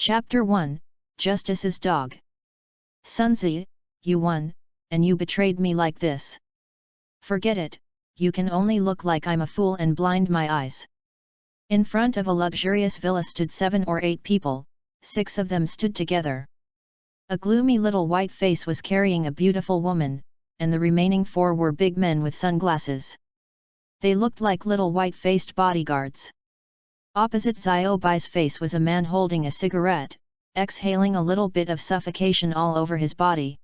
Chapter 1, Justice's Dog. Sun Zi, you won, and you betrayed me like this. Forget it, you can only look like I'm a fool and blind my eyes. In front of a luxurious villa stood 7 or 8 people, 6 of them stood together. A gloomy little white face was carrying a beautiful woman, and the remaining 4 were big men with sunglasses. They looked like little white-faced bodyguards. Opposite Xiao Bai's face was a man holding a cigarette, exhaling a little bit of suffocation all over his body.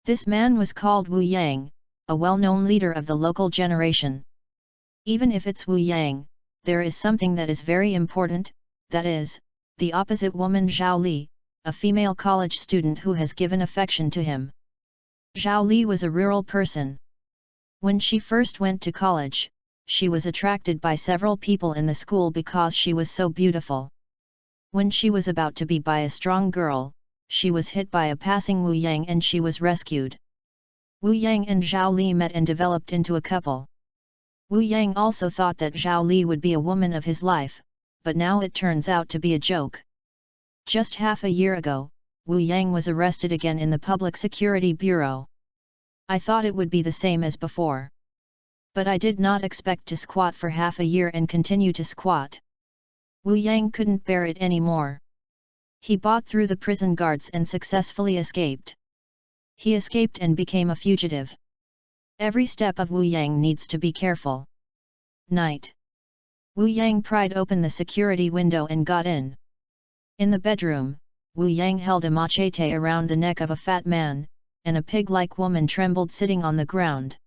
This man was called Wu Yang, a well-known leader of the local generation. Even if it's Wu Yang, there is something that is very important, that is, the opposite woman Zhao Li, a female college student who has given affection to him. Zhao Li was a rural person. When she first went to college, she was attracted by several people in the school because she was so beautiful. When she was about to be by a strong girl, she was hit by a passing Wu Yang and she was rescued. Wu Yang and Zhao Li met and developed into a couple. Wu Yang also thought that Zhao Li would be a woman of his life, but now it turns out to be a joke. Just half a year ago, Wu Yang was arrested again in the Public Security Bureau. I thought it would be the same as before. But I did not expect to squat for half a year and continue to squat. Wu Yang couldn't bear it anymore. He bought through the prison guards and successfully escaped. He escaped and became a fugitive. Every step of Wu Yang needs to be careful. Night. Wu Yang pried open the security window and got in. In the bedroom, Wu Yang held a machete around the neck of a fat man, and a pig-like woman trembled sitting on the ground.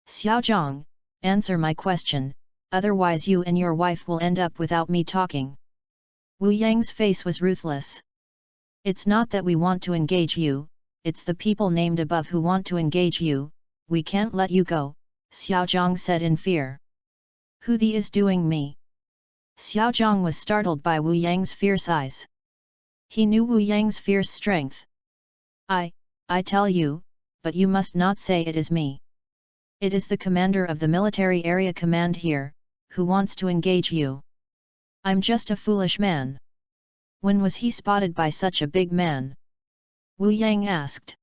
Xiaozhang, answer my question, otherwise you and your wife will end up without me talking. Wu Yang's face was ruthless. It's not that we want to engage you, it's the people named above who want to engage you, we can't let you go, Xiaozhang said in fear. Who the is doing me? Xiaozhang was startled by Wu Yang's fierce eyes. He knew Wu Yang's fierce strength. I tell you, but you must not say it is me. It is the commander of the military area command here, who wants to engage you. I'm just a foolish man. When was he spotted by such a big man? Wu Yang asked.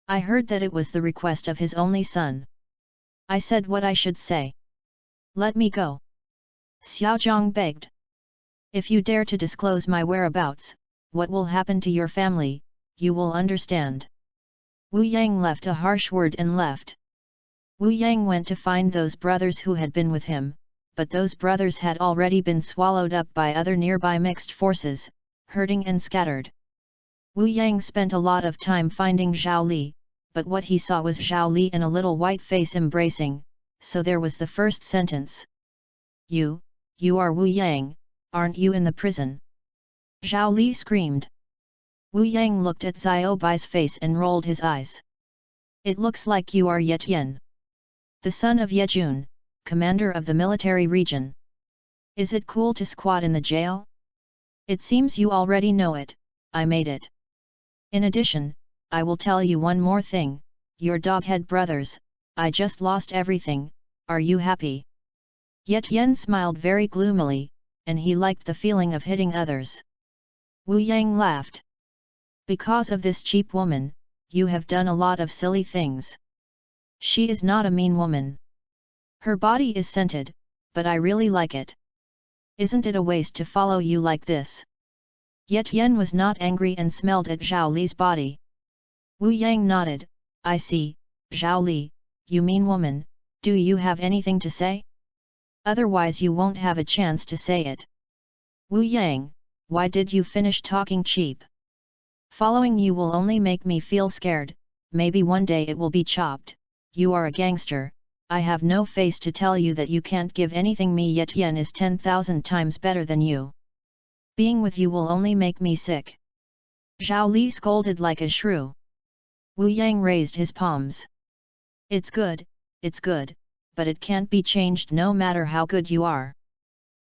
I heard that it was the request of his only son. I said what I should say. Let me go. Xiaozhang begged. If you dare to disclose my whereabouts, what will happen to your family, you will understand. Wu Yang left a harsh word and left. Wu Yang went to find those brothers who had been with him, but those brothers had already been swallowed up by other nearby mixed forces, hurting and scattered. Wu Yang spent a lot of time finding Zhao Li, but what he saw was Zhao Li and a little white face embracing, so there was the first sentence. You are Wu Yang, aren't you in the prison? Zhao Li screamed. Wu Yang looked at Xiao Bai's face and rolled his eyes. It looks like you are Ye Tian, the son of Ye Jun, commander of the military region. Is it cool to squat in the jail? It seems you already know it, I made it. In addition, I will tell you one more thing, your doghead brothers, I just lost everything, are you happy? Ye Tian smiled very gloomily, and he liked the feeling of hitting others. Wu Yang laughed. Because of this cheap woman, you have done a lot of silly things. She is not a mean woman. Her body is scented, but I really like it. Isn't it a waste to follow you like this? Ye Tian was not angry and smelled at Zhao Li's body. Wu Yang nodded, I see, Zhao Li, you mean woman, do you have anything to say? Otherwise you won't have a chance to say it. Wu Yang, why did you finish talking cheap? Following you will only make me feel scared, maybe one day it will be chopped. You are a gangster, I have no face to tell you that you can't give anything me. Ye Tian is 10,000 times better than you. Being with you will only make me sick. Zhao Li scolded like a shrew. Wu Yang raised his palms. It's good, but it can't be changed no matter how good you are.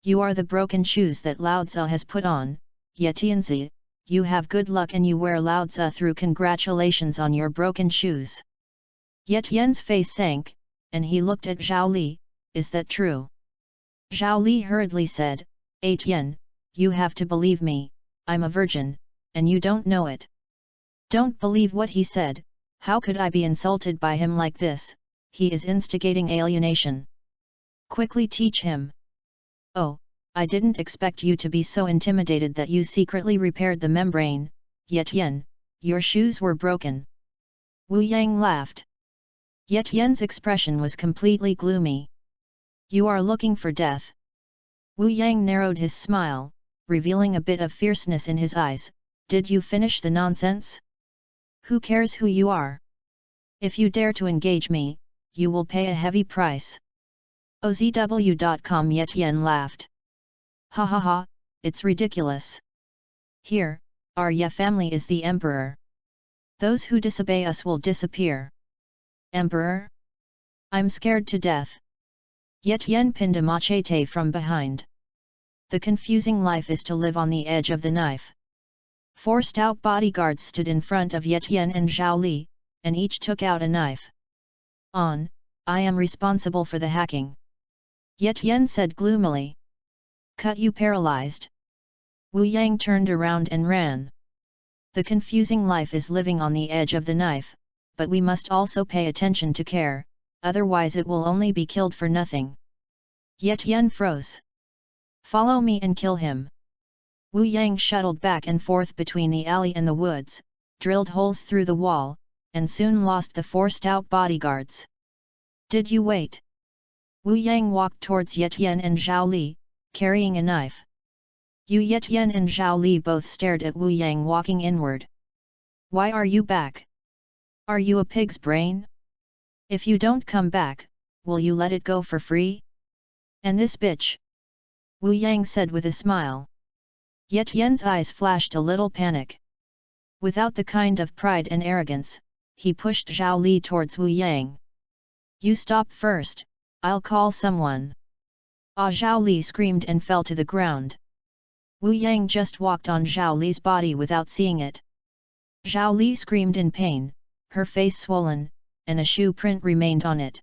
You are the broken shoes that Lao Tzu has put on, Ye Tianzi, you have good luck and you wear Lao Tzu through. Congratulations on your broken shoes. Ye Tian's face sank, and he looked at Zhao Li, is that true? Zhao Li hurriedly said, Tian, you have to believe me, I'm a virgin, and you don't know it. Don't believe what he said. How could I be insulted by him like this? He is instigating alienation. Quickly teach him. Oh, I didn't expect you to be so intimidated that you secretly repaired the membrane, Yetian. Your shoes were broken. Wu Yang laughed. Yetian's expression was completely gloomy. You are looking for death. Wu Yang narrowed his smile, revealing a bit of fierceness in his eyes. Did you finish the nonsense? Who cares who you are? If you dare to engage me, you will pay a heavy price. OZW.com. Yetian laughed. Ha ha ha, it's ridiculous. Here, our Ye family is the emperor. Those who disobey us will disappear. Emperor? I'm scared to death. Yetian pinned a machete from behind. The confusing life is to live on the edge of the knife. 4 stout bodyguards stood in front of Yetian and Zhao Li, and each took out a knife. I am responsible for the hacking. Yetian said gloomily. Cut you paralyzed. Wu Yang turned around and ran. The confusing life is living on the edge of the knife, but we must also pay attention to care, otherwise it will only be killed for nothing. Yetian froze. Follow me and kill him. Wu Yang shuttled back and forth between the alley and the woods, drilled holes through the wall, and soon lost the 4 stout bodyguards. Did you wait? Wu Yang walked towards Yetian and Zhao Li, carrying a knife. Yetian and Zhao Li both stared at Wu Yang walking inward. Why are you back? Are you a pig's brain? If you don't come back, will you let it go for free? And this bitch? Wu Yang said with a smile. Yetian's eyes flashed a little panic. Without the kind of pride and arrogance, he pushed Zhao Li towards Wu Yang. You stop first, I'll call someone. Zhao Li screamed and fell to the ground. Wu Yang just walked on Zhao Li's body without seeing it. Zhao Li screamed in pain, her face swollen, and a shoe print remained on it.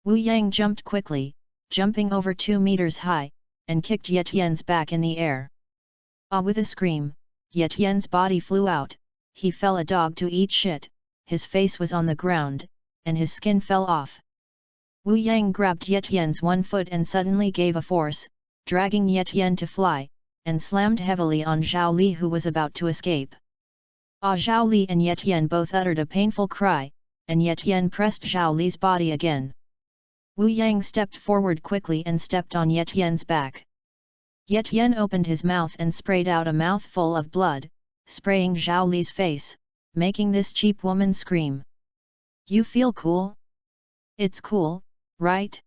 Wu Yang jumped quickly, jumping over 2 meters high, and kicked Yetian's back in the air. With a scream, Yetian's body flew out, he fell a dog to eat shit, his face was on the ground, and his skin fell off. Wu Yang grabbed Yetian's one foot and suddenly gave a force, dragging Yetian to fly, and slammed heavily on Zhao Li who was about to escape. Zhao Li and Yetian both uttered a painful cry, and Yetian pressed Zhao Li's body again. Wu Yang stepped forward quickly and stepped on Yetian's back. Yetian opened his mouth and sprayed out a mouthful of blood, spraying Zhao Li's face, making this cheap woman scream. You feel cool? It's cool, right?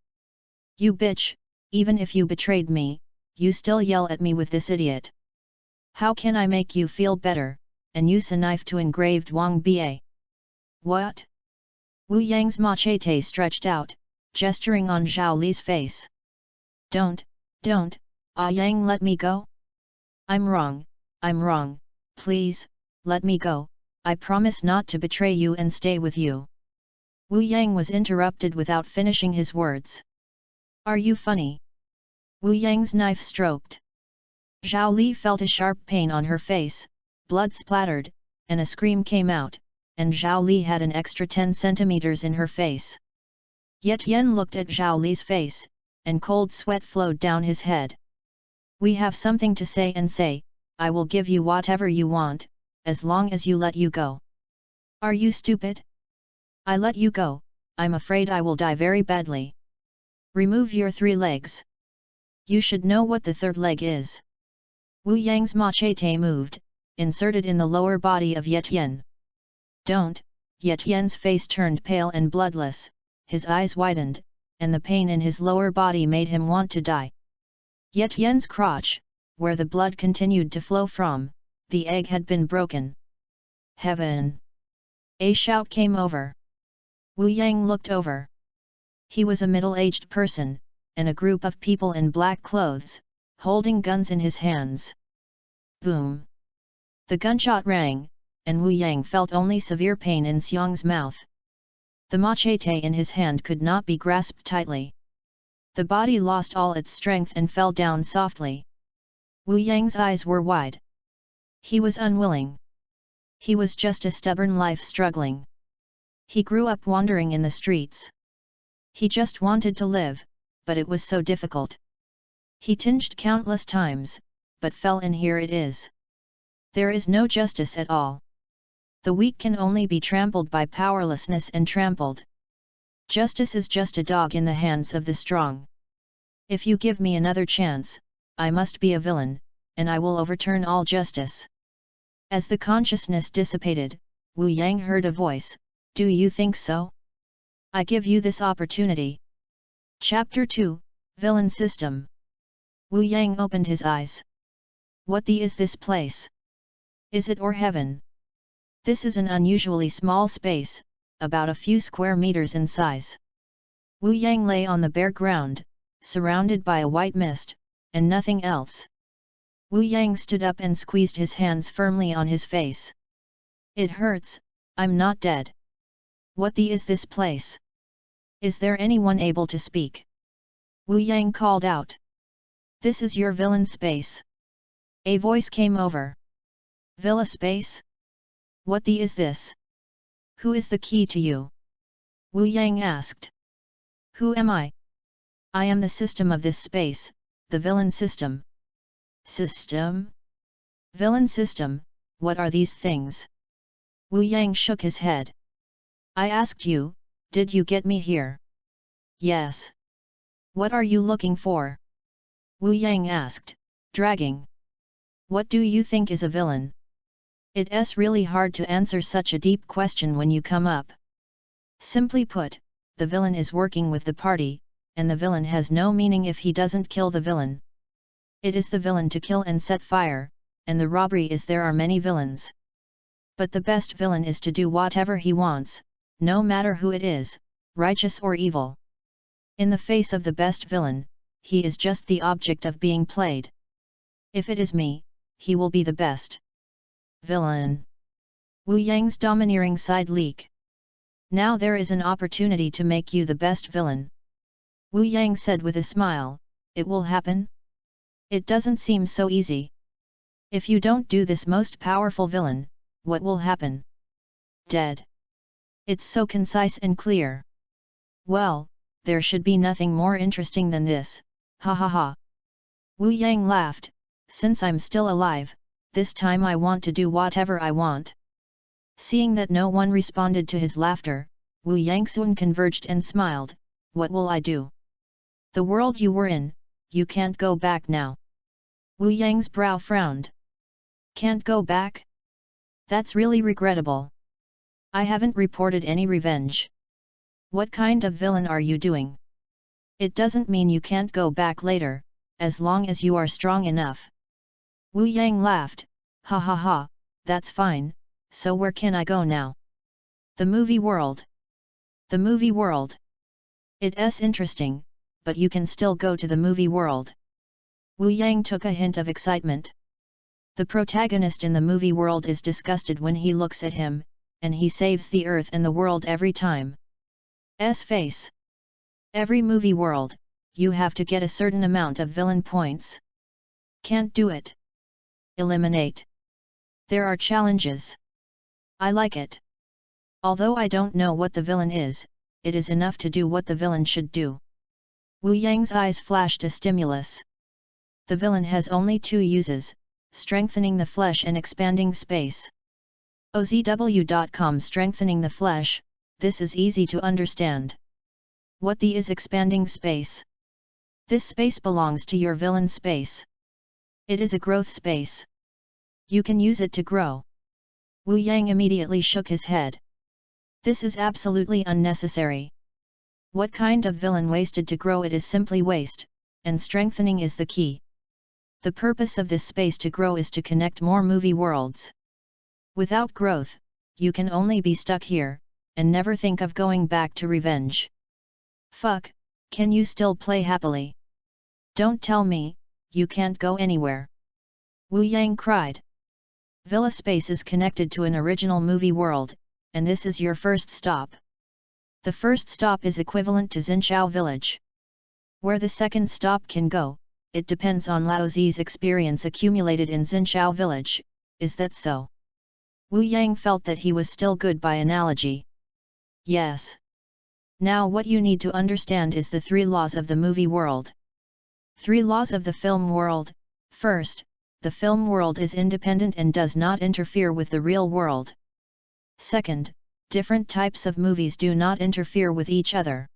You bitch, even if you betrayed me, you still yell at me with this idiot. How can I make you feel better, and use a knife to engraved Wang Ba? What? Wu Yang's machete stretched out, gesturing on Zhao Li's face. Don't, Yang let me go? I'm wrong, please, let me go, I promise not to betray you and stay with you. Wu Yang was interrupted without finishing his words. Are you funny? Wu Yang's knife stroked. Zhao Li felt a sharp pain on her face, blood splattered, and a scream came out, and Zhao Li had an extra 10 centimeters in her face. Yetian looked at Zhao Li's face, and cold sweat flowed down his head. We have something to say and say, I will give you whatever you want, as long as you let you go. Are you stupid? I let you go, I'm afraid I will die very badly. Remove your 3 legs. You should know what the 3rd leg is. Wu Yang's machete moved, inserted in the lower body of Yetian. Don't, Yetian's face turned pale and bloodless, his eyes widened, and the pain in his lower body made him want to die. Yetian's crotch, where the blood continued to flow from, the egg had been broken. Heaven! A shout came over. Wu Yang looked over. He was a middle-aged person, and a group of people in black clothes, holding guns in his hands. Boom! The gunshot rang, and Wu Yang felt only severe pain in Xiang's mouth. The machete in his hand could not be grasped tightly. The body lost all its strength and fell down softly. Wu Yang's eyes were wide. He was unwilling. He was just a stubborn life struggling. He grew up wandering in the streets. He just wanted to live, but it was so difficult. He tinged countless times, but fell, and here it is. There is no justice at all. The weak can only be trampled by powerlessness and trampled. Justice is just a dog in the hands of the strong. If you give me another chance, I must be a villain, and I will overturn all justice. As the consciousness dissipated, Wu Yang heard a voice, "Do you think so? I give you this opportunity." Chapter 2, Villain System. Wu Yang opened his eyes. What the is this place? Is it or heaven? This is an unusually small space, about a few square meters in size. Wu Yang lay on the bare ground, surrounded by a white mist, and nothing else. Wu Yang stood up and squeezed his hands firmly on his face. "It hurts, I'm not dead. What the is this place? Is there anyone able to speak?" Wu Yang called out. "This is your villain space." A voice came over. "Villa space? What the is this? Who is the key to you?" Wu Yang asked. "Who am I? I am the system of this space, the villain system." "System? Villain system, what are these things?" Wu Yang shook his head. "I asked you, did you get me here?" "Yes." "What are you looking for?" Wu Yang asked, dragging. "What do you think is a villain?" It's really hard to answer such a deep question when you come up. Simply put, the villain is working with the party, and the villain has no meaning if he doesn't kill the villain. It is the villain to kill and set fire, and the robbery is there are many villains. But the best villain is to do whatever he wants, no matter who it is, righteous or evil. In the face of the best villain, he is just the object of being played. If it is me, he will be the best villain. Wu Yang's domineering side leak. "Now there is an opportunity to make you the best villain." Wu Yang said with a smile, "It will happen? It doesn't seem so easy. If you don't do this most powerful villain, what will happen? Dead." It's so concise and clear. Well, there should be nothing more interesting than this, ha ha ha. Wu Yang laughed, "Since I'm still alive, this time I want to do whatever I want." Seeing that no one responded to his laughter, Wu Yang soon converged and smiled, "What will I do? The world you were in, you can't go back now." Wu Yang's brow frowned. "Can't go back? That's really regrettable. I haven't reported any revenge. What kind of villain are you doing? It doesn't mean you can't go back later, as long as you are strong enough." Wu Yang laughed, "Ha ha ha, that's fine, so where can I go now?" "The movie world." "The movie world? It's interesting, but you can still go to the movie world." Wu Yang took a hint of excitement. The protagonist in the movie world is disgusted when he looks at him, and he saves the earth and the world every time. Face. Every movie world, you have to get a certain amount of villain points. Can't do it. Eliminate. There are challenges. I like it. Although I don't know what the villain is, it is enough to do what the villain should do. Wu Yang's eyes flashed a stimulus. The villain has only two uses, strengthening the flesh and expanding space. OZW.com. Strengthening the flesh, this is easy to understand. What the is expanding space? This space belongs to your villain space. It is a growth space. You can use it to grow. Wu Yang immediately shook his head. This is absolutely unnecessary. What kind of villain wasted to grow? It is simply waste, and strengthening is the key. The purpose of this space to grow is to connect more movie worlds. Without growth, you can only be stuck here, and never think of going back to revenge. Fuck, can you still play happily? Don't tell me, you can't go anywhere. Wu Yang cried. Villa space is connected to an original movie world, and this is your first stop. The first stop is equivalent to Xinqiao village. Where the second stop can go, it depends on Lao Zi's experience accumulated in Xinqiao village, is that so? Wu Yang felt that he was still good by analogy. Yes. Now what you need to understand is the 3 laws of the movie world. 3 laws of the film world. First, the film world is independent and does not interfere with the real world. Second, different types of movies do not interfere with each other.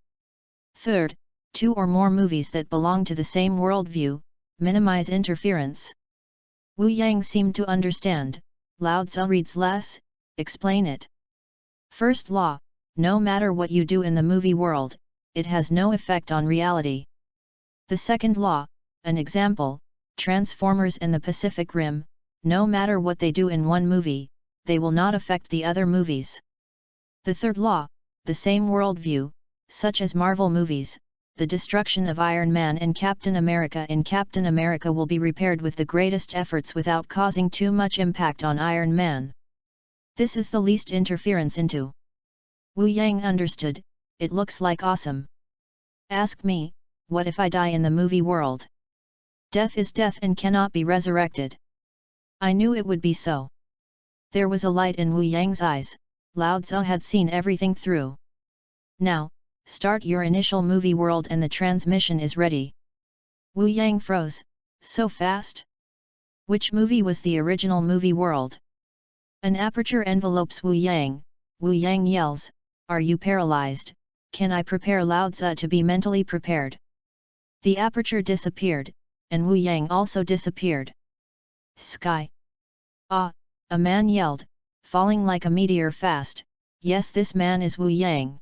Third, 2 or more movies that belong to the same worldview minimize interference. Wu Yang seemed to understand. Lao Tzu reads less, explain it. First law, no matter what you do in the movie world, it has no effect on reality. The second law, an example, Transformers and the Pacific Rim, no matter what they do in one movie, they will not affect the other movies. The third law, the same worldview, such as Marvel movies, the destruction of Iron Man and Captain America in Captain America will be repaired with the greatest efforts without causing too much impact on Iron Man. This is the least interference into. Wu Yang understood, it looks like awesome. Ask me, what if I die in the movie world? Death is death and cannot be resurrected. I knew it would be so. There was a light in Wu Yang's eyes. Lao Tzu had seen everything through. Now, start your initial movie world and the transmission is ready. Wu Yang froze. So fast? Which movie was the original movie world? An aperture envelopes Wu Yang. Wu Yang yells, are you paralyzed? Can I prepare Lao Tzu to be mentally prepared? The aperture disappeared, and Wu Yang also disappeared. Sky! Ah! A man yelled, falling like a meteor fast. Yes, this man is Wu Yang.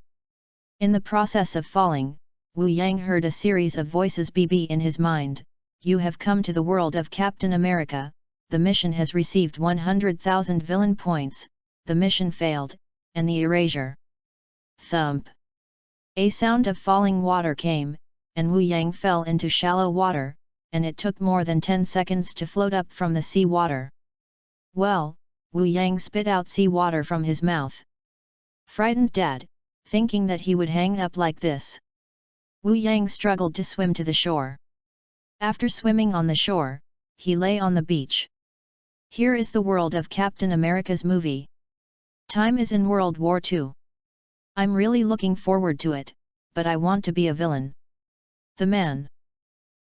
In the process of falling, Wu Yang heard a series of voices BB in his mind. You have come to the world of Captain America, the mission has received 100,000 villain points, the mission failed, and the erasure. Thump! A sound of falling water came, and Wu Yang fell into shallow water, and it took more than 10 seconds to float up from the sea water. Well, Wu Yang spit out sea water from his mouth. Frightened dad, thinking that he would hang up like this. Wu Yang struggled to swim to the shore. After swimming on the shore, he lay on the beach. Here is the world of Captain America's movie. Time is in World War II. I'm really looking forward to it, but I want to be a villain. The man.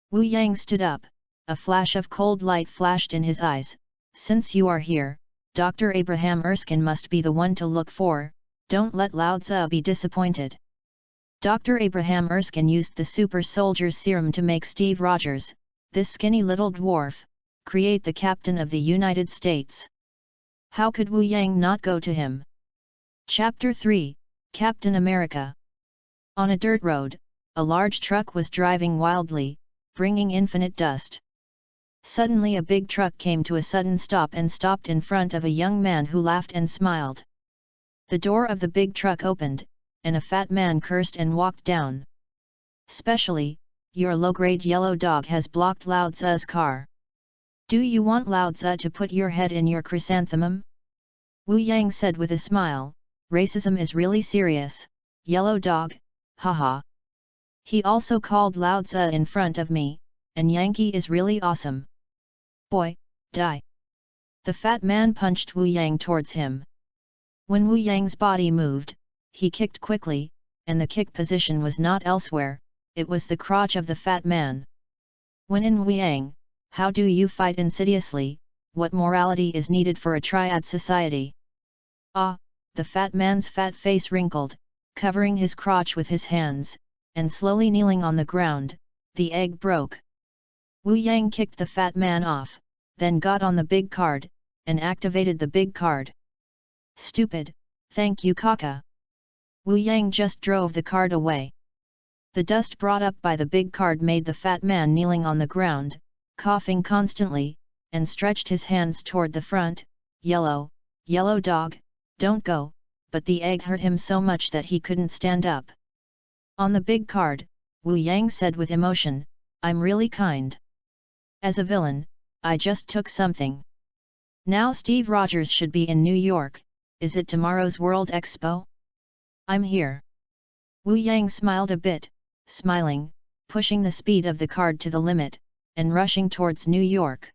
Wu Yang stood up, a flash of cold light flashed in his eyes. Since you are here, Dr. Abraham Erskine must be the one to look for, don't let Lao Tzu be disappointed. Dr. Abraham Erskine used the super soldier's serum to make Steve Rogers, this skinny little dwarf, create the Captain of the United States. How could Wu Yang not go to him? Chapter 3, Captain America. On a dirt road, a large truck was driving wildly, bringing infinite dust. Suddenly a big truck came to a sudden stop and stopped in front of a young man who laughed and smiled. The door of the big truck opened, and a fat man cursed and walked down. Specially, your low-grade yellow dog has blocked Lao Tzu's car. Do you want Lao Tzu to put your head in your chrysanthemum? Wu Yang said with a smile, racism is really serious, yellow dog, haha. He also called Lao Tzu in front of me, and Yankee is really awesome. Boy, die. The fat man punched Wu Yang towards him. When Wu Yang's body moved, he kicked quickly, and the kick position was not elsewhere, it was the crotch of the fat man. When in Wu Yang, how do you fight insidiously, what morality is needed for a triad society? Ah, the fat man's fat face wrinkled, covering his crotch with his hands, and slowly kneeling on the ground, the egg broke. Wu Yang kicked the fat man off, then got on the big card, and activated the big card. Stupid, thank you Kaka. Wu Yang just drove the card away. The dust brought up by the big card made the fat man kneeling on the ground, coughing constantly, and stretched his hands toward the front. Yellow dog, don't go, but the egg hurt him so much that he couldn't stand up. On the big card, Wu Yang said with emotion, I'm really kind. As a villain, I just took something. Now Steve Rogers should be in New York, is it tomorrow's World Expo? I'm here. Wu Yang smiled a bit, smiling, pushing the speed of the card to the limit, and rushing towards New York.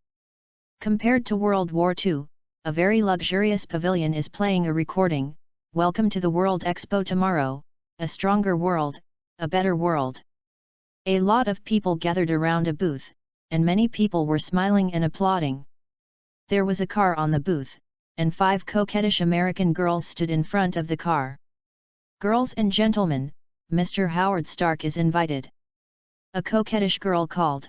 Compared to World War II, a very luxurious pavilion is playing a recording. Welcome to the World Expo tomorrow, a stronger world, a better world. A lot of people gathered around a booth, and many people were smiling and applauding. There was a car on the booth, and 5 coquettish American girls stood in front of the car. Girls and gentlemen, Mr. Howard Stark is invited. A coquettish girl called.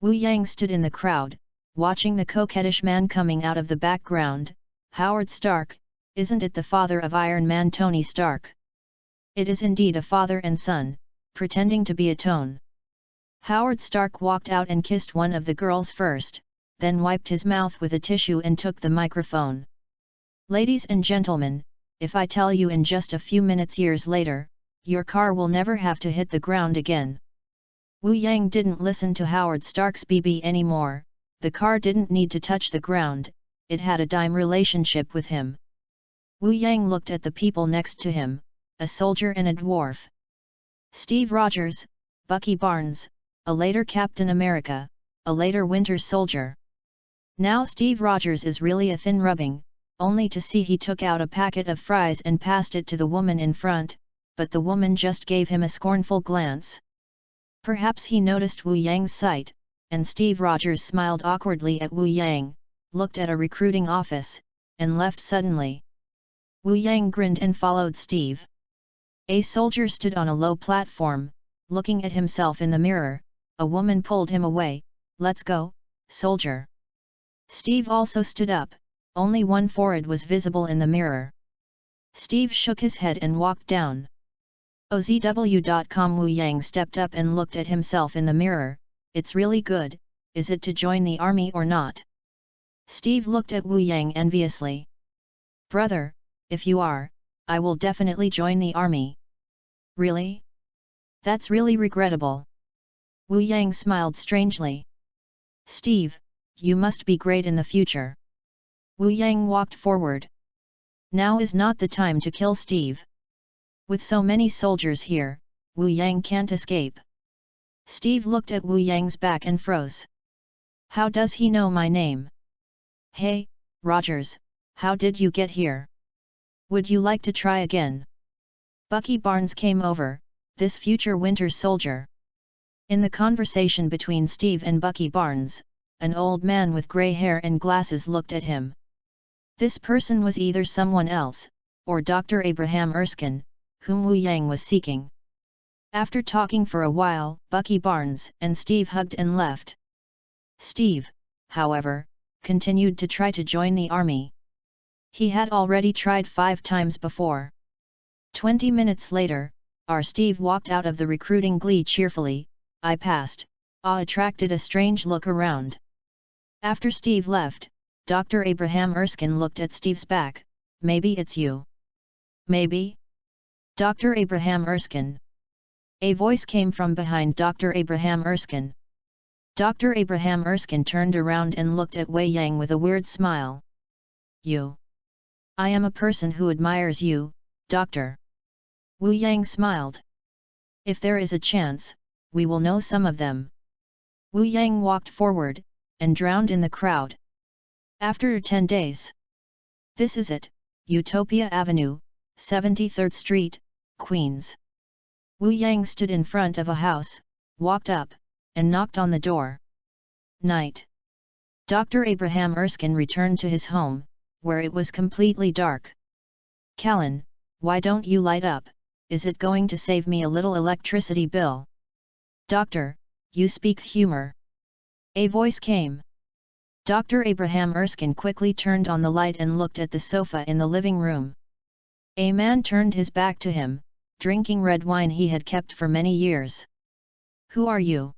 Wu Yang stood in the crowd, watching the coquettish man coming out of the background. Howard Stark, isn't it the father of Iron Man Tony Stark? It is indeed a father and son, pretending to be a tone. Howard Stark walked out and kissed one of the girls first, then wiped his mouth with a tissue and took the microphone. Ladies and gentlemen, if I tell you in just a few minutes years later, your car will never have to hit the ground again. Wu Yang didn't listen to Howard Stark's BB anymore. The car didn't need to touch the ground, it had a dime relationship with him. Wu Yang looked at the people next to him, a soldier and a dwarf. Steve Rogers, Bucky Barnes, a later Captain America, a later Winter Soldier. Now Steve Rogers is really a thin rubbing, only to see he took out a packet of fries and passed it to the woman in front, but the woman just gave him a scornful glance. Perhaps he noticed Wu Yang's sight, and Steve Rogers smiled awkwardly at Wu Yang, looked at a recruiting office, and left suddenly. Wu Yang grinned and followed Steve. A soldier stood on a low platform, looking at himself in the mirror. A woman pulled him away. Let's go, soldier. Steve also stood up, only one forehead was visible in the mirror. Steve shook his head and walked down. OZW.com. Wu Yang stepped up and looked at himself in the mirror. It's really good, is it to join the army or not? Steve looked at Wu Yang enviously. Brother, if you are, I will definitely join the army. Really? That's really regrettable. Wu Yang smiled strangely. Steve, you must be great in the future. Wu Yang walked forward. Now is not the time to kill Steve. With so many soldiers here, Wu Yang can't escape. Steve looked at Wu Yang's back and froze. How does he know my name? Hey, Rogers, how did you get here? Would you like to try again? Bucky Barnes came over, this future Winter Soldier. In the conversation between Steve and Bucky Barnes, an old man with grey hair and glasses looked at him. This person was either someone else, or Dr. Abraham Erskine, whom Wu Yang was seeking. After talking for a while, Bucky Barnes and Steve hugged and left. Steve, however, continued to try to join the army. He had already tried 5 times before. 20 minutes later, our Steve walked out of the recruiting glee cheerfully. I passed, attracted a strange look around. After Steve left, Dr. Abraham Erskine looked at Steve's back. Maybe it's you. Maybe? Dr. Abraham Erskine. A voice came from behind Dr. Abraham Erskine. Dr. Abraham Erskine turned around and looked at Wei Yang with a weird smile. You. I am a person who admires you, Doctor. Wu Yang smiled. If there is a chance, we will know some of them. Wu Yang walked forward, and drowned in the crowd. After 10 days. This is it, Utopia Avenue, 73rd Street, Queens. Wu Yang stood in front of a house, walked up, and knocked on the door. Night. Dr. Abraham Erskine returned to his home, where it was completely dark. Callan, why don't you light up? Is it going to save me a little electricity bill? Doctor, you speak humor. A voice came. Dr. Abraham Erskine quickly turned on the light and looked at the sofa in the living room. A man turned his back to him, drinking red wine he had kept for many years. Who are you?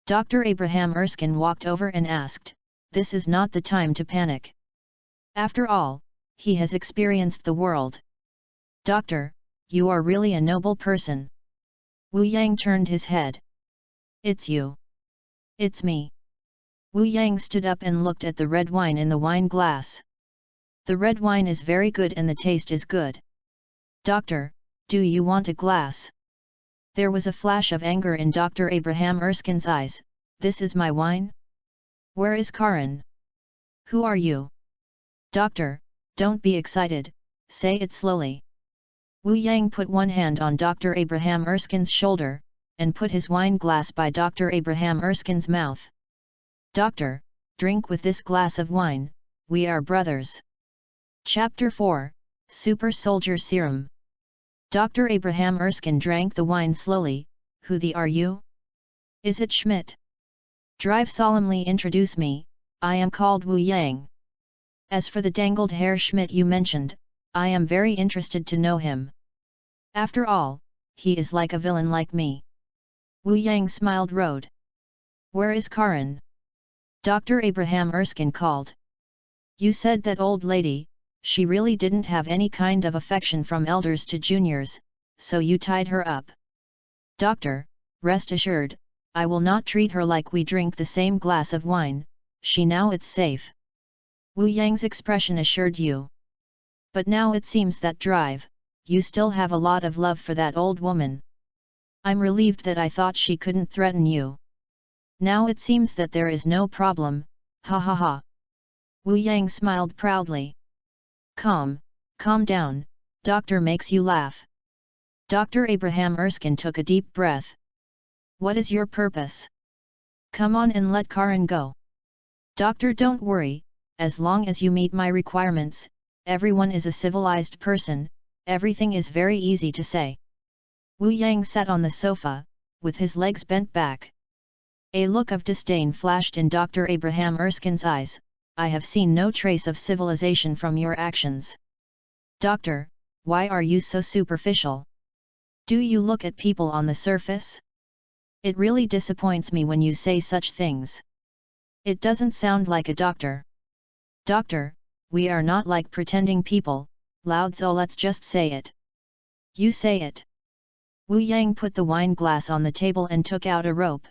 Dr. Abraham Erskine walked over and asked. This is not the time to panic. After all, he has experienced the world. Doctor, you are really a noble person. Wu Yang turned his head. It's you. It's me. Wu Yang stood up and looked at the red wine in the wine glass. The red wine is very good and the taste is good. Doctor, do you want a glass? There was a flash of anger in Dr. Abraham Erskine's eyes. This is my wine? Where is Karan? Who are you? Doctor, don't be excited, say it slowly. Wu Yang put one hand on Dr. Abraham Erskine's shoulder, and put his wine glass by Dr. Abraham Erskine's mouth. Doctor, drink with this glass of wine, we are brothers. Chapter 4, Super Soldier Serum. Dr. Abraham Erskine drank the wine slowly. Who the are you? Is it Schmidt? Drive solemnly introduce me, I am called Wu Yang. As for the dangled hair Schmidt you mentioned, I am very interested to know him. After all, he is like a villain like me. Wu Yang smiled Road. Where is Karin? Dr. Abraham Erskine called. You said that old lady, she really didn't have any kind of affection from elders to juniors, so you tied her up. Doctor, rest assured, I will not treat her like we drink the same glass of wine, she now it's safe. Wu Yang's expression assured you. But now it seems that Drive, you still have a lot of love for that old woman. I'm relieved that I thought she couldn't threaten you. Now it seems that there is no problem, ha ha ha. Wu Yang smiled proudly. Calm down, doctor makes you laugh. Dr. Abraham Erskine took a deep breath. What is your purpose? Come on and let Karin go. Doctor, don't worry, as long as you meet my requirements, everyone is a civilized person, everything is very easy to say. Wu Yang sat on the sofa, with his legs bent back. A look of disdain flashed in Dr. Abraham Erskine's eyes. I have seen no trace of civilization from your actions. Doctor, why are you so superficial? Do you look at people on the surface? It really disappoints me when you say such things. It doesn't sound like a doctor. Doctor, we are not like pretending people, loud, so let's just say it. You say it. Wu Yang put the wine glass on the table and took out a rope.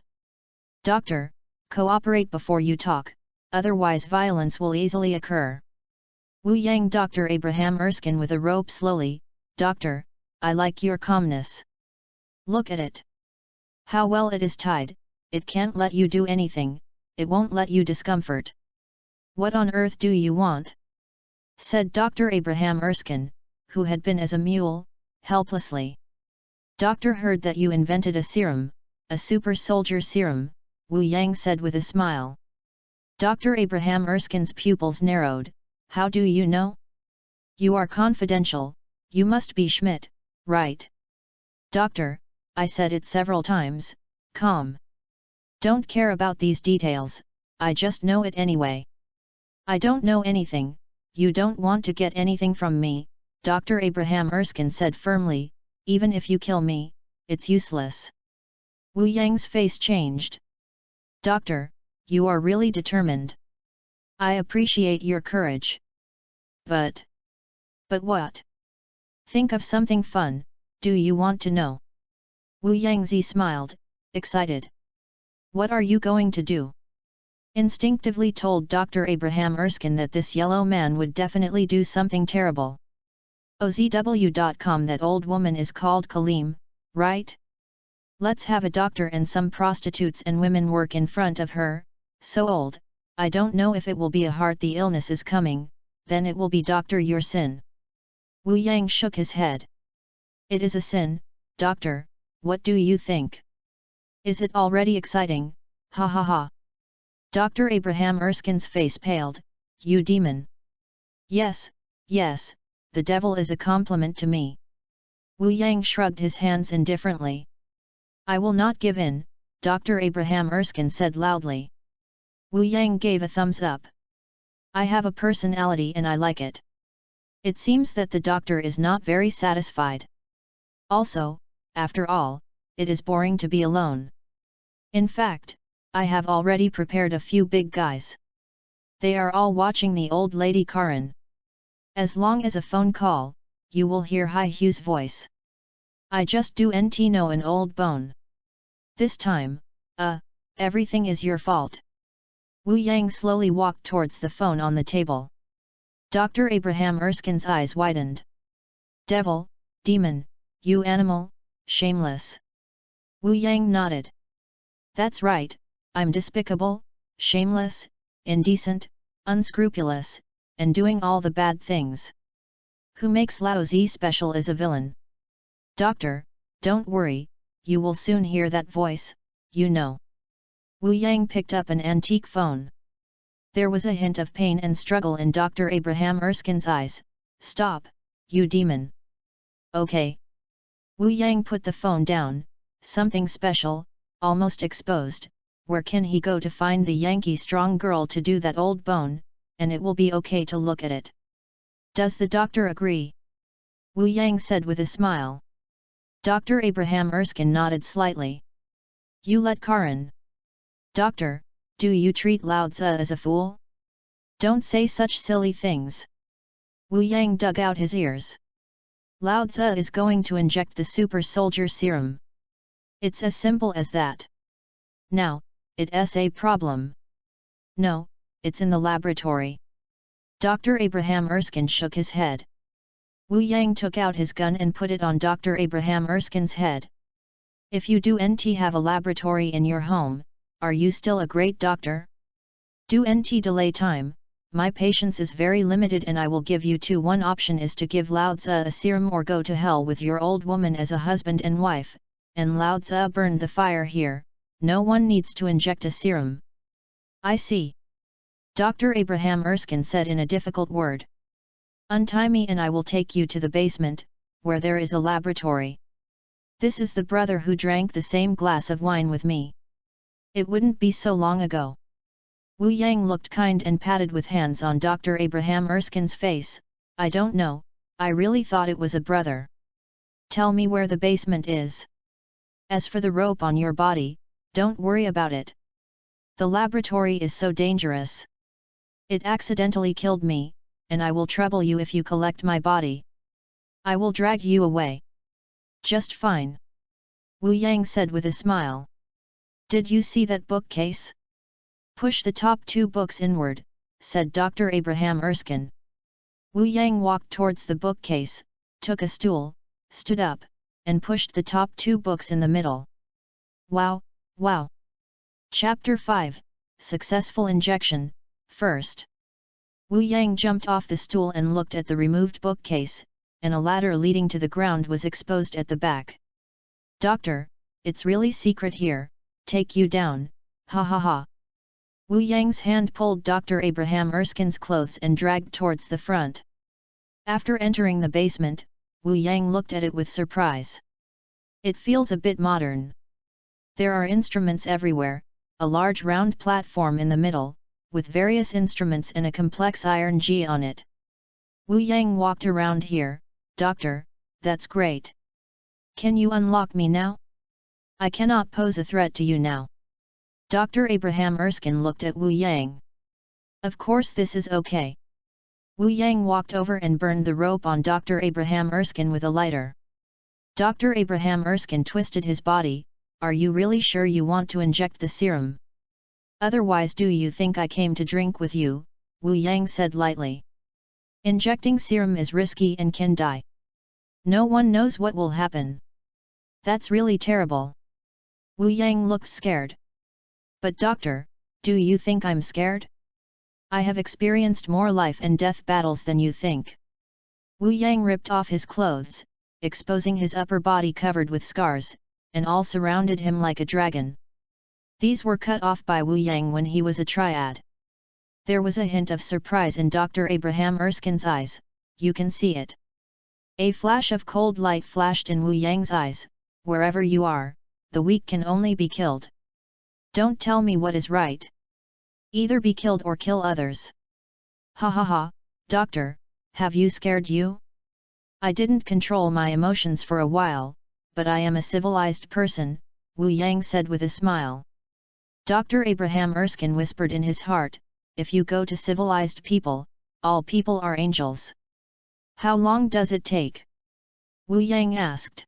Doctor, cooperate before you talk, otherwise violence will easily occur. Wu Yang Dr. Abraham Erskine with a rope slowly. Doctor, I like your calmness. Look at it. How well it is tied, it can't let you do anything, it won't let you discomfort. What on earth do you want? Said Dr. Abraham Erskine, who had been as a mule, helplessly. Doctor heard that you invented a serum, a super soldier serum, Wu Yang said with a smile. Dr. Abraham Erskine's pupils narrowed. How do you know? You are confidential, you must be Schmidt, right? Doctor, I said it several times, calm. Don't care about these details, I just know it anyway. I don't know anything, you don't want to get anything from me, Dr. Abraham Erskine said firmly, even if you kill me, it's useless. Wu Yang's face changed. Doctor, you are really determined. I appreciate your courage. But what? Think of something fun, do you want to know? Wu Yangzi smiled, excited. What are you going to do? Instinctively told Dr. Abraham Erskine that this yellow man would definitely do something terrible. OZW.com. That old woman is called Kalim, right? Let's have a doctor and some prostitutes and women work in front of her, so old, I don't know if it will be a heart the illness is coming, then it will be doctor your sin. Wu Yang shook his head. It is a sin, doctor, what do you think? Is it already exciting, ha ha ha. Dr. Abraham Erskine's face paled, you demon. Yes, the devil is a compliment to me. Wu Yang shrugged his hands indifferently. I will not give in, Dr. Abraham Erskine said loudly. Wu Yang gave a thumbs up. I have a personality and I like it. It seems that the doctor is not very satisfied. Also, after all, it is boring to be alone. In fact, I have already prepared a few big guys. They are all watching the old lady Karin. As long as a phone call, you will hear Hai Hu's voice. I just do nt know an old bone. This time, everything is your fault. Wu Yang slowly walked towards the phone on the table. Dr. Abraham Erskine's eyes widened. Devil, demon, you animal, shameless. Wu Yang nodded. That's right, I'm despicable, shameless, indecent, unscrupulous, and doing all the bad things. Who makes Lao Zi special as a villain? Doctor, don't worry, you will soon hear that voice, you know. Wu Yang picked up an antique phone. There was a hint of pain and struggle in Dr. Abraham Erskine's eyes. Stop, you demon. Okay. Wu Yang put the phone down. Something special, almost exposed. Where can he go to find the Yankee strong girl to do that old bone, and it will be okay to look at it. Does the doctor agree? Wu Yang said with a smile. Dr. Abraham Erskine nodded slightly. You let Karan. Doctor, do you treat Lao Tzu as a fool? Don't say such silly things. Wu Yang dug out his ears. Lao Tzu is going to inject the super soldier serum. It's as simple as that. Now, it's a problem. No, it's in the laboratory. Dr. Abraham Erskine shook his head. Wu Yang took out his gun and put it on Dr. Abraham Erskine's head. If you do NT have a laboratory in your home, are you still a great doctor? Do NT delay time, my patience is very limited and I will give you two. One option is to give Lao Tzu a serum or go to hell with your old woman as a husband and wife, and Lao Tzu burned the fire here, no one needs to inject a serum. I see. Dr. Abraham Erskine said in a difficult word. Untie me and I will take you to the basement, where there is a laboratory. This is the brother who drank the same glass of wine with me. It wouldn't be so long ago. Wu Yang looked kind and patted with hands on Dr. Abraham Erskine's face. I don't know, I really thought it was a brother. Tell me where the basement is. As for the rope on your body, don't worry about it. The laboratory is so dangerous. It accidentally killed me, and I will trouble you if you collect my body. I will drag you away. Just fine. Wu Yang said with a smile. Did you see that bookcase? Push the top two books inward, said Dr. Abraham Erskine. Wu Yang walked towards the bookcase, took a stool, stood up, and pushed the top two books in the middle. Wow, wow! Chapter 5, Successful Injection, First. Wu Yang jumped off the stool and looked at the removed bookcase, and a ladder leading to the ground was exposed at the back. Doctor, it's really secret here, take you down, ha ha ha. Wu Yang's hand pulled Dr. Abraham Erskine's clothes and dragged towards the front. After entering the basement, Wu Yang looked at it with surprise. It feels a bit modern. There are instruments everywhere, a large round platform in the middle, with various instruments and a complex iron G on it. Wu Yang walked around here. Doctor, that's great. Can you unlock me now? I cannot pose a threat to you now. Dr. Abraham Erskine looked at Wu Yang. Of course this is okay. Wu Yang walked over and burned the rope on Dr. Abraham Erskine with a lighter. Dr. Abraham Erskine twisted his body. Are you really sure you want to inject the serum? Otherwise do you think I came to drink with you? Wu Yang said lightly. Injecting serum is risky and can die. No one knows what will happen. That's really terrible. Wu Yang looked scared. But doctor, do you think I'm scared? I have experienced more life and death battles than you think. Wu Yang ripped off his clothes, exposing his upper body covered with scars, and all surrounded him like a dragon. These were cut off by Wu Yang when he was a triad. There was a hint of surprise in Dr. Abraham Erskine's eyes, you can see it. A flash of cold light flashed in Wu Yang's eyes. Wherever you are, the weak can only be killed. Don't tell me what is right. Either be killed or kill others. Ha ha ha, doctor, have you scared you? I didn't control my emotions for a while, but I am a civilized person, Wu Yang said with a smile. Dr. Abraham Erskine whispered in his heart, if you go to civilized people, all people are angels. How long does it take? Wu Yang asked.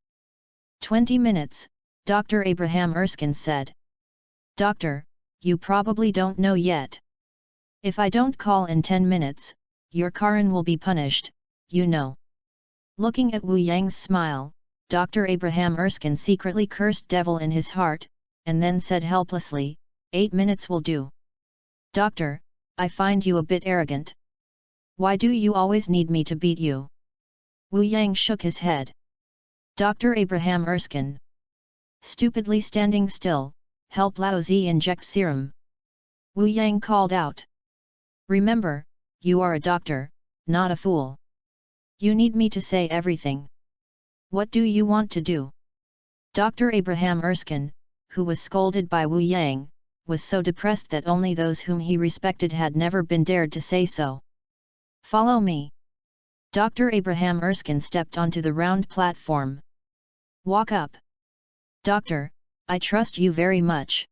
20 minutes, Dr. Abraham Erskine said. Doctor, you probably don't know yet. If I don't call in 10 minutes, your Karan will be punished, you know. Looking at Wu Yang's smile, Dr. Abraham Erskine secretly cursed devil in his heart, and then said helplessly, 8 minutes will do. Doctor, I find you a bit arrogant. Why do you always need me to beat you? Wu Yang shook his head. Dr. Abraham Erskine. Stupidly standing still, help Lao Zi inject serum. Wu Yang called out. Remember, you are a doctor, not a fool. You need me to say everything. What do you want to do? Dr. Abraham Erskine, who was scolded by Wu Yang, was so depressed that only those whom he respected had never been dared to say so. Follow me. Dr. Abraham Erskine stepped onto the round platform. Walk up. Doctor, I trust you very much.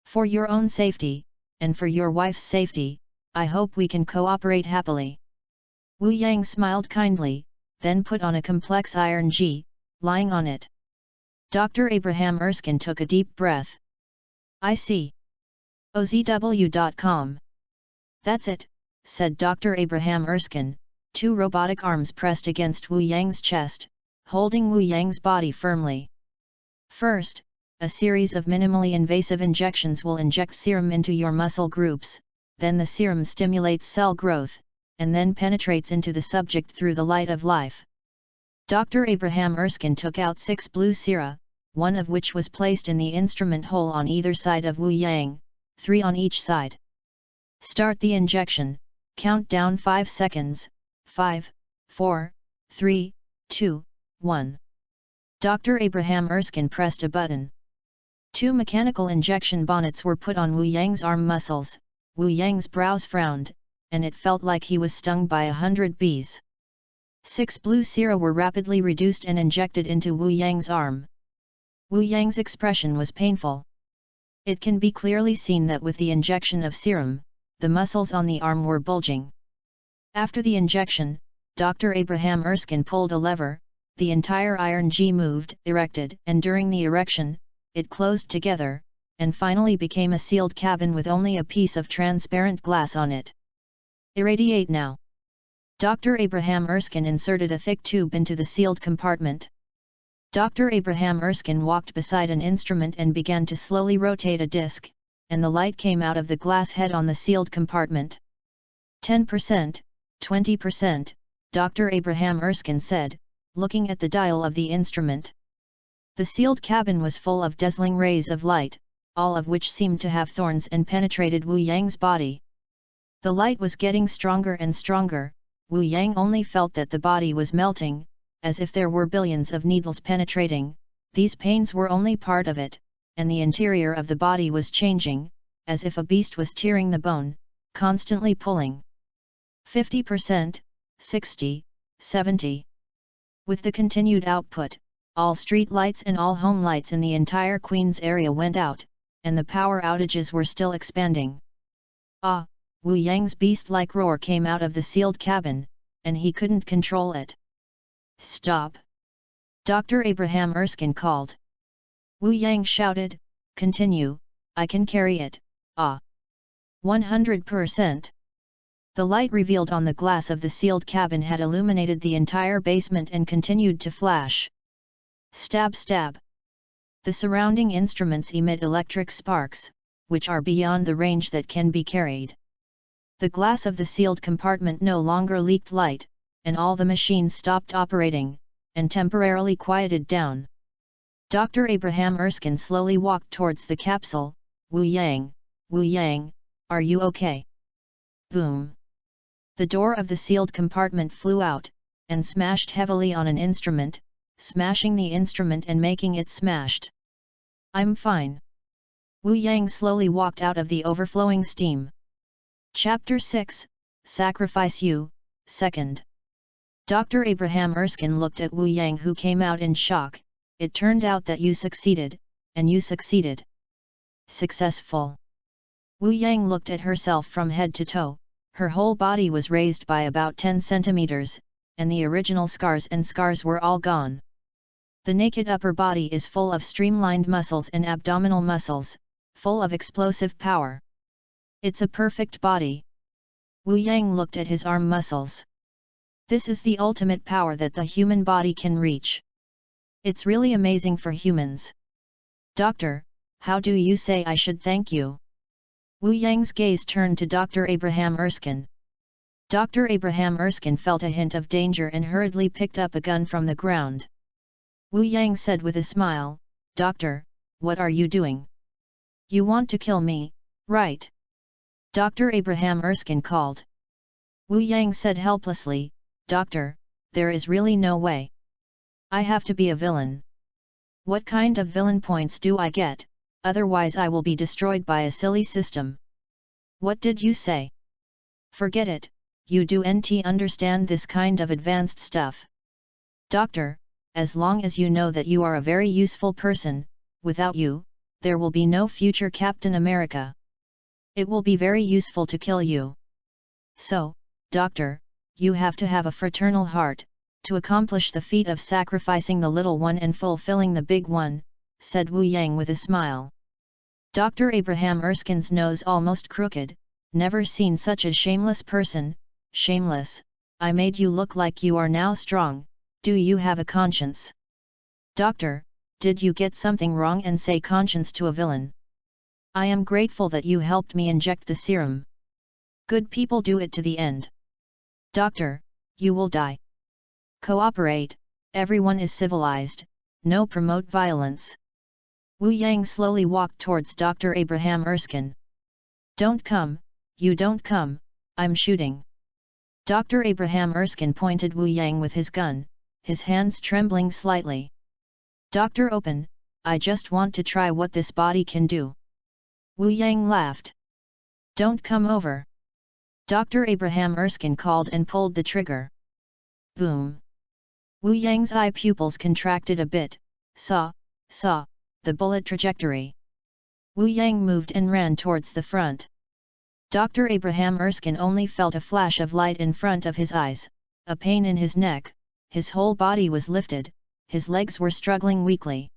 For your own safety, and for your wife's safety, I hope we can cooperate happily. Wu Yang smiled kindly, then put on a complex iron G, lying on it. Dr. Abraham Erskine took a deep breath. I see. OZW.com. That's it, said Dr. Abraham Erskine, two robotic arms pressed against Wu Yang's chest, holding Wu Yang's body firmly. First, a series of minimally invasive injections will inject serum into your muscle groups, then the serum stimulates cell growth, and then penetrates into the subject through the light of life. Dr. Abraham Erskine took out 6 blue sera, one of which was placed in the instrument hole on either side of Wu Yang, 3 on each side. Start the injection, count down 5 seconds, 5, 4, 3, 2, 1. Dr. Abraham Erskine pressed a button. 2 mechanical injection bonnets were put on Wu Yang's arm muscles. Wu Yang's brows frowned, and it felt like he was stung by 100 bees. 6 blue sera were rapidly reduced and injected into Wu Yang's arm. Wu Yang's expression was painful. It can be clearly seen that with the injection of serum, the muscles on the arm were bulging. After the injection, Dr. Abraham Erskine pulled a lever, the entire iron G moved, erected, and during the erection, it closed together, and finally became a sealed cabin with only a piece of transparent glass on it. Irradiate now. Dr. Abraham Erskine inserted a thick tube into the sealed compartment. Dr. Abraham Erskine walked beside an instrument and began to slowly rotate a disc, and the light came out of the glass head on the sealed compartment. 10%, 20%, Dr. Abraham Erskine said, looking at the dial of the instrument. The sealed cabin was full of dazzling rays of light, all of which seemed to have thorns and penetrated Wu Yang's body. The light was getting stronger and stronger. Wu Yang only felt that the body was melting, as if there were billions of needles penetrating. These pains were only part of it, and the interior of the body was changing, as if a beast was tearing the bone, constantly pulling. 50%, 60, 70. With the continued output, all street lights and all home lights in the entire Queen's area went out, and the power outages were still expanding. Ah! Wu Yang's beast-like roar came out of the sealed cabin, and he couldn't control it. Stop! Dr. Abraham Erskine called. Wu Yang shouted, continue, I can carry it, ah! 100%. The light revealed on the glass of the sealed cabin had illuminated the entire basement and continued to flash. Stab stab! The surrounding instruments emit electric sparks, which are beyond the range that can be carried. The glass of the sealed compartment no longer leaked light, and all the machines stopped operating, and temporarily quieted down. Dr. Abraham Erskine slowly walked towards the capsule. Wu Yang, are you okay? Boom! The door of the sealed compartment flew out, and smashed heavily on an instrument, smashing the instrument and making it smashed. I'm fine. Wu Yang slowly walked out of the overflowing steam. Chapter 6, Sacrifice You, 2nd. Dr. Abraham Erskine looked at Wu Yang, who came out in shock. It turned out that you succeeded, and you succeeded. Successful. Wu Yang looked at herself from head to toe. Her whole body was raised by about 10 centimeters, and the original scars were all gone. The naked upper body is full of streamlined muscles and abdominal muscles, full of explosive power. It's a perfect body. Wu Yang looked at his arm muscles. This is the ultimate power that the human body can reach. It's really amazing for humans. Doctor, how do you say I should thank you? Wu Yang's gaze turned to Dr. Abraham Erskine. Dr. Abraham Erskine felt a hint of danger and hurriedly picked up a gun from the ground. Wu Yang said with a smile, "Doctor, what are you doing? You want to kill me, right?" Dr. Abraham Erskine called. Wu Yang said helplessly, "Doctor, there is really no way. I have to be a villain. What kind of villain points do I get? Otherwise I will be destroyed by a silly system." "What did you say? Forget it, you don't understand this kind of advanced stuff." "Doctor, as long as you know that you are a very useful person, without you, there will be no future Captain America. It will be very useful to kill you. So, Doctor, you have to have a fraternal heart, to accomplish the feat of sacrificing the little one and fulfilling the big one," said Wu Yang with a smile. Dr. Abraham Erskine's nose almost crooked, "Never seen such a shameless person." "Shameless, I made you look like you are now strong, do you have a conscience?" "Doctor, did you get something wrong and say conscience to a villain? I am grateful that you helped me inject the serum. Good people do it to the end. Doctor, you will die. Cooperate, everyone is civilized, no promote violence." Wu Yang slowly walked towards Dr. Abraham Erskine. "Don't come, you don't come, I'm shooting." Dr. Abraham Erskine pointed Wu Yang with his gun, his hands trembling slightly. "Doctor, open, I just want to try what this body can do." Wu Yang laughed. "Don't come over." Dr. Abraham Erskine called and pulled the trigger. Boom! Wu Yang's eye pupils contracted a bit, saw the bullet trajectory. Wu Yang moved and ran towards the front. Dr. Abraham Erskine only felt a flash of light in front of his eyes, a pain in his neck, his whole body was lifted, his legs were struggling weakly.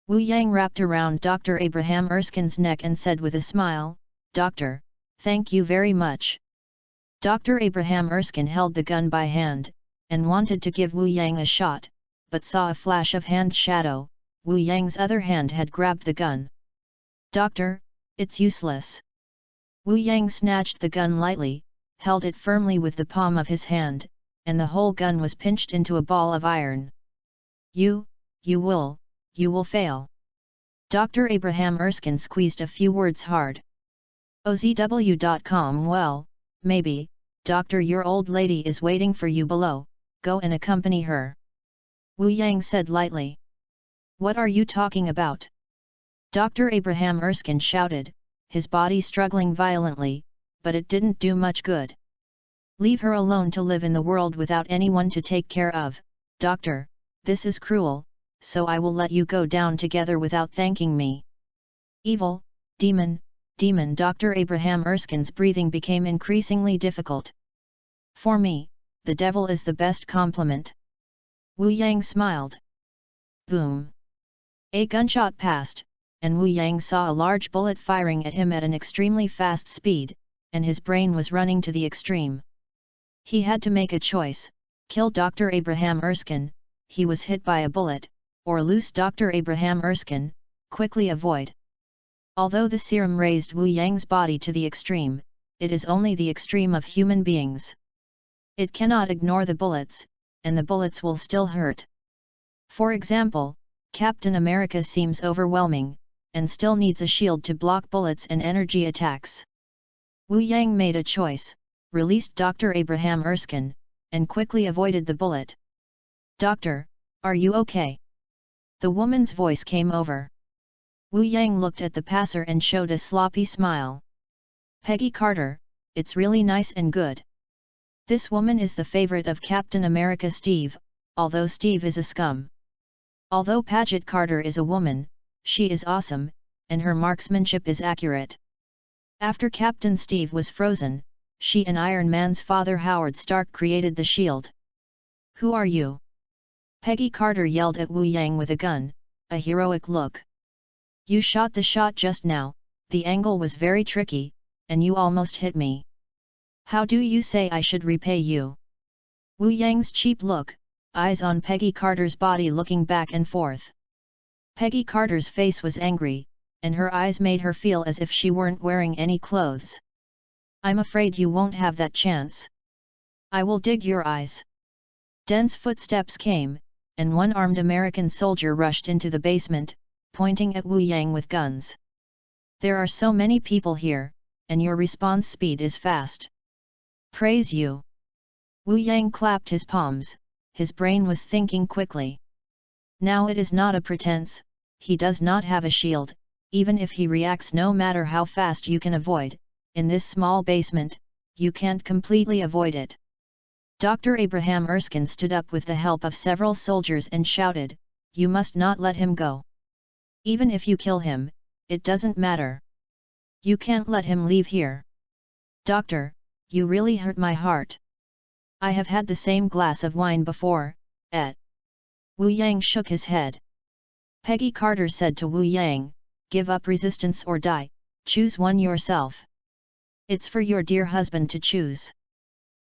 Wu Yang wrapped around Dr. Abraham Erskine's neck and said with a smile, "Doctor, thank you very much." Dr. Abraham Erskine held the gun by hand, and wanted to give Wu Yang a shot, but saw a flash of hand shadow, Wu Yang's other hand had grabbed the gun. "Doctor, it's useless." Wu Yang snatched the gun lightly, held it firmly with the palm of his hand, and the whole gun was pinched into a ball of iron. You will fail." Dr. Abraham Erskine squeezed a few words hard. OZW.com "Well, maybe, Doctor, your old lady is waiting for you below, go and accompany her." Wu Yang said lightly. "What are you talking about?" Dr. Abraham Erskine shouted, his body struggling violently, but it didn't do much good. "Leave her alone to live in the world without anyone to take care of, Doctor, this is cruel, so I will let you go down together without thanking me." "Evil, demon, Dr. Abraham Erskine's breathing became increasingly difficult. "For me, the devil is the best compliment." Wu Yang smiled. Boom! A gunshot passed, and Wu Yang saw a large bullet firing at him at an extremely fast speed, and his brain was running to the extreme. He had to make a choice, kill Dr. Abraham Erskine, he was hit by a bullet, or lose Dr. Abraham Erskine, quickly avoid. Although the serum raised Wu Yang's body to the extreme, it is only the extreme of human beings. It cannot ignore the bullets, and the bullets will still hurt. For example, Captain America seems overwhelming, and still needs a shield to block bullets and energy attacks. Wu Yang made a choice, released Dr. Abraham Erskine, and quickly avoided the bullet. "Doctor, are you okay?" The woman's voice came over. Wu Yang looked at the passer and showed a sloppy smile. "Peggy Carter, it's really nice and good. This woman is the favorite of Captain America Steve, although Steve is a scum. Although Paget Carter is a woman, she is awesome, and her marksmanship is accurate. After Captain Steve was frozen, she and Iron Man's father Howard Stark created the shield." "Who are you?" Peggy Carter yelled at Wu Yang with a gun, a heroic look. "You shot the shot just now, the angle was very tricky, and you almost hit me. How do you say I should repay you?" Wu Yang's cheap look, eyes on Peggy Carter's body looking back and forth. Peggy Carter's face was angry, and her eyes made her feel as if she weren't wearing any clothes. "I'm afraid you won't have that chance." I will dig your eyes. Dense footsteps came, and one armed American soldier rushed into the basement, pointing at Wu Yang with guns. There are so many people here, and your response speed is fast. Praise you. Wu Yang clapped his palms, his brain was thinking quickly. Now it is not a pretense, he does not have a shield, even if he reacts no matter how fast you can avoid, in this small basement, you can't completely avoid it. Dr. Abraham Erskine stood up with the help of several soldiers and shouted, "You must not let him go. Even if you kill him, it doesn't matter. You can't let him leave here. Doctor, you really hurt my heart. I have had the same glass of wine before, et." Wu Yang shook his head. Peggy Carter said to Wu Yang, "Give up resistance or die, choose one yourself. It's for your dear husband to choose.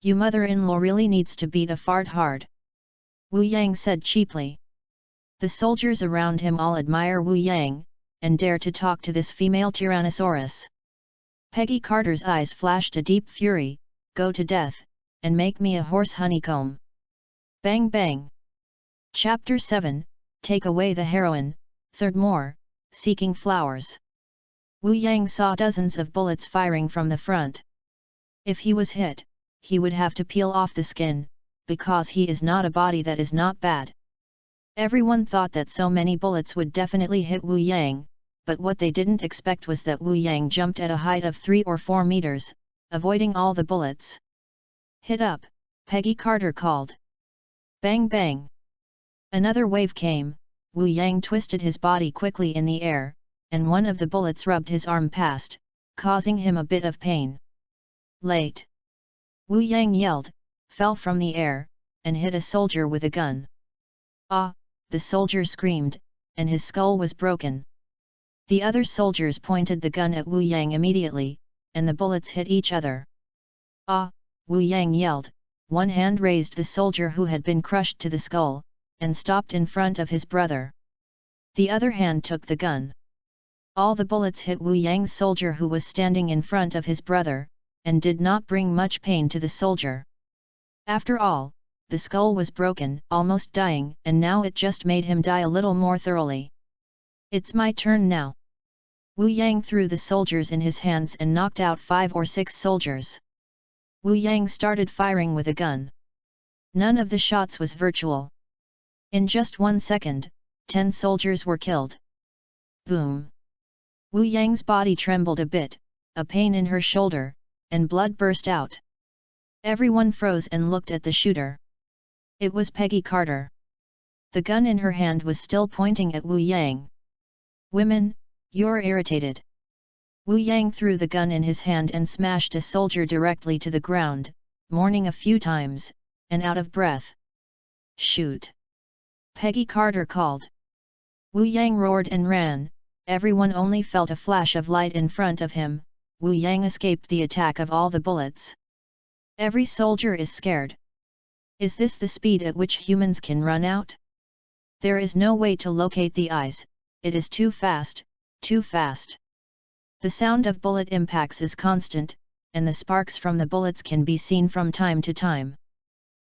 Your mother-in-law really needs to beat a fart hard." Wu Yang said cheaply. The soldiers around him all admire Wu Yang, and dare to talk to this female Tyrannosaurus. Peggy Carter's eyes flashed a deep fury, "Go to death, and make me a horse honeycomb." Bang bang. Chapter 7, Take Away the Heroine, Third More, Seeking Flowers. Wu Yang saw dozens of bullets firing from the front. If he was hit, he would have to peel off the skin, because he is not a body that is not bad. Everyone thought that so many bullets would definitely hit Wu Yang, but what they didn't expect was that Wu Yang jumped at a height of 3 or 4 meters, avoiding all the bullets. "Hit up," Peggy Carter called. Bang bang. Another wave came, Wu Yang twisted his body quickly in the air, and one of the bullets rubbed his arm past, causing him a bit of pain. Late. Wu Yang yelled, fell from the air, and hit a soldier with a gun. "Ah!" the soldier screamed, and his skull was broken. The other soldiers pointed the gun at Wu Yang immediately, and the bullets hit each other. "Ah!" Wu Yang yelled, one hand raised the soldier who had been crushed to the skull, and stopped in front of his brother. The other hand took the gun. All the bullets hit Wu Yang's soldier who was standing in front of his brother, and did not bring much pain to the soldier. After all, the skull was broken, almost dying, and now it just made him die a little more thoroughly. "It's my turn now." Wu Yang threw the soldiers in his hands and knocked out 5 or 6 soldiers. Wu Yang started firing with a gun. None of the shots was virtual. In just 1 second, 10 soldiers were killed. Boom! Wu Yang's body trembled a bit, a pain in her shoulder, and blood burst out. Everyone froze and looked at the shooter. It was Peggy Carter. The gun in her hand was still pointing at Wu Yang. "Women, you're irritated." Wu Yang threw the gun in his hand and smashed a soldier directly to the ground, mourning a few times, and out of breath. "Shoot!" Peggy Carter called. Wu Yang roared and ran, everyone only felt a flash of light in front of him. Wu Yang escaped the attack of all the bullets. Every soldier is scared. Is this the speed at which humans can run out? There is no way to locate the eyes, it is too fast, too fast. The sound of bullet impacts is constant, and the sparks from the bullets can be seen from time to time.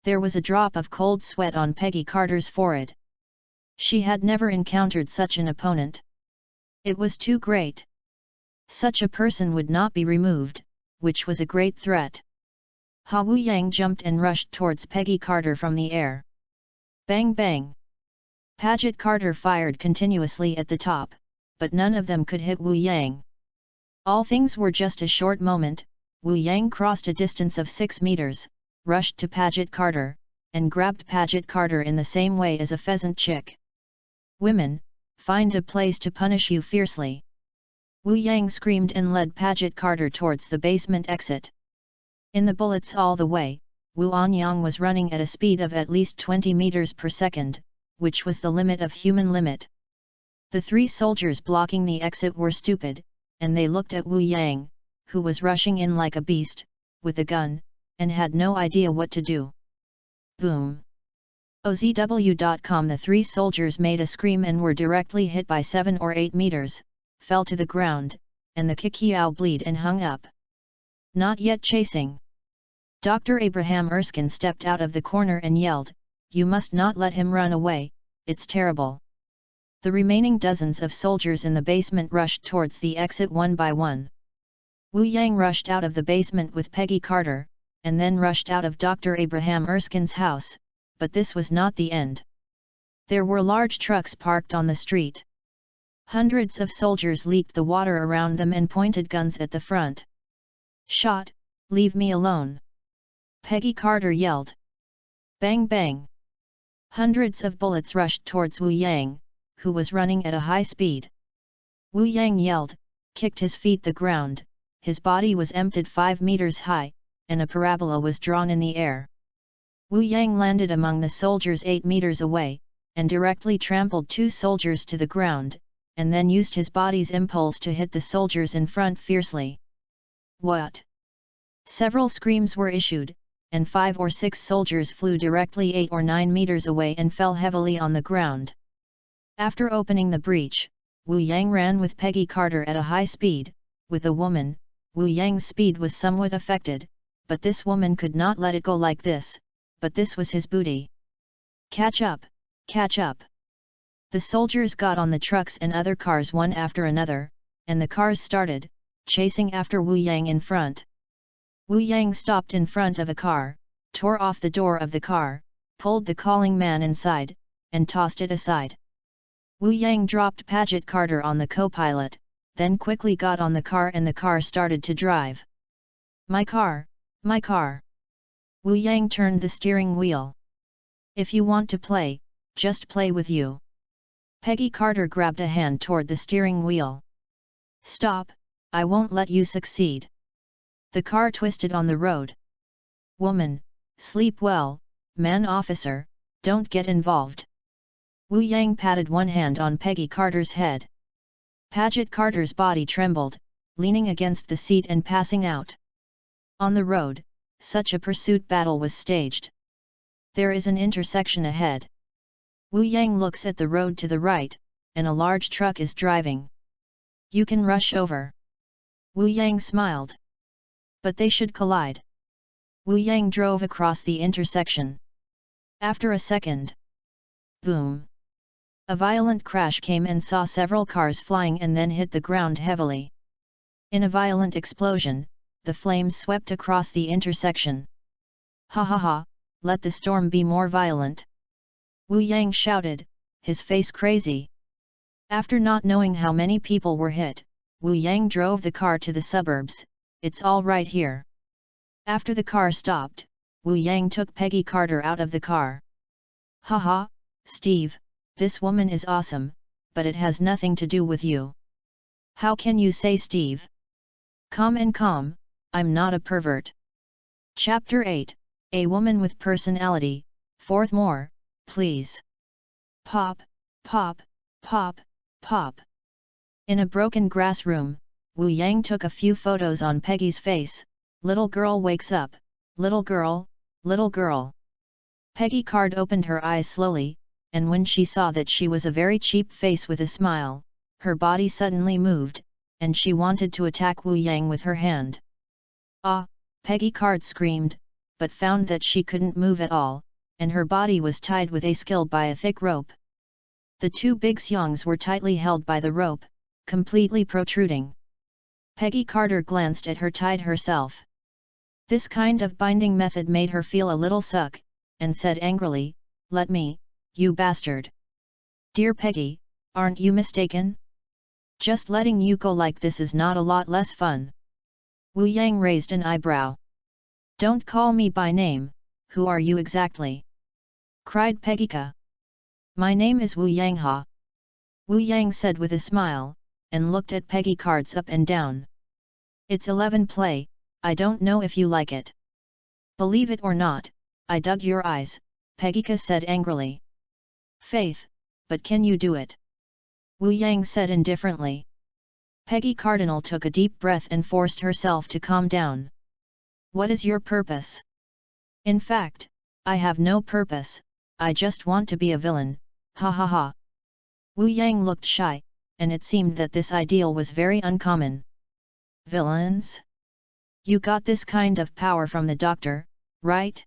There was a drop of cold sweat on Peggy Carter's forehead. She had never encountered such an opponent. It was too great. Such a person would not be removed, which was a great threat. Wu Yang jumped and rushed towards Peggy Carter from the air. Bang bang! Paget Carter fired continuously at the top, but none of them could hit Wu Yang. All things were just a short moment. Wu Yang crossed a distance of 6 meters, rushed to Paget Carter, and grabbed Paget Carter in the same way as a pheasant chick. "Women, find a place to punish you fiercely." Wu Yang screamed and led Paget Carter towards the basement exit. In the bullets all the way, Wu Anyang was running at a speed of at least 20 meters per second, which was the limit of human limit. The 3 soldiers blocking the exit were stupid, and they looked at Wu Yang, who was rushing in like a beast, with a gun, and had no idea what to do. Boom! OZW.com. The 3 soldiers made a scream and were directly hit by 7 or 8 meters, fell to the ground, and the Kikiao bleed and hung up. Not yet chasing. Dr. Abraham Erskine stepped out of the corner and yelled, "You must not let him run away, it's terrible." The remaining dozens of soldiers in the basement rushed towards the exit one by one. Wu Yang rushed out of the basement with Peggy Carter, and then rushed out of Dr. Abraham Erskine's house, but this was not the end. There were large trucks parked on the street. Hundreds of soldiers leaped the water around them and pointed guns at the front. "Shot, leave me alone!" Peggy Carter yelled. Bang bang! Hundreds of bullets rushed towards Wu Yang, who was running at a high speed. Wu Yang yelled, kicked his feet the ground, his body was emptied 5 meters high, and a parabola was drawn in the air. Wu Yang landed among the soldiers 8 meters away, and directly trampled 2 soldiers to the ground, and then used his body's impulse to hit the soldiers in front fiercely. What? Several screams were issued, and 5 or 6 soldiers flew directly 8 or 9 meters away and fell heavily on the ground. After opening the breach, Wu Yang ran with Peggy Carter at a high speed. With a woman, Wu Yang's speed was somewhat affected, but this woman could not let it go like this, but this was his booty. Catch up! Catch up! The soldiers got on the trucks and other cars one after another, and the cars started, chasing after Wu Yang in front. Wu Yang stopped in front of a car, tore off the door of the car, pulled the calling man inside, and tossed it aside. Wu Yang dropped Paget Carter on the co-pilot, then quickly got on the car and the car started to drive. My car! My car! Wu Yang turned the steering wheel. If you want to play, just play with you. Peggy Carter grabbed a hand toward the steering wheel. Stop, I won't let you succeed. The car twisted on the road. Woman, sleep well, man officer, don't get involved. Wu Yang patted one hand on Peggy Carter's head. Paget Carter's body trembled, leaning against the seat and passing out. On the road, such a pursuit battle was staged. There is an intersection ahead. Wu Yang looks at the road to the right, and a large truck is driving. You can rush over. Wu Yang smiled. But they should collide. Wu Yang drove across the intersection. After a second. Boom! A violent crash came and saw several cars flying and then hit the ground heavily. In a violent explosion, the flames swept across the intersection. Ha ha ha, let the storm be more violent! Wu Yang shouted, his face crazy. After not knowing how many people were hit, Wu Yang drove the car to the suburbs. It's all right here. After the car stopped, Wu Yang took Peggy Carter out of the car. Haha, Steve, this woman is awesome, but it has nothing to do with you. How can you say Steve? Calm and calm, I'm not a pervert. Chapter 8, A Woman with Personality, 4th more, please. Pop, pop, pop, pop. In a broken grass room, Wu Yang took a few photos on Peggy's face. Little girl wakes up, little girl, little girl. Peggy Card opened her eyes slowly, and when she saw that she was a very cheap face with a smile, her body suddenly moved, and she wanted to attack Wu Yang with her hand. Ah! Peggy Card screamed, but found that she couldn't move at all, and her body was tied with a skill by a thick rope. The 2 big xiangs were tightly held by the rope, completely protruding. Peggy Carter glanced at her tied herself. This kind of binding method made her feel a little suck, and said angrily, "Let me, you bastard." Dear Peggy, aren't you mistaken? Just letting you go like this is not a lot less fun. Wu Yang raised an eyebrow. Don't call me by name, who are you exactly? Cried Peggyka. My name is Wu Yang Ha. Wu Yang said with a smile, and looked at Peggy Cards up and down. It's 11 play, I don't know if you like it. Believe it or not, I dug your eyes, Peggyka said angrily. Faith, but can you do it? Wu Yang said indifferently. Peggy Cardinal took a deep breath and forced herself to calm down. What is your purpose? In fact, I have no purpose, I just want to be a villain, ha ha ha. Wu Yang looked shy, and it seemed that this ideal was very uncommon. Villains? You got this kind of power from the doctor, right?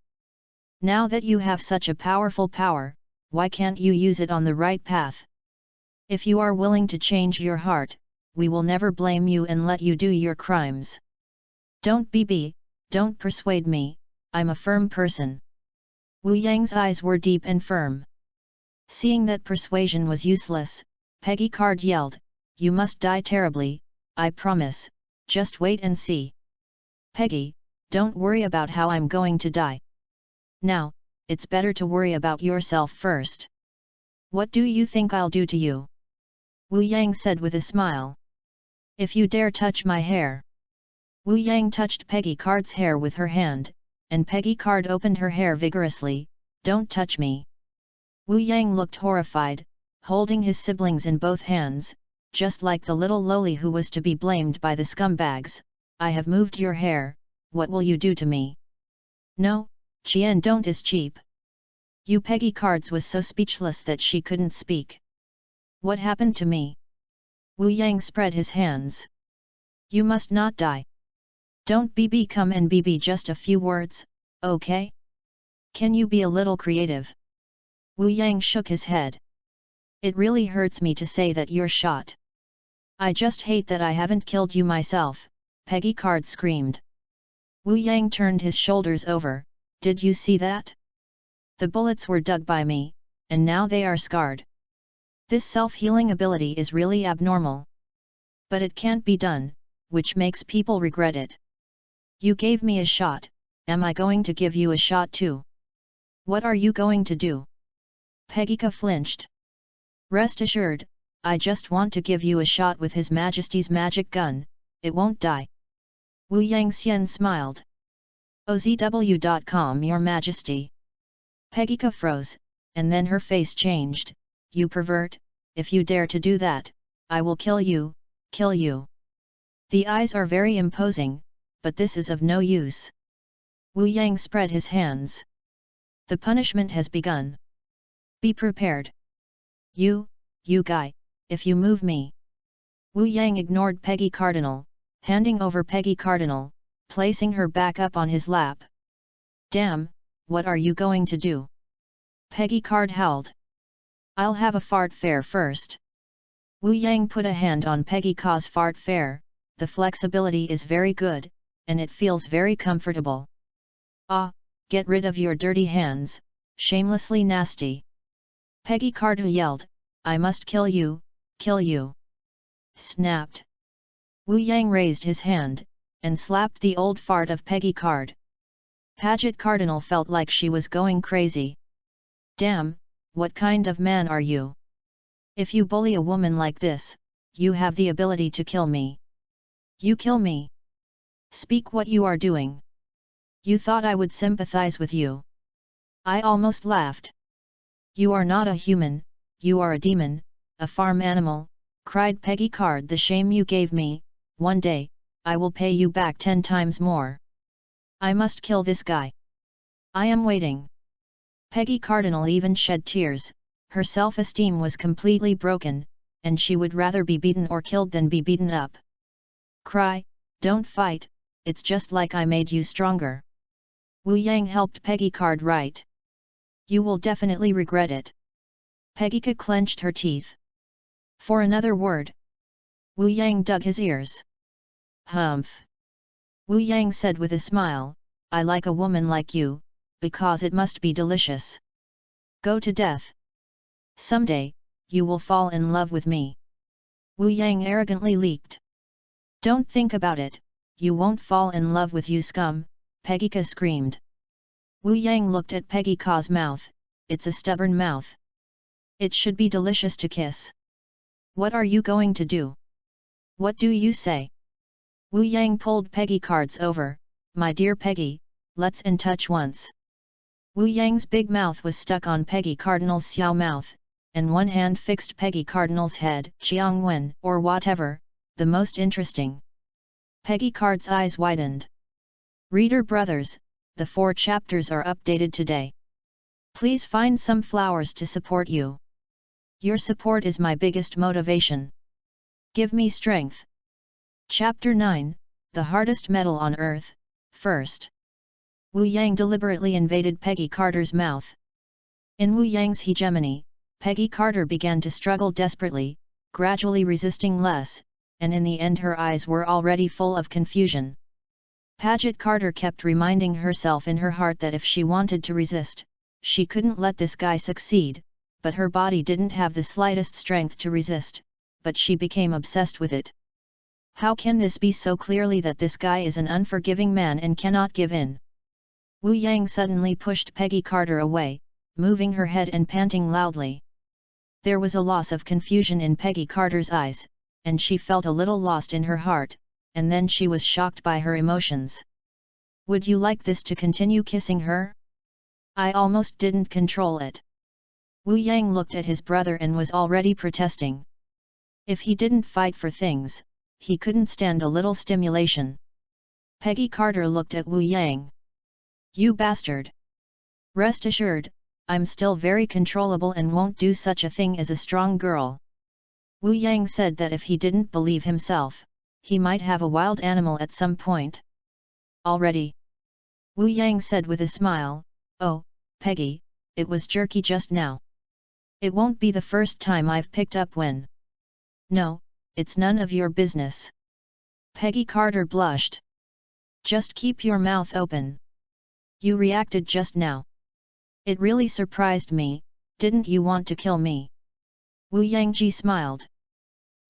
Now that you have such a powerful power, why can't you use it on the right path? If you are willing to change your heart, we will never blame you and let you do your crimes. Don't persuade me, I'm a firm person. Wu Yang's eyes were deep and firm. Seeing that persuasion was useless, Peggy Card yelled, "You must die terribly, I promise, just wait and see." "Peggy, don't worry about how I'm going to die. Now, it's better to worry about yourself first. What do you think I'll do to you?" Wu Yang said with a smile. "If you dare touch my hair." Wu Yang touched Peggy Card's hair with her hand, and Peggy Card opened her hair vigorously. "Don't touch me." Wu Yang looked horrified, holding his siblings in both hands, just like the little lowly who was to be blamed by the scumbags. "I have moved your hair, what will you do to me?" "No, Qian don't is cheap." You Peggy Cards was so speechless that she couldn't speak. "What happened to me?" Wu Yang spread his hands. "You must not die. Don't come and just a few words, okay? Can you be a little creative?" Wu Yang shook his head. "It really hurts me to say that you're shot. I just hate that I haven't killed you myself," Peggy Card screamed. Wu Yang turned his shoulders over. "Did you see that? The bullets were dug by me, and now they are scarred. This self-healing ability is really abnormal. But it can't be done, which makes people regret it. You gave me a shot, am I going to give you a shot too? What are you going to do?" Peggyka flinched. "Rest assured, I just want to give you a shot with His Majesty's magic gun, it won't die." Wu Yang Xian smiled. OZW.com Your Majesty. Peggyka froze, and then her face changed. "You pervert, if you dare to do that, I will kill you, kill you." The eyes are very imposing, but this is of no use. Wu Yang spread his hands. "The punishment has begun. Be prepared. You guy, if you move me." Wu Yang ignored Peggy Cardinal, handing over Peggy Cardinal, placing her back up on his lap. "Damn, what are you going to do?" Peggy Card howled. "I'll have a fart fair first." Wu Yang put a hand on Peggy Ca's fart fair. "The flexibility is very good, and it feels very comfortable." "Ah, get rid of your dirty hands, shamelessly nasty." Peggy Card yelled, "I must kill you, kill you." Snapped. Wu Yang raised his hand, and slapped the old fart of Peggy Card. Paget Cardinal felt like she was going crazy. "Damn, what kind of man are you? If you bully a woman like this, you have the ability to kill me. You kill me. Speak what you are doing. You thought I would sympathize with you?" I almost laughed. "You are not a human, you are a demon, a farm animal," cried Peggy Card. "The shame you gave me, one day, I will pay you back 10 times more. I must kill this guy. I am waiting." Peggy Cardinal even shed tears. Her self-esteem was completely broken, and she would rather be beaten or killed than be beaten up. "Cry, don't fight, it's just like I made you stronger." Wu Yang helped Peggy Card right. "You will definitely regret it." Peggyka clenched her teeth. "For another word." Wu Yang dug his ears. "Humph." Wu Yang said with a smile, "I like a woman like you, because it must be delicious. Go to death. Someday, you will fall in love with me." Wu Yang arrogantly leaked. "Don't think about it, you won't fall in love with you scum," Peggyka screamed. Wu Yang looked at Peggy Ca's mouth. "It's a stubborn mouth. It should be delicious to kiss. What are you going to do? What do you say?" Wu Yang pulled Peggy Cards over. "My dear Peggy, let's in touch once." Wu Yang's big mouth was stuck on Peggy Cardinal's xiao mouth, and one hand fixed Peggy Cardinal's head, Jiang Wen, or whatever, the most interesting. Peggy Card's eyes widened. Reader brothers, the 4 chapters are updated today. Please find some flowers to support you. Your support is my biggest motivation. Give me strength. Chapter 9, The Hardest Metal on Earth, first. Wu Yang deliberately invaded Peggy Carter's mouth. In Wu Yang's hegemony, Peggy Carter began to struggle desperately, gradually resisting less, and in the end her eyes were already full of confusion. Paget Carter kept reminding herself in her heart that if she wanted to resist, she couldn't let this guy succeed, but her body didn't have the slightest strength to resist, but she became obsessed with it. How can this be so clearly that this guy is an unforgiving man and cannot give in? Wu Yang suddenly pushed Peggy Carter away, moving her head and panting loudly. There was a loss of confusion in Peggy Carter's eyes, and she felt a little lost in her heart, and then she was shocked by her emotions. Would you like this to continue kissing her? I almost didn't control it. Wu Yang looked at his brother and was already protesting. If he didn't fight for things, he couldn't stand a little stimulation. Peggy Carter looked at Wu Yang. You bastard! Rest assured, I'm still very controllable and won't do such a thing as a strong girl. Wu Yang said that if he didn't believe himself, he might have a wild animal at some point. Already? Wu Yang said with a smile, Oh, Peggy, it was jerky just now. It won't be the first time I've picked up when. No, it's none of your business. Peggy Carter blushed. Just keep your mouth open. You reacted just now. It really surprised me, didn't you want to kill me? Wu Yangji smiled.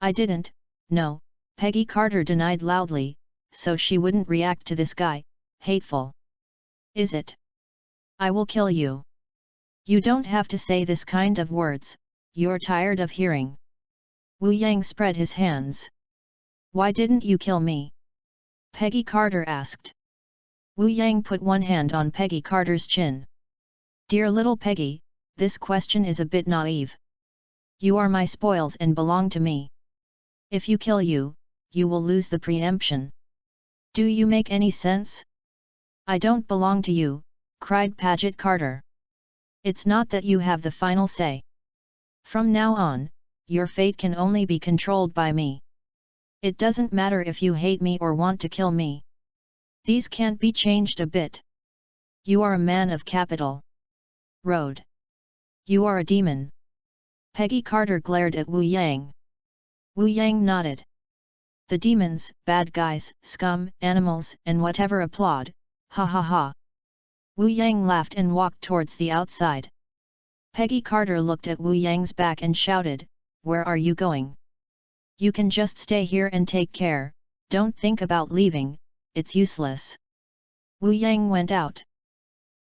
I didn't, no, Peggy Carter denied loudly, so she wouldn't react to this guy, hateful. Is it? I will kill you. You don't have to say this kind of words, you're tired of hearing. Wu Yang spread his hands. Why didn't you kill me? Peggy Carter asked. Wu Yang put one hand on Peggy Carter's chin. Dear little Peggy, this question is a bit naive. You are my spoils and belong to me. If you kill you, you will lose the preemption. Do you make any sense? I don't belong to you, cried Paget Carter. It's not that you have the final say. From now on, your fate can only be controlled by me. It doesn't matter if you hate me or want to kill me. These can't be changed a bit. You are a man of capital. Road. You are a demon. Peggy Carter glared at Wu Yang. Wu Yang nodded. The demons, bad guys, scum, animals, and whatever applaud, ha ha ha. Wu Yang laughed and walked towards the outside. Peggy Carter looked at Wu Yang's back and shouted, Where are you going? You can just stay here and take care, don't think about leaving, it's useless. Wu Yang went out.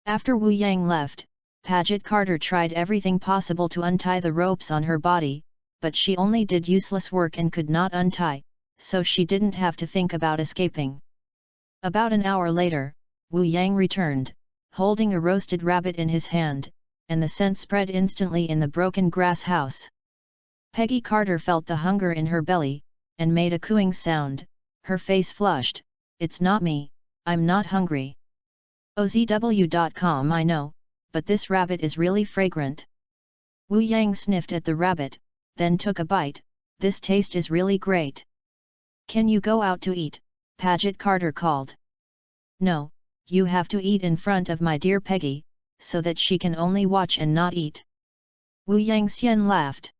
After Wu Yang left, Paget Carter tried everything possible to untie the ropes on her body, but she only did useless work and could not untie, so she didn't have to think about escaping. About an hour later, Wu Yang returned, holding a roasted rabbit in his hand, and the scent spread instantly in the broken grass house. Peggy Carter felt the hunger in her belly, and made a cooing sound, her face flushed. It's not me, I'm not hungry. OZW.com I know, but this rabbit is really fragrant. Wu Yang sniffed at the rabbit, then took a bite, this taste is really great. Can you go out to eat? Paget Carter called. No, you have to eat in front of my dear Peggy, so that she can only watch and not eat. Wu Yangxian laughed.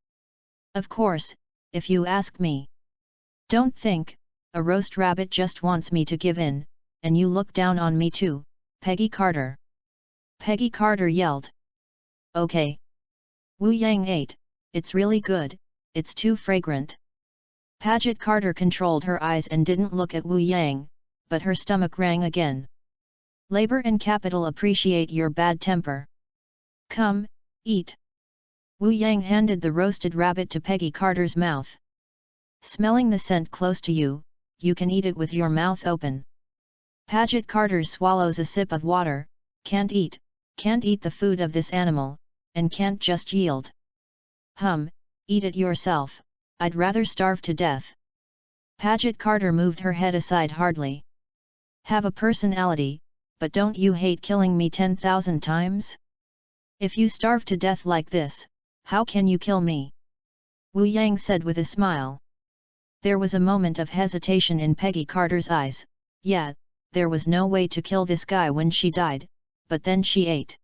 Of course, if you ask me. Don't think, a roast rabbit just wants me to give in, and you look down on me too, Peggy Carter. Peggy Carter yelled. Okay. Wu Yang ate, it's really good, it's too fragrant. Paget Carter controlled her eyes and didn't look at Wu Yang, but her stomach rang again. Labor and capital appreciate your bad temper. Come, eat. Wu Yang handed the roasted rabbit to Peggy Carter's mouth. Smelling the scent close to you, you can eat it with your mouth open. Paget Carter swallows a sip of water, can't eat the food of this animal, and can't just yield. Eat it yourself, I'd rather starve to death. Paget Carter moved her head aside hardly. Have a personality, but don't you hate killing me 10,000 times? If you starve to death like this, how can you kill me? Wu Yang said with a smile. There was a moment of hesitation in Peggy Carter's eyes. Yeah, there was no way to kill this guy when she died, but then she ate.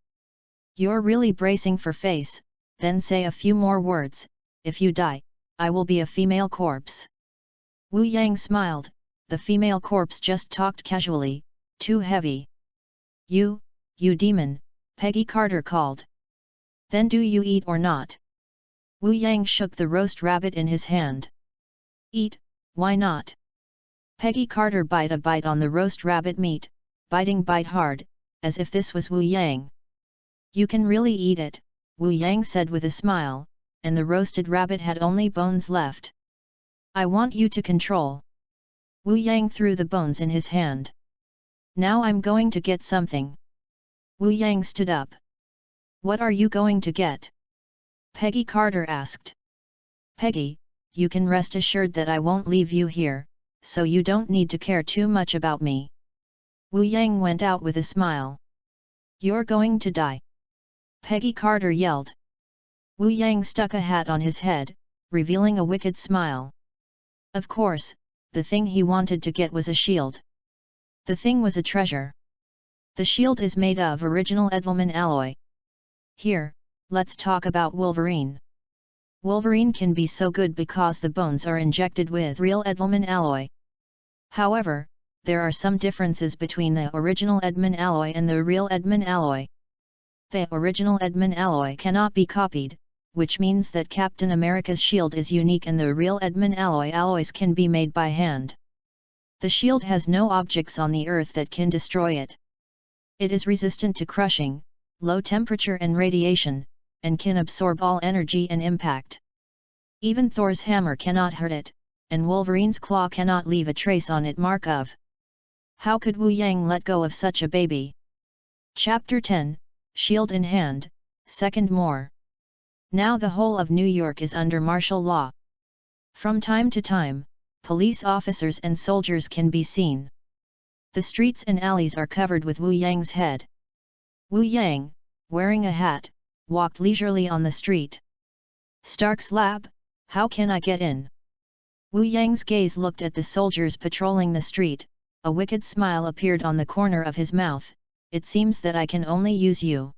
You're really bracing for face, then say a few more words, if you die, I will be a female corpse. Wu Yang smiled, the female corpse just talked casually, too heavy. You demon, Peggy Carter called. Then do you eat or not? Wu Yang shook the roast rabbit in his hand. Eat, why not? Peggy Carter bite a bite on the roast rabbit meat, bite hard, as if this was Wu Yang. You can really eat it, Wu Yang said with a smile, and the roasted rabbit had only bones left. I want you to control. Wu Yang threw the bones in his hand. Now I'm going to get something. Wu Yang stood up. What are you going to get? Peggy Carter asked. Peggy, you can rest assured that I won't leave you here, so you don't need to care too much about me. Wu Yang went out with a smile. You're going to die. Peggy Carter yelled. Wu Yang stuck a hat on his head, revealing a wicked smile. Of course, the thing he wanted to get was a shield. The thing was a treasure. The shield is made of original Edelman alloy. Here, let's talk about Wolverine. Wolverine can be so good because the bones are injected with real Edelman alloy. However, there are some differences between the original Edelman alloy and the real Edelman alloy. The original Edelman alloy cannot be copied, which means that Captain America's shield is unique and the real Edelman alloys can be made by hand. The shield has no objects on the earth that can destroy it. It is resistant to crushing, low temperature and radiation, and can absorb all energy and impact. Even Thor's hammer cannot hurt it, and Wolverine's claw cannot leave a trace on it. Mark of. How could Wu Yang let go of such a baby? Chapter 10, Shield in Hand, Second More. Now the whole of New York is under martial law. From time to time, police officers and soldiers can be seen. The streets and alleys are covered with Wu Yang's head. Wu Yang, wearing a hat, walked leisurely on the street. Stark's lab, how can I get in? Wu Yang's gaze looked at the soldiers patrolling the street, a wicked smile appeared on the corner of his mouth. It seems that I can only use you.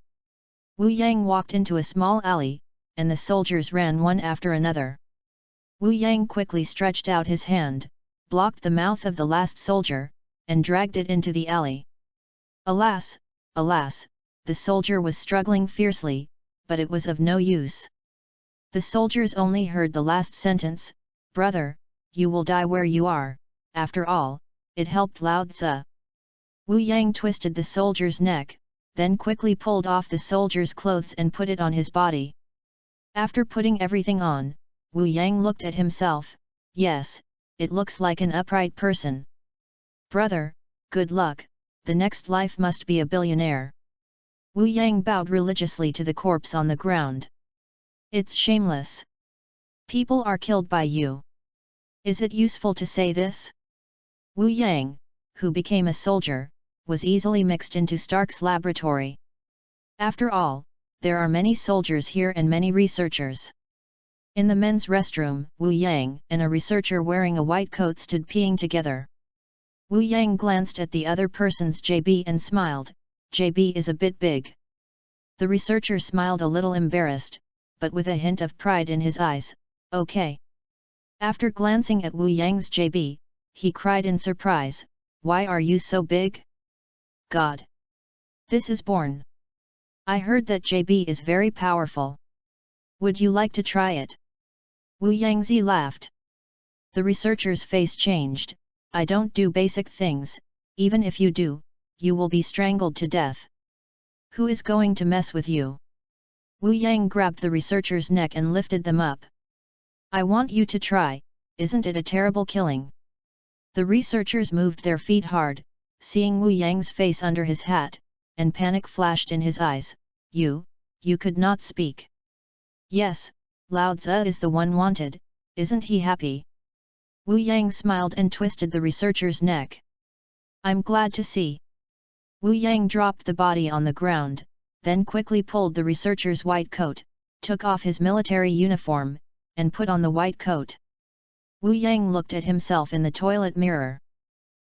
Wu Yang walked into a small alley, and the soldiers ran one after another. Wu Yang quickly stretched out his hand, blocked the mouth of the last soldier, and dragged it into the alley. Alas, alas, the soldier was struggling fiercely, but it was of no use. The soldiers only heard the last sentence, "Brother, you will die where you are." After all, it helped Lao Tzu. Wu Yang twisted the soldier's neck, then quickly pulled off the soldier's clothes and put it on his body. After putting everything on, Wu Yang looked at himself. Yes, it looks like an upright person. Brother, good luck, the next life must be a billionaire. Wu Yang bowed religiously to the corpse on the ground. It's shameless. People are killed by you. Is it useful to say this? Wu Yang, who became a soldier, was easily mixed into Stark's laboratory. After all, there are many soldiers here and many researchers. In the men's restroom, Wu Yang and a researcher wearing a white coat stood peeing together. Wu Yang glanced at the other person's JB and smiled. JB is a bit big. The researcher smiled a little embarrassed, but with a hint of pride in his eyes. Okay. After glancing at Wu Yang's JB, he cried in surprise, "Why are you so big? God! This is born. I heard that JB is very powerful. Would you like to try it?" Wu Yangzi laughed. The researcher's face changed. "I don't do basic things, even if you do, you will be strangled to death. Who is going to mess with you?" Wu Yang grabbed the researcher's neck and lifted them up. "I want you to try, isn't it a terrible killing?" The researchers moved their feet hard, seeing Wu Yang's face under his hat, and panic flashed in his eyes. You could not speak." "Yes, Lao Tzu is the one wanted, isn't he happy?" Wu Yang smiled and twisted the researcher's neck. "I'm glad to see." Wu Yang dropped the body on the ground, then quickly pulled the researcher's white coat, took off his military uniform, and put on the white coat. Wu Yang looked at himself in the toilet mirror.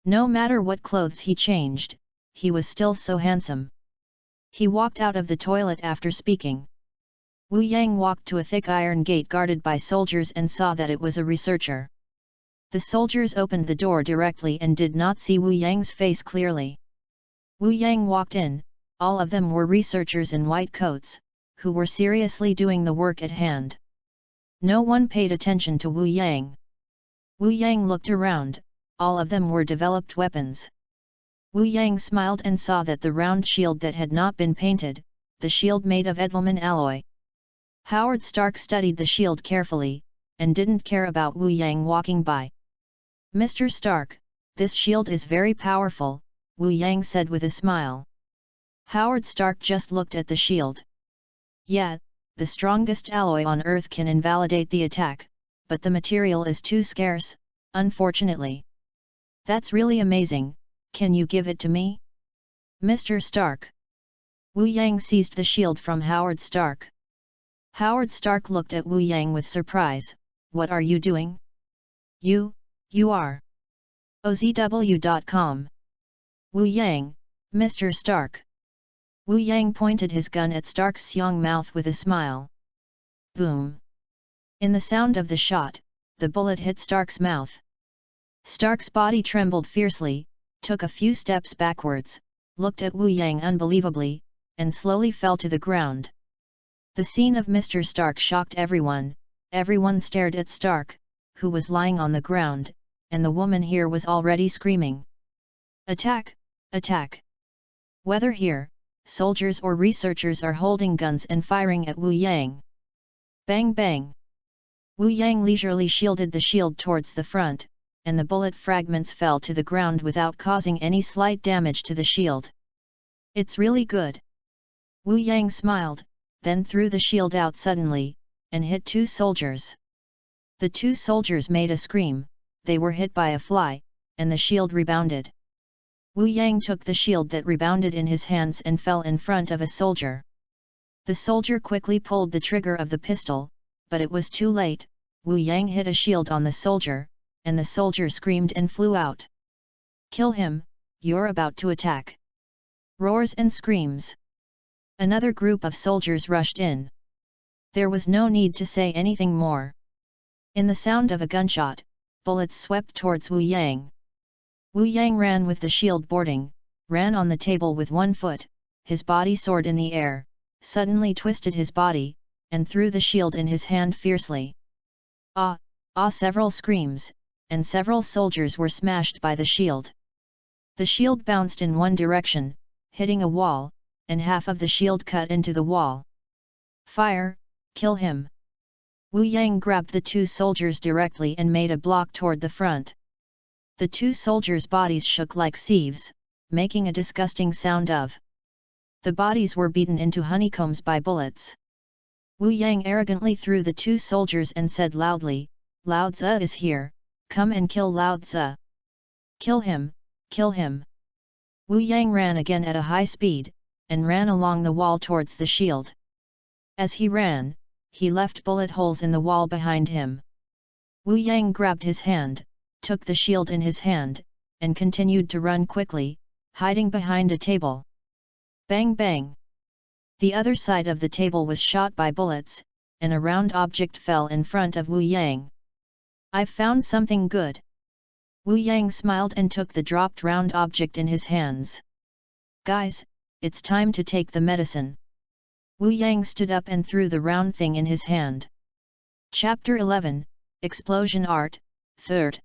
No matter what clothes he changed, he was still so handsome. He walked out of the toilet after speaking. Wu Yang walked to a thick iron gate guarded by soldiers and saw that it was a researcher. The soldiers opened the door directly and did not see Wu Yang's face clearly. Wu Yang walked in. All of them were researchers in white coats, who were seriously doing the work at hand. No one paid attention to Wu Yang. Wu Yang looked around. All of them were developed weapons. Wu Yang smiled and saw that the round shield that had not been painted, the shield made of Edelman alloy. Howard Stark studied the shield carefully, and didn't care about Wu Yang walking by. "Mr. Stark, this shield is very powerful," Wu Yang said with a smile. Howard Stark just looked at the shield. "Yeah, the strongest alloy on Earth can invalidate the attack, but the material is too scarce, unfortunately." "That's really amazing, can you give it to me, Mr. Stark?" Wu Yang seized the shield from Howard Stark. Howard Stark looked at Wu Yang with surprise. "What are you doing?" You are OZW.com. Wu Yang, Mr. Stark." Wu Yang pointed his gun at Stark's young mouth with a smile. Boom! In the sound of the shot, the bullet hit Stark's mouth. Stark's body trembled fiercely, took a few steps backwards, looked at Wu Yang unbelievably, and slowly fell to the ground. The scene of Mr. Stark shocked everyone. Everyone stared at Stark, who was lying on the ground, and the woman here was already screaming. "Attack! Attack!" Whether here, soldiers or researchers are holding guns and firing at Wu Yang. Bang bang! Wu Yang leisurely shielded the shield towards the front, and the bullet fragments fell to the ground without causing any slight damage to the shield. "It's really good." Wu Yang smiled, then threw the shield out suddenly, and hit two soldiers. The two soldiers made a scream. They were hit by a fly, and the shield rebounded. Wu Yang took the shield that rebounded in his hands and fell in front of a soldier. The soldier quickly pulled the trigger of the pistol, but it was too late. Wu Yang hit a shield on the soldier, and the soldier screamed and flew out. "Kill him, you're about to attack!" Roars and screams. Another group of soldiers rushed in. There was no need to say anything more. In the sound of a gunshot, bullets swept towards Wu Yang. Wu Yang ran with the shield boarding, ran on the table with one foot, his body soared in the air, suddenly twisted his body, and threw the shield in his hand fiercely. Ah! Ah! Several screams, and several soldiers were smashed by the shield. The shield bounced in one direction, hitting a wall, and half of the shield cut into the wall. "Fire! Kill him!" Wu Yang grabbed the two soldiers directly and made a block toward the front. The two soldiers' bodies shook like sieves, making a disgusting sound of. The bodies were beaten into honeycombs by bullets. Wu Yang arrogantly threw the two soldiers and said loudly, "Lao Tzu is here, come and kill Lao Tzu. Kill him, kill him." Wu Yang ran again at a high speed, and ran along the wall towards the shield. As he ran, he left bullet holes in the wall behind him. Wu Yang grabbed his hand, took the shield in his hand, and continued to run quickly, hiding behind a table. Bang bang! The other side of the table was shot by bullets, and a round object fell in front of Wu Yang. "I've found something good." Wu Yang smiled and took the dropped round object in his hands. "Guys, it's time to take the medicine." Wu Yang stood up and threw the round thing in his hand. Chapter 11, Explosion Art, 3rd.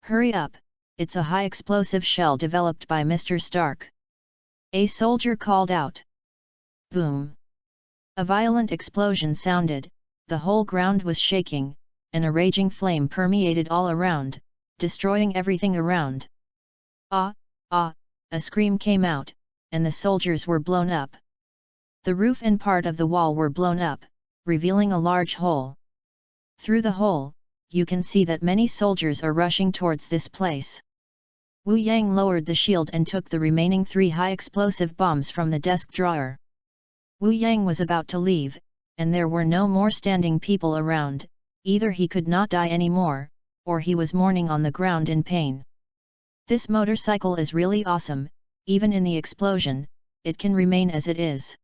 "Hurry up, it's a high explosive shell developed by Mr. Stark," a soldier called out. Boom! A violent explosion sounded, the whole ground was shaking, and a raging flame permeated all around, destroying everything around. "Ah, ah!" a scream came out, and the soldiers were blown up. The roof and part of the wall were blown up, revealing a large hole. Through the hole, you can see that many soldiers are rushing towards this place. Wu Yang lowered the shield and took the remaining 3 high-explosive bombs from the desk drawer. Wu Yang was about to leave, and there were no more standing people around. Either he could not die anymore, or he was mourning on the ground in pain. This motorcycle is really awesome, even in the explosion, it can remain as it is.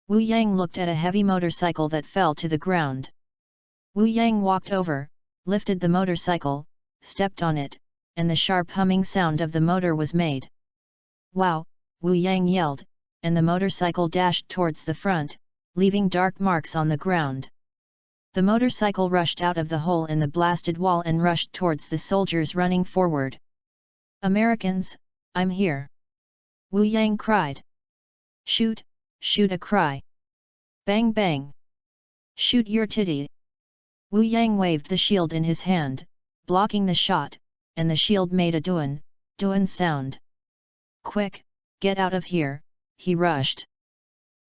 Wu Yang looked at a heavy motorcycle that fell to the ground. Wu Yang walked over, lifted the motorcycle, stepped on it, and the sharp humming sound of the motor was made. Wow, Wu Yang yelled, and the motorcycle dashed towards the front, leaving dark marks on the ground. The motorcycle rushed out of the hole in the blasted wall and rushed towards the soldiers running forward. Americans, I'm here! Wu Yang cried. Shoot, shoot a cry. Bang bang! Shoot your titty! Wu Yang waved the shield in his hand, blocking the shot, and the shield made a duan sound. Quick, get out of here, he rushed.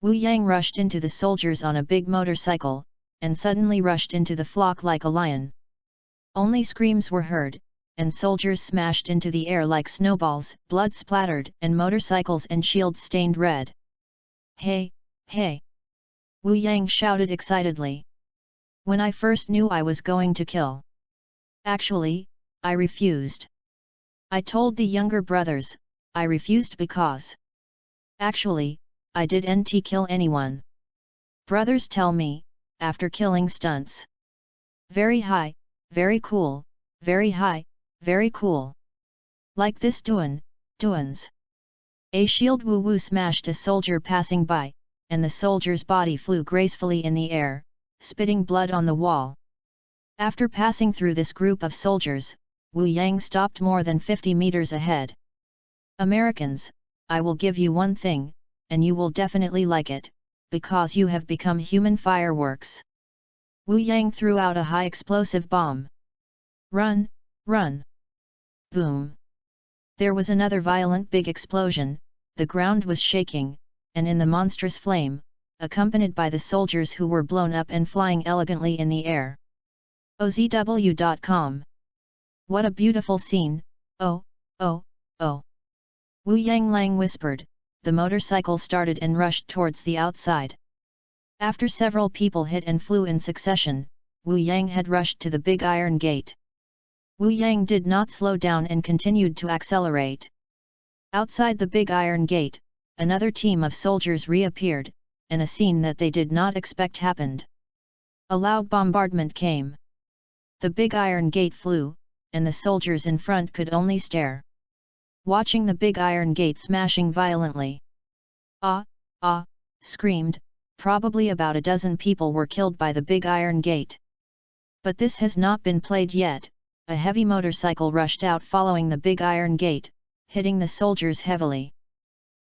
Wu Yang rushed into the soldiers on a big motorcycle, and suddenly rushed into the flock like a lion. Only screams were heard, and soldiers smashed into the air like snowballs, blood splattered, and motorcycles and shields stained red. Hey, hey! Wu Yang shouted excitedly. When I first knew I was going to kill. Actually, I refused. I told the younger brothers, I refused because. Actually, I didn't kill anyone. Brothers tell me, after killing stunts. Very high, very cool, very high, very cool. Like this duans. A shield Wu Wu smashed a soldier passing by, and the soldier's body flew gracefully in the air, spitting blood on the wall. After passing through this group of soldiers, Wu Yang stopped more than 50 meters ahead. Americans, I will give you one thing, and you will definitely like it, because you have become human fireworks. Wu Yang threw out a high explosive bomb. Run, run! Boom! There was another violent big explosion, the ground was shaking, and in the monstrous flame, accompanied by the soldiers who were blown up and flying elegantly in the air. OZW.com. What a beautiful scene, oh, oh, oh! Wu Yang Lang whispered. The motorcycle started and rushed towards the outside. After several people hit and flew in succession, Wu Yang had rushed to the big iron gate. Wu Yang did not slow down and continued to accelerate. Outside the big iron gate, another team of soldiers reappeared, and a scene that they did not expect happened. A loud bombardment came. The big iron gate flew, and the soldiers in front could only stare. Watching the big iron gate smashing violently. Ah, screamed, probably about a dozen people were killed by the big iron gate. But this has not been played yet. A heavy motorcycle rushed out following the big iron gate, hitting the soldiers heavily.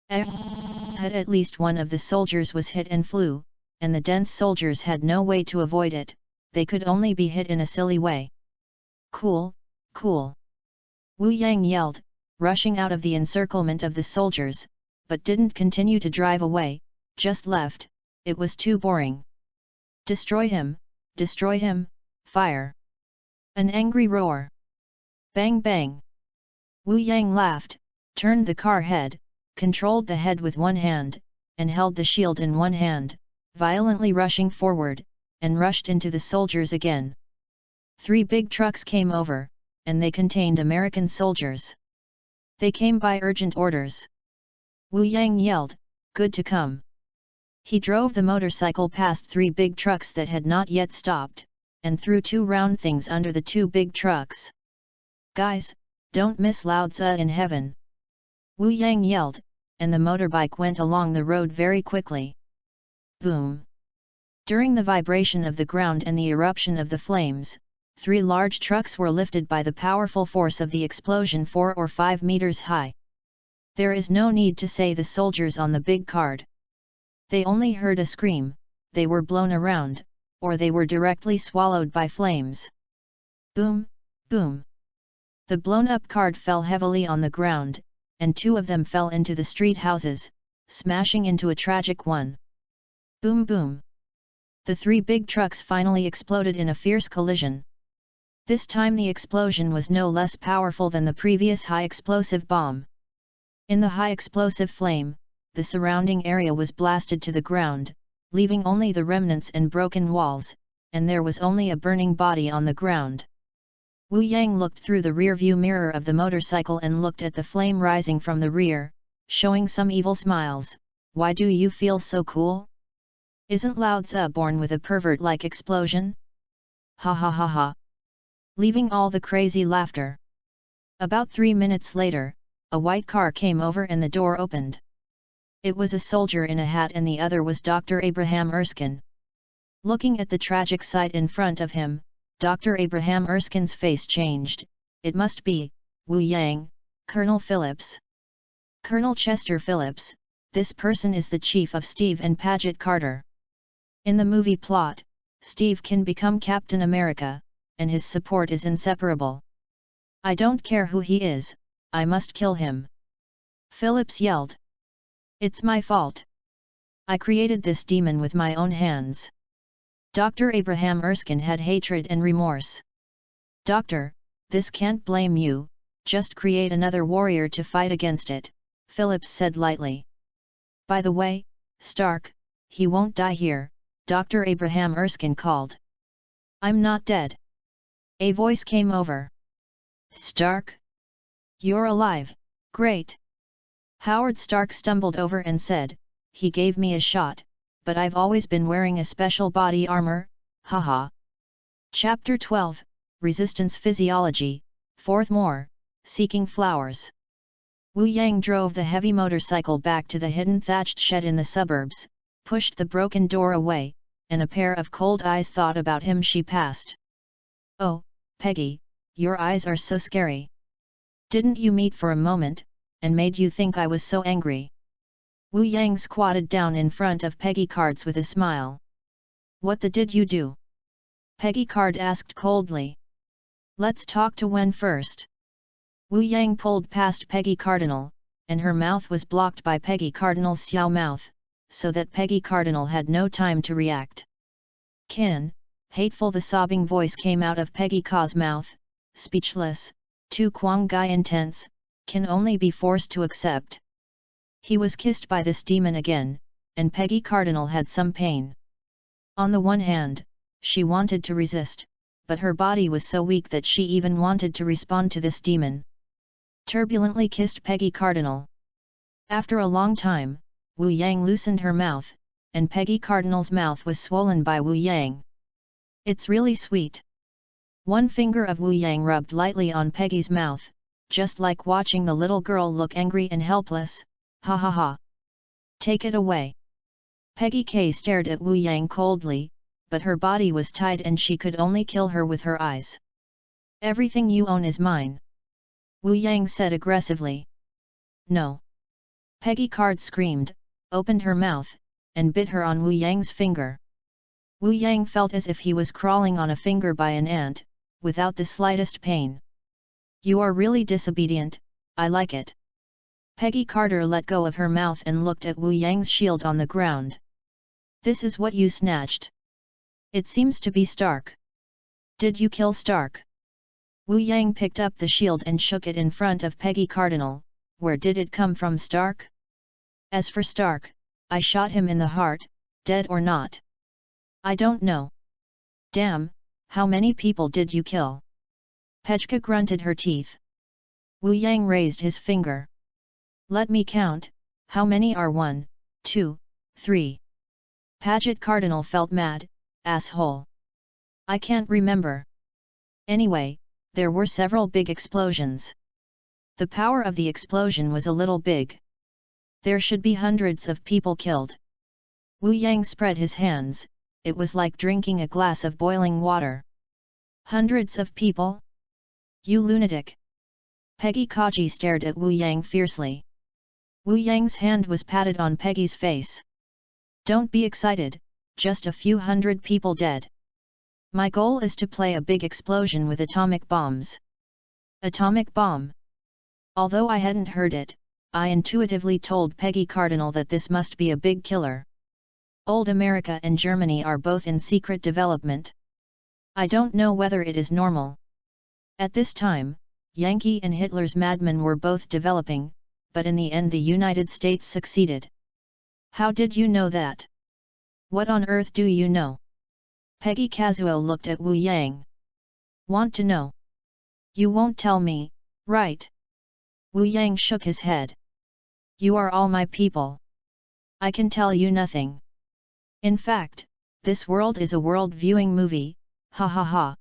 At least one of the soldiers was hit and flew, and the dense soldiers had no way to avoid it, they could only be hit in a silly way. Cool, cool! Wu Yang yelled, rushing out of the encirclement of the soldiers, but didn't continue to drive away, just left, it was too boring. Destroy him, fire! An angry roar. Bang bang! Wu Yang laughed, turned the car head, controlled the head with one hand, and held the shield in one hand, violently rushing forward, and rushed into the soldiers again. 3 big trucks came over, and they contained American soldiers. They came by urgent orders. Wu Yang yelled, good to come. He drove the motorcycle past 3 big trucks that had not yet stopped, and threw 2 round things under the 2 big trucks. Guys, don't miss Lao Tzu in heaven! Wu Yang yelled, and the motorbike went along the road very quickly. Boom! During the vibration of the ground and the eruption of the flames, 3 large trucks were lifted by the powerful force of the explosion 4 or 5 meters high. There is no need to say the soldiers on the big cart. They only heard a scream, they were blown around, or they were directly swallowed by flames. Boom, boom! The blown-up cart fell heavily on the ground, and 2 of them fell into the street houses, smashing into a tragic one. Boom boom! The 3 big trucks finally exploded in a fierce collision. This time the explosion was no less powerful than the previous high-explosive bomb. In the high-explosive flame, the surrounding area was blasted to the ground, leaving only the remnants and broken walls, and there was only a burning body on the ground. Wu Yang looked through the rearview mirror of the motorcycle and looked at the flame rising from the rear, showing some evil smiles. Why do you feel so cool? Isn't Lao Tzu born with a pervert-like explosion? Ha ha ha ha. Leaving all the crazy laughter. About 3 minutes later, a white car came over and the door opened. It was a soldier in a hat and the other was Dr. Abraham Erskine. Looking at the tragic sight in front of him, Dr. Abraham Erskine's face changed. It must be Wu Yang, Colonel Phillips. Colonel Chester Phillips, this person is the chief of Steve and Paget Carter. In the movie plot, Steve can become Captain America, and his support is inseparable. I don't care who he is, I must kill him. Phillips yelled. It's my fault. I created this demon with my own hands. Dr. Abraham Erskine had hatred and remorse. Doctor, this can't blame you, just create another warrior to fight against it, Phillips said lightly. By the way, Stark, he won't die here, Dr. Abraham Erskine called. I'm not dead. A voice came over. Stark? You're alive, great. Howard Stark stumbled over and said, he gave me a shot, but I've always been wearing a special body armor, haha. Chapter 12, Resistance Physiology, 4th More, Seeking Flowers. Wu Yang drove the heavy motorcycle back to the hidden thatched shed in the suburbs, pushed the broken door away, and a pair of cold eyes thought about him she passed. Oh, Peggy, your eyes are so scary. Didn't you meet for a moment, and made you think I was so angry? Wu Yang squatted down in front of Peggy Cards with a smile. What the did you do? Peggy Card asked coldly. Let's talk to Wen first. Wu Yang pulled past Peggy Cardinal, and her mouth was blocked by Peggy Cardinal's xiao mouth, so that Peggy Cardinal had no time to react. Kin, hateful, the sobbing voice came out of Peggy Ka's mouth, speechless, too Quang Gai intense, can only be forced to accept. He was kissed by this demon again, and Peggy Cardinal had some pain. On the one hand, she wanted to resist, but her body was so weak that she even wanted to respond to this demon. Turbulently kissed Peggy Cardinal. After a long time, Wu Yang loosened her mouth, and Peggy Cardinal's mouth was swollen by Wu Yang. It's really sweet. One finger of Wu Yang rubbed lightly on Peggy's mouth, just like watching the little girl look angry and helpless. Ha ha ha. Take it away. Peggy K stared at Wu Yang coldly, but her body was tied and she could only kill her with her eyes. Everything you own is mine. Wu Yang said aggressively. No. Peggy Card screamed, opened her mouth, and bit her on Wu Yang's finger. Wu Yang felt as if he was crawling on a finger by an ant, without the slightest pain. You are really disobedient, I like it. Peggy Carter let go of her mouth and looked at Wu Yang's shield on the ground. This is what you snatched. It seems to be Stark. Did you kill Stark? Wu Yang picked up the shield and shook it in front of Peggy Cardinal. Where did it come from, Stark? As for Stark, I shot him in the heart, dead or not. I don't know. Damn, how many people did you kill? Pejka grunted her teeth. Wu Yang raised his finger. Let me count, how many are 1, 2, 3. Paget Cardinal felt mad, asshole. I can't remember. Anyway, there were several big explosions. The power of the explosion was a little big. There should be hundreds of people killed. Wu Yang spread his hands, it was like drinking a glass of boiling water. Hundreds of people? You lunatic! Peggy Kaji stared at Wu Yang fiercely. Wu Yang's hand was patted on Peggy's face. Don't be excited, just a few hundred people dead. My goal is to play a big explosion with atomic bombs. Atomic bomb. Although I hadn't heard it, I intuitively told Peggy Cardinal that this must be a big killer. Old America and Germany are both in secret development. I don't know whether it is normal. At this time, Yankee and Hitler's madmen were both developing, but in the end the United States succeeded. How did you know that? What on earth do you know? Peggy Kazuo looked at Wu Yang. Want to know? You won't tell me, right? Wu Yang shook his head. You are all my people. I can tell you nothing. In fact, this world is a world-viewing movie, ha ha ha.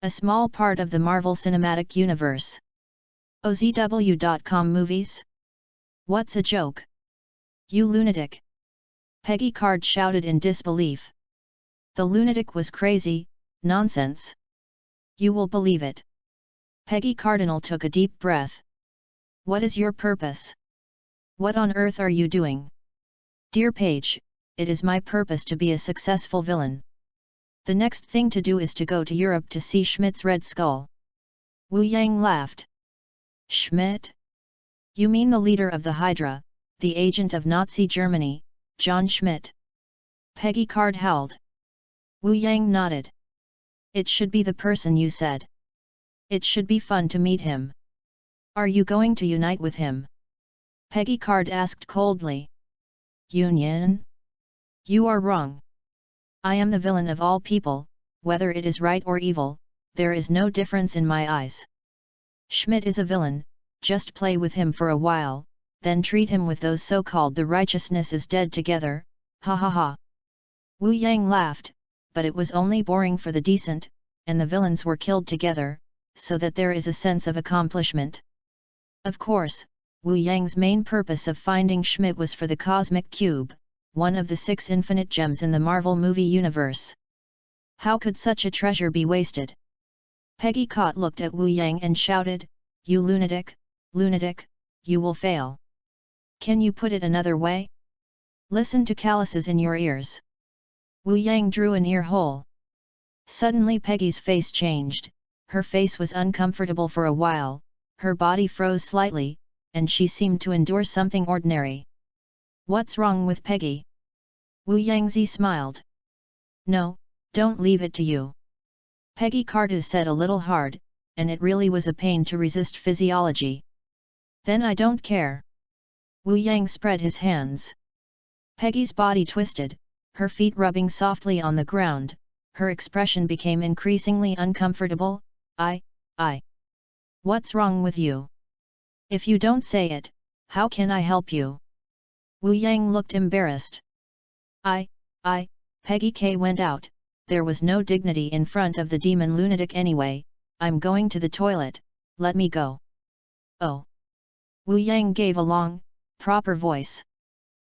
A small part of the Marvel Cinematic Universe. OZW.com movies? What's a joke? You lunatic! Peggy Card shouted in disbelief. The lunatic was crazy, nonsense. You will believe it. Peggy Cardinal took a deep breath. What is your purpose? What on earth are you doing? Dear Page, it is my purpose to be a successful villain. The next thing to do is to go to Europe to see Schmidt's Red Skull. Wu Yang laughed. Schmidt? You mean the leader of the Hydra, the agent of Nazi Germany, John Schmidt? Peggy Card howled. Wu Yang nodded. It should be the person you said. It should be fun to meet him. Are you going to unite with him? Peggy Card asked coldly. Union? You are wrong. I am the villain of all people, whether it is right or evil, there is no difference in my eyes. Schmidt is a villain, just play with him for a while, then treat him with those so-called the righteousness is dead together, ha ha ha. Wu Yang laughed, but it was only boring for the decent, and the villains were killed together, so that there is a sense of accomplishment. Of course, Wu Yang's main purpose of finding Schmidt was for the Cosmic Cube, one of the 6 infinite gems in the Marvel movie universe. How could such a treasure be wasted? Peggy Cott looked at Wu Yang and shouted, You lunatic, lunatic, you will fail. Can you put it another way? Listen to calluses in your ears. Wu Yang drew an ear hole. Suddenly Peggy's face changed, her face was uncomfortable for a while, her body froze slightly, and she seemed to endure something ordinary. What's wrong with Peggy? Wu Yangzi smiled. No, don't leave it to you. Peggy Carter said a little hard, and it really was a pain to resist physiology. Then I don't care. Wu Yang spread his hands. Peggy's body twisted, her feet rubbing softly on the ground, her expression became increasingly uncomfortable. I. What's wrong with you? If you don't say it, how can I help you? Wu Yang looked embarrassed. Peggy K went out, there was no dignity in front of the demon lunatic anyway, I'm going to the toilet, let me go. Oh. Wu Yang gave a long, proper voice.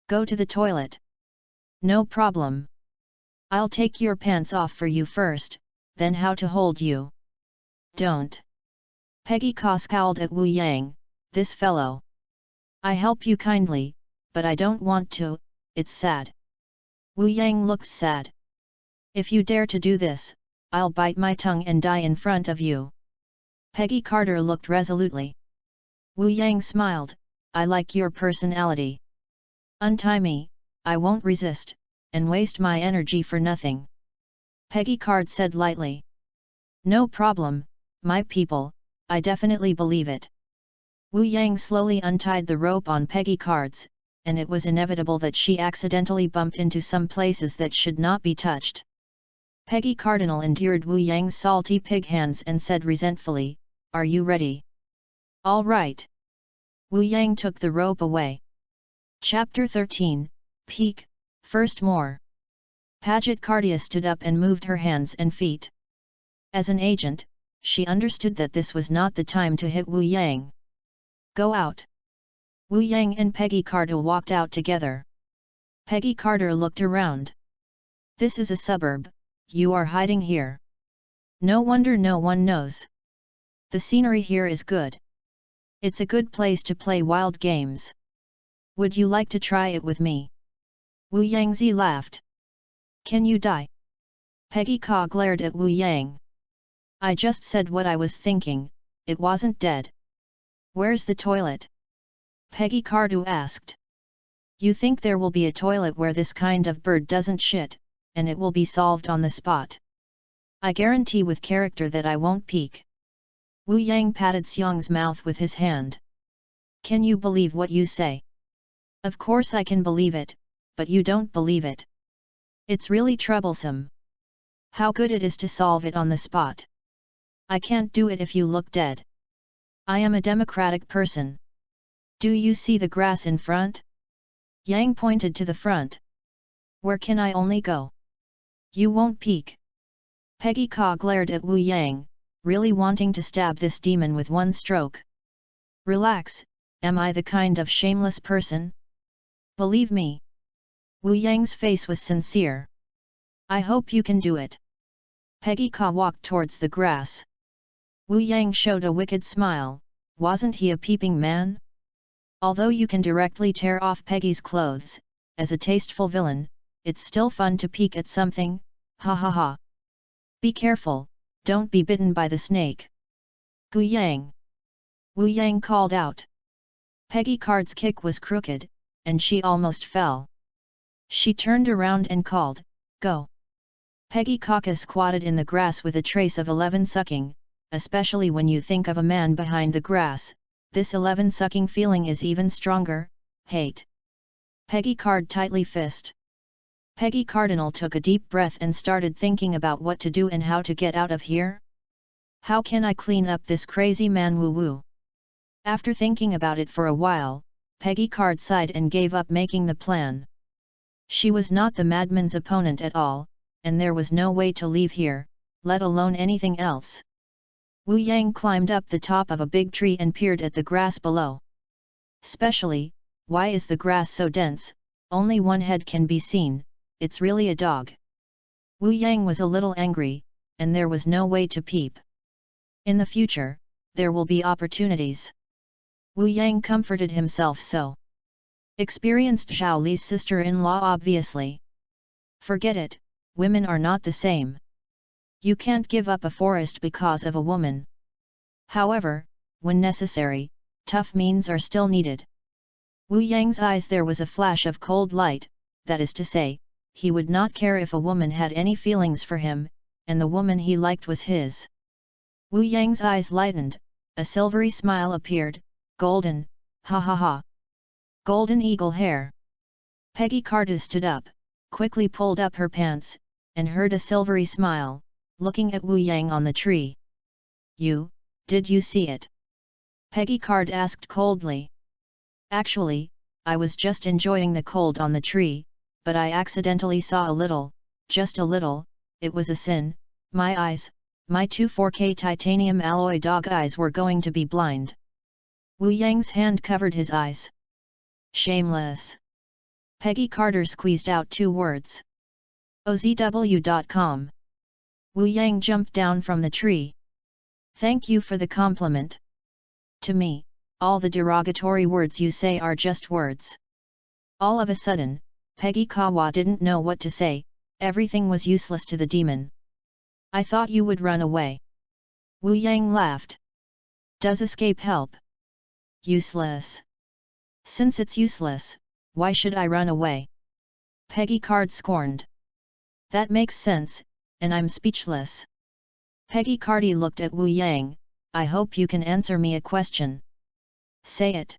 Go to the toilet. No problem. I'll take your pants off for you first, then how to hold you. Don't. Peggy Ka scowled at Wu Yang, this fellow. I help you kindly, but I don't want to, it's sad. Wu Yang looked sad. If you dare to do this, I'll bite my tongue and die in front of you. Peggy Carter looked resolutely. Wu Yang smiled, I like your personality. Untie me, I won't resist, and waste my energy for nothing. Peggy Card said lightly. No problem, my people, I definitely believe it. Wu Yang slowly untied the rope on Peggy Card's, and it was inevitable that she accidentally bumped into some places that should not be touched. Peggy Cardinal endured Wu Yang's salty pig hands and said resentfully, Are you ready? All right. Wu Yang took the rope away. Chapter 13, Peak, First More. Paget Cardia stood up and moved her hands and feet. As an agent, she understood that this was not the time to hit Wu Yang. Go out. Wu Yang and Peggy Carter walked out together. Peggy Carter looked around. This is a suburb, you are hiding here. No wonder no one knows. The scenery here is good. It's a good place to play wild games. Would you like to try it with me? Wu Yangzi laughed. Can you die? Peggy Ka glared at Wu Yang. I just said what I was thinking, it wasn't dead. Where's the toilet? Peggy Cardu asked. You think there will be a toilet where this kind of bird doesn't shit, and it will be solved on the spot. I guarantee with character that I won't peek. Wu Yang patted Xiang's mouth with his hand. Can you believe what you say? Of course I can believe it, but you don't believe it. It's really troublesome. How good it is to solve it on the spot. I can't do it if you look dead. I am a democratic person. Do you see the grass in front? Yang pointed to the front. Where can I only go? You won't peek. Peggy Ka glared at Wu Yang, really wanting to stab this demon with one stroke. Relax, am I the kind of shameless person? Believe me. Wu Yang's face was sincere. I hope you can do it. Peggy Ka walked towards the grass. Wu Yang showed a wicked smile. Wasn't he a peeping man? Although you can directly tear off Peggy's clothes, as a tasteful villain, it's still fun to peek at something, ha ha ha. Be careful, don't be bitten by the snake. Gu Yang. Wu Yang called out. Peggy Card's kick was crooked, and she almost fell. She turned around and called, Go! Peggy Kaka squatted in the grass with a trace of 11 sucking, especially when you think of a man behind the grass, this 11 sucking feeling is even stronger, hate. Peggy Card tightly fist. Peggy Cardinal took a deep breath and started thinking about what to do and how to get out of here. How can I clean up this crazy man woo woo? After thinking about it for a while, Peggy Card sighed and gave up making the plan. She was not the madman's opponent at all, and there was no way to leave here, let alone anything else. Wu Yang climbed up the top of a big tree and peered at the grass below. Especially, why is the grass so dense? Only one head can be seen, it's really a dog. Wu Yang was a little angry, and there was no way to peep. In the future, there will be opportunities. Wu Yang comforted himself so. Experienced Zhao Li's sister-in-law obviously. Forget it, women are not the same. You can't give up a forest because of a woman. However, when necessary, tough means are still needed. Wu Yang's eyes there was a flash of cold light, that is to say, he would not care if a woman had any feelings for him, and the woman he liked was his. Wu Yang's eyes lightened, a silvery smile appeared, golden, ha ha ha. Golden eagle hair. Peggy Carter stood up, quickly pulled up her pants, and heard a silvery smile, looking at Wu Yang on the tree. Did you see it? Peggy Card asked coldly. Actually, I was just enjoying the cold on the tree, but I accidentally saw a little, just a little, it was a sin, my eyes, my 4K titanium alloy dog eyes were going to be blind. Wu Yang's hand covered his eyes. Shameless. Peggy Carter squeezed out 2 words. OZW.com. Wu Yang jumped down from the tree. Thank you for the compliment. To me, all the derogatory words you say are just words. All of a sudden, Peggy Kawa didn't know what to say, everything was useless to the demon. I thought you would run away. Wu Yang laughed. Does escape help? Useless. Since it's useless, why should I run away? Peggy Card scorned. That makes sense, and I'm speechless. Peggy Cardy looked at Wu Yang, I hope you can answer me a question. Say it.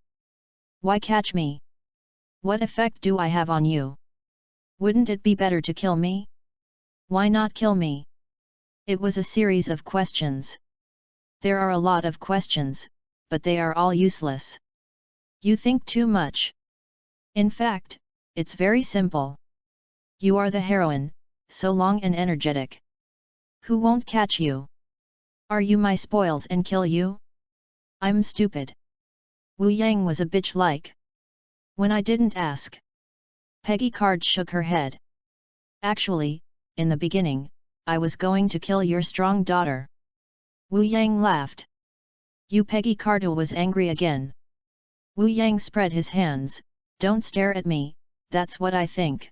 Why catch me? What effect do I have on you? Wouldn't it be better to kill me? Why not kill me? It was a series of questions. There are a lot of questions, but they are all useless. You think too much. In fact, it's very simple. You are the heroine, so long and energetic. Who won't catch you? Are you my spoils and kill you? I'm stupid. Wu Yang was a bitch like. When I didn't ask. Peggy Card shook her head. Actually, in the beginning, I was going to kill your strong daughter. Wu Yang laughed. You Peggy Cardle was angry again. Wu Yang spread his hands, don't stare at me, that's what I think.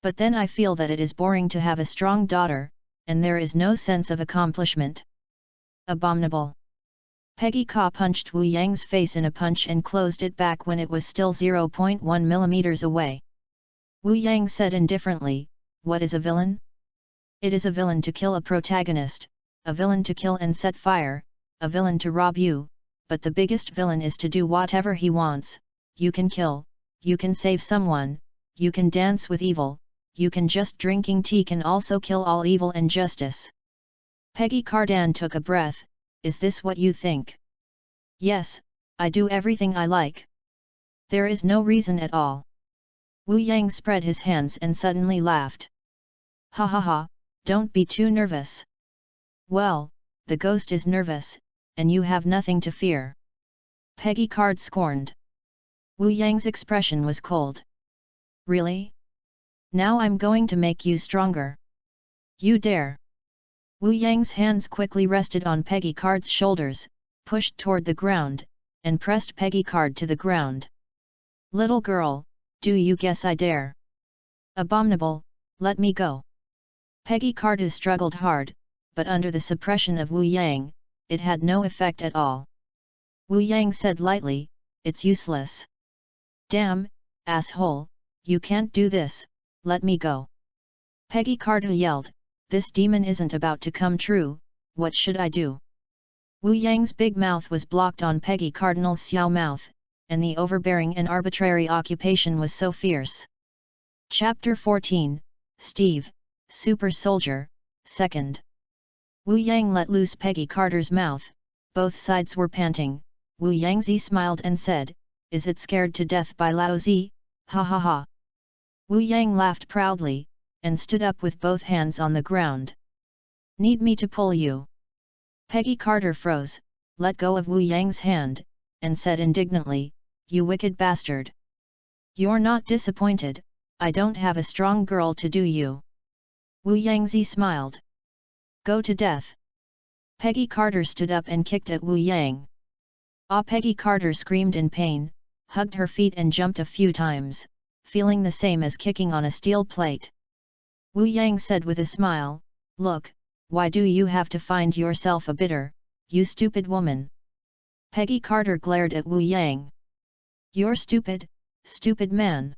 But then I feel that it is boring to have a strong daughter, and there is no sense of accomplishment. Abominable. Peggy Ka punched Wu Yang's face in a punch and closed it back when it was still 0.1 millimeters away. Wu Yang said indifferently, what is a villain? It is a villain to kill a protagonist, a villain to kill and set fire, a villain to rob you, but the biggest villain is to do whatever he wants. You can kill, you can save someone, you can dance with evil, you can just drinking tea can also kill all evil and justice. Peggy Cardan took a breath. Is this what you think? Yes, I do everything I like. There is no reason at all. Wu Yang spread his hands and suddenly laughed. Ha ha ha, don't be too nervous. Well, the ghost is nervous, and you have nothing to fear. Peggy Card scorned. Wu Yang's expression was cold. Really? Now I'm going to make you stronger. You dare. Wu Yang's hands quickly rested on Peggy Card's shoulders, pushed toward the ground, and pressed Peggy Card to the ground. Little girl, do you guess I dare? Abominable, let me go. Peggy Card struggled hard, but under the suppression of Wu Yang, it had no effect at all. Wu Yang said lightly, it's useless. Damn, asshole, you can't do this, let me go. Peggy Card yelled, this demon isn't about to come true, what should I do? Wu Yang's big mouth was blocked on Peggy Cardinal's xiao mouth, and the overbearing and arbitrary occupation was so fierce. Chapter 14, Steve, Super Soldier, 2nd. Wu Yang let loose Peggy Carter's mouth, both sides were panting. Wu Yangzi smiled and said, is it scared to death by Lao Zi? Ha ha ha. Wu Yang laughed proudly, and stood up with both hands on the ground. Need me to pull you? Peggy Carter froze, let go of Wu Yang's hand, and said indignantly, you wicked bastard. You're not disappointed, I don't have a strong girl to do you. Wu Yangzi smiled. Go to death. Peggy Carter stood up and kicked at Wu Yang. Peggy Carter screamed in pain, hugged her feet and jumped a few times, feeling the same as kicking on a steel plate. Wu Yang said with a smile, look, why do you have to find yourself a bitter, you stupid woman? Peggy Carter glared at Wu Yang. You're stupid, stupid man.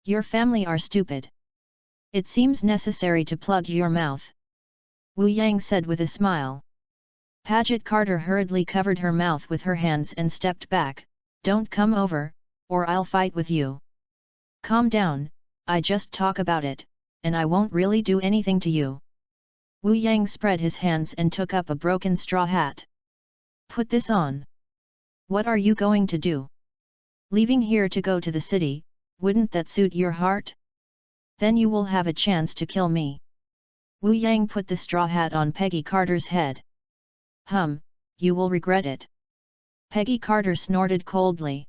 Your family are stupid. It seems necessary to plug your mouth. Wu Yang said with a smile. Paget Carter hurriedly covered her mouth with her hands and stepped back. Don't come over, or I'll fight with you. Calm down, I just talk about it, and I won't really do anything to you. Wu Yang spread his hands and took up a broken straw hat. Put this on. What are you going to do? Leaving here to go to the city, wouldn't that suit your heart? Then you will have a chance to kill me. Wu Yang put the straw hat on Peggy Carter's head. You will regret it. Peggy Carter snorted coldly.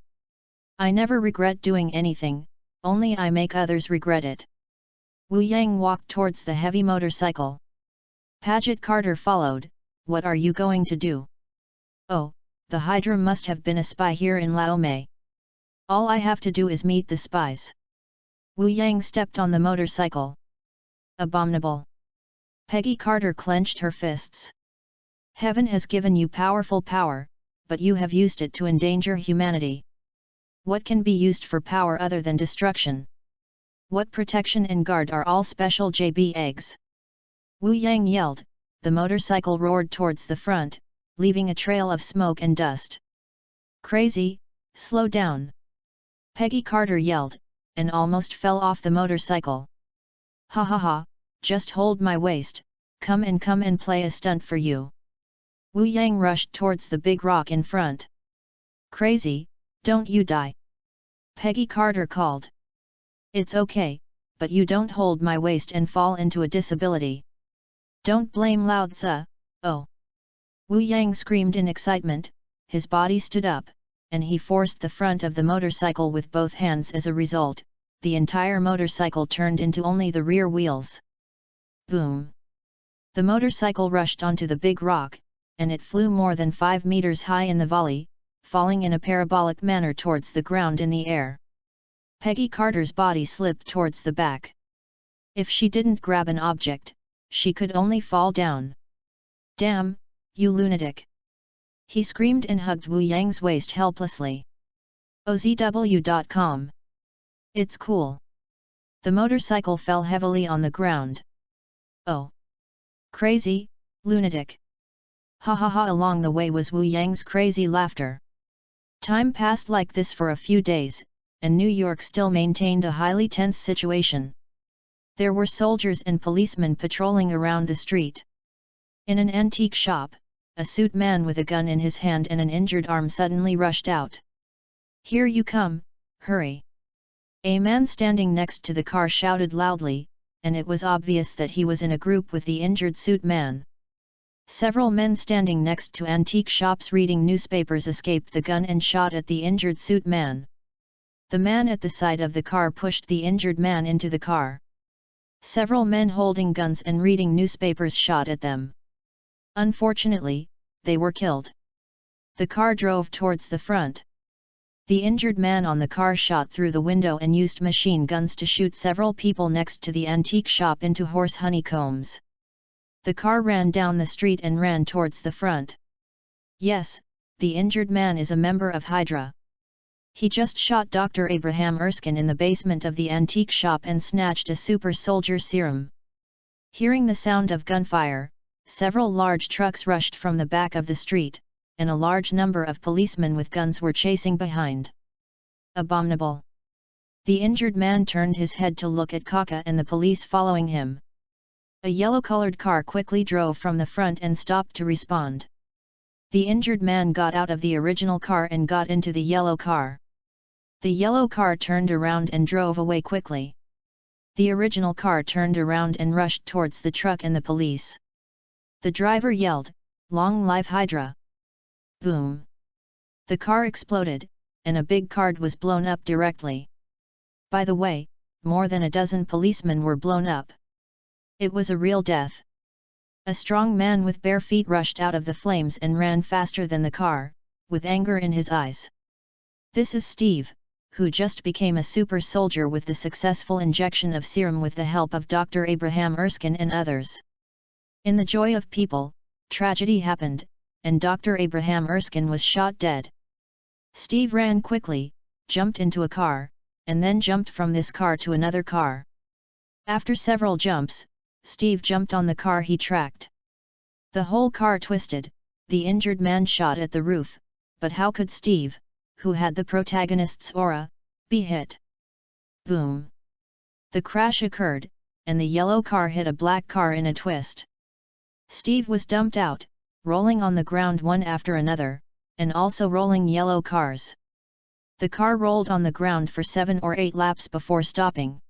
I never regret doing anything, only I make others regret it. Wu Yang walked towards the heavy motorcycle. Paget Carter followed. What are you going to do? Oh, the Hydra must have been a spy here in Laomei. All I have to do is meet the spies. Wu Yang stepped on the motorcycle. Abominable. Peggy Carter clenched her fists. Heaven has given you powerful power, but you have used it to endanger humanity. What can be used for power other than destruction? What protection and guard are all special JB eggs? Wu Yang yelled, the motorcycle roared towards the front, leaving a trail of smoke and dust. Crazy, slow down. Peggy Carter yelled, and almost fell off the motorcycle. Ha ha ha, just hold my waist, come and play a stunt for you. Wu Yang rushed towards the big rock in front. Crazy, don't you die. Peggy Carter called. It's okay, but you don't hold my waist and fall into a disability. Don't blame Lao Tzu, oh. Wu Yang screamed in excitement, his body stood up, and he forced the front of the motorcycle with both hands. As a result, the entire motorcycle turned into only the rear wheels. Boom! The motorcycle rushed onto the big rock, and it flew more than 5 meters high in the valley, falling in a parabolic manner towards the ground in the air. Peggy Carter's body slipped towards the back. If she didn't grab an object, she could only fall down. Damn, you lunatic! He screamed and hugged Wu Yang's waist helplessly. OZW.com. It's cool. The motorcycle fell heavily on the ground. Oh! Crazy, lunatic! Ha ha ha! Along the way was Wu Yang's crazy laughter. Time passed like this for a few days, and New York still maintained a highly tense situation. There were soldiers and policemen patrolling around the street. In an antique shop, a suit man with a gun in his hand and an injured arm suddenly rushed out. "Here you come, hurry!" A man standing next to the car shouted loudly, and it was obvious that he was in a group with the injured suit man. Several men standing next to antique shops reading newspapers escaped the gun and shot at the injured suit man. The man at the side of the car pushed the injured man into the car. Several men holding guns and reading newspapers shot at them. Unfortunately, they were killed. The car drove towards the front. The injured man on the car shot through the window and used machine guns to shoot several people next to the antique shop into horse honeycombs. The car ran down the street and ran towards the front. Yes, the injured man is a member of Hydra. He just shot Dr. Abraham Erskine in the basement of the antique shop and snatched a super soldier serum. Hearing the sound of gunfire, several large trucks rushed from the back of the street, and a large number of policemen with guns were chasing behind. Abominable! The injured man turned his head to look at Kaka and the police following him. A yellow-colored car quickly drove from the front and stopped to respond. The injured man got out of the original car and got into the yellow car. The yellow car turned around and drove away quickly. The original car turned around and rushed towards the truck and the police. The driver yelled, "Long live Hydra!" Boom! The car exploded, and a big card was blown up directly. By the way, more than a dozen policemen were blown up. It was a real death. A strong man with bare feet rushed out of the flames and ran faster than the car, with anger in his eyes. This is Steve, who just became a super soldier with the successful injection of serum with the help of Dr. Abraham Erskine and others. In the joy of people, tragedy happened, and Dr. Abraham Erskine was shot dead. Steve ran quickly, jumped into a car, and then jumped from this car to another car. After several jumps, Steve jumped on the car he tracked. The whole car twisted, the injured man shot at the roof, but how could Steve, who had the protagonist's aura, be hit? Boom! The crash occurred, and the yellow car hit a black car in a twist. Steve was dumped out, rolling on the ground one after another, and also rolling yellow cars. The car rolled on the ground for 7 or 8 laps before stopping.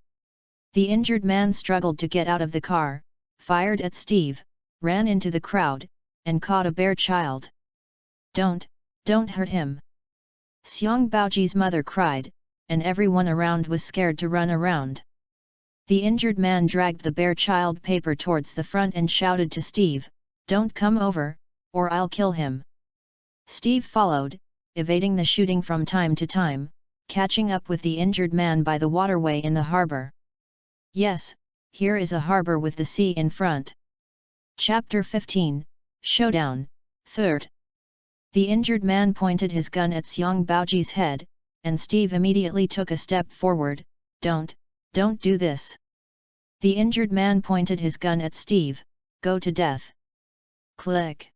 The injured man struggled to get out of the car, fired at Steve, ran into the crowd, and caught a bear child. Don't hurt him!" Xiang Baoji's mother cried, and everyone around was scared to run around. The injured man dragged the bear child paper towards the front and shouted to Steve, "Don't come over, or I'll kill him." Steve followed, evading the shooting from time to time, catching up with the injured man by the waterway in the harbor. Yes, here is a harbor with the sea in front. Chapter 15, Showdown, 3rd. The injured man pointed his gun at Xiang Baoji's head, and Steve immediately took a step forward. Don't do this." The injured man pointed his gun at Steve, "Go to death." Click.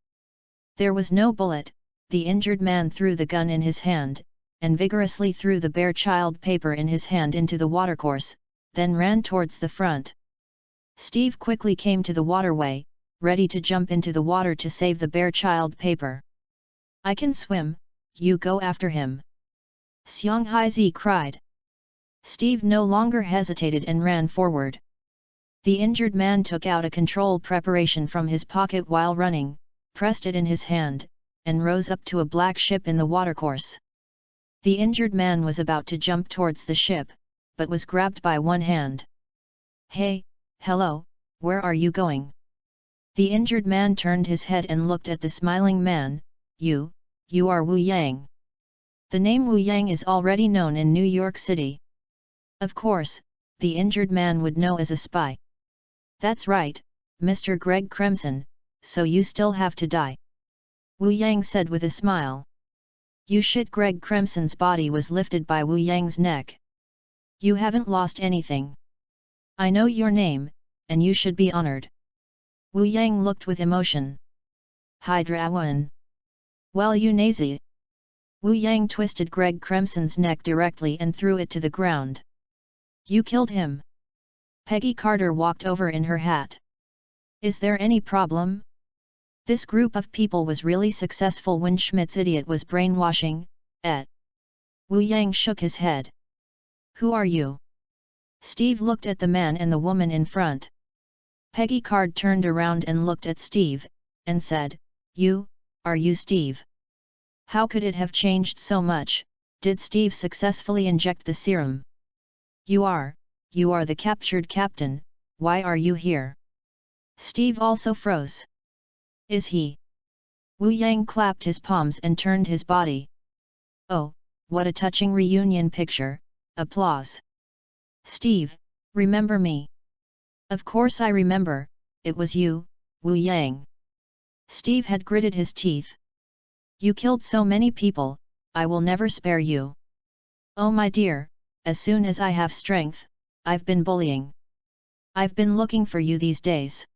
There was no bullet. The injured man threw the gun in his hand, and vigorously threw the bear child paper in his hand into the watercourse, then ran towards the front. Steve quickly came to the waterway, ready to jump into the water to save the bear child paper. "I can swim, you go after him!" Xiang Haizi cried. Steve no longer hesitated and ran forward. The injured man took out a control preparation from his pocket while running, pressed it in his hand, and rose up to a black ship in the watercourse. The injured man was about to jump towards the ship, but was grabbed by one hand. "Hey, hello, where are you going?" The injured man turned his head and looked at the smiling man. You are Wu Yang. The name Wu Yang is already known in New York City. Of course, the injured man would know as a spy. "That's right, Mr. Greg Crimson, so you still have to die," Wu Yang said with a smile. "You shit." Greg Crimson's body was lifted by Wu Yang's neck. "You haven't lost anything. I know your name, and you should be honored." Wu Yang looked with emotion. "Hydra-1. Well, you nazi." Wu Yang twisted Greg Crimson's neck directly and threw it to the ground. "You killed him." Peggy Carter walked over in her hat. "Is there any problem?" This group of people was really successful when Schmidt's idiot was brainwashing, et. Wu Yang shook his head. Who are you? Steve looked at the man and the woman in front. Peggy Card turned around and looked at Steve, and said, Are you Steve? How could it have changed so much? Did Steve successfully inject the serum? You are the captured captain, why are you here? Steve also froze. Is he? Wu Yang clapped his palms and turned his body. Oh, what a touching reunion picture, applause. Steve, remember me? Of course I remember, it was you, Wu Yang. Steve had gritted his teeth. You killed so many people, I will never spare you. Oh my dear, as soon as I have strength, I've been bullying. I've been looking for you these days.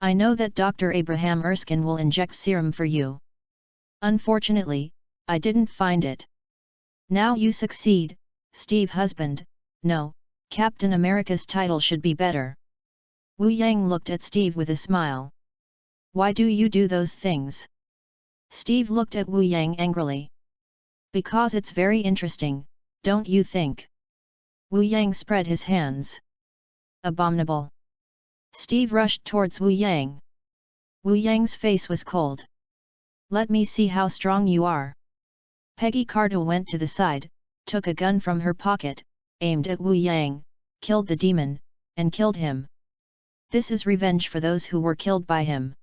I know that Dr. Abraham Erskine will inject serum for you. Unfortunately, I didn't find it. Now you succeed, Steve husband, no, Captain America's title should be better. Wu Yang looked at Steve with a smile. Why do you do those things? Steve looked at Wu Yang angrily. Because it's very interesting, don't you think? Wu Yang spread his hands. Abominable. Steve rushed towards Wu Yang. Wu Yang's face was cold. Let me see how strong you are. Peggy Carter went to the side, took a gun from her pocket, aimed at Wu Yang, killed the demon, and killed him. This is revenge for those who were killed by him.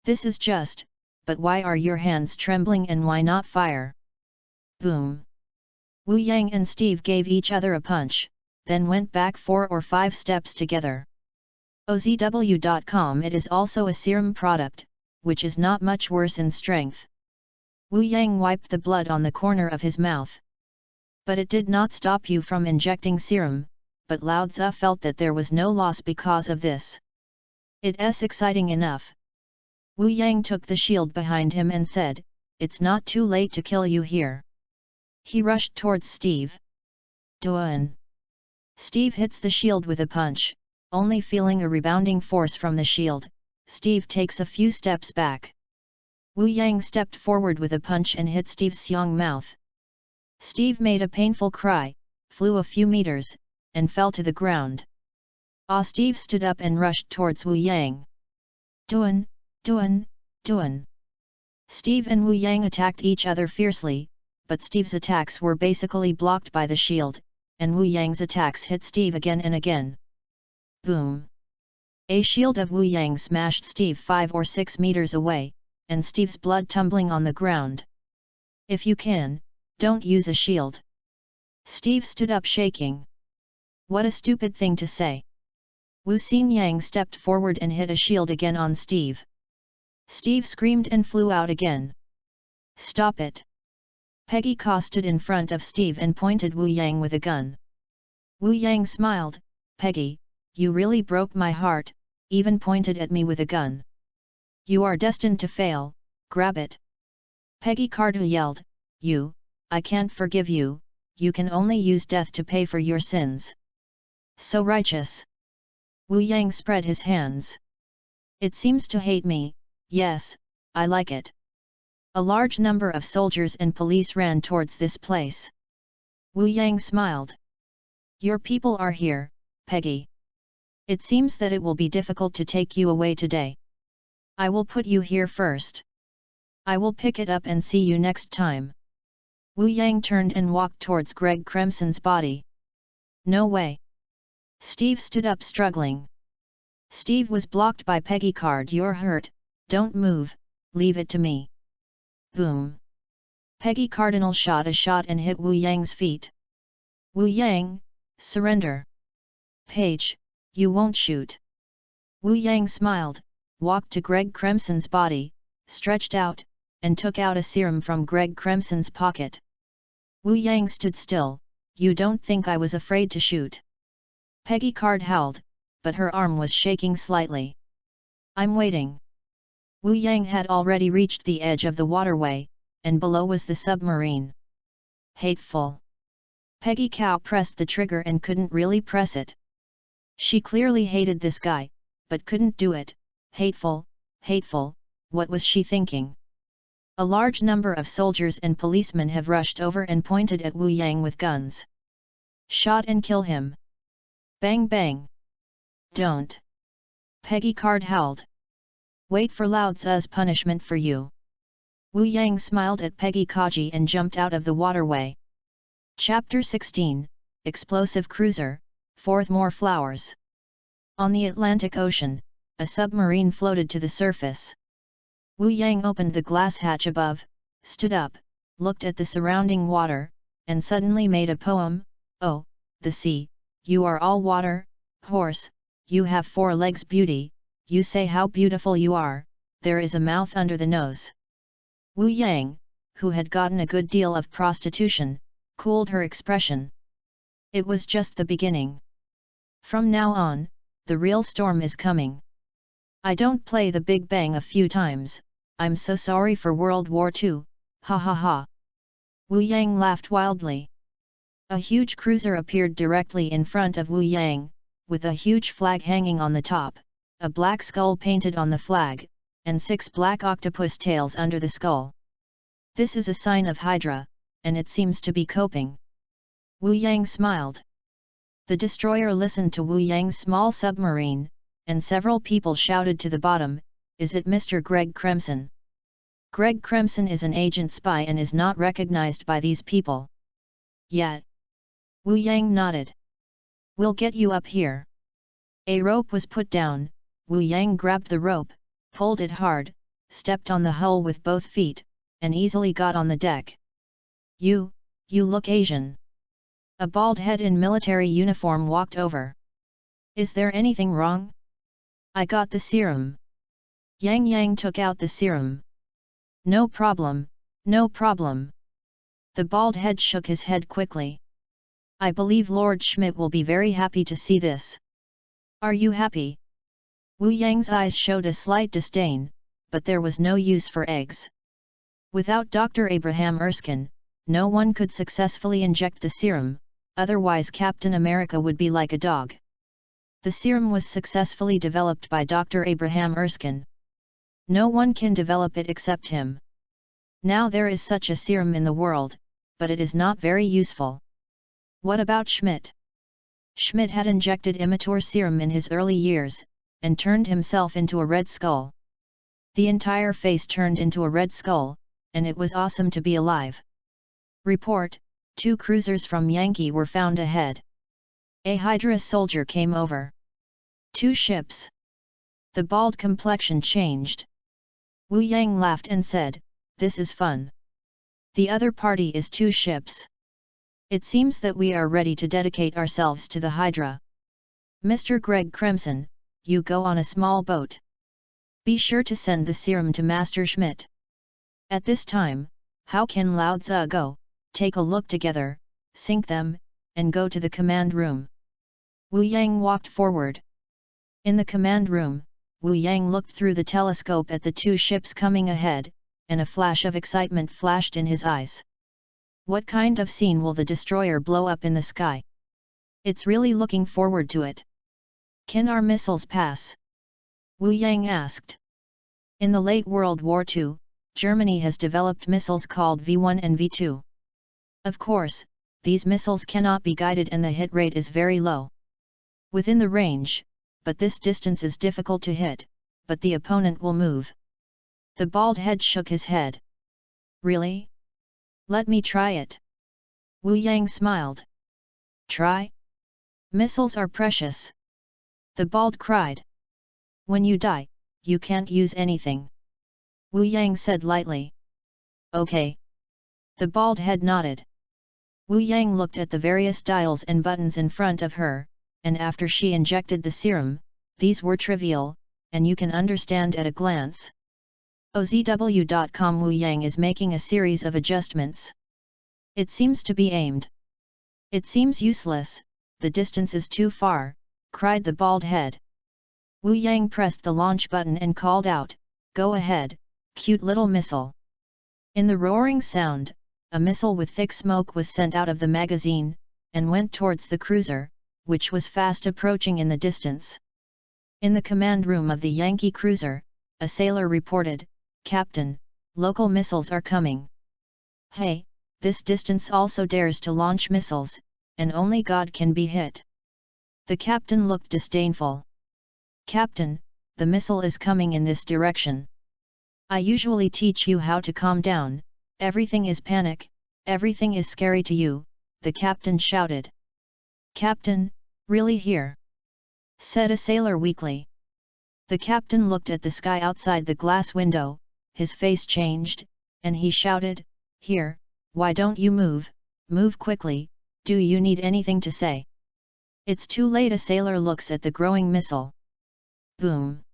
This is just, but why are your hands trembling and why not fire? Boom. Wu Yang and Steve gave each other a punch, then went back 4 or 5 steps together. OZW.com. It is also a serum product, which is not much worse in strength. Wu Yang wiped the blood on the corner of his mouth. But it did not stop you from injecting serum, but Lao Tzu felt that there was no loss because of this. It's exciting enough. Wu Yang took the shield behind him and said, It's not too late to kill you here. He rushed towards Steve. Duan. Steve hits the shield with a punch, only feeling a rebounding force from the shield. Steve takes a few steps back. Wu Yang stepped forward with a punch and hit Steve's young mouth. Steve made a painful cry, flew a few meters, and fell to the ground. Steve stood up and rushed towards Wu Yang. Duan, Duan, Duan. Steve and Wu Yang attacked each other fiercely, but Steve's attacks were basically blocked by the shield, and Wu Yang's attacks hit Steve again and again. Boom. A shield of Wu Yang smashed Steve 5 or 6 meters away, and Steve's blood tumbling on the ground. If you can, don't use a shield. Steve stood up shaking. What a stupid thing to say. Wu Xingyang stepped forward and hit a shield again on Steve. Steve screamed and flew out again. Stop it. Peggy Ka stood in front of Steve and pointed Wu Yang with a gun. Wu Yang smiled, Peggy, you really broke my heart, even pointed at me with a gun. You are destined to fail, grab it. Peggy Carter yelled, I can't forgive you, you can only use death to pay for your sins. So righteous. Wu Yang spread his hands. It seems to hate me, yes, I like it. A large number of soldiers and police ran towards this place. Wu Yang smiled. Your people are here, Peggy. It seems that it will be difficult to take you away today. I will put you here first. I will pick it up and see you next time. Wu Yang turned and walked towards Greg Crimson's body. No way. Steve stood up struggling. Steve was blocked by Peggy Card. You're hurt, don't move, leave it to me. Boom. Peggy Cardinal shot a shot and hit Wu Yang's feet. Wu Yang, surrender. Page, you won't shoot. Wu Yang smiled, walked to Greg Crimson's body, stretched out, and took out a serum from Greg Crimson's pocket. Wu Yang stood still. You don't think I was afraid to shoot? Peggy Card howled, but her arm was shaking slightly. I'm waiting. Wu Yang had already reached the edge of the waterway, and below was the submarine. Hateful. Peggy Cow pressed the trigger and couldn't really press it. She clearly hated this guy, but couldn't do it. Hateful, hateful, what was she thinking? A large number of soldiers and policemen have rushed over and pointed at Wu Yang with guns. Shot and kill him. Bang bang. Don't. Peggy Card howled. Wait for Lao Tzu's punishment for you. Wu Yang smiled at Peggy Kaji and jumped out of the waterway. Chapter 16, Explosive Cruiser, 4th More Flowers. On the Atlantic Ocean, a submarine floated to the surface. Wu Yang opened the glass hatch above, stood up, looked at the surrounding water, and suddenly made a poem. Oh, the sea, you are all water, horse, you have 4 legs beauty, you say how beautiful you are, there is a mouth under the nose. Wu Yang, who had gotten a good deal of prostitution, cooled her expression. It was just the beginning. From now on, the real storm is coming. I don't play the Big Bang a few times, I'm so sorry for World War II, ha ha ha. Wu Yang laughed wildly. A huge cruiser appeared directly in front of Wu Yang, with a huge flag hanging on the top, a black skull painted on the flag, and 6 black octopus tails under the skull. This is a sign of Hydra, and it seems to be coping. Wu Yang smiled. The destroyer listened to Wu Yang's small submarine, and several people shouted to the bottom, "Is it Mr. Greg Kremsen?" Greg Kremsen is an agent spy and is not recognized by these people. Yet. Wu Yang nodded. We'll get you up here. A rope was put down, Wu Yang grabbed the rope, pulled it hard, stepped on the hull with both feet, and easily got on the deck. You look Asian. A bald head in military uniform walked over. Is there anything wrong? I got the serum. Yang took out the serum. No problem, no problem. The bald head shook his head quickly. I believe Lord Schmidt will be very happy to see this. Are you happy? Wu Yang's eyes showed a slight disdain, but there was no use for eggs. Without Dr. Abraham Erskine, no one could successfully inject the serum, otherwise Captain America would be like a dog. The serum was successfully developed by Dr. Abraham Erskine. No one can develop it except him. Now there is such a serum in the world, but it is not very useful. What about Schmidt? Schmidt had injected immature serum in his early years, and turned himself into a red skull. The entire face turned into a red skull, and it was awesome to be alive. Report, 2 cruisers from Yankee were found ahead. A Hydra soldier came over. 2 ships. The bald complexion changed. Wu Yang laughed and said, "This is fun. The other party is 2 ships. It seems that we are ready to dedicate ourselves to the Hydra. Mr. Greg Kremsen, you go on a small boat. Be sure to send the serum to Master Schmidt. At this time, how can Lao Tzu go? Take a look together, sync them, and go to the command room." Wu Yang walked forward. In the command room, Wu Yang looked through the telescope at the 2 ships coming ahead, and a flash of excitement flashed in his eyes. What kind of scene will the destroyer blow up in the sky? It's really looking forward to it. Can our missiles pass? Wu Yang asked. In the late World War II, Germany has developed missiles called V1 and V2. Of course, these missiles cannot be guided and the hit rate is very low. Within the range, but this distance is difficult to hit, but the opponent will move. The bald head shook his head. Really? Let me try it. Wu Yang smiled. Try? Missiles are precious. The bald cried. When you die, you can't use anything. Wu Yang said lightly. Okay. The bald head nodded. Wu Yang looked at the various dials and buttons in front of her, and after she injected the serum, these were trivial, and you can understand at a glance. OZW.com Wu Yang is making a series of adjustments. It seems to be aimed. It seems useless, the distance is too far, cried the bald head. Wu Yang pressed the launch button and called out, "Go ahead, cute little missile." In the roaring sound, a missile with thick smoke was sent out of the magazine, and went towards the cruiser, which was fast approaching in the distance. In the command room of the Yankee cruiser, a sailor reported, Captain, local missiles are coming. Hey, this distance also dares to launch missiles, and only God can be hit. The captain looked disdainful. Captain, the missile is coming in this direction. I usually teach you how to calm down, everything is panic, everything is scary to you, the captain shouted. Captain, really here? Said a sailor weakly. The captain looked at the sky outside the glass window, his face changed, and he shouted, Here, why don't you move, move quickly, do you need anything to say? It's too late. A sailor looks at the growing missile. Boom!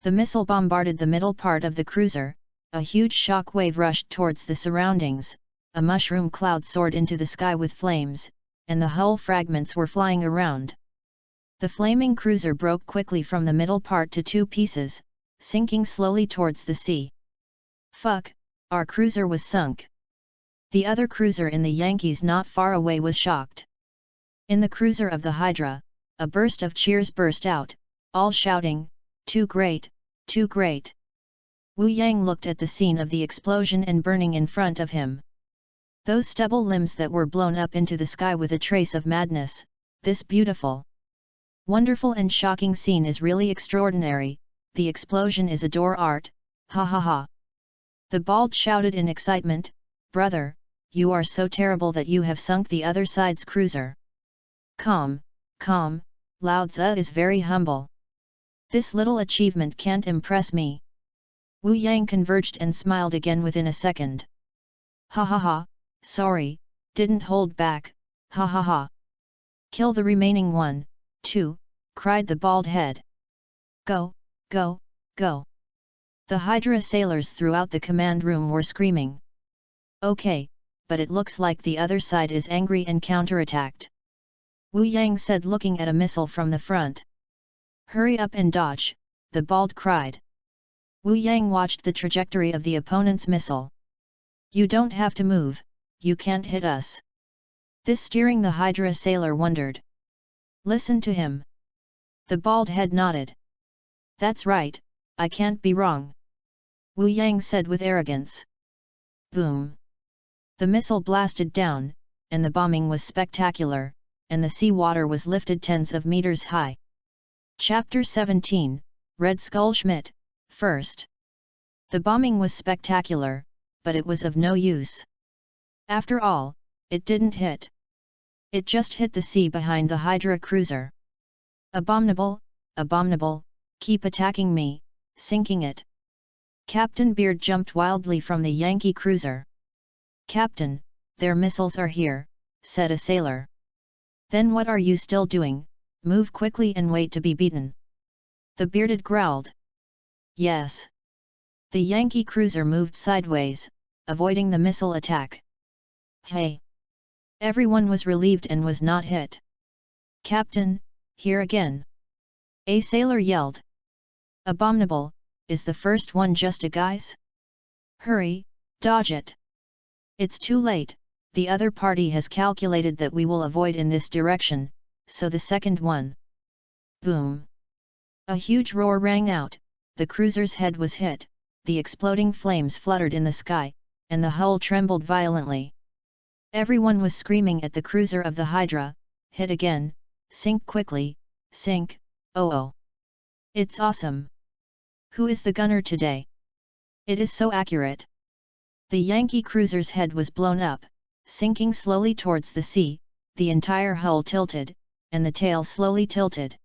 The missile bombarded the middle part of the cruiser, a huge shock wave rushed towards the surroundings, a mushroom cloud soared into the sky with flames, and the hull fragments were flying around. The flaming cruiser broke quickly from the middle part to two pieces, sinking slowly towards the sea. Fuck, our cruiser was sunk. The other cruiser in the Yankees not far away was shocked. In the cruiser of the Hydra, a burst of cheers burst out, all shouting, Too great, too great. Wu Yang looked at the scene of the explosion and burning in front of him. Those stubble limbs that were blown up into the sky with a trace of madness, this beautiful, wonderful and shocking scene is really extraordinary, the explosion is adore art, ha ha ha. The bald shouted in excitement, Brother, you are so terrible that you have sunk the other side's cruiser. Calm, calm, Lao Tzu is very humble. This little achievement can't impress me. Wu Yang converged and smiled again within a second. Ha ha ha, sorry, didn't hold back, ha ha ha. Kill the remaining one, too, cried the bald head. Go, go, go. The Hydra sailors throughout the command room were screaming. Okay, but it looks like the other side is angry and counterattacked. Wu Yang said looking at a missile from the front. Hurry up and dodge, the bald cried. Wu Yang watched the trajectory of the opponent's missile. You don't have to move, you can't hit us. This steering the Hydra sailor wondered. Listen to him. The bald head nodded. That's right, I can't be wrong. Wu Yang said with arrogance. Boom! The missile blasted down, and the bombing was spectacular, and the sea water was lifted tens of meters high. Chapter 17, Red Skull Schmidt, First. The bombing was spectacular, but it was of no use. After all, it didn't hit. It just hit the sea behind the Hydra cruiser. Abominable, abominable, keep attacking me, sinking it. Captain Beard jumped wildly from the Yankee cruiser. Captain, their missiles are here, said a sailor. Then what are you still doing? Move quickly and wait to be beaten. The bearded growled. Yes. The Yankee cruiser moved sideways, avoiding the missile attack. Hey! Everyone was relieved and was not hit. Captain, here again. A sailor yelled. Abominable, is the first one just a guise? Hurry, dodge it. It's too late, the other party has calculated that we will avoid in this direction, so the second one. Boom! A huge roar rang out, the cruiser's head was hit, the exploding flames fluttered in the sky, and the hull trembled violently. Everyone was screaming at the cruiser of the Hydra, hit again, sink quickly, sink, oh. It's awesome. Who is the gunner today? It is so accurate. The Yankee cruiser's head was blown up, sinking slowly towards the sea, the entire hull tilted, and the tail slowly tilted.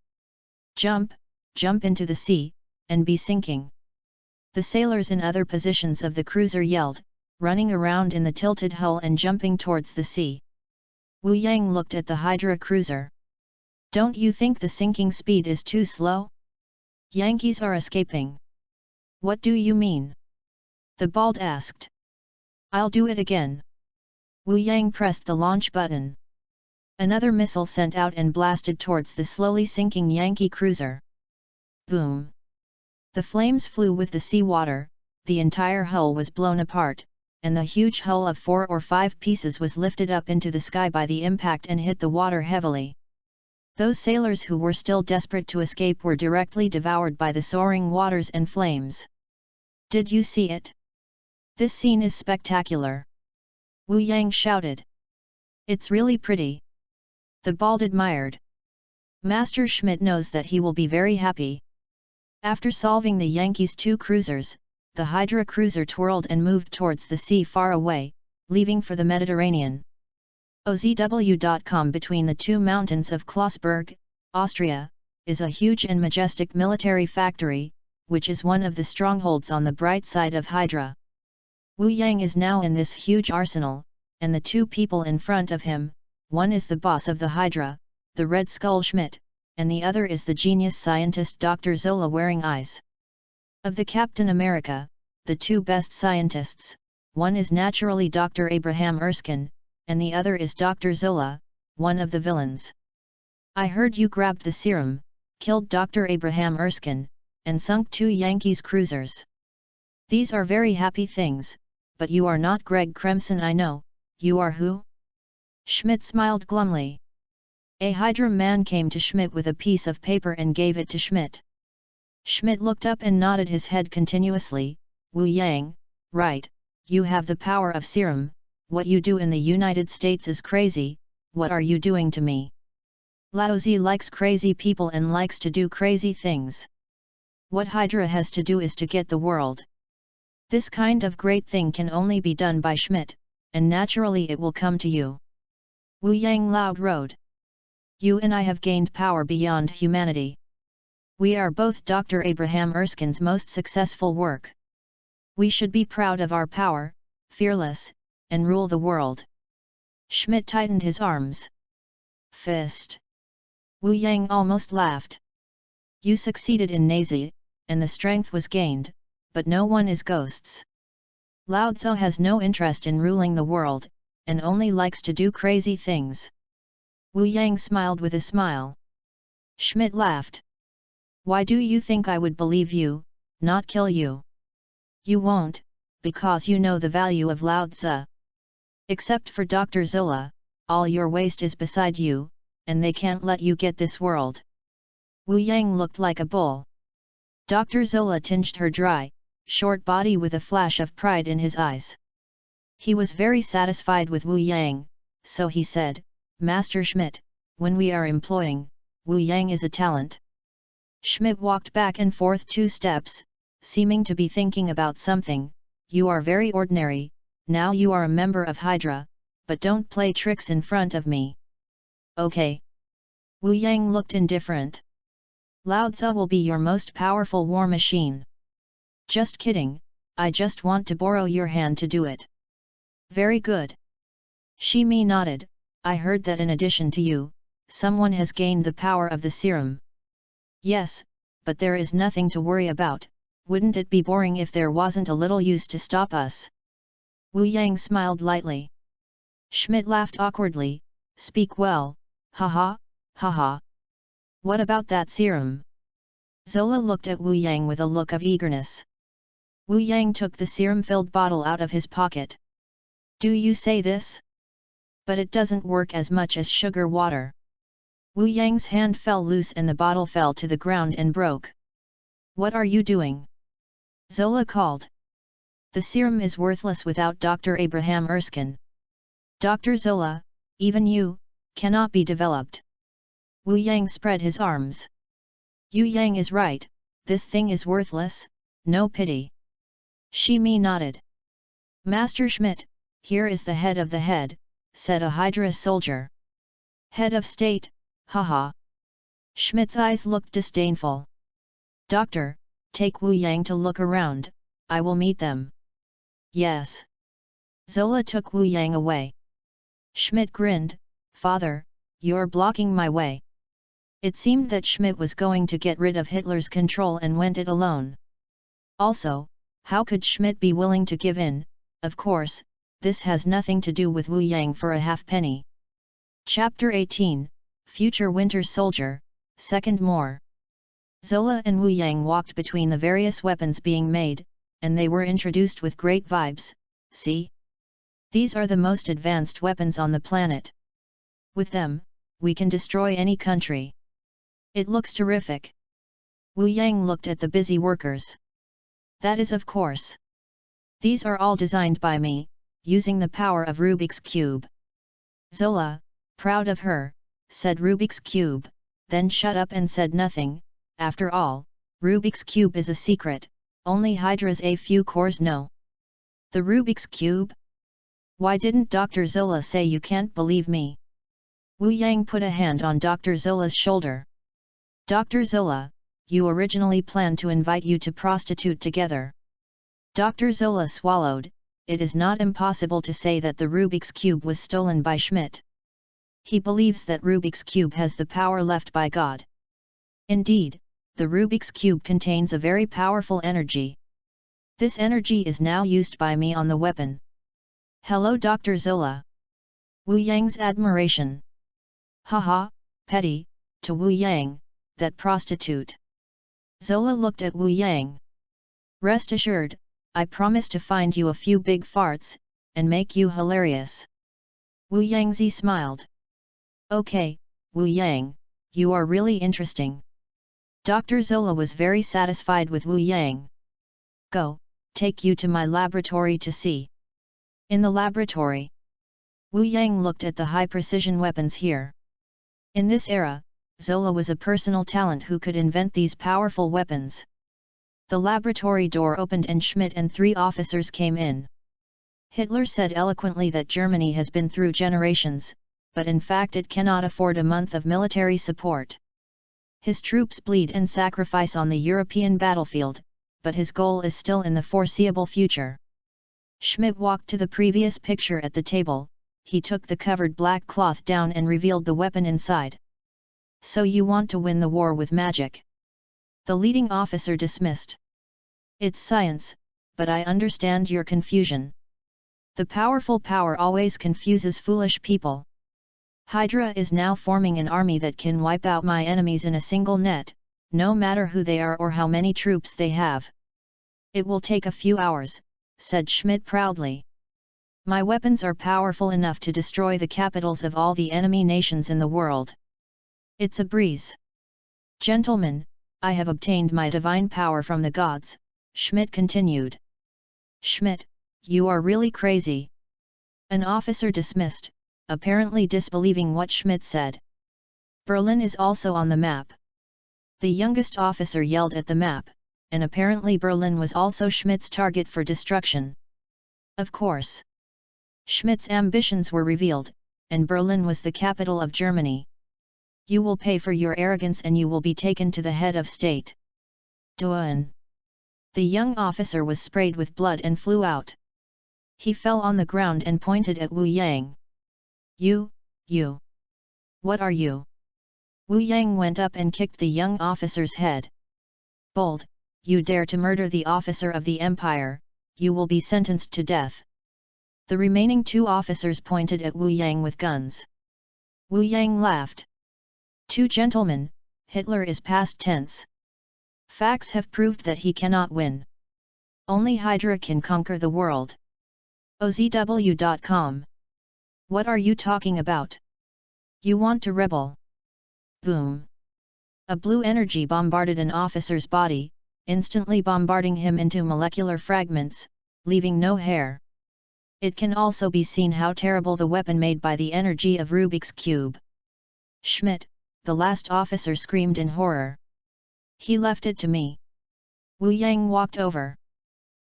Jump, jump into the sea, and be sinking. The sailors in other positions of the cruiser yelled, running around in the tilted hull and jumping towards the sea. Wu Yang looked at the Hydra cruiser. Don't you think the sinking speed is too slow? Yankees are escaping. What do you mean? The bald asked. I'll do it again. Wu Yang pressed the launch button. Another missile sent out and blasted towards the slowly sinking Yankee cruiser. Boom! The flames flew with the sea water, the entire hull was blown apart, and the huge hull of 4 or 5 pieces was lifted up into the sky by the impact and hit the water heavily. Those sailors who were still desperate to escape were directly devoured by the soaring waters and flames. Did you see it? This scene is spectacular. Wu Yang shouted. It's really pretty. The Bald admired. Master Schmidt knows that he will be very happy. After solving the Yankees' 2 cruisers, the Hydra cruiser twirled and moved towards the sea far away, leaving for the Mediterranean. OZW.com. Between the 2 mountains of Klossberg, Austria, is a huge and majestic military factory, which is one of the strongholds on the bright side of Hydra. Wu Yang is now in this huge arsenal, and the 2 people in front of him, one is the boss of the Hydra, the Red Skull Schmidt, and the other is the genius scientist Dr. Zola wearing eyes. Of the Captain America, the 2 best scientists, one is naturally Dr. Abraham Erskine, and the other is Dr. Zola, one of the villains. I heard you grabbed the serum, killed Dr. Abraham Erskine, and sunk 2 Yankees cruisers. These are very happy things, but you are not Greg Kremsen. I know, you are who? Schmidt smiled glumly. A Hydra man came to Schmidt with a piece of paper and gave it to Schmidt. Schmidt looked up and nodded his head continuously. Wu Yang, right, you have the power of serum, what you do in the United States is crazy, what are you doing to me? Laozi likes crazy people and likes to do crazy things. What Hydra has to do is to get the world. This kind of great thing can only be done by Schmidt, and naturally it will come to you. Wu Yang loud roared. You and I have gained power beyond humanity. We are both Dr. Abraham Erskine's most successful work. We should be proud of our power, fearless, and rule the world. Schmidt tightened his arms. Fist. Wu Yang almost laughed. You succeeded in Nazi, and the strength was gained, but no one is ghosts. Lao Tzu has no interest in ruling the world, and only likes to do crazy things. Wu Yang smiled with a smile. Schmidt laughed. Why do you think I would believe you, not kill you? You won't, because you know the value of Lao Tzu. Except for Dr. Zola, all your waste is beside you, and they can't let you get this world. Wu Yang looked like a bull. Dr. Zola tinged her dry, short body with a flash of pride in his eyes. He was very satisfied with Wu Yang, so he said, Master Schmidt, when we are employing, Wu Yang is a talent. Schmidt walked back and forth 2 steps, seeming to be thinking about something. You are very ordinary, now you are a member of Hydra, but don't play tricks in front of me. Okay. Wu Yang looked indifferent. Lao Tzu will be your most powerful war machine. Just kidding, I just want to borrow your hand to do it. Very good. Shi Mi nodded. I heard that in addition to you, someone has gained the power of the serum. Yes, but there is nothing to worry about. Wouldn't it be boring if there wasn't a little use to stop us? Wu Yang smiled lightly. Schmidt laughed awkwardly. Speak well, haha, haha. What about that serum? Zola looked at Wu Yang with a look of eagerness. Wu Yang took the serum-filled bottle out of his pocket. Do you say this? But it doesn't work as much as sugar water. Wu Yang's hand fell loose and the bottle fell to the ground and broke. What are you doing? Zola called. The serum is worthless without Dr. Abraham Erskine. Dr. Zola, even you, cannot be developed. Wu Yang spread his arms. Yu Yang is right, this thing is worthless, no pity. Shi Mi nodded. Master Schmidt, here is the head of the head, said a Hydra soldier. Head of state, haha. Schmidt's eyes looked disdainful. Doctor, take Wu Yang to look around, I will meet them. Yes. Zola took Wu Yang away. Schmidt grinned, Father, you're blocking my way. It seemed that Schmidt was going to get rid of Hitler's control and went it alone. Also, how could Schmidt be willing to give in? Of course, this has nothing to do with Wu Yang for a halfpenny. Chapter 18, Future Winter Soldier, Second More. Zola and Wu Yang walked between the various weapons being made, and they were introduced with great vibes. See? These are the most advanced weapons on the planet. With them, we can destroy any country. It looks terrific. Wu Yang looked at the busy workers. That is of course. These are all designed by me, using the power of Rubik's Cube. Zola, proud of her, said Rubik's Cube, then shut up and said nothing. After all, Rubik's Cube is a secret, only Hydra's a few cores know. The Rubik's Cube? Why didn't Dr. Zola say you can't believe me? Wu Yang put a hand on Dr. Zola's shoulder. Dr. Zola, you originally planned to invite you to prostitute together. Dr. Zola swallowed. It is not impossible to say that the Rubik's Cube was stolen by Schmidt. He believes that Rubik's Cube has the power left by God. Indeed, the Rubik's Cube contains a very powerful energy. This energy is now used by me on the weapon. Hello Dr. Zola. Wu Yang's admiration. Haha, petty, to Wu Yang, that prostitute. Zola looked at Wu Yang. Rest assured, I promise to find you a few big farts, and make you hilarious. Wu Yangzi smiled. Okay, Wu Yang, you are really interesting. Dr. Zola was very satisfied with Wu Yang. Go, take you to my laboratory to see. In the laboratory. Wu Yang looked at the high-precision weapons here. In this era, Zola was a personal talent who could invent these powerful weapons. The laboratory door opened and Schmidt and 3 officers came in. Hitler said eloquently that Germany has been through generations, but in fact it cannot afford a month of military support. His troops bleed and sacrifice on the European battlefield, but his goal is still in the foreseeable future. Schmidt walked to the previous picture at the table. He took the covered black cloth down and revealed the weapon inside. So you want to win the war with magic? The leading officer dismissed. It's science, but I understand your confusion. The powerful power always confuses foolish people. Hydra is now forming an army that can wipe out my enemies in a single net, no matter who they are or how many troops they have. It will take a few hours, said Schmidt proudly. My weapons are powerful enough to destroy the capitals of all the enemy nations in the world. It's a breeze. Gentlemen, I have obtained my divine power from the gods, Schmidt continued. Schmidt, you are really crazy. An officer dismissed, apparently disbelieving what Schmidt said. Berlin is also on the map. The youngest officer yelled at the map, and apparently Berlin was also Schmidt's target for destruction. Of course. Schmidt's ambitions were revealed, and Berlin was the capital of Germany. You will pay for your arrogance and you will be taken to the head of state. Duan. The young officer was sprayed with blood and flew out. He fell on the ground and pointed at Wu Yang. You. What are you? Wu Yang went up and kicked the young officer's head. Bold, you dare to murder the officer of the Empire, you will be sentenced to death. The remaining 2 officers pointed at Wu Yang with guns. Wu Yang laughed. 2 gentlemen, Hitler is past tense. Facts have proved that he cannot win. Only Hydra can conquer the world. OZW.com. What are you talking about? You want to rebel? Boom. A blue energy bombarded an officer's body, instantly bombarding him into molecular fragments, leaving no hair. It can also be seen how terrible the weapon made by the energy of Rubik's Cube. Schmidt, the last officer screamed in horror. He left it to me. Wu Yang walked over.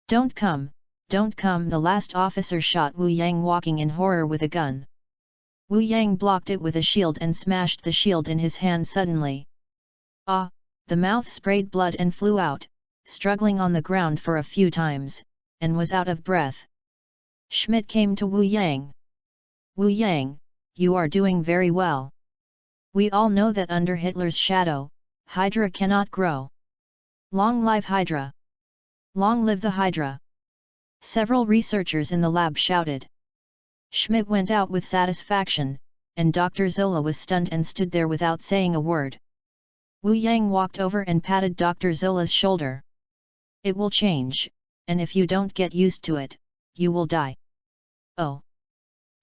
Don't come, the last officer shot Wu Yang walking in horror with a gun. Wu Yang blocked it with a shield and smashed the shield in his hand suddenly. Ah, the mouth sprayed blood and flew out, struggling on the ground for a few times, and was out of breath. Schmidt came to Wu Yang. Wu Yang, you are doing very well. We all know that under Hitler's shadow, Hydra cannot grow. Long live Hydra! Long live the Hydra! Several researchers in the lab shouted. Schmidt went out with satisfaction, and Dr. Zola was stunned and stood there without saying a word. Wu Yang walked over and patted Dr. Zola's shoulder. It will change, and if you don't get used to it, you will die. Oh!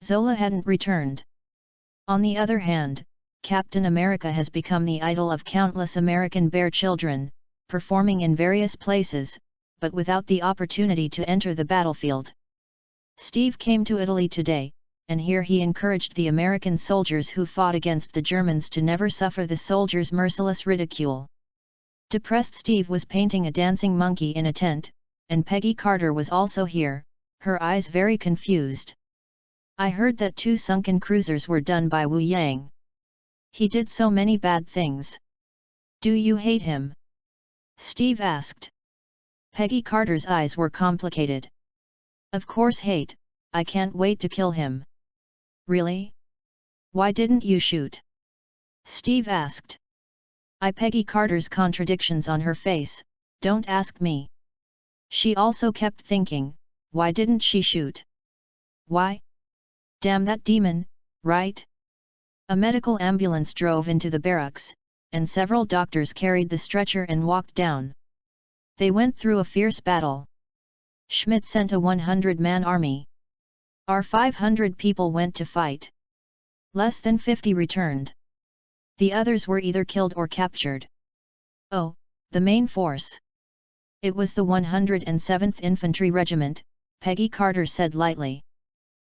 Zola hadn't returned. On the other hand, Captain America has become the idol of countless American bear children, performing in various places, but without the opportunity to enter the battlefield. Steve came to Italy today, and here he encouraged the American soldiers who fought against the Germans to never suffer the soldiers' merciless ridicule. Depressed Steve was painting a dancing monkey in a tent, and Peggy Carter was also here, her eyes very confused. I heard that 2 sunken cruisers were done by Wu Yang. He did so many bad things. Do you hate him? Steve asked. Peggy Carter's eyes were complicated. Of course hate, I can't wait to kill him. Really? Why didn't you shoot? Steve asked. Peggy Carter's contradictions on her face, don't ask me. She also kept thinking, why didn't she shoot? Why? Damn that demon, right? A medical ambulance drove into the barracks, and several doctors carried the stretcher and walked down. They went through a fierce battle. Schmidt sent a 100-man army. Our 500 people went to fight. Less than 50 returned. The others were either killed or captured. Oh, the main force. It was the 107th Infantry Regiment, Peggy Carter said lightly.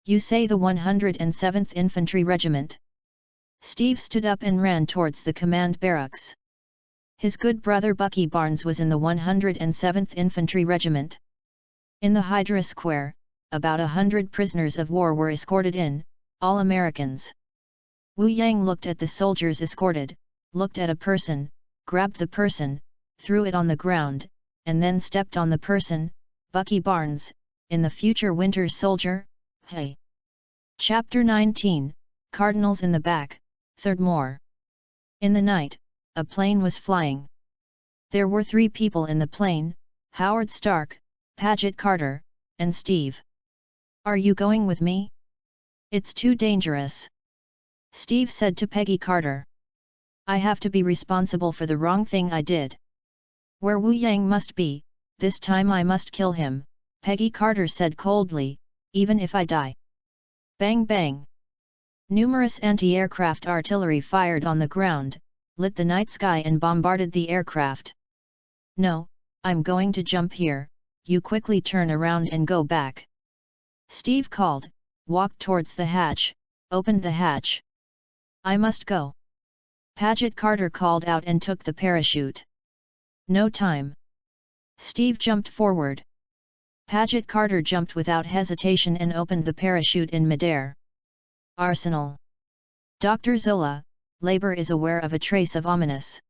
You say the 107th Infantry Regiment? Steve stood up and ran towards the command barracks. His good brother Bucky Barnes was in the 107th Infantry Regiment. In the Hydra Square, about 100 prisoners of war were escorted in, all Americans. Wu Yang looked at the soldiers escorted, looked at a person, grabbed the person, threw it on the ground, and then stepped on the person, Bucky Barnes, in the future Winter Soldier. Hey! Chapter 19, Cardinals in the Back, Third More. In the night, a plane was flying. There were 3 people in the plane, Howard Stark, Paget Carter, and Steve. Are you going with me? It's too dangerous. Steve said to Peggy Carter. I have to be responsible for the wrong thing I did. Where Wu Yang must be, this time I must kill him, Peggy Carter said coldly, even if I die. Bang bang. Numerous anti-aircraft artillery fired on the ground, lit the night sky and bombarded the aircraft. No, I'm going to jump here, you quickly turn around and go back. Steve called, walked towards the hatch, opened the hatch. I must go. Paget Carter called out and took the parachute. No time. Steve jumped forward. Paget Carter jumped without hesitation and opened the parachute in midair. Arsenal. Dr. Zola, Labor is aware of a trace of ominous.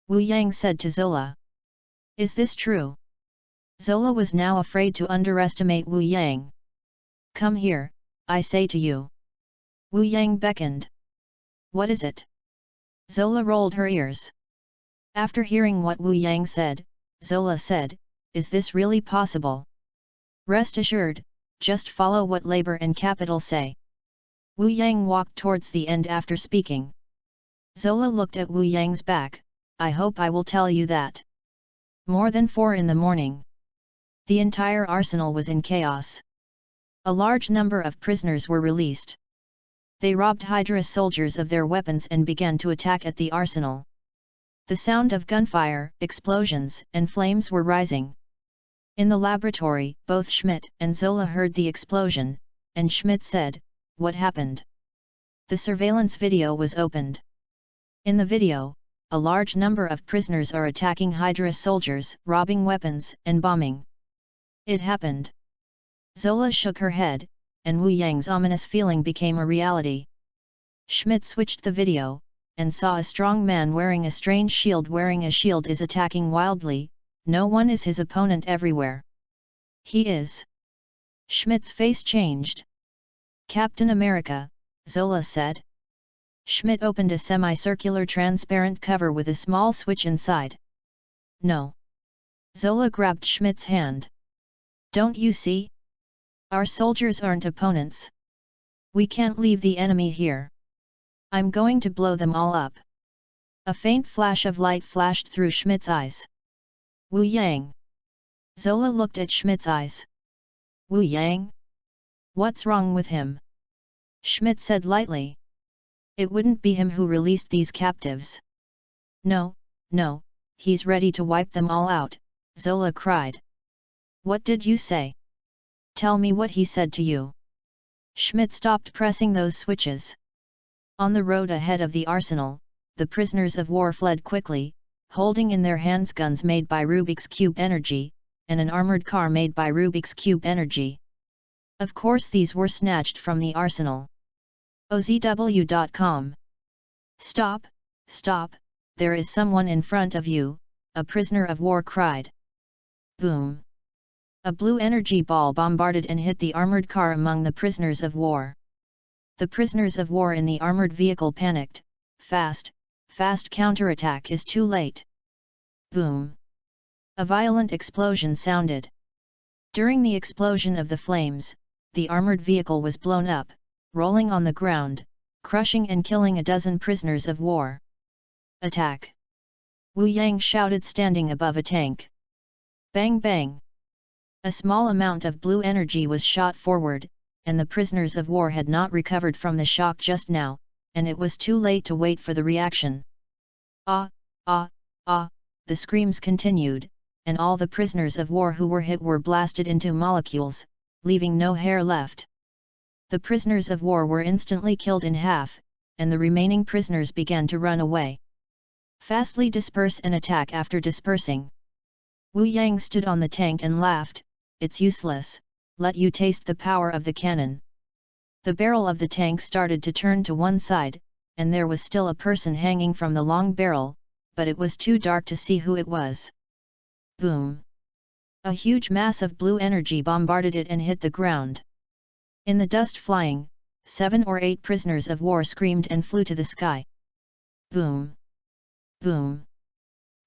Wu Yang said to Zola. Is this true? Zola was now afraid to underestimate Wu Yang. Come here, I say to you. Wu Yang beckoned. What is it? Zola rolled her ears. After hearing what Wu Yang said, Zola said, is this really possible? Rest assured, just follow what Labor and Capital say. Wu Yang walked towards the end after speaking. Zola looked at Wu Yang's back, I hope I will tell you that. More than 4 in the morning. The entire arsenal was in chaos. A large number of prisoners were released. They robbed Hydra soldiers of their weapons and began to attack at the arsenal. The sound of gunfire, explosions, and flames were rising. In the laboratory, both Schmidt and Zola heard the explosion, and Schmidt said, what happened? The surveillance video was opened. In the video, a large number of prisoners are attacking Hydra soldiers, robbing weapons, and bombing. It happened. Zola shook her head, and Wu Yang's ominous feeling became a reality. Schmidt switched the video, and saw a strong man wearing a strange shield is attacking wildly, no one is his opponent everywhere. He is. Schmidt's face changed. Captain America, Zola said. Schmidt opened a semicircular transparent cover with a small switch inside. No. Zola grabbed Schmidt's hand. Don't you see? Our soldiers aren't opponents. We can't leave the enemy here. I'm going to blow them all up. A faint flash of light flashed through Schmidt's eyes. Wu Yang. Zola looked at Schmidt's eyes. Wu Yang? What's wrong with him? Schmidt said lightly. It wouldn't be him who released these captives. No, no, he's ready to wipe them all out, Zola cried. What did you say? Tell me what he said to you. Schmidt stopped pressing those switches. On the road ahead of the arsenal, the prisoners of war fled quickly, holding in their hands guns made by Rubik's Cube energy, and an armored car made by Rubik's Cube energy. Of course these were snatched from the arsenal. OZW.com. Stop, stop, there is someone in front of you, a prisoner of war cried. Boom. A blue energy ball bombarded and hit the armored car among the prisoners of war. The prisoners of war in the armored vehicle panicked. Fast, fast counterattack is too late. Boom. A violent explosion sounded. During the explosion of the flames, the armored vehicle was blown up, rolling on the ground, crushing and killing a dozen prisoners of war. Attack! Wu Yang shouted standing above a tank. Bang bang! A small amount of blue energy was shot forward, and the prisoners of war had not recovered from the shock just now, and it was too late to wait for the reaction. Ah, ah, ah, the screams continued, and all the prisoners of war who were hit were blasted into molecules, leaving no hair left. The prisoners of war were instantly killed in half, and the remaining prisoners began to run away. Fastly disperse and attack after dispersing. Wu Yang stood on the tank and laughed. It's useless, let you taste the power of the cannon. The barrel of the tank started to turn to one side, and there was still a person hanging from the long barrel, but it was too dark to see who it was. Boom! A huge mass of blue energy bombarded it and hit the ground. In the dust flying, 7 or 8 prisoners of war screamed and flew to the sky. Boom! Boom!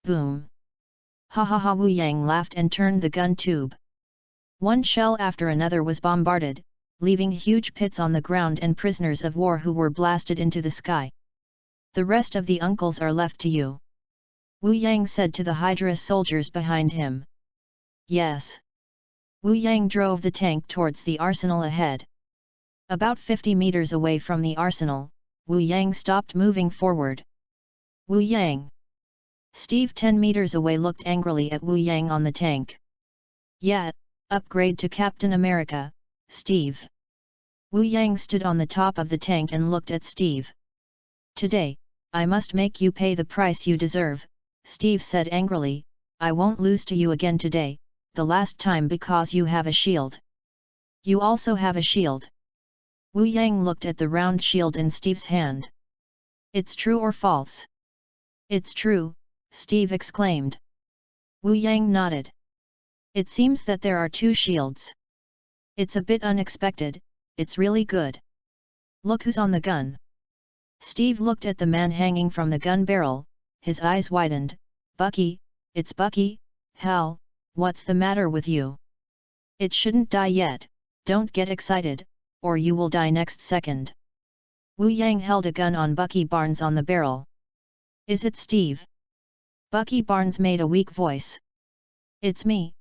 Boom! Ha ha ha! Wu Yang laughed and turned the gun tube. One shell after another was bombarded, leaving huge pits on the ground and prisoners of war who were blasted into the sky. The rest of the uncles are left to you. Wu Yang said to the Hydra soldiers behind him. Yes. Wu Yang drove the tank towards the arsenal ahead. About 50 meters away from the arsenal, Wu Yang stopped moving forward. Wu Yang. Steve 10 meters away looked angrily at Wu Yang on the tank. Yeah, upgrade to Captain America, Steve. Wu Yang stood on the top of the tank and looked at Steve. Today, I must make you pay the price you deserve, Steve said angrily. I won't lose to you again today, the last time because you have a shield. You also have a shield. Wu Yang looked at the round shield in Steve's hand. It's true or false? It's true, Steve exclaimed. Wu Yang nodded. It seems that there are 2 shields. It's a bit unexpected, it's really good. Look who's on the gun. Steve looked at the man hanging from the gun barrel, his eyes widened. Bucky, it's Bucky. Hal, what's the matter with you? It shouldn't die yet, don't get excited, or you will die next second. Wu Yang held a gun on Bucky Barnes on the barrel. Is it Steve? Bucky Barnes made a weak voice. It's me,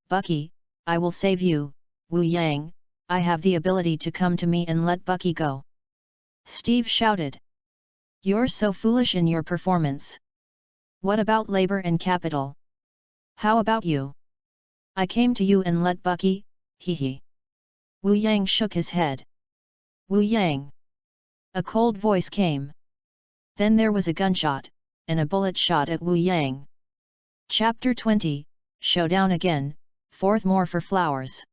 Bucky, I will save you, Wu Yang, I have the ability to come to me and let Bucky go. Steve shouted. You're so foolish in your performance. What about labor and capital? How about you? I came to you and let Bucky, hee. Wu Yang shook his head. Wu Yang. A cold voice came. Then there was a gunshot, and a bullet shot at Wu Yang. Chapter 20, Showdown again, 4th more for flowers.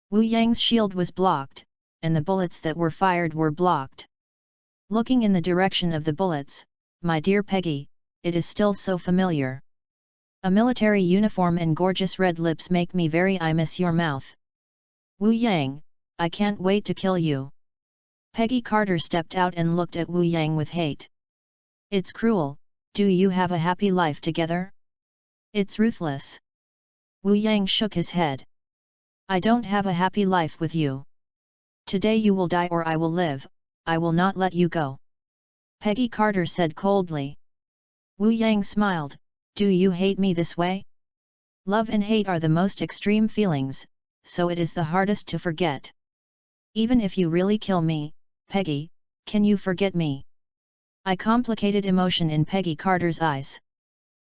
Wu Yang's shield was blocked, and the bullets that were fired were blocked. Looking in the direction of the bullets, my dear Peggy, it is still so familiar. A military uniform and gorgeous red lips make me I miss your mouth. Wu Yang, I can't wait to kill you. Peggy Carter stepped out and looked at Wu Yang with hate. It's cruel, do you have a happy life together? It's ruthless. Wu Yang shook his head. I don't have a happy life with you. Today you will die or I will live, I will not let you go. Peggy Carter said coldly. Wu Yang smiled, do you hate me this way? Love and hate are the most extreme feelings, so it is the hardest to forget. Even if you really kill me, Peggy, can you forget me? I complicated emotion in Peggy Carter's eyes.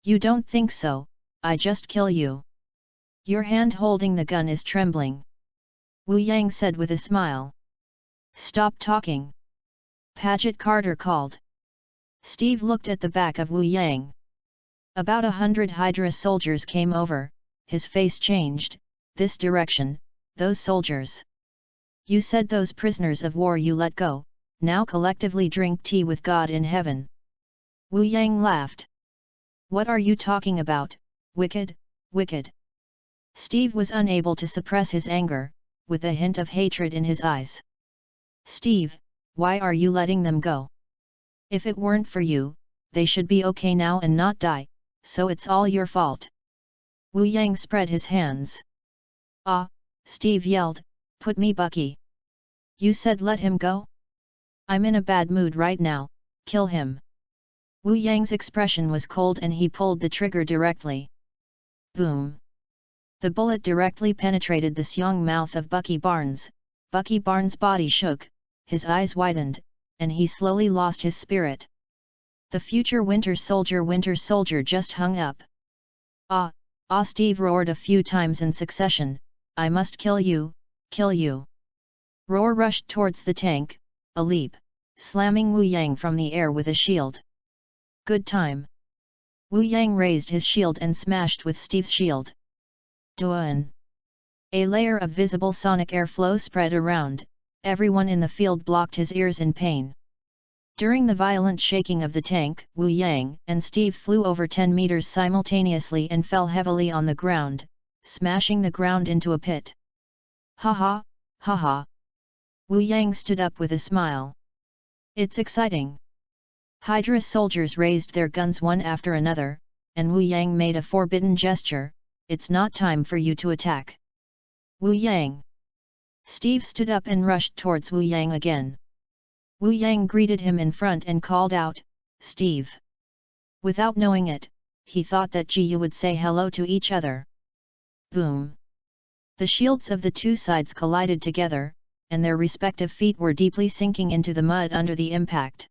You don't think so, I just kill you. Your hand holding the gun is trembling. Wu Yang said with a smile. Stop talking. Paget Carter called. Steve looked at the back of Wu Yang. About 100 Hydra soldiers came over, his face changed, this direction, those soldiers. You said those prisoners of war you let go, now collectively drink tea with God in heaven. Wu Yang laughed. What are you talking about, wicked, wicked? Steve was unable to suppress his anger, with a hint of hatred in his eyes. Steve, why are you letting them go? If it weren't for you, they should be okay now and not die, so it's all your fault. Wu Yang spread his hands. Ah, Steve yelled, put me Bucky. You said let him go? I'm in a bad mood right now, kill him. Wu Yang's expression was cold and he pulled the trigger directly. Boom. The bullet directly penetrated the seong mouth of Bucky Barnes. Bucky Barnes' body shook, his eyes widened, and he slowly lost his spirit. The future Winter Soldier just hung up. Ah, Steve roared a few times in succession, I must kill you, kill you. Roar rushed towards the tank, a leap, slamming Wu Yang from the air with a shield. Good time. Wu Yang raised his shield and smashed with Steve's shield. Duan. A layer of visible sonic airflow spread around, everyone in the field blocked his ears in pain. During the violent shaking of the tank, Wu Yang and Steve flew over 10 meters simultaneously and fell heavily on the ground, smashing the ground into a pit. Ha ha, ha ha. Wu Yang stood up with a smile. It's exciting. Hydra soldiers raised their guns one after another, and Wu Yang made a forbidden gesture, it's not time for you to attack. Wu Yang. Steve stood up and rushed towards Wu Yang again. Wu Yang greeted him in front and called out, Steve. Without knowing it, he thought that Jiyu would say hello to each other. Boom. The shields of the two sides collided together, and their respective feet were deeply sinking into the mud under the impact.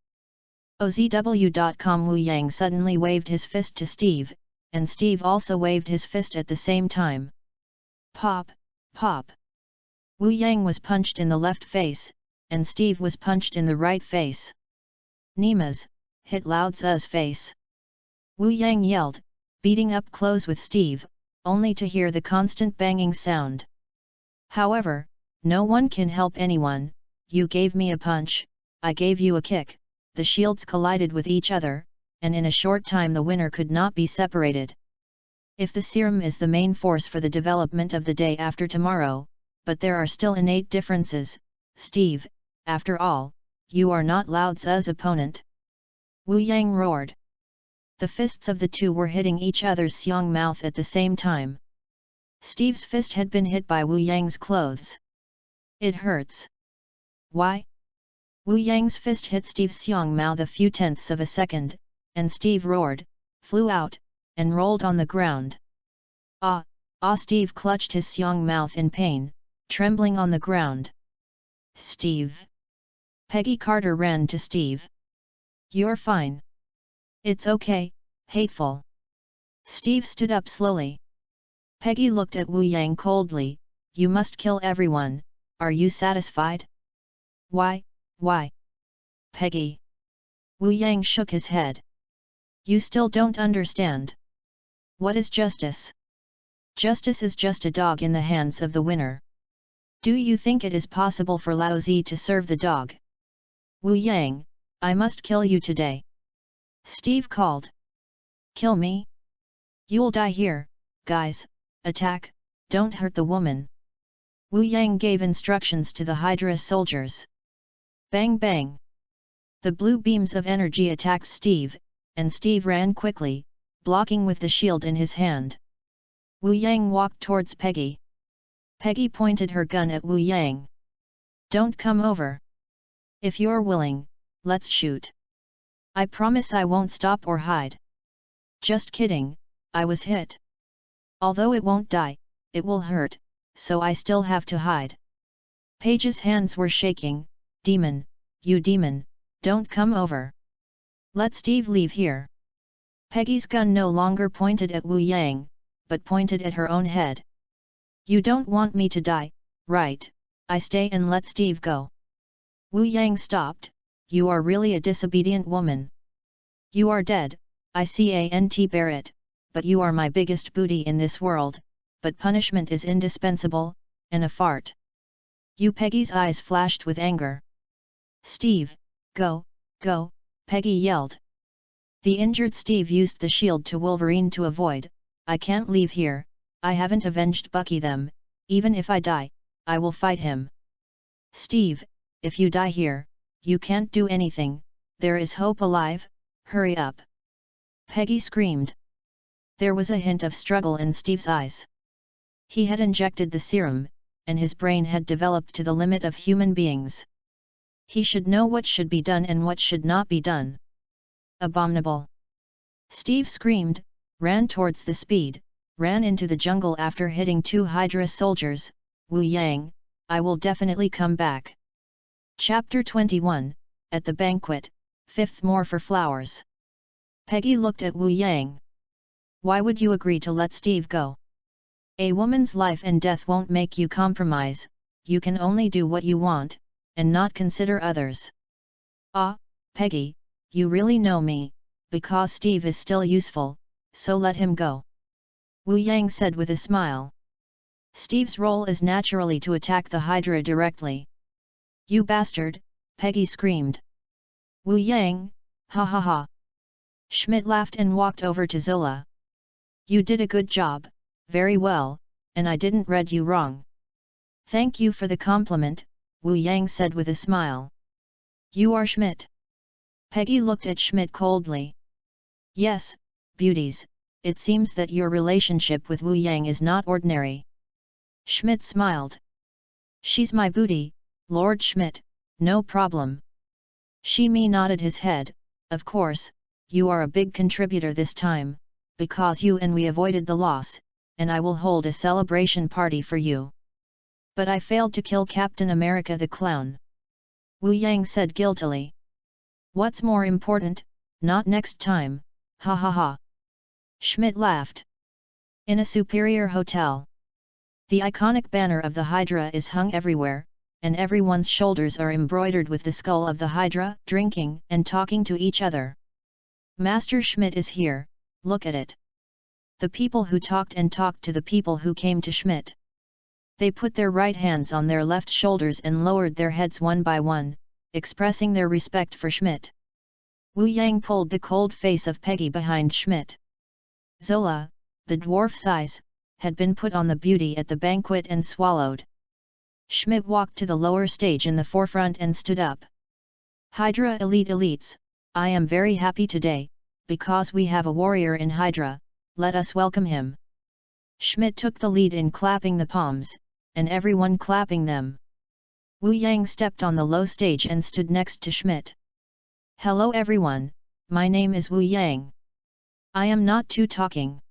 OZW.com. Wu Yang suddenly waved his fist to Steve, and Steve also waved his fist at the same time. Pop, pop. Wu Yang was punched in the left face, and Steve was punched in the right face. Nemas, hit Lao Tzu's face. Wu Yang yelled, beating up close with Steve, only to hear the constant banging sound. However, no one can help anyone, you gave me a punch, I gave you a kick, the shields collided with each other, and in a short time the winner could not be separated. If the serum is the main force for the development of the day after tomorrow, but there are still innate differences, Steve, after all, you are not Lao Tzu's opponent. Wu Yang roared. The fists of the two were hitting each other's seong mouth at the same time. Steve's fist had been hit by Wu Yang's clothes. It hurts. Why? Wu Yang's fist hit Steve's seong mouth a few tenths of a second, and Steve roared, flew out, and rolled on the ground. Ah! Steve clutched his seong mouth in pain, trembling on the ground. Steve. Peggy Carter ran to Steve. You're fine. It's okay, hateful. Steve stood up slowly. Peggy looked at Wu Yang coldly, you must kill everyone, are you satisfied? Why? Peggy. Wu Yang shook his head. You still don't understand. What is justice? Justice is just a dog in the hands of the winner. Do you think it is possible for Lao Tzu to serve the dog? Wu Yang, I must kill you today. Steve called. Kill me? You'll die here, guys, attack, don't hurt the woman. Wu Yang gave instructions to the Hydra soldiers. Bang bang. The blue beams of energy attacked Steve, and Steve ran quickly, blocking with the shield in his hand. Wu Yang walked towards Peggy. Peggy pointed her gun at Wu Yang. Don't come over. If you're willing, let's shoot. I promise I won't stop or hide. Just kidding, I was hit. Although it won't die, it will hurt, so I still have to hide. Page's hands were shaking. Demon, you demon, don't come over. Let Steve leave here. Peggy's gun no longer pointed at Wu Yang, but pointed at her own head. You don't want me to die, right? I stay and let Steve go. Wu Yang stopped. You are really a disobedient woman. You are dead, I can't bear it, but you are my biggest booty in this world, but punishment is indispensable, and a fart. You Peggy's eyes flashed with anger. Steve, go, go, Peggy yelled. The injured Steve used the shield to Wolverine to avoid. I can't leave here, I haven't avenged Bucky them, even if I die, I will fight him. Steve, if you die here, you can't do anything, there is hope alive, hurry up. Peggy screamed. There was a hint of struggle in Steve's eyes. He had injected the serum, and his brain had developed to the limit of human beings. He should know what should be done and what should not be done. Abominable! Steve screamed, ran towards the speed, ran into the jungle after hitting 2 Hydra soldiers. Wu Yang, I will definitely come back. Chapter 21, At the Banquet, 5th More for Flowers. Peggy looked at Wu Yang. Why would you agree to let Steve go? A woman's life and death won't make you compromise, you can only do what you want, and not consider others. Ah, Peggy, you really know me, because Steve is still useful, so let him go. Wu Yang said with a smile. Steve's role is naturally to attack the Hydra directly. You bastard, Peggy screamed. Wu Yang, ha ha ha. Schmidt laughed and walked over to Zola. You did a good job, very well, and I didn't read you wrong. Thank you for the compliment, Wu Yang said with a smile. You are Schmidt. Peggy looked at Schmidt coldly. Yes, beauties, it seems that your relationship with Wu Yang is not ordinary. Schmidt smiled. She's my booty, Lord Schmidt, no problem. Shimi nodded his head. Of course, you are a big contributor this time, because you and we avoided the loss, and I will hold a celebration party for you. But I failed to kill Captain America the Clown. Wu Yang said guiltily. What's more important, not next time, ha ha ha. Schmidt laughed. In a superior hotel. The iconic banner of the Hydra is hung everywhere, and everyone's shoulders are embroidered with the skull of the Hydra, drinking and talking to each other. Master Schmidt is here, look at it. The people who talked and talked to the people who came to Schmidt. They put their right hands on their left shoulders and lowered their heads one by one, expressing their respect for Schmidt. Wu Yang pulled the cold face of Peggy behind Schmidt. Zola, the dwarf's eyes, had been put on the beauty at the banquet and swallowed. Schmidt walked to the lower stage in the forefront and stood up. Hydra elites, I am very happy today, because we have a warrior in Hydra, let us welcome him. Schmidt took the lead in clapping the palms, and everyone clapping them. Wu Yang stepped on the low stage and stood next to Schmidt. Hello everyone, my name is Wu Yang. I am not too talking.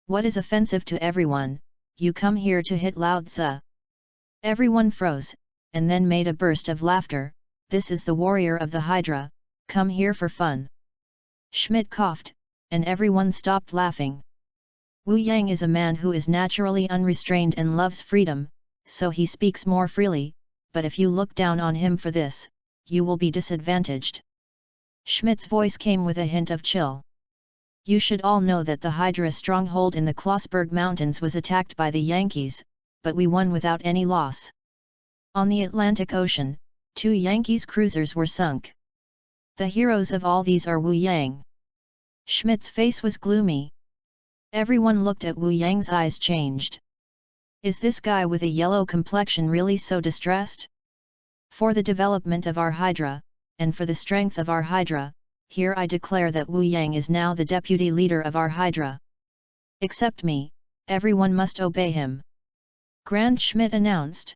What is offensive to everyone, you come here to hit Lao Tzu. Everyone froze, and then made a burst of laughter. This is the warrior of the Hydra, come here for fun. Schmidt coughed, and everyone stopped laughing. Wu Yang is a man who is naturally unrestrained and loves freedom, so he speaks more freely, but if you look down on him for this, you will be disadvantaged. Schmidt's voice came with a hint of chill. You should all know that the Hydra stronghold in the Klossberg Mountains was attacked by the Yankees, but we won without any loss. On the Atlantic Ocean, 2 Yankees cruisers were sunk. The heroes of all these are Wu Yang. Schmidt's face was gloomy. Everyone looked at Wu Yang's eyes changed. Is this guy with a yellow complexion really so distressed? For the development of our Hydra, and for the strength of our Hydra, here I declare that Wu Yang is now the deputy leader of our Hydra. Except me, everyone must obey him. Grand Schmidt announced.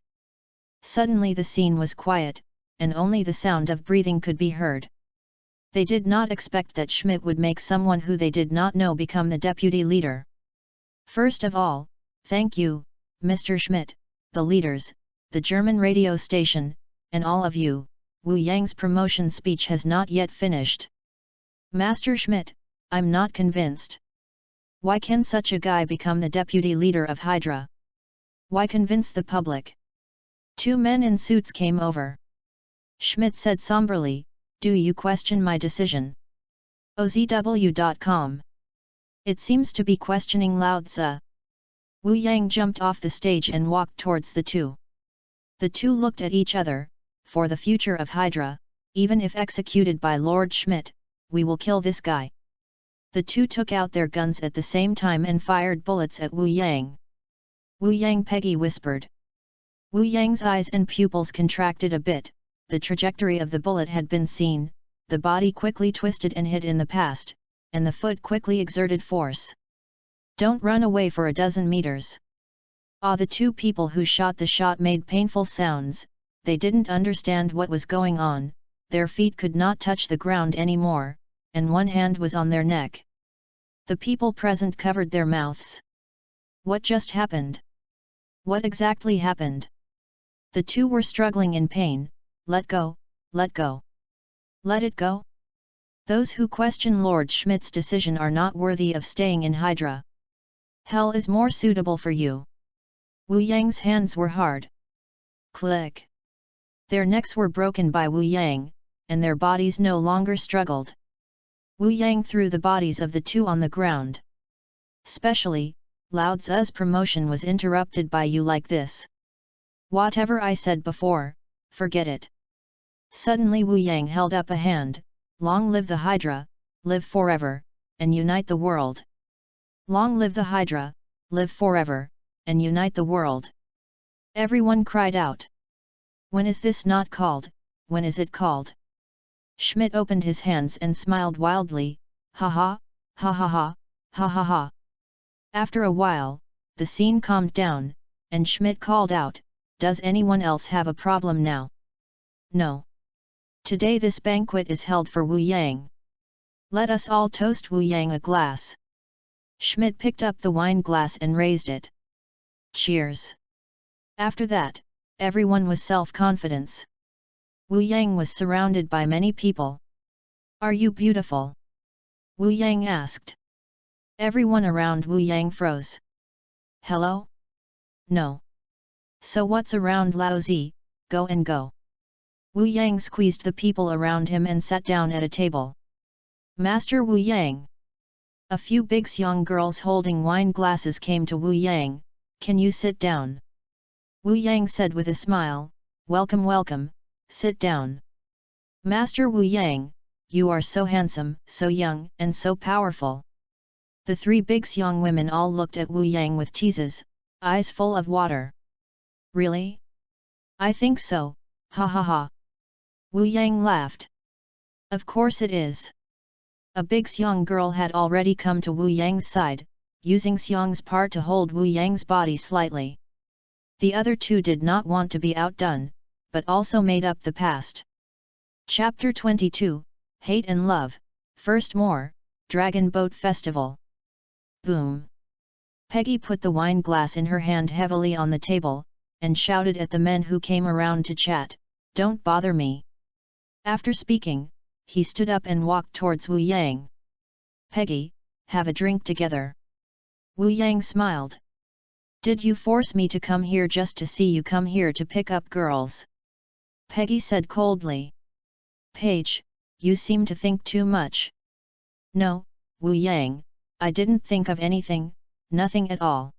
Suddenly the scene was quiet, and only the sound of breathing could be heard. They did not expect that Schmidt would make someone who they did not know become the deputy leader. First of all, thank you, Mr. Schmidt, the leaders, the German radio station, and all of you. Wu Yang's promotion speech has not yet finished. Master Schmidt, I'm not convinced. Why can such a guy become the deputy leader of Hydra? Why convince the public? 2 men in suits came over. Schmidt said somberly, "Do you question my decision?" OZW.com. It seems to be questioning Lao Tzu. Wu Yang jumped off the stage and walked towards the two. The two looked at each other. For the future of Hydra, even if executed by Lord Schmidt, we will kill this guy. The two took out their guns at the same time and fired bullets at Wu Yang. "Wu Yang," Peggy whispered. Wu Yang's eyes and pupils contracted a bit. The trajectory of the bullet had been seen, the body quickly twisted and hit in the past, and the foot quickly exerted force. "Don't run away for a dozen meters." The 2 people who shot the shot made painful sounds. They didn't understand what was going on, their feet could not touch the ground anymore, and one hand was on their neck. The people present covered their mouths. What just happened? What exactly happened? The 2 were struggling in pain. Let go, let go. Let it go? Those who question Lord Schmidt's decision are not worthy of staying in Hydra. Hell is more suitable for you. Wu Yang's hands were hard. Click. Their necks were broken by Wu Yang, and their bodies no longer struggled. Wu Yang threw the bodies of the 2 on the ground. Specially, Lao Tzu's promotion was interrupted by "you like this. Whatever I said before, forget it." Suddenly Wu Yang held up a hand. "Long live the Hydra, live forever, and unite the world. Long live the Hydra, live forever, and unite the world." Everyone cried out. "When is this not called, when is it called?" Schmidt opened his hands and smiled wildly, "Ha ha, ha ha ha, ha ha ha." After a while, the scene calmed down, and Schmidt called out, "Does anyone else have a problem now?" "No. Today this banquet is held for Wu Yang. Let us all toast Wu Yang a glass." Schmidt picked up the wine glass and raised it. Cheers. After that, everyone was self-confidence. Wu Yang was surrounded by many people. "Are you beautiful?" Wu Yang asked. Everyone around Wu Yang froze. "Hello? No. So what's around Laozi, go and go." Wu Yang squeezed the people around him and sat down at a table. "Master Wu Yang." A few big young girls holding wine glasses came to Wu Yang. "Can you sit down?" Wu Yang said with a smile, "Welcome, welcome, sit down." "Master Wu Yang, you are so handsome, so young, and so powerful." The 3 big young women all looked at Wu Yang with teases, eyes full of water. "Really? I think so, ha ha ha." Wu Yang laughed. "Of course it is." A big young girl had already come to Wu Yang's side, using Xiang's part to hold Wu Yang's body slightly. The other 2 did not want to be outdone, but also made up the past. Chapter 22, Hate and Love, First More, Dragon Boat Festival. Boom! Peggy put the wine glass in her hand heavily on the table, and shouted at the men who came around to chat, "Don't bother me." After speaking, he stood up and walked towards Wu Yang. "Peggy, have a drink together." Wu Yang smiled. "Did you force me to come here just to see you come here to pick up girls?" Peggy said coldly. "Paige, you seem to think too much." "No, Wu Yang, I didn't think of anything, nothing at all.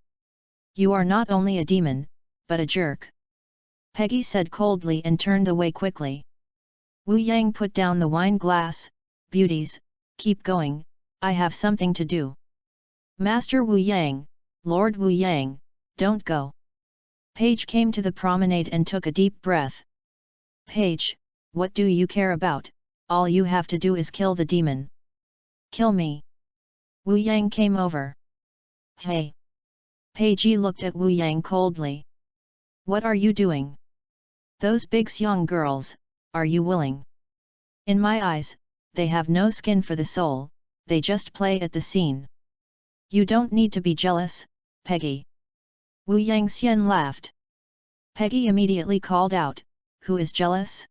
You are not only a demon, but a jerk." Peggy said coldly and turned away quickly. Wu Yang put down the wine glass. "Beauties, keep going, I have something to do." "Master Wu Yang, Lord Wu Yang, don't go." Paige came to the promenade and took a deep breath. "Paige, what do you care about? All you have to do is kill the demon." "Kill me." Wu Yang came over. "Hey!" Paige looked at Wu Yang coldly. "What are you doing? Those big young girls, are you willing? In my eyes, they have no skin for the soul, they just play at the scene. You don't need to be jealous, Peggy." Wu Yang Xian laughed. Peggy immediately called out, "Who is jealous?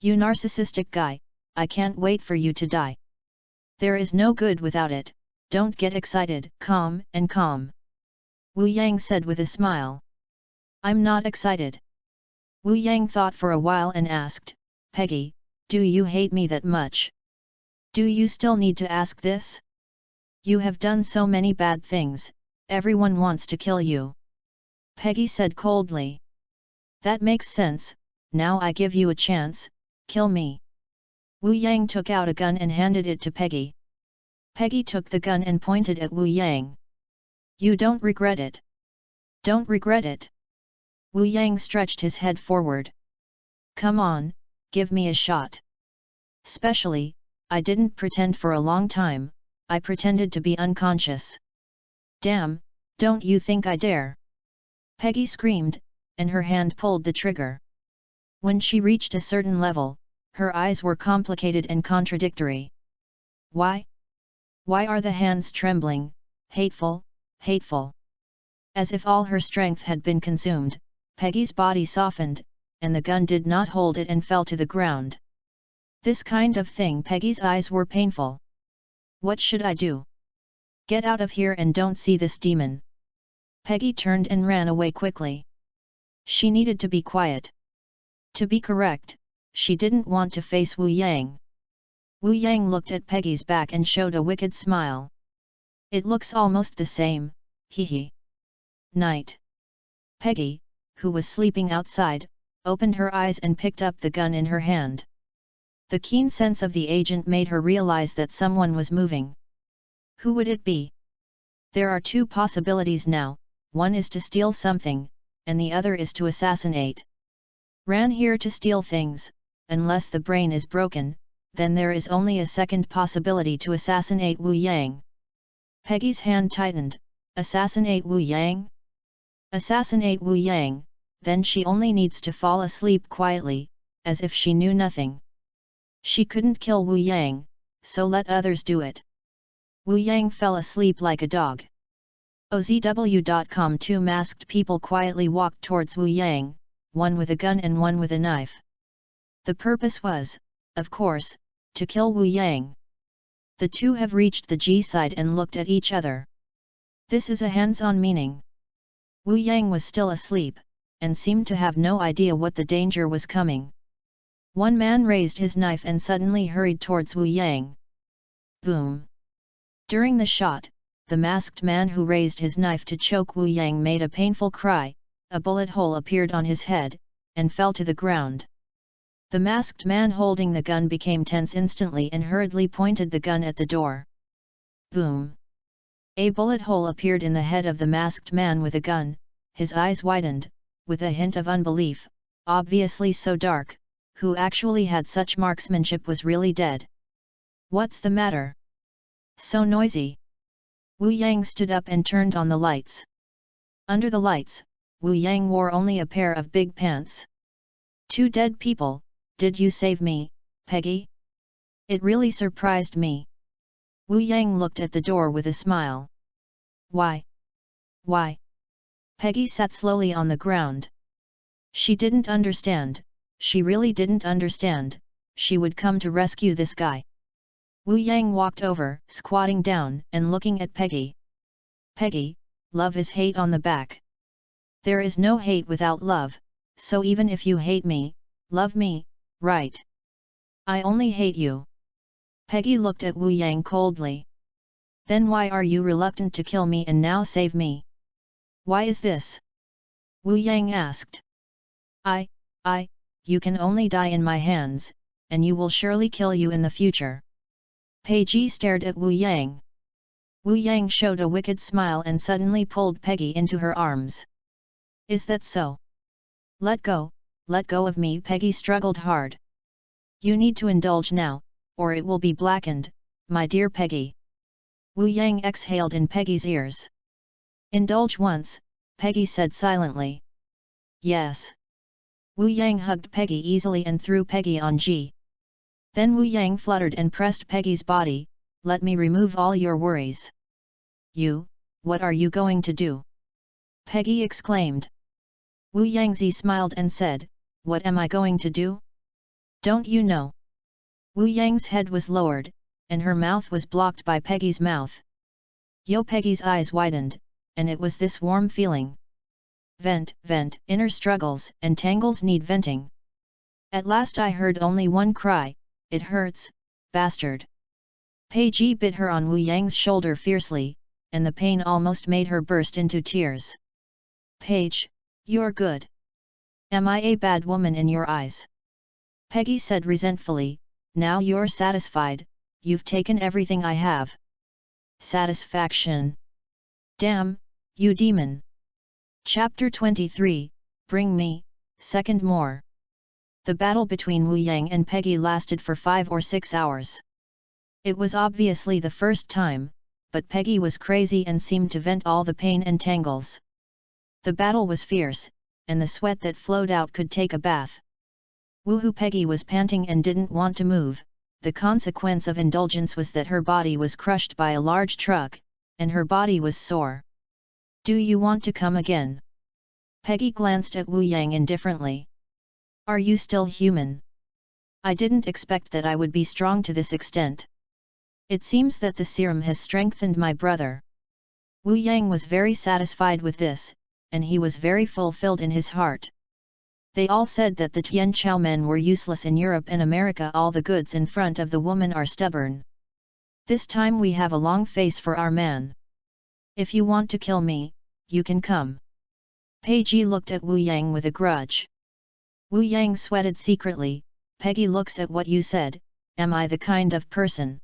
You narcissistic guy, I can't wait for you to die. There is no good without it, don't get excited, calm and calm." Wu Yang said with a smile. I'm not excited. Wu Yang thought for a while and asked, Peggy, do you hate me that much? Do you still need to ask this? You have done so many bad things, everyone wants to kill you. Peggy said coldly. That makes sense, now I give you a chance, kill me. Wu Yang took out a gun and handed it to Peggy. Peggy took the gun and pointed at Wu Yang. You don't regret it. Don't regret it. Wu Yang stretched his head forward. Come on, give me a shot. Specially, I didn't pretend for a long time, I pretended to be unconscious. Damn, don't you think I dare? Peggy screamed, and her hand pulled the trigger. When she reached a certain level, her eyes were complicated and contradictory. Why? Why are the hands trembling? Hateful, hateful. As if all her strength had been consumed, Peggy's body softened, and the gun did not hold it and fell to the ground. This kind of thing, Peggy's eyes were painful. What should I do? Get out of here and don't see this demon. Peggy turned and ran away quickly. She needed to be quiet. To be correct, she didn't want to face Wu Yang. Wu Yang looked at Peggy's back and showed a wicked smile. It looks almost the same, hee hee. Night. Peggy, who was sleeping outside, opened her eyes and picked up the gun in her hand. The keen sense of the agent made her realize that someone was moving. Who would it be? There are two possibilities now, one is to steal something, and the other is to assassinate. Ran here to steal things, unless the brain is broken, then there is only a second possibility to assassinate Wu Yang. Peggy's hand tightened. Assassinate Wu Yang? Assassinate Wu Yang, then she only needs to fall asleep quietly, as if she knew nothing. She couldn't kill Wu Yang, so let others do it. Wu Yang fell asleep like a dog. OZW.com. Two masked people quietly walked towards Wu Yang, one with a gun and one with a knife. The purpose was, of course, to kill Wu Yang. The two have reached the G side and looked at each other. This is a hands-on meaning. Wu Yang was still asleep, and seemed to have no idea what the danger was coming. One man raised his knife and suddenly hurried towards Wu Yang. Boom! During the shot, the masked man who raised his knife to choke Wu Yang made a painful cry, a bullet hole appeared on his head, and fell to the ground. The masked man holding the gun became tense instantly and hurriedly pointed the gun at the door. Boom! A bullet hole appeared in the head of the masked man with a gun, his eyes widened, with a hint of unbelief, obviously so dark, who actually had such marksmanship was really dead. What's the matter? So noisy. Wu Yang stood up and turned on the lights. Under the lights, Wu Yang wore only a pair of big pants. Two dead people, did you save me, Peggy? It really surprised me. Wu Yang looked at the door with a smile. Why? Why? Peggy sat slowly on the ground. She didn't understand, she really didn't understand, she would come to rescue this guy. Wu Yang walked over, squatting down and looking at Peggy. Peggy, love is hate on the back. There is no hate without love, so even if you hate me, love me, right? I only hate you. Peggy looked at Wu Yang coldly. Then why are you reluctant to kill me and now save me? Why is this? Wu Yang asked. You can only die in my hands, and you will surely kill you in the future. Peggy stared at Wu Yang. Wu Yang showed a wicked smile and suddenly pulled Peggy into her arms. Is that so? Let go of me. Peggy struggled hard. You need to indulge now, or it will be blackened, my dear Peggy. Wu Yang exhaled in Peggy's ears. Indulge once, Peggy said silently. Yes. Wu Yang hugged Peggy easily and threw Peggy on G. Then Wu Yang fluttered and pressed Peggy's body. Let me remove all your worries. You, what are you going to do? Peggy exclaimed. Wu Yangzi smiled and said, what am I going to do? Don't you know? Wu Yang's head was lowered, and her mouth was blocked by Peggy's mouth. Peggy's eyes widened, and it was this warm feeling. vent, vent, inner struggles and tangles need venting. At last I heard only one cry, it hurts, bastard. Pei Ji bit her on Wu Yang's shoulder fiercely, and the pain almost made her burst into tears. Page, you're good. Am I a bad woman in your eyes? Peggy said resentfully, now you're satisfied, you've taken everything I have. Satisfaction. Damn, you demon. Chapter 23, Bring Me, Second More. The battle between Wu Yang and Peggy lasted for 5 or 6 hours. It was obviously the first time, but Peggy was crazy and seemed to vent all the pain and tangles. The battle was fierce, and the sweat that flowed out could take a bath. Woohoo! Peggy was panting and didn't want to move. The consequence of indulgence was that her body was crushed by a large truck, and her body was sore. Do you want to come again? Peggy glanced at Wu Yang indifferently. Are you still human? I didn't expect that I would be strong to this extent. It seems that the serum has strengthened my brother. Wu Yang was very satisfied with this, and he was very fulfilled in his heart. They all said that the Tian Chao men were useless in Europe and America. All the goods in front of the woman are stubborn. This time we have a long face for our man. If you want to kill me, you can come. Pei Ji looked at Wu Yang with a grudge. Wu Yang sweated secretly. Peggy looks at what you said, am I the kind of person?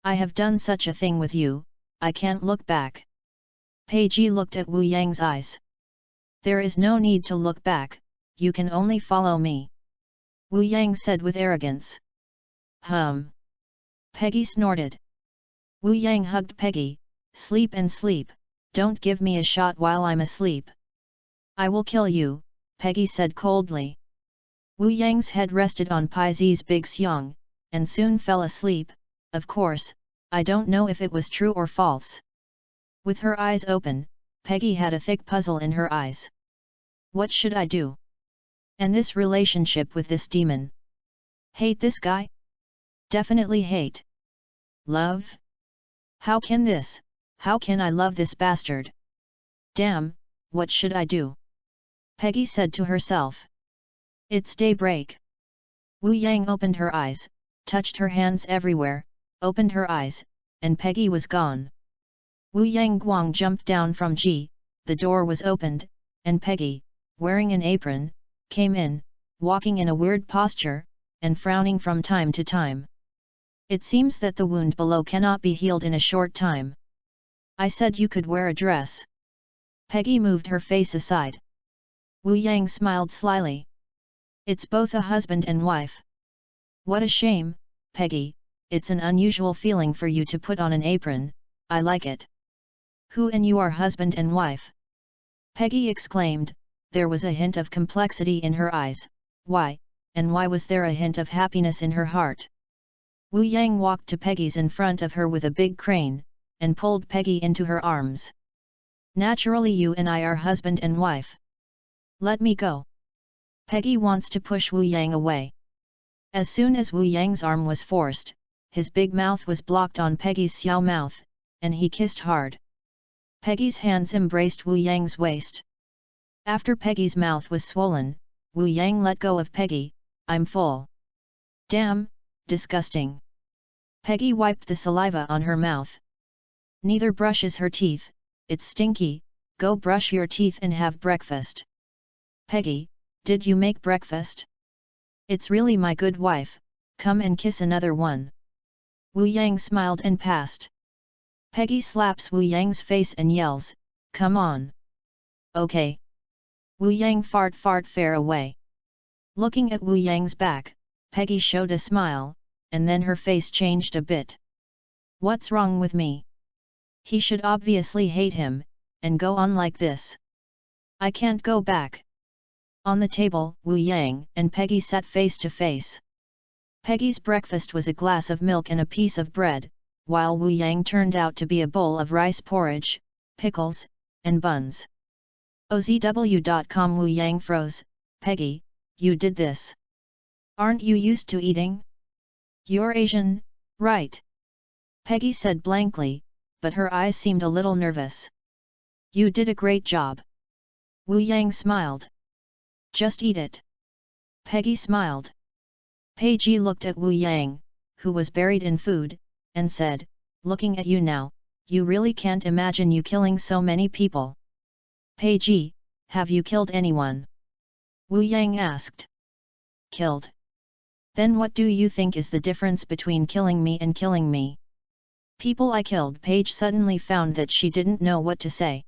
I have done such a thing with you, I can't look back. Pei Ji looked at Wu Yang's eyes. There is no need to look back, you can only follow me. Wu Yang said with arrogance. Peggy snorted. Wu Yang hugged Peggy, sleep and sleep, don't give me a shot while I'm asleep. I will kill you, Peggy said coldly. Wu Yang's head rested on Pai Zi's big xiong, and soon fell asleep. Of course, I don't know if it was true or false. With her eyes open, Peggy had a thick puzzle in her eyes. What should I do? And this relationship with this demon? Hate this guy? Definitely hate. Love? How can I love this bastard? Damn, what should I do? Peggy said to herself. It's daybreak. Wu Yang opened her eyes, touched her hands everywhere, opened her eyes, and Peggy was gone. Wu Yang Guang jumped down from Ji, the door was opened, and Peggy, wearing an apron, came in, walking in a weird posture, and frowning from time to time. It seems that the wound below cannot be healed in a short time. I said you could wear a dress. Peggy moved her face aside. Wu Yang smiled slyly. It's both a husband and wife. What a shame, Peggy, it's an unusual feeling for you to put on an apron, I like it. Who and you are husband and wife? Peggy exclaimed, there was a hint of complexity in her eyes, why, and why was there a hint of happiness in her heart? Wu Yang walked to Peggy's in front of her with a big crane, and pulled Peggy into her arms. Naturally you and I are husband and wife. Let me go. Peggy wants to push Wu Yang away. As soon as Wu Yang's arm was forced, his big mouth was blocked on Peggy's xiao mouth, and he kissed hard. Peggy's hands embraced Wu Yang's waist. After Peggy's mouth was swollen, Wu Yang let go of Peggy, I'm full. Damn, disgusting. Peggy wiped the saliva on her mouth. Neither brushes her teeth, it's stinky, go brush your teeth and have breakfast. Peggy, did you make breakfast? It's really my good wife, come and kiss another one. Wu Yang smiled and passed. Peggy slaps Wu Yang's face and yells, come on. Okay. Wu Yang fart fare away. Looking at Wu Yang's back, Peggy showed a smile, and then her face changed a bit. What's wrong with me? He should obviously hate him, and go on like this. I can't go back. On the table, Wu Yang and Peggy sat face to face. Peggy's breakfast was a glass of milk and a piece of bread, while Wu Yang turned out to be a bowl of rice porridge, pickles, and buns. OZW.com Wu Yang froze, Peggy, you did this. Aren't you used to eating? You're Asian, right? Peggy said blankly, but her eyes seemed a little nervous. You did a great job. Wu Yang smiled. Just eat it. Peggy smiled. Pei Ji looked at Wu Yang, who was buried in food, and said, looking at you now, you really can't imagine you killing so many people. Pei Ji, have you killed anyone? Wu Yang asked. Killed? Then what do you think is the difference between killing me and killing me? People I killed. Paige suddenly found that she didn't know what to say.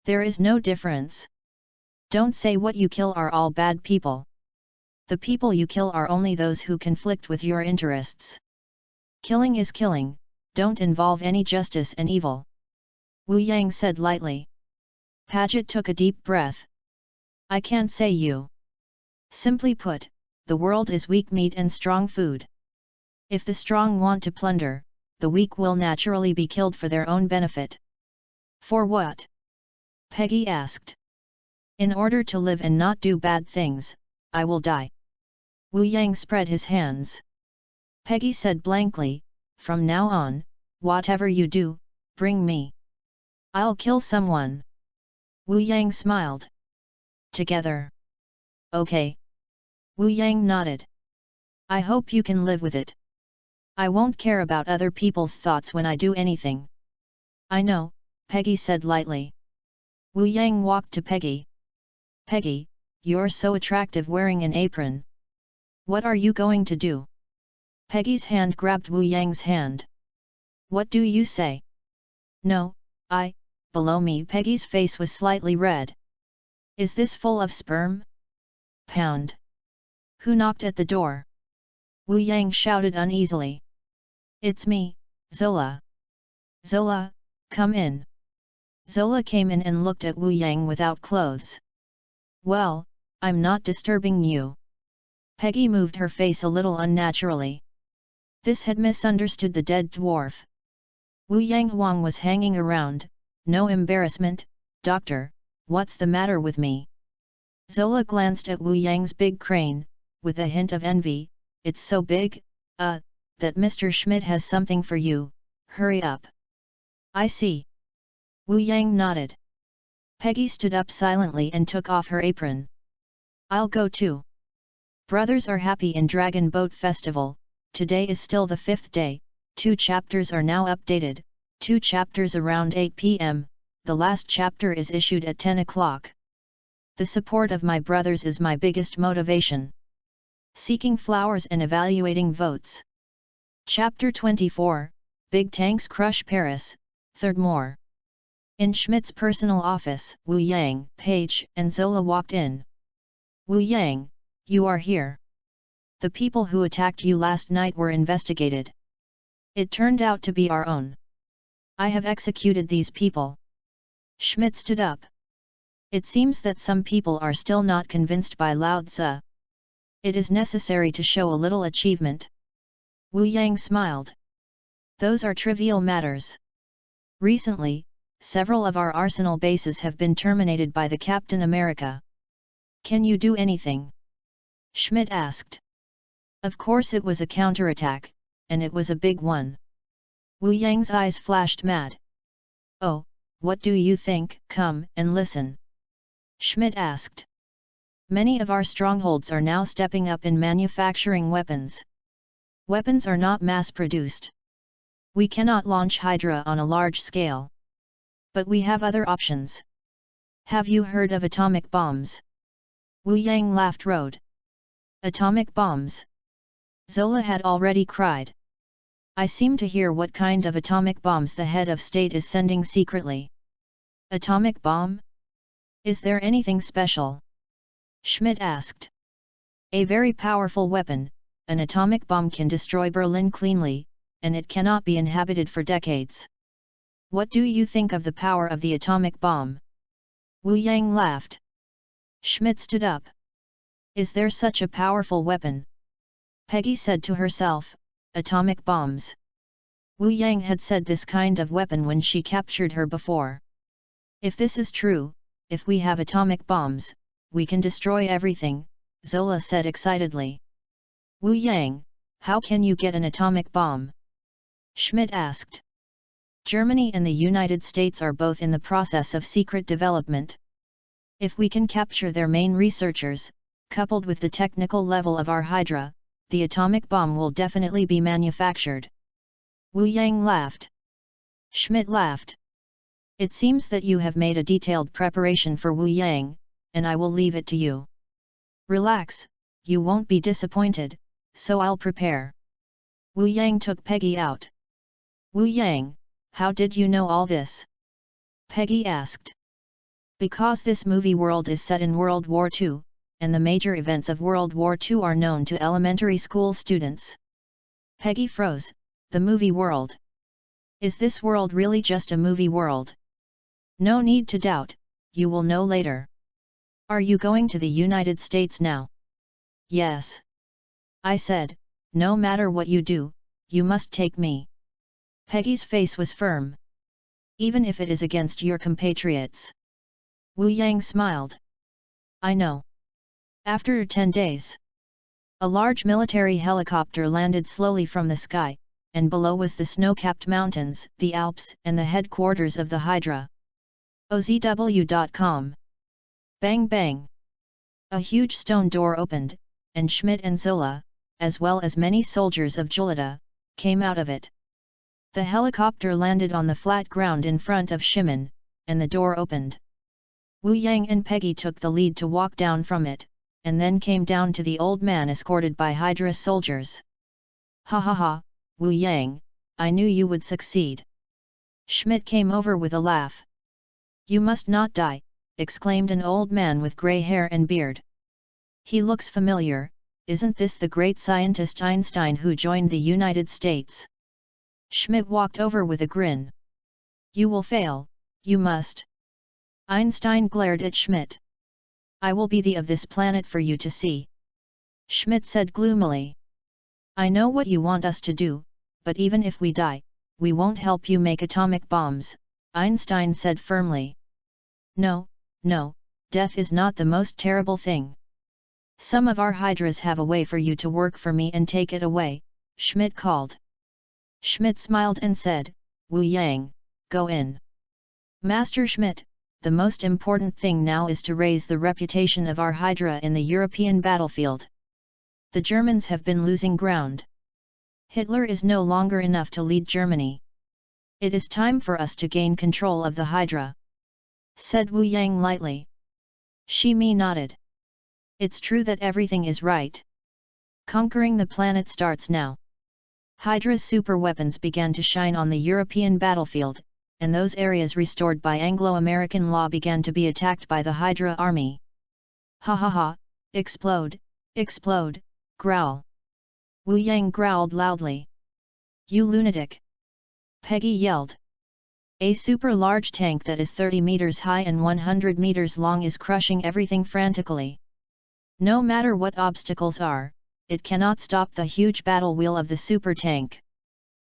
There is no difference. Don't say what you kill are all bad people. The people you kill are only those who conflict with your interests. Killing is killing, don't involve any justice and evil. Wu Yang said lightly. Paget took a deep breath. I can't say you. Simply put, the world is weak meat and strong food. If the strong want to plunder, the weak will naturally be killed for their own benefit. For what? Peggy asked. In order to live and not do bad things, I will die. Wu Yang spread his hands. Peggy said blankly, from now on, whatever you do, bring me. I'll kill someone. Wu Yang smiled. Together. Okay. Wu Yang nodded. I hope you can live with it. I won't care about other people's thoughts when I do anything. I know, Peggy said lightly. Wu Yang walked to Peggy. Peggy, you're so attractive wearing an apron. What are you going to do? Peggy's hand grabbed Wu Yang's hand. What do you say? No, below me. Peggy's face was slightly red. Is this full of sperm? Pound. Who knocked at the door? Wu Yang shouted uneasily. It's me, Zola. Zola, come in. Zola came in and looked at Wu Yang without clothes. Well, I'm not disturbing you. Peggy moved her face a little unnaturally. This had misunderstood the dead dwarf. Wu Yang Huang was hanging around, no embarrassment. Doctor, what's the matter with me? Zola glanced at Wu Yang's big crane, with a hint of envy. It's so big, that Mr. Schmidt has something for you, hurry up. I see. Wu Yang nodded. Peggy stood up silently and took off her apron. I'll go too. Brothers are happy in Dragon Boat Festival. Today is still the 5th day, 2 chapters are now updated, 2 chapters around 8 p.m, the last chapter is issued at 10 o'clock. The support of my brothers is my biggest motivation. Seeking flowers and evaluating votes. Chapter 24, Big Tanks Crush Paris, 3rd more. In Schmidt's personal office, Wu Yang, Paige, and Zola walked in. Wu Yang, you are here. The people who attacked you last night were investigated. It turned out to be our own. I have executed these people. Schmidt stood up. It seems that some people are still not convinced by Lao Tzu. It is necessary to show a little achievement. Wu Yang smiled. Those are trivial matters. Recently, several of our arsenal bases have been terminated by the Captain America. Can you do anything? Schmidt asked. Of course it was a counterattack, and it was a big one. Wu Yang's eyes flashed mad. Oh, what do you think? Come and listen. Schmidt asked. Many of our strongholds are now stepping up in manufacturing weapons. Weapons are not mass-produced. We cannot launch Hydra on a large scale. But we have other options. Have you heard of atomic bombs? Wu Yang laughed. Atomic bombs? Zola had already cried. I seem to hear what kind of atomic bombs the head of state is sending secretly. Atomic bomb? Is there anything special? Schmidt asked. A very powerful weapon, an atomic bomb can destroy Berlin cleanly, and it cannot be inhabited for decades. What do you think of the power of the atomic bomb? Wu Yang laughed. Schmidt stood up. Is there such a powerful weapon? Peggy said to herself, atomic bombs. Wu Yang had said this kind of weapon when she captured her before. If this is true, if we have atomic bombs, we can destroy everything, Zola said excitedly. Wu Yang, how can you get an atomic bomb? Schmidt asked. Germany and the United States are both in the process of secret development. If we can capture their main researchers, coupled with the technical level of our Hydra, the atomic bomb will definitely be manufactured. Wu Yang laughed. Schmidt laughed. It seems that you have made a detailed preparation for Wu Yang, and I will leave it to you. Relax, you won't be disappointed, so I'll prepare. Wu Yang took Peggy out. Wu Yang, how did you know all this? Peggy asked. Because this movie world is set in World War II, and the major events of World War II are known to elementary school students. Peggy froze. The movie world. Is this world really just a movie world? No need to doubt, you will know later. Are you going to the United States now? Yes. I said, no matter what you do, you must take me. Peggy's face was firm. Even if it is against your compatriots. Wu Yang smiled. I know. After 10 days. A large military helicopter landed slowly from the sky, and below was the snow-capped mountains, the Alps, and the headquarters of the Hydra. OZW.com. Bang bang. A huge stone door opened, and Schmidt and Zola, as well as many soldiers of Julita, came out of it. The helicopter landed on the flat ground in front of Shimon, and the door opened. Wu Yang and Peggy took the lead to walk down from it, and then came down to the old man escorted by Hydra soldiers. Ha ha ha, Wu Yang, I knew you would succeed. Schmidt came over with a laugh. You must not die, exclaimed an old man with grey hair and beard. He looks familiar, isn't this the great scientist Einstein who joined the United States? Schmidt walked over with a grin. You will fail, you must. Einstein glared at Schmidt. I will be the of this planet for you to see. Schmidt said gloomily. I know what you want us to do, but even if we die, we won't help you make atomic bombs, Einstein said firmly. No, no, death is not the most terrible thing. Some of our Hydras have a way for you to work for me and take it away, Schmidt called. Schmidt smiled and said, Wu Yang, go in. Master Schmidt, the most important thing now is to raise the reputation of our Hydra in the European battlefield. The Germans have been losing ground. Hitler is no longer enough to lead Germany. It is time for us to gain control of the Hydra, said Wu Yang lightly. Shimi nodded. It's true that everything is right. Conquering the planet starts now. Hydra's superweapons began to shine on the European battlefield, and those areas restored by Anglo-American law began to be attacked by the Hydra army. Ha ha ha, explode, explode, growl. Wu Yang growled loudly. You lunatic! Peggy yelled. A super large tank that is 30 meters high and 100 meters long is crushing everything frantically. No matter what obstacles are, it cannot stop the huge battle wheel of the super tank.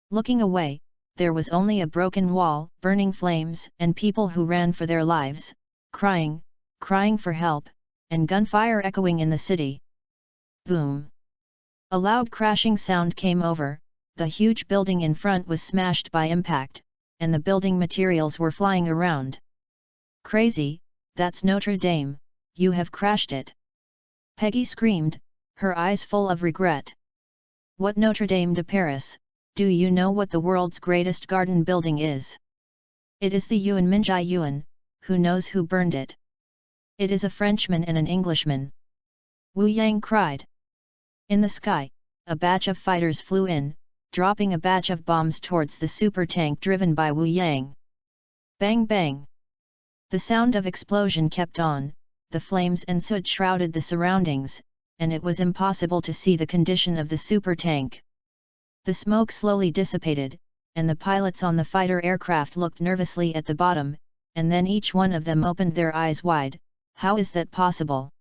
Looking away, there was only a broken wall, burning flames, and people who ran for their lives, crying for help, and gunfire echoing in the city. Boom! A loud crashing sound came over, the huge building in front was smashed by impact, and the building materials were flying around. Crazy, that's Notre Dame, you have crashed it! Peggy screamed, her eyes full of regret. What Notre Dame de Paris? Do you know what the world's greatest garden building is? It is the Yuan Minjai Yuan, who knows who burned it? It is a Frenchman and an Englishman. Wu Yang cried. In the sky, a batch of fighters flew in, dropping a batch of bombs towards the super tank driven by Wu Yang. Bang bang! The sound of explosion kept on, the flames and soot shrouded the surroundings, and it was impossible to see the condition of the super tank. The smoke slowly dissipated, and the pilots on the fighter aircraft looked nervously at the bottom, and then each one of them opened their eyes wide. How is that possible?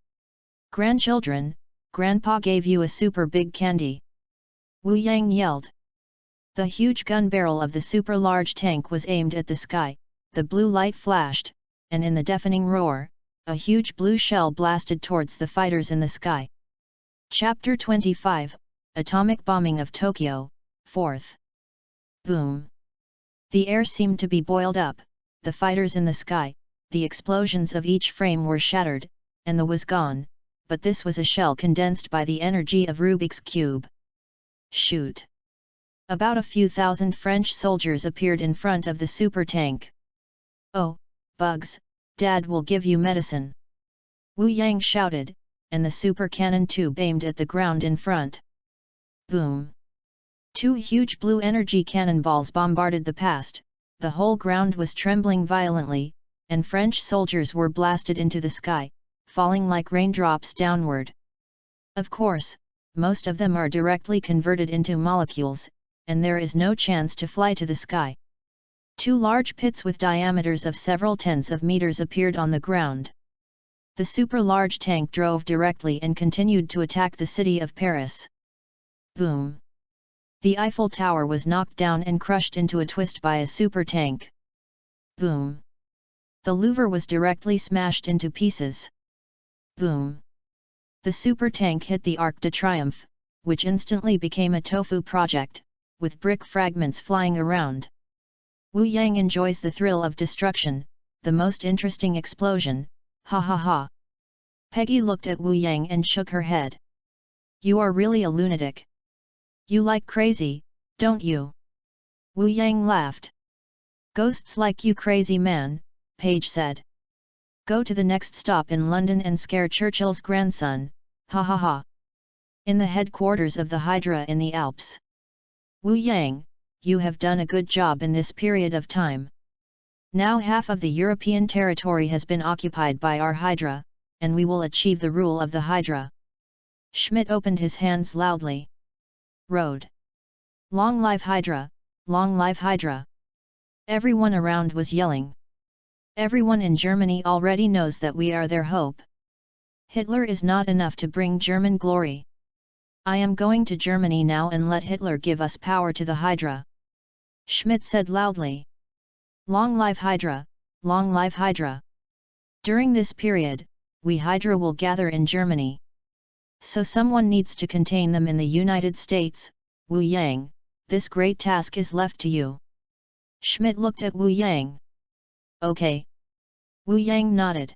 Grandchildren, Grandpa gave you a super big candy! Wu Yang yelled. The huge gun barrel of the super large tank was aimed at the sky, the blue light flashed, and in the deafening roar, a huge blue shell blasted towards the fighters in the sky. Chapter 25, Atomic Bombing of Tokyo, 4th. Boom! The air seemed to be boiled up, the fighters in the sky, the explosions of each frame were shattered, and the was gone, but this was a shell condensed by the energy of Rubik's Cube. Shoot! About a few thousand French soldiers appeared in front of the super tank. Oh, Bugs, Dad will give you medicine! Wu Yang shouted, and the super cannon tube aimed at the ground in front. Boom! Two huge blue energy cannonballs bombarded the past, the whole ground was trembling violently, and French soldiers were blasted into the sky, falling like raindrops downward. Of course, most of them are directly converted into molecules, and there is no chance to fly to the sky. Two large pits with diameters of several tens of meters appeared on the ground. The super-large tank drove directly and continued to attack the city of Paris. Boom! The Eiffel Tower was knocked down and crushed into a twist by a super tank. Boom! The Louvre was directly smashed into pieces. Boom! The super tank hit the Arc de Triomphe, which instantly became a tofu project, with brick fragments flying around. Wu Yang enjoys the thrill of destruction, the most interesting explosion, ha ha ha. Peggy looked at Wu Yang and shook her head. You are really a lunatic. You like crazy, don't you? Wu Yang laughed. Ghosts like you crazy man, Paige said. Go to the next stop in London and scare Churchill's grandson, ha ha ha. In the headquarters of the Hydra in the Alps. Wu Yang, you have done a good job in this period of time. Now half of the European territory has been occupied by our Hydra, and we will achieve the rule of the Hydra. Schmidt opened his hands loudly. Road. Long live Hydra, long live Hydra. Everyone around was yelling. Everyone in Germany already knows that we are their hope. Hitler is not enough to bring German glory. I am going to Germany now and let Hitler give us power to the Hydra. Schmidt said loudly. Long live Hydra, long live Hydra. During this period, we Hydra will gather in Germany. So someone needs to contain them in the United States, Wu Yang, this great task is left to you. Schmidt looked at Wu Yang. Okay. Wu Yang nodded.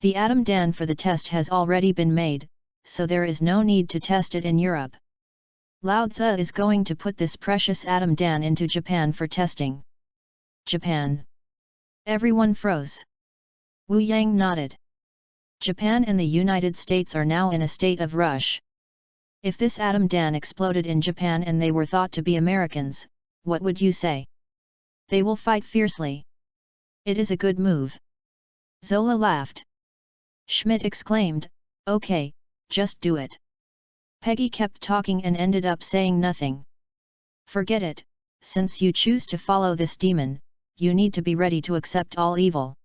The atom Dan for the test has already been made, so there is no need to test it in Europe. Lao Tzu is going to put this precious atom Dan into Japan for testing. Japan. Everyone froze. Wu Yang nodded. Japan and the United States are now in a state of rush. If this atom Dan exploded in Japan and they were thought to be Americans, what would you say? They will fight fiercely. It is a good move. Zola laughed. Schmidt exclaimed, okay, just do it. Peggy kept talking and ended up saying nothing. Forget it, since you choose to follow this demon, you need to be ready to accept all evil.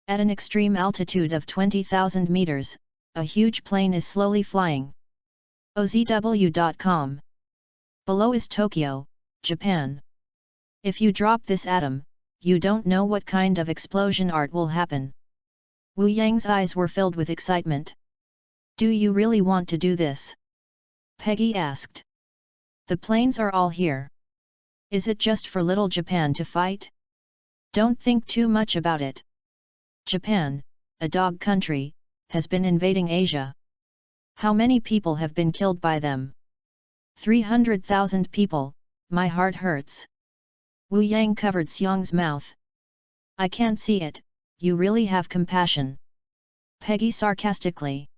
At an extreme altitude of 20,000 meters, a huge plane is slowly flying. OZW.com. Below is Tokyo, Japan. If you drop this atom, you don't know what kind of explosion art will happen. Wu Yang's eyes were filled with excitement. Do you really want to do this? Peggy asked. The planes are all here. Is it just for little Japan to fight? Don't think too much about it. Japan, a dog country, has been invading Asia. How many people have been killed by them? 300,000 people, my heart hurts. Wu Yang covered Xiang's mouth. I can't see it, you really have compassion. Peggy sarcastically.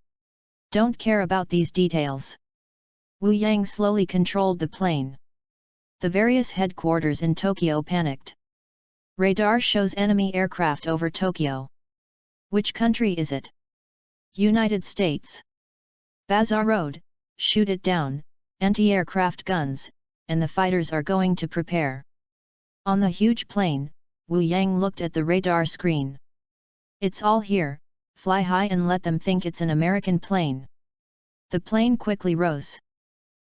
Don't care about these details. Wu Yang slowly controlled the plane. The various headquarters in Tokyo panicked. Radar shows enemy aircraft over Tokyo. Which country is it? United States. Bazaar Road, shoot it down, anti-aircraft guns, and the fighters are going to prepare. On the huge plane, Wu Yang looked at the radar screen. It's all here, fly high and let them think it's an American plane. The plane quickly rose.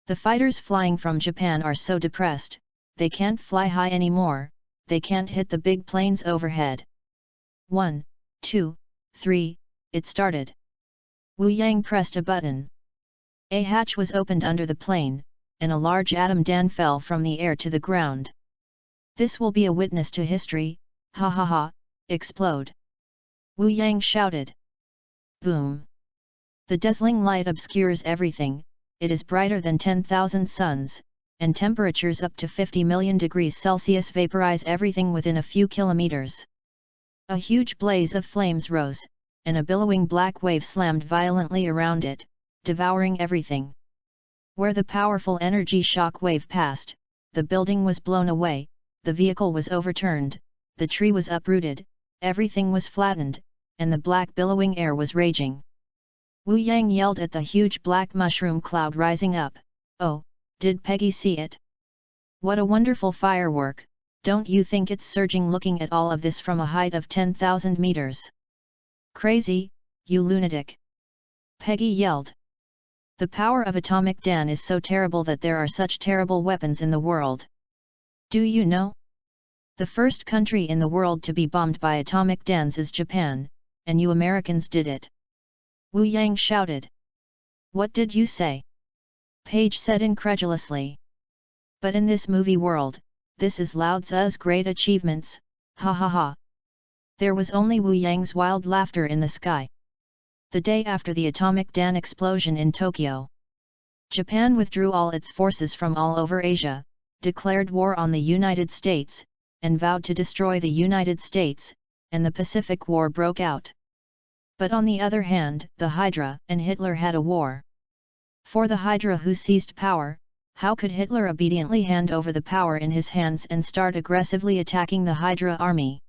The fighters flying from Japan are so depressed, they can't fly high anymore, they can't hit the big planes overhead. 1, 2, 3, it started. Wu Yang pressed a button. A hatch was opened under the plane, and a large atom Dan fell from the air to the ground. This will be a witness to history, ha ha ha, explode. Wu Yang shouted. Boom! The dazzling light obscures everything, it is brighter than 10,000 suns, and temperatures up to 50 million degrees Celsius vaporize everything within a few kilometers. A huge blaze of flames rose, and a billowing black wave slammed violently around it, devouring everything. Where the powerful energy shock wave passed, the building was blown away, the vehicle was overturned, the tree was uprooted, everything was flattened, and the black billowing air was raging. Wu Yang yelled at the huge black mushroom cloud rising up. Oh, did Peggy see it? What a wonderful firework, don't you think it's surging looking at all of this from a height of 10,000 meters? Crazy, you lunatic! Peggy yelled. The power of Atomic Dan is so terrible that there are such terrible weapons in the world. Do you know? The first country in the world to be bombed by atomic Dans is Japan, and you Americans did it. Wu Yang shouted. What did you say? Paige said incredulously. But in this movie world, this is Lao Tzu's great achievements, ha ha ha. There was only Wu Yang's wild laughter in the sky. The day after the atomic Dan explosion in Tokyo, Japan withdrew all its forces from all over Asia, declared war on the United States, and vowed to destroy the United States, and the Pacific War broke out. But on the other hand, the Hydra and Hitler had a war. For the Hydra who seized power, how could Hitler obediently hand over the power in his hands and start aggressively attacking the Hydra army?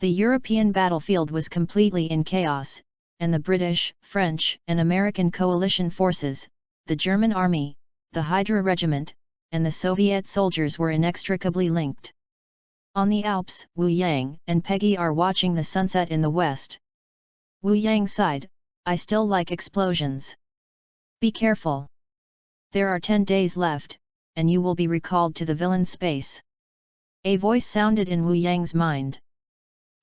The European battlefield was completely in chaos, and the British, French, and American coalition forces, the German army, the Hydra regiment, and the Soviet soldiers were inextricably linked. On the Alps, Wu Yang and Peggy are watching the sunset in the west. Wu Yang sighed, I still like explosions. Be careful. There are 10 days left, and you will be recalled to the villain space. A voice sounded in Wu Yang's mind.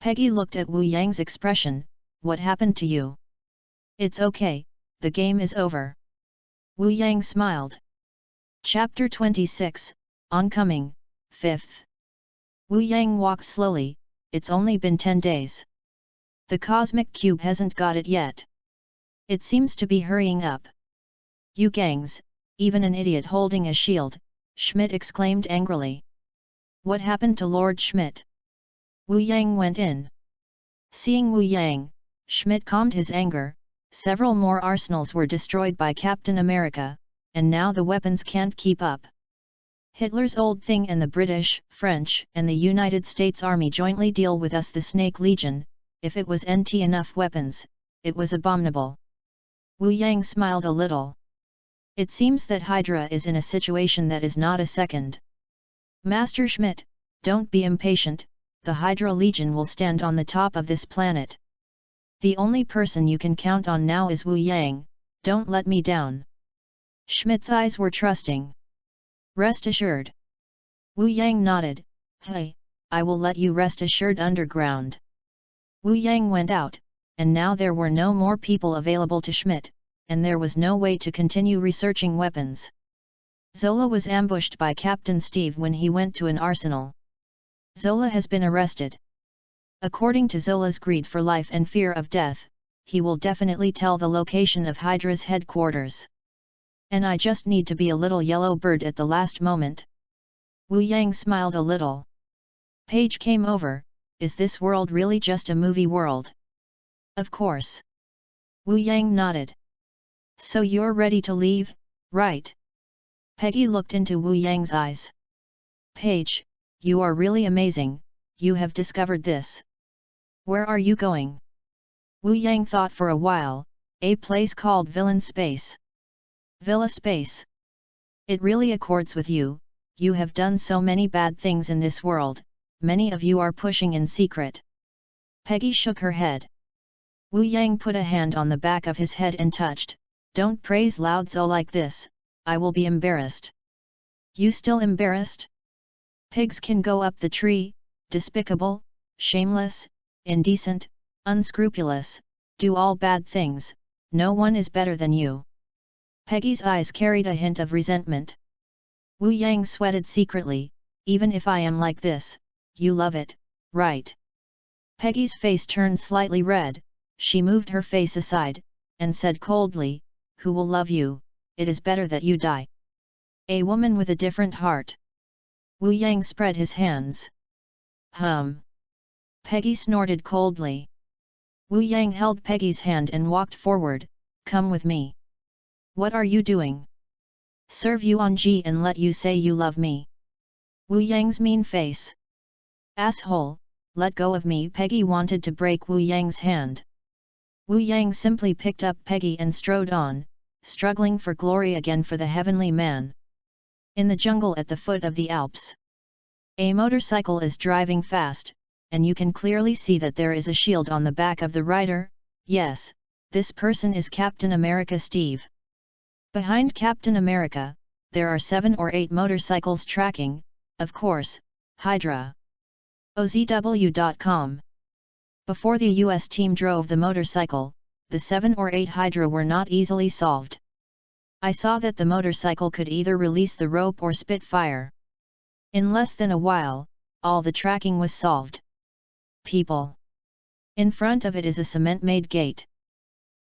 Peggy looked at Wu Yang's expression, what happened to you? It's okay, the game is over. Wu Yang smiled. Chapter 26, Oncoming, 5th. Wu Yang walked slowly, it's only been 10 days. The cosmic cube hasn't got it yet. It seems to be hurrying up. You gangs, even an idiot holding a shield, Schmidt exclaimed angrily. What happened to Lord Schmidt? Wu Yang went in. Seeing Wu Yang, Schmidt calmed his anger, several more arsenals were destroyed by Captain America, and now the weapons can't keep up. Hitler's old thing and the British, French, and the United States Army jointly deal with us the Snake Legion. If it was NT enough weapons, it was abominable. Wu Yang smiled a little. It seems that Hydra is in a situation that is not a second. Master Schmidt, don't be impatient, the Hydra Legion will stand on the top of this planet. The only person you can count on now is Wu Yang, don't let me down. Schmidt's eyes were trusting. Rest assured. Wu Yang nodded, hey, I will let you rest assured underground. Wu Yang went out, and now there were no more people available to Schmidt, and there was no way to continue researching weapons. Zola was ambushed by Captain Steve when he went to an arsenal. Zola has been arrested. According to Zola's greed for life and fear of death, he will definitely tell the location of Hydra's headquarters. And I just need to be a little yellow bird at the last moment. Wu Yang smiled a little. Paige came over. Is this world really just a movie world? Of course. Wu Yang nodded. So you're ready to leave, right? Peggy looked into Wu Yang's eyes. Paige, you are really amazing, you have discovered this. Where are you going? Wu Yang thought for a while, a place called Villain Space. Villa Space. It really accords with you, you have done so many bad things in this world. Many of you are pushing in secret. Peggy shook her head. Wu Yang put a hand on the back of his head and touched, don't praise Lao Tzu like this, I will be embarrassed. You still embarrassed? Pigs can go up the tree, despicable, shameless, indecent, unscrupulous, do all bad things, no one is better than you. Peggy's eyes carried a hint of resentment. Wu Yang sweated secretly, even if I am like this, you love it, right? Peggy's face turned slightly red, she moved her face aside, and said coldly, "Who will love you? It is better that you die." "A woman with a different heart." Wu Yang spread his hands. Peggy snorted coldly. Wu Yang held Peggy's hand and walked forward. "Come with me." "What are you doing?" "Serve Yuan Ji and let you say you love me." Wu Yang's mean face. "Asshole, let go of me." Peggy wanted to break Wu Yang's hand. Wu Yang simply picked up Peggy and strode on, struggling for glory again for the heavenly man. In the jungle at the foot of the Alps, a motorcycle is driving fast, and you can clearly see that there is a shield on the back of the rider. Yes, this person is Captain America Steve. Behind Captain America, there are 7 or 8 motorcycles tracking, of course, Hydra. OZW.com. Before the US team drove the motorcycle, the 7 or 8 Hydra were not easily solved. I saw that the motorcycle could either release the rope or spit fire. In less than a while, all the tracking was solved. People. In front of it is a cement-made gate.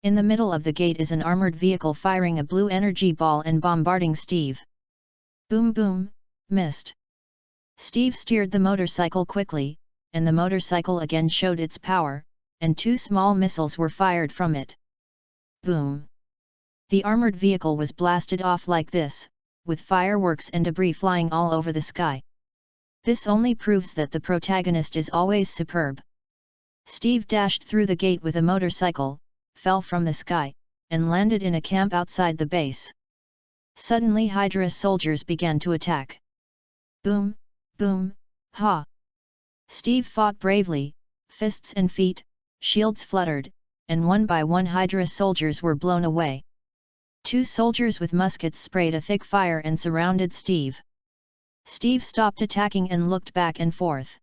In the middle of the gate is an armored vehicle firing a blue energy ball and bombarding Steve. Boom boom, missed. Steve steered the motorcycle quickly, and the motorcycle again showed its power, and 2 small missiles were fired from it. Boom. The armored vehicle was blasted off like this, with fireworks and debris flying all over the sky. This only proves that the protagonist is always superb. Steve dashed through the gate with a motorcycle, fell from the sky, and landed in a camp outside the base. Suddenly Hydra soldiers began to attack. Boom, boom, ha! Steve fought bravely, fists and feet, shields fluttered, and one by one Hydra soldiers were blown away. 2 soldiers with muskets sprayed a thick fire and surrounded Steve. Steve stopped attacking and looked back and forth.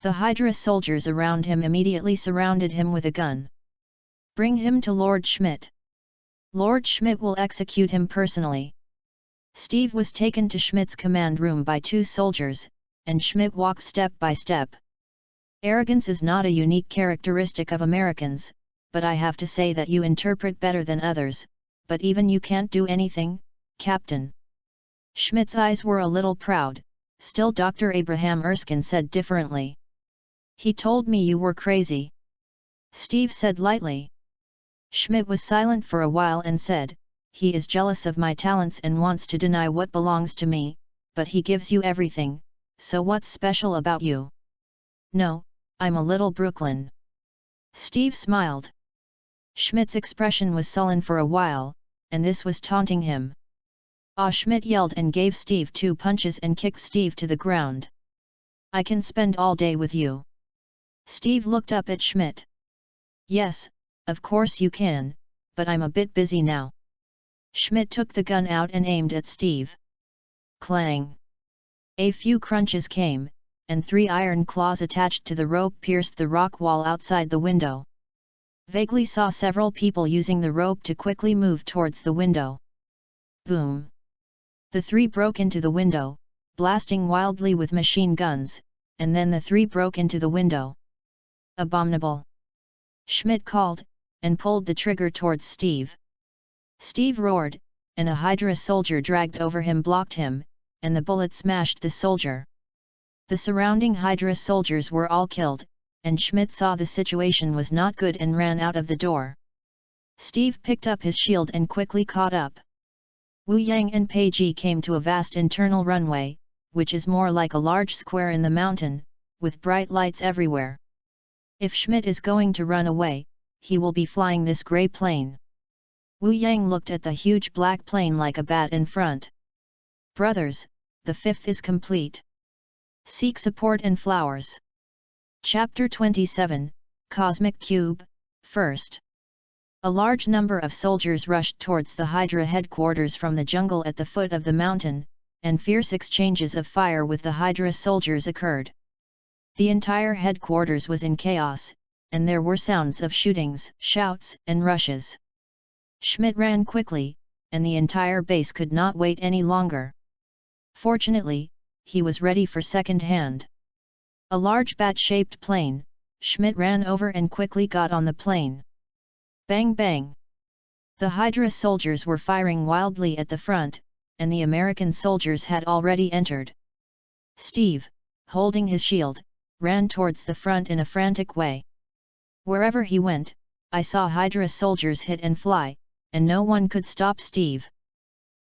The Hydra soldiers around him immediately surrounded him with a gun. "Bring him to Lord Schmidt. Lord Schmidt will execute him personally." Steve was taken to Schmidt's command room by 2 soldiers, and Schmidt walked step by step. Arrogance is not a unique characteristic of Americans, but I have to say that you interpret better than others, but even you can't do anything, Captain. Schmidt's eyes were a little proud, still Dr. Abraham Erskine said differently. "He told me you were crazy," Steve said lightly. Schmidt was silent for a while and said, "He is jealous of my talents and wants to deny what belongs to me, but he gives you everything, so what's special about you?" "No, I'm a little Brooklyn." Steve smiled. Schmidt's expression was sullen for a while, and this was taunting him. Schmidt yelled and gave Steve 2 punches and kicked Steve to the ground. "I can spend all day with you." Steve looked up at Schmidt. "Yes, of course you can, but I'm a bit busy now." Schmidt took the gun out and aimed at Steve. Clang! A few crunches came, and 3 iron claws attached to the rope pierced the rock wall outside the window. Vaguely saw several people using the rope to quickly move towards the window. Boom! The 3 broke into the window, blasting wildly with machine guns, and then the 3 broke into the window. "Abominable!" Schmidt called, and pulled the trigger towards Steve. Steve roared, and a Hydra soldier dragged over him blocked him, and the bullet smashed the soldier. The surrounding Hydra soldiers were all killed, and Schmidt saw the situation was not good and ran out of the door. Steve picked up his shield and quickly caught up. Wu Yang and Pei Ji came to a vast internal runway, which is more like a large square in the mountain, with bright lights everywhere. If Schmidt is going to run away, he will be flying this grey plane. Wu Yang looked at the huge black plane like a bat in front. "Brothers, the 5th is complete. Seek support and flowers." Chapter 27, Cosmic Cube, First. A large number of soldiers rushed towards the Hydra headquarters from the jungle at the foot of the mountain, and fierce exchanges of fire with the Hydra soldiers occurred. The entire headquarters was in chaos, and there were sounds of shootings, shouts, and rushes. Schmidt ran quickly, and the entire base could not wait any longer. Fortunately, he was ready for second hand. A large bat-shaped plane, Schmidt ran over and quickly got on the plane. Bang bang! The Hydra soldiers were firing wildly at the front, and the American soldiers had already entered. Steve, holding his shield, ran towards the front in a frantic way. Wherever he went, I saw Hydra soldiers hit and fly, and no one could stop Steve.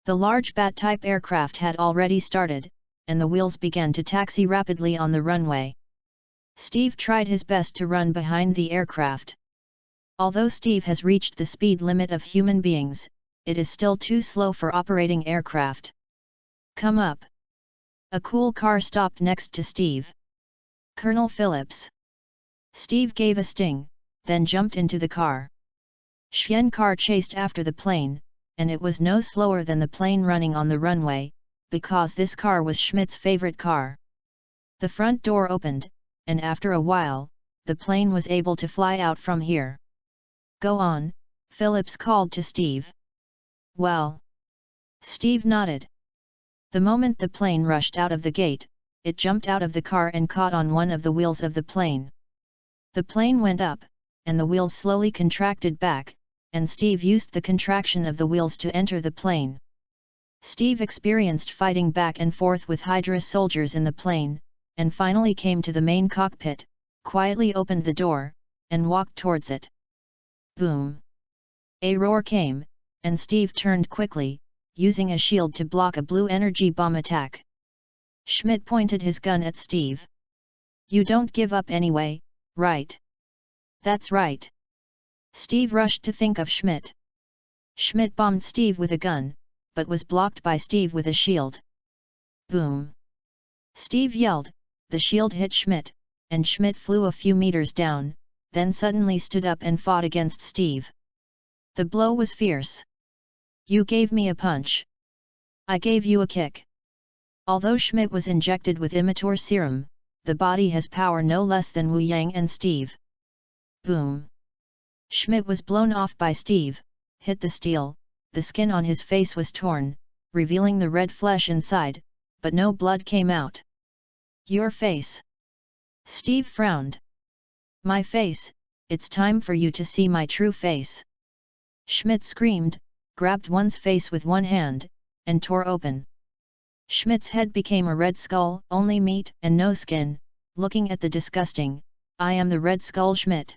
The large Bat-type aircraft had already started, and the wheels began to taxi rapidly on the runway. Steve tried his best to run behind the aircraft. Although Steve has reached the speed limit of human beings, it is still too slow for operating aircraft. Come up! A cool car stopped next to Steve. Colonel Phillips. Steve gave a sting, then jumped into the car. Xian car chased after the plane, and it was no slower than the plane running on the runway, because this car was Schmidt's favorite car. The front door opened, and after a while, the plane was able to fly out from here. Go on, Phillips called to Steve. Well. Steve nodded. The moment the plane rushed out of the gate, it jumped out of the car and caught on one of the wheels of the plane. The plane went up, and the wheels slowly contracted back, and Steve used the contraction of the wheels to enter the plane. Steve experienced fighting back and forth with Hydra soldiers in the plane, and finally came to the main cockpit, quietly opened the door, and walked towards it. Boom! A roar came, and Steve turned quickly, using a shield to block a blue energy bomb attack. Schmidt pointed his gun at Steve. You don't give up anyway, right? That's right. Steve rushed to think of Schmidt. Schmidt bombed Steve with a gun, but was blocked by Steve with a shield. Boom! Steve yelled, the shield hit Schmidt, and Schmidt flew a few meters down, then suddenly stood up and fought against Steve. The blow was fierce. You gave me a punch. I gave you a kick. Although Schmidt was injected with immature serum, the body has power no less than Wu Yang and Steve. Boom! Schmidt was blown off by Steve, hit the steel, the skin on his face was torn, revealing the red flesh inside, but no blood came out. Your face. Steve frowned. My face, it's time for you to see my true face. Schmidt screamed, grabbed one's face with one hand, and tore open. Schmidt's head became a red skull, only meat and no skin, looking at the disgusting, I am the Red Skull Schmidt.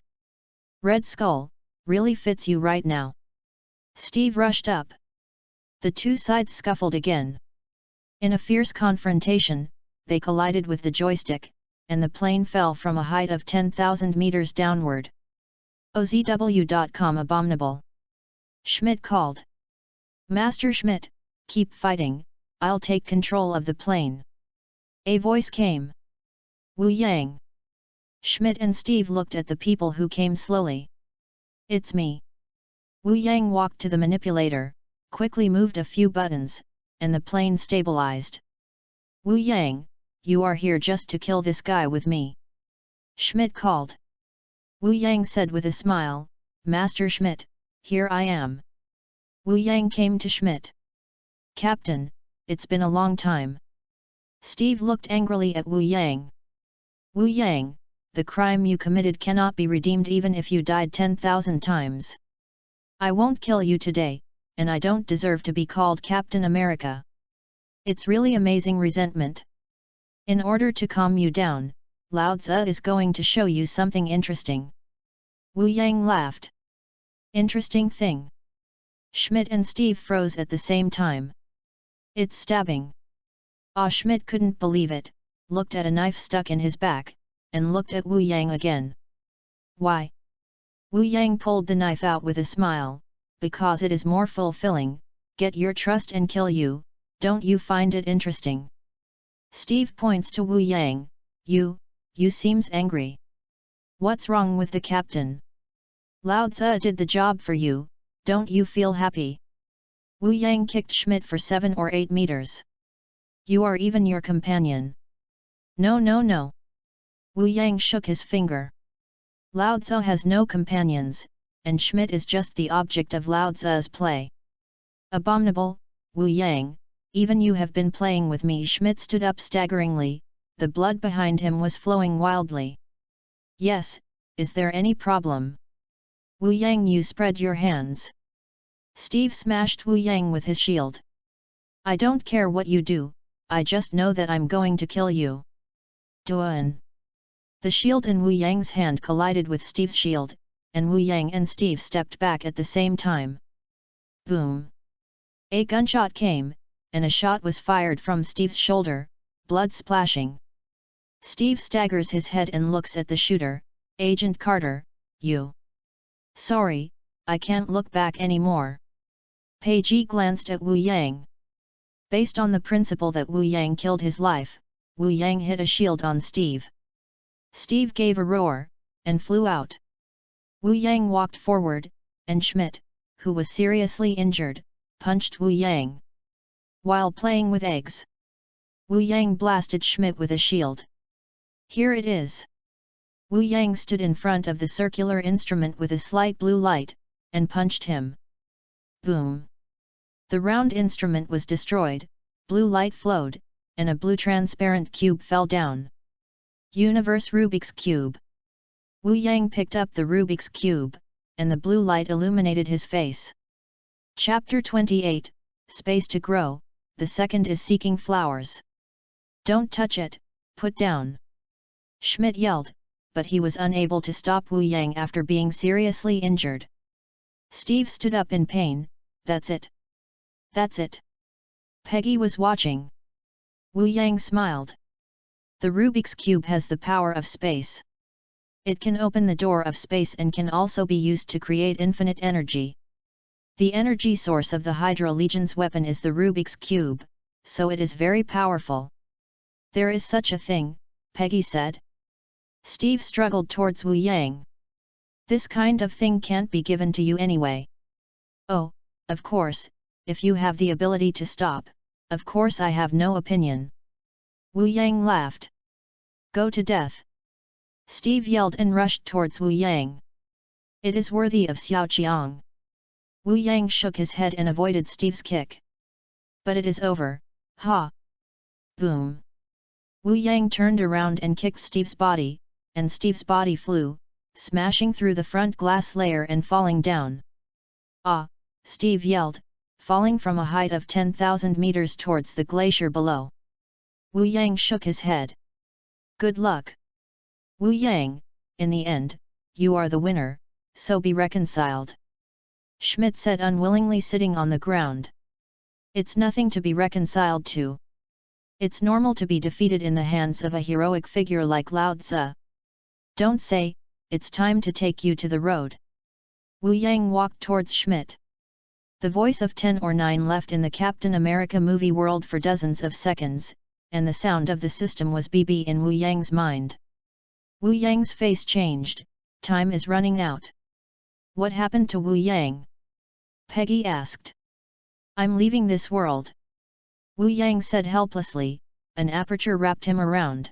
Red Skull, really fits you right now. Steve rushed up. The two sides scuffled again. In a fierce confrontation, they collided with the joystick, and the plane fell from a height of 10,000 meters downward. OZW.com Abominable. Schmidt called. Master Schmidt, keep fighting, I'll take control of the plane. A voice came. Wu Yang. Schmidt and Steve looked at the people who came slowly. It's me. Wu Yang walked to the manipulator, quickly moved a few buttons, and the plane stabilized. Wu Yang, you are here just to kill this guy with me. Schmidt called. Wu Yang said with a smile, Master Schmidt, here I am. Wu Yang came to Schmidt. Captain, it's been a long time. Steve looked angrily at Wu Yang. Wu Yang, the crime you committed cannot be redeemed even if you died 10,000 times. I won't kill you today, and I don't deserve to be called Captain America. It's really amazing resentment. In order to calm you down, Lao Tzu is going to show you something interesting. Wu Yang laughed. Interesting thing. Schmidt and Steve froze at the same time. It's stabbing. Schmidt couldn't believe it, looked at a knife stuck in his back, and looked at Wu Yang again. Why? Wu Yang pulled the knife out with a smile, because it is more fulfilling, get your trust and kill you, don't you find it interesting? Steve points to Wu Yang, you seems angry. What's wrong with the captain? Lao Tzu did the job for you, don't you feel happy? Wu Yang kicked Schmidt for 7 or 8 meters. You are even your companion. No no no. Wu Yang shook his finger. Lao Tzu has no companions, and Schmidt is just the object of Lao Tzu's play. Abominable, Wu Yang, even you have been playing with me. Schmidt stood up staggeringly, the blood behind him was flowing wildly. Yes, is there any problem? Wu Yang, you spread your hands. Steve smashed Wu Yang with his shield. I don't care what you do, I just know that I'm going to kill you. Duan. The shield in Wu Yang's hand collided with Steve's shield, and Wu Yang and Steve stepped back at the same time. Boom! A gunshot came, and a shot was fired from Steve's shoulder, blood splashing. Steve staggers his head and looks at the shooter. Agent Carter, you. Sorry, I can't look back anymore. Pei glanced at Wu Yang. Based on the principle that Wu Yang killed his life, Wu Yang hit a shield on Steve. Steve gave a roar, and flew out. Wu Yang walked forward, and Schmidt, who was seriously injured, punched Wu Yang. While playing with eggs, Wu Yang blasted Schmidt with a shield. Here it is. Wu Yang stood in front of the circular instrument with a slight blue light, and punched him. Boom! The round instrument was destroyed, blue light flowed, and a blue transparent cube fell down. Universe Rubik's Cube. Wu Yang picked up the Rubik's Cube, and the blue light illuminated his face. Chapter 28, Space to Grow, the second is Seeking Flowers. Don't touch it, put down. Schmidt yelled, but he was unable to stop Wu Yang after being seriously injured. Steve stood up in pain. That's it. That's it. Peggy was watching. Wu Yang smiled. The Rubik's Cube has the power of space. It can open the door of space and can also be used to create infinite energy. The energy source of the Hydra Legion's weapon is the Rubik's Cube, so it is very powerful. There is such a thing, Peggy said. Steve struggled towards Wu Yang. This kind of thing can't be given to you anyway. Oh, of course, if you have the ability to stop, of course I have no opinion. Wu Yang laughed. Go to death. Steve yelled and rushed towards Wu Yang. It is worthy of Xiaoqiang. Wu Yang shook his head and avoided Steve's kick. But it is over, ha! Boom! Wu Yang turned around and kicked Steve's body, and Steve's body flew, smashing through the front glass layer and falling down. Ah! Steve yelled, falling from a height of 10,000 meters towards the glacier below. Wu Yang shook his head. Good luck. Wu Yang, in the end, you are the winner, so be reconciled. Schmidt said unwillingly, sitting on the ground. It's nothing to be reconciled to. It's normal to be defeated in the hands of a heroic figure like Lao Tzu. Don't say, it's time to take you to the road. Wu Yang walked towards Schmidt. The voice of 10 or 9 left in the Captain America movie world for dozens of seconds, and the sound of the system was BB in Wu Yang's mind. Wu Yang's face changed. Time is running out. What happened to Wu Yang? Peggy asked. I'm leaving this world. Wu Yang said helplessly. An aperture wrapped him around.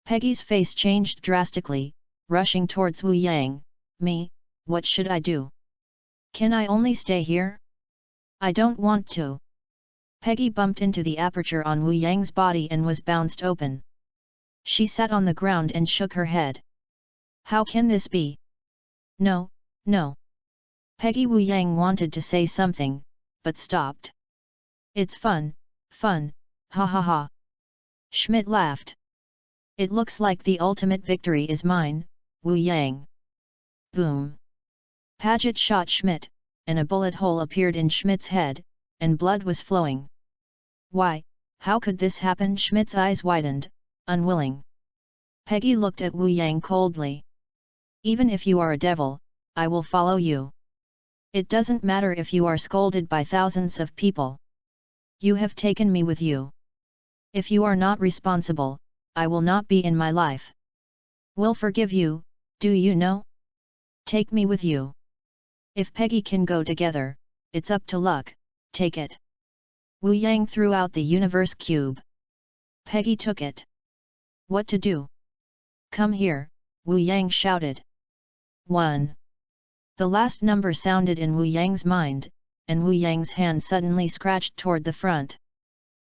Peggy's face changed drastically, rushing towards Wu Yang. Me, what should I do? Can I only stay here? I don't want to. Peggy bumped into the aperture on Wu Yang's body and was bounced open. She sat on the ground and shook her head. How can this be? No, no. Peggy. Wu Yang wanted to say something, but stopped. It's fun, fun, ha ha ha. Schmidt laughed. It looks like the ultimate victory is mine, Wu Yang. Boom. Paget shot Schmidt, and a bullet hole appeared in Schmidt's head, and blood was flowing. Why, how could this happen? Schmidt's eyes widened, unwilling. Peggy looked at Wu Yang coldly. Even if you are a devil, I will follow you. It doesn't matter if you are scolded by thousands of people. You have taken me with you. If you are not responsible, I will not be in my life. Will forgive you, do you know? Take me with you. If Peggy can go together, it's up to luck, take it. Wu Yang threw out the universe cube. Peggy took it. What to do? Come here, Wu Yang shouted. 1. The last number sounded in Wu Yang's mind, and Wu Yang's hand suddenly scratched toward the front.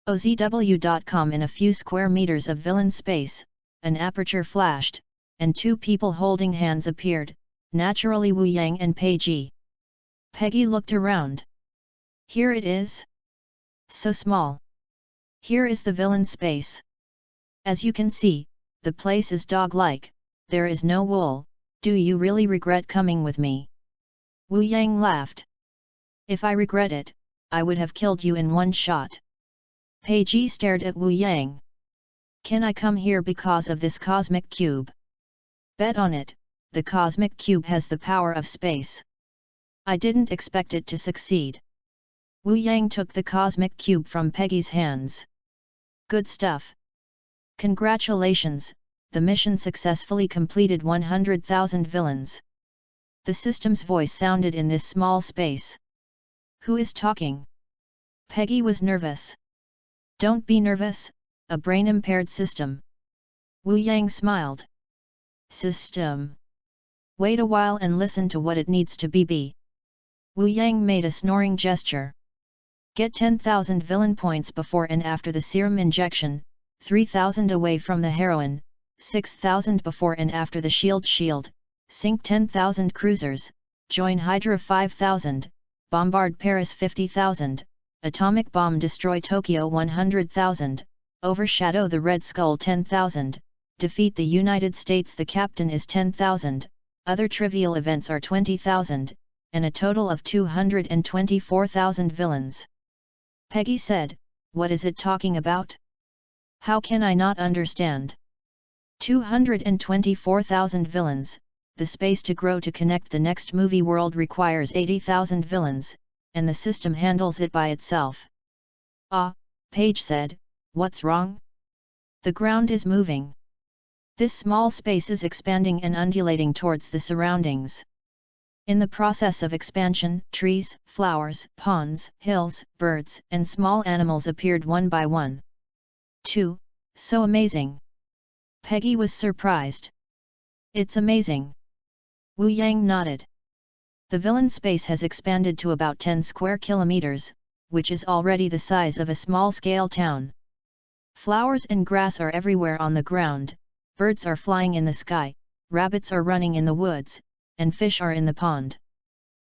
OZW.com. In a few square meters of villain space, an aperture flashed, and two people holding hands appeared, naturally Wu Yang and Peggy. Peggy looked around. Here it is. So small. Here is the villain space. As you can see, the place is dog-like, there is no wool. Do you really regret coming with me? Wu Yang laughed. If I regret it, I would have killed you in one shot. Peggy stared at Wu Yang. Can I come here because of this cosmic cube? Bet on it, the cosmic cube has the power of space. I didn't expect it to succeed. Wu Yang took the cosmic cube from Peggy's hands. Good stuff. Congratulations, the mission successfully completed 100,000 villains. The system's voice sounded in this small space. Who is talking? Peggy was nervous. Don't be nervous, a brain-impaired system. Wu Yang smiled. System. Wait a while and listen to what it needs to be. Wu Yang made a snoring gesture. Get 10,000 villain points before and after the serum injection, 3,000 away from the heroine, 6,000 before and after the shield, sink 10,000 cruisers, join Hydra 5,000, bombard Paris 50,000, atomic bomb destroy Tokyo 100,000, overshadow the Red Skull 10,000, defeat the United States the captain is 10,000, other trivial events are 20,000, and a total of 224,000 villains. Peggy said, what is it talking about? How can I not understand? 224,000 villains, the space to grow to connect the next movie world requires 80,000 villains, and the system handles it by itself. Ah, Paige said, what's wrong? The ground is moving. This small space is expanding and undulating towards the surroundings. In the process of expansion, trees, flowers, ponds, hills, birds, and small animals appeared one by one. 2. So amazing. Peggy was surprised. It's amazing. Wu Yang nodded. The villain space has expanded to about 10 square kilometers, which is already the size of a small-scale town. Flowers and grass are everywhere on the ground, birds are flying in the sky, rabbits are running in the woods, and fish are in the pond.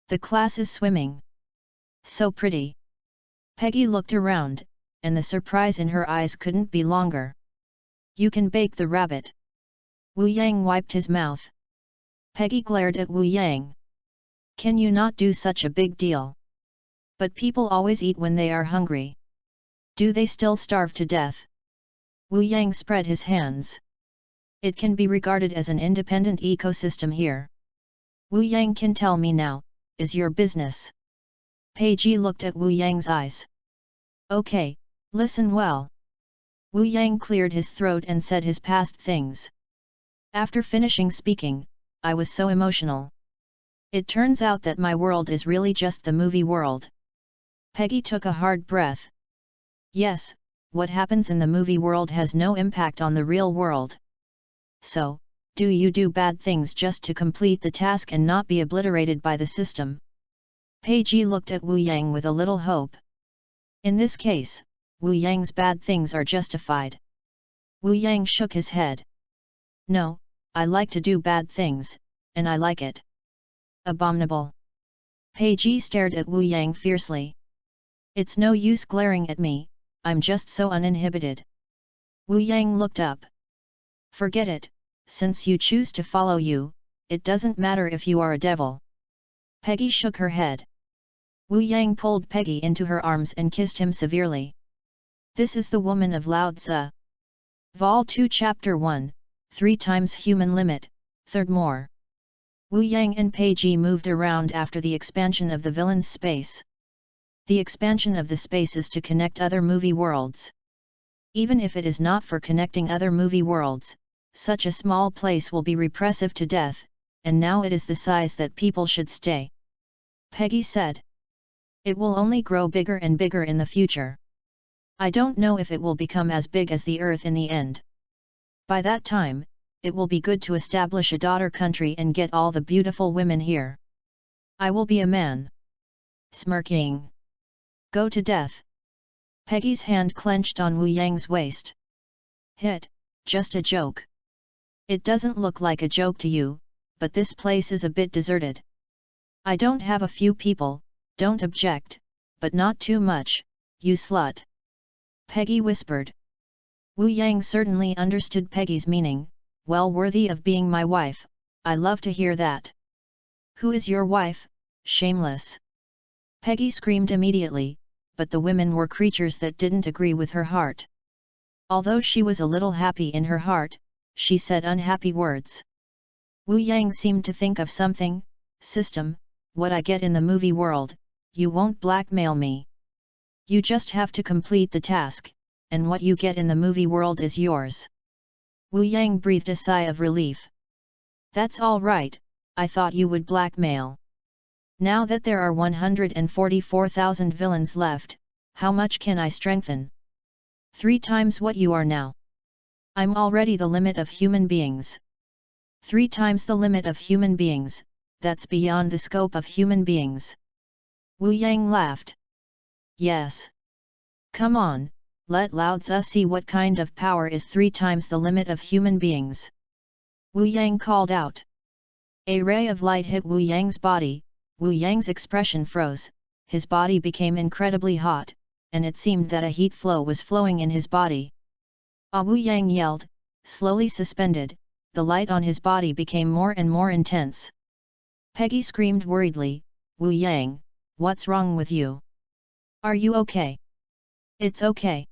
The class is swimming. So pretty. Peggy looked around, and the surprise in her eyes couldn't be longer. You can bake the rabbit. Wu Yang wiped his mouth. Peggy glared at Wu Yang. Can you not do such a big deal? But people always eat when they are hungry. Do they still starve to death? Wu Yang spread his hands. It can be regarded as an independent ecosystem here. Wu Yang can tell me now, is your business. Peggy looked at Wu Yang's eyes. Okay, listen well. Wu Yang cleared his throat and said his past things. After finishing speaking, I was so emotional. It turns out that my world is really just the movie world. Peggy took a hard breath. Yes, what happens in the movie world has no impact on the real world. So, do you do bad things just to complete the task and not be obliterated by the system? Peggy looked at Wu Yang with a little hope. In this case, Wu Yang's bad things are justified. Wu Yang shook his head. No, I like to do bad things, and I like it. Abominable. Peggy stared at Wu Yang fiercely. It's no use glaring at me, I'm just so uninhibited. Wu Yang looked up. Forget it, since you choose to follow you, it doesn't matter if you are a devil. Peggy shook her head. Wu Yang pulled Peggy into her arms and kissed him severely. This is the woman of Lao Tzu. Vol 2 Chapter 1, 3 times human limit, third more. Wu Yang and Peggy moved around after the expansion of the villain's space. The expansion of the space is to connect other movie worlds. Even if it is not for connecting other movie worlds, such a small place will be repressive to death, and now it is the size that people should stay. Peggy said. It will only grow bigger and bigger in the future. I don't know if it will become as big as the Earth in the end. By that time, it will be good to establish a daughter country and get all the beautiful women here. I will be a man. Smirking. Go to death. Peggy's hand clenched on Wu Yang's waist. Hit, just a joke. It doesn't look like a joke to you, but this place is a bit deserted. I don't have a few people, don't object, but not too much, you slut. Peggy whispered. Wu Yang certainly understood Peggy's meaning, well worthy of being my wife, I love to hear that. Who is your wife, shameless? Peggy screamed immediately, but the women were creatures that didn't agree with her heart. Although she was a little happy in her heart, she said unhappy words. Wu Yang seemed to think of something. System, what I get in the movie world, you won't blackmail me. You just have to complete the task, and what you get in the movie world is yours. Wu Yang breathed a sigh of relief. That's all right, I thought you would blackmail. Now that there are 144,000 villains left, how much can I strengthen? 3 times what you are now. I'm already the limit of human beings. 3 times the limit of human beings, that's beyond the scope of human beings. Wu Yang laughed. Yes. Come on, let Lao Tzu see what kind of power is 3 times the limit of human beings. Wu Yang called out. A ray of light hit Wu Yang's body. Wu Yang's expression froze, his body became incredibly hot, and it seemed that a heat flow was flowing in his body. Wu Yang yelled, slowly suspended, the light on his body became more and more intense. Peggy screamed worriedly, Wu Yang, what's wrong with you? Are you okay? It's okay.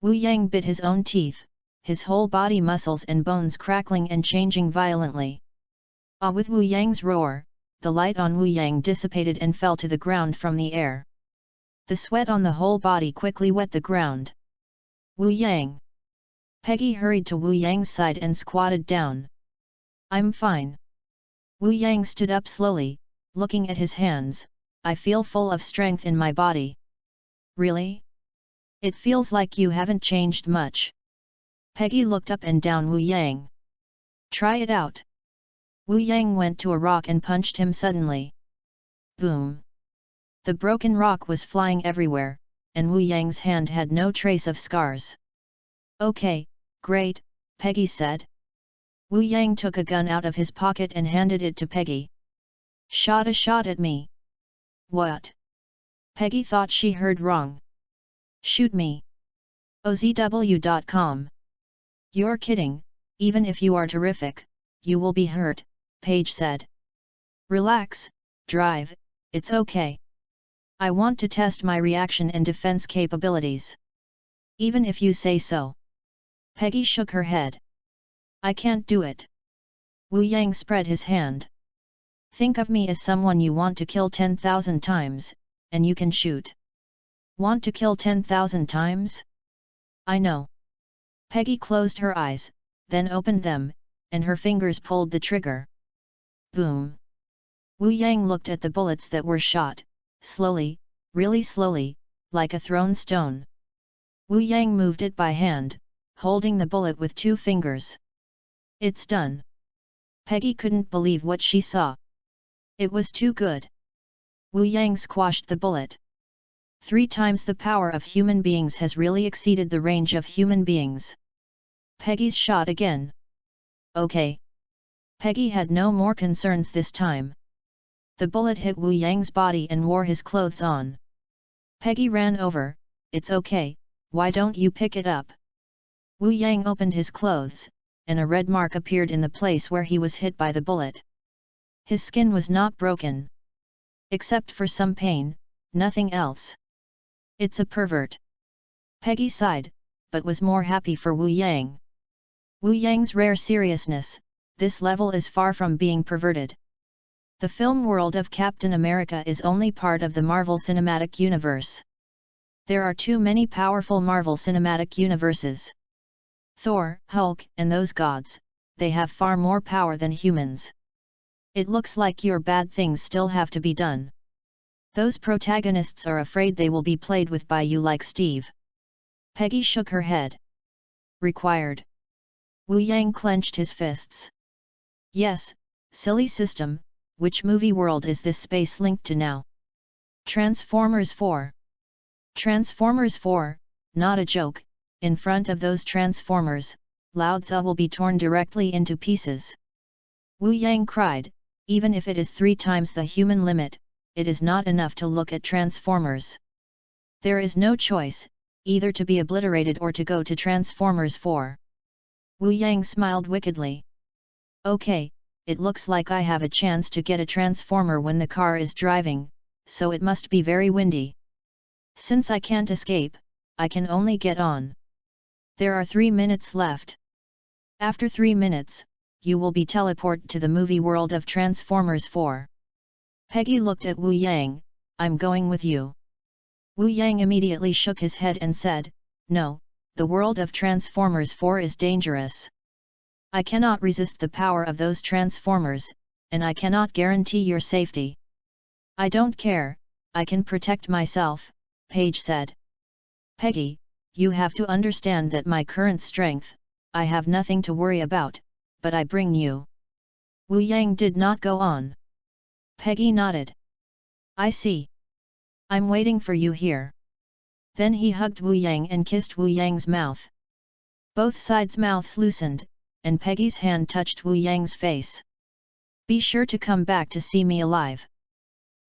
Wu Yang bit his own teeth, his whole body muscles and bones crackling and changing violently. With Wu Yang's roar, the light on Wu Yang dissipated and fell to the ground from the air. The sweat on the whole body quickly wet the ground. Wu Yang. Peggy hurried to Wu Yang's side and squatted down. I'm fine. Wu Yang stood up slowly, looking at his hands, I feel full of strength in my body. Really? It feels like you haven't changed much. Peggy looked up and down Wu Yang. Try it out. Wu Yang went to a rock and punched him suddenly. Boom! The broken rock was flying everywhere, and Wu Yang's hand had no trace of scars. Okay, great, Peggy said. Wu Yang took a gun out of his pocket and handed it to Peggy. Shot a shot at me. What? Peggy thought she heard wrong. Shoot me. OZW.com. You're kidding, even if you are terrific, you will be hurt, Paige said. Relax, Drive, it's okay. I want to test my reaction and defense capabilities. Even if you say so. Peggy shook her head. I can't do it. Wu Yang spread his hand. Think of me as someone you want to kill 10,000 times, and you can shoot. Want to kill 10,000 times? I know. Peggy closed her eyes, then opened them, and her fingers pulled the trigger. Boom! Wu Yang looked at the bullets that were shot, slowly, really slowly, like a thrown stone. Wu Yang moved it by hand, holding the bullet with 2 fingers. It's done. Peggy couldn't believe what she saw. It was too good. Wu Yang squashed the bullet. 3 times the power of human beings has really exceeded the range of human beings. Peggy's shot again. Okay. Peggy had no more concerns this time. The bullet hit Wu Yang's body and wore his clothes on. Peggy ran over, it's okay, why don't you pick it up? Wu Yang opened his clothes, and a red mark appeared in the place where he was hit by the bullet. His skin was not broken. Except for some pain, nothing else. It's a pervert. Peggy sighed, but was more happy for Wu Yang. Wu Yang's rare seriousness, this level is far from being perverted. The film world of Captain America is only part of the Marvel Cinematic Universe. There are too many powerful Marvel Cinematic Universes. Thor, Hulk, and those gods, they have far more power than humans. It looks like your bad things still have to be done. Those protagonists are afraid they will be played with by you like Steve. Peggy shook her head. Required. Wu Yang clenched his fists. Yes, silly system, which movie world is this space linked to now? Transformers 4. Transformers 4, not a joke, in front of those Transformers, Lao-Tzu will be torn directly into pieces. Wu Yang cried, even if it is 3 times the human limit, it is not enough to look at Transformers. There is no choice, either to be obliterated or to go to Transformers 4. Wu Yang smiled wickedly. Okay, it looks like I have a chance to get a Transformer when the car is driving, so it must be very windy. Since I can't escape, I can only get on. There are 3 minutes left. After 3 minutes, you will be teleported to the movie world of Transformers 4. Peggy looked at Wu Yang, I'm going with you. Wu Yang immediately shook his head and said, no, the world of Transformers 4 is dangerous. I cannot resist the power of those Transformers, and I cannot guarantee your safety. I don't care, I can protect myself, Paige said. Peggy, you have to understand that my current strength, I have nothing to worry about, but I bring you. Wu Yang did not go on. Peggy nodded. I see. I'm waiting for you here. Then he hugged Wu Yang and kissed Wu Yang's mouth. Both sides' mouths loosened, and Peggy's hand touched Wu Yang's face. Be sure to come back to see me alive.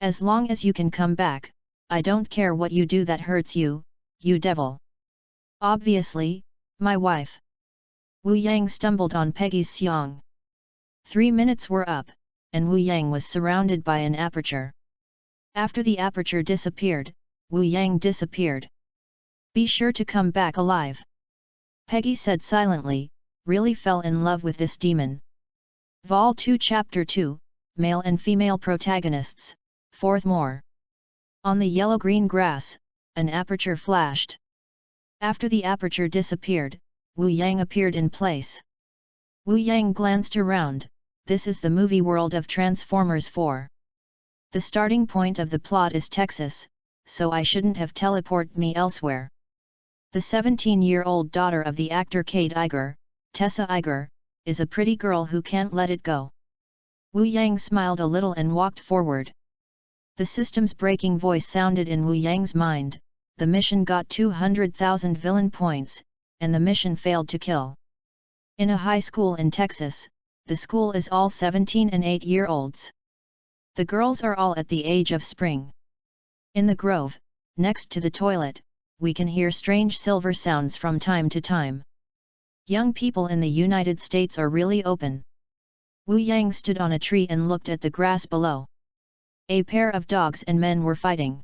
As long as you can come back, I don't care what you do that hurts you, you devil. Obviously, my wife. Wu Yang stumbled on Peggy's xiong. 3 minutes were up, and Wu Yang was surrounded by an aperture. After the aperture disappeared, Wu Yang disappeared. Be sure to come back alive. Peggy said silently, really fell in love with this demon. Vol 2 Chapter 2, Male and Female Protagonists, 4th more. On the yellow-green grass, an aperture flashed. After the aperture disappeared, Wu Yang appeared in place. Wu Yang glanced around. This is the movie world of Transformers 4. The starting point of the plot is Texas, so I shouldn't have teleported me elsewhere. The 17-year-old daughter of the actor Kate Iger, Tessa Iger, is a pretty girl who can't let it go. Wu Yang smiled a little and walked forward. The system's breaking voice sounded in Wu Yang's mind, the mission got 200,000 villain points, and the mission failed to kill. In a high school in Texas, the school is all 17 and 8-year-olds. The girls are all at the age of spring. In the grove, next to the toilet, we can hear strange silver sounds from time to time. Young people in the United States are really open. Wu Yang stood on a tree and looked at the grass below. A pair of dogs and men were fighting.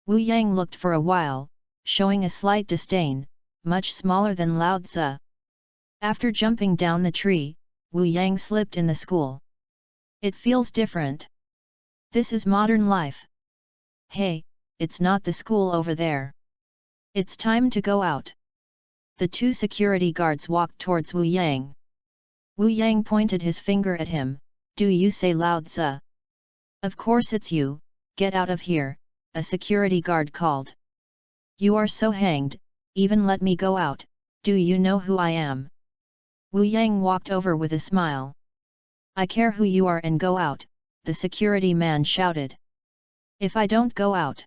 Wu Yang looked for a while, showing a slight disdain, much smaller than Lao-Tzu. After jumping down the tree, Wu Yang slipped in the school. It feels different. This is modern life. Hey, it's not the school over there. It's time to go out. The 2 security guards walked towards Wu Yang. Wu Yang pointed his finger at him, do you say Lao-Tzu? Of course it's you, get out of here, a security guard called. You are so hanged, even let me go out, do you know who I am? Wu Yang walked over with a smile. I care who you are and go out, the security man shouted. If I don't go out.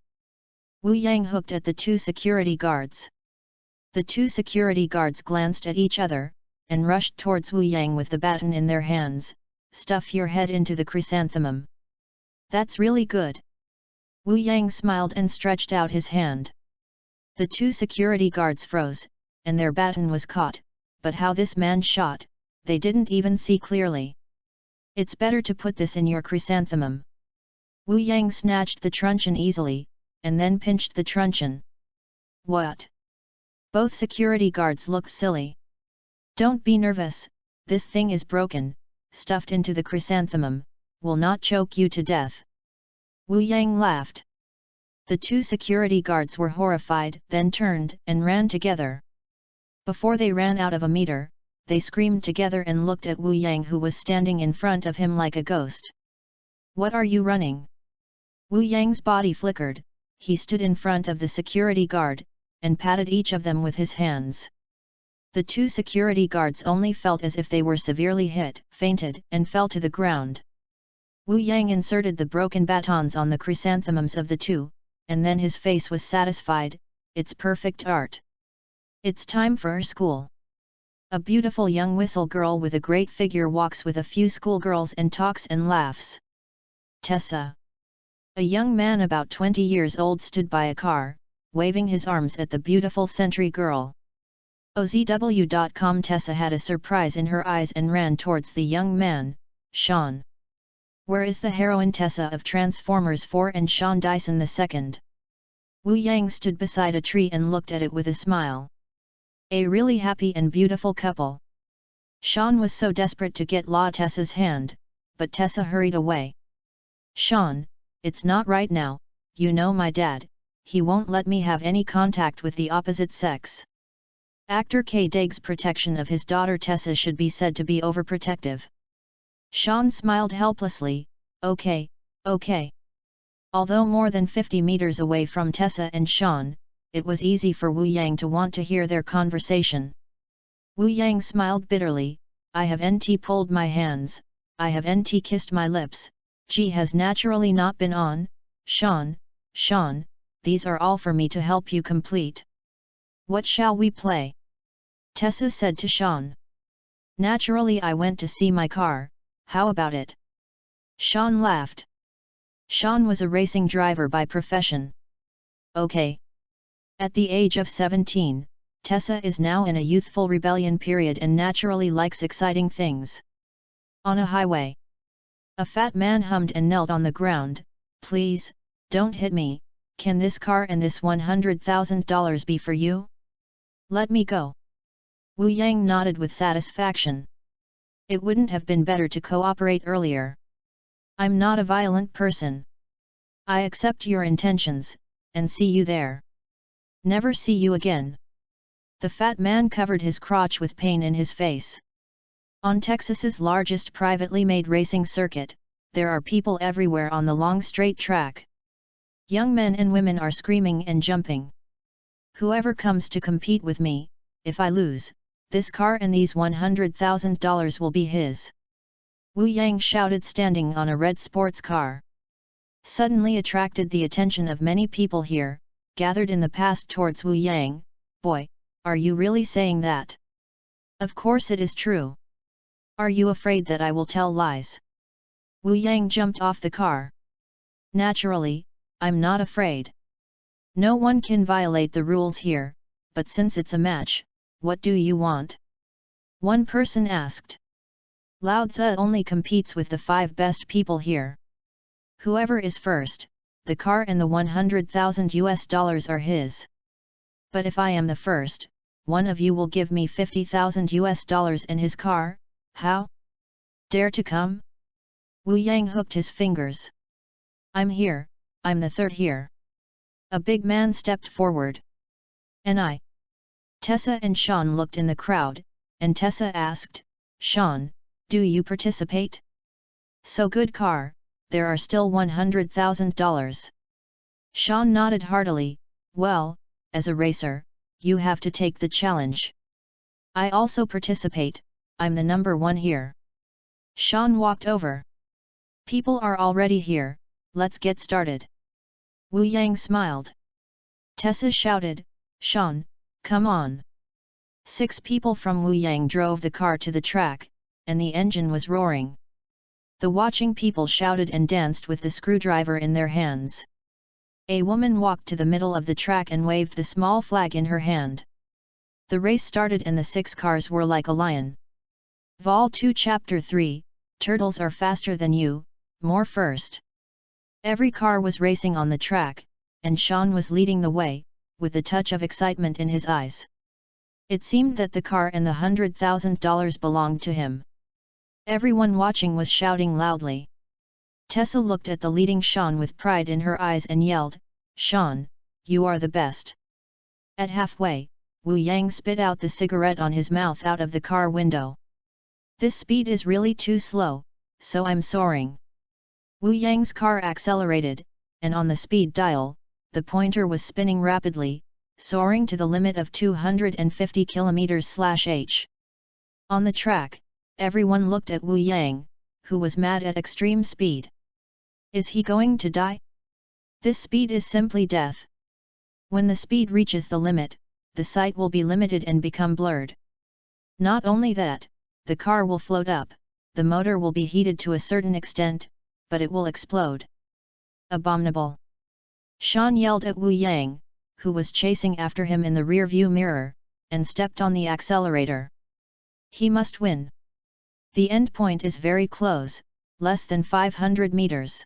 Wu Yang hooked at the 2 security guards. The 2 security guards glanced at each other, and rushed towards Wu Yang with the baton in their hands. Stuff your head into the chrysanthemum. That's really good. Wu Yang smiled and stretched out his hand. The 2 security guards froze, and their baton was caught, but how this man shot, they didn't even see clearly. It's better to put this in your chrysanthemum. Wu Yang snatched the truncheon easily, and then pinched the truncheon. What? Both security guards looked silly. Don't be nervous, this thing is broken, stuffed into the chrysanthemum, will not choke you to death. Wu Yang laughed. The 2 security guards were horrified, then turned and ran together. Before they ran out of a meter, they screamed together and looked at Wu Yang, who was standing in front of him like a ghost. What are you running? Wu Yang's body flickered, he stood in front of the security guard, and patted each of them with his hands. The 2 security guards only felt as if they were severely hit, fainted, and fell to the ground. Wu Yang inserted the broken batons on the chrysanthemums of the 2, and then his face was satisfied, it's perfect art. It's time for school. A beautiful young whistle girl with a great figure walks with a few schoolgirls and talks and laughs. Tessa. A young man about 20 years old stood by a car, waving his arms at the beautiful sentry girl. OZW.com. Tessa had a surprise in her eyes and ran towards the young man, Sean. Where is the heroine Tessa of Transformers 4 and Sean Dyson II? Wu Yang stood beside a tree and looked at it with a smile. A really happy and beautiful couple. Sean was so desperate to get Tessa's hand, but Tessa hurried away. Sean, it's not right now, you know my dad, he won't let me have any contact with the opposite sex. Actor K. Daig's protection of his daughter Tessa should be said to be overprotective. Sean smiled helplessly, okay. Although more than 50 meters away from Tessa and Sean, it was easy for Wu Yang to want to hear their conversation. Wu Yang smiled bitterly, I have NT pulled my hands, I have NT kissed my lips, G has naturally not been on, Sean, these are all for me to help you complete. What shall we play? Tessa said to Sean. Naturally I went to see my car, how about it? Sean laughed. Sean was a racing driver by profession. Okay. At the age of 17, Tessa is now in a youthful rebellion period and naturally likes exciting things. On a highway. A fat man hummed and knelt on the ground, please, don't hit me, can this car and this $100,000 be for you? Let me go. Wu Yang nodded with satisfaction. It wouldn't have been better to cooperate earlier. I'm not a violent person. I accept your intentions, and see you there. Never see you again. The fat man covered his crotch with pain in his face. On Texas's largest privately made racing circuit, there are people everywhere on the long straight track. Young men and women are screaming and jumping. Whoever comes to compete with me, if I lose, this car and these $100,000 will be his. Wu Yang shouted, standing on a red sports car. Suddenly attracted the attention of many people here, gathered in the past towards Wu Yang. Boy, are you really saying that? Of course it is true. Are you afraid that I will tell lies? Wu Yang jumped off the car. Naturally, I'm not afraid. No one can violate the rules here, but since it's a match, what do you want? One person asked. Lao Tzu only competes with the 5 best people here. Whoever is first, the car and the $100,000 are his. But if I am the first, one of you will give me $50,000 and his car, how? Dare to come? Wu Yang hooked his fingers. I'm here, I'm the third here. A big man stepped forward. And I. Tessa and Sean looked in the crowd, and Tessa asked, Sean, do you participate? So good car, there are still $100,000. Sean nodded heartily, well, as a racer, you have to take the challenge. I also participate, I'm the number 1 here. Sean walked over. People are already here, let's get started. Wu Yang smiled. Tessa shouted, Sean, come on. 6 people from Wu Yang drove the car to the track, and the engine was roaring. The watching people shouted and danced with the screwdriver in their hands. A woman walked to the middle of the track and waved the small flag in her hand. The race started and the 6 cars were like a lion. Vol 2 Chapter 3, Turtles are faster than you, more first. Every car was racing on the track, and Sean was leading the way, with a touch of excitement in his eyes. It seemed that the car and the $100,000 belonged to him. Everyone watching was shouting loudly. Tessa looked at the leading Sean with pride in her eyes and yelled, Sean, you are the best. At halfway, Wu Yang spit out the cigarette on his mouth out of the car window. This speed is really too slow, so I'm soaring. Wu Yang's car accelerated, and on the speed dial, the pointer was spinning rapidly, soaring to the limit of 250 km/h. On the track, everyone looked at Wu Yang, who was mad at extreme speed. Is he going to die? This speed is simply death. When the speed reaches the limit, the sight will be limited and become blurred. Not only that, the car will float up, the motor will be heated to a certain extent, but it will explode. Abominable! Sean yelled at Wu Yang, who was chasing after him in the rear-view mirror, and stepped on the accelerator. He must win. The end point is very close, less than 500 meters.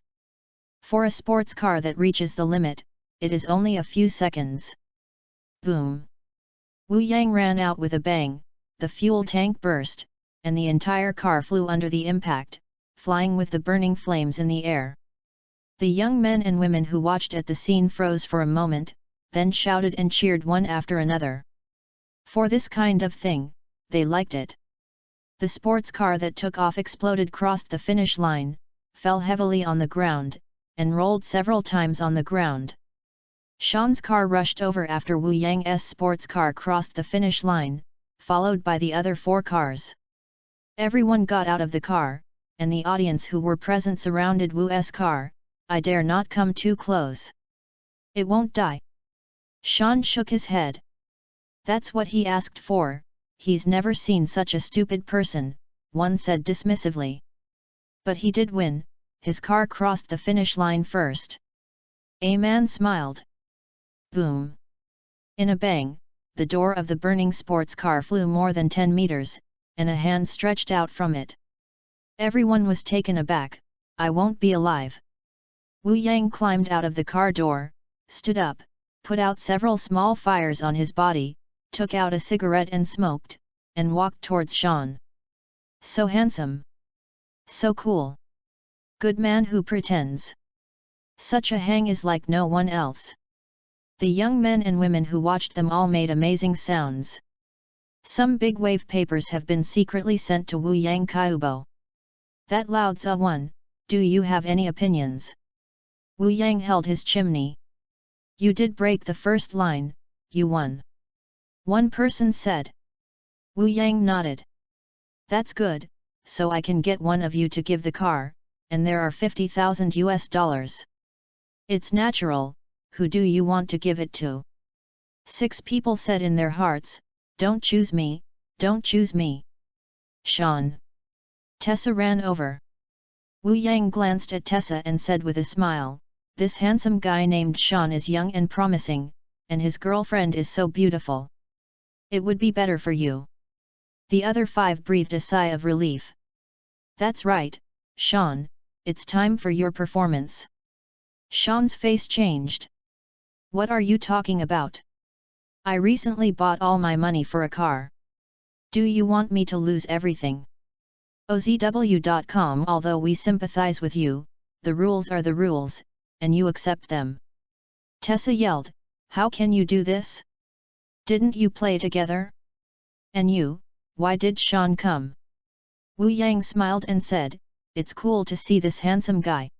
For a sports car that reaches the limit, it is only a few seconds. Boom! Wu Yang ran out with a bang, the fuel tank burst, and the entire car flew under the impact, flying with the burning flames in the air. The young men and women who watched at the scene froze for a moment, then shouted and cheered one after another. For this kind of thing, they liked it. The sports car that took off exploded, crossed the finish line, fell heavily on the ground, and rolled several times on the ground. Sean's car rushed over after Wu Yang's sports car crossed the finish line, followed by the other 4 cars. Everyone got out of the car, and the audience who were present surrounded Wu's car. I dare not come too close. It won't die. Sean shook his head. That's what he asked for, he's never seen such a stupid person, one said dismissively. But he did win, his car crossed the finish line first. A man smiled. Boom! In a bang, the door of the burning sports car flew more than 10 meters, and a hand stretched out from it. Everyone was taken aback. I won't be alive. Wu Yang climbed out of the car door, stood up, put out several small fires on his body, took out a cigarette and smoked, and walked towards Sean. So handsome. So cool. Good man who pretends. Such a hang is like no one else. The young men and women who watched them all made amazing sounds. Some big wave papers have been secretly sent to Wu Yang Kaiubo. That Lao Tzu one, do you have any opinions? Wu Yang held his chimney. You did break the first line, you won. One person said. Wu Yang nodded. That's good, so I can get one of you to give the car, and there are $50,000. It's natural, who do you want to give it to? 6 people said in their hearts, don't choose me, don't choose me. Sean. Tessa ran over. Wu Yang glanced at Tessa and said with a smile, this handsome guy named Sean is young and promising, and his girlfriend is so beautiful. It would be better for you. The other 5 breathed a sigh of relief. That's right, Sean, it's time for your performance. Sean's face changed. What are you talking about? I recently bought all my money for a car. Do you want me to lose everything? OZW.com. Although we sympathize with you, the rules are the rules, and you accept them. Tessa yelled, how can you do this? Didn't you play together? And you, why did Sean come? Wu Yang smiled and said, it's cool to see this handsome guy.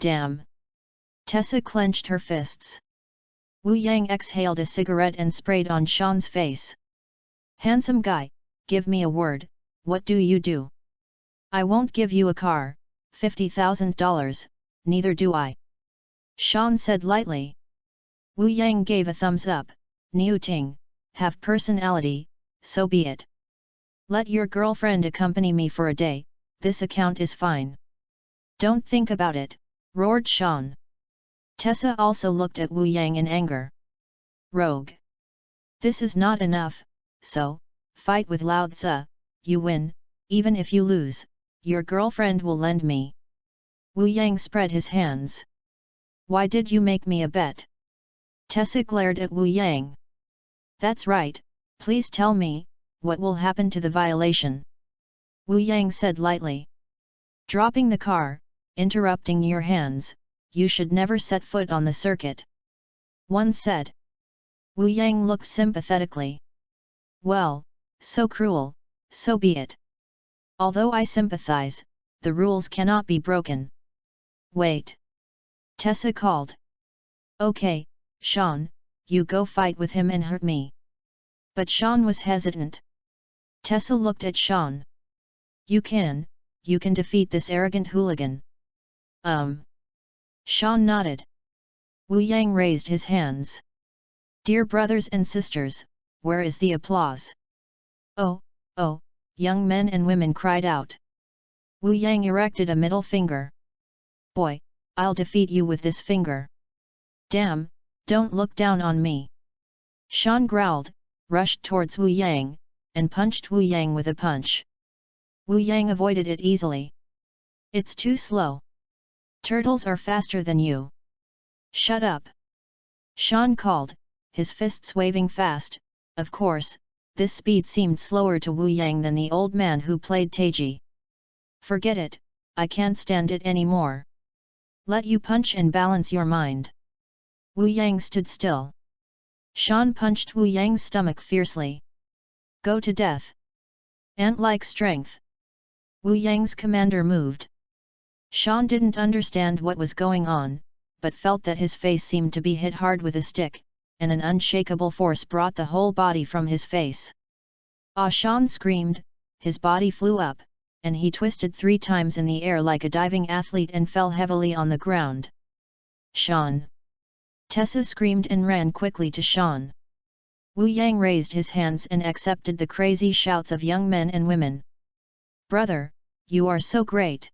Damn! Tessa clenched her fists. Wu Yang exhaled a cigarette and sprayed on Sean's face. Handsome guy, give me a word, what do you do? I won't give you a car, $50,000, neither do I. Sean said lightly. Wu Yang gave a thumbs up, Niu Ting, have personality, so be it. Let your girlfriend accompany me for a day, this account is fine. Don't think about it, roared Sean. Tessa also looked at Wu Yang in anger. Rogue. This is not enough, so, fight with Lao Tzu, you win, even if you lose, your girlfriend will lend me. Wu Yang spread his hands. Why did you make me a bet? Tessa glared at Wu Yang. That's right, please tell me, what will happen to the violation? Wu Yang said lightly. Dropping the car, interrupting your hands, you should never set foot on the circuit. One said. Wu Yang looked sympathetically. Well, so cruel, so be it. Although I sympathize, the rules cannot be broken. Wait. Tessa called. Okay, Sean, you go fight with him and hurt me. But Sean was hesitant. Tessa looked at Sean. You can defeat this arrogant hooligan. Sean nodded. Wu Yang raised his hands. Dear brothers and sisters, where is the applause? Oh, Oh, young men and women cried out. Wu Yang erected a middle finger. Boy, I'll defeat you with this finger. Damn, don't look down on me. Shan growled, rushed towards Wu Yang, and punched Wu Yang with a punch. Wu Yang avoided it easily. It's too slow. Turtles are faster than you. Shut up. Shan called, his fists waving fast. Of course, this speed seemed slower to Wu Yang than the old man who played Taiji. Forget it, I can't stand it anymore. Let you punch and balance your mind. Wu Yang stood still. Shan punched Wu Yang's stomach fiercely. Go to death. Ant-like strength. Wu Yang's commander moved. Shan didn't understand what was going on, but felt that his face seemed to be hit hard with a stick, and an unshakable force brought the whole body from his face. Ah! Shan screamed, his body flew up, and he twisted 3 times in the air like a diving athlete and fell heavily on the ground. Shan! Tessa screamed and ran quickly to Shan. Wu Yang raised his hands and accepted the crazy shouts of young men and women. Brother, you are so great!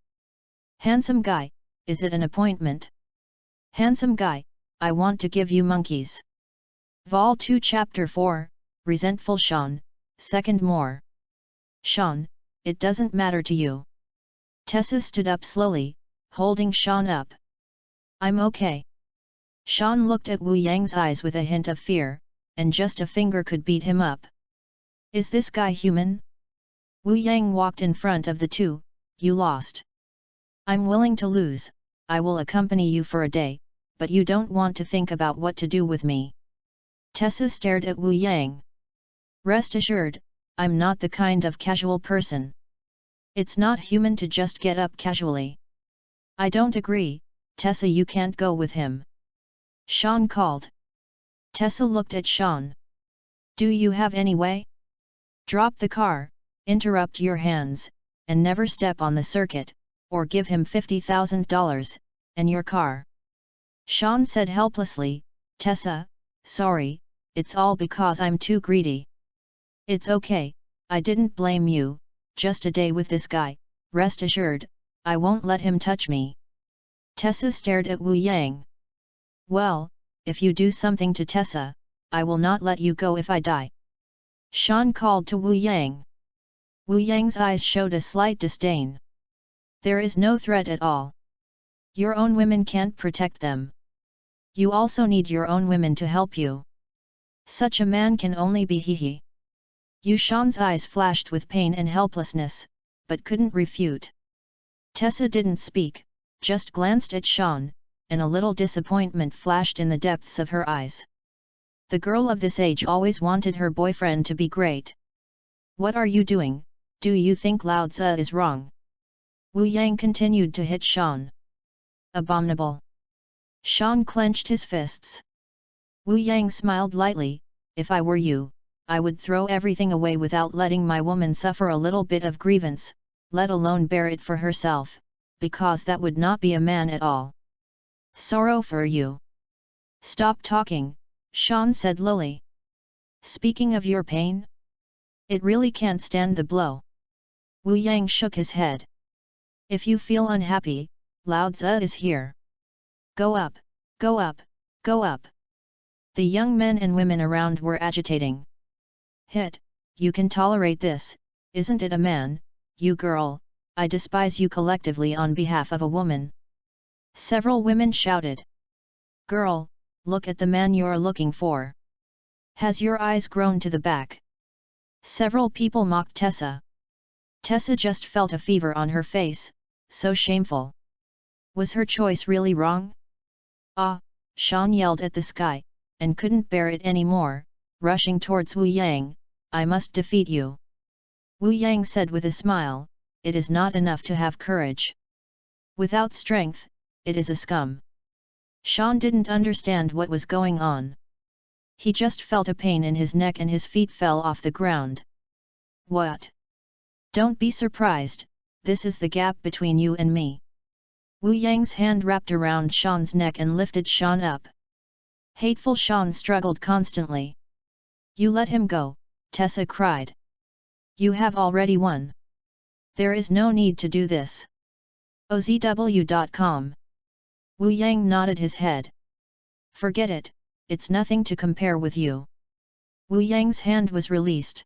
Handsome guy, is it an appointment? Handsome guy, I want to give you monkeys. Vol 2 Chapter 4, Resentful Shan, Second More. Shan, it doesn't matter to you. Tessa stood up slowly, holding Shan up. I'm okay. Shan looked at Wu Yang's eyes with a hint of fear, and just a finger could beat him up. Is this guy human? Wu Yang walked in front of the two. You lost. I'm willing to lose, I will accompany you for a day, but you don't want to think about what to do with me. Tessa stared at Wu Yang. Rest assured, I'm not the kind of casual person. It's not human to just get up casually. I don't agree, Tessa, you can't go with him. Shan called. Tessa looked at Shan. Do you have any way? Drop the car, interrupt your hands, and never step on the circuit, or give him $50,000, and your car. Shan said helplessly, Tessa, sorry, it's all because I'm too greedy. It's okay, I didn't blame you, just a day with this guy, rest assured, I won't let him touch me. Tessa stared at Wu Yang. Well, if you do something to Tessa, I will not let you go if I die. Shan called to Wu Yang. Wu Yang's eyes showed a slight disdain. There is no threat at all. Your own women can't protect them. You also need your own women to help you. Such a man can only be he. Shan's eyes flashed with pain and helplessness, but couldn't refute. Tessa didn't speak, just glanced at Shan, and a little disappointment flashed in the depths of her eyes. The girl of this age always wanted her boyfriend to be great. What are you doing? Do you think Lao Tzu is wrong? Wu Yang continued to hit Shan. Abominable. Shan clenched his fists. Wu Yang smiled lightly, if I were you, I would throw everything away without letting my woman suffer a little bit of grievance, let alone bear it for herself, because that would not be a man at all. Sorrow for you. Stop talking, Shan said lowly. Speaking of your pain? It really can't stand the blow. Wu Yang shook his head. If you feel unhappy, Lao Tzu is here. Go up, go up, go up. The young men and women around were agitating. Hit, you can tolerate this, isn't it a man, you girl, I despise you collectively on behalf of a woman. Several women shouted. Girl, look at the man you're looking for. Has your eyes grown to the back? Several people mocked Tessa. Tessa just felt a fever on her face, so shameful. Was her choice really wrong? Ah, Shan yelled at the sky, and couldn't bear it anymore, rushing towards Wu Yang, I must defeat you. Wu Yang said with a smile, it is not enough to have courage. Without strength, it is a scum. Shan didn't understand what was going on. He just felt a pain in his neck and his feet fell off the ground. What? Don't be surprised, this is the gap between you and me. Wu Yang's hand wrapped around Shan's neck and lifted Shan up. Hateful Shan struggled constantly. You let him go, Tessa cried. You have already won. There is no need to do this. OZW.com. Wu Yang nodded his head. Forget it, it's nothing to compare with you. Wu Yang's hand was released.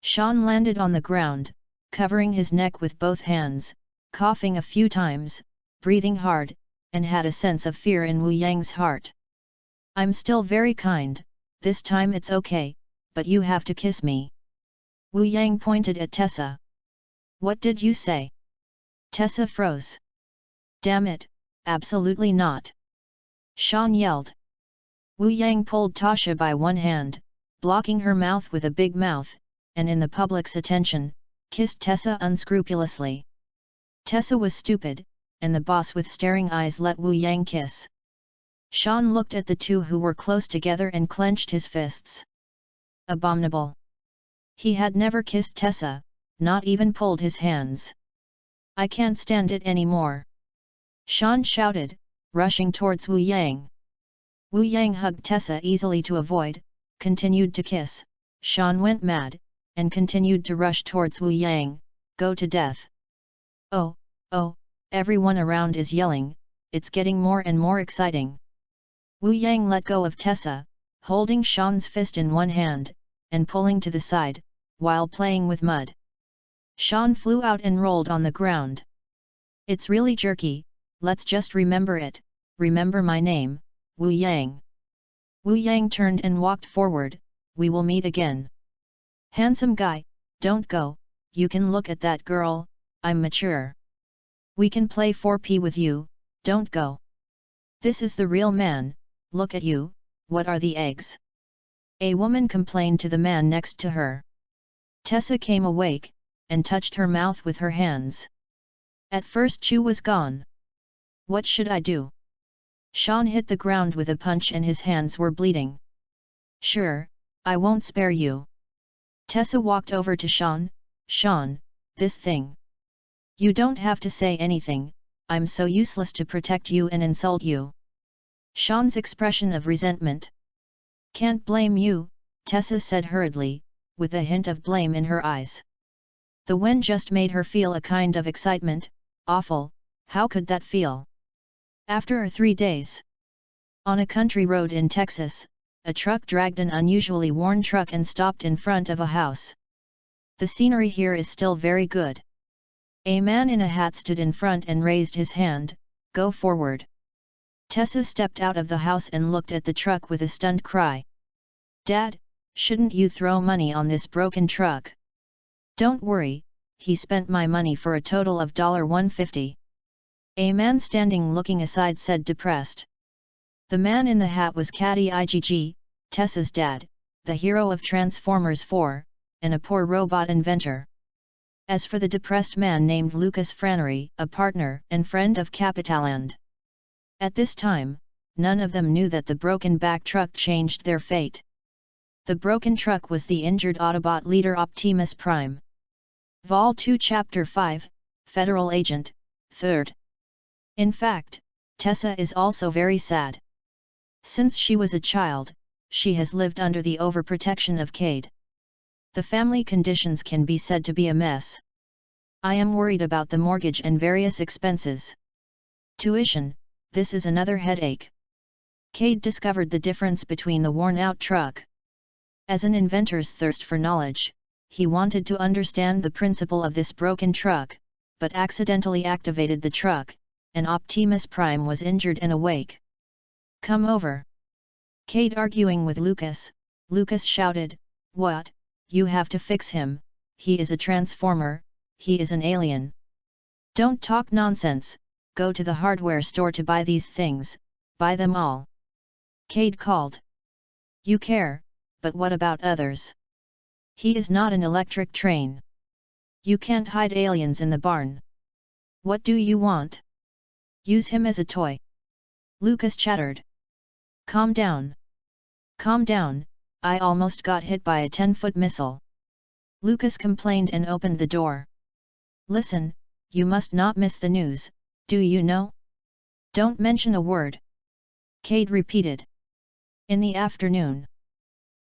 Shan landed on the ground, covering his neck with both hands, coughing a few times, breathing hard, and had a sense of fear in Wu Yang's heart. I'm still very kind, this time it's okay, but you have to kiss me. Wu Yang pointed at Tessa. What did you say? Tessa froze. Damn it, absolutely not. Shan yelled. Wu Yang pulled Tasha by one hand, blocking her mouth with a big mouth, and in the public's attention, kissed Tessa unscrupulously. Tessa was stupid, and the boss with staring eyes let Wu Yang kiss. Shan looked at the two who were close together and clenched his fists. Abominable. He had never kissed Tessa, not even pulled his hands. I can't stand it anymore. Shan shouted, rushing towards Wu Yang. Wu Yang hugged Tessa easily to avoid, continued to kiss. Shan went mad, and continued to rush towards Wu Yang, go to death. Oh, everyone around is yelling, it's getting more and more exciting. Wu Yang let go of Tessa, holding Shan's fist in one hand, and pulling to the side, while playing with mud. Shan flew out and rolled on the ground. It's really jerky, let's just remember it, remember my name, Wu Yang. Wu Yang turned and walked forward, we will meet again. Handsome guy, don't go, you can look at that girl, I'm mature. We can play 4P with you, don't go. This is the real man, look at you, what are the eggs? A woman complained to the man next to her. Tessa came awake, and touched her mouth with her hands. At first Chu was gone. What should I do? Shan hit the ground with a punch and his hands were bleeding. Sure, I won't spare you. Tessa walked over to Shan, Shan, this thing. You don't have to say anything, I'm so useless to protect you and insult you. Shan's expression of resentment. Can't blame you, Tessa said hurriedly, with a hint of blame in her eyes. The wind just made her feel a kind of excitement, awful, how could that feel? After 3 days. On a country road in Texas, a truck dragged an unusually worn truck and stopped in front of a house. The scenery here is still very good. A man in a hat stood in front and raised his hand, go forward. Tessa stepped out of the house and looked at the truck with a stunned cry. Dad, shouldn't you throw money on this broken truck? Don't worry, he spent my money for a total of $150. A man standing looking aside said depressed. The man in the hat was Caddy Igg, Tessa's dad, the hero of Transformers 4, and a poor robot inventor. As for the depressed man named Lucas Franery, a partner and friend of Capitaland. At this time, none of them knew that the broken back truck changed their fate. The broken truck was the injured Autobot leader Optimus Prime. Vol 2 Chapter 5, Federal Agent, 3rd. In fact, Tessa is also very sad. Since she was a child, she has lived under the overprotection of Cade. The family conditions can be said to be a mess. I am worried about the mortgage and various expenses. Tuition, this is another headache. Cade discovered the difference between the worn-out truck. As an inventor's thirst for knowledge, he wanted to understand the principle of this broken truck, but accidentally activated the truck, and Optimus Prime was injured and awake. Come over. Cade arguing with Lucas, Lucas shouted, what, you have to fix him, he is a transformer, he is an alien. Don't talk nonsense, go to the hardware store to buy these things, buy them all. Cade called. You care, but what about others? He is not an electric train. You can't hide aliens in the barn. What do you want? Use him as a toy. Lucas chattered. Calm down. Calm down, I almost got hit by a 10-foot missile. Lucas complained and opened the door. Listen, you must not miss the news, do you know? Don't mention a word. Cade repeated. In the afternoon.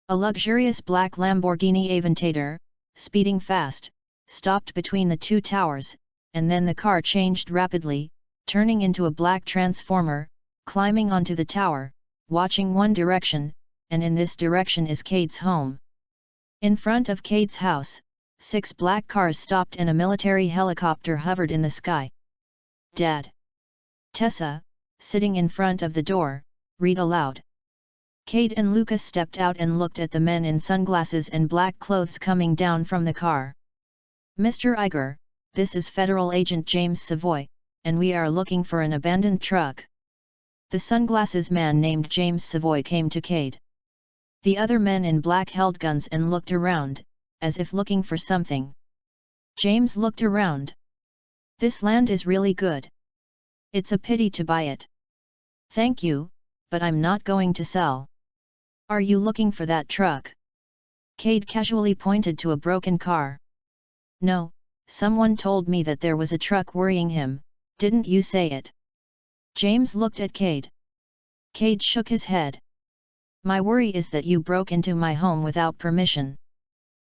A luxurious black Lamborghini Aventador, speeding fast, stopped between the two towers, and then the car changed rapidly, turning into a black transformer, climbing onto the tower, watching one direction, and in this direction is Cade's home. In front of Cade's house, 6 black cars stopped and a military helicopter hovered in the sky. Dad. Tessa, sitting in front of the door, read aloud. Cade and Lucas stepped out and looked at the men in sunglasses and black clothes coming down from the car. Mr. Iger, this is Federal Agent James Savoy, and we are looking for an abandoned truck. The sunglasses man named James Savoy came to Cade. The other men in black held guns and looked around, as if looking for something. James looked around. This land is really good. It's a pity to buy it. Thank you, but I'm not going to sell. Are you looking for that truck? Cade casually pointed to a broken car. No, someone told me that there was a truck worrying him, didn't you say it? James looked at Cade. Cade shook his head. My worry is that you broke into my home without permission.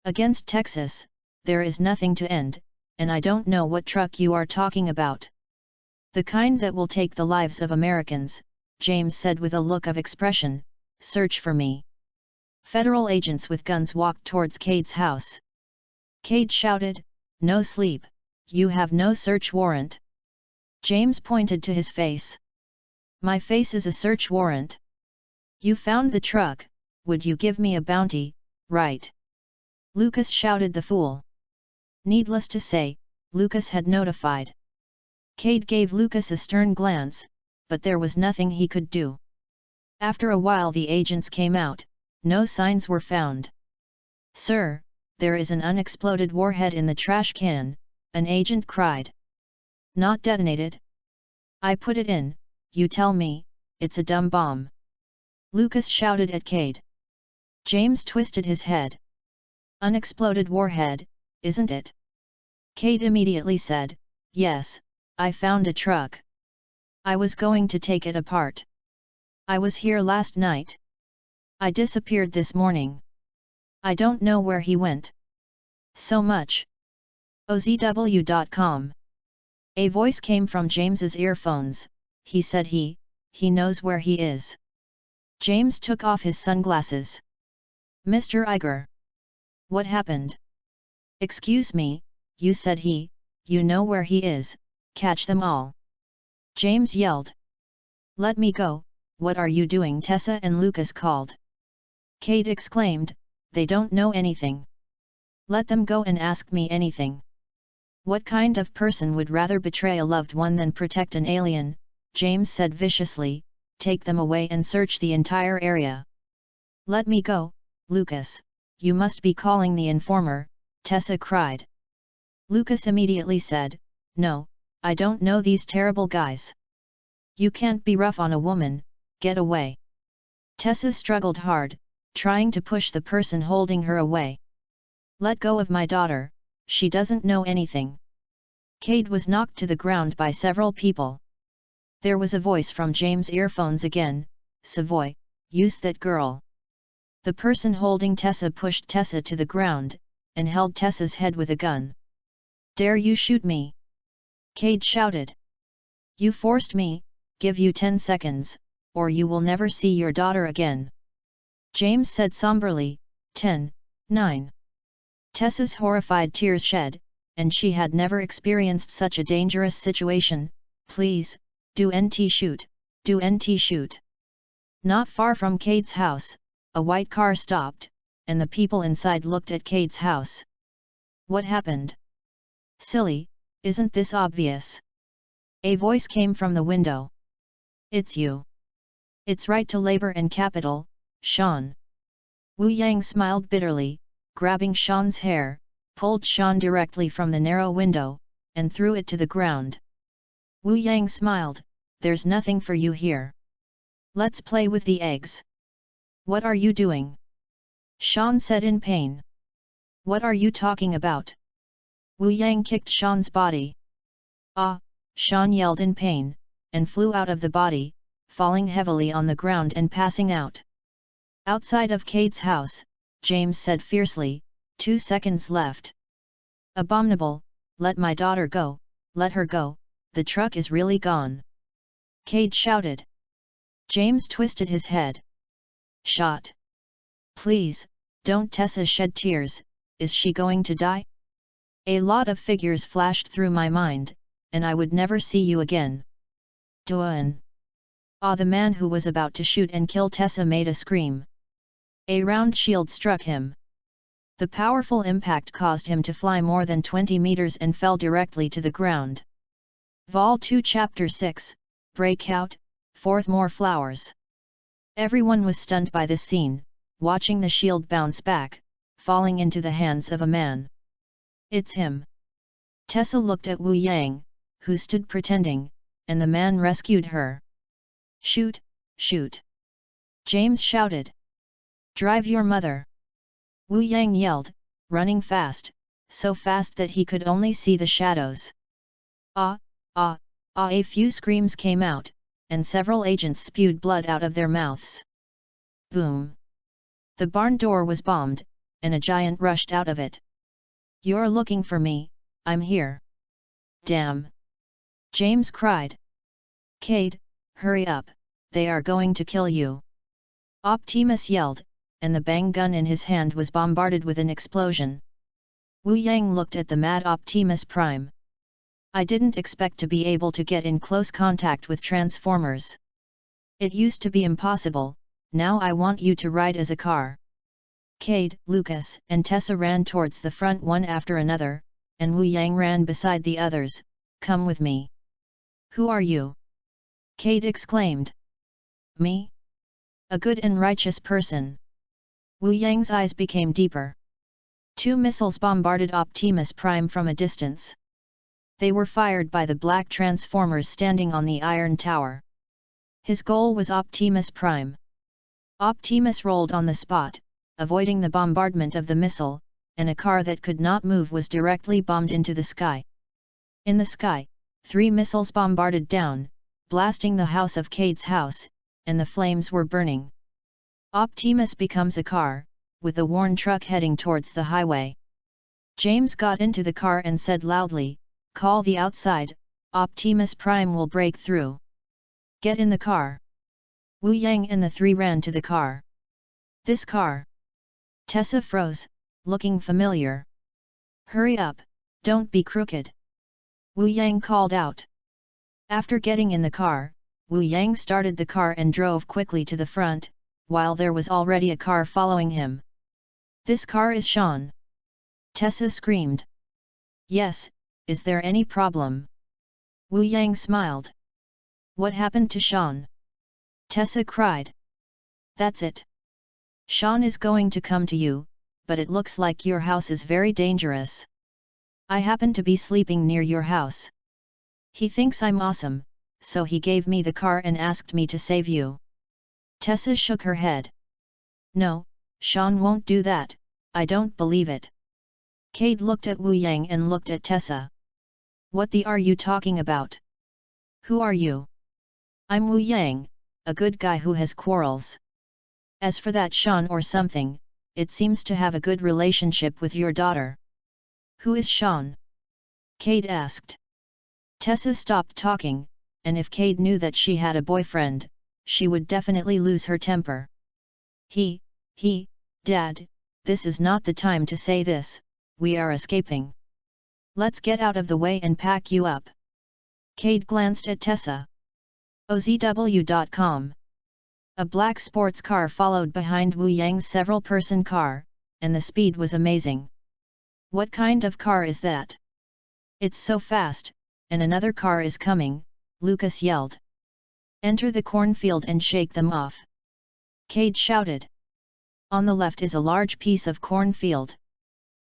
Against Texas, there is nothing to end, and I don't know what truck you are talking about. The kind that will take the lives of Americans, James said with a look of expression. Search for me. Federal agents with guns walked towards Cade's house. Cade shouted, no sleep, you have no search warrant. James pointed to his face. My face is a search warrant. You found the truck, would you give me a bounty, right? Lucas shouted the fool. Needless to say, Lucas had notified. Cade gave Lucas a stern glance, but there was nothing he could do. After a while the agents came out, no signs were found. Sir, there is an unexploded warhead in the trash can, an agent cried. Not detonated? I put it in, you tell me, it's a dumb bomb. Lucas shouted at Cade. James twisted his head. Unexploded warhead, isn't it? Cade immediately said, yes, I found a truck. I was going to take it apart. I was here last night. I disappeared this morning. I don't know where he went. So much. OZW.com. A voice came from James's earphones. He said he knows where he is. James took off his sunglasses. Mr. Iger. What happened? Excuse me, you said you know where he is, catch them all. James yelled. Let me go, what are you doing? Tessa and Lucas called. Cade exclaimed, they don't know anything. Let them go and ask me anything. What kind of person would rather betray a loved one than protect an alien? James said viciously, take them away and search the entire area. Let me go, Lucas, you must be calling the informer, Tessa cried. Lucas immediately said, no, I don't know these terrible guys. You can't be rough on a woman, get away. Tessa struggled hard, trying to push the person holding her away. Let go of my daughter, she doesn't know anything. Cade was knocked to the ground by several people. There was a voice from James' earphones again, Savoy, use that girl. The person holding Tessa pushed Tessa to the ground, and held Tessa's head with a gun. Dare you shoot me? Cade shouted. You forced me, give you 10 seconds, or you will never see your daughter again. James said somberly, 10, 9. Tessa's horrified tears shed, and she had never experienced such a dangerous situation. Please, do NT shoot, do NT shoot. Not far from Cade's house, a white car stopped, and the people inside looked at Cade's house. What happened? Silly, isn't this obvious? A voice came from the window. It's you. It's right to labor and capital, Sean. Wu Yang smiled bitterly, grabbing Sean's hair, pulled Sean directly from the narrow window, and threw it to the ground. Wu Yang smiled, there's nothing for you here. Let's play with the eggs. What are you doing? Sean said in pain. What are you talking about? Wu Yang kicked Sean's body. Ah, Sean yelled in pain, and flew out of the body, falling heavily on the ground and passing out. Outside of Cade's house, James said fiercely, 2 seconds left. Abominable, let my daughter go, let her go, the truck is really gone. Cade shouted. James twisted his head. Shot. Please, don't. Tessa shed tears. Is she going to die? A lot of figures flashed through my mind, and I would never see you again. Duan. Ah, the man who was about to shoot and kill Tessa made a scream. A round shield struck him. The powerful impact caused him to fly more than 20 meters and fell directly to the ground. Vol 2 Chapter 6, Breakout, 4th More Flowers. Everyone was stunned by this scene, watching the shield bounce back, falling into the hands of a man. It's him. Tessa looked at Wu Yang, who stood pretending, and the man rescued her. Shoot, shoot! James shouted. Drive your mother! Wu Yang yelled, running fast, so fast that he could only see the shadows. Ah, ah, ah! A few screams came out, and several agents spewed blood out of their mouths. Boom! The barn door was bombed, and a giant rushed out of it. You're looking for me, I'm here. Damn! James cried. Cade, hurry up, they are going to kill you. Optimus yelled, and the bang gun in his hand was bombarded with an explosion. Wu Yang looked at the mad Optimus Prime. I didn't expect to be able to get in close contact with Transformers. It used to be impossible, now I want you to ride as a car. Cade, Lucas, and Tessa ran towards the front one after another, and Wu Yang ran beside the others. Come with me. Who are you? Cade exclaimed. Me? A good and righteous person. Wu Yang's eyes became deeper. 2 missiles bombarded Optimus Prime from a distance. They were fired by the black Transformers standing on the Iron Tower. His goal was Optimus Prime. Optimus rolled on the spot, avoiding the bombardment of the missile, and a car that could not move was directly bombed into the sky. In the sky, 3 missiles bombarded down, blasting the house of Cade's house, and the flames were burning. Optimus becomes a car, with a worn truck heading towards the highway. James got into the car and said loudly, "Call the outside, Optimus Prime will break through. Get in the car." Wu Yang and the 3 ran to the car. This car? Tessa froze, looking familiar. Hurry up, don't be crooked. Wu Yang called out. After getting in the car, Wu Yang started the car and drove quickly to the front, while there was already a car following him. This car is Sean. Tessa screamed. Yes, is there any problem? Wu Yang smiled. What happened to Sean? Tessa cried. That's it. Sean is going to come to you, but it looks like your house is very dangerous. I happen to be sleeping near your house. He thinks I'm awesome, so he gave me the car and asked me to save you. Tessa shook her head. No, Sean won't do that, I don't believe it. Cade looked at Wu Yang and looked at Tessa. What the are you talking about? Who are you? I'm Wu Yang, a good guy who has quarrels. As for that Sean or something, it seems to have a good relationship with your daughter. Who is Sean? Cade asked. Tessa stopped talking, and if Cade knew that she had a boyfriend, she would definitely lose her temper. Dad, this is not the time to say this, we are escaping. Let's get out of the way and pack you up. Cade glanced at Tessa. OZW.com. A black sports car followed behind Wu Yang's several-person car, and the speed was amazing. What kind of car is that? It's so fast, and another car is coming, Lucas yelled. Enter the cornfield and shake them off. Cade shouted. On the left is a large piece of cornfield.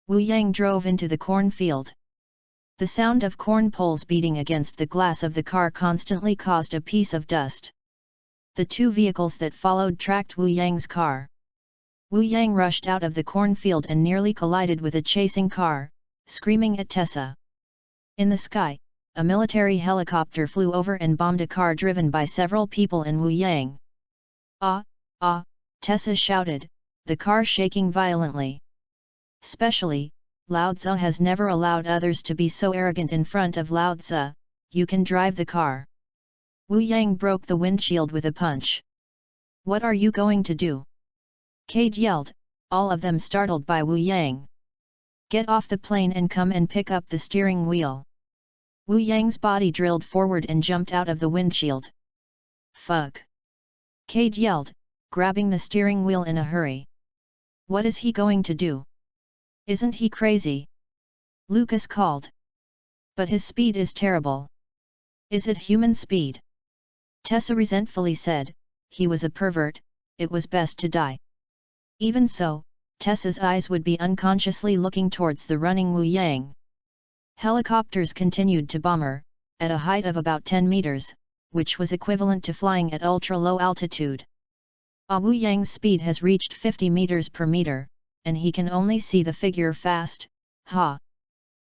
Wu Yang drove into the cornfield. The sound of corn poles beating against the glass of the car constantly caused a piece of dust. The 2 vehicles that followed tracked Wu Yang's car. Wu Yang rushed out of the cornfield and nearly collided with a chasing car, screaming at Tessa. In the sky, a military helicopter flew over and bombed a car driven by several people in Wu Yang. Ah! Tessa shouted, the car shaking violently. Specially, Lao Tzu has never allowed others to be so arrogant in front of Lao Tzu. You can drive the car. Wu Yang broke the windshield with a punch. What are you going to do? Cade yelled, all of them startled by Wu Yang. Get off the plane and come and pick up the steering wheel. Wu Yang's body drilled forward and jumped out of the windshield. Fuck! Cade yelled, grabbing the steering wheel in a hurry. What is he going to do? Isn't he crazy? Lucas called. But his speed is terrible. Is it human speed? Tessa resentfully said, he was a pervert, it was best to die. Even so, Tessa's eyes would be unconsciously looking towards the running Wu Yang. Helicopters continued to bomber, at a height of about 10 meters, which was equivalent to flying at ultra-low altitude. Wu Yang's speed has reached 50 meters per meter, and he can only see the figure fast, ha!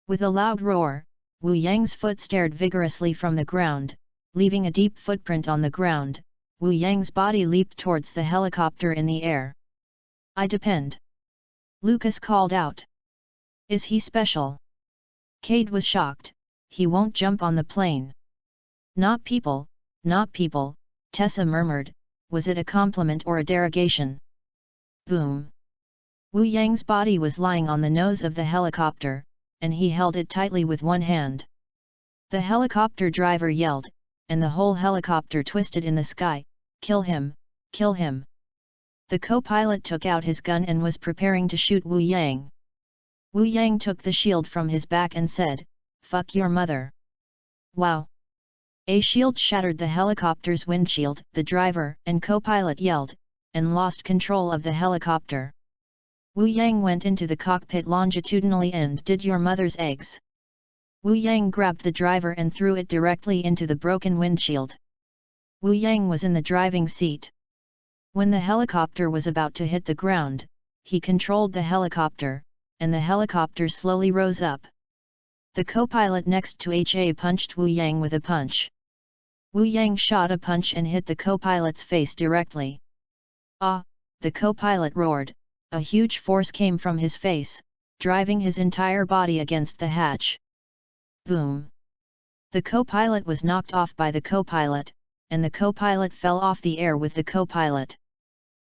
With a loud roar, Wu Yang's foot stared vigorously from the ground, leaving a deep footprint on the ground. Wu Yang's body leaped towards the helicopter in the air. I depend. Lucas called out. Is he special? Cade was shocked, he won't jump on the plane. Not people, Tessa murmured, was it a compliment or a derogation? Boom! Wu Yang's body was lying on the nose of the helicopter, and he held it tightly with one hand. The helicopter driver yelled, and the whole helicopter twisted in the sky, kill him, kill him. The co-pilot took out his gun and was preparing to shoot Wu Yang. Wu Yang took the shield from his back and said, fuck your mother. Wow! A shield shattered the helicopter's windshield, the driver and co-pilot yelled, and lost control of the helicopter. Wu Yang went into the cockpit longitudinally and did your mother's eggs. Wu Yang grabbed the driver and threw it directly into the broken windshield. Wu Yang was in the driving seat. When the helicopter was about to hit the ground, he controlled the helicopter, and the helicopter slowly rose up. The co-pilot next to HA punched Wu Yang with a punch. Wu Yang shot a punch and hit the co-pilot's face directly. Ah! The co-pilot roared, a huge force came from his face, driving his entire body against the hatch. Boom! The co-pilot was knocked off by the co-pilot, and the co-pilot fell off the air with the co-pilot.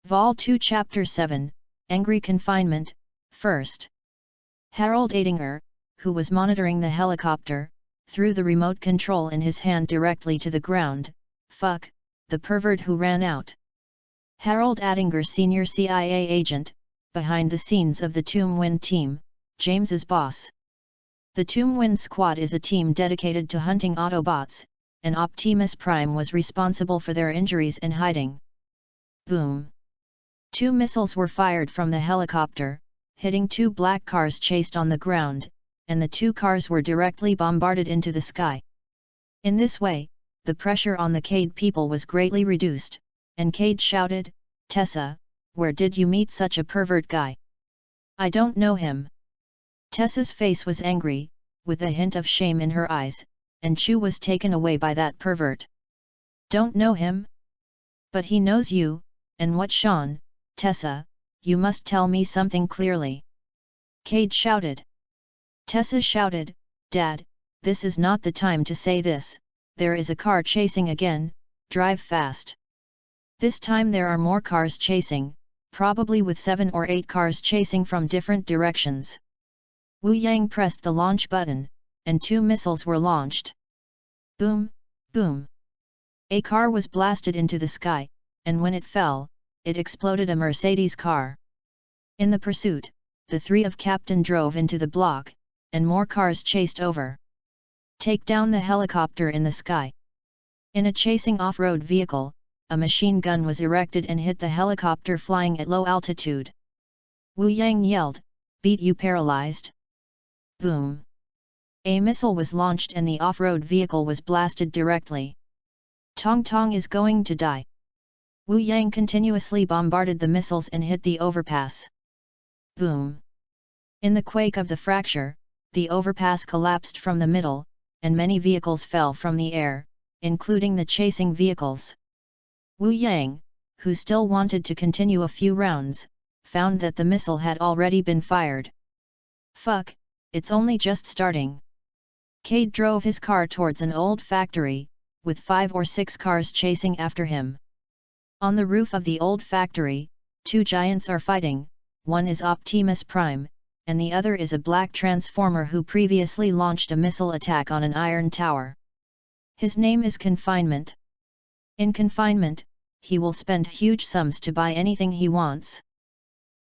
Vol 2 Chapter 7, Angry Confinement, First. Harold Adinger, who was monitoring the helicopter, threw the remote control in his hand directly to the ground. Fuck, the pervert who ran out. Harold Adinger, senior CIA agent, behind the scenes of the Tomb Wind team, James's boss. The Tomb Wind squad is a team dedicated to hunting Autobots, and Optimus Prime was responsible for their injuries and hiding. Boom! 2 missiles were fired from the helicopter, hitting 2 black cars chased on the ground, and the 2 cars were directly bombarded into the sky. In this way, the pressure on the Cade people was greatly reduced, and Cade shouted, Tessa, where did you meet such a pervert guy? I don't know him. Tessa's face was angry, with a hint of shame in her eyes, and Chu was taken away by that pervert. Don't know him? But he knows you, and what Sean, Tessa, you must tell me something clearly. Cade shouted. Tessa shouted, Dad, this is not the time to say this, there is a car chasing again, drive fast. This time there are more cars chasing, probably with 7 or 8 cars chasing from different directions. Wu Yang pressed the launch button, and 2 missiles were launched. Boom, boom. A car was blasted into the sky, and when it fell, it exploded a Mercedes car. In the pursuit, the 3 of Captain drove into the block, and more cars chased over. Take down the helicopter in the sky. In a chasing off-road vehicle, a machine gun was erected and hit the helicopter flying at low altitude. Wu Yang yelled, beat you paralyzed. Boom! A missile was launched and the off-road vehicle was blasted directly. Tong Tong is going to die. Wu Yang continuously bombarded the missiles and hit the overpass. Boom! In the quake of the fracture, the overpass collapsed from the middle, and many vehicles fell from the air, including the chasing vehicles. Wu Yang, who still wanted to continue a few rounds, found that the missile had already been fired. Fuck, it's only just starting. Cade drove his car towards an old factory, with 5 or 6 cars chasing after him. On the roof of the old factory, 2 giants are fighting, one is Optimus Prime, and the other is a black transformer who previously launched a missile attack on an iron tower. His name is Confinement. In confinement, he will spend huge sums to buy anything he wants.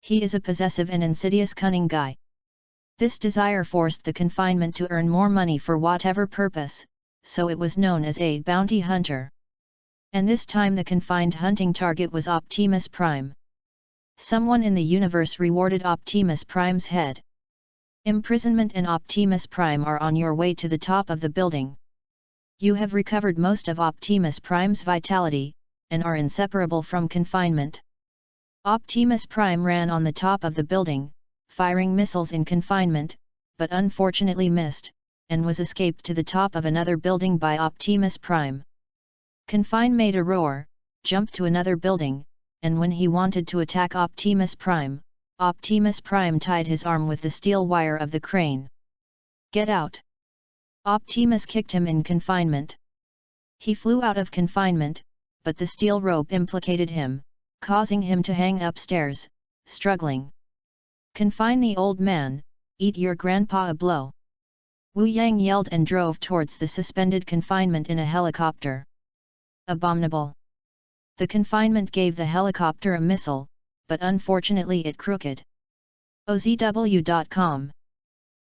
He is a possessive and insidious cunning guy. This desire forced the Confinement to earn more money for whatever purpose, so it was known as a bounty hunter. And this time the confined hunting target was Optimus Prime. Someone in the universe rewarded Optimus Prime's head. Imprisonment and Optimus Prime are on your way to the top of the building. You have recovered most of Optimus Prime's vitality, and are inseparable from confinement. Optimus Prime ran on the top of the building, firing missiles in confinement, but unfortunately missed, and was escaped to the top of another building by Optimus Prime. Confine made a roar, jumped to another building, and when he wanted to attack Optimus Prime tied his arm with the steel wire of the crane. Get out! Optimus kicked him in confinement. He flew out of confinement, but the steel rope implicated him, causing him to hang upstairs, struggling. Confine the old man, eat your grandpa a blow. Wu Yang yelled and drove towards the suspended confinement in a helicopter. Abominable. The confinement gave the helicopter a missile, but unfortunately it crooked. OZW.com.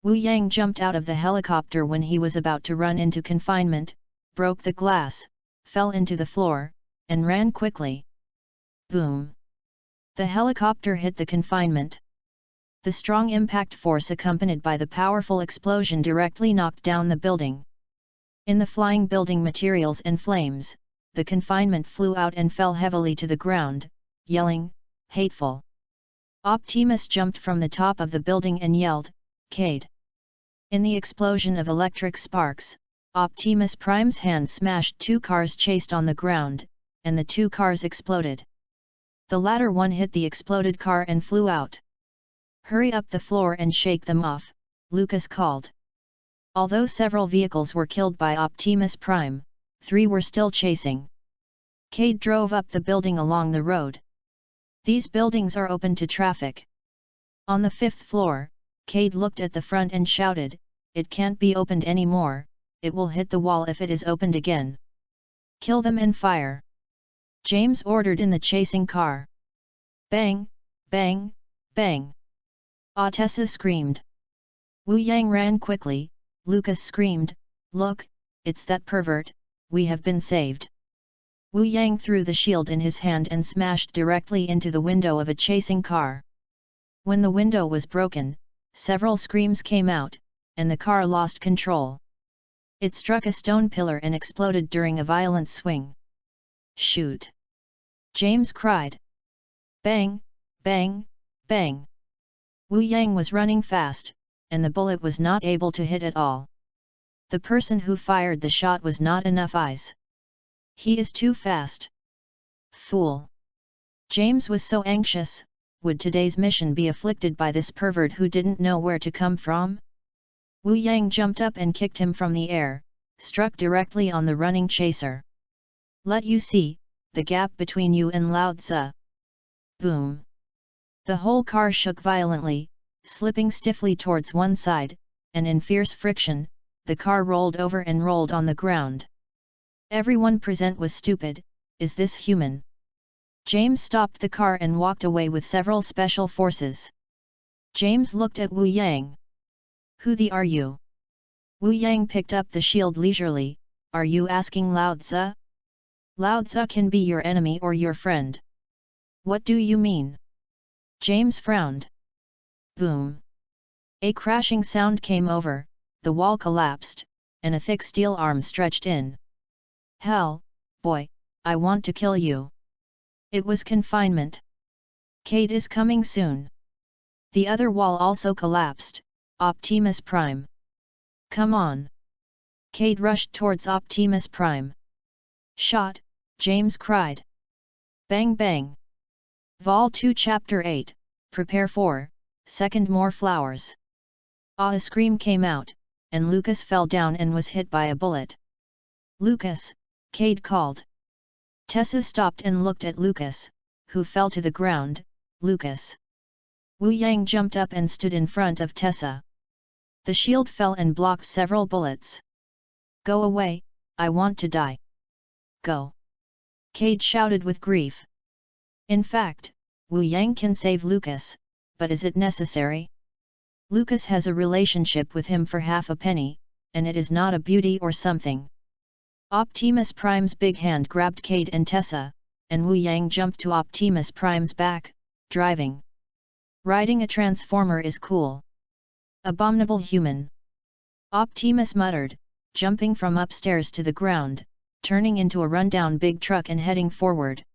Wu Yang jumped out of the helicopter when he was about to run into confinement, broke the glass, fell into the floor, and ran quickly. Boom! The helicopter hit the confinement. The strong impact force accompanied by the powerful explosion directly knocked down the building. In the flying building materials and flames, the confinement flew out and fell heavily to the ground, yelling, "Hateful!" Optimus jumped from the top of the building and yelled, "Cade!" In the explosion of electric sparks, Optimus Prime's hand smashed 2 cars chased on the ground, and the 2 cars exploded. The latter one hit the exploded car and flew out. "Hurry up the floor and shake them off," Lucas called. Although several vehicles were killed by Optimus Prime, 3 were still chasing. Cade drove up the building along the road. These buildings are open to traffic. On the 5th floor, Cade looked at the front and shouted, "It can't be opened anymore, it will hit the wall if it is opened again. Kill them and fire." James ordered in the chasing car. Bang, bang, bang. Otessa screamed. Wu Yang ran quickly. Lucas screamed, "Look, it's that pervert, we have been saved." Wu Yang threw the shield in his hand and smashed directly into the window of a chasing car. When the window was broken, several screams came out, and the car lost control. It struck a stone pillar and exploded during a violent swing. "Shoot!" James cried. Bang, bang, bang. Wu Yang was running fast, and the bullet was not able to hit at all. The person who fired the shot was not enough eyes. He is too fast. Fool! James was so anxious. Would today's mission be afflicted by this pervert who didn't know where to come from? Wu Yang jumped up and kicked him from the air, struck directly on the running chaser. "Let you see, the gap between you and Lao Tzu." Boom! The whole car shook violently, slipping stiffly towards one side, and in fierce friction, the car rolled over and rolled on the ground. Everyone present was stupid. Is this human? James stopped the car and walked away with several special forces. James looked at Wu Yang. "Who the are you?" Wu Yang picked up the shield leisurely. "Are you asking Lao Tzu? Lao Tzu can be your enemy or your friend." "What do you mean?" James frowned. Boom! A crashing sound came over, the wall collapsed, and a thick steel arm stretched in. "Hell, boy, I want to kill you." It was confinement. "Cade is coming soon." The other wall also collapsed. Optimus Prime. "Come on." Cade rushed towards Optimus Prime. "Shot!" James cried. Bang bang. Vol 2 Chapter 8, Prepare for, Second More Flowers. A scream came out, and Lucas fell down and was hit by a bullet. "Lucas!" Cade called. Tessa stopped and looked at Lucas, who fell to the ground. "Lucas!" Wu Yang jumped up and stood in front of Tessa. The shield fell and blocked several bullets. "Go away, I want to die." "Go!" Cade shouted with grief. In fact, Wu Yang can save Lucas, but is it necessary? Lucas has a relationship with him for half a penny, and it is not a beauty or something. Optimus Prime's big hand grabbed Cade and Tessa, and Wu Yang jumped to Optimus Prime's back, driving. "Riding a transformer is cool. Abominable human!" Optimus muttered, jumping from upstairs to the ground, turning into a rundown big truck and heading forward.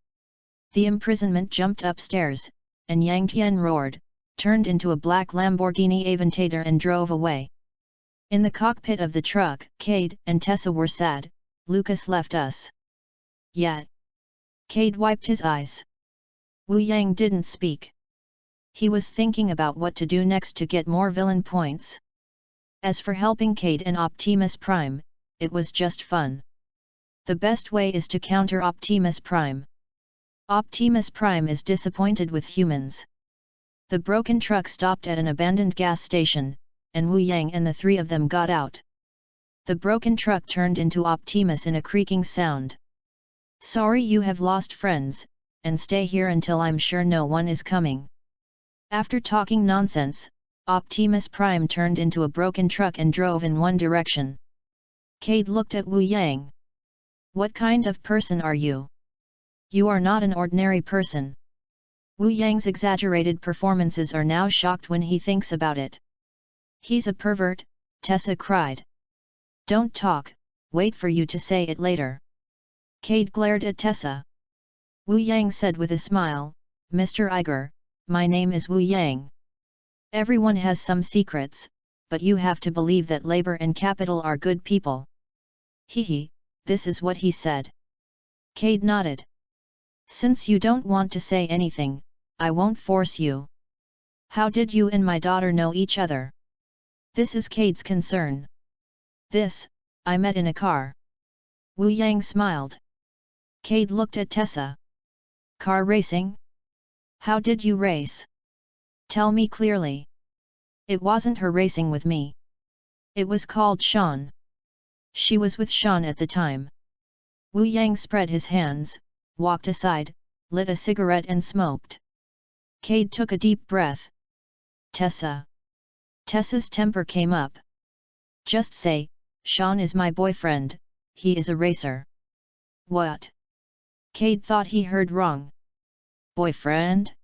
The imprisonment jumped upstairs, and Yang Tian roared, turned into a black Lamborghini Aventador and drove away. In the cockpit of the truck, Cade and Tessa were sad. "Lucas left us." "Yet." Cade wiped his eyes. Wu Yang didn't speak. He was thinking about what to do next to get more villain points. As for helping Cade and Optimus Prime, it was just fun. The best way is to counter Optimus Prime. Optimus Prime is disappointed with humans. The broken truck stopped at an abandoned gas station, and Wu Yang and the three of them got out. The broken truck turned into Optimus in a creaking sound. "Sorry you have lost friends, and stay here until I'm sure no one is coming." After talking nonsense, Optimus Prime turned into a broken truck and drove in one direction. Cade looked at Wu Yang. "What kind of person are you? You are not an ordinary person." Wu Yang's exaggerated performances are now shocked when he thinks about it. "He's a pervert," Tessa cried. "Don't talk, wait for you to say it later." Cade glared at Tessa. Wu Yang said with a smile, "Mr. Iger, my name is Wu Yang. Everyone has some secrets, but you have to believe that labor and capital are good people." "Hehe, this is what he said." Cade nodded. "Since you don't want to say anything, I won't force you. How did you and my daughter know each other?" This is Cade's concern. "This, I met in a car." Wu Yang smiled. Cade looked at Tessa. "Car racing? How did you race? Tell me clearly." "It wasn't her racing with me. It was called Sean. She was with Sean at the time." Wu Yang spread his hands, walked aside, lit a cigarette and smoked. Cade took a deep breath. "Tessa." Tessa's temper came up. "Just say, Sean is my boyfriend, he is a racer." "What?" Cade thought he heard wrong. "Boyfriend?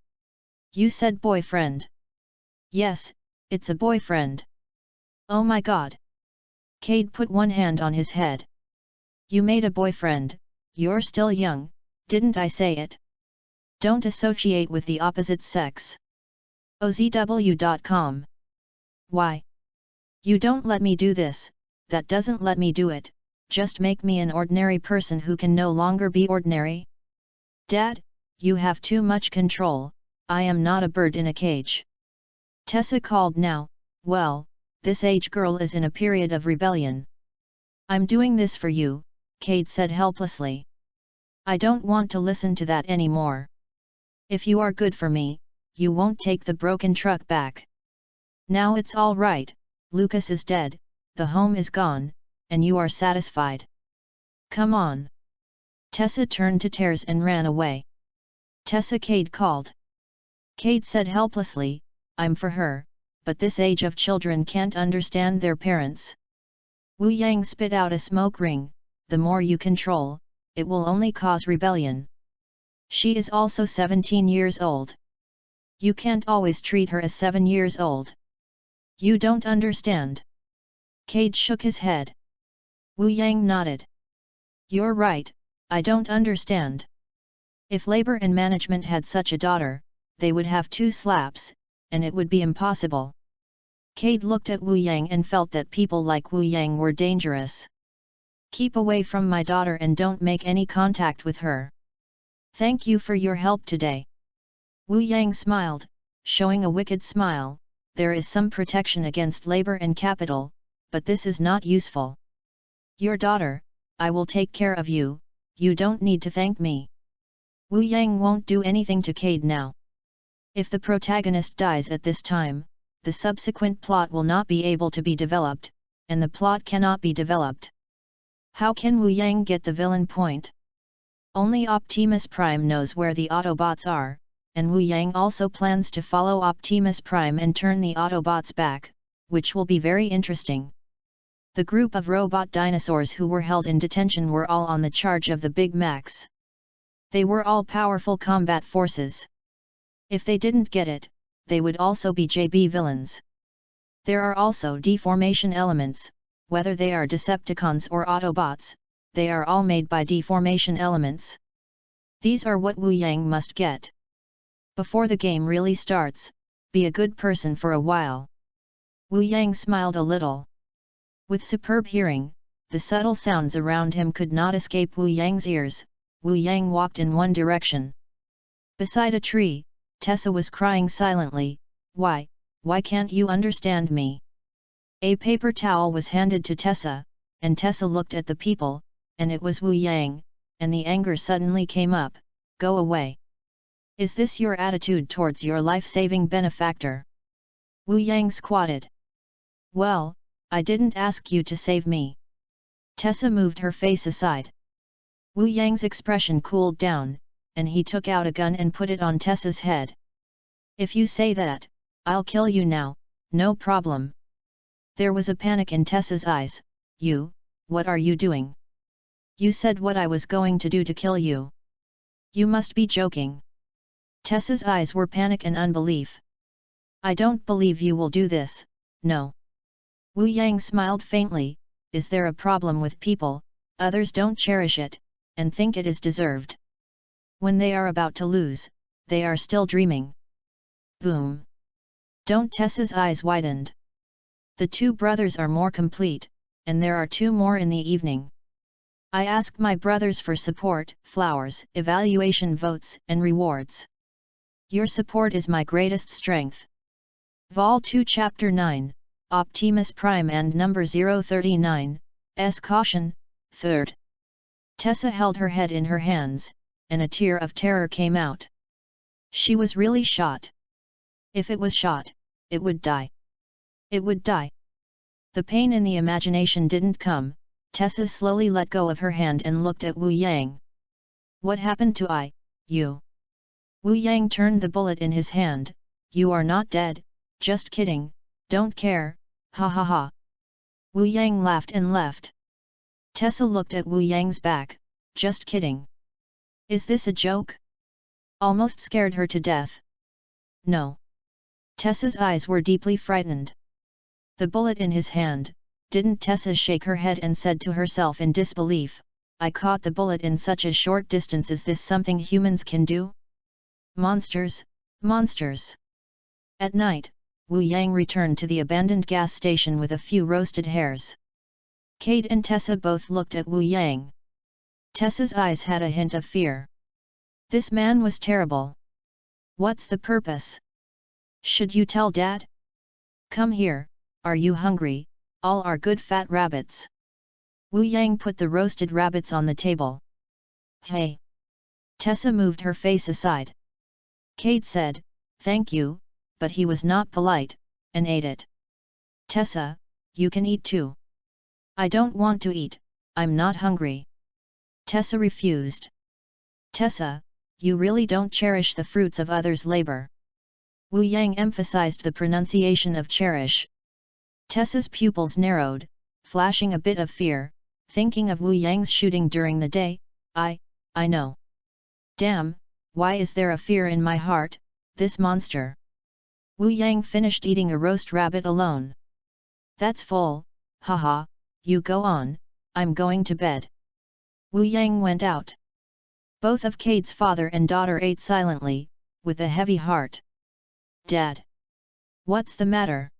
You said boyfriend." "Yes, it's a boyfriend." "Oh my god." Cade put one hand on his head. "You made a boyfriend, you're still young, didn't I say it? Don't associate with the opposite sex." OZW.com. "Why? You don't let me do this, that doesn't let me do it, just make me an ordinary person who can no longer be ordinary." "Dad, you have too much control, I am not a bird in a cage." Tessa called now. "Well, this age girl is in a period of rebellion." "I'm doing this for you," Cade said helplessly. "I don't want to listen to that anymore. If you are good for me, you won't take the broken truck back. Now it's all right, Lucas is dead, the home is gone, and you are satisfied. Come on." Tessa turned to tears and ran away. "Tessa," Cade called. Cade said helplessly, "I'm for her, but this age of children can't understand their parents." Wu Yang spit out a smoke ring. "The more you control, it will only cause rebellion. She is also 17 years old. You can't always treat her as 7 years old. You don't understand." Cade shook his head. Wu Yang nodded. "You're right, I don't understand. If labor and management had such a daughter, they would have 2 slaps, and it would be impossible." Cade looked at Wu Yang and felt that people like Wu Yang were dangerous. "Keep away from my daughter and don't make any contact with her. Thank you for your help today." Wu Yang smiled, showing a wicked smile. there is some protection against labor and capital, but this is not useful. Your daughter, I will take care of you, you don't need to thank me. Wu Yang won't do anything to Cade now. If the protagonist dies at this time, the subsequent plot will not be able to be developed, and the plot cannot be developed. How can Wu Yang get the villain point? Only Optimus Prime knows where the Autobots are, and Wu Yang also plans to follow Optimus Prime and turn the Autobots back, which will be very interesting. The group of robot dinosaurs who were held in detention were all on the charge of the Big Macs. They were all powerful combat forces. If they didn't get it, they would also be JB villains. There are also deformation elements, whether they are Decepticons or Autobots, they are all made by deformation elements. These are what Wu Yang must get. Before the game really starts, be a good person for a while. Wu Yang smiled a little. With superb hearing, the subtle sounds around him could not escape Wu Yang's ears. Wu Yang walked in one direction. Beside a tree, Tessa was crying silently. Why can't you understand me? A paper towel was handed to Tessa, and Tessa looked at the people, and it was Wu Yang, and the anger suddenly came up. Go away. Is this your attitude towards your life-saving benefactor? Wu Yang squatted. Well, I didn't ask you to save me. Tessa moved her face aside. Wu Yang's expression cooled down, and he took out a gun and put it on Tessa's head. If you say that, I'll kill you now, no problem. There was a panic in Tessa's eyes. What are you doing? You said what I was going to do to kill you. You must be joking. Tessa's eyes were panic and unbelief. I don't believe you will do this, no. Wu Yang smiled faintly. Is there a problem with people? Others don't cherish it, and think it is deserved. When they are about to lose, they are still dreaming. Boom. Don't. Tessa's eyes widened. The two brothers are more complete, and there are two more in the evening. I ask my brothers for support, flowers, evaluation votes, and rewards. Your support is my greatest strength. Vol 2 Chapter 9, Optimus Prime and Number 039, S. Caution, 3rd. Tessa held her head in her hands, and a tear of terror came out. She was really shot. If it was shot, it would die. It would die. The pain in the imagination didn't come. Tessa slowly let go of her hand and looked at Wu Yang. What happened to you? Wu Yang turned the bullet in his hand. You are not dead, just kidding, don't care, ha ha ha. Wu Yang laughed and left. Tessa looked at Wu Yang's back. Just kidding. Is this a joke? Almost scared her to death. No. Tessa's eyes were deeply frightened. The bullet in his hand. Didn't Tessa shake her head and said to herself in disbelief, I caught the bullet in such a short distance. Is this something humans can do? Monsters, monsters. At night, Wu Yang returned to the abandoned gas station with a few roasted hares. Cade and Tessa both looked at Wu Yang. Tessa's eyes had a hint of fear. This man was terrible. What's the purpose? Should you tell Dad? Come here, are you hungry? All are good fat rabbits. Wu Yang put the roasted rabbits on the table. Hey! Tessa moved her face aside. Cade said, thank you, but he was not polite, and ate it. Tessa, you can eat too. I don't want to eat, I'm not hungry. Tessa refused. Tessa, you really don't cherish the fruits of others' labor. Wu Yang emphasized the pronunciation of cherish. Tessa's pupils narrowed, flashing a bit of fear, thinking of Wu Yang's shooting during the day. I know. Damn, why is there a fear in my heart, this monster? Wu Yang finished eating a roast rabbit alone. That's full, haha, you go on, I'm going to bed. Wu Yang went out. Both of Cade's father and daughter ate silently, with a heavy heart. Dad! What's the matter?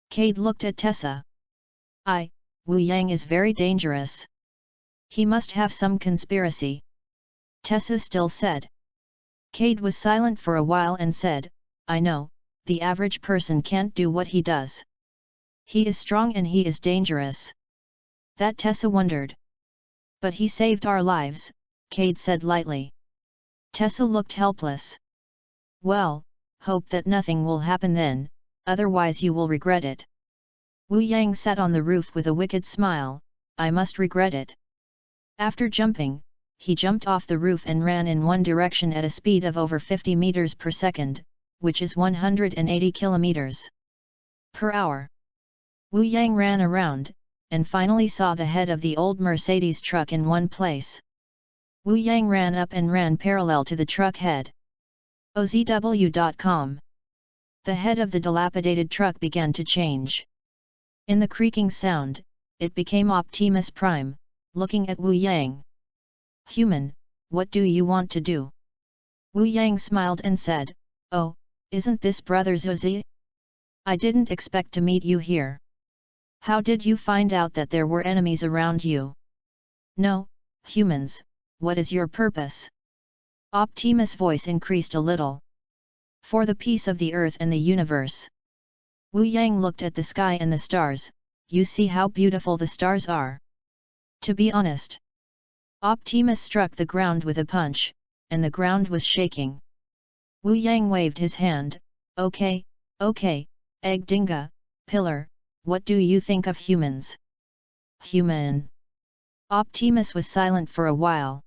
Cade looked at Tessa. Wu Yang is very dangerous. He must have some conspiracy. Tessa still said. Cade was silent for a while and said, I know, the average person can't do what he does. He is strong and he is dangerous. That Tessa wondered. But he saved our lives, Cade said lightly. Tessa looked helpless. Well, hope that nothing will happen then, otherwise you will regret it. Wu Yang sat on the roof with a wicked smile. I must regret it. After jumping, he jumped off the roof and ran in one direction at a speed of over 50 meters per second, which is 180 kilometers per hour. Wu Yang ran around, and finally saw the head of the old Mercedes truck in one place. Wu Yang ran up and ran parallel to the truck head. OZW.com. The head of the dilapidated truck began to change. In the creaking sound, it became Optimus Prime, looking at Wu Yang. Human, what do you want to do? Wu Yang smiled and said, Oh, isn't this Brother Zuzi? I didn't expect to meet you here. How did you find out that there were enemies around you? No, humans, what is your purpose? Optimus' voice increased a little. For the peace of the earth and the universe. Wu Yang looked at the sky and the stars. You see how beautiful the stars are. To be honest. Optimus struck the ground with a punch, and the ground was shaking. Wu Yang waved his hand. Okay, Egg Dinga, Pillar, what do you think of humans? Human. Optimus was silent for a while.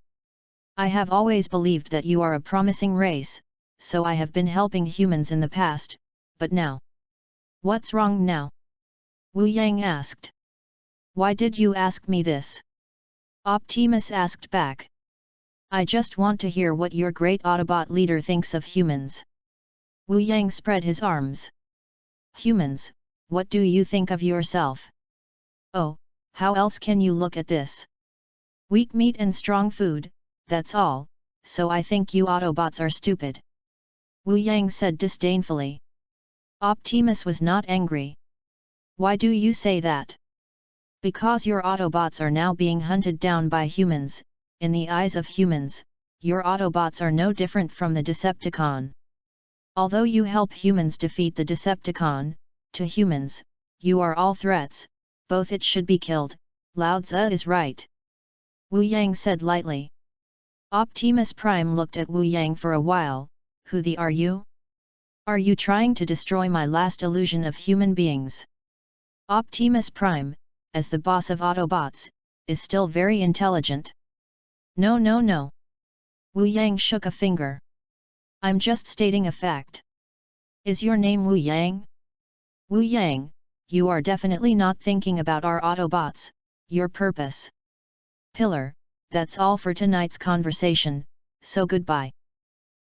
I have always believed that you are a promising race, so I have been helping humans in the past, but now? What's wrong now? Wu Yang asked. Why did you ask me this? Optimus asked back. I just want to hear what your great Autobot leader thinks of humans. Wu Yang spread his arms. Humans, what do you think of yourself? Oh, how else can you look at this? Weak meat and strong food, that's all, so I think you Autobots are stupid. Wu Yang said disdainfully. Optimus was not angry. Why do you say that? Because your Autobots are now being hunted down by humans. In the eyes of humans, your Autobots are no different from the Decepticon. Although you help humans defeat the Decepticon, to humans, you are all threats, both it should be killed, Lao Tzu is right. Wu Yang said lightly. Optimus Prime looked at Wu Yang for a while. Who the are you? Are you trying to destroy my last illusion of human beings? Optimus Prime, as the boss of Autobots, is still very intelligent. No. Wu Yang shook a finger. I'm just stating a fact. Is your name Wu Yang? Wu Yang, you are definitely not thinking about our Autobots, your purpose. Pillar, that's all for tonight's conversation, so goodbye.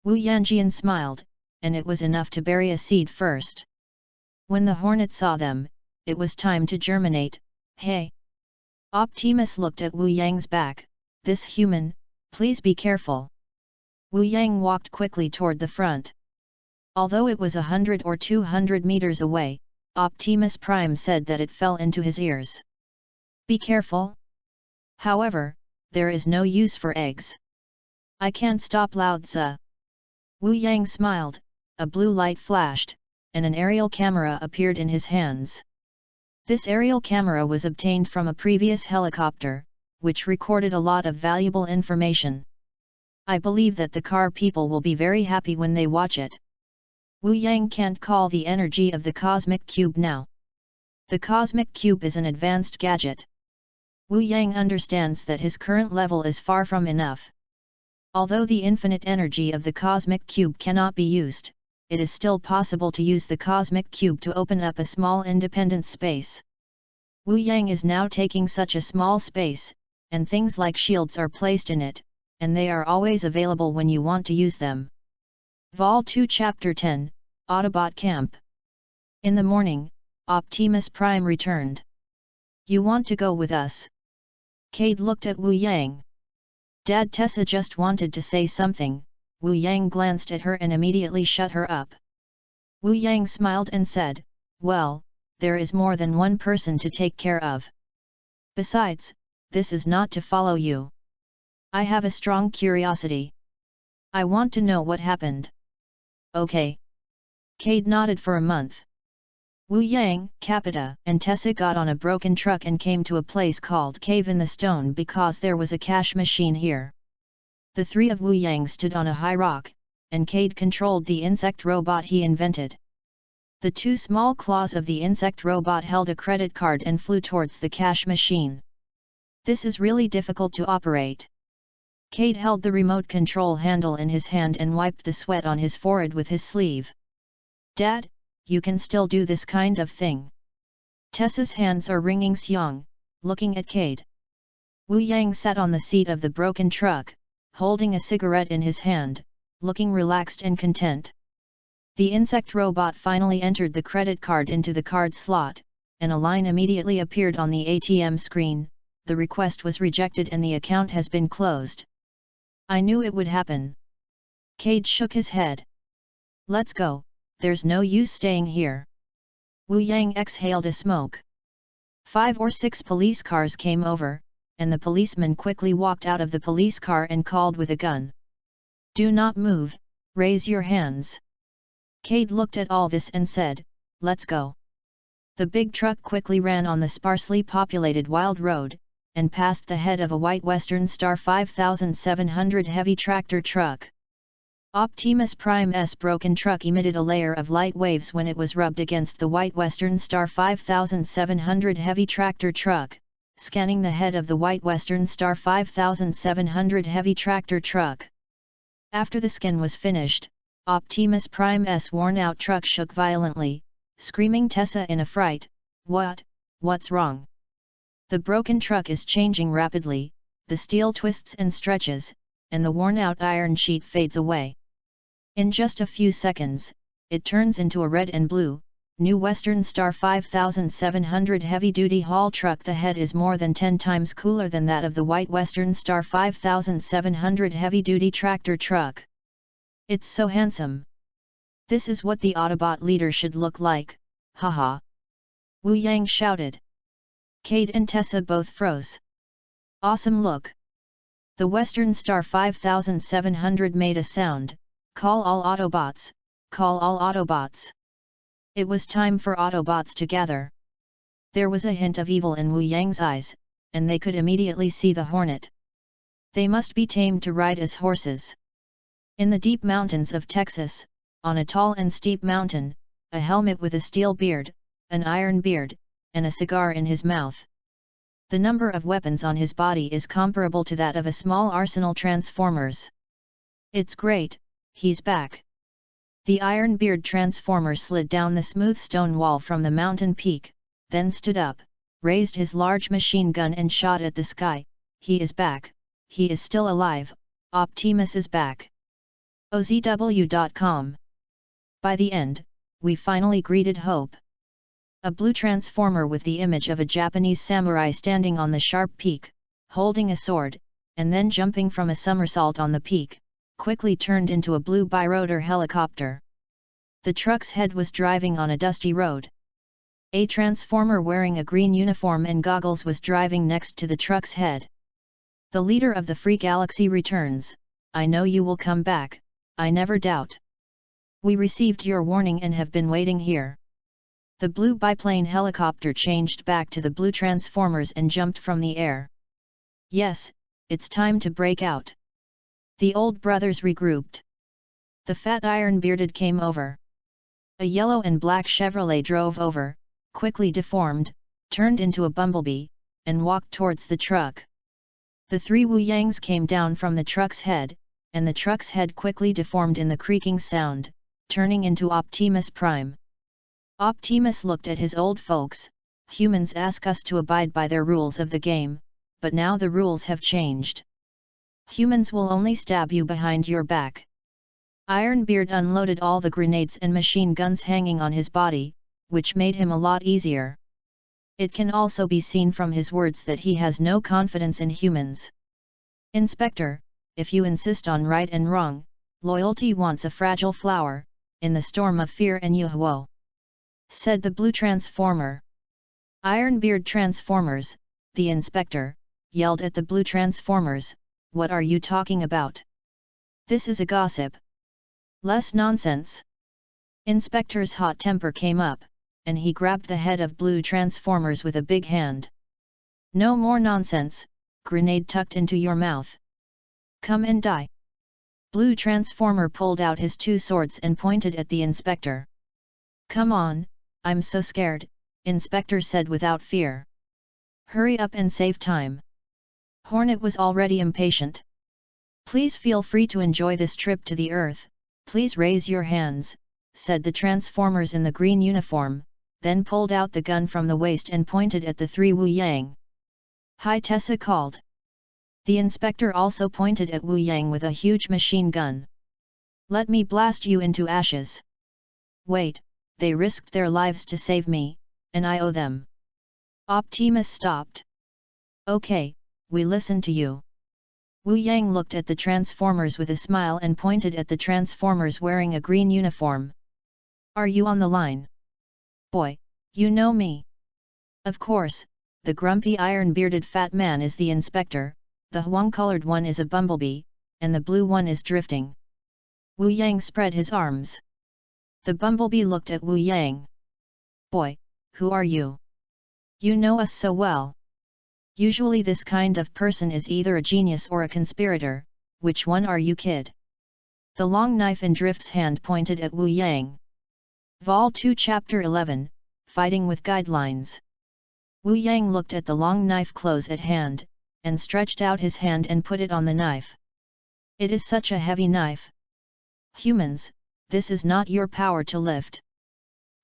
Wu Yanjian smiled, and it was enough to bury a seed first. When the hornet saw them, it was time to germinate. Hey! Optimus looked at Wu Yang's back. This human, please be careful. Wu Yang walked quickly toward the front. Although it was 100 or 200 meters away, Optimus Prime said that it fell into his ears. Be careful. However, there is no use for eggs. I can't stop Lao Tzu. Wu Yang smiled, a blue light flashed, and an aerial camera appeared in his hands. This aerial camera was obtained from a previous helicopter, which recorded a lot of valuable information. I believe that the car people will be very happy when they watch it. Wu Yang can't call the energy of the Cosmic Cube now. The Cosmic Cube is an advanced gadget. Wu Yang understands that his current level is far from enough. Although the infinite energy of the Cosmic Cube cannot be used, it is still possible to use the Cosmic Cube to open up a small independent space. Wu Yang is now taking such a small space, and things like shields are placed in it, and they are always available when you want to use them. Vol 2 Chapter 10, Autobot Camp. In the morning, Optimus Prime returned. You want to go with us? Cade looked at Wu Yang. Dad, Tessa just wanted to say something. Wu Yang glanced at her and immediately shut her up. Wu Yang smiled and said, well, there is more than one person to take care of. Besides, this is not to follow you. I have a strong curiosity. I want to know what happened. Okay. Cade nodded for a month. Wu Yang, Capita, and Tessa got on a broken truck and came to a place called Cave in the Stone because there was a cash machine here. The three of Wu Yang stood on a high rock, and Cade controlled the insect robot he invented. The two small claws of the insect robot held a credit card and flew towards the cash machine. This is really difficult to operate. Cade held the remote control handle in his hand and wiped the sweat on his forehead with his sleeve. Dad, you can still do this kind of thing. Tessa's hands are wringing Xiang, looking at Cade. Wu Yang sat on the seat of the broken truck, holding a cigarette in his hand, looking relaxed and content. The insect robot finally entered the credit card into the card slot, and a line immediately appeared on the ATM screen. The request was rejected and the account has been closed. I knew it would happen. Cade shook his head. Let's go, there's no use staying here. Wu Yang exhaled a smoke. 5 or 6 police cars came over, and the policeman quickly walked out of the police car and called with a gun. Do not move, raise your hands. Cade looked at all this and said, let's go. The big truck quickly ran on the sparsely populated wild road, and passed the head of a white Western Star 5700 heavy tractor truck. Optimus Prime's broken truck emitted a layer of light waves when it was rubbed against the white Western Star 5700 heavy tractor truck, scanning the head of the white Western Star 5700 heavy tractor truck. After the scan was finished, Optimus Prime's worn-out truck shook violently, screaming Tessa in a fright, What's wrong? The broken truck is changing rapidly, the steel twists and stretches, and the worn-out iron sheet fades away. In just a few seconds, it turns into a red and blue, new Western Star 5700 heavy-duty haul truck. The head is more than 10 times cooler than that of the white Western Star 5700 heavy-duty tractor truck. It's so handsome. This is what the Autobot leader should look like, haha. Wu Yang shouted. Cade and Tessa both froze. Awesome look. The Western Star 5700 made a sound, call all Autobots, call all Autobots. It was time for Autobots to gather. There was a hint of evil in Wu Yang's eyes, and they could immediately see the hornet. They must be tamed to ride as horses. In the deep mountains of Texas, on a tall and steep mountain, a helmet with a steel beard, an iron beard, and a cigar in his mouth. The number of weapons on his body is comparable to that of a small arsenal Transformers. It's great, he's back. The Iron Beard Transformer slid down the smooth stone wall from the mountain peak, then stood up, raised his large machine gun and shot at the sky. He is back, he is still alive, Optimus is back. OZW.com. By the end, we finally greeted Hope. A blue transformer with the image of a Japanese samurai standing on the sharp peak, holding a sword, and then jumping from a somersault on the peak, quickly turned into a blue birotor helicopter. The truck's head was driving on a dusty road. A transformer wearing a green uniform and goggles was driving next to the truck's head. The leader of the Free Galaxy returns. I know you will come back, I never doubt. We received your warning and have been waiting here. The blue biplane helicopter changed back to the blue transformers and jumped from the air. Yes, it's time to break out. The old brothers regrouped. The fat iron-bearded came over. A yellow and black Chevrolet drove over, quickly deformed, turned into a bumblebee, and walked towards the truck. The three Wu Yangs came down from the truck's head, and the truck's head quickly deformed in the creaking sound, turning into Optimus Prime. Optimus looked at his old folks. Humans ask us to abide by their rules of the game, but now the rules have changed. Humans will only stab you behind your back. Ironbeard unloaded all the grenades and machine guns hanging on his body, which made him a lot easier. It can also be seen from his words that he has no confidence in humans. Inspector, if you insist on right and wrong, loyalty wants a fragile flower, in the storm of fear and yuhuo, said the blue transformer. Ironbeard Transformers, the inspector, yelled at the blue transformers, what are you talking about? This is a gossip. Less nonsense. Inspector's hot temper came up, and he grabbed the head of Blue Transformers with a big hand. "No more nonsense, grenade tucked into your mouth. Come and die." Blue Transformer pulled out his two swords and pointed at the inspector. "Come on, I'm so scared," Inspector said without fear. "Hurry up and save time." Hornet was already impatient. "Please feel free to enjoy this trip to the Earth, please raise your hands," said the Transformers in the green uniform, then pulled out the gun from the waist and pointed at the three Wu Yang. "Hi," Tessa called. The inspector also pointed at Wu Yang with a huge machine gun. "Let me blast you into ashes." "Wait, they risked their lives to save me, and I owe them." Optimus stopped. "Okay, we listen to you." Wu Yang looked at the Transformers with a smile and pointed at the Transformers wearing a green uniform. "Are you on the line?" "Boy, you know me." "Of course, the grumpy iron-bearded fat man is the inspector, the Huang-colored one is a bumblebee, and the blue one is drifting." Wu Yang spread his arms. The bumblebee looked at Wu Yang. "Boy, who are you? You know us so well." "Usually this kind of person is either a genius or a conspirator, which one are you, kid?" The long knife in Drift's hand pointed at Wu Yang. Vol 2 Chapter 11, Fighting with Guidelines. Wu Yang looked at the long knife close at hand, and stretched out his hand and put it on the knife. "It is such a heavy knife. Humans, this is not your power to lift."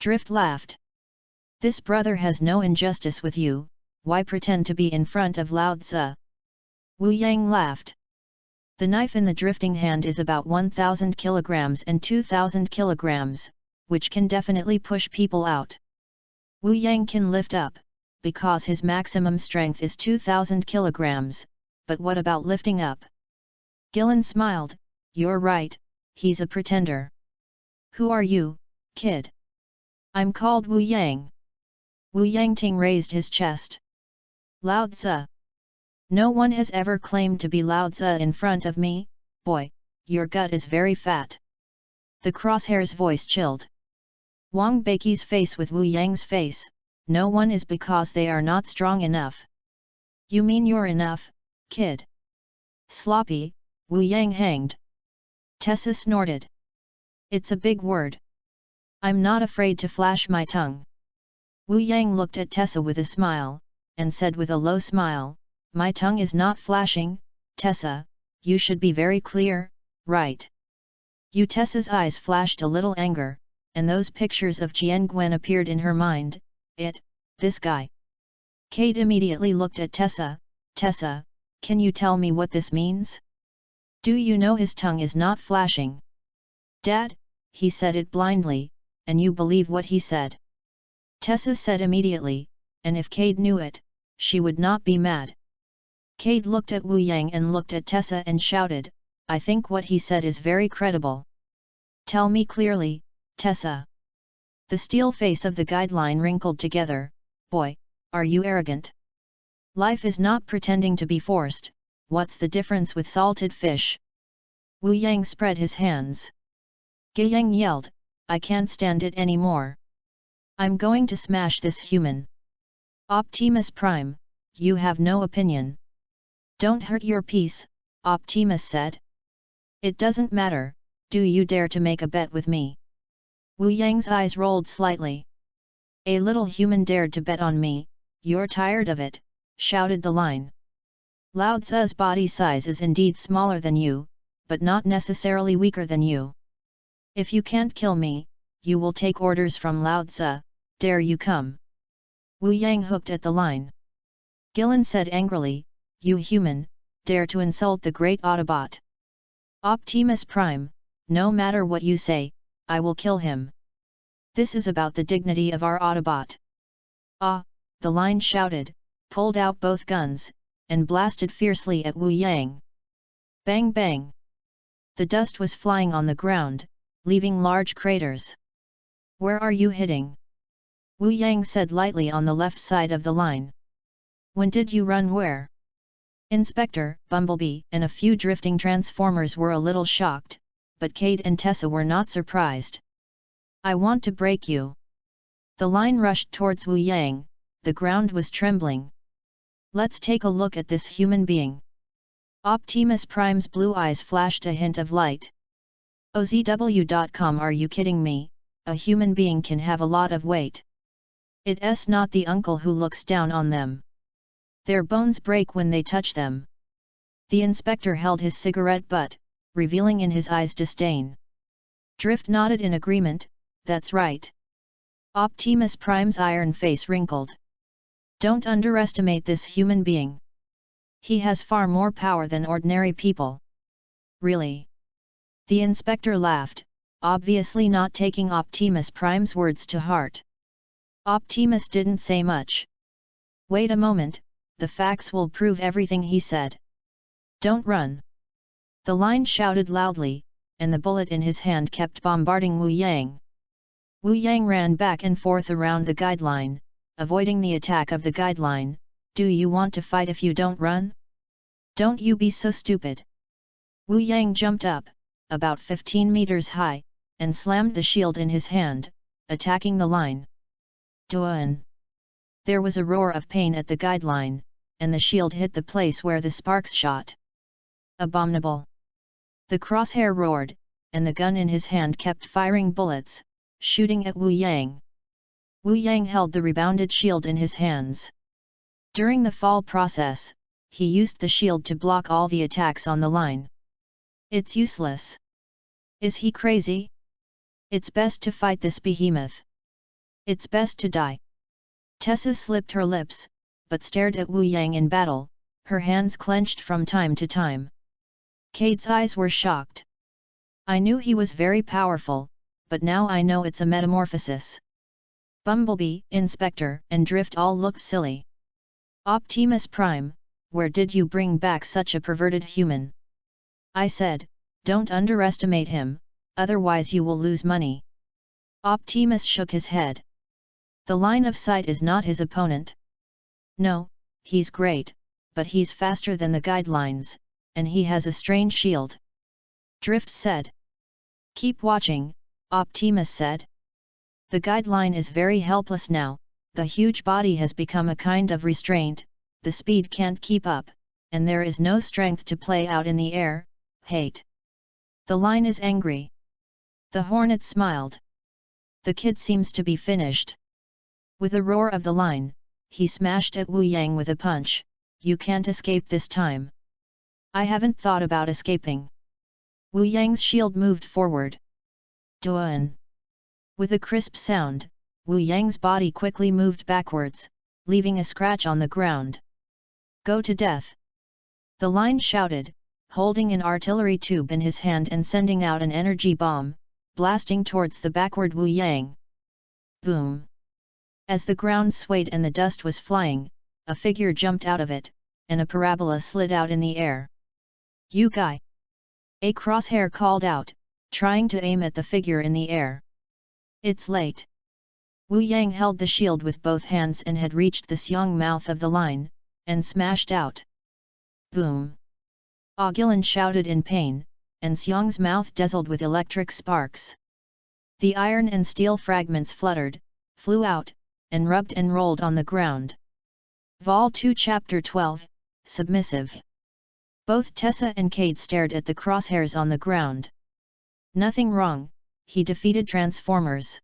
Drift laughed. "This brother has no injustice with you, why pretend to be in front of Lao Tzu?" Wu Yang laughed. "The knife in the drifting hand is about 1,000 kilograms and 2,000 kilograms, which can definitely push people out. Wu Yang can lift up, because his maximum strength is 2,000 kilograms, but what about lifting up?" Gillen smiled. "You're right, he's a pretender." "Who are you, kid?" "I'm called Wu Yang." Wu Yangting raised his chest. "Lao Tzu. No one has ever claimed to be Lao Tzu in front of me, boy, your gut is very fat." The Crosshair's voice chilled. Wang Beiqi's face with Wu Yang's face, "No one is because they are not strong enough." "You mean you're enough, kid?" "Sloppy," Wu Yang hanged. Tessa snorted. "It's a big word. I'm not afraid to flash my tongue." Wu Yang looked at Tessa with a smile, and said with a low smile, "My tongue is not flashing, Tessa, you should be very clear, right?" Tessa's eyes flashed a little anger, and those pictures of Jian Gwen appeared in her mind. This guy. Kate immediately looked at Tessa. "Tessa, can you tell me what this means? Do you know his tongue is not flashing?" "Dad, he said it blindly, and you believe what he said?" Tessa said immediately, and if Kate knew it, she would not be mad. Kate looked at Wu Yang and looked at Tessa and shouted, "I think what he said is very credible. Tell me clearly, Tessa." The steel face of the guideline wrinkled together. "Boy, are you arrogant? Life is not pretending to be forced, what's the difference with salted fish?" Wu Yang spread his hands. Yang yelled, "I can't stand it anymore. I'm going to smash this human." "Optimus Prime, you have no opinion." "Don't hurt your peace," Optimus said. "It doesn't matter, do you dare to make a bet with me?" Wu Yang's eyes rolled slightly. "A little human dared to bet on me, you're tired of it," shouted the line. "Lao Tzu's body size is indeed smaller than you, but not necessarily weaker than you. If you can't kill me, you will take orders from Lao Tzu, dare you come?" Wu Yang hooked at the line. Gillen said angrily, "You human, dare to insult the great Autobot. Optimus Prime, no matter what you say, I will kill him. This is about the dignity of our Autobot." "Ah!" the line shouted, pulled out both guns, and blasted fiercely at Wu Yang. Bang bang! The dust was flying on the ground, leaving large craters. "Where are you hitting?" Wu Yang said lightly, "On the left side of the line." "When did you run where?" Inspector, Bumblebee, and a few drifting Transformers were a little shocked, but Kate and Tessa were not surprised. I want to break you. The line rushed towards Wu Yang, the ground was trembling. Let's take a look at this human being. Optimus Prime's blue eyes flashed a hint of light. OZW.com, are you kidding me? A human being can have a lot of weight. It's not the uncle who looks down on them. Their bones break when they touch them. The inspector held his cigarette butt, revealing in his eyes disdain. Drift nodded in agreement, that's right. Optimus Prime's iron face wrinkled. Don't underestimate this human being. He has far more power than ordinary people. Really? The inspector laughed, obviously not taking Optimus Prime's words to heart. Optimus didn't say much. Wait a moment, the facts will prove everything he said. Don't run. The line shouted loudly, and the bullet in his hand kept bombarding Wu Yang. Wu Yang ran back and forth around the guideline, avoiding the attack of the guideline. Do you want to fight if you don't run? Don't you be so stupid. Wu Yang jumped up, about 15 meters high, and slammed the shield in his hand, attacking the line. Duan! There was a roar of pain at the guideline, and the shield hit the place where the sparks shot. Abominable! The crosshair roared, and the gun in his hand kept firing bullets, shooting at Wu Yang. Wu Yang held the rebounded shield in his hands. During the fall process, he used the shield to block all the attacks on the line. It's useless. Is he crazy? It's best to fight this behemoth. It's best to die. Tessa slipped her lips, but stared at Wu Yang in battle, her hands clenched from time to time. Cade's eyes were shocked. I knew he was very powerful, but now I know it's a metamorphosis. Bumblebee, Inspector, and Drift all looked silly. Optimus Prime, where did you bring back such a perverted human? I said, don't underestimate him, otherwise you will lose money. Optimus shook his head. The line of sight is not his opponent. No, he's great, but he's faster than the guidelines, and he has a strange shield. Drift said. Keep watching, Optimus said. The guideline is very helpless now, the huge body has become a kind of restraint, the speed can't keep up, and there is no strength to play out in the air. Hate. The line is angry. The hornet smiled. The kid seems to be finished. With a roar of the line, he smashed at Wu Yang with a punch. You can't escape this time. I haven't thought about escaping. Wu Yang's shield moved forward. Duan! With a crisp sound, Wu Yang's body quickly moved backwards, leaving a scratch on the ground. Go to death! The line shouted, holding an artillery tube in his hand and sending out an energy bomb, blasting towards the backward Wu Yang. Boom! As the ground swayed and the dust was flying, a figure jumped out of it, and a parabola slid out in the air. You guy! A crosshair called out, trying to aim at the figure in the air. It's late. Wu Yang held the shield with both hands and had reached the Xiong mouth of the line, and smashed out. Boom! Archvillain shouted in pain, and Xiong's mouth dazzled with electric sparks. The iron and steel fragments fluttered, flew out, and rubbed and rolled on the ground. Vol 2 Chapter 12, Submissive. Both Tessa and Cade stared at the crosshairs on the ground. Nothing wrong, he defeated Transformers.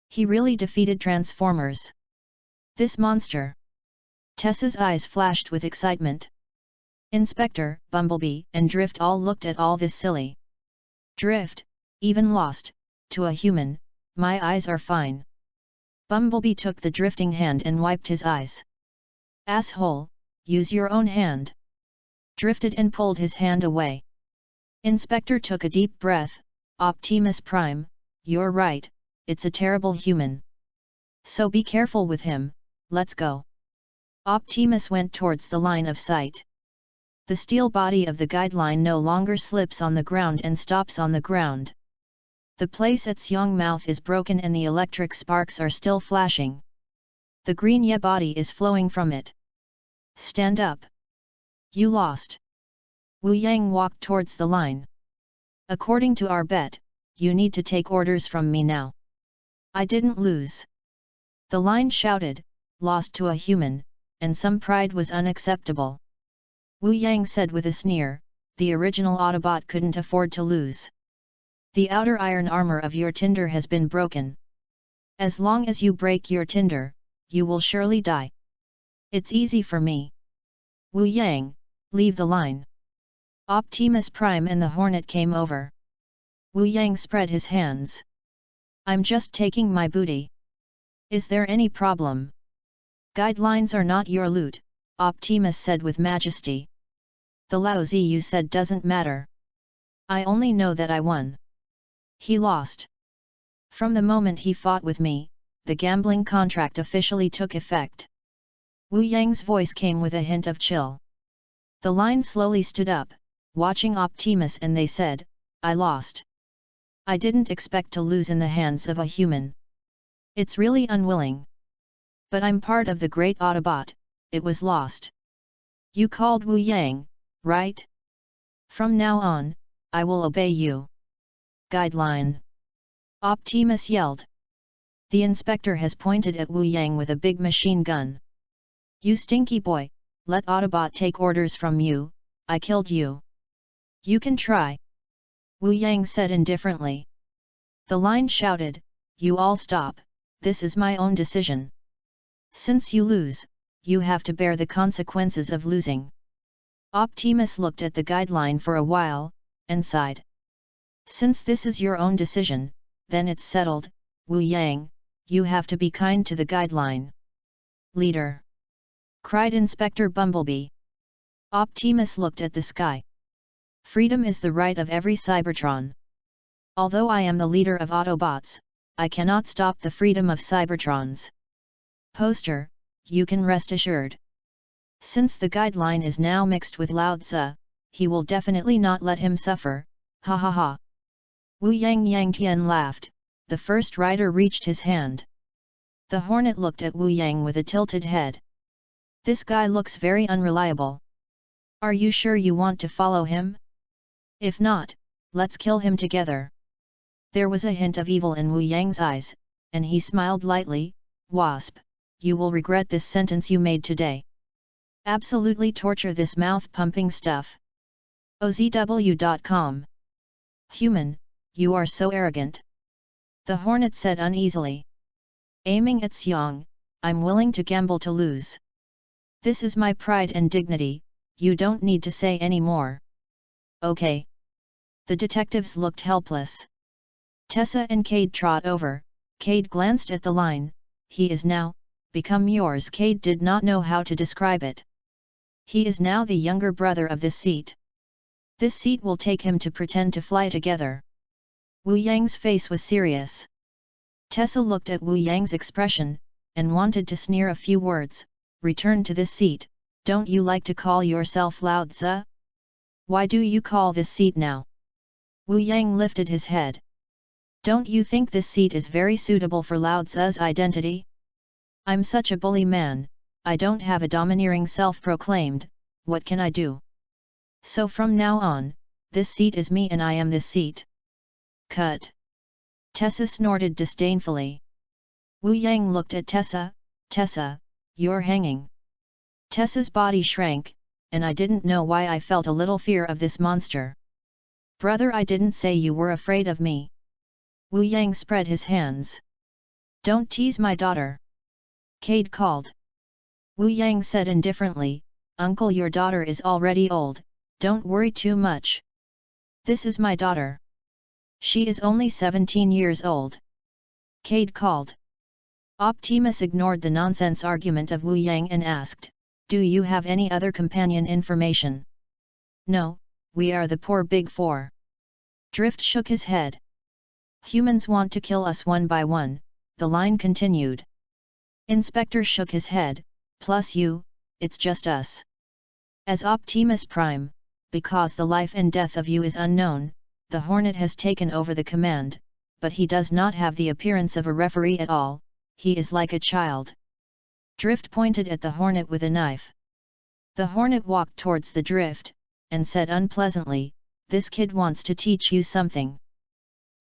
He really defeated Transformers. This monster. Tessa's eyes flashed with excitement. Inspector, Bumblebee, and Drift all looked at all this silly. Drift, even lost, to a human, my eyes are fine. Bumblebee took the drifting hand and wiped his eyes. Asshole, use your own hand. Drifted and pulled his hand away. Inspector took a deep breath. Optimus Prime, you're right, it's a terrible human. So be careful with him, let's go. Optimus went towards the line of sight. The steel body of the guideline no longer slips on the ground and stops on the ground. The place at Xiong mouth is broken and the electric sparks are still flashing. The green Ye body is flowing from it. Stand up. You lost. Wu Yang walked towards the line. According to our bet, you need to take orders from me now. I didn't lose. The line shouted, lost to a human, and some pride was unacceptable. Wu Yang said with a sneer, the original Autobot couldn't afford to lose. The outer iron armor of your tinder has been broken. As long as you break your tinder, you will surely die. It's easy for me. Wu Yang, leave the line. Optimus Prime and the Hornet came over. Wu Yang spread his hands. I'm just taking my booty. Is there any problem? Guidelines are not your loot, Optimus said with majesty. The lousy you said doesn't matter. I only know that I won. He lost. From the moment he fought with me, the gambling contract officially took effect. Wu Yang's voice came with a hint of chill. The line slowly stood up, watching Optimus, and they said, I lost. I didn't expect to lose in the hands of a human. It's really unwilling. But I'm part of the great Autobot, it was lost. You called Wu Yang, right? From now on, I will obey you. Guideline. Optimus yelled. The inspector has pointed at Wu Yang with a big machine gun. You stinky boy, let Autobot take orders from you, I killed you. You can try. Wu Yang said indifferently. The line shouted, you all stop, this is my own decision. Since you lose, you have to bear the consequences of losing. Optimus looked at the guideline for a while, and sighed. Since this is your own decision, then it's settled, Wu Yang, you have to be kind to the guideline. Leader! Cried Inspector Bumblebee. Optimus looked at the sky. Freedom is the right of every Cybertron. Although I am the leader of Autobots, I cannot stop the freedom of Cybertrons. Poster, you can rest assured. Since the guideline is now mixed with Lao Tzu, he will definitely not let him suffer, ha ha ha. Wu Yang Tian laughed, the first rider reached his hand. The Hornet looked at Wu Yang with a tilted head. This guy looks very unreliable. Are you sure you want to follow him? If not, let's kill him together. There was a hint of evil in Wu Yang's eyes, and he smiled lightly. Wasp, you will regret this sentence you made today. Absolutely torture this mouth-pumping stuff. OZW.com. Human, you are so arrogant. The Hornet said uneasily. Aiming at Xiang, I'm willing to gamble to lose. This is my pride and dignity, you don't need to say any more. Okay. The detectives looked helpless. Tessa and Cade trot over. Cade glanced at the line. He is now become yours. Cade did not know how to describe it. He is now the younger brother of this seat. This seat will take him to pretend to fly together. Wu Yang's face was serious. Tessa looked at Wu Yang's expression, and wanted to sneer a few words. Return to this seat, don't you like to call yourself Lao Tzu? Why do you call this seat now? Wu Yang lifted his head. Don't you think this seat is very suitable for Lao Tzu's identity? I'm such a bully man, I don't have a domineering self-proclaimed, what can I do? So from now on, this seat is me and I am this seat. Cut. Tessa snorted disdainfully. Wu Yang looked at Tessa. Tessa, you're hanging. Tessa's body shrank, and I didn't know why I felt a little fear of this monster. Brother, I didn't say you were afraid of me. Wu Yang spread his hands. Don't tease my daughter. Cade called. Wu Yang said indifferently, Uncle, your daughter is already old, don't worry too much. This is my daughter. She is only 17 years old. Cade called. Optimus ignored the nonsense argument of Wu Yang and asked, do you have any other companion information? No, we are the poor Big Four. Drift shook his head. Humans want to kill us one by one, the line continued. Inspector shook his head, plus you, it's just us. As Optimus Prime, because the life and death of you is unknown, the Hornet has taken over the command, but he does not have the appearance of a referee at all, he is like a child. Drift pointed at the Hornet with a knife. The Hornet walked towards the Drift, and said unpleasantly, this kid wants to teach you something.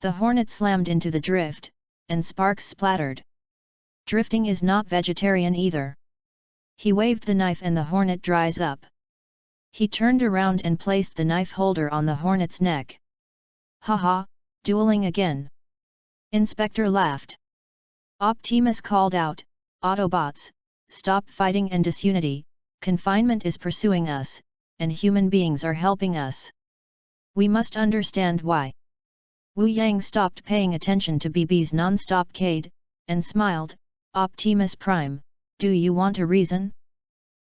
The Hornet slammed into the Drift, and sparks splattered. Drifting is not vegetarian either. He waved the knife and the hornet dries up. He turned around and placed the knife holder on the hornet's neck. Haha, dueling again. Inspector laughed. Optimus called out, Autobots, stop fighting and disunity, confinement is pursuing us, and human beings are helping us. We must understand why. Wu Yang stopped paying attention to BB's non-stop cade, and smiled, Optimus Prime, do you want a reason?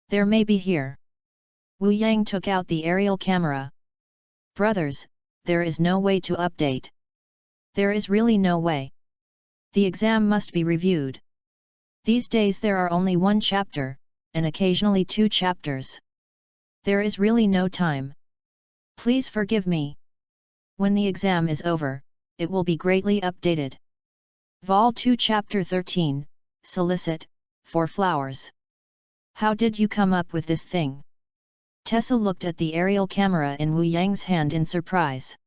There may be here. Wu Yang took out the aerial camera. Brothers, there is no way to update. There is really no way. The exam must be reviewed. These days there are only one chapter, and occasionally 2 chapters. There is really no time. Please forgive me. When the exam is over, it will be greatly updated. Vol 2 Chapter 13, Solicit, for Flowers. How did you come up with this thing? Tessa looked at the aerial camera in Wu Yang's hand in surprise.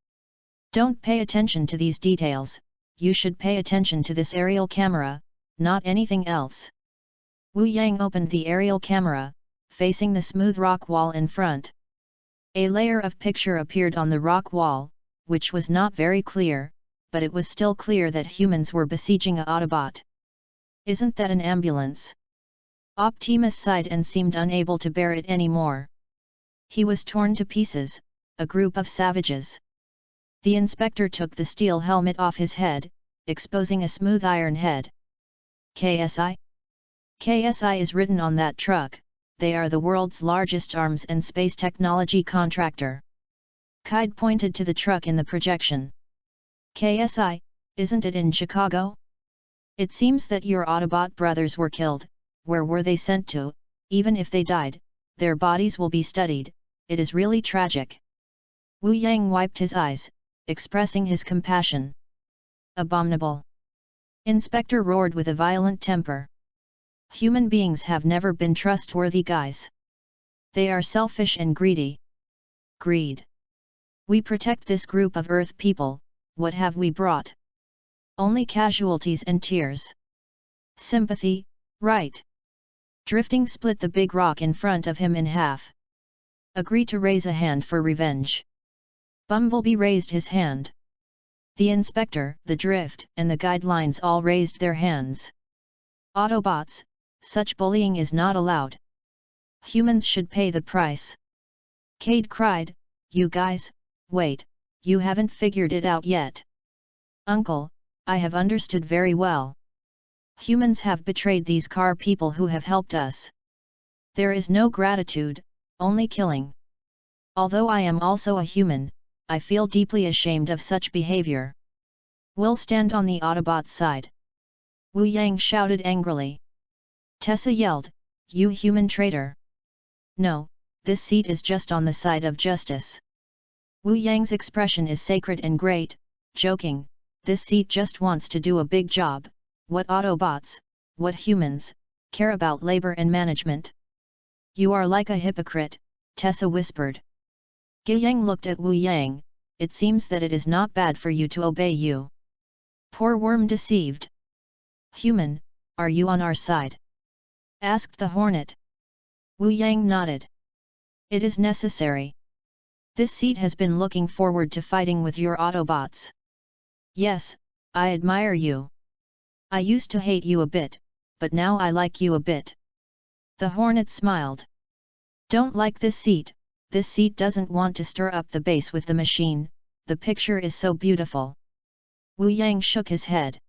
Don't pay attention to these details, you should pay attention to this aerial camera, not anything else. Wu Yang opened the aerial camera, facing the smooth rock wall in front. A layer of picture appeared on the rock wall, which was not very clear, but it was still clear that humans were besieging a Autobot. Isn't that an ambulance? Optimus sighed and seemed unable to bear it anymore. He was torn to pieces, a group of savages. The inspector took the steel helmet off his head, exposing a smooth iron head. KSI? KSI is written on that truck, they are the world's largest arms and space technology contractor. Kide pointed to the truck in the projection. KSI, isn't it in Chicago? It seems that your Autobot brothers were killed, where were they sent to? Even if they died, their bodies will be studied, it is really tragic. Wu Yang wiped his eyes, expressing his compassion. Abominable! Inspector roared with a violent temper. Human beings have never been trustworthy guys. They are selfish and greedy. Greed. We protect this group of Earth people, what have we brought? Only casualties and tears. Sympathy, right? Drifting split the big rock in front of him in half. Agree to raise a hand for revenge. Bumblebee raised his hand. The inspector, the drift, and the guidelines all raised their hands. Autobots, such bullying is not allowed. Humans should pay the price. Cade cried, you guys, wait, you haven't figured it out yet. Uncle, I have understood very well. Humans have betrayed these car people who have helped us. There is no gratitude, only killing. Although I am also a human, I feel deeply ashamed of such behavior. We'll stand on the Autobot's side. Wu Yang shouted angrily. Tessa yelled, you human traitor! No, this seat is just on the side of justice. Wu Yang's expression is sacred and great, joking, this seat just wants to do a big job, what Autobots, what humans, care about labor and management. You are like a hypocrite, Tessa whispered. Yang looked at Wu Yang, it seems that it is not bad for you to obey you. Poor worm deceived. Human, are you on our side? Asked the hornet. Wu Yang nodded. It is necessary. This seat has been looking forward to fighting with your Autobots. Yes, I admire you. I used to hate you a bit, but now I like you a bit. The hornet smiled. Don't like this seat doesn't want to stir up the base with the machine, the picture is so beautiful. Wu Yang shook his head.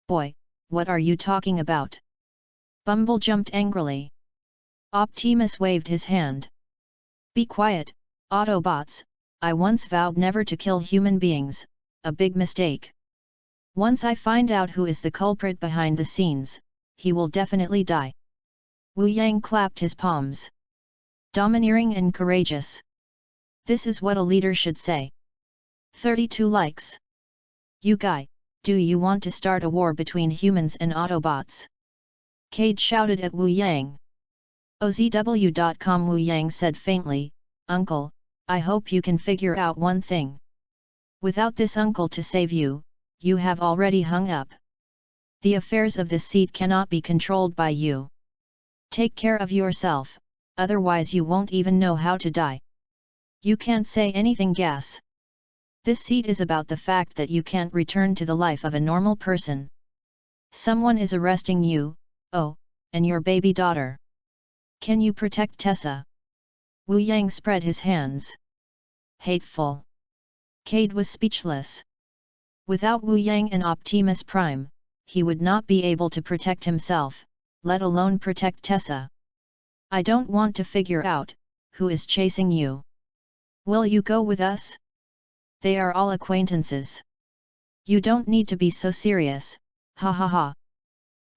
Boy, what are you talking about? Bumble jumped angrily. Optimus waved his hand. Be quiet, Autobots, I once vowed never to kill human beings, a big mistake. Once I find out who is the culprit behind the scenes, he will definitely die. Wu Yang clapped his palms. Domineering and courageous. This is what a leader should say. 32 likes. You guy, do you want to start a war between humans and Autobots? Cade shouted at Wu Yang. OZW.com Wu Yang said faintly, Uncle, I hope you can figure out one thing. Without this uncle to save you, you have already hung up. The affairs of this seat cannot be controlled by you. Take care of yourself, otherwise you won't even know how to die. You can't say anything, gas. This seat is about the fact that you can't return to the life of a normal person. Someone is arresting you, oh, and your baby daughter. Can you protect Tessa? Wu Yang spread his hands. Hateful. Cade was speechless. Without Wu Yang and Optimus Prime, he would not be able to protect himself, let alone protect Tessa. I don't want to figure out who is chasing you. Will you go with us? They are all acquaintances. You don't need to be so serious, ha ha ha.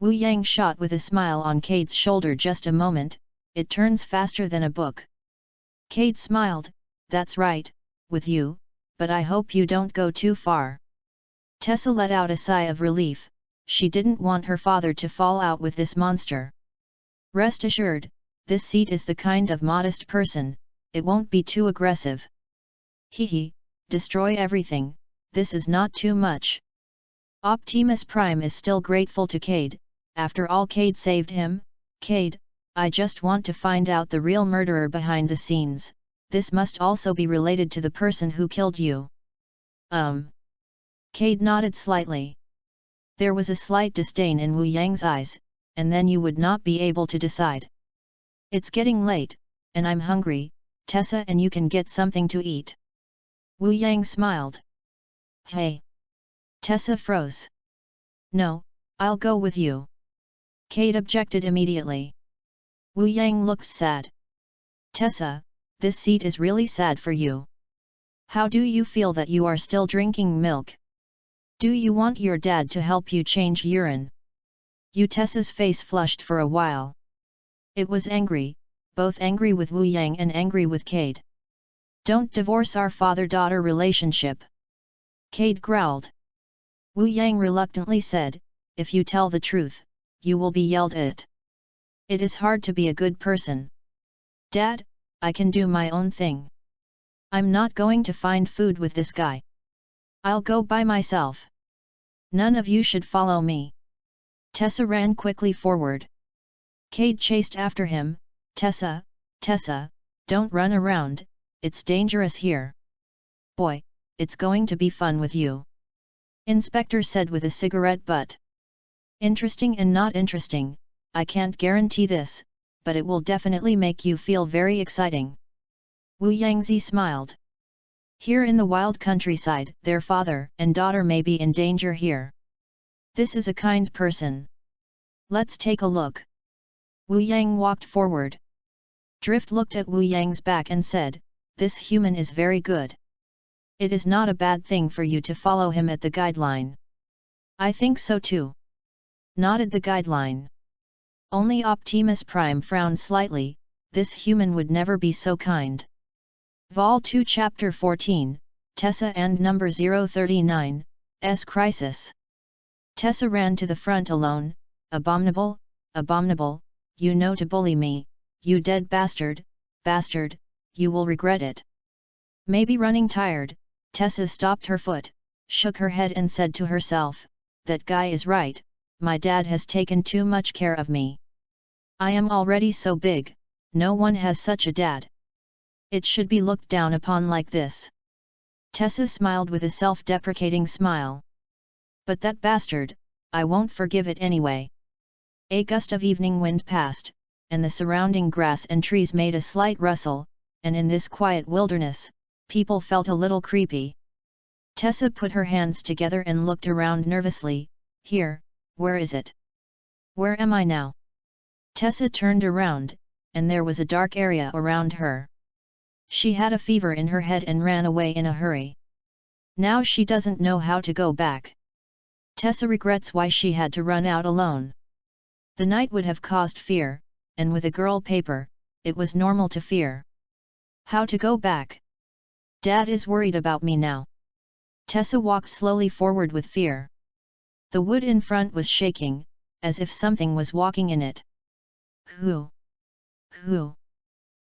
Wu Yang shot with a smile on Cade's shoulder. Just a moment, it turns faster than a book. Cade smiled, that's right, with you, but I hope you don't go too far. Tessa let out a sigh of relief, she didn't want her father to fall out with this monster. Rest assured, this seat is the kind of modest person, it won't be too aggressive. Hee, destroy everything, this is not too much. Optimus Prime is still grateful to Cade, after all Cade saved him. Cade, I just want to find out the real murderer behind the scenes, this must also be related to the person who killed you. Cade nodded slightly. There was a slight disdain in Wu Yang's eyes, and then you would not be able to decide. It's getting late, and I'm hungry, Tessa, and you can get something to eat. Wu Yang smiled. Hey! Tessa froze. No, I'll go with you. Cade objected immediately. Wu Yang looked sad. Tessa, this seat is really sad for you. How do you feel that you are still drinking milk? Do you want your dad to help you change urine? Tessa's face flushed for a while. It was angry, both angry with Wu Yang and angry with Cade. Don't divorce our father-daughter relationship. Cade growled. Wu Yang reluctantly said, if you tell the truth, you will be yelled at. It is hard to be a good person. Dad, I can do my own thing. I'm not going to find food with this guy. I'll go by myself. None of you should follow me. Tessa ran quickly forward. Cade chased after him. Tessa, don't run around, it's dangerous here. Boy, it's going to be fun with you. Inspector said with a cigarette butt. Interesting and not interesting, I can't guarantee this, but it will definitely make you feel very exciting. Wu Yangzi smiled. Here in the wild countryside, their father and daughter may be in danger here. This is a kind person. Let's take a look. Wu Yang walked forward. Drift looked at Wu Yang's back and said, this human is very good. It is not a bad thing for you to follow him at the guideline. I think so too. Nodded the guideline. Only Optimus Prime frowned slightly, this human would never be so kind. Vol 2 Chapter 14, Tessa and Number 039, S Crisis. Tessa ran to the front alone. Abominable, abominable, you know to bully me, you dead bastard, you will regret it. Maybe running tired, Tessa stopped her foot, shook her head and said to herself, that guy is right, my dad has taken too much care of me. I am already so big, no one has such a dad. It should be looked down upon like this. Tessa smiled with a self-deprecating smile. But that bastard, I won't forgive it anyway. A gust of evening wind passed, and the surrounding grass and trees made a slight rustle, and in this quiet wilderness, people felt a little creepy. Tessa put her hands together and looked around nervously. Here, where is it? Where am I now? Tessa turned around, and there was a dark area around her. She had a fever in her head and ran away in a hurry. Now she doesn't know how to go back. Tessa regrets why she had to run out alone. The night would have caused fear, and with a girl paper, it was normal to fear. How to go back? Dad is worried about me now. Tessa walked slowly forward with fear. The wood in front was shaking, as if something was walking in it. Who? Who?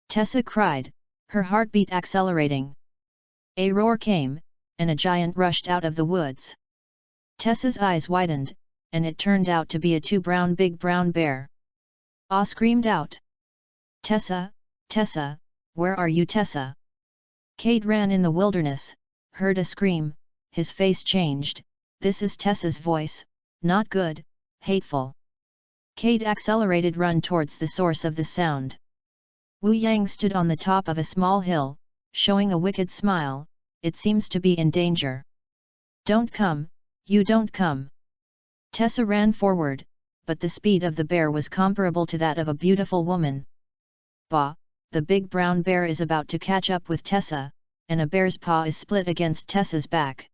Tessa cried, her heartbeat accelerating. A roar came, and a giant rushed out of the woods. Tessa's eyes widened, and it turned out to be a big brown bear. Ah screamed out. Tessa, Tessa, where are you Tessa? Cade ran in the wilderness, heard a scream, his face changed. This is Tessa's voice, not good, hateful. Cade accelerated run towards the source of the sound. Wu Yang stood on the top of a small hill, showing a wicked smile. It seems to be in danger. Don't come, you don't come. Tessa ran forward, but the speed of the bear was comparable to that of a beautiful woman. Bah, the big brown bear is about to catch up with Tessa, and a bear's paw is split against Tessa's back.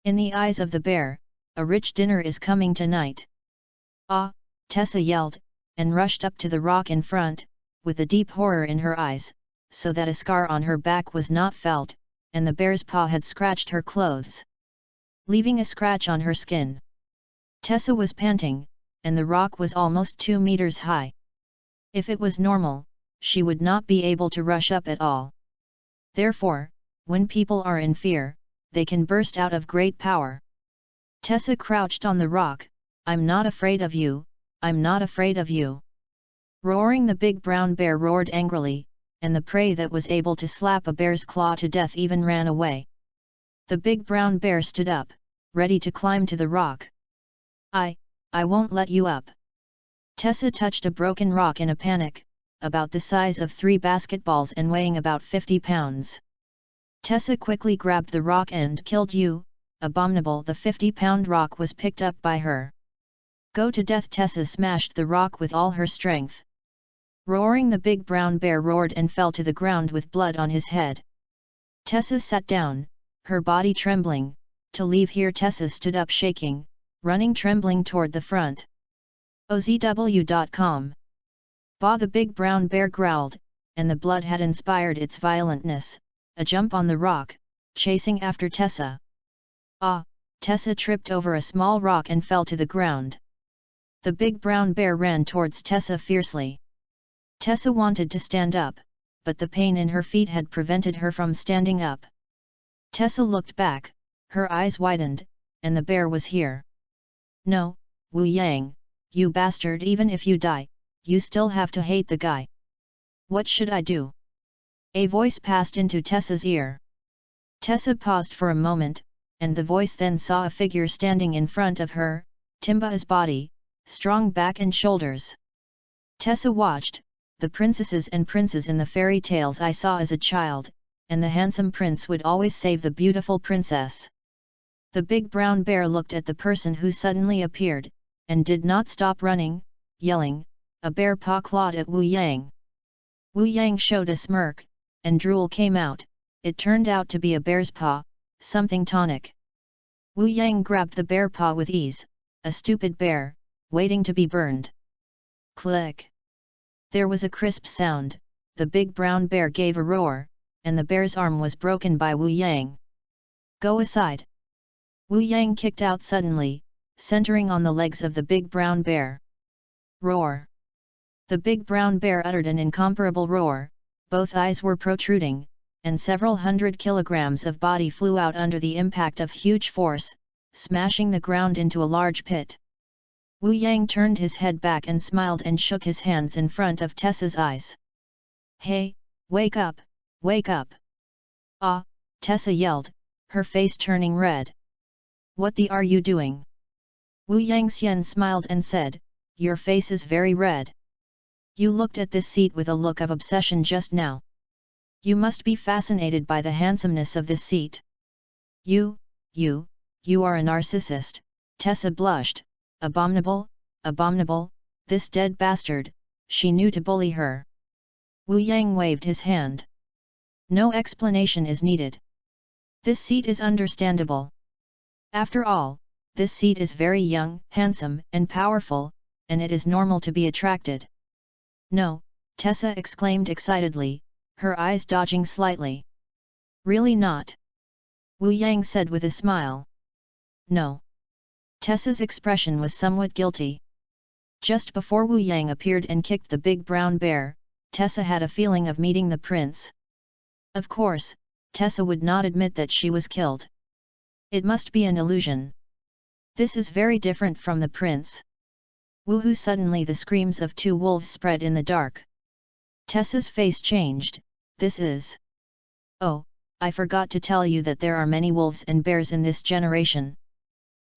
In the eyes of the bear, a rich dinner is coming tonight. Ah, Tessa yelled, and rushed up to the rock in front, with a deep horror in her eyes, so that a scar on her back was not felt, and the bear's paw had scratched her clothes, leaving a scratch on her skin. Tessa was panting, and the rock was almost 2 meters high. If it was normal, she would not be able to rush up at all. Therefore, when people are in fear, they can burst out of great power. Tessa crouched on the rock. I'm not afraid of you, I'm not afraid of you. Roaring, the big brown bear roared angrily, and the prey that was able to slap a bear's claw to death even ran away. The big brown bear stood up, ready to climb to the rock. I won't let you up. Tessa touched a broken rock in a panic, about the size of 3 basketballs and weighing about 50 pounds. Tessa quickly grabbed the rock and killed you, abominable. The 50-pound rock was picked up by her. Go to death. Tessa smashed the rock with all her strength. Roaring, the big brown bear roared and fell to the ground with blood on his head. Tessa sat down, her body trembling. To leave here. Tessa stood up shaking, running trembling toward the front. OZW.com. Bah, the big brown bear growled, and the blood had inspired its violentness, a jump on the rock, chasing after Tessa. Ah, Tessa tripped over a small rock and fell to the ground. The big brown bear ran towards Tessa fiercely. Tessa wanted to stand up, but the pain in her feet had prevented her from standing up. Tessa looked back, her eyes widened, and the bear was here. No, Wu Yang, you bastard, even if you die, you still have to hate the guy. What should I do? A voice passed into Tessa's ear. Tessa paused for a moment, and the voice then saw a figure standing in front of her, Timba's body, strong back and shoulders. Tessa watched, the princesses and princes in the fairy tales I saw as a child, and the handsome prince would always save the beautiful princess. The big brown bear looked at the person who suddenly appeared, and did not stop running, yelling. A bear paw clawed at Wu Yang. Wu Yang showed a smirk, and drool came out. It turned out to be a bear's paw, something tonic. Wu Yang grabbed the bear paw with ease, a stupid bear, waiting to be burned. Click! There was a crisp sound, the big brown bear gave a roar, and the bear's arm was broken by Wu Yang. Go aside! Wu Yang kicked out suddenly, centering on the legs of the big brown bear. Roar! The big brown bear uttered an incomparable roar, both eyes were protruding, and several 100 kilograms of body flew out under the impact of huge force, smashing the ground into a large pit. Wu Yang turned his head back and smiled and shook his hands in front of Tessa's eyes. Hey, wake up, wake up! Ah, Tessa yelled, her face turning red. What the are you doing? Wu Yangxian smiled and said, your face is very red. You looked at this seat with a look of obsession just now. You must be fascinated by the handsomeness of this seat. You are a narcissist, Tessa blushed. Abominable, abominable, this dead bastard, she knew to bully her. Wu Yang waved his hand. No explanation is needed. This seat is understandable. After all, this seat is very young, handsome, and powerful, and it is normal to be attracted. No, Tessa exclaimed excitedly, her eyes dodging slightly. Really not? Wu Yang said with a smile. No. Tessa's expression was somewhat guilty. Just before Wu Yang appeared and kicked the big brown bear, Tessa had a feeling of meeting the prince. Of course, Tessa would not admit that she was killed. It must be an illusion. This is very different from the prince. Woohoo! Suddenly the screams of two wolves spread in the dark. Tessa's face changed. This is... Oh, I forgot to tell you that there are many wolves and bears in this generation.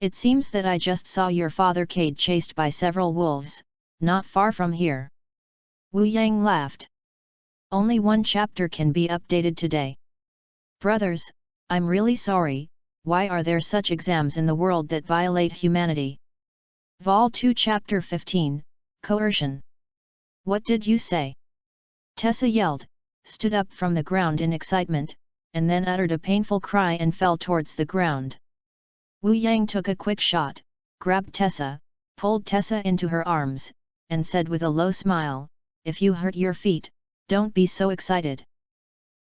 It seems that I just saw your father Cade chased by several wolves, not far from here. Wu Yang laughed. Only one chapter can be updated today. Brothers, I'm really sorry, why are there such exams in the world that violate humanity? Vol 2 Chapter 15, Coercion. What did you say? Tessa yelled, stood up from the ground in excitement, and then uttered a painful cry and fell towards the ground. Wu Yang took a quick shot, grabbed Tessa, pulled Tessa into her arms, and said with a low smile, "If you hurt your feet, don't be so excited."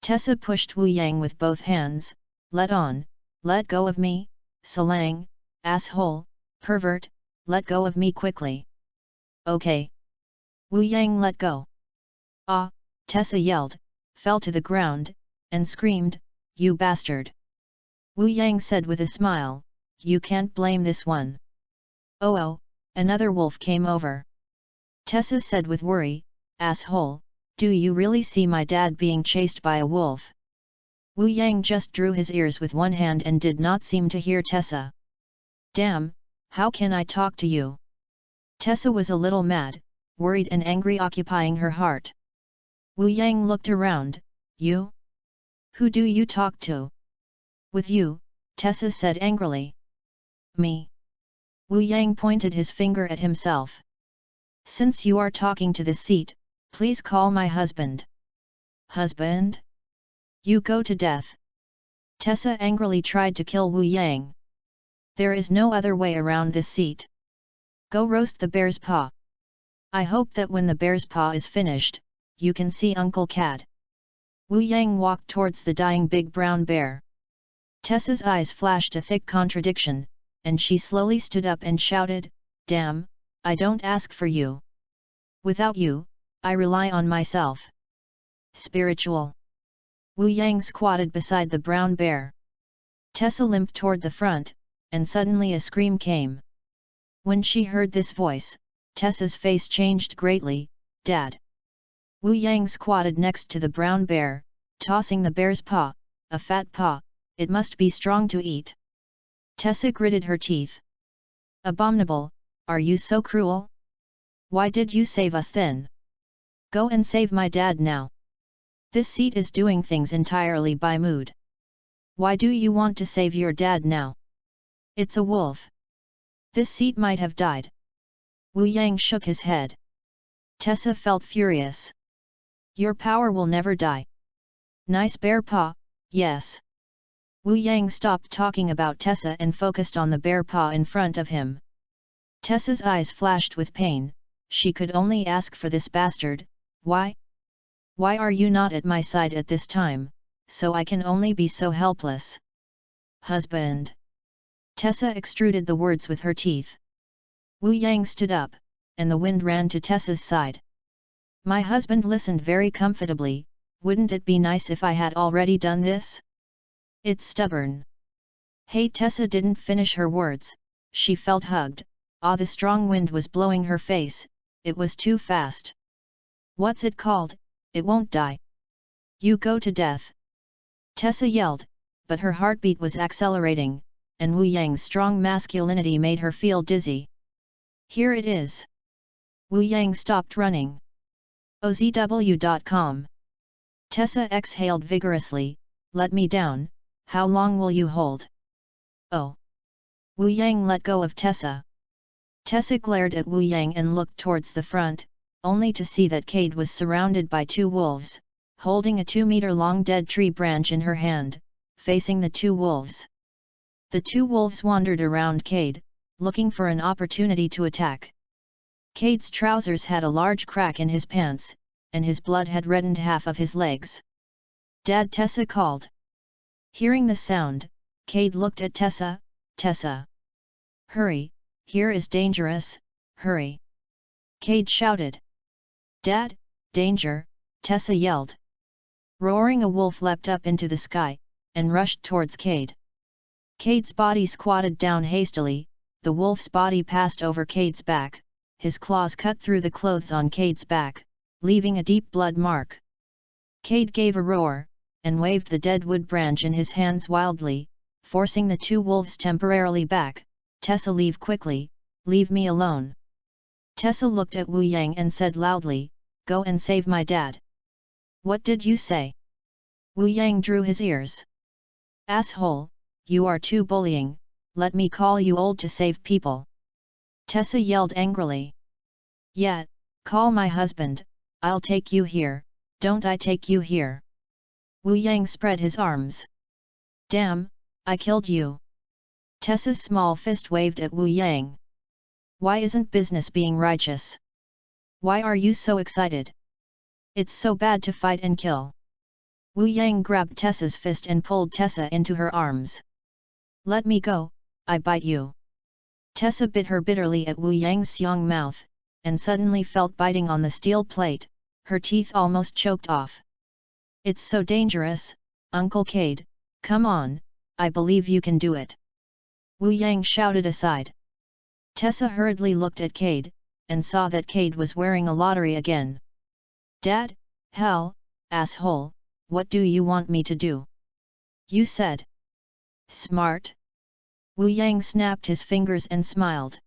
Tessa pushed Wu Yang with both hands. Let go of me, Salang, asshole, pervert, let go of me quickly. Okay. Wu Yang let go. Ah, Tessa yelled, fell to the ground, and screamed, "You bastard!" Wu Yang said with a smile, "You can't blame this one." Oh, another wolf came over. Tessa said with worry, "Asshole, do you really see my dad being chased by a wolf?" Wu Yang just drew his ears with one hand and did not seem to hear Tessa. Damn, how can I talk to you? Tessa was a little mad, worried and angry occupying her heart. Wu Yang looked around. You? Who do you talk to? With you, Tessa said angrily. Me? Wu Yang pointed his finger at himself. Since you are talking to the seat, please call my husband. Husband? You go to death. Tessa angrily tried to kill Wu Yang. There is no other way around this seat. Go roast the bear's paw. I hope that when the bear's paw is finished, you can see Uncle Cad. Wu Yang walked towards the dying big brown bear. Tessa's eyes flashed a thick contradiction, and she slowly stood up and shouted, "Damn, I don't ask for you. Without you, I rely on myself." Spiritual. Wu Yang squatted beside the brown bear. Tessa limped toward the front, and suddenly a scream came. When she heard this voice, Tessa's face changed greatly. "Dad!" Wu Yang squatted next to the brown bear, tossing the bear's paw, a fat paw, it must be strong to eat. Tessa gritted her teeth. Abominable, are you so cruel? Why did you save us then? Go and save my dad now. This seat is doing things entirely by mood. Why do you want to save your dad now? It's a wolf. This seat might have died. Wu Yang shook his head. Tessa felt furious. Your power will never die. Nice bear paw, yes. Wu Yang stopped talking about Tessa and focused on the bear paw in front of him. Tessa's eyes flashed with pain. She could only ask for this bastard. Why? Why are you not at my side at this time, so I can only be so helpless? Husband. Tessa extruded the words with her teeth. Wu Yang stood up, and the wind ran to Tessa's side. My husband listened very comfortably. Wouldn't it be nice if I had already done this? It's stubborn. Hey, Tessa didn't finish her words. She felt hugged. Ah, the strong wind was blowing her face. It was too fast. What's it called? It won't die. You go to death. Tessa yelled, but her heartbeat was accelerating, and Wu Yang's strong masculinity made her feel dizzy. Here it is. Wu Yang stopped running. OZW.com. Tessa exhaled vigorously. Let me down, how long will you hold? Oh. Wu Yang let go of Tessa. Tessa glared at Wu Yang and looked towards the front, only to see that Cade was surrounded by two wolves, holding a 2-meter-long dead tree branch in her hand, facing the two wolves. The two wolves wandered around Cade, looking for an opportunity to attack. Cade's trousers had a large crack in his pants, and his blood had reddened half of his legs. Dad, Tessa called. Hearing the sound, Cade looked at Tessa. Tessa. Hurry, here is dangerous, hurry. Cade shouted. Dad, danger, Tessa yelled. Roaring, a wolf leapt up into the sky, and rushed towards Cade. Cade's body squatted down hastily, the wolf's body passed over Cade's back, his claws cut through the clothes on Cade's back, leaving a deep blood mark. Cade gave a roar, and waved the dead wood branch in his hands wildly, forcing the two wolves temporarily back. Tessa, leave quickly, leave me alone. Tessa looked at Wu Yang and said loudly, go and save my dad. What did you say? Wu Yang drew his ears. Asshole, you are too bullying, let me call you old to save people. Tessa yelled angrily. Yeah, call my husband, I'll take you here, don't I take you here. Wu Yang spread his arms. Damn, I killed you. Tessa's small fist waved at Wu Yang. Why isn't business being righteous? Why are you so excited? It's so bad to fight and kill. Wu Yang grabbed Tessa's fist and pulled Tessa into her arms. Let me go, I bite you. Tessa bit her bitterly at Wu Yang's young mouth, and suddenly felt biting on the steel plate, her teeth almost choked off. It's so dangerous, Uncle Cade, come on, I believe you can do it. Wu Yang shouted aside. Tessa hurriedly looked at Cade, and saw that Cade was wearing a lottery again. Dad, hell, asshole, what do you want me to do? You said. Smart. Wu Yang snapped his fingers and smiled.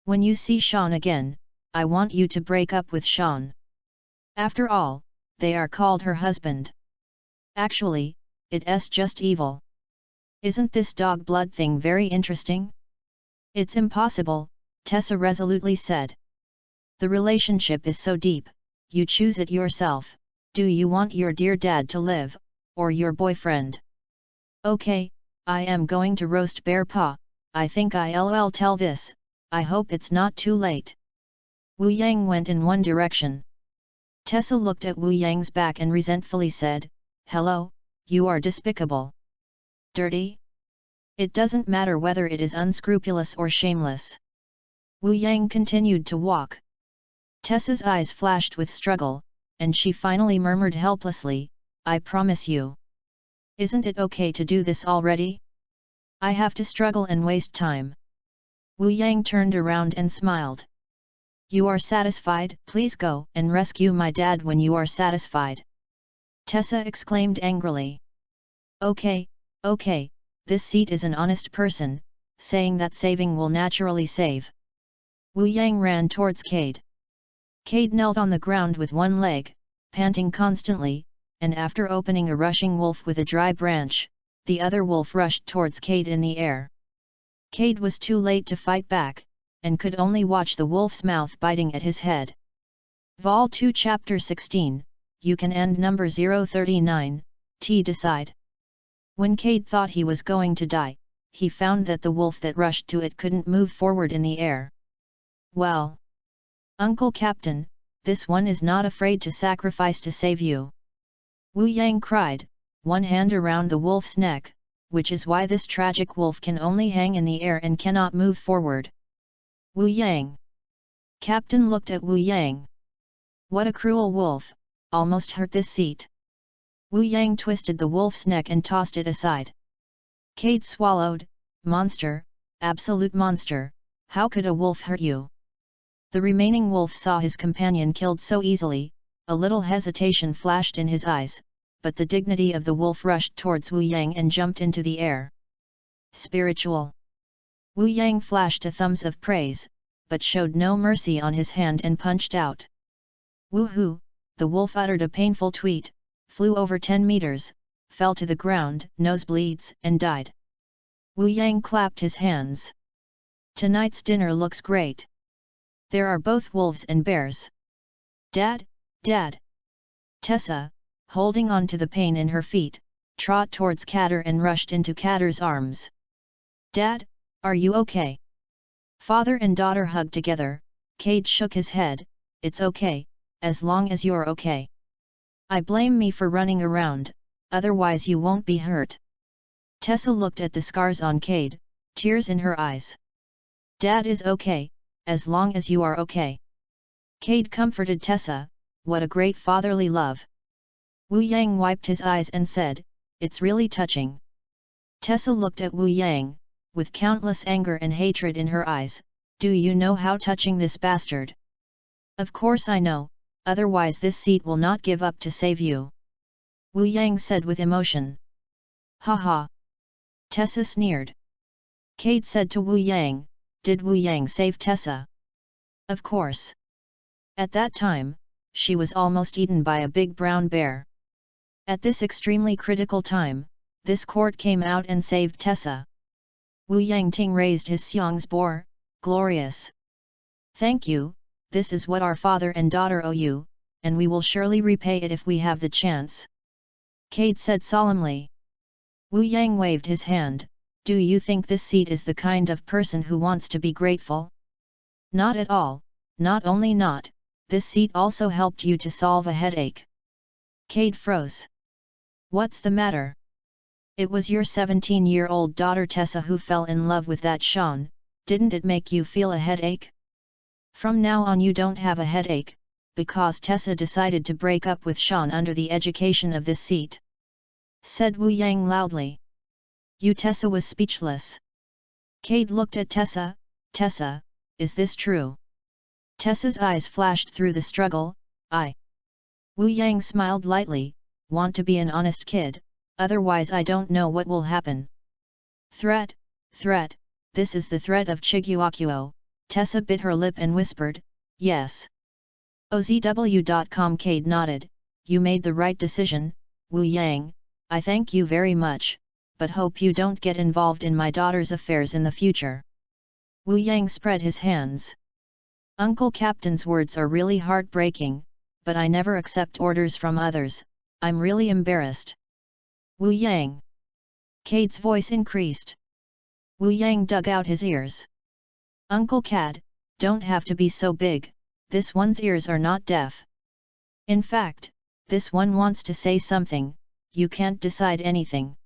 When you see Sean again, I want you to break up with Sean. After all, they are called her husband. Actually, it's just evil. Isn't this dog blood thing very interesting? It's impossible, Tessa resolutely said. The relationship is so deep, you choose it yourself. Do you want your dear dad to live, or your boyfriend? Okay, I am going to roast bear paw, I think I'll tell this, I hope it's not too late. Wu Yang went in one direction. Tessa looked at Wu Yang's back and resentfully said, hello, you are despicable. Dirty? It doesn't matter whether it is unscrupulous or shameless. Wu Yang continued to walk. Tessa's eyes flashed with struggle, and she finally murmured helplessly, I promise you. Isn't it okay to do this already? I have to struggle and waste time. Wu Yang turned around and smiled. You are satisfied? Please go and rescue my dad when you are satisfied. Tessa exclaimed angrily. Okay, okay, this seat is an honest person, saying that saving will naturally save. Wu Yang ran towards Cade. Cade knelt on the ground with one leg, panting constantly, and after opening a rushing wolf with a dry branch, the other wolf rushed towards Cade in the air. Cade was too late to fight back, and could only watch the wolf's mouth biting at his head. Vol 2 Chapter 16, You Can End Number 039, T Decide. When Cade thought he was going to die, he found that the wolf that rushed to it couldn't move forward in the air. Well, Uncle Captain, this one is not afraid to sacrifice to save you. Wu Yang cried, one hand around the wolf's neck, which is why this tragic wolf can only hang in the air and cannot move forward. Wu Yang. Captain looked at Wu Yang. What a cruel wolf, almost hurt this seat. Wu Yang twisted the wolf's neck and tossed it aside. Cade swallowed, monster, absolute monster, how could a wolf hurt you? The remaining wolf saw his companion killed so easily, a little hesitation flashed in his eyes, but the dignity of the wolf rushed towards Wu Yang and jumped into the air. Spiritual. Wu Yang flashed a thumbs of praise, but showed no mercy on his hand and punched out. Woohoo! The wolf uttered a painful tweet, flew over 10 meters, fell to the ground, nosebleeds, and died. Wu Yang clapped his hands. Tonight's dinner looks great. There are both wolves and bears. Dad, Dad! Tessa, holding on to the pain in her feet, trot towards Catter and rushed into Catter's arms. Dad, are you okay? Father and daughter hugged together. Cade shook his head, it's okay, as long as you're okay. I blame me for running around, otherwise you won't be hurt. Tessa looked at the scars on Cade, tears in her eyes. Dad is okay, as long as you are okay. Cade comforted Tessa, what a great fatherly love. Wu Yang wiped his eyes and said, it's really touching. Tessa looked at Wu Yang, with countless anger and hatred in her eyes, "Do you know how touching this bastard?" "Of course I know, otherwise this seat will not give up to save you," Wu Yang said with emotion. "Ha ha!" Tessa sneered. Cade said to Wu Yang, "Did Wu Yang save Tessa?" "Of course." At that time, she was almost eaten by a big brown bear. At this extremely critical time, this court came out and saved Tessa. Wu Yangting raised his xiang's boar, "Glorious! Thank you, this is what our father and daughter owe you, and we will surely repay it if we have the chance," Cade said solemnly. Wu Yang waved his hand, "Do you think this seat is the kind of person who wants to be grateful? Not at all, not only not, this seat also helped you to solve a headache." Cade froze. "What's the matter? It was your 17-year-old daughter Tessa who fell in love with that Shan, didn't it make you feel a headache? From now on you don't have a headache, because Tessa decided to break up with Shan under the education of this seat," said Wu Yang loudly. Tessa was speechless. Cade looked at Tessa. "Tessa, is this true?" Tessa's eyes flashed through the struggle. "I." Wu Yang smiled lightly, "Want to be an honest kid, otherwise I don't know what will happen." "Threat, threat, this is the threat of Chiguakuo," Tessa bit her lip and whispered, "Yes." OZW.com. Cade nodded, "You made the right decision, Wu Yang, I thank you very much, but hope you don't get involved in my daughter's affairs in the future." Wu Yang spread his hands. "Uncle Captain's words are really heartbreaking, but I never accept orders from others, I'm really embarrassed." "Wu Yang." Cade's voice increased. Wu Yang dug out his ears. "Uncle Cad, don't have to be so big, this one's ears are not deaf. In fact, this one wants to say something, you can't decide anything."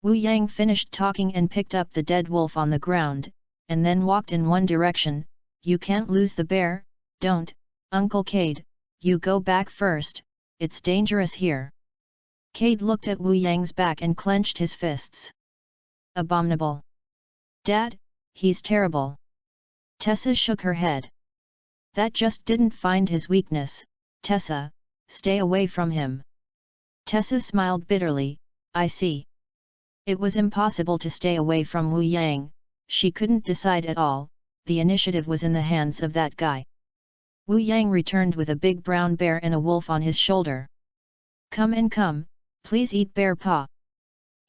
Wu Yang finished talking and picked up the dead wolf on the ground, and then walked in one direction. "You can't lose the bear, don't, Uncle Cade, you go back first, it's dangerous here." Cade looked at Wu Yang's back and clenched his fists. "Abominable! Dad, he's terrible." Tessa shook her head. "That just didn't find his weakness, Tessa, stay away from him." Tessa smiled bitterly, "I see." It was impossible to stay away from Wu Yang, she couldn't decide at all, the initiative was in the hands of that guy. Wu Yang returned with a big brown bear and a wolf on his shoulder. "Come and come, please eat bear paw."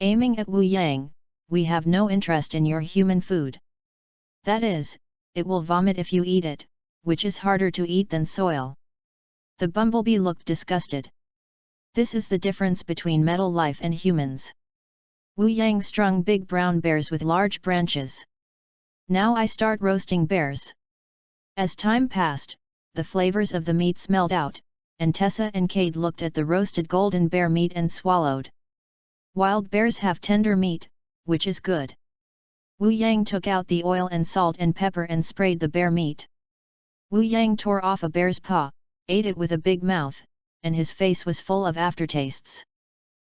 Aiming at Wu Yang, "We have no interest in your human food. That is, it will vomit if you eat it, which is harder to eat than soil." The bumblebee looked disgusted. "This is the difference between metal life and humans." Wu Yang strung big brown bears with large branches. "Now I start roasting bears." As time passed, the flavors of the meat smelled out, and Tessa and Cade looked at the roasted golden bear meat and swallowed. Wild bears have tender meat, which is good. Wu Yang took out the oil and salt and pepper and sprayed the bear meat. Wu Yang tore off a bear's paw, ate it with a big mouth, and his face was full of aftertastes.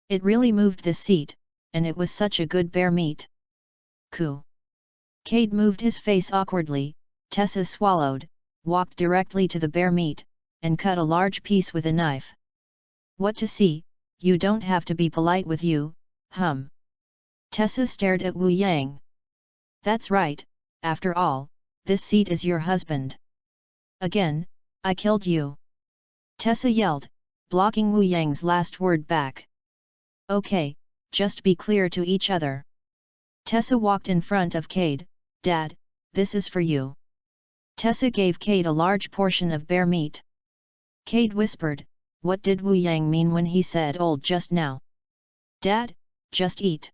It really moved this seat, and it was such a good bear meat. Coo! Cade moved his face awkwardly. Tessa swallowed, walked directly to the bear meat, and cut a large piece with a knife. "What to see, you don't have to be polite with you, hum." Tessa stared at Wu Yang. "That's right, after all, this seat is your husband. Again, I killed you." Tessa yelled, blocking Wu Yang's last word back. "Okay, just be clear to each other." Tessa walked in front of Cade. "Dad, this is for you." Tessa gave Cade a large portion of bear meat. Cade whispered, "What did Wu Yang mean when he said old just now?" "Dad, just eat."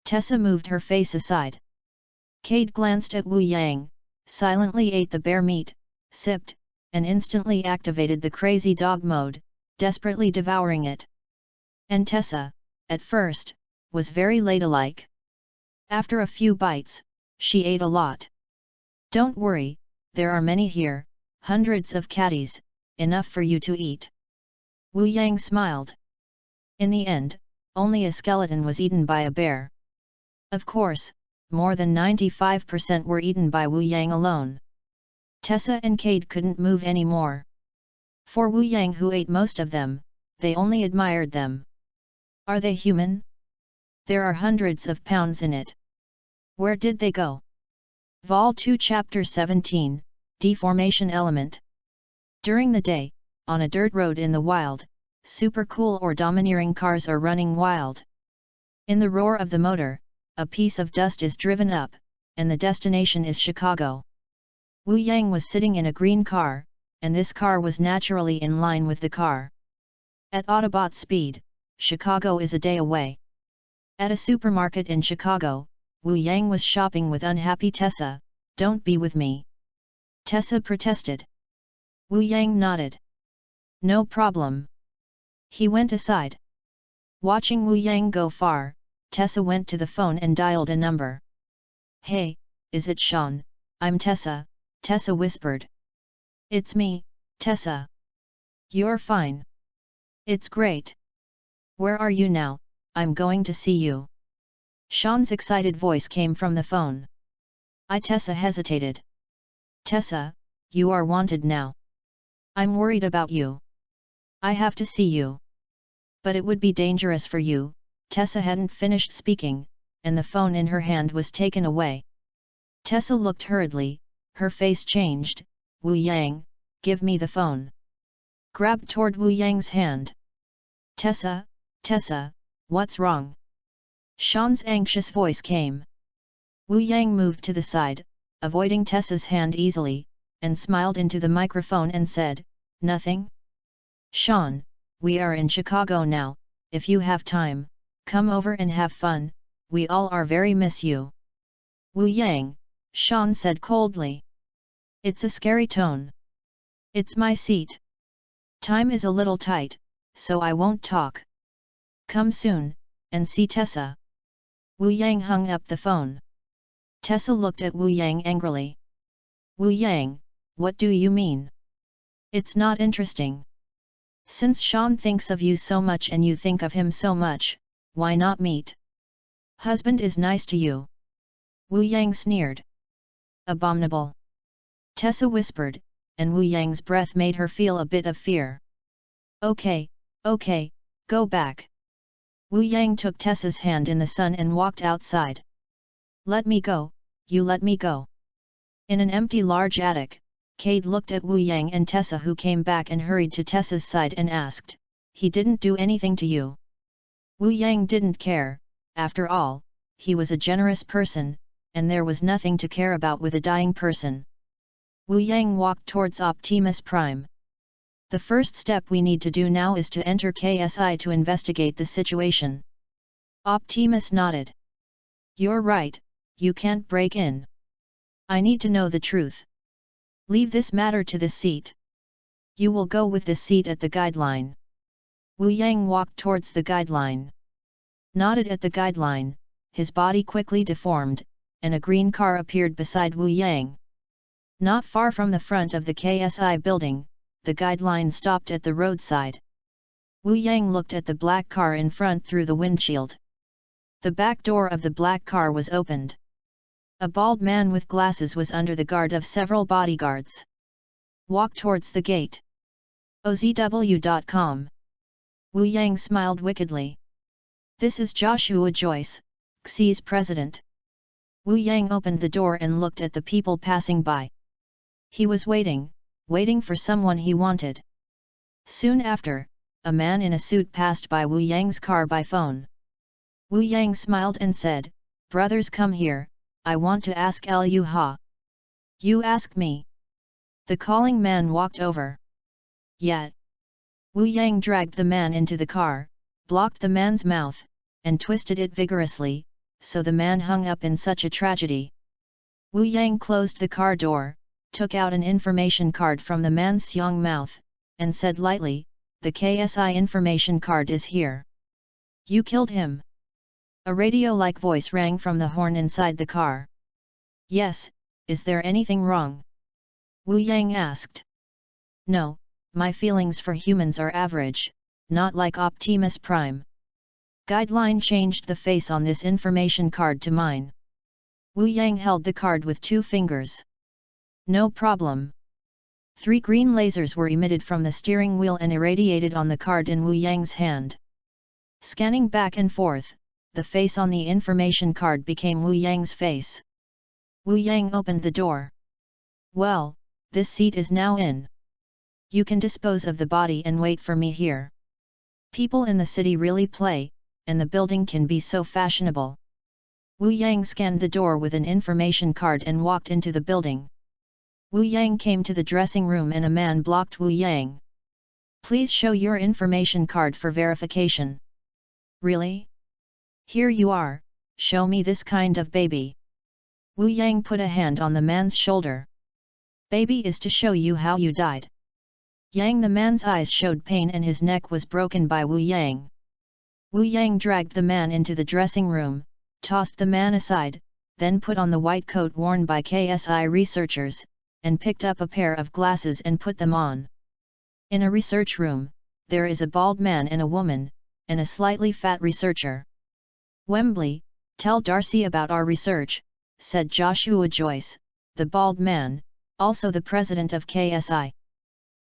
Tessa moved her face aside. Cade glanced at Wu Yang, silently ate the bear meat, sipped, and instantly activated the crazy dog mode, desperately devouring it. And Tessa, at first, was very ladylike. After a few bites, she ate a lot. "Don't worry, there are many here, hundreds of caddies, enough for you to eat." Wu Yang smiled. In the end, only a skeleton was eaten by a bear. Of course, more than 95% were eaten by Wu Yang alone. Tessa and Cade couldn't move anymore. For Wu Yang, who ate most of them, they only admired them. Are they human? There are hundreds of pounds in it. Where did they go? Vol 2 Chapter 17, Deformation Element. During the day, on a dirt road in the wild, super cool or domineering cars are running wild. In the roar of the motor, a piece of dust is driven up, and the destination is Chicago. Wu Yang was sitting in a green car, and this car was naturally in line with the car. At Autobot speed, Chicago is a day away. At a supermarket in Chicago, Wu Yang was shopping with unhappy Tessa. "Don't be with me," Tessa protested. Wu Yang nodded. "No problem." He went aside. Watching Wu Yang go far, Tessa went to the phone and dialed a number. "Hey, is it Sean? I'm Tessa," Tessa whispered. "It's me, Tessa. You're fine. It's great. Where are you now? I'm going to see you." Sean's excited voice came from the phone. Tessa hesitated. "Tessa, you are wanted now. I'm worried about you. I have to see you." "But it would be dangerous for you." Tessa hadn't finished speaking, and the phone in her hand was taken away. Tessa looked hurriedly, her face changed. "Wu Yang, give me the phone." Grabbed toward Wu Yang's hand. Tessa, what's wrong?" Sean's anxious voice came. Wu Yang moved to the side, avoiding Tessa's hand easily, and smiled into the microphone and said, "Nothing? Sean, we are in Chicago now. If you have time, come over and have fun. We all are very miss you." "Wu Yang," Sean said coldly. It's a scary tone. "It's my seat. Time is a little tight, so I won't talk. Come soon, and see Tessa." Wu Yang hung up the phone. Tessa looked at Wu Yang angrily. "Wu Yang, what do you mean? It's not interesting. Since Sean thinks of you so much and you think of him so much, why not meet? Husband is nice to you." Wu Yang sneered. "Abominable," Tessa whispered, and Wu Yang's breath made her feel a bit of fear. Okay, go back." Wu Yang took Tessa's hand in the sun and walked outside. "Let me go, you let me go." In an empty large attic, Cade looked at Wu Yang and Tessa, who came back and hurried to Tessa's side and asked, "He didn't do anything to you?" Wu Yang didn't care. After all, he was a generous person, and there was nothing to care about with a dying person. Wu Yang walked towards Optimus Prime. "The first step we need to do now is to enter KSI to investigate the situation." Optimus nodded. "You're right, you can't break in. I need to know the truth. Leave this matter to the seat. You will go with the seat at the guideline." Wu Yang walked towards the guideline. Nodded at the guideline, his body quickly deformed, and a green car appeared beside Wu Yang. Not far from the front of the KSI building, the guideline stopped at the roadside. Wu Yang looked at the black car in front through the windshield. The back door of the black car was opened. A bald man with glasses was under the guard of several bodyguards. "Walk towards the gate." OZW.com. Wu Yang smiled wickedly. "This is Joshua Joyce, XI's president." Wu Yang opened the door and looked at the people passing by. He was waiting for someone he wanted. Soon after, a man in a suit passed by Wu Yang's car by phone. Wu Yang smiled and said, "Brothers, come here, I want to ask Lu Ha." "You ask me?" The calling man walked over. "Yet." Wu Yang dragged the man into the car, blocked the man's mouth, and twisted it vigorously, so the man hung up in such a tragedy. Wu Yang closed the car door, took out an information card from the man's young mouth, and said lightly, "The KSI information card is here." "You killed him?" A radio-like voice rang from the horn inside the car. "Yes, is there anything wrong?" Wu Yang asked. "No, my feelings for humans are average, not like Optimus Prime. Guideline changed the face on this information card to mine." Wu Yang held the card with 2 fingers. No problem. 3 green lasers were emitted from the steering wheel and irradiated on the card in Wu Yang's hand. Scanning back and forth, the face on the information card became Wu Yang's face. Wu Yang opened the door. Well, this seat is now in. You can dispose of the body and wait for me here. People in the city really play, and the building can be so fashionable. Wu Yang scanned the door with an information card and walked into the building. Wu Yang came to the dressing room and a man blocked Wu Yang. Please show your information card for verification. Really? Here you are, show me this kind of baby. Wu Yang put a hand on the man's shoulder. Baby is to show you how you died. Yang, the man's eyes showed pain and his neck was broken by Wu Yang. Wu Yang dragged the man into the dressing room, tossed the man aside, then put on the white coat worn by KSI researchers, and picked up a pair of glasses and put them on. In a research room, there is a bald man and a woman, and a slightly fat researcher. Wembley, tell Darcy about our research, said Joshua Joyce, the bald man, also the president of KSI.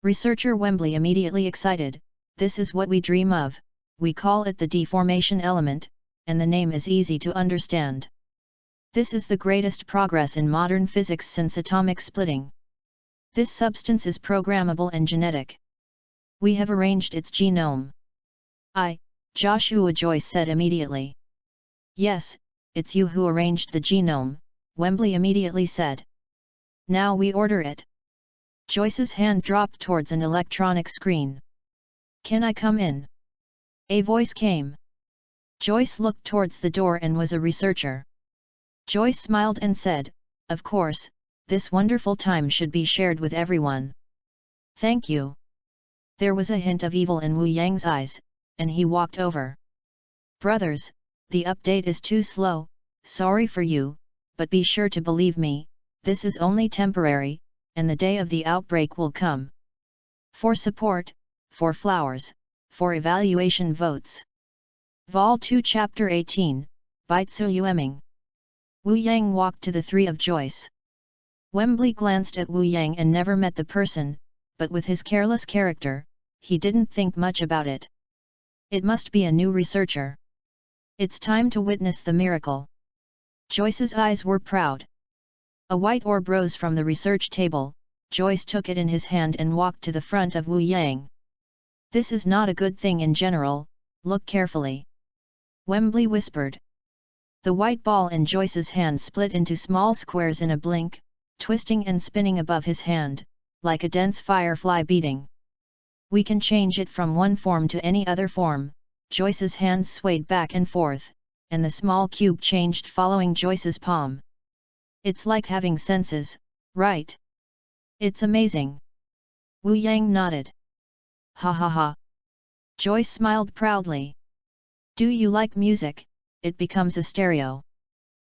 Researcher Wembley immediately excited, this is what we dream of, we call it the deformation element, and the name is easy to understand. This is the greatest progress in modern physics since atomic splitting. This substance is programmable and genetic. We have arranged its genome. Joshua Joyce said immediately. Yes, it's you who arranged the genome, Wembley immediately said. Now we order it. Joyce's hand dropped towards an electronic screen. Can I come in? A voice came. Joyce looked towards the door and was a researcher. Joyce smiled and said, of course, this wonderful time should be shared with everyone. Thank you. There was a hint of evil in Wu Yang's eyes, and he walked over. Brothers, the update is too slow, sorry for you, but be sure to believe me, this is only temporary, and the day of the outbreak will come. For support, for flowers, for evaluation votes. Vol 2 Chapter 18, Baitsu Yueming. Wu Yang walked to the 3 of Joyce. Wembley glanced at Wu Yang and never met the person, but with his careless character, he didn't think much about it. It must be a new researcher. It's time to witness the miracle. Joyce's eyes were proud. A white orb rose from the research table, Joyce took it in his hand and walked to the front of Wu Yang. This is not a good thing in general, look carefully. Wembley whispered. The white ball in Joyce's hand split into small squares in a blink, twisting and spinning above his hand, like a dense firefly beating. We can change it from one form to any other form. Joyce's hands swayed back and forth, and the small cube changed following Joyce's palm. It's like having senses, right? It's amazing. Wu Yang nodded. Ha ha ha. Joyce smiled proudly. Do you like music? It becomes a stereo.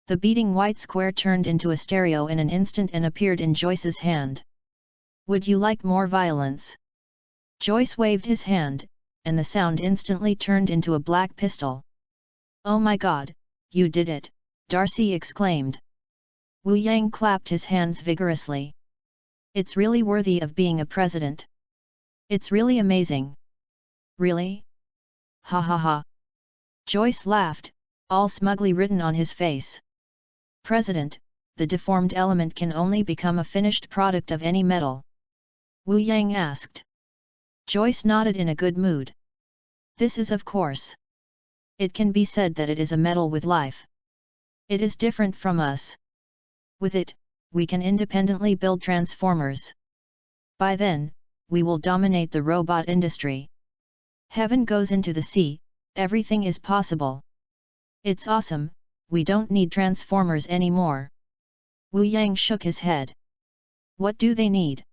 The beating white square turned into a stereo in an instant and appeared in Joyce's hand. Would you like more violence? Joyce waved his hand, and the sound instantly turned into a black pistol. Oh my god, you did it, Darcy exclaimed. Wu Yang clapped his hands vigorously. It's really worthy of being a president. It's really amazing. Really? Ha ha ha. Joyce laughed, all smugly written on his face. President, the deformed element can only become a finished product of any metal. Wu Yang asked. Joyce nodded in a good mood. This is of course. It can be said that it is a metal with life. It is different from us. With it, we can independently build transformers. By then, we will dominate the robot industry. Heaven goes into the sea, everything is possible. It's awesome, we don't need transformers anymore. Wu Yang shook his head. What do they need?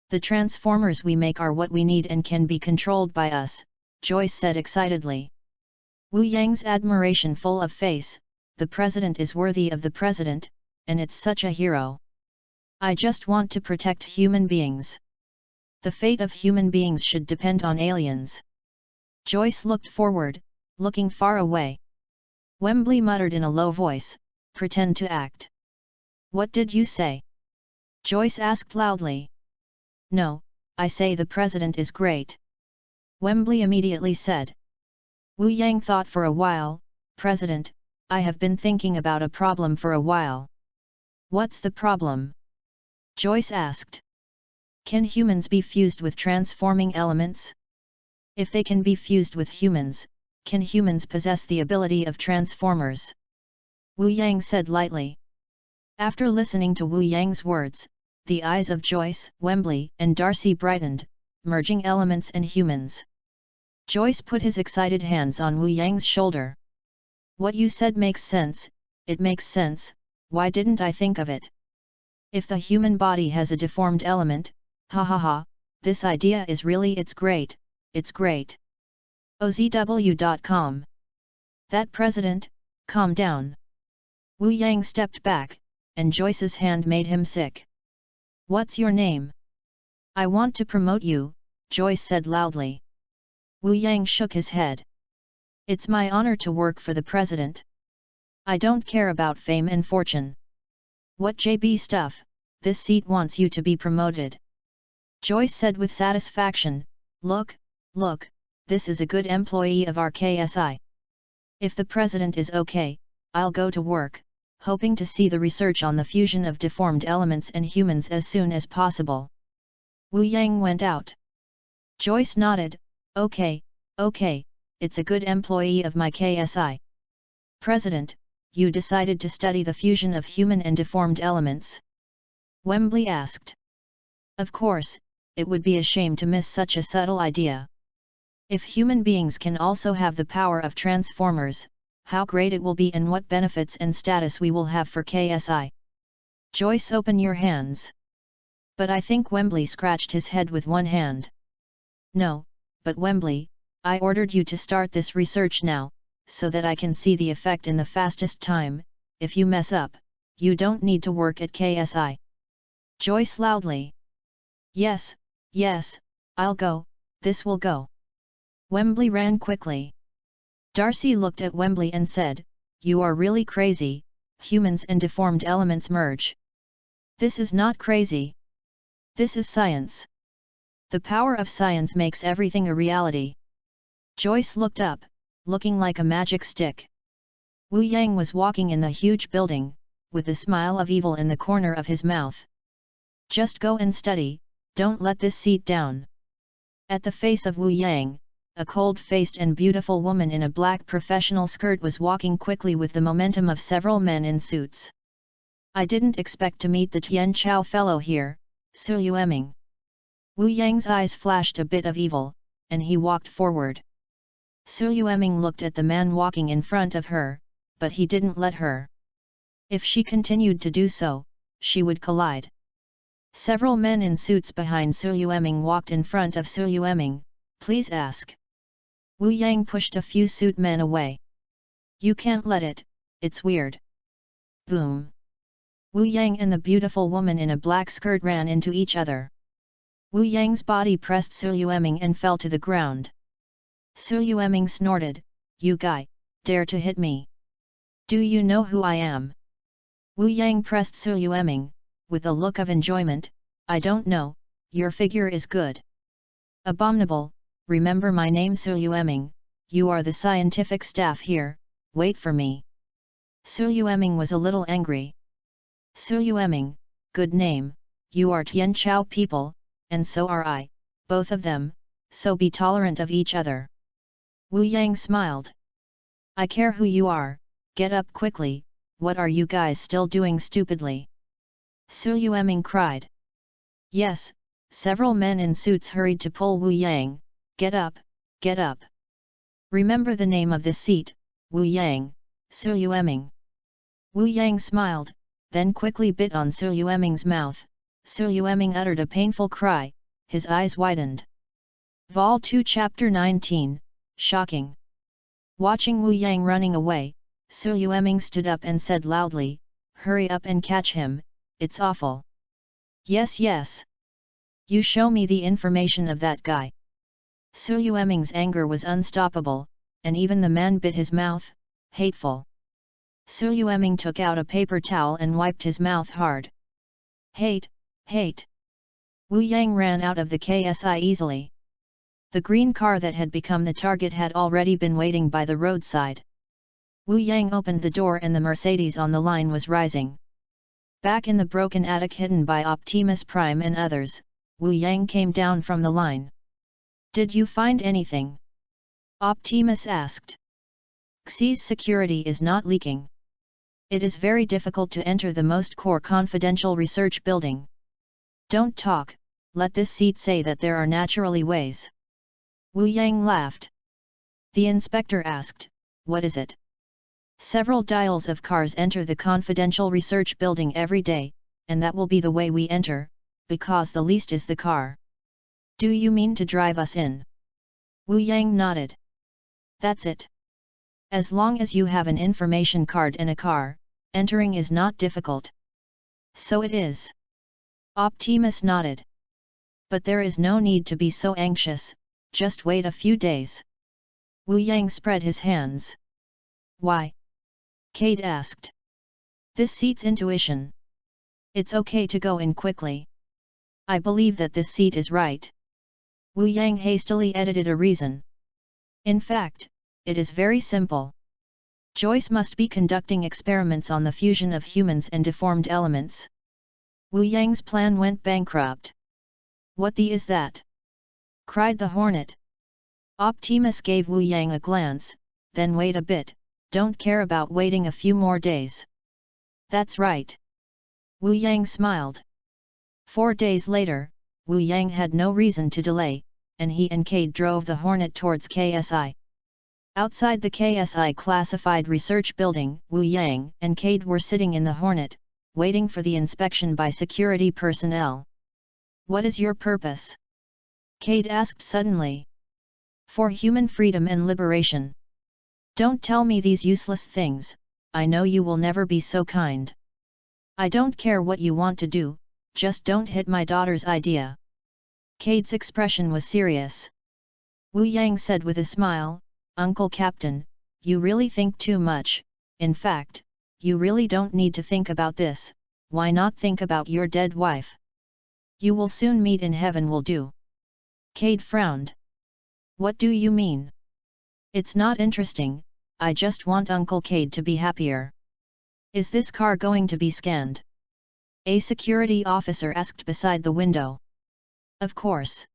The transformers we make are what we need and can be controlled by us, Joyce said excitedly. Wu Yang's admiration full of face, the president is worthy of the president, and it's such a hero. I just want to protect human beings. The fate of human beings should depend on aliens. Joyce looked forward, looking far away. Wembley muttered in a low voice, pretend to act. What did you say? Joyce asked loudly. No, I say the president is great. Wembley immediately said. Wu Yang thought for a while. President, I have been thinking about a problem for a while. What's the problem? Joyce asked. Can humans be fused with transforming elements? If they can be fused with humans, can humans possess the ability of transformers? Wu Yang said lightly. After listening to Wu Yang's words, the eyes of Joyce, Wembley, and Darcy brightened, merging elements and humans. Joyce put his excited hands on Wu Yang's shoulder. What you said makes sense, it makes sense, why didn't I think of it? If the human body has a deformed element, ha ha ha, this idea is really it's great, it's great. OZW.com. That president, calm down. Wu Yang stepped back, and Joyce's hand made him sick. What's your name? I want to promote you, Joyce said loudly. Wu Yang shook his head. It's my honor to work for the president. I don't care about fame and fortune. What JB stuff, this seat wants you to be promoted. Joyce said with satisfaction, look, this is a good employee of our KSI. If the president is okay, I'll go to work, hoping to see the research on the fusion of deformed elements and humans as soon as possible. Wu Yang went out. Joyce nodded, okay, it's a good employee of my KSI. President, you decided to study the fusion of human and deformed elements? Wembley asked. Of course, it would be a shame to miss such a subtle idea. If human beings can also have the power of transformers, how great it will be and what benefits and status we will have for KSI. Joyce, open your hands. But I think Wembley scratched his head with one hand. No, but Wembley, I ordered you to start this research now, so that I can see the effect in the fastest time. If you mess up, you don't need to work at KSI. Joyce loudly. Yes, I'll go, this will go. Wembley ran quickly. Darcy looked at Wembley and said, you are really crazy, humans and deformed elements merge. This is not crazy. This is science. The power of science makes everything a reality. Joyce looked up, looking like a magic stick. Wu Yang was walking in the huge building, with a smile of evil in the corner of his mouth. Just go and study, don't let this seat down. At the face of Wu Yang, a cold-faced and beautiful woman in a black professional skirt was walking quickly with the momentum of several men in suits. I didn't expect to meet the Tian Chao fellow here, Su Yueming. Wu Yang's eyes flashed a bit of evil, and he walked forward. Su Yueming looked at the man walking in front of her, but he didn't let her. If she continued to do so, she would collide. Several men in suits behind Su Yueming walked in front of Su Yueming. Please ask. Wu Yang pushed a few suit men away. You can't let it, it's weird. Boom. Wu Yang and the beautiful woman in a black skirt ran into each other. Wu Yang's body pressed Su Yueming and fell to the ground. Su Yueming snorted, you guy, dare to hit me. Do you know who I am? Wu Yang pressed Su Yueming, with a look of enjoyment, I don't know, your figure is good. Abominable, remember my name Su Yueming, you are the scientific staff here, wait for me. Su Yueming was a little angry. Su Yueming, good name, you are Tian Chao people, and so are I, both of them, so be tolerant of each other. Wu Yang smiled. I care who you are, get up quickly, what are you guys still doing stupidly? Su Yueming cried. Yes, several men in suits hurried to pull Wu Yang, get up, get up. Remember the name of this seat, Wu Yang, Su Yueming. Wu Yang smiled, then quickly bit on Su Yueming's mouth. Su Yueming uttered a painful cry, his eyes widened. Vol 2 Chapter 19, Shocking. Watching Wu Yang running away, Su Yueming stood up and said loudly, hurry up and catch him, it's awful. Yes. You show me the information of that guy. Su Yueming's anger was unstoppable, and even the man bit his mouth, hateful. Su Yueming took out a paper towel and wiped his mouth hard. Hate, hate. Wu Yang ran out of the KSI easily. The green car that had become the target had already been waiting by the roadside. Wu Yang opened the door and the Mercedes on the line was rising. Back in the broken attic hidden by Optimus Prime and others, Wu Yang came down from the line. Did you find anything? Optimus asked. Xi's security is not leaking. It is very difficult to enter the most core confidential research building. Don't talk, let this seat say that there are naturally ways. Wu Yang laughed. The inspector asked, what is it? Several dials of cars enter the confidential research building every day, and that will be the way we enter, because the least is the car. Do you mean to drive us in? Wu Yang nodded. That's it. As long as you have an information card and a car, entering is not difficult. So it is. Optimus nodded. But there is no need to be so anxious, just wait a few days. Wu Yang spread his hands. Why? Cade asked. This seat's intuition. It's okay to go in quickly. I believe that this seat is right. Wu Yang hastily edited a reason. In fact, it is very simple. Joyce must be conducting experiments on the fusion of humans and deformed elements. Wu Yang's plan went bankrupt. What the is that? Cried the Hornet. Optimus gave Wu Yang a glance, then wait a bit, don't care about waiting a few more days. That's right. Wu Yang smiled. 4 days later, Wu Yang had no reason to delay, and he and Cade drove the Hornet towards KSI. Outside the KSI classified research building, Wu Yang and Cade were sitting in the Hornet, waiting for the inspection by security personnel. What is your purpose? Cade asked suddenly. For human freedom and liberation. Don't tell me these useless things, I know you will never be so kind. I don't care what you want to do, just don't hit my daughter's idea. Cade's expression was serious. Wu Yang said with a smile, Uncle Captain, you really think too much, in fact, you really don't need to think about this, why not think about your dead wife? You will soon meet in heaven will do. Cade frowned. What do you mean? It's not interesting, I just want Uncle Cade to be happier. Is this car going to be scanned? A security officer asked beside the window. Of course.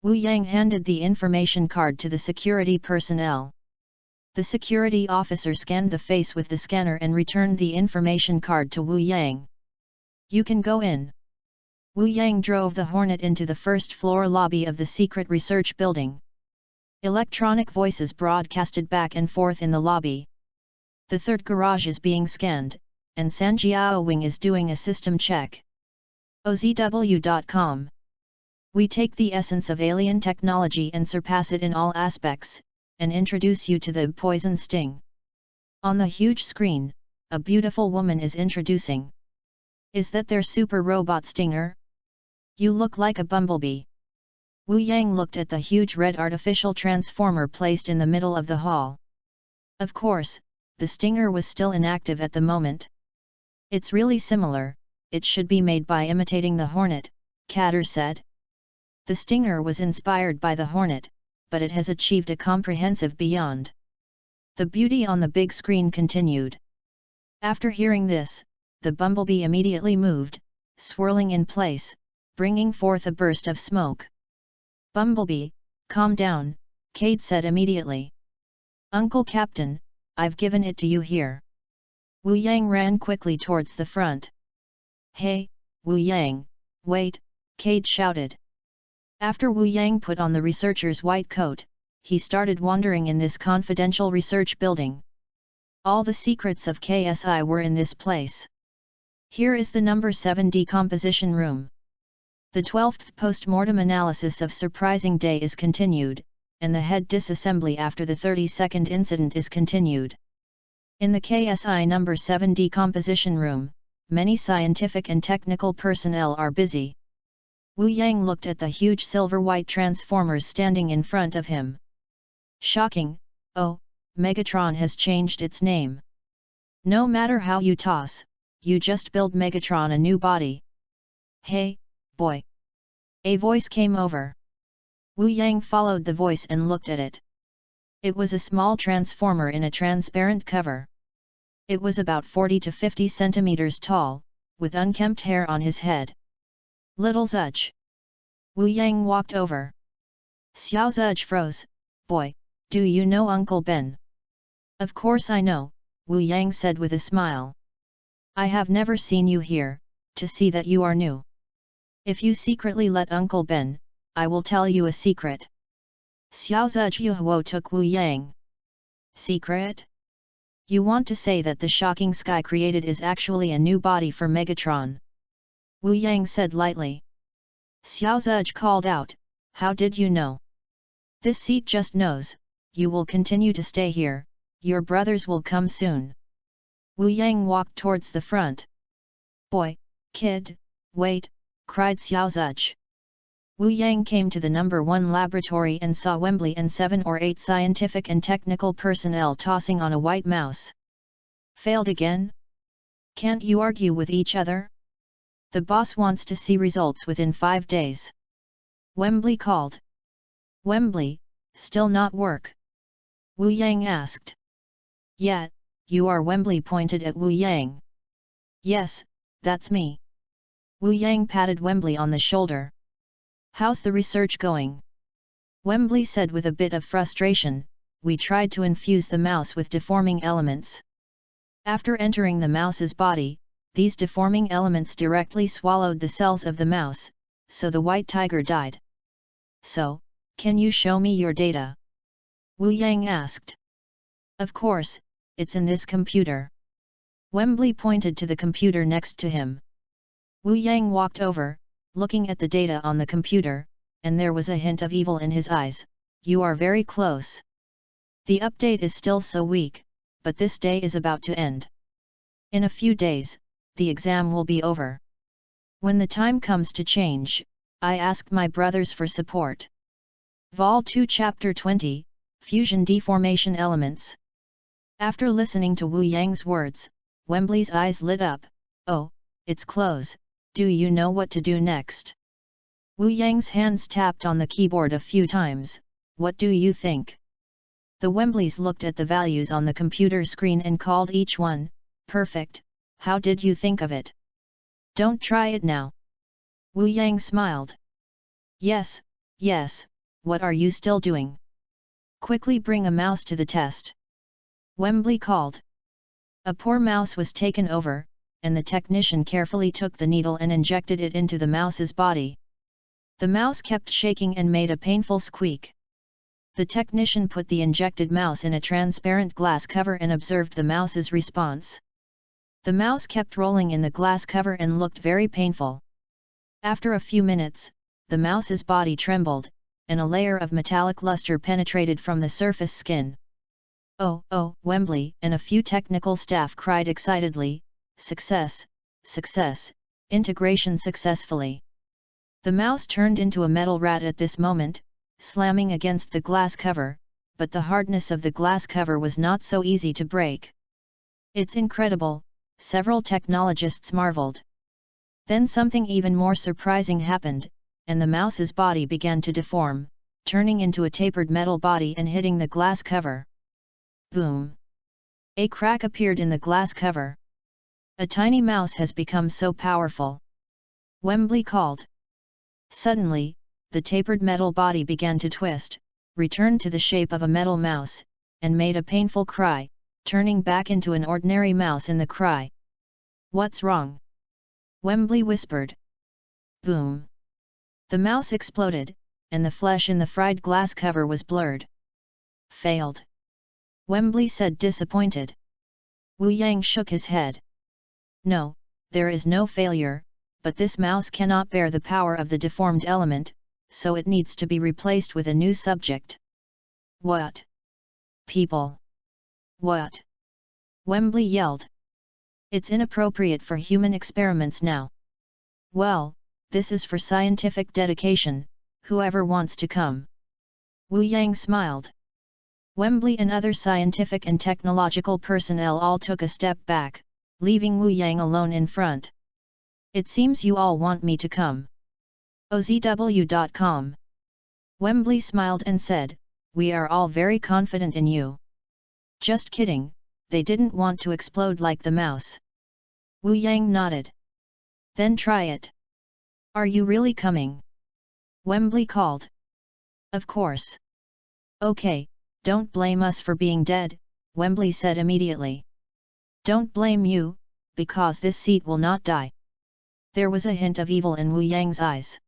Wu Yang handed the information card to the security personnel. The security officer scanned the face with the scanner and returned the information card to Wu Yang. You can go in. Wu Yang drove the Hornet into the first floor lobby of the secret research building. Electronic voices broadcasted back and forth in the lobby. The third garage is being scanned, and Sanjiao Wing is doing a system check. OZW.com. We take the essence of alien technology and surpass it in all aspects, and introduce you to the poison sting. On the huge screen, a beautiful woman is introducing. Is that their super robot Stinger? You look like a bumblebee. Wu Yang looked at the huge red artificial transformer placed in the middle of the hall. Of course, the Stinger was still inactive at the moment. It's really similar, it should be made by imitating the Hornet, Katter said. The Stinger was inspired by the Hornet, but it has achieved a comprehensive beyond. The beauty on the big screen continued. After hearing this, the bumblebee immediately moved, swirling in place, bringing forth a burst of smoke. Bumblebee, calm down, Cade said immediately. Uncle Captain, I've given it to you here. Wu Yang ran quickly towards the front. Hey, Wu Yang, wait, Cade shouted. After Wu Yang put on the researcher's white coat, he started wandering in this confidential research building. All the secrets of KSI were in this place. Here is the number 7 decomposition room. The 12th post-mortem analysis of Surprising Day is continued, and the head disassembly after the 32nd incident is continued. In the KSI number 7 decomposition room, many scientific and technical personnel are busy. Wu Yang looked at the huge silver-white transformers standing in front of him. Shocking, oh, Megatron has changed its name. No matter how you toss, you just build Megatron a new body. Hey, boy! A voice came over. Wu Yang followed the voice and looked at it. It was a small transformer in a transparent cover. It was about 40 to 50 centimeters tall, with unkempt hair on his head. Little Zudge. Wu Yang walked over. Xiao Zudge froze. Boy, do you know Uncle Ben? Of course I know, Wu Yang said with a smile. I have never seen you here, to see that you are new. If you secretly let Uncle Ben, I will tell you a secret. Xiao Zudge Yuhuo took Wu Yang. Secret? You want to say that the shocking sky created is actually a new body for Megatron? Wu Yang said lightly. Xiao Zudge called out, how did you know? This seat just knows, you will continue to stay here, your brothers will come soon. Wu Yang walked towards the front. Boy, kid, wait, cried Xiao Zudge. Wu Yang came to the number 1 laboratory and saw Wembley and 7 or 8 scientific and technical personnel tossing on a white mouse. Failed again? Can't you argue with each other? The boss wants to see results within 5 days. Wembley called. Wembley, still not work? Wu Yang asked. Yeah, you are. Wembley pointed at Wu Yang. Yes, that's me. Wu Yang patted Wembley on the shoulder. How's the research going? Wembley said with a bit of frustration, we tried to infuse the mouse with deforming elements. After entering the mouse's body, these deforming elements directly swallowed the cells of the mouse, so the white tiger died. So, can you show me your data? Wu Yang asked. Of course, it's in this computer. Wembley pointed to the computer next to him. Wu Yang walked over, looking at the data on the computer, and there was a hint of evil in his eyes. You are very close. The update is still so weak, but this day is about to end. In a few days, the exam will be over. When the time comes to change, I ask my brothers for support. Vol 2 Chapter 20, Fusion Deformation Elements. After listening to Wu Yang's words, Wembley's eyes lit up. Oh, it's close, do you know what to do next? Wu Yang's hands tapped on the keyboard a few times. What do you think? The Wembleys looked at the values on the computer screen and called each one, perfect, how did you think of it? Don't try it now. Wu Yang smiled. Yes, yes, what are you still doing? Quickly bring a mouse to the test. Wembley called. A poor mouse was taken over, and the technician carefully took the needle and injected it into the mouse's body. The mouse kept shaking and made a painful squeak. The technician put the injected mouse in a transparent glass cover and observed the mouse's response. The mouse kept rolling in the glass cover and looked very painful. After a few minutes, the mouse's body trembled, and a layer of metallic luster penetrated from the surface skin. Oh, Wembley and a few technical staff cried excitedly, success, success, integration successfully. The mouse turned into a metal rat at this moment, slamming against the glass cover, but the hardness of the glass cover was not so easy to break. It's incredible, several technologists marveled. Then something even more surprising happened, and the mouse's body began to deform, turning into a tapered metal body and hitting the glass cover. Boom! A crack appeared in the glass cover. A tiny mouse has become so powerful. Wembley called. Suddenly, the tapered metal body began to twist, returned to the shape of a metal mouse, and made a painful cry, turning back into an ordinary mouse in the cry. What's wrong? Wembley whispered. Boom! The mouse exploded, and the flesh in the fried glass cover was blurred. Failed. Wembley said disappointed. Wu Yang shook his head. No, there is no failure, but this mouse cannot bear the power of the deformed element, so it needs to be replaced with a new subject. What? People? What? Wembley yelled. It's inappropriate for human experiments now. Well, this is for scientific dedication, whoever wants to come. Wu Yang smiled. Wembley and other scientific and technological personnel all took a step back, leaving Wu Yang alone in front. It seems you all want me to come. OZW.com. Wembley smiled and said, "We are all very confident in you." Just kidding, they didn't want to explode like the mouse. Wu Yang nodded. Then try it. Are you really coming? Wembley called. Of course. Okay, don't blame us for being dead, Wembley said immediately. Don't blame you, because this seat will not die. There was a hint of evil in Wu Yang's eyes.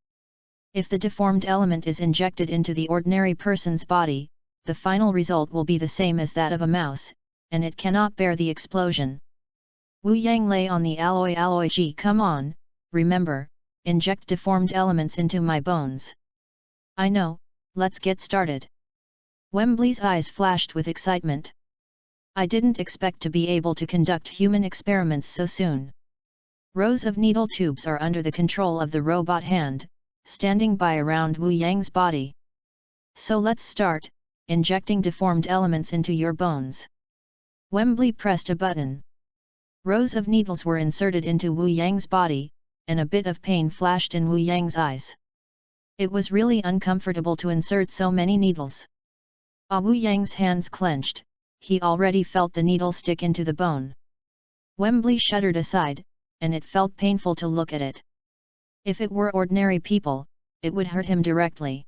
If the deformed element is injected into the ordinary person's body, the final result will be the same as that of a mouse, and it cannot bear the explosion. Wu Yang lay on the alloy. Gee, come on, remember, inject deformed elements into my bones. I know, let's get started. Wembley's eyes flashed with excitement. I didn't expect to be able to conduct human experiments so soon. Rows of needle tubes are under the control of the robot hand, standing by around Wu Yang's body. So let's start, injecting deformed elements into your bones. Wembley pressed a button. Rows of needles were inserted into Wu Yang's body, and a bit of pain flashed in Wu Yang's eyes. It was really uncomfortable to insert so many needles. Wu Yang's hands clenched, he already felt the needle stick into the bone. Wembley shuddered aside, and it felt painful to look at it. If it were ordinary people, it would hurt him directly.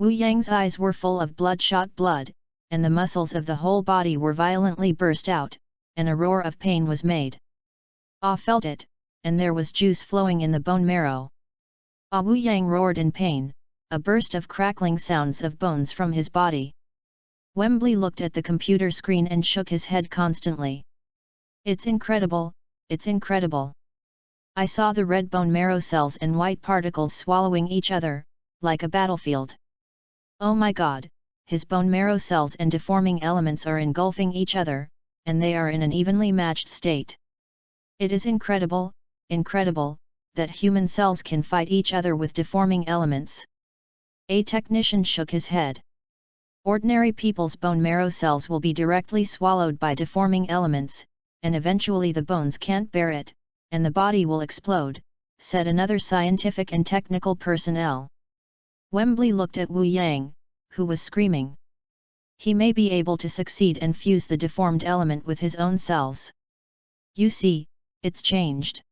Wu Yang's eyes were full of bloodshot blood, and the muscles of the whole body were violently burst out, and a roar of pain was made. Felt it, and there was juice flowing in the bone marrow. Wu Yang roared in pain, a burst of crackling sounds of bones from his body. Wembley looked at the computer screen and shook his head constantly. It's incredible, it's incredible. I saw the red bone marrow cells and white particles swallowing each other, like a battlefield. Oh my God, his bone marrow cells and deforming elements are engulfing each other, and they are in an evenly matched state. It is incredible, incredible, that human cells can fight each other with deforming elements. A technician shook his head. Ordinary people's bone marrow cells will be directly swallowed by deforming elements, and eventually the bones can't bear it, and the body will explode, said another scientific and technical personnel. Wembley looked at Wu Yang, who was screaming. He may be able to succeed and fuse the deformed element with his own cells. You see, it's changed.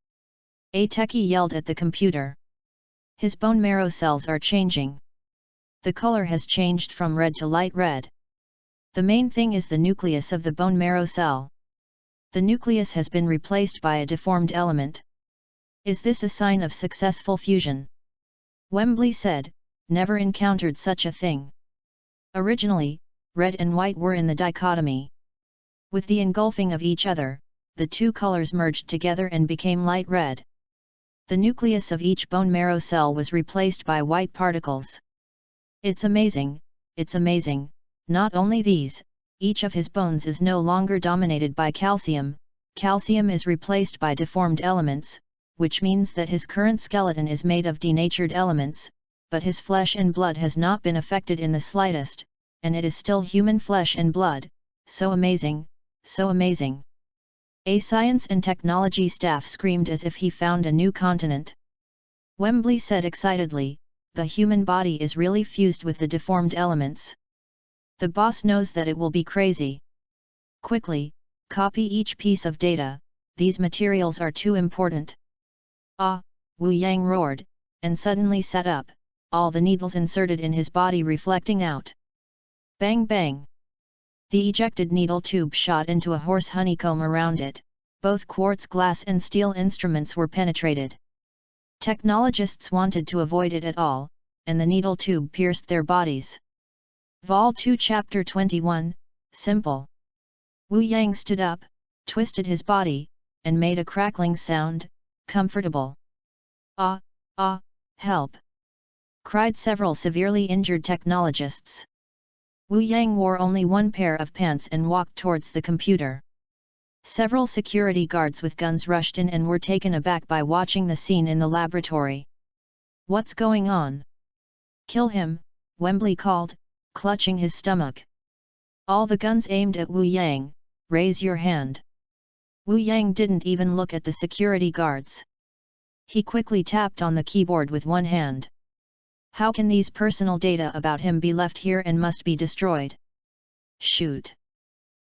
A techie yelled at the computer. His bone marrow cells are changing. The color has changed from red to light red. The main thing is the nucleus of the bone marrow cell. The nucleus has been replaced by a deformed element. Is this a sign of successful fusion? Wembley said, never encountered such a thing. Originally, red and white were in the dichotomy. With the engulfing of each other, the two colors merged together and became light red. The nucleus of each bone marrow cell was replaced by white particles. It's amazing, it's amazing. Not only these, each of his bones is no longer dominated by calcium, calcium is replaced by deformed elements, which means that his current skeleton is made of denatured elements, but his flesh and blood has not been affected in the slightest, and it is still human flesh and blood. So amazing, so amazing. A science and technology staff screamed as if he found a new continent. Wembley said excitedly, the human body is really fused with the deformed elements. The boss knows that it will be crazy. Quickly, copy each piece of data, these materials are too important. Wu Yang roared, and suddenly sat up, all the needles inserted in his body reflecting out. Bang bang! The ejected needle tube shot into a horse honeycomb around it, both quartz glass and steel instruments were penetrated. Technologists wanted to avoid it at all, and the needle tube pierced their bodies. Vol 2 Chapter 21, Simple. Wu Yang stood up, twisted his body, and made a crackling sound, comfortable. Help! Cried several severely injured technologists. Wu Yang wore only one pair of pants and walked towards the computer. Several security guards with guns rushed in and were taken aback by watching the scene in the laboratory. What's going on? Kill him, Wembley called, clutching his stomach. All the guns aimed at Wu Yang. Raise your hand. Wu Yang didn't even look at the security guards. He quickly tapped on the keyboard with one hand. How can these personal data about him be left here and must be destroyed? Shoot!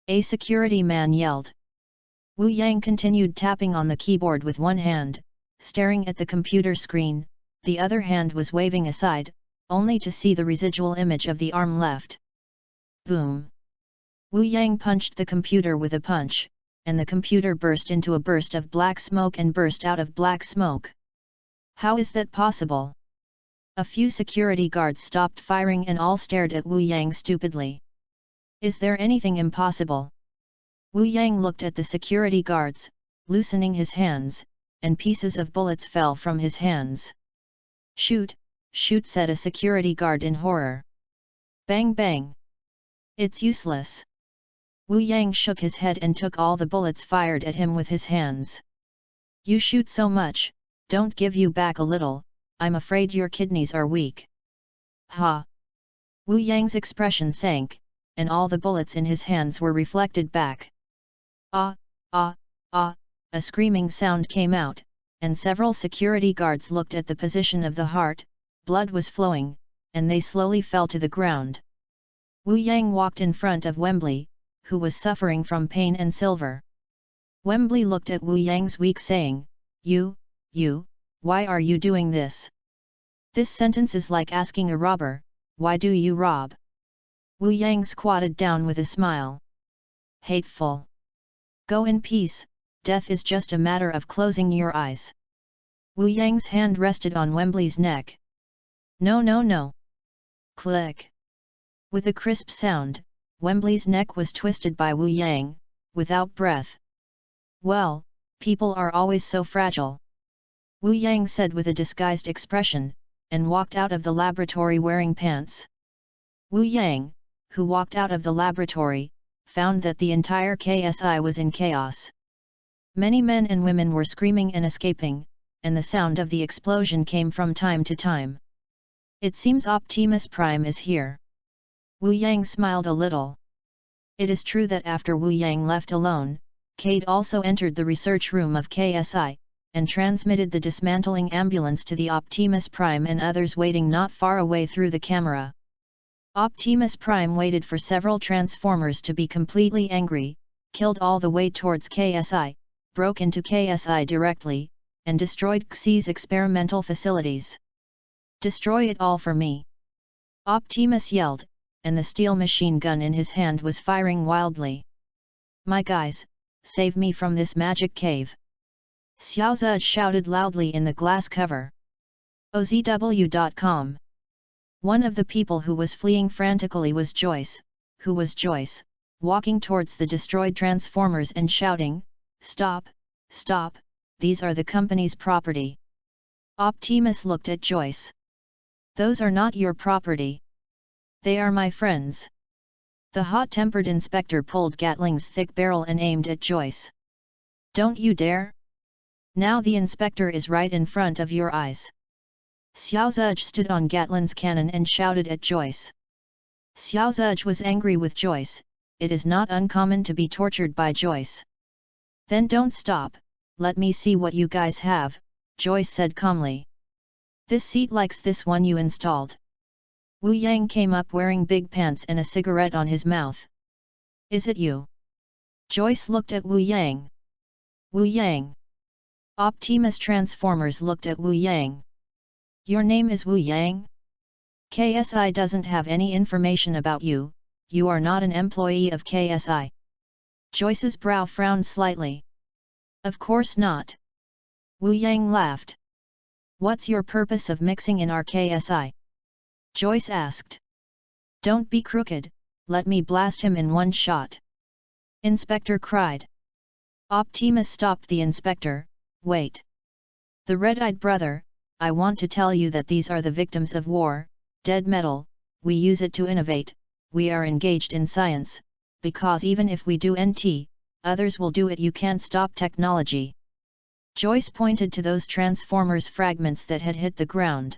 A security man yelled. Wu Yang continued tapping on the keyboard with one hand, staring at the computer screen. The other hand was waving aside, only to see the residual image of the arm left. Boom! Wu Yang punched the computer with a punch, and the computer burst into a burst of black smoke and burst out of black smoke. How is that possible? A few security guards stopped firing and all stared at Wu Yang stupidly. Is there anything impossible? Wu Yang looked at the security guards, loosening his hands, and pieces of bullets fell from his hands. Shoot, shoot, said a security guard in horror. Bang bang! It's useless. Wu Yang shook his head and took all the bullets fired at him with his hands. You shoot so much, don't give you back a little, I'm afraid your kidneys are weak. Ha! Wu Yang's expression sank, and all the bullets in his hands were reflected back. Ah, ah, ah, a screaming sound came out, and several security guards looked at the position of the heart. Blood was flowing, and they slowly fell to the ground. Wu Yang walked in front of Wembley, who was suffering from pain and silver. Wembley looked at Wu Yang's weak saying, You, why are you doing this? This sentence is like asking a robber, why do you rob? Wu Yang squatted down with a smile. Hateful. Go in peace, death is just a matter of closing your eyes. Wu Yang's hand rested on Wembley's neck. No no no. Click. With a crisp sound, Wembley's neck was twisted by Wu Yang, without breath. Well, people are always so fragile. Wu Yang said with a disguised expression, and walked out of the laboratory wearing pants. Wu Yang, who walked out of the laboratory, found that the entire KSI was in chaos. Many men and women were screaming and escaping, and the sound of the explosion came from time to time. It seems Optimus Prime is here. Wu Yang smiled a little. It is true that after Wu Yang left alone, Cade also entered the research room of KSI, and transmitted the dismantling ambulance to the Optimus Prime and others waiting not far away through the camera. Optimus Prime waited for several Transformers to be completely angry, killed all the way towards KSI, broke into KSI directly, and destroyed Xi's experimental facilities. Destroy it all for me! Optimus yelled, and the steel machine gun in his hand was firing wildly. My guys, save me from this magic cave! Xiao Zhe shouted loudly in the glass cover. OZW.com. One of the people who was fleeing frantically was Joyce, walking towards the destroyed Transformers and shouting, Stop, stop, these are the company's property. Optimus looked at Joyce. Those are not your property. They are my friends. The hot-tempered inspector pulled Gatling's thick barrel and aimed at Joyce. Don't you dare! Now the inspector is right in front of your eyes. Xiao Zhe stood on Gatling's cannon and shouted at Joyce. Xiao Zhe was angry with Joyce. It is not uncommon to be tortured by Joyce. Then don't stop, let me see what you guys have, Joyce said calmly. This seat likes this one you installed. Wu Yang came up wearing big pants and a cigarette on his mouth. Is it you? Joyce looked at Wu Yang. Wu Yang. Optimus Transformers looked at Wu Yang. Your name is Wu Yang? KSI doesn't have any information about you, you are not an employee of KSI. Joyce's brow frowned slightly. Of course not. Wu Yang laughed. What's your purpose of mixing in our KSI? Joyce asked. Don't be crooked, let me blast him in one shot. Inspector cried. Optimus stopped the inspector. Wait. The red-eyed brother, I want to tell you that these are the victims of war, dead metal, we use it to innovate, we are engaged in science, because even if we do NT, others will do it. You can't stop technology. Joyce pointed to those Transformers fragments that had hit the ground.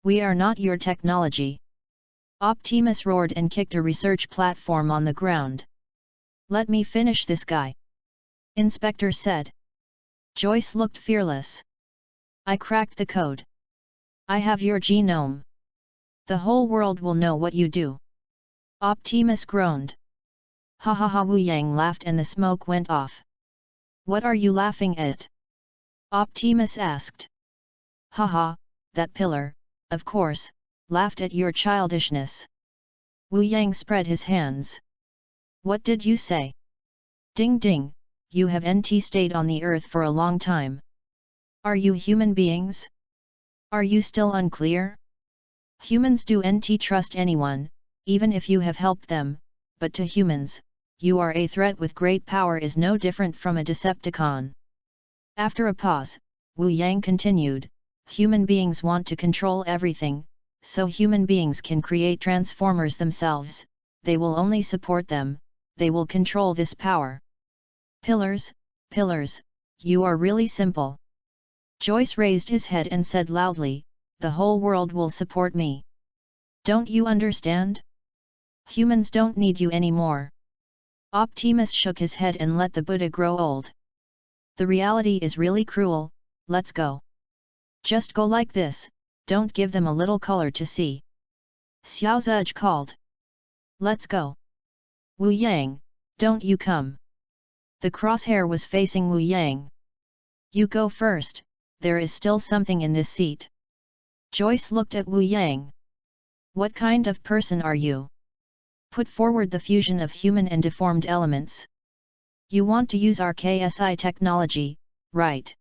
We are not your technology. Optimus roared and kicked a research platform on the ground. "Let me finish this guy," Inspector said. Joyce looked fearless. "I cracked the code. I have your genome. The whole world will know what you do." Optimus groaned. "Ha ha ha!" Wu Yang laughed and the smoke went off. "What are you laughing at?" Optimus asked. "Ha ha, that pillar, of course, laughed at your childishness." Wu Yang spread his hands. "What did you say?" "Ding ding, you have stayed on the earth for a long time. Are you human beings? Are you still unclear? Humans do trust anyone, even if you have helped them, but to humans, you are a threat with great power is no different from a Decepticon." After a pause, Wu Yang continued, "Human beings want to control everything, so human beings can create transformers themselves, they will only support them, they will control this power." "Pillars, pillars, you are really simple." Joyce raised his head and said loudly, "The whole world will support me. Don't you understand? Humans don't need you anymore." Optimus shook his head and let the Buddha grow old. "The reality is really cruel, let's go. Just go like this, don't give them a little color to see." Xiao Zhuzh called. "Let's go. Wu Yang, don't you come." The crosshair was facing Wu Yang. "You go first, there is still something in this seat." Joyce looked at Wu Yang. "What kind of person are you? Put forward the fusion of human and deformed elements. You want to use our KSI technology, right?"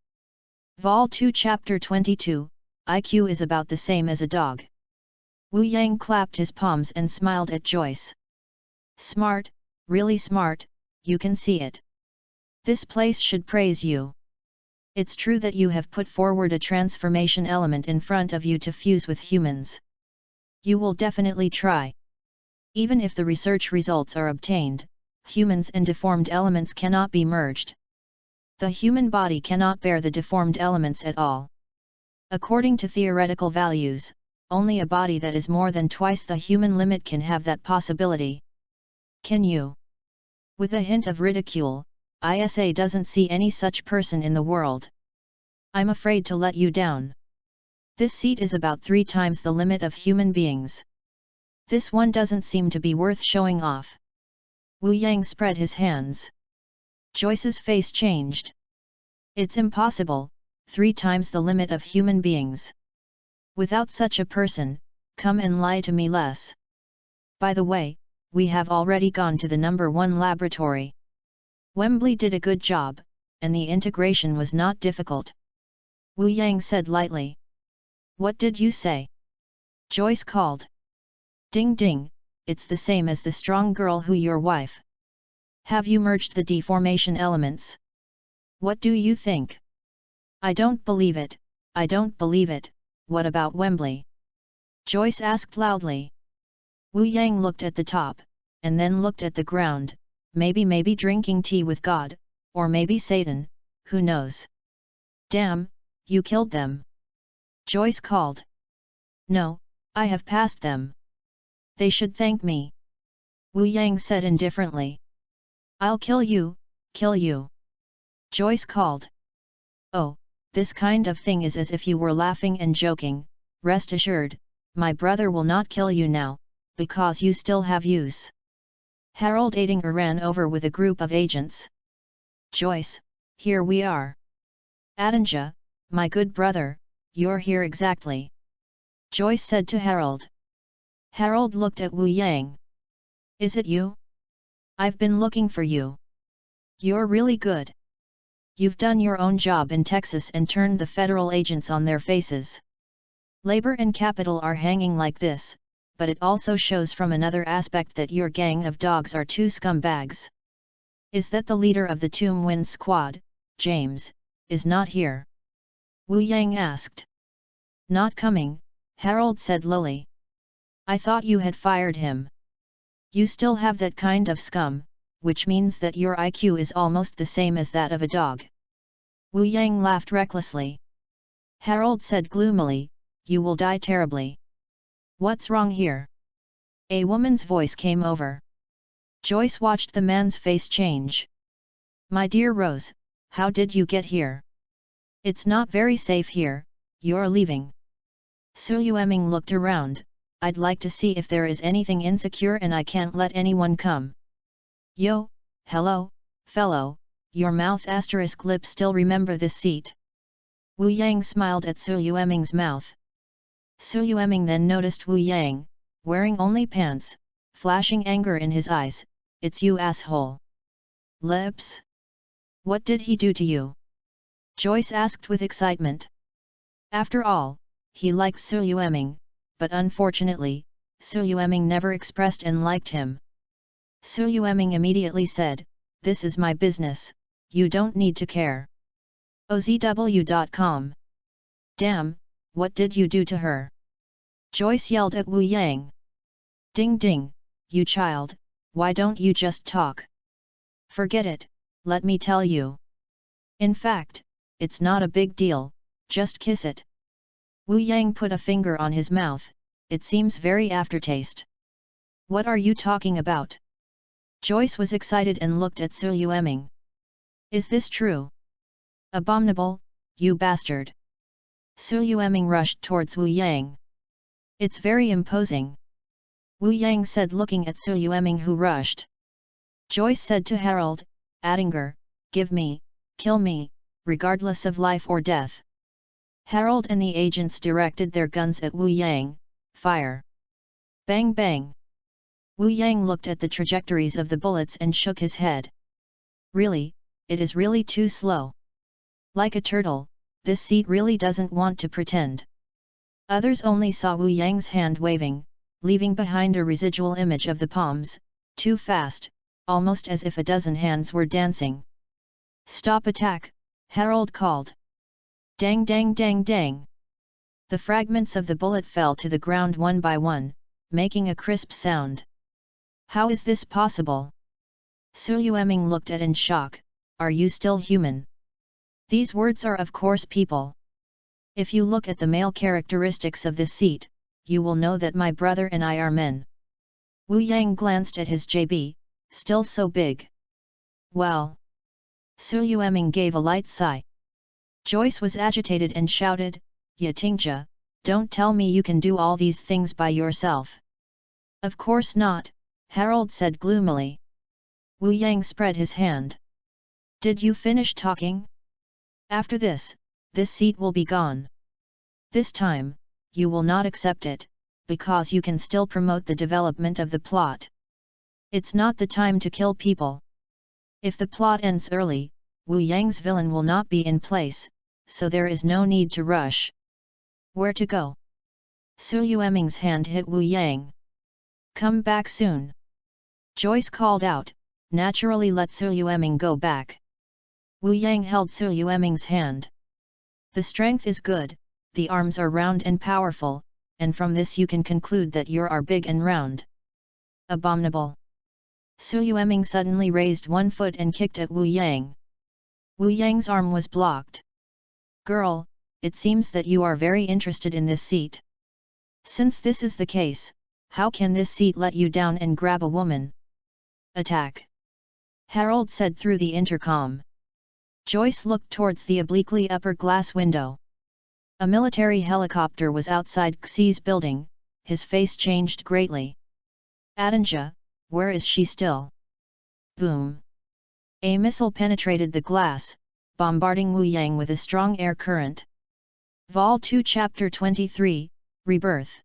Vol 2 Chapter 22, IQ is about the same as a dog. Wu Yang clapped his palms and smiled at Joyce. "Smart, really smart, you can see it. This place should praise you. It's true that you have put forward a transformation element in front of you to fuse with humans. You will definitely try. Even if the research results are obtained, humans and deformed elements cannot be merged. The human body cannot bear the deformed elements at all. According to theoretical values, only a body that is more than twice the human limit can have that possibility. Can you?" With a hint of ridicule, "ISA doesn't see any such person in the world. I'm afraid to let you down. This seat is about 3 times the limit of human beings. This one doesn't seem to be worth showing off." Wu Yang spread his hands. Joyce's face changed. "It's impossible, 3 times the limit of human beings. Without such a person, come and lie to me less. By the way, we have already gone to the number 1 laboratory. Wembley did a good job, and the integration was not difficult." Wu Yang said lightly. "What did you say?" Joyce called. "Ding ding, it's the same as the strong girl who your wife. Have you merged the deformation elements? What do you think?" "I don't believe it, I don't believe it, what about Wembley?" Joyce asked loudly. Wu Yang looked at the top, and then looked at the ground, maybe drinking tea with God, or maybe Satan, who knows. "Damn, you killed them!" Joyce called. "No, I have passed them. They should thank me." Wu Yang said indifferently. "I'll kill you, kill you." Joyce called. "Oh, this kind of thing is as if you were laughing and joking, rest assured, my brother will not kill you now, because you still have use." Harold Adinger ran over with a group of agents. "Joyce, here we are." "Adinger, my good brother, you're here exactly," Joyce said to Harold. Harold looked at Wu Yang. "Is it you? I've been looking for you. You're really good. You've done your own job in Texas and turned the federal agents on their faces. Labor and capital are hanging like this, but it also shows from another aspect that your gang of dogs are 2 scumbags. Is that the leader of the Tomb Wind Squad, James, is not here?" Wu Yang asked. "Not coming," Harold said lowly. "I thought you had fired him. You still have that kind of scum, which means that your IQ is almost the same as that of a dog." Wu Yang laughed recklessly. Harold said gloomily, "You will die terribly. What's wrong here? A woman's voice came over. Joyce watched the man's face change. My dear Rose, how did you get here? It's not very safe here, you're leaving. Su Yueming looked around. I'd like to see if there is anything insecure and I can't let anyone come. Yo, hello, fellow, your mouth * lip still remember this seat. Wu Yang smiled at Su Yueming's mouth. Su Yueming then noticed Wu Yang, wearing only pants, flashing anger in his eyes. It's you asshole. Lips? What did he do to you? Joyce asked with excitement. After all, he liked Su Yueming, but unfortunately, Su Yueming never expressed and liked him. Su Yueming immediately said, this is my business, you don't need to care. OZW.com. Damn, what did you do to her? Joyce yelled at Wu Yang. Ding ding, you child, why don't you just talk? Forget it, let me tell you. In fact, it's not a big deal, just kiss it. Wu Yang put a finger on his mouth, it seems very aftertaste. What are you talking about? Joyce was excited and looked at Su Yueming. Is this true? Abominable, you bastard. Su Yueming rushed towards Wu Yang. It's very imposing. Wu Yang said looking at Su Yueming who rushed. Joyce said to Harold, Attinger, give me, kill me, regardless of life or death. Harold and the agents directed their guns at Wu Yang, fire. Bang bang. Wu Yang looked at the trajectories of the bullets and shook his head. Really, it is really too slow. Like a turtle, this seat really doesn't want to pretend. Others only saw Wu Yang's hand waving, leaving behind a residual image of the palms, too fast, almost as if a dozen hands were dancing. Stop attack, Harold called. Dang dang dang dang. The fragments of the bullet fell to the ground one by one, making a crisp sound. How is this possible? Su Yueming looked at in shock, are you still human? These words are of course people. If you look at the male characteristics of this seat, you will know that my brother and I are men. Wu Yang glanced at his JB, still so big. Well. Su Yueming gave a light sigh. Joyce was agitated and shouted, Ya Tingja, don't tell me you can do all these things by yourself. Of course not, Harold said gloomily. Wu Yang spread his hand. Did you finish talking? After this seat will be gone. This time, you will not accept it, because you can still promote the development of the plot. It's not the time to kill people. If the plot ends early, Wu Yang's villain will not be in place, so there is no need to rush. Where to go? Su Yueming's hand hit Wu Yang. Come back soon. Joyce called out, naturally let Su Yueming go back. Wu Yang held Su Yueming's hand. The strength is good, the arms are round and powerful, and from this you can conclude that you are big and round. Abominable. Su Yueming suddenly raised one foot and kicked at Wu Yang. Wu Yang's arm was blocked. Girl, it seems that you are very interested in this seat. Since this is the case, how can this seat let you down and grab a woman? Attack! Harold said through the intercom. Joyce looked towards the obliquely upper glass window. A military helicopter was outside Xi's building, his face changed greatly. Attinger, where is she still? Boom! A missile penetrated the glass, bombarding Wu Yang with a strong air current. Vol 2 Chapter 23, Rebirth.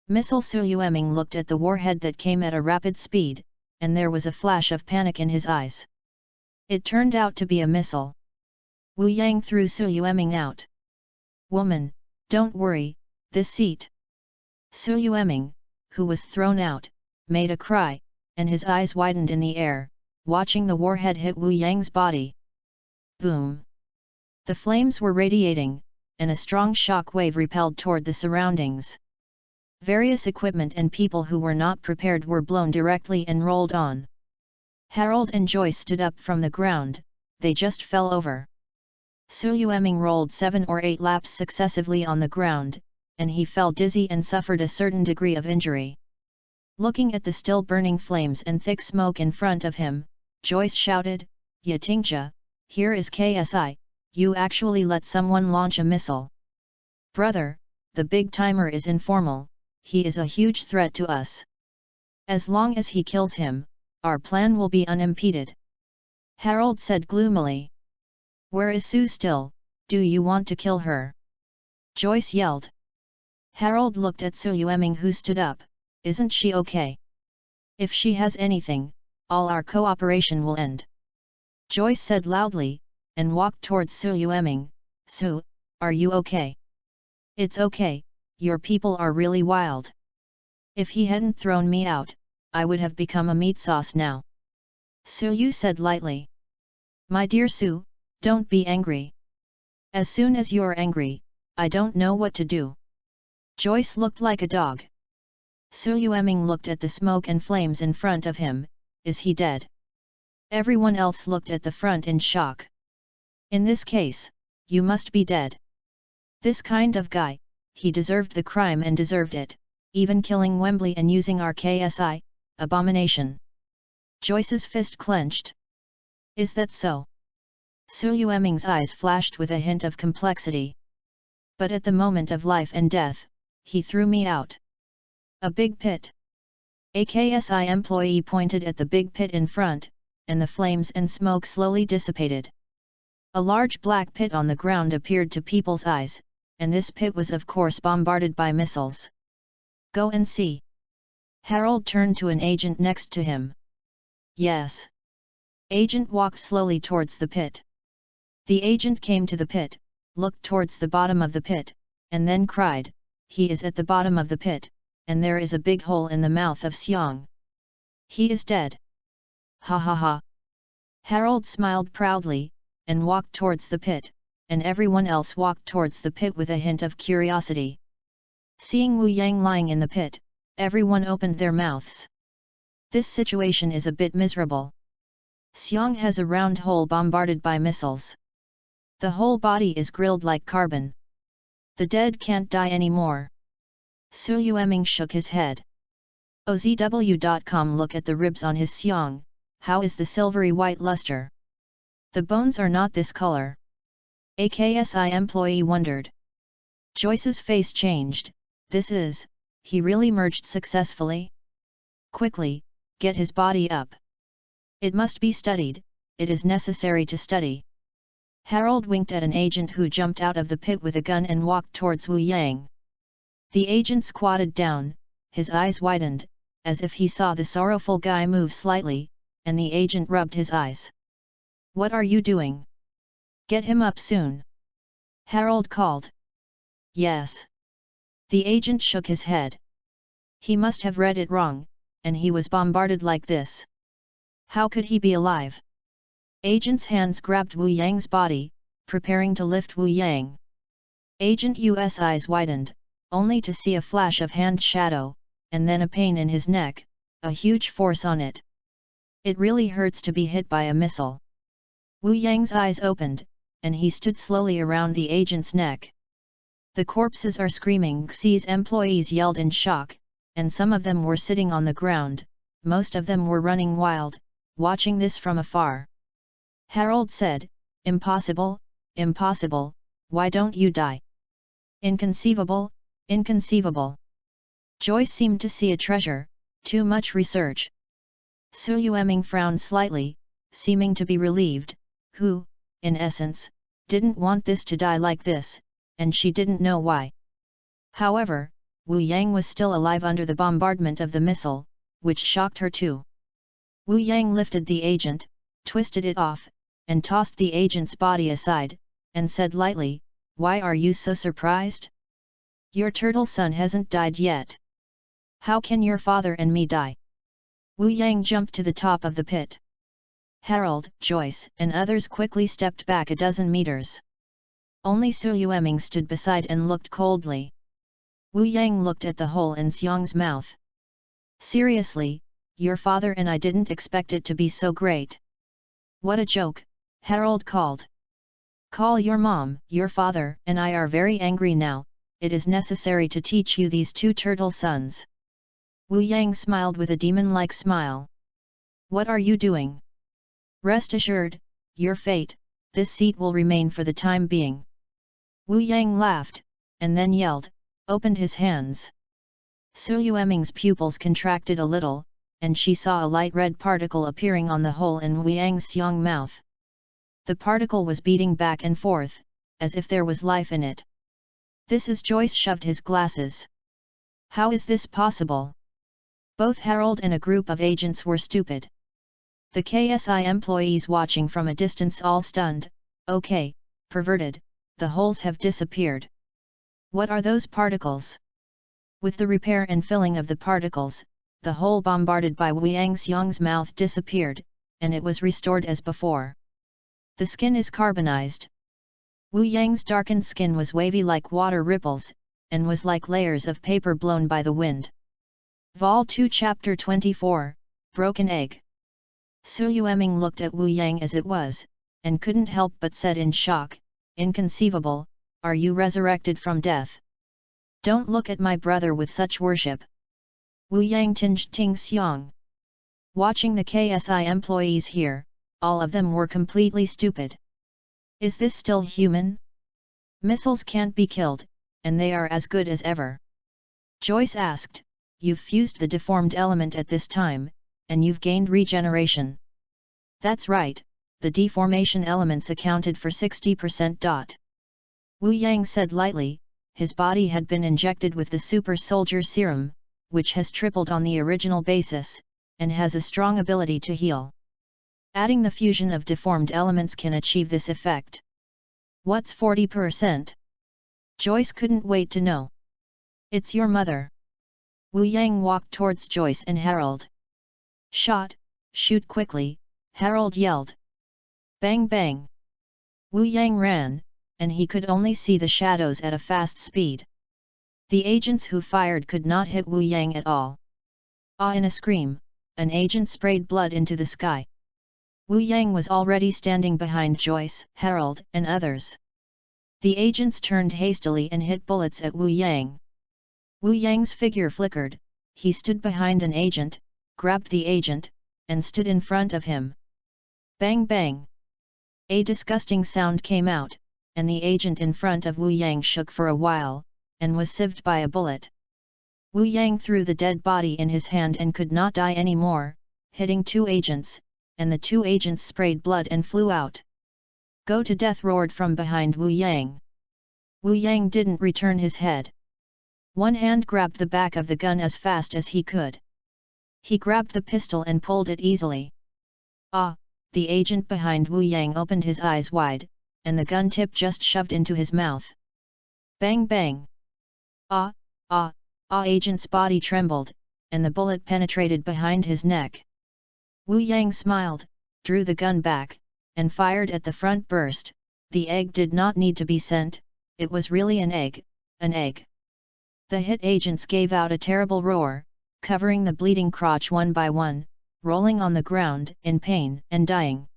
Missile Su Yueming looked at the warhead that came at a rapid speed, and there was a flash of panic in his eyes. It turned out to be a missile. Wu Yang threw Su Yueming out. Woman, don't worry, this seat. Su Yueming, who was thrown out, made a cry, and his eyes widened in the air, watching the warhead hit Wu Yang's body. Boom! The flames were radiating, and a strong shock wave repelled toward the surroundings. Various equipment and people who were not prepared were blown directly and rolled on. Harold and Joyce stood up from the ground, they just fell over. Su Yueming rolled 7 or 8 laps successively on the ground, and he fell dizzy and suffered a certain degree of injury. Looking at the still burning flames and thick smoke in front of him, Joyce shouted, "Yatingja, here is KSI, you actually let someone launch a missile. Brother, the big timer is informal, he is a huge threat to us. As long as he kills him, our plan will be unimpeded." Harold said gloomily. "Where is Sue still, do you want to kill her?" Joyce yelled. Harold looked at Su Yueming, who stood up. "Isn't she okay? If she has anything, all our cooperation will end." Joyce said loudly, and walked towards Su Yueming. "Su, are you okay?" "It's okay, your people are really wild. If he hadn't thrown me out, I would have become a meat sauce now." Su Yu said lightly. "My dear Su, don't be angry. As soon as you're angry, I don't know what to do." Joyce looked like a dog. Su Yueming looked at the smoke and flames in front of him. "Is he dead?" Everyone else looked at the front in shock. "In this case, you must be dead. This kind of guy, he deserved the crime and deserved it, even killing Wembley and using our KSI, abomination." Joyce's fist clenched. "Is that so?" Su Yueming's eyes flashed with a hint of complexity. "But at the moment of life and death, he threw me out." "A big pit." A KSI employee pointed at the big pit in front, and the flames and smoke slowly dissipated. A large black pit on the ground appeared to people's eyes, and this pit was of course bombarded by missiles. "Go and see." Harold turned to an agent next to him. "Yes." Agent walked slowly towards the pit. The agent came to the pit, looked towards the bottom of the pit, and then cried, "He is at the bottom of the pit, and there is a big hole in the mouth of Xiang. He is dead." "Ha ha ha." Harold smiled proudly, and walked towards the pit, and everyone else walked towards the pit with a hint of curiosity. Seeing Wu Yang lying in the pit, everyone opened their mouths. This situation is a bit miserable. Xiang has a round hole bombarded by missiles. The whole body is grilled like carbon. The dead can't die anymore. Su Yueming shook his head. OZW.com. Look at the ribs on his Xiang, how is the silvery white luster? The bones are not this color. A KSI employee wondered. Joyce's face changed. He really merged successfully? Quickly, get his body up. It must be studied, it is necessary to study. Harold winked at an agent who jumped out of the pit with a gun and walked towards Wu Yang. The agent squatted down, his eyes widened, as if he saw the sorrowful guy move slightly, and the agent rubbed his eyes. "What are you doing? Get him up soon!" Harold called. "Yes." The agent shook his head. He must have read it wrong, and he was bombarded like this. How could he be alive? Agent's hands grabbed Wu Yang's body, preparing to lift Wu Yang. Agent Yu's eyes widened, only to see a flash of hand shadow, and then a pain in his neck, a huge force on it. It really hurts to be hit by a missile. Wu Yang's eyes opened, and he stood slowly around the agent's neck. "The corpses are screaming!" Xi's employees yelled in shock, and some of them were sitting on the ground, most of them were running wild, watching this from afar. Harold said, "Impossible, impossible, why don't you die? Inconceivable, inconceivable." Joyce seemed to see a treasure, too much research. Su Yueming frowned slightly, seeming to be relieved, who, in essence, didn't want this to die like this, and she didn't know why. However, Wu Yang was still alive under the bombardment of the missile, which shocked her too. Wu Yang lifted the agent, twisted it off, and tossed the agent's body aside, and said lightly, "Why are you so surprised? Your turtle son hasn't died yet. How can your father and me die?" Wu Yang jumped to the top of the pit. Harold, Joyce, and others quickly stepped back a dozen meters. Only Su Yueming stood beside and looked coldly. Wu Yang looked at the hole in Xiang's mouth. "Seriously, your father and I didn't expect it to be so great." "What a joke," Harold called. "Call your mom, your father and I are very angry now, it is necessary to teach you these two turtle sons." Wu Yang smiled with a demon-like smile. What are you doing? Rest assured, your fate, this seat will remain for the time being. Wu Yang laughed, and then yelled, opened his hands. Su Yueming's pupils contracted a little, and she saw a light red particle appearing on the hole in Wu Yang's xiong mouth. The particle was beating back and forth, as if there was life in it. This is Joyce shoved his glasses. How is this possible? Both Harold and a group of agents were stupid. The KSI employees watching from a distance all stunned, okay, perverted, the holes have disappeared. What are those particles? With the repair and filling of the particles, the hole bombarded by Wu Yang's mouth disappeared, and it was restored as before. The skin is carbonized. Wu Yang's darkened skin was wavy like water ripples, and was like layers of paper blown by the wind. Vol 2 Chapter 24, Broken Egg. Su Yueming looked at Wu Yang as it was, and couldn't help but said in shock, inconceivable, are you resurrected from death? Don't look at my brother with such worship. Wu Yang tinged Ting Xiang. Watching the KSI employees here, all of them were completely stupid. Is this still human? Missiles can't be killed, and they are as good as ever. Joyce asked, you've fused the deformed element at this time, and you've gained regeneration. That's right, the deformation elements accounted for 60%. Wu Yang said lightly, his body had been injected with the super soldier serum, which has tripled on the original basis, and has a strong ability to heal. Adding the fusion of deformed elements can achieve this effect. What's 40%? Joyce couldn't wait to know. It's your mother. Wu Yang walked towards Joyce and Harold. Shoot quickly, Harold yelled. Bang bang. Wu Yang ran, and he could only see the shadows at a fast speed. The agents who fired could not hit Wu Yang at all. In a scream, an agent sprayed blood into the sky. Wu Yang was already standing behind Joyce, Harold, and others. The agents turned hastily and hit bullets at Wu Yang. Wu Yang's figure flickered, he stood behind an agent, grabbed the agent, and stood in front of him. Bang bang! A disgusting sound came out, and the agent in front of Wu Yang shook for a while, and was sieved by a bullet. Wu Yang threw the dead body in his hand and could not die anymore, hitting two agents, and the two agents sprayed blood and flew out. Go to death roared from behind Wu Yang. Wu Yang didn't return his head. One hand grabbed the back of the gun as fast as he could. He grabbed the pistol and pulled it easily. The agent behind Wu Yang opened his eyes wide, and the gun tip just shoved into his mouth. Bang bang! Agent's body trembled, and the bullet penetrated behind his neck. Wu Yang smiled, drew the gun back, and fired at the front burst. The egg did not need to be sent, it was really an egg, an egg. The hit agents gave out a terrible roar, covering the bleeding crotch one by one, rolling on the ground, in pain, and dying.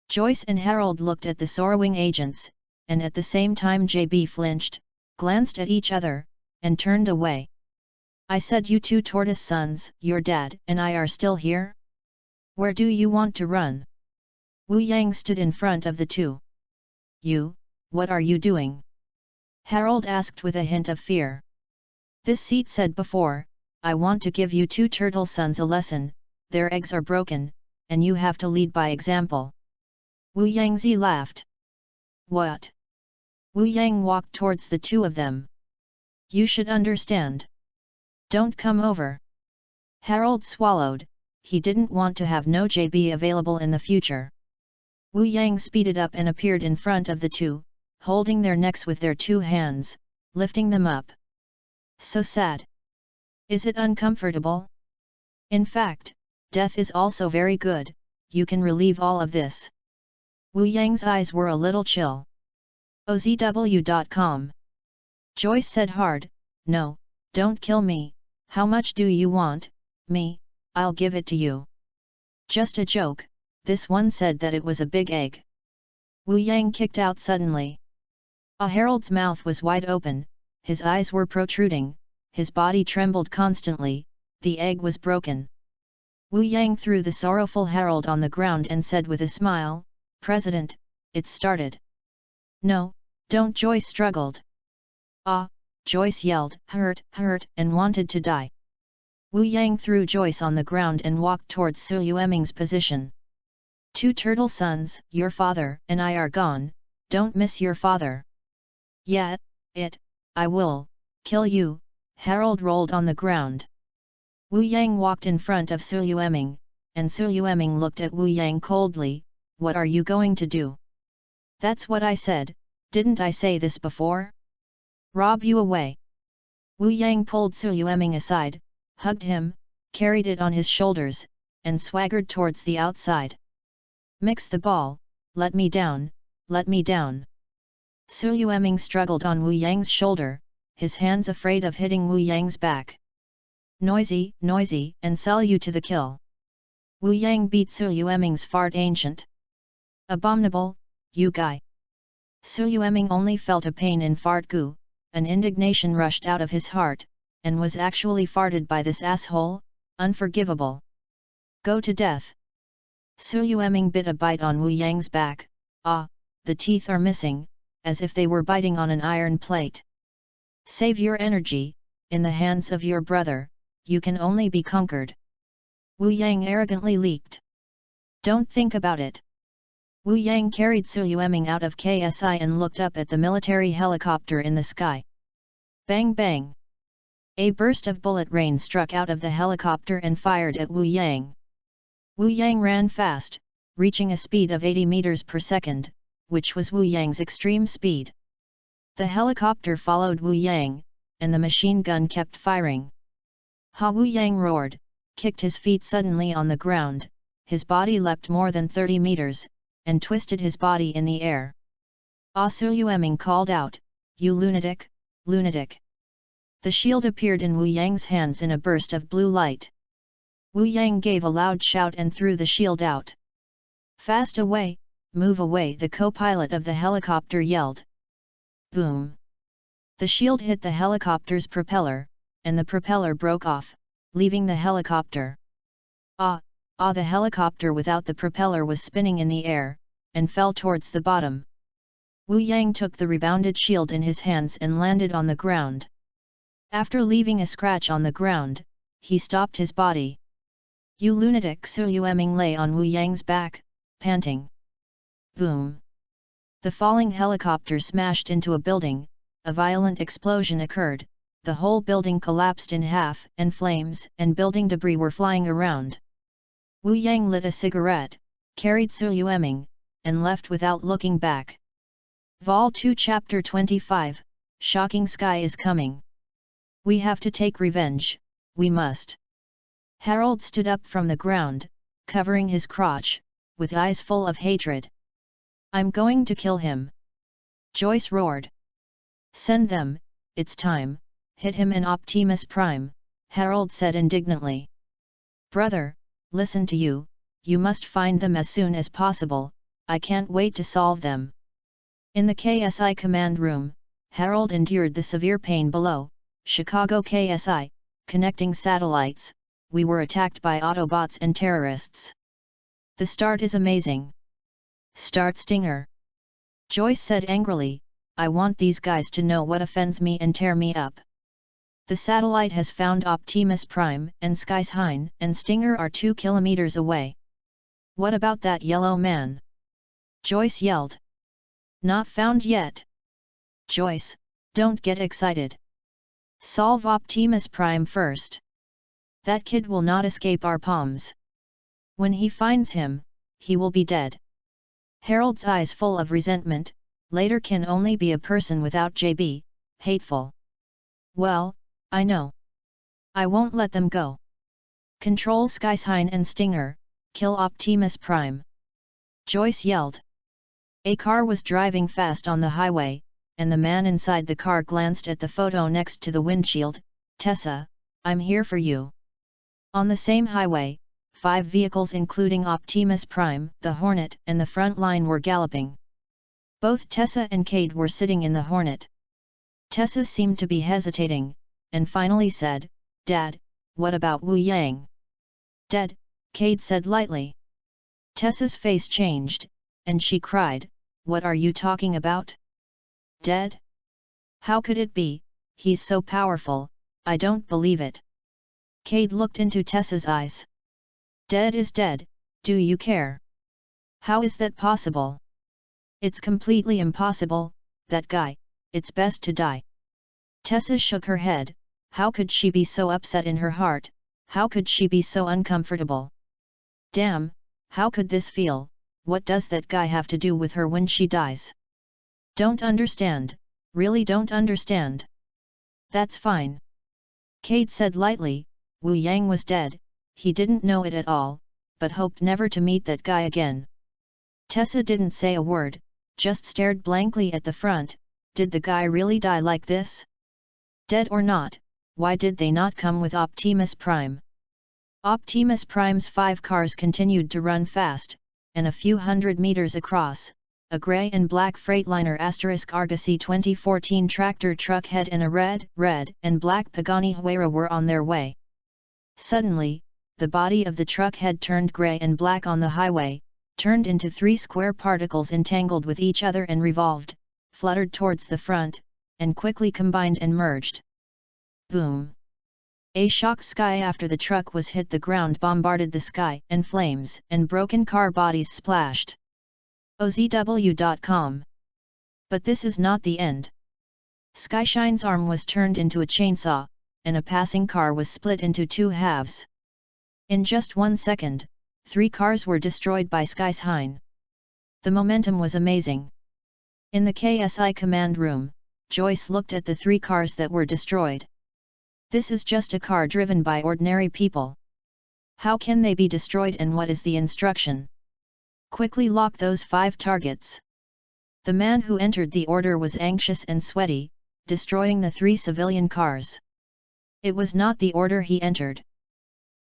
Joyce and Harold looked at the sorrowing agents, and at the same time JB flinched, glanced at each other, and turned away. I said you two tortoise sons, your dad and I are still here? Where do you want to run? Wu Yang stood in front of the two. You, what are you doing? Harold asked with a hint of fear. This seat said before, I want to give you two turtle sons a lesson, their eggs are broken, and you have to lead by example. Wu Yangzi laughed. What? Wu Yang walked towards the two of them. You should understand. Don't come over. Harold swallowed, he didn't want to have no JB available in the future. Wu Yang speeded up and appeared in front of the two, holding their necks with their two hands, lifting them up. So sad. Is it uncomfortable? In fact, death is also very good, you can relieve all of this. Wu Yang's eyes were a little chill. OZW.com. Joyce said hard, no, don't kill me, how much do you want, me, I'll give it to you. Just a joke, this one said that it was a big egg. Wu Yang kicked out suddenly. Harold's mouth was wide open, his eyes were protruding, his body trembled constantly, the egg was broken. Wu Yang threw the sorrowful herald on the ground and said with a smile, "President, it's started." "No, don't," Joyce struggled. "Ah!" Joyce yelled, hurt, and wanted to die. Wu Yang threw Joyce on the ground and walked towards Su Yueming's position. "Two turtle sons, your father and I are gone, don't miss your father." "Yeah, I will kill you." Harold rolled on the ground. Wu Yang walked in front of Su Yueming, and Su Yueming looked at Wu Yang coldly. "What are you going to do?" "That's what I said, didn't I say this before? Rob you away." Wu Yang pulled Su Yueming aside, hugged him, carried it on his shoulders, and swaggered towards the outside. "Mix the ball, let me down, let me down." Su Yueming struggled on Wu Yang's shoulder, his hands afraid of hitting Wu Yang's back. "Noisy, noisy, and sell you to the kill." Wu Yang beat Su Yueming's fart ancient. "Abominable, you guy." Su Yueming only felt a pain in fart goo, an indignation rushed out of his heart, and was actually farted by this asshole, unforgivable. "Go to death." Su Yueming bit a bite on Wu Yang's back. "Ah, the teeth are missing, as if they were biting on an iron plate." "Save your energy, in the hands of your brother, you can only be conquered." Wu Yang arrogantly leaked. "Don't think about it." Wu Yang carried Su Yueming out of KSI and looked up at the military helicopter in the sky. Bang bang! A burst of bullet rain struck out of the helicopter and fired at Wu Yang. Wu Yang ran fast, reaching a speed of 80 meters per second, which was Wu Yang's extreme speed. The helicopter followed Wu Yang, and the machine gun kept firing. Ha! Wu Yang roared, kicked his feet suddenly on the ground, his body leapt more than 30 meters, and twisted his body in the air. Ah! Su Yueming called out, "You lunatic, lunatic!" The shield appeared in Wu Yang's hands in a burst of blue light. Wu Yang gave a loud shout and threw the shield out. "Fast away, move away!" the co-pilot of the helicopter yelled. Boom! The shield hit the helicopter's propeller, and the propeller broke off, leaving the helicopter. Ah! The helicopter without the propeller was spinning in the air, and fell towards the bottom. Wu Yang took the rebounded shield in his hands and landed on the ground. After leaving a scratch on the ground, he stopped his body. "You lunatic!" Su Yueming lay on Wu Yang's back, panting. Boom! The falling helicopter smashed into a building, a violent explosion occurred, the whole building collapsed in half, and flames and building debris were flying around. Wu Yang lit a cigarette, carried Su Yueming, and left without looking back. Vol 2 Chapter 25, Shocking Sky is coming. "We have to take revenge, we must." Harold stood up from the ground, covering his crotch, with eyes full of hatred. "I'm going to kill him!" Joyce roared. "Send them, it's time, hit him in Optimus Prime," Harold said indignantly. "Brother, listen to you, you must find them as soon as possible, I can't wait to solve them." In the KSI command room, Harold endured the severe pain below. Chicago KSI, connecting satellites, we were attacked by Autobots and terrorists. The start is amazing. Start Stinger. Joyce said angrily, "I want these guys to know what offends me and tear me up." The satellite has found Optimus Prime, and Skyshine and Stinger are 2 kilometers away. "What about that yellow man?" Joyce yelled. "Not found yet." "Joyce, don't get excited. Solve Optimus Prime first. That kid will not escape our palms. When he finds him, he will be dead." Harold's eyes full of resentment, later can only be a person without JB, hateful. "Well, I know. I won't let them go. Control Skyshine and Stinger, kill Optimus Prime." Joyce yelled. A car was driving fast on the highway, and the man inside the car glanced at the photo next to the windshield. "Tessa, I'm here for you." On the same highway, 5 vehicles including Optimus Prime, the Hornet and the front line were galloping. Both Tessa and Cade were sitting in the Hornet. Tessa seemed to be hesitating, and finally said, "Dad, what about Wu Yang? Dead, Cade said lightly. Tessa's face changed, and she cried, what are you talking about? Dead? How could it be, he's so powerful, I don't believe it. Cade looked into Tessa's eyes. Dead is dead, do you care? How is that possible? It's completely impossible, that guy, it's best to die. Tessa shook her head, how could she be so upset in her heart, how could she be so uncomfortable? Damn, how could this feel, what does that guy have to do with her when she dies? Don't understand, really don't understand. That's fine. Cade said lightly, Wu Yang was dead, he didn't know it at all, but hoped never to meet that guy again. Tessa didn't say a word, just stared blankly at the front. Did the guy really die like this? Dead or not, why did they not come with Optimus Prime? Optimus Prime's 5 cars continued to run fast, and a few hundred meters across, a grey and black Freightliner Argosy 2014 tractor truck head and a red and black Pagani Huayra were on their way. Suddenly, the body of the truck head turned grey and black on the highway, turned into 3 square particles entangled with each other and revolved, fluttered towards the front, and quickly combined and merged. Boom! A shock sky after the truck was hit the ground bombarded the sky, and flames and broken car bodies splashed. OZW.com. But this is not the end. Skyshine's arm was turned into a chainsaw, and a passing car was split into 2 halves. In just 1 second, 3 cars were destroyed by Skysshine. The momentum was amazing. In the KSI command room, Joyce looked at the 3 cars that were destroyed. This is just a car driven by ordinary people. How can they be destroyed and what is the instruction? Quickly lock those 5 targets. The man who entered the order was anxious and sweaty, destroying the 3 civilian cars. It was not the order he entered.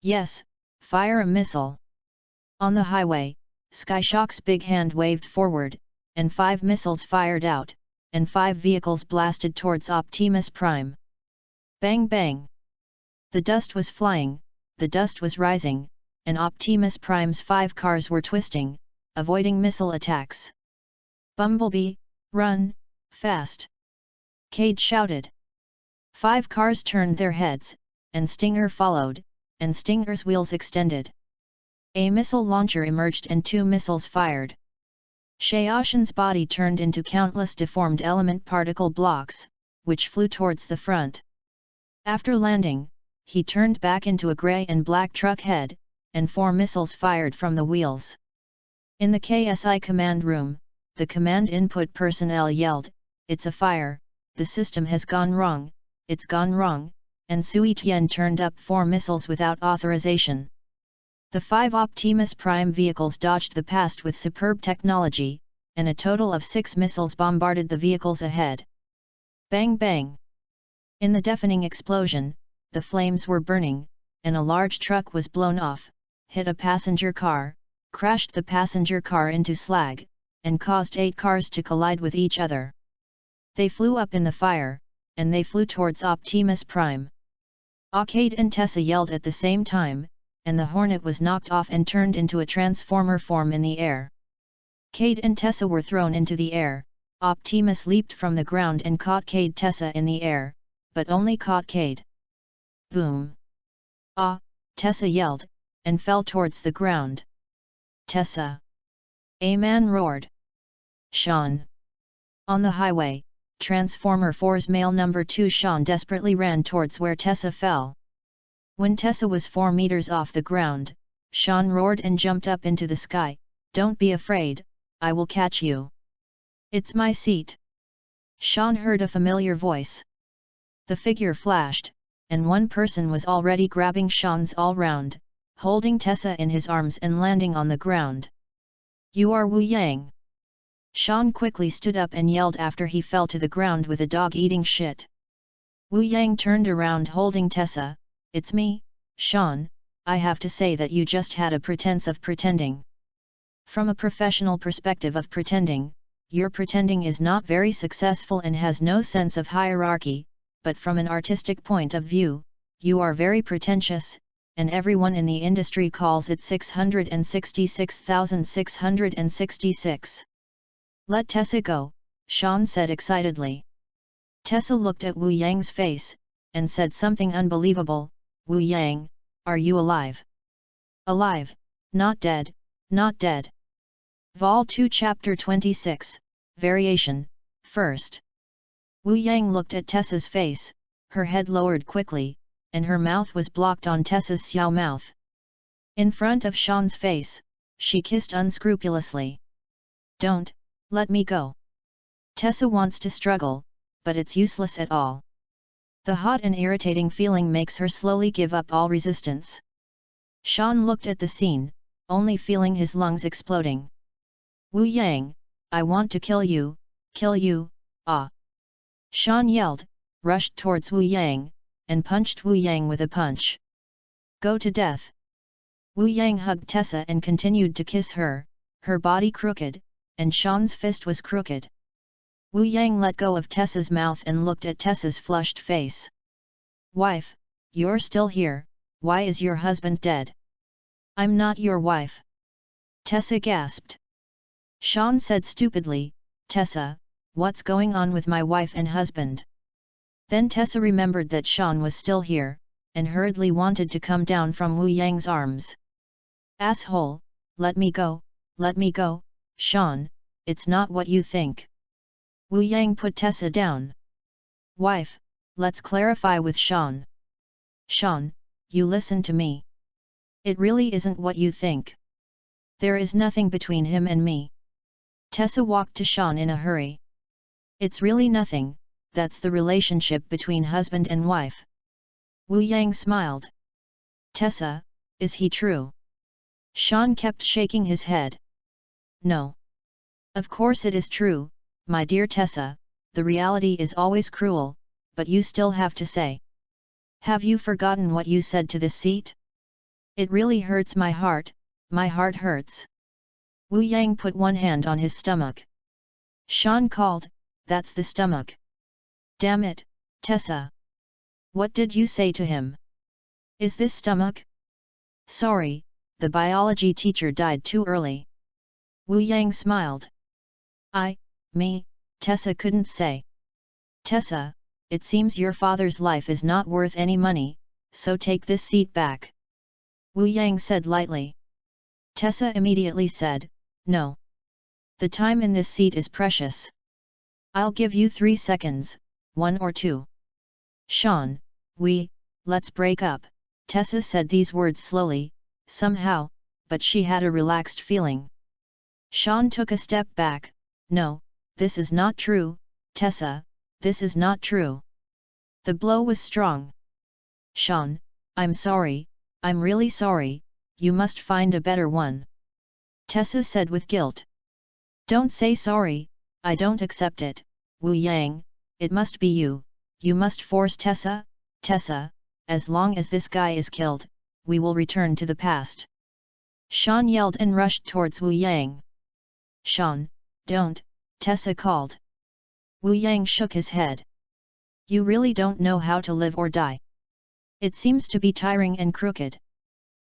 Yes, fire a missile. On the highway, Skyshock's big hand waved forward, and 5 missiles fired out, and 5 vehicles blasted towards Optimus Prime. Bang bang! The dust was flying, the dust was rising, and Optimus Prime's 5 cars were twisting, avoiding missile attacks. Bumblebee, run, fast! Cade shouted. 5 cars turned their heads, and Stinger followed, and Stinger's wheels extended. A missile launcher emerged and 2 missiles fired. Shaoshan's body turned into countless deformed element particle blocks, which flew towards the front. After landing, he turned back into a grey and black truck head, and 4 missiles fired from the wheels. In the KSI command room, the command input personnel yelled, "It's a fire, the system has gone wrong, it's gone wrong," and Sui Tian turned up 4 missiles without authorization. The 5 Optimus Prime vehicles dodged the past with superb technology, and a total of 6 missiles bombarded the vehicles ahead. Bang bang! In the deafening explosion, the flames were burning, and a large truck was blown off, hit a passenger car, crashed the passenger car into slag, and caused 8 cars to collide with each other. They flew up in the fire, and they flew towards Optimus Prime. Cade and Tessa yelled at the same time, and the Hornet was knocked off and turned into a transformer form in the air. Cade and Tessa were thrown into the air. Optimus leaped from the ground and caught Tessa in the air, but only caught Cade. Boom! Ah! Tessa yelled, and fell towards the ground. Tessa! A man roared. Sean! On the highway, Transformer 4's male number 2 Sean desperately ran towards where Tessa fell. When Tessa was 4 meters off the ground, Sean roared and jumped up into the sky. "Don't be afraid, I will catch you. It's my seat." Sean heard a familiar voice. The figure flashed, and one person was already grabbing Sean's all round, holding Tessa in his arms and landing on the ground. "You are Wu Yang." Sean quickly stood up and yelled after he fell to the ground with a dog eating shit. Wu Yang turned around holding Tessa. "It's me, Sean, I have to say that you just had a pretense of pretending. From a professional perspective of pretending, your pretending is not very successful and has no sense of hierarchy, but from an artistic point of view, you are very pretentious, and everyone in the industry calls it 666,666. Let Tessa go, Sean said excitedly. Tessa looked at Wu Yang's face, and said something unbelievable. Wu Yang, are you alive? Alive, not dead, not dead. Vol 2 Chapter 26, Variation, First. Wu Yang looked at Tessa's face, her head lowered quickly, and her mouth was blocked on Tessa's xiao mouth. In front of Sean's face, she kissed unscrupulously. Don't, let me go. Tessa wants to struggle, but it's useless at all. The hot and irritating feeling makes her slowly give up all resistance. Sean looked at the scene, only feeling his lungs exploding. Wu Yang, I want to kill you, ah! Sean yelled, rushed towards Wu Yang, and punched Wu Yang with a punch. Go to death! Wu Yang hugged Tessa and continued to kiss her, her body crooked, and Sean's fist was crooked. Wu Yang let go of Tessa's mouth and looked at Tessa's flushed face. Wife, you're still here, why is your husband dead? I'm not your wife. Tessa gasped. Sean said stupidly, Tessa, what's going on with my wife and husband? Then Tessa remembered that Sean was still here, and hurriedly wanted to come down from Wu Yang's arms. Asshole, let me go, Sean, it's not what you think. Wu Yang put Tessa down. Wife, let's clarify with Sean. Sean, you listen to me. It really isn't what you think. There is nothing between him and me. Tessa walked to Sean in a hurry. It's really nothing, that's the relationship between husband and wife. Wu Yang smiled. Tessa, is he true? Sean kept shaking his head. No. Of course it is true, my dear Tessa, the reality is always cruel, but you still have to say. Have you forgotten what you said to this seat? It really hurts my heart hurts. Wu Yang put one hand on his stomach. Sean called, that's the stomach. Damn it, Tessa. What did you say to him? Is this stomach? Sorry, the biology teacher died too early. Wu Yang smiled. Tessa couldn't say. Tessa, it seems your father's life is not worth any money, so take this seat back. Wu Yang said lightly. Tessa immediately said, no. The time in this seat is precious. I'll give you 3 seconds, 1 or 2. Sean, let's break up. Tessa said these words slowly, somehow, but she had a relaxed feeling. Sean took a step back. No, this is not true, Tessa, this is not true. The blow was strong. Sean, I'm sorry, I'm really sorry, you must find a better one. Tessa said with guilt. Don't say sorry, I don't accept it, Wu Yang, it must be you must force Tessa, as long as this guy is killed, we will return to the past. Sean yelled and rushed towards Wu Yang. Sean, don't, Tessa called. Wu Yang shook his head. You really don't know how to live or die. It seems to be tiring and crooked.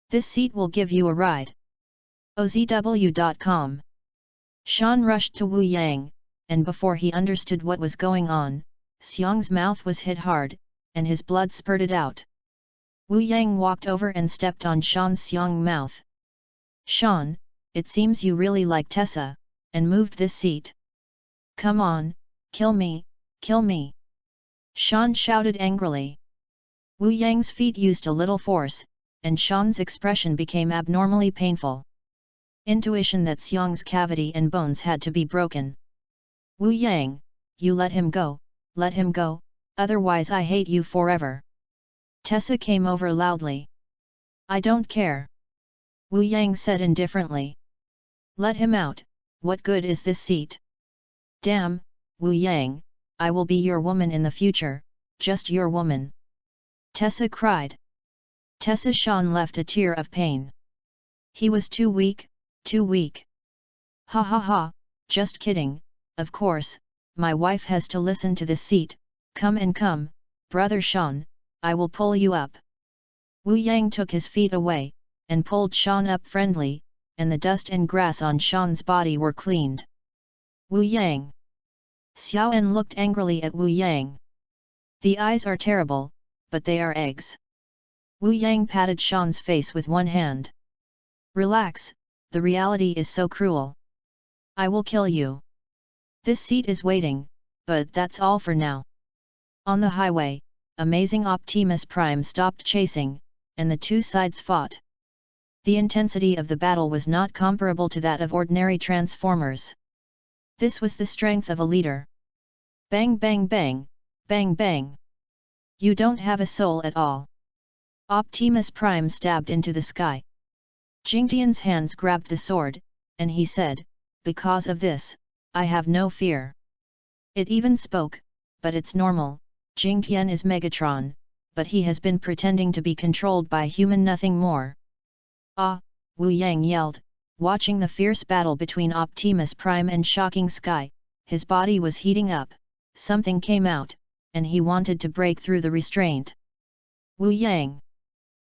This seat will give you a ride. OZW.com. Sean rushed to Wu Yang, and before he understood what was going on, Xiang's mouth was hit hard, and his blood spurted out. Wu Yang walked over and stepped on Sean's Xiang mouth. Sean, it seems you really like Tessa, and moved this seat. Come on, kill me, kill me. Sean shouted angrily. Wu Yang's feet used a little force, and Sean's expression became abnormally painful. Intuition that Xiang's cavity and bones had to be broken. Wu Yang, you let him go, otherwise I hate you forever. Tessa came over loudly. I don't care. Wu Yang said indifferently. Let him out, what good is this seat? Damn, Wu Yang, I will be your woman in the future, just your woman. Tessa cried. Tessa Sean left a tear of pain. He was too weak, too weak. Ha ha ha, just kidding, of course, my wife has to listen to this seat, come and come, brother Sean, I will pull you up. Wu Yang took his feet away, and pulled Shan up friendly, and the dust and grass on Shan's body were cleaned. Wu Yang. Xiao En looked angrily at Wu Yang. The eyes are terrible, but they are eggs. Wu Yang patted Shan's face with one hand. Relax, the reality is so cruel. I will kill you. This seat is waiting, but that's all for now. On the highway, amazing Optimus Prime stopped chasing, and the two sides fought. The intensity of the battle was not comparable to that of ordinary Transformers. This was the strength of a leader. Bang bang bang, bang bang. You don't have a soul at all. Optimus Prime stabbed into the sky. Jingtian's hands grabbed the sword, and he said, because of this, I have no fear. It even spoke, but it's normal, Jingtian is Megatron, but he has been pretending to be controlled by human nothing more. Ah, Wu Yang yelled, watching the fierce battle between Optimus Prime and Shocking Sky. His body was heating up, something came out, and he wanted to break through the restraint. Wu Yang.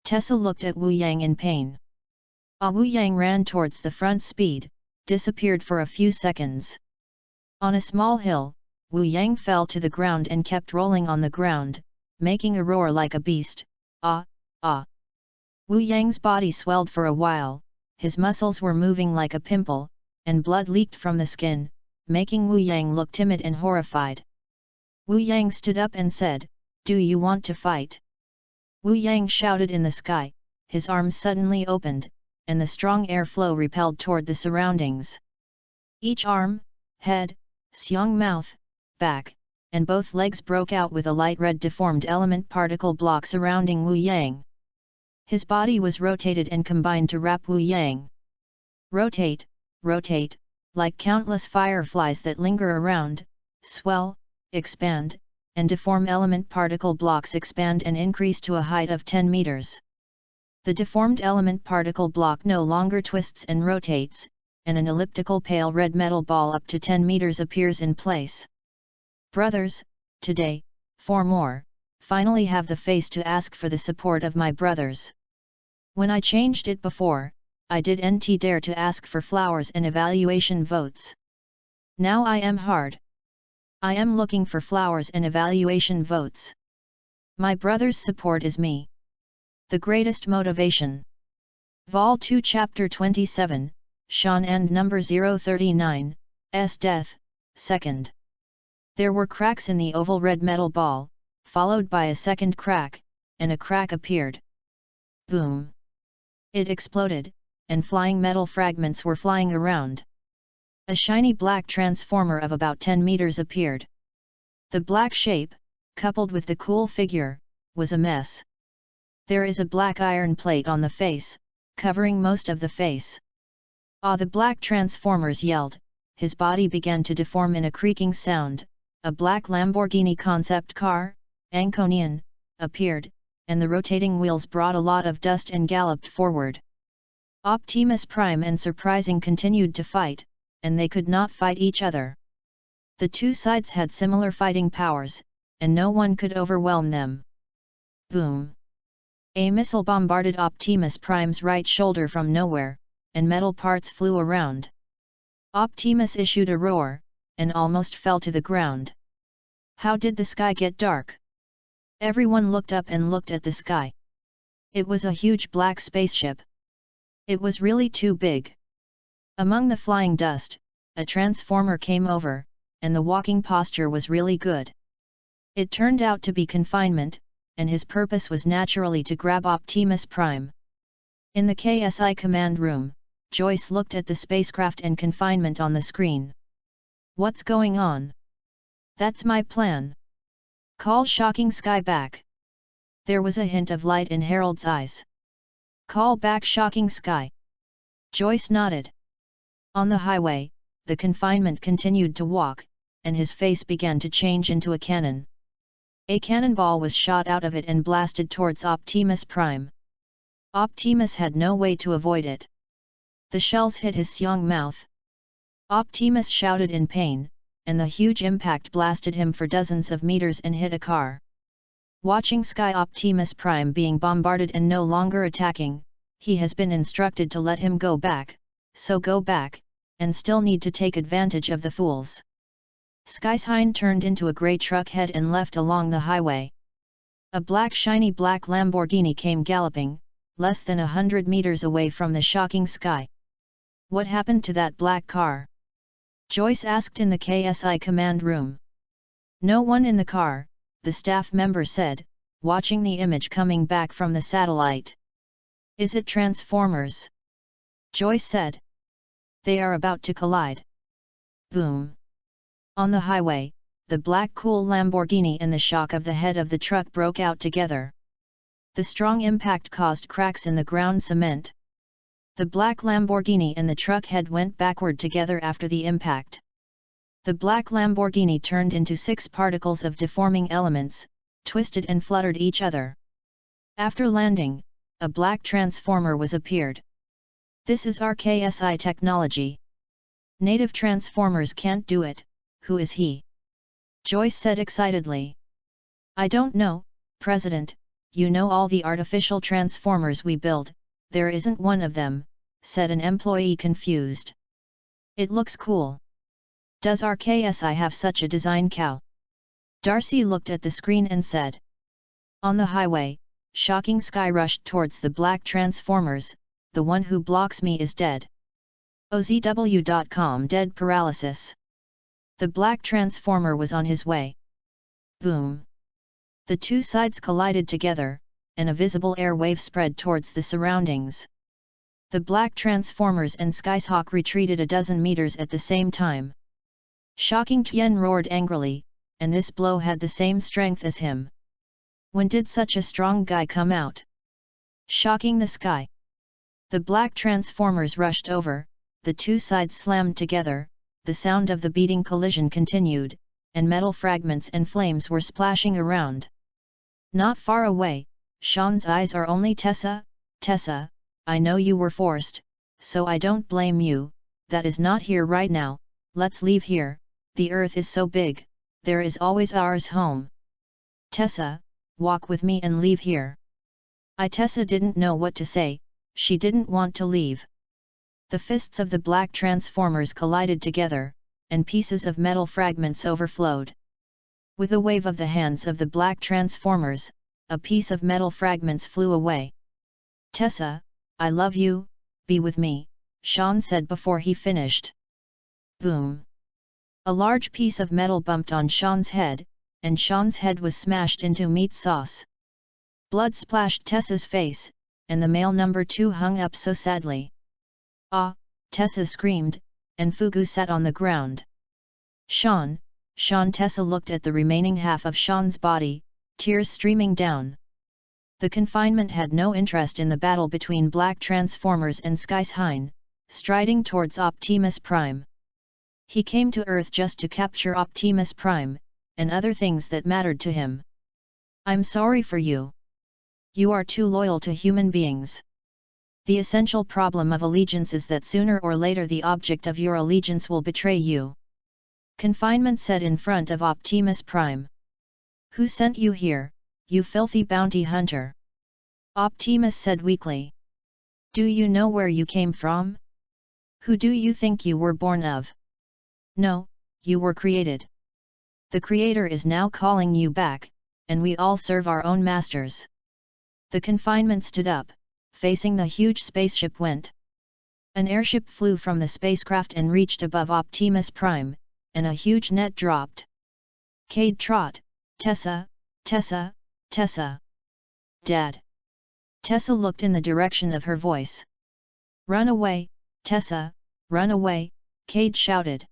Tessa looked at Wu Yang in pain. Wu Yang ran towards the front speed, disappeared for a few seconds. On a small hill, Wu Yang fell to the ground and kept rolling on the ground, making a roar like a beast. Ah, ah. Wu Yang's body swelled for a while, his muscles were moving like a pimple, and blood leaked from the skin, making Wu Yang look timid and horrified. Wu Yang stood up and said, "Do you want to fight?" Wu Yang shouted in the sky, his arms suddenly opened, and the strong airflow repelled toward the surroundings. Each arm, head, xiong mouth, back, and both legs broke out with a light red deformed element particle block surrounding Wu Yang. His body was rotated and combined to wrap Wu Yang. Rotate, rotate, like countless fireflies that linger around, swell, expand, and deform element particle blocks expand and increase to a height of 10 meters. The deformed element particle block no longer twists and rotates, and an elliptical pale red metal ball up to 10 meters appears in place. Brothers, today, 4 more, finally have the face to ask for the support of my brothers. When I changed it before, I didn't dare to ask for flowers and evaluation votes. Now I am hard. I am looking for flowers and evaluation votes. My brother's support is me. The greatest motivation. Vol 2 Chapter 27, Shan and Number 039, S Death, 2nd. There were cracks in the oval red metal ball, followed by a second crack, and a crack appeared. Boom! It exploded, and flying metal fragments were flying around. A shiny black transformer of about 10 meters appeared. The black shape, coupled with the cool figure, was a mess. There is a black iron plate on the face, covering most of the face. Ah! The black transformers yelled, his body began to deform in a creaking sound, a black Lamborghini concept car, Anconian, appeared, and the rotating wheels brought a lot of dust and galloped forward. Optimus Prime and Surprising continued to fight, and they could not fight each other. The two sides had similar fighting powers, and no one could overwhelm them. Boom! A missile bombarded Optimus Prime's right shoulder from nowhere, and metal parts flew around. Optimus issued a roar, and almost fell to the ground. How did the sky get dark? Everyone looked up and looked at the sky. It was a huge black spaceship. It was really too big. Among the flying dust, a transformer came over, and the walking posture was really good. It turned out to be confinement, and his purpose was naturally to grab Optimus Prime. In the KSI command room, Joyce looked at the spacecraft and confinement on the screen. What's going on? That's my plan. Call Shocking Sky back. There was a hint of light in Harold's eyes. Call back Shocking Sky. Joyce nodded. On the highway, the confinement continued to walk, and his face began to change into a cannon. A cannonball was shot out of it and blasted towards Optimus Prime. Optimus had no way to avoid it. The shells hit his xiong mouth. Optimus shouted in pain, and the huge impact blasted him for dozens of meters and hit a car. Watching Sky Optimus Prime being bombarded and no longer attacking, he has been instructed to let him go back, so go back, and still need to take advantage of the fools. Sky's hind turned into a grey truck head and left along the highway. A shiny black Lamborghini came galloping, less than 100 meters away from the shocking Sky. What happened to that black car? Joyce asked in the KSI command room. No one in the car, the staff member said, watching the image coming back from the satellite. Is it Transformers? Joyce said. They are about to collide. Boom. On the highway, the black cool Lamborghini and the shock of the head of the truck broke out together. The strong impact caused cracks in the ground cement. The black Lamborghini and the truck head went backward together after the impact. The black Lamborghini turned into 6 particles of deforming elements, twisted and fluttered each other. After landing, a black transformer was appeared. This is RKSI technology. Native transformers can't do it. Who is he? Joyce said excitedly. I don't know, President, you know all the artificial transformers we build, there isn't one of them, said an employee confused. It looks cool. Does RKSI have such a design cow? Darcy looked at the screen and said. On the highway, shocking Sky rushed towards the black transformers, the one who blocks me is dead. OZW.com dead paralysis. The black transformer was on his way. Boom. The two sides collided together, and a visible air wave spread towards the surroundings. The black transformers and Skyhawk retreated a dozen meters at the same time. Shocking Tien roared angrily, and this blow had the same strength as him. When did such a strong guy come out? Shocking the Sky. The black transformers rushed over, the two sides slammed together, the sound of the beating collision continued, and metal fragments and flames were splashing around. Not far away, Sean's eyes are only Tessa, Tessa, I know you were forced, so I don't blame you, that is not here right now, let's leave here, the earth is so big, there is always ours home. Tessa, walk with me and leave here. Tessa didn't know what to say, she didn't want to leave. The fists of the black transformers collided together, and pieces of metal fragments overflowed. With a wave of the hands of the black transformers, a piece of metal fragments flew away. Tessa, I love you, be with me, Sean said before he finished. Boom. A large piece of metal bumped on Sean's head, and Sean's head was smashed into meat sauce. Blood splashed Tessa's face, and the male number 2 hung up so sadly. Ah, Tessa screamed, and Fugu sat on the ground. Sean, Tessa looked at the remaining half of Sean's body, tears streaming down. The confinement had no interest in the battle between black transformers and Skyshine, striding towards Optimus Prime. He came to Earth just to capture Optimus Prime, and other things that mattered to him. I'm sorry for you. You are too loyal to human beings. The essential problem of allegiance is that sooner or later the object of your allegiance will betray you. Confinement said in front of Optimus Prime. Who sent you here, you filthy bounty hunter? Optimus said weakly. Do you know where you came from? Who do you think you were born of? No, you were created. The Creator is now calling you back, and we all serve our own masters. The confinement stood up, facing the huge spaceship went. An airship flew from the spacecraft and reached above Optimus Prime, and a huge net dropped. Cade trot, Tessa, Tessa, Tessa. Dad. Tessa looked in the direction of her voice. Run away, Tessa, run away, Cade shouted.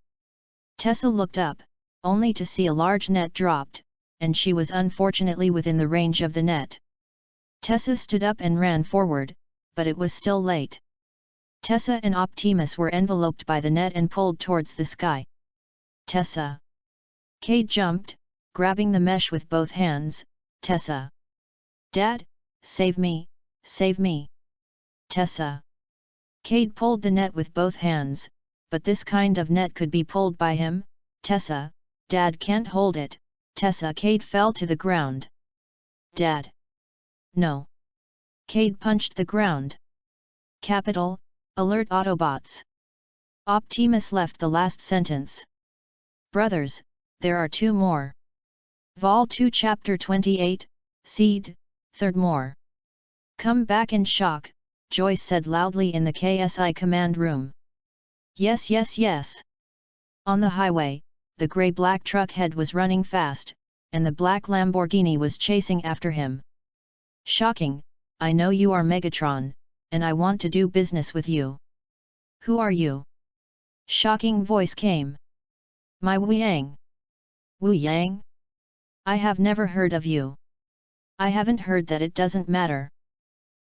Tessa looked up, only to see a large net dropped, and she was unfortunately within the range of the net. Tessa stood up and ran forward, but it was still late. Tessa and Optimus were enveloped by the net and pulled towards the sky. Tessa. Cade jumped, grabbing the mesh with both hands. Tessa. Dad, save me, save me. Tessa. Cade pulled the net with both hands, but this kind of net could be pulled by him. Tessa, Dad can't hold it. Tessa. Cade fell to the ground. Dad. No. Cade punched the ground. Capital, alert Autobots. Optimus left the last sentence. Brothers, there are 2 more. Vol 2 Chapter 28, Seed, 3rd more. Come back in shock, Joyce said loudly in the KSI command room. Yes, yes, yes. On the highway, the grey-black truck head was running fast, and the black Lamborghini was chasing after him. Shocking, I know you are Megatron, and I want to do business with you. Who are you? Shocking voice came. My Wu Yang. Wu Yang? I have never heard of you. I haven't heard that. It doesn't matter.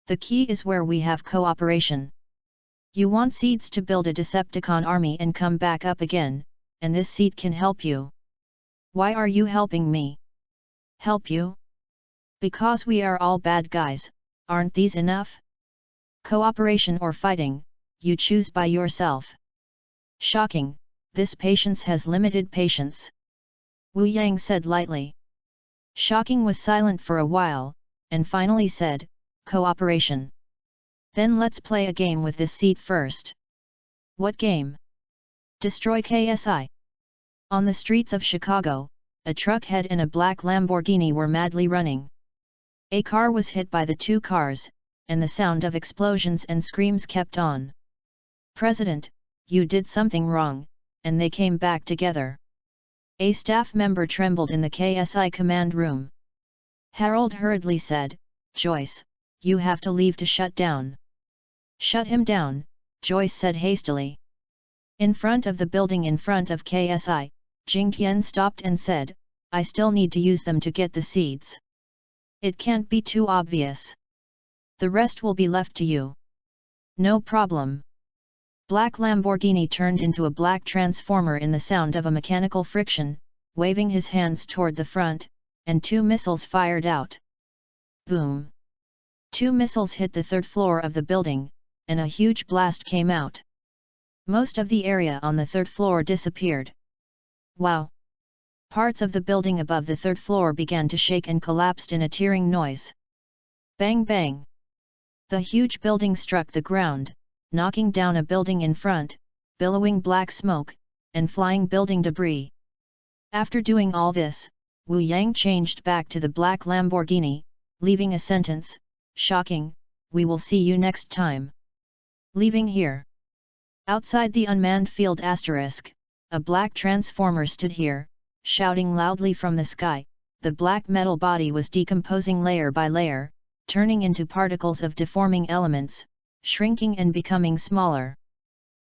The key is where we have cooperation. You want seeds to build a Decepticon army and come back up again, and this seed can help you. Why are you helping me? Help you? Because we are all bad guys, aren't these enough? Cooperation or fighting, you choose by yourself. Shocking, this patience has limited patience. Wu Yang said lightly. Shocking was silent for a while, and finally said, cooperation. Then let's play a game with this seat first. What game? Destroy KSI. On the streets of Chicago, a truck head and a black Lamborghini were madly running. A car was hit by the 2 cars, and the sound of explosions and screams kept on. President, you did something wrong, and they came back together. A staff member trembled in the KSI command room. Harold hurriedly said, Joyce, you have to leave to shut down. Shut him down, Joyce said hastily. In front of the building in front of KSI, Jing Tian stopped and said, I still need to use them to get the seeds. It can't be too obvious. The rest will be left to you. No problem. Black Lamborghini turned into a black transformer in the sound of a mechanical friction, waving his hands toward the front, and 2 missiles fired out. Boom! 2 missiles hit the 3rd floor of the building, and a huge blast came out. Most of the area on the 3rd floor disappeared. Wow! Parts of the building above the 3rd floor began to shake and collapsed in a tearing noise. Bang bang! The huge building struck the ground, knocking down a building in front, billowing black smoke, and flying building debris. After doing all this, Wu Yang changed back to the black Lamborghini, leaving a sentence, shocking, we will see you next time. Leaving here. Outside the unmanned field asterisk, a black transformer stood here, shouting loudly from the sky. The black metal body was decomposing layer by layer, turning into particles of deforming elements, shrinking and becoming smaller.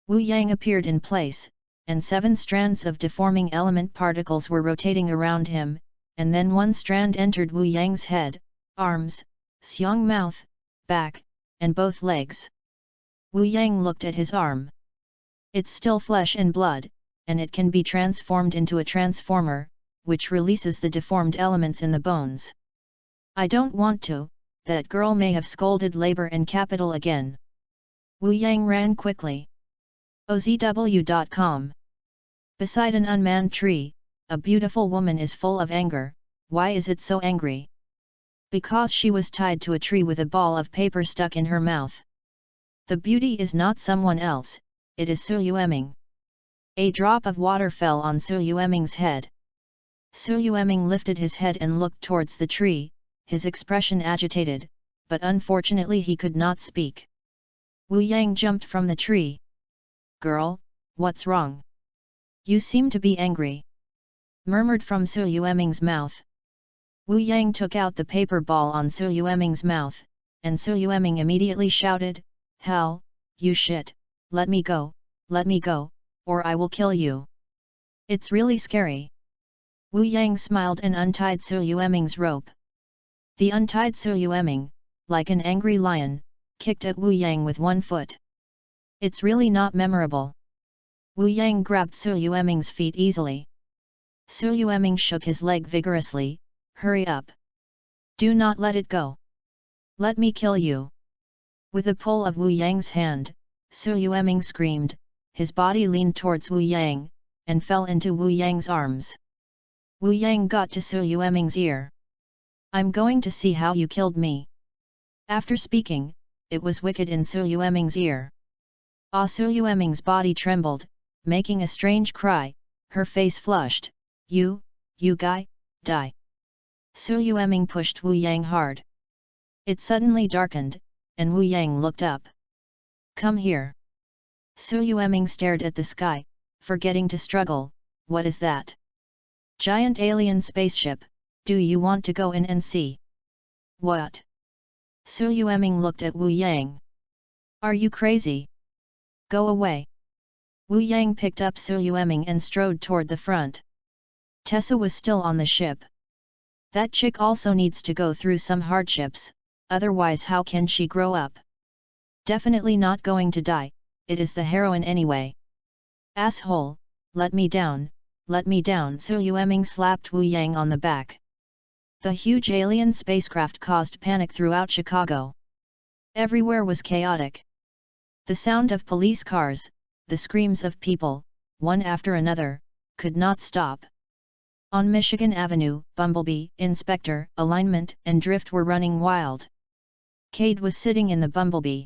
Wu Yang appeared in place, and 7 strands of deforming element particles were rotating around him, and then 1 strand entered Wu Yang's head, arms, xiong mouth, back, and both legs. Wu Yang looked at his arm. It's still flesh and blood, and it can be transformed into a transformer, which releases the deformed elements in the bones. I don't want to, that girl may have scolded labor and capital again. Wu Yang ran quickly. OZW.com. Beside an unmanned tree, a beautiful woman is full of anger. Why is it so angry? Because she was tied to a tree with a ball of paper stuck in her mouth. The beauty is not someone else, it is Su Yueming. A drop of water fell on Su Yueming's head. Su Yueming lifted his head and looked towards the tree, his expression agitated, but unfortunately he could not speak. Wu Yang jumped from the tree. Girl, what's wrong? You seem to be angry. Murmured from Su Yueming's mouth. Wu Yang took out the paper ball on Su Yueming's mouth, and Su Yueming immediately shouted, Hell, you shit, let me go, or I will kill you. It's really scary. Wu Yang smiled and untied Su Yueming's rope. The untied Su Yueming, like an angry lion, kicked at Wu Yang with 1 foot. It's really not memorable. Wu Yang grabbed Su Yueming's feet easily. Su Yueming shook his leg vigorously. Hurry up. Do not let it go. Let me kill you. With a pull of Wu Yang's hand, Su Yueming screamed, his body leaned towards Wu Yang, and fell into Wu Yang's arms. Wu Yang got to Su Yueming's ear. I'm going to see how you killed me. After speaking, it was wicked in Su Yueming's ear. Su Yueming's body trembled, making a strange cry, her face flushed. You guy, die. Su Yueming pushed Wu Yang hard. It suddenly darkened, and Wu Yang looked up. Come here. Su Yueming stared at the sky, forgetting to struggle. What is that? Giant alien spaceship, do you want to go in and see? What? Su Yueming looked at Wu Yang. Are you crazy? Go away. Wu Yang picked up Su Yueming and strode toward the front. Tessa was still on the ship. That chick also needs to go through some hardships, otherwise how can she grow up? Definitely not going to die, it is the heroine anyway. Asshole, let me down, Su Yueming slapped Wu Yang on the back. The huge alien spacecraft caused panic throughout Chicago. Everywhere was chaotic. The sound of police cars, the screams of people, one after another, could not stop. On Michigan Avenue, Bumblebee, Inspector, Alignment, and Drift were running wild. Cade was sitting in the Bumblebee.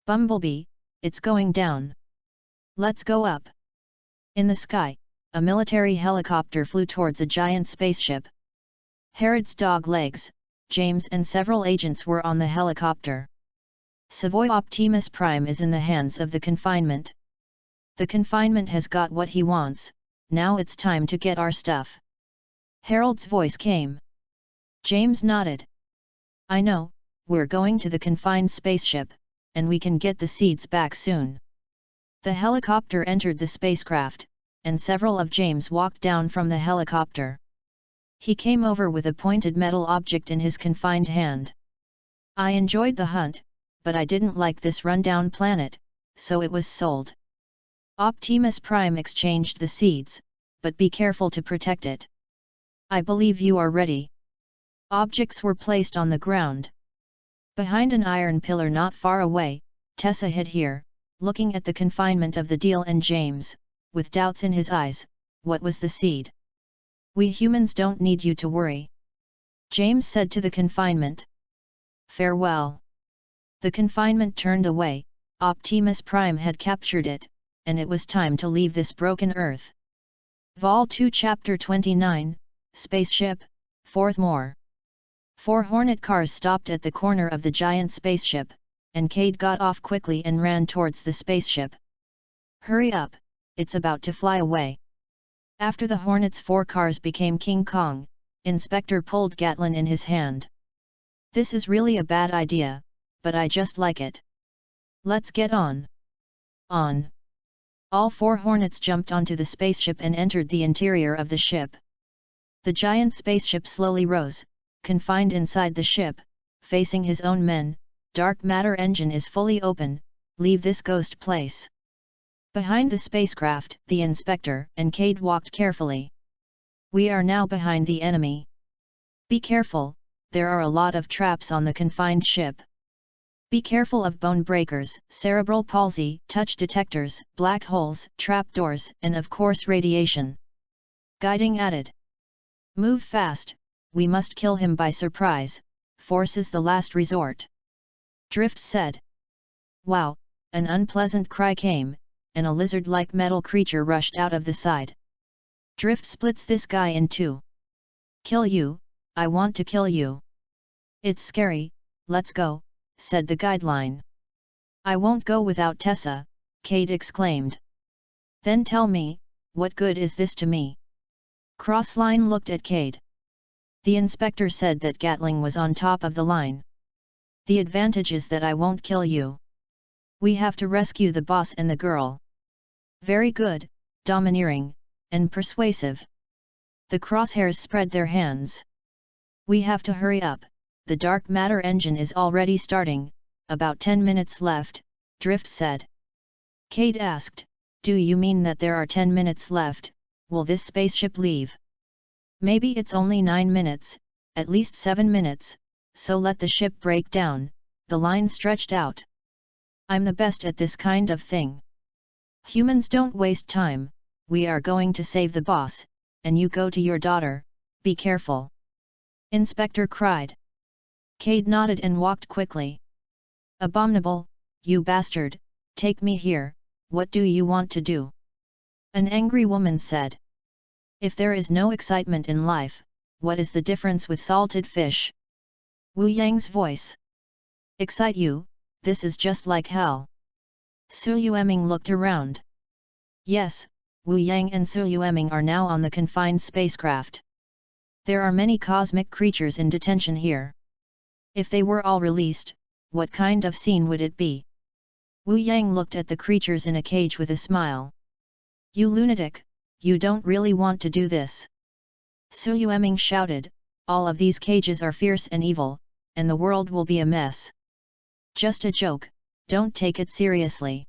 Bumblebee, it's going down. Let's go up. In the sky, a military helicopter flew towards a giant spaceship. Herod's dog legs, James and several agents were on the helicopter. Savoy Optimus Prime is in the hands of the confinement. The confinement has got what he wants, now it's time to get our stuff. Harold's voice came. James nodded. I know, we're going to the confined spaceship, and we can get the seeds back soon. The helicopter entered the spacecraft, and several of James walked down from the helicopter. He came over with a pointed metal object in his confined hand. I enjoyed the hunt, but I didn't like this rundown planet, so it was sold. Optimus Prime exchanged the seeds, but be careful to protect it. I believe you are ready. Objects were placed on the ground. Behind an iron pillar not far away, Tessa hid here, looking at the confinement of the deal and James, with doubts in his eyes. What was the seed? We humans don't need you to worry. James said to the confinement. Farewell. The confinement turned away. Optimus Prime had captured it, and it was time to leave this broken Earth. Vol 2 Chapter 29, Spaceship, 4th More. 4 Hornet cars stopped at the corner of the giant spaceship, and Cade got off quickly and ran towards the spaceship. Hurry up, it's about to fly away. After the Hornet's 4 cars became King Kong, Inspector pulled Gatlin in his hand. This is really a bad idea, but I just like it. Let's get on. On. All 4 Hornets jumped onto the spaceship and entered the interior of the ship. The giant spaceship slowly rose, confined inside the ship, facing his own men. Dark matter engine is fully open, leave this ghost place. Behind the spacecraft, the inspector and Cade walked carefully. We are now behind the enemy. Be careful, there are a lot of traps on the confined ship. Be careful of bone breakers, cerebral palsy, touch detectors, black holes, trapdoors, and of course radiation. Guiding added. Move fast, we must kill him by surprise, force is the last resort. Drift said. Wow, an unpleasant cry came, and a lizard-like metal creature rushed out of the side. Drift splits this guy in two. Kill you, I want to kill you. It's scary, let's go, said the guideline. I won't go without Tessa, Cade exclaimed. Then tell me, what good is this to me? Crossline looked at Cade. The inspector said that Gatling was on top of the line. The advantage is that I won't kill you. We have to rescue the boss and the girl. Very good, domineering, and persuasive. The crosshairs spread their hands. We have to hurry up, the dark matter engine is already starting, about 10 minutes left, Drift said. Cade asked, do you mean that there are 10 minutes left, will this spaceship leave? Maybe it's only 9 minutes, at least 7 minutes, so let the ship break down, the line stretched out. I'm the best at this kind of thing. Humans don't waste time, we are going to save the boss, and you go to your daughter, be careful. Inspector cried. Cade nodded and walked quickly. Abominable, you bastard, take me here, what do you want to do? An angry woman said. If there is no excitement in life, what is the difference with salted fish? Wu Yang's voice. Excite you, this is just like hell. Su Yueming looked around. Yes, Wu Yang and Su Yueming are now on the confined spacecraft. There are many cosmic creatures in detention here. If they were all released, what kind of scene would it be? Wu Yang looked at the creatures in a cage with a smile. You lunatic, you don't really want to do this. Su Yueming shouted, all of these cages are fierce and evil, and the world will be a mess. Just a joke, don't take it seriously.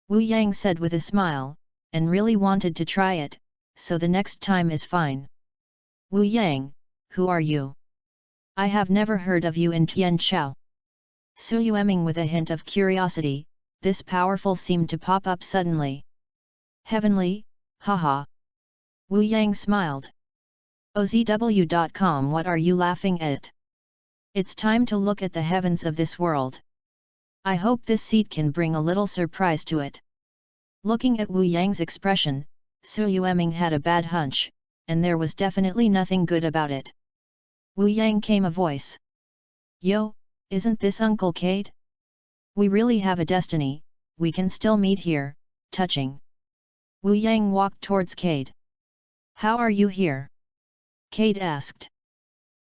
Wu Yang said with a smile, and really wanted to try it, so the next time is fine. Wu Yang, who are you? I have never heard of you in Tianchao. Su Yueming with a hint of curiosity, this powerful seemed to pop up suddenly. Heavenly, haha. Wu Yang smiled. OZW.com. What are you laughing at? It's time to look at the heavens of this world. I hope this seat can bring a little surprise to it. Looking at Wu Yang's expression, Su Yueming had a bad hunch, and there was definitely nothing good about it. Wu Yang came a voice. Yo, isn't this Uncle Cade? We really have a destiny, we can still meet here, touching. Wu Yang walked towards Cade. How are you here? Cade asked.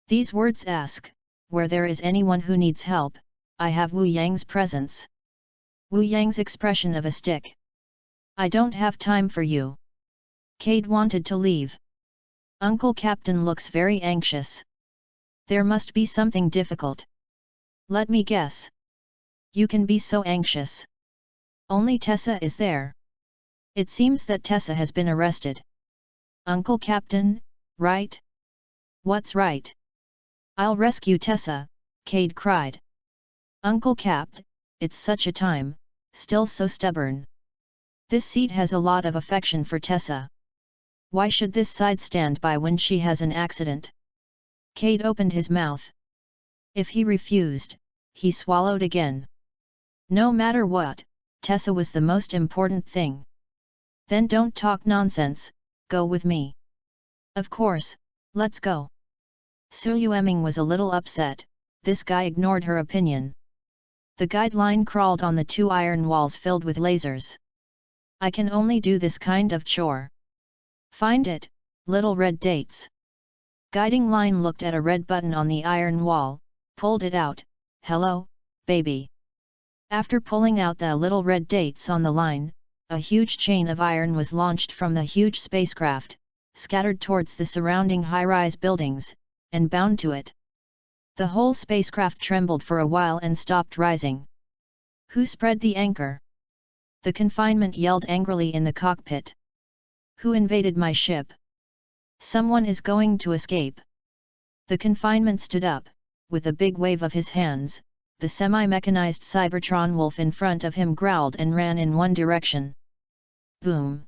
These words ask, where there is anyone who needs help, I have Wu Yang's presence. Wu Yang's expression of a stick. I don't have time for you. Cade wanted to leave. Uncle Captain looks very anxious. There must be something difficult. Let me guess. You can be so anxious. Only Tessa is there. It seems that Tessa has been arrested. Uncle Captain, right? What's right? I'll rescue Tessa, Cade cried. Uncle Cap, it's such a time, still so stubborn. This seat has a lot of affection for Tessa. Why should this side stand by when she has an accident? Cade opened his mouth. If he refused, he swallowed again. No matter what, Tessa was the most important thing. Then don't talk nonsense, go with me. Of course, let's go. Su Yueming was a little upset, this guy ignored her opinion. The guideline crawled on the 2 iron walls filled with lasers. I can only do this kind of chore. Find it, little red dates. Guiding line looked at a red button on the iron wall, pulled it out, hello, baby. After pulling out the little red dates on the line, a huge chain of iron was launched from the huge spacecraft, scattered towards the surrounding high-rise buildings, and bound to it. The whole spacecraft trembled for a while and stopped rising. Who spread the anchor? The confinement yelled angrily in the cockpit. Who invaded my ship? Someone is going to escape. The confinement stood up, with a big wave of his hands, the semi-mechanized Cybertron wolf in front of him growled and ran in one direction. Boom!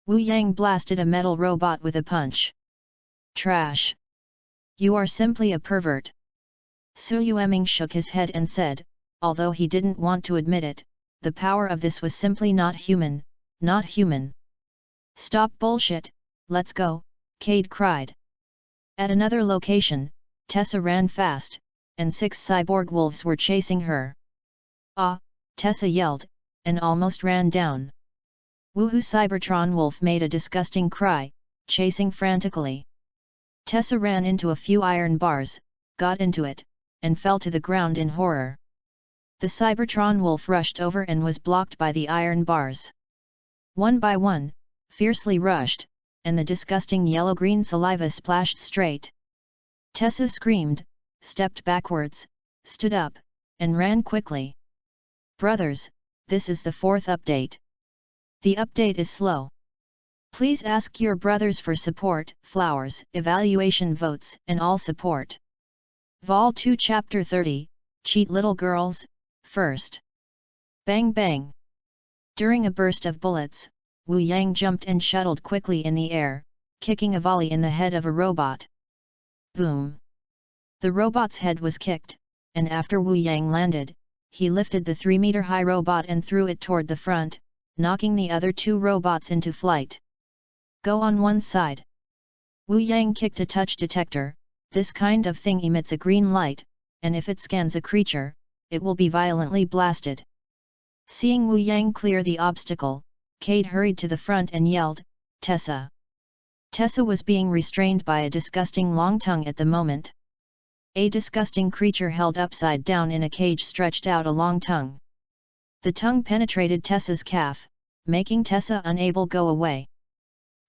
Wu Yang blasted a metal robot with a punch. Trash! You are simply a pervert. Su Yueming shook his head and said, although he didn't want to admit it, the power of this was simply not human, not human. Stop bullshit, let's go, Cade cried. At another location, Tessa ran fast, and 6 cyborg wolves were chasing her. Ah, Tessa yelled, and almost ran down. Woohoo! Cybertron wolf made a disgusting cry, chasing frantically. Tessa ran into a few iron bars, got into it, and fell to the ground in horror. The Cybertron wolf rushed over and was blocked by the iron bars. One by one, fiercely rushed, and the disgusting yellow-green saliva splashed straight. Tessa screamed, stepped backwards, stood up, and ran quickly. Brothers, this is the 4th update. The update is slow. Please ask your brothers for support, flowers, evaluation votes, and all support. Vol 2 Chapter 30, Cheat Little Girls, first. Bang bang. During a burst of bullets, Wu Yang jumped and shuttled quickly in the air, kicking a volley in the head of a robot. Boom! The robot's head was kicked, and after Wu Yang landed, he lifted the 3-meter-high robot and threw it toward the front, knocking the other 2 robots into flight. Go on one side. Wu Yang kicked a touch detector. This kind of thing emits a green light, and if it scans a creature, it will be violently blasted. Seeing Wu Yang clear the obstacle, Cade hurried to the front and yelled, Tessa! Tessa was being restrained by a disgusting long tongue at the moment. A disgusting creature held upside down in a cage stretched out a long tongue. The tongue penetrated Tessa's calf, making Tessa unable to go away.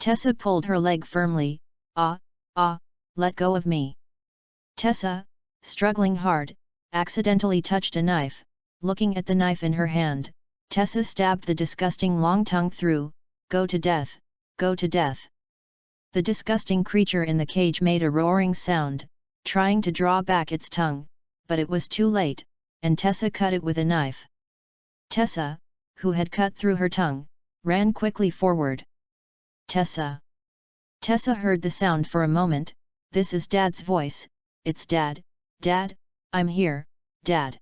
Tessa pulled her leg firmly. Let go of me. Tessa, struggling hard, accidentally touched a knife. Looking at the knife in her hand, Tessa stabbed the disgusting long tongue through. Go to death, go to death. The disgusting creature in the cage made a roaring sound, trying to draw back its tongue, but it was too late, and Tessa cut it with a knife. Tessa, who had cut through her tongue, ran quickly forward. Tessa! Tessa heard the sound for a moment. This is Dad's voice. It's Dad, Dad, I'm here, Dad.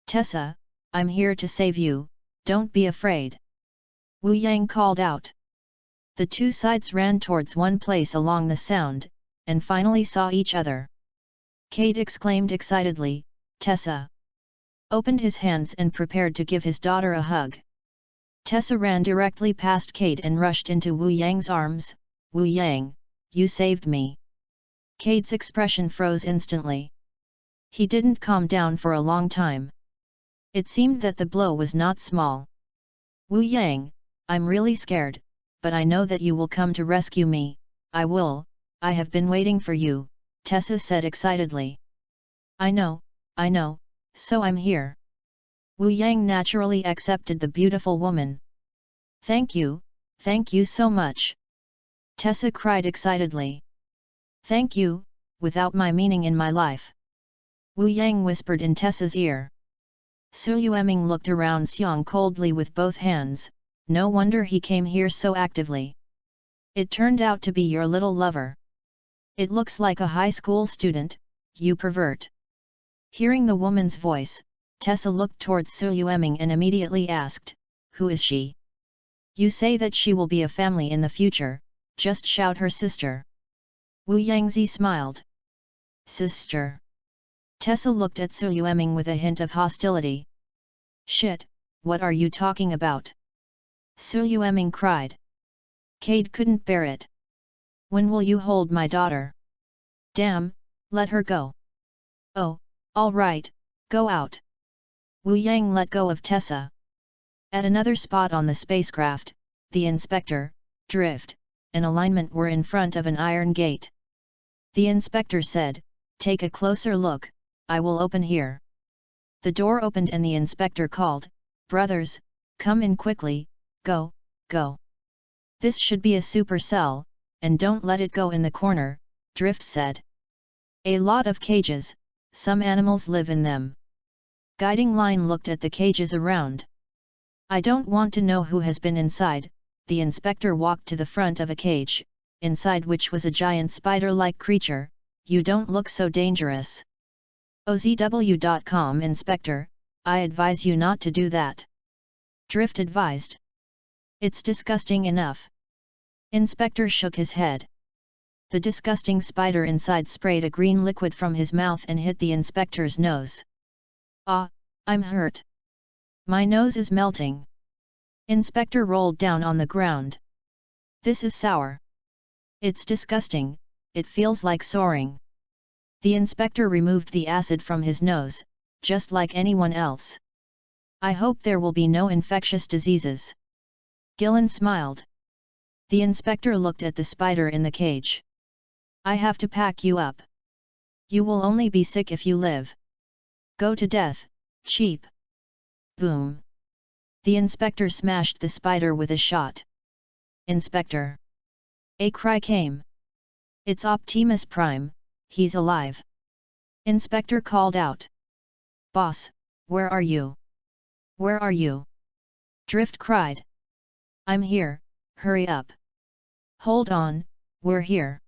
Tessa, I'm here to save you, don't be afraid. Wu Yang called out. The 2 sides ran towards one place along the sound, and finally saw each other. Cade exclaimed excitedly, Tessa! Opened his hands and prepared to give his daughter a hug. Tessa ran directly past Cade and rushed into Wu Yang's arms. Wu Yang, you saved me. Cade's expression froze instantly. He didn't calm down for a long time. It seemed that the blow was not small. Wu Yang, I'm really scared, but I know that you will come to rescue me. I will, I have been waiting for you, Tessa said excitedly. I know, so I'm here. Wu Yang naturally accepted the beautiful woman. Thank you so much. Tessa cried excitedly. Thank you, without my meaning in my life. Wu Yang whispered in Tessa's ear. Su Yueming looked around Xiang coldly with both hands. No wonder he came here so actively. It turned out to be your little lover. It looks like a high school student, you pervert. Hearing the woman's voice, Tessa looked towards Su Yueming and immediately asked, who is she? You say that she will be a family in the future, just shout her sister. Wu Yangzi smiled. Sister. Tessa looked at Su Yueming with a hint of hostility. Shit, what are you talking about? Su Yueming cried. Cade couldn't bear it. When will you hold my daughter? Damn, let her go. Oh, all right, go out. Wu Yang let go of Tessa. At another spot on the spacecraft, the inspector, Drift, and Alignment were in front of an iron gate. The inspector said, take a closer look, I will open here. The door opened and the inspector called, brothers, come in quickly, go. This should be a supercell, and don't let it go in the corner, Drift said. A lot of cages, some animals live in them. Guiding Line looked at the cages around. I don't want to know who has been inside. The inspector walked to the front of a cage, inside which was a giant spider-like creature. You don't look so dangerous. OZW.com Inspector, I advise you not to do that. Drift advised. It's disgusting enough. Inspector shook his head. The disgusting spider inside sprayed a green liquid from his mouth and hit the inspector's nose. Ah, I'm hurt. My nose is melting. Inspector rolled down on the ground. This is sour. It's disgusting, it feels like soaring. The inspector removed the acid from his nose, just like anyone else. I hope there will be no infectious diseases. Gillen smiled. The inspector looked at the spider in the cage. I have to pack you up. You will only be sick if you live. Go to death, cheap. Boom. The inspector smashed the spider with a shot. Inspector. A cry came. It's Optimus Prime, he's alive. Inspector called out. Boss, where are you? Where are you? Drift cried. I'm here, hurry up. Hold on, we're here.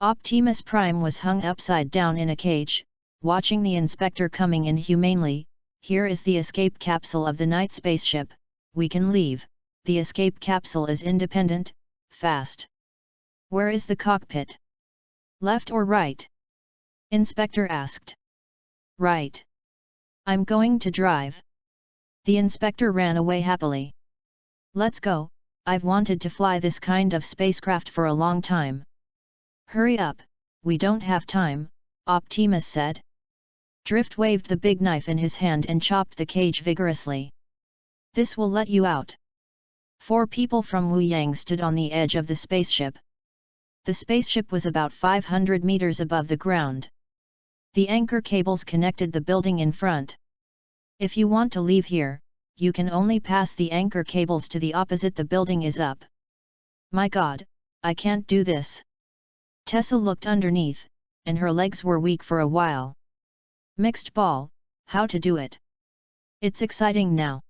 Optimus Prime was hung upside down in a cage, watching the inspector coming inhumanely. Here is the escape capsule of the night spaceship, we can leave, the escape capsule is independent, fast. Where is the cockpit? Left or right? Inspector asked. Right. I'm going to drive. The inspector ran away happily. Let's go, I've wanted to fly this kind of spacecraft for a long time. Hurry up, we don't have time, Optimus said. Drift waved the big knife in his hand and chopped the cage vigorously. This will let you out. 4 people from Wu Yang stood on the edge of the spaceship. The spaceship was about 500 meters above the ground. The anchor cables connected the building in front. If you want to leave here, you can only pass the anchor cables to the opposite. The building is up. My God, I can't do this. Tessa looked underneath, and her legs were weak for a while. Mixed ball, how to do it? It's exciting now.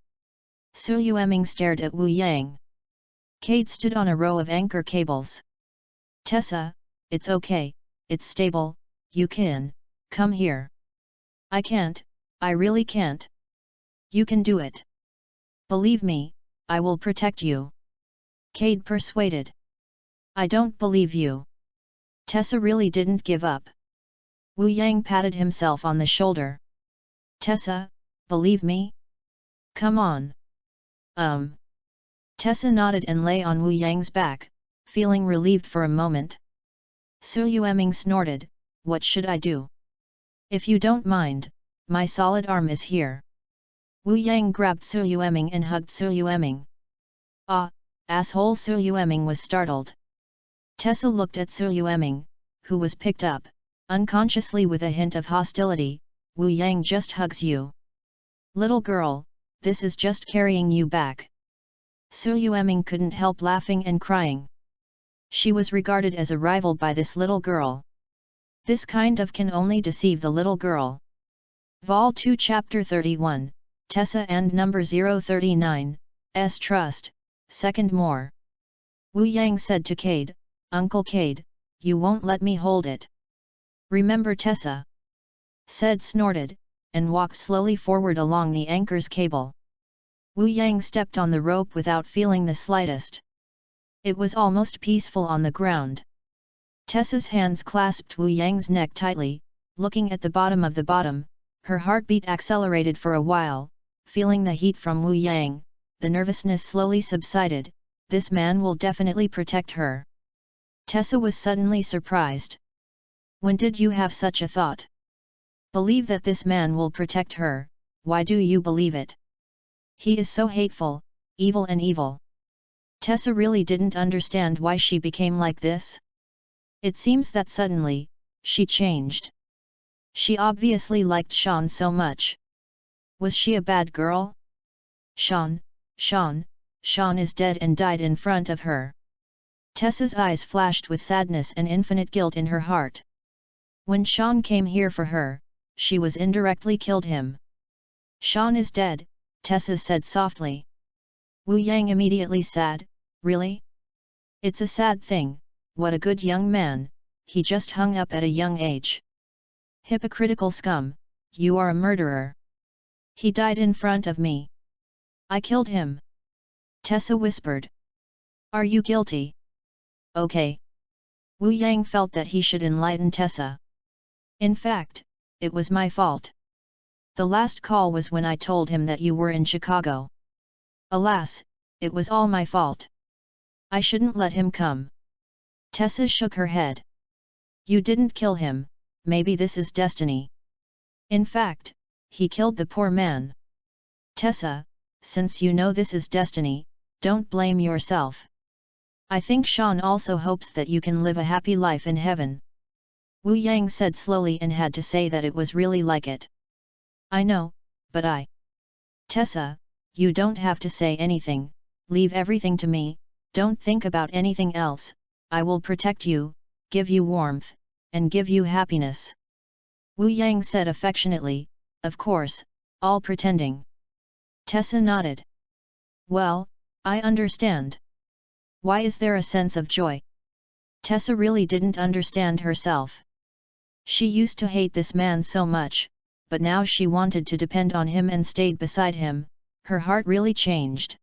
Su Yueming stared at Wu Yang. Cade stood on a row of anchor cables. Tessa, it's okay, it's stable, you can, come here. I can't, I really can't. You can do it. Believe me, I will protect you. Cade persuaded. I don't believe you. Tessa really didn't give up. Wu Yang patted himself on the shoulder. Tessa, believe me? Come on. Tessa nodded and lay on Wu Yang's back, feeling relieved for a moment. Su Yueming snorted, what should I do? If you don't mind, my solid arm is here. Wu Yang grabbed Su Yueming and hugged Su Yueming. Ah, asshole! Su Yueming was startled. Tessa looked at Su Yueming, who was picked up, unconsciously with a hint of hostility. Wu Yang just hugs you. Little girl, this is just carrying you back. Su Yueming couldn't help laughing and crying. She was regarded as a rival by this little girl. This kind of can only deceive the little girl. Vol 2 Chapter 31, Tessa and Number 039, S Trust, Second More. Wu Yang said to Cade, Uncle Cade, you won't let me hold it. Remember Tessa? Said snorted, and walked slowly forward along the anchor's cable. Wu Yang stepped on the rope without feeling the slightest. It was almost peaceful on the ground. Tessa's hands clasped Wu Yang's neck tightly, looking at the bottom of the bottom, her heartbeat accelerated for a while, feeling the heat from Wu Yang, the nervousness slowly subsided, this man will definitely protect her. Tessa was suddenly surprised. When did you have such a thought? Believe that this man will protect her, why do you believe it? He is so hateful, evil and evil. Tessa really didn't understand why she became like this. It seems that suddenly, she changed. She obviously liked Sean so much. Was she a bad girl? Sean is dead and died in front of her. Tessa's eyes flashed with sadness and infinite guilt in her heart. When Sean came here for her, she was indirectly killed him. Sean is dead, Tessa said softly. Wu Yang immediately said, really? It's a sad thing, what a good young man, he just hung up at a young age. Hypocritical scum, you are a murderer. He died in front of me. I killed him. Tessa whispered. Are you guilty? Okay. Wu Yang felt that he should enlighten Tessa. In fact, it was my fault. The last call was when I told him that you were in Chicago. Alas, it was all my fault. I shouldn't let him come. Tessa shook her head. You didn't kill him, maybe this is destiny. In fact, he killed the poor man. Tessa, since you know this is destiny, don't blame yourself. I think Sean also hopes that you can live a happy life in heaven. Wu Yang said slowly and had to say that it was really like it. I know, but Tessa, you don't have to say anything, leave everything to me, don't think about anything else, I will protect you, give you warmth, and give you happiness. Wu Yang said affectionately, of course, all pretending. Tessa nodded. Well, I understand. Why is there a sense of joy? Tessa really didn't understand herself. She used to hate this man so much, but now she wanted to depend on him and stayed beside him. Her heart really changed.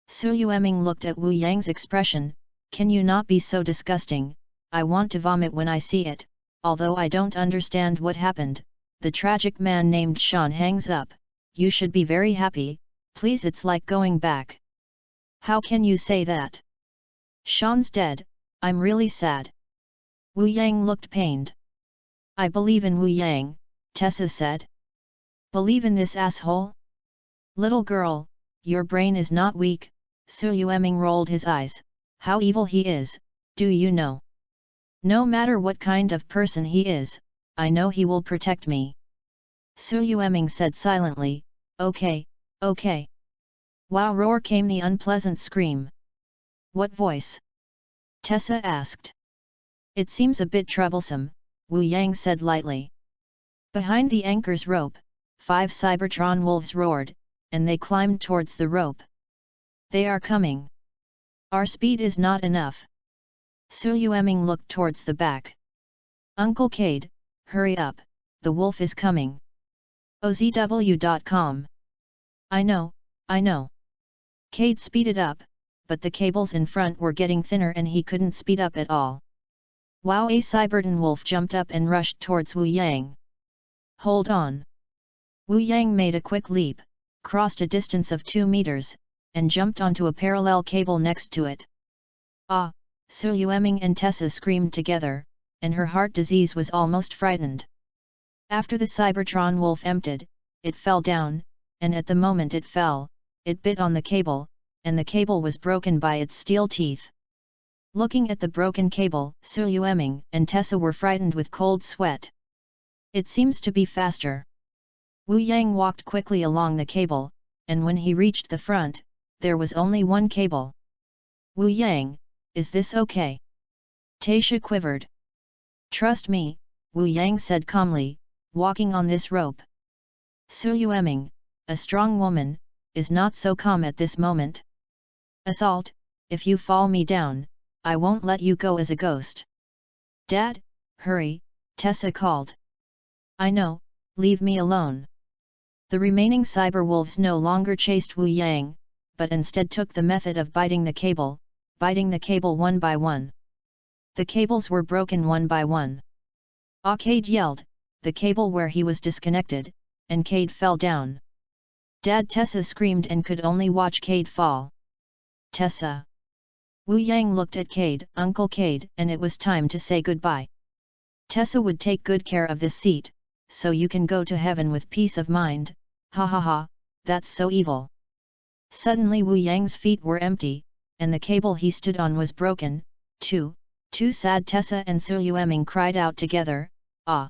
Su Yueming looked at Wu Yang's expression. Can you not be so disgusting? I want to vomit when I see it, although I don't understand what happened. The tragic man named Shan hangs up. You should be very happy, please, it's like going back. How can you say that? Shan's dead, I'm really sad. Wu Yang looked pained. I believe in Wu Yang, Tessa said. Believe in this asshole? Little girl, your brain is not weak. Su Yueming rolled his eyes. How evil he is, do you know? No matter what kind of person he is, I know he will protect me. Su Yueming said silently, okay, okay. Wow, roar came the unpleasant scream. What voice? Tessa asked. It seems a bit troublesome, Wu Yang said lightly. Behind the anchor's rope, 5 Cybertron wolves roared, and they climbed towards the rope. They are coming. Our speed is not enough. Su Yueming looked towards the back. Uncle Cade, hurry up, the wolf is coming. OZW.com. I know. Cade speeded up, but the cables in front were getting thinner and he couldn't speed up at all. Wow! A Cyberton wolf jumped up and rushed towards Wu Yang. Hold on. Wu Yang made a quick leap, crossed a distance of 2 meters, and jumped onto a parallel cable next to it. Ah! Su Yueming and Tessa screamed together, and her heart disease was almost frightened. After the Cybertron wolf emptied, it fell down, and at the moment it fell, it bit on the cable, and the cable was broken by its steel teeth. Looking at the broken cable, Su Yueming and Tessa were frightened with cold sweat. It seems to be faster. Wu Yang walked quickly along the cable, and when he reached the front, there was only one cable. Wu Yang, is this okay? Taisha quivered. Trust me, Wu Yang said calmly, walking on this rope. Su Yueming, a strong woman, is not so calm at this moment. Assault, if you fall me down, I won't let you go as a ghost. Dad, hurry, Tessa called. I know, leave me alone. The remaining cyber wolves no longer chased Wu Yang, but instead took the method of biting the cable one by one. The cables were broken one by one. Cade yelled, the cable where he was disconnected, and Cade fell down. Dad, Tessa screamed and could only watch Cade fall. Tessa. Wu Yang looked at Cade, Uncle Cade, and it was time to say goodbye. Tessa would take good care of this seat, so you can go to heaven with peace of mind. Ha ha ha, that's so evil. Suddenly Wu Yang's feet were empty, and the cable he stood on was broken, too. Too sad. Tessa and Su Yueming cried out together, ah!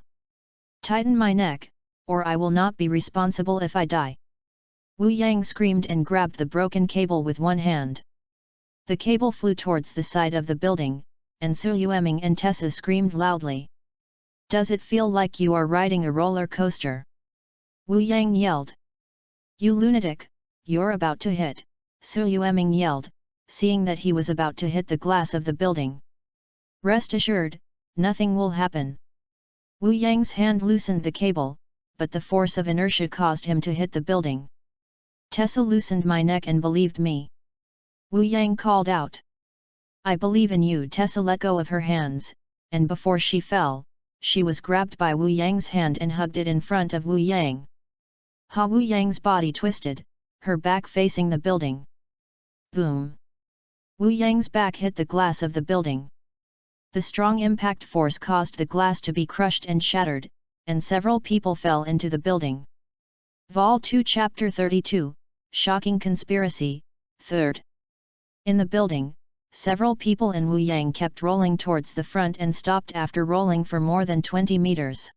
Tighten my neck, or I will not be responsible if I die. Wu Yang screamed and grabbed the broken cable with one hand. The cable flew towards the side of the building, and Su Yueming and Tessa screamed loudly. Does it feel like you are riding a roller coaster? Wu Yang yelled. You lunatic, you're about to hit, Su Yueming yelled, seeing that he was about to hit the glass of the building. Rest assured, nothing will happen. Wu Yang's hand loosened the cable, but the force of inertia caused him to hit the building. Tessa loosened my neck and believed me. Wu Yang called out. I believe in you. Tessa let go of her hands, and before she fell, she was grabbed by Wu Yang's hand and hugged it in front of Wu Yang. Ha! Wu Yang's body twisted, her back facing the building. Boom! Wu Yang's back hit the glass of the building. The strong impact force caused the glass to be crushed and shattered, and several people fell into the building. Vol 2 Chapter 32, Shocking Conspiracy, 3rd. In the building, several people in Wu Yang kept rolling towards the front and stopped after rolling for more than 20 meters.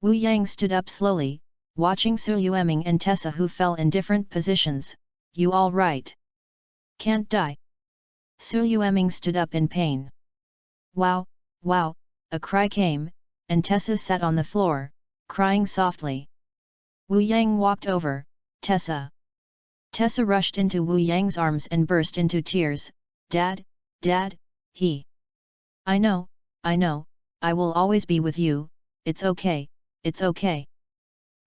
Wu Yang stood up slowly, watching Su Yueming and Tessa who fell in different positions. You all right? Can't die. Su Yueming stood up in pain. Wow, wow, a cry came, and Tessa sat on the floor, crying softly. Wu Yang walked over. Tessa. Tessa rushed into Wu Yang's arms and burst into tears. Dad, Dad, he. I know, I will always be with you, it's okay, it's okay.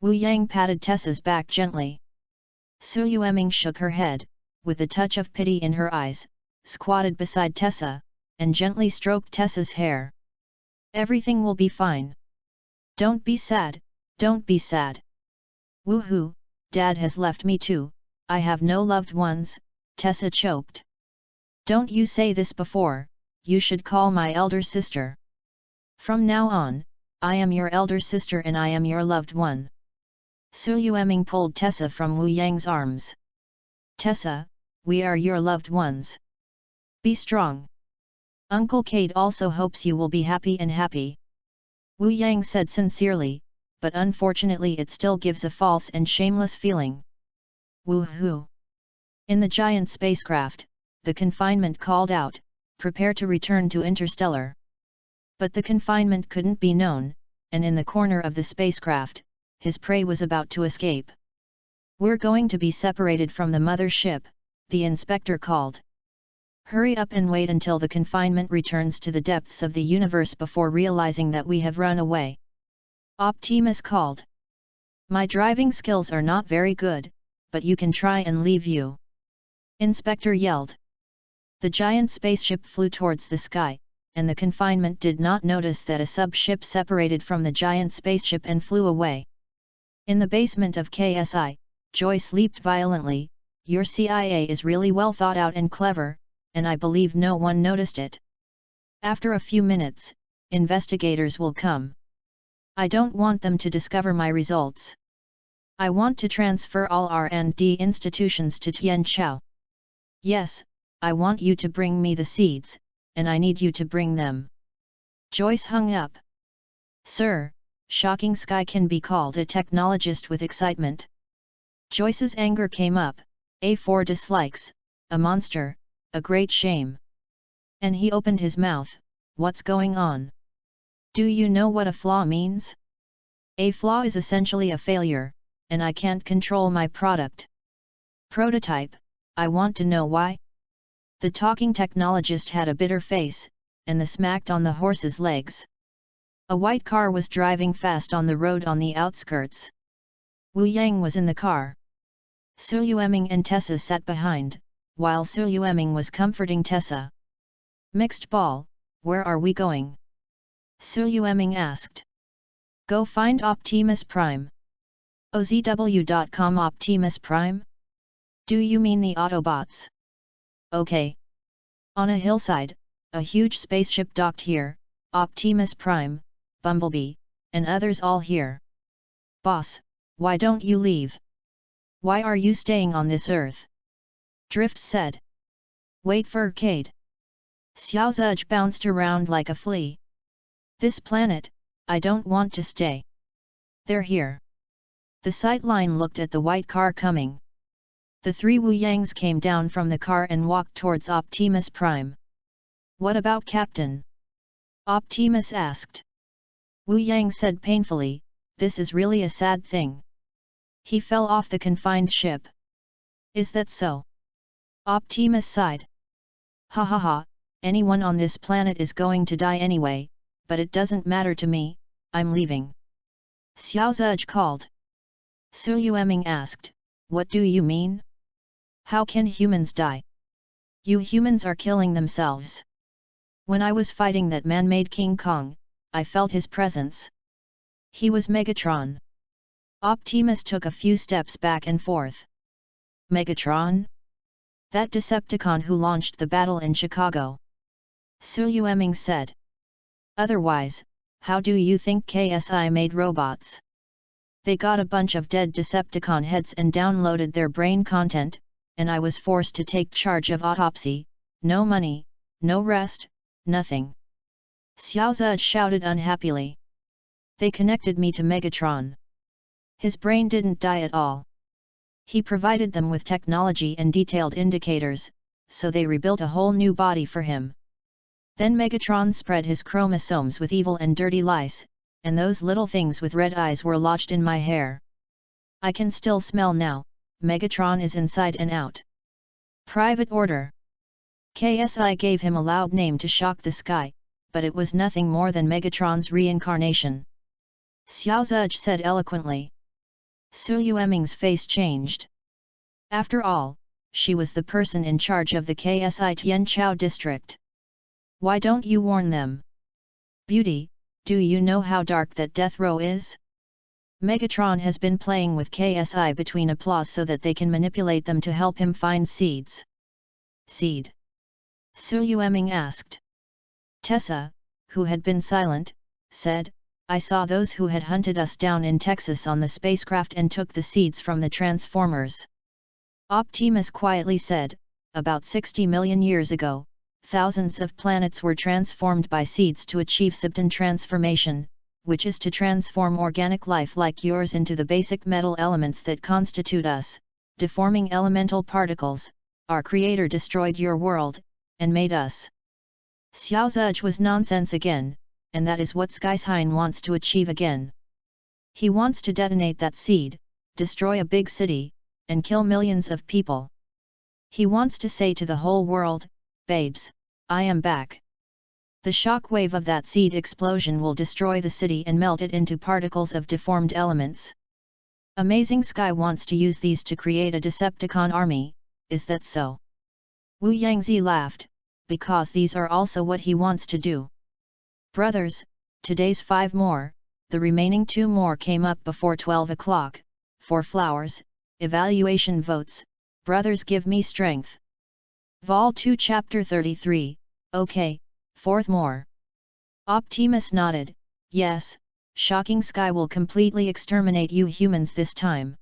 Wu Yang patted Tessa's back gently. Su Yueming shook her head, with a touch of pity in her eyes, squatted beside Tessa, and gently stroked Tessa's hair. Everything will be fine. Don't be sad, don't be sad. Woohoo, Dad has left me too, I have no loved ones, Tessa choked. Don't you say this before, you should call my elder sister. From now on, I am your elder sister and I am your loved one. Su Yueming pulled Tessa from Wu Yang's arms. Tessa, we are your loved ones. Be strong. Uncle Kate also hopes you will be happy and happy. Wu Yang said sincerely, but unfortunately it still gives a false and shameless feeling. Woohoo! In the giant spacecraft, the confinement called out, prepare to return to Interstellar. But the confinement couldn't be known, and in the corner of the spacecraft, his prey was about to escape. We're going to be separated from the mother ship, the inspector called. Hurry up and wait until the confinement returns to the depths of the universe before realizing that we have run away. Optimus called. My driving skills are not very good, but you can try and leave you. Inspector yelled. The giant spaceship flew towards the sky, and the confinement did not notice that a sub-ship separated from the giant spaceship and flew away. In the basement of KSI, Joyce leaped violently. Your CIA is really well thought out and clever, and I believe no one noticed it. After a few minutes, investigators will come. I don't want them to discover my results. I want to transfer all R&D institutions to Tianchao. Yes, I want you to bring me the seeds, and I need you to bring them. Joyce hung up. Sir, Shocking Sky can be called a technologist with excitement. Joyce's anger came up. A4 dislikes, a monster, a great shame. And he opened his mouth. What's going on? Do you know what a flaw means? A flaw is essentially a failure, and I can't control my product. Prototype, I want to know why. The talking technologist had a bitter face, and the smacked on the horse's legs. A white car was driving fast on the road on the outskirts. Wu Yang was in the car. Su Yueming and Tessa sat behind, while Su Yueming was comforting Tessa. Mixed ball, where are we going? Su Yueming asked. Go find Optimus Prime. OZW.com Optimus Prime? Do you mean the Autobots? Okay. On a hillside, a huge spaceship docked here, Optimus Prime, Bumblebee, and others all here. Boss, why don't you leave? Why are you staying on this Earth? Drift said. Wait for Cade. Xiao Zedge bounced around like a flea. This planet, I don't want to stay. They're here. The sightline looked at the white car coming. The three Wu Yangs came down from the car and walked towards Optimus Prime. What about Captain? Optimus asked. Wu Yang said painfully, this is really a sad thing. He fell off the confined ship. Is that so? Optimus sighed. Ha ha ha, anyone on this planet is going to die anyway, but it doesn't matter to me, I'm leaving. Xiao Zedge called. Su Yueming asked, what do you mean? How can humans die? You humans are killing themselves. When I was fighting that man-made King Kong, I felt his presence. He was Megatron. Optimus took a few steps back and forth. Megatron? That Decepticon who launched the battle in Chicago. Su Yueming said. Otherwise, how do you think KSI made robots? They got a bunch of dead Decepticon heads and downloaded their brain content, and I was forced to take charge of autopsy. No money, no rest, nothing. Xiao Zedge shouted unhappily. They connected me to Megatron. His brain didn't die at all. He provided them with technology and detailed indicators, so they rebuilt a whole new body for him. Then Megatron spread his chromosomes with evil and dirty lice, and those little things with red eyes were lodged in my hair. I can still smell now, Megatron is inside and out. Private order. KSI gave him a loud name to shock the sky, but it was nothing more than Megatron's reincarnation. Xiao Zhuzh said eloquently. Su Yueming's face changed. After all, she was the person in charge of the KSI Tianchao district. Why don't you warn them? Beauty, do you know how dark that death row is? Megatron has been playing with KSI between applause so that they can manipulate them to help him find seeds. Seed? Su Yueming asked. Tessa, who had been silent, said, I saw those who had hunted us down in Texas on the spacecraft and took the seeds from the Transformers. Optimus quietly said, about 60 million years ago, thousands of planets were transformed by seeds to achieve symptom transformation, which is to transform organic life like yours into the basic metal elements that constitute us, deforming elemental particles. Our Creator destroyed your world, and made us. Xiao Zhuzh was nonsense again, and that is what Skyshine wants to achieve again. He wants to detonate that seed, destroy a big city, and kill millions of people. He wants to say to the whole world, babes, I am back. The shock wave of that seed explosion will destroy the city and melt it into particles of deformed elements. Amazing Sky wants to use these to create a Decepticon army, is that so? Wu Yangzi laughed, because these are also what he wants to do. Brothers, today's 5 more, the remaining 2 more came up before 12 o'clock, 4 flowers, evaluation votes, brothers give me strength. Vol 2 Chapter 33, okay, 4th more. Optimus nodded, yes, Shocking Sky will completely exterminate you humans this time.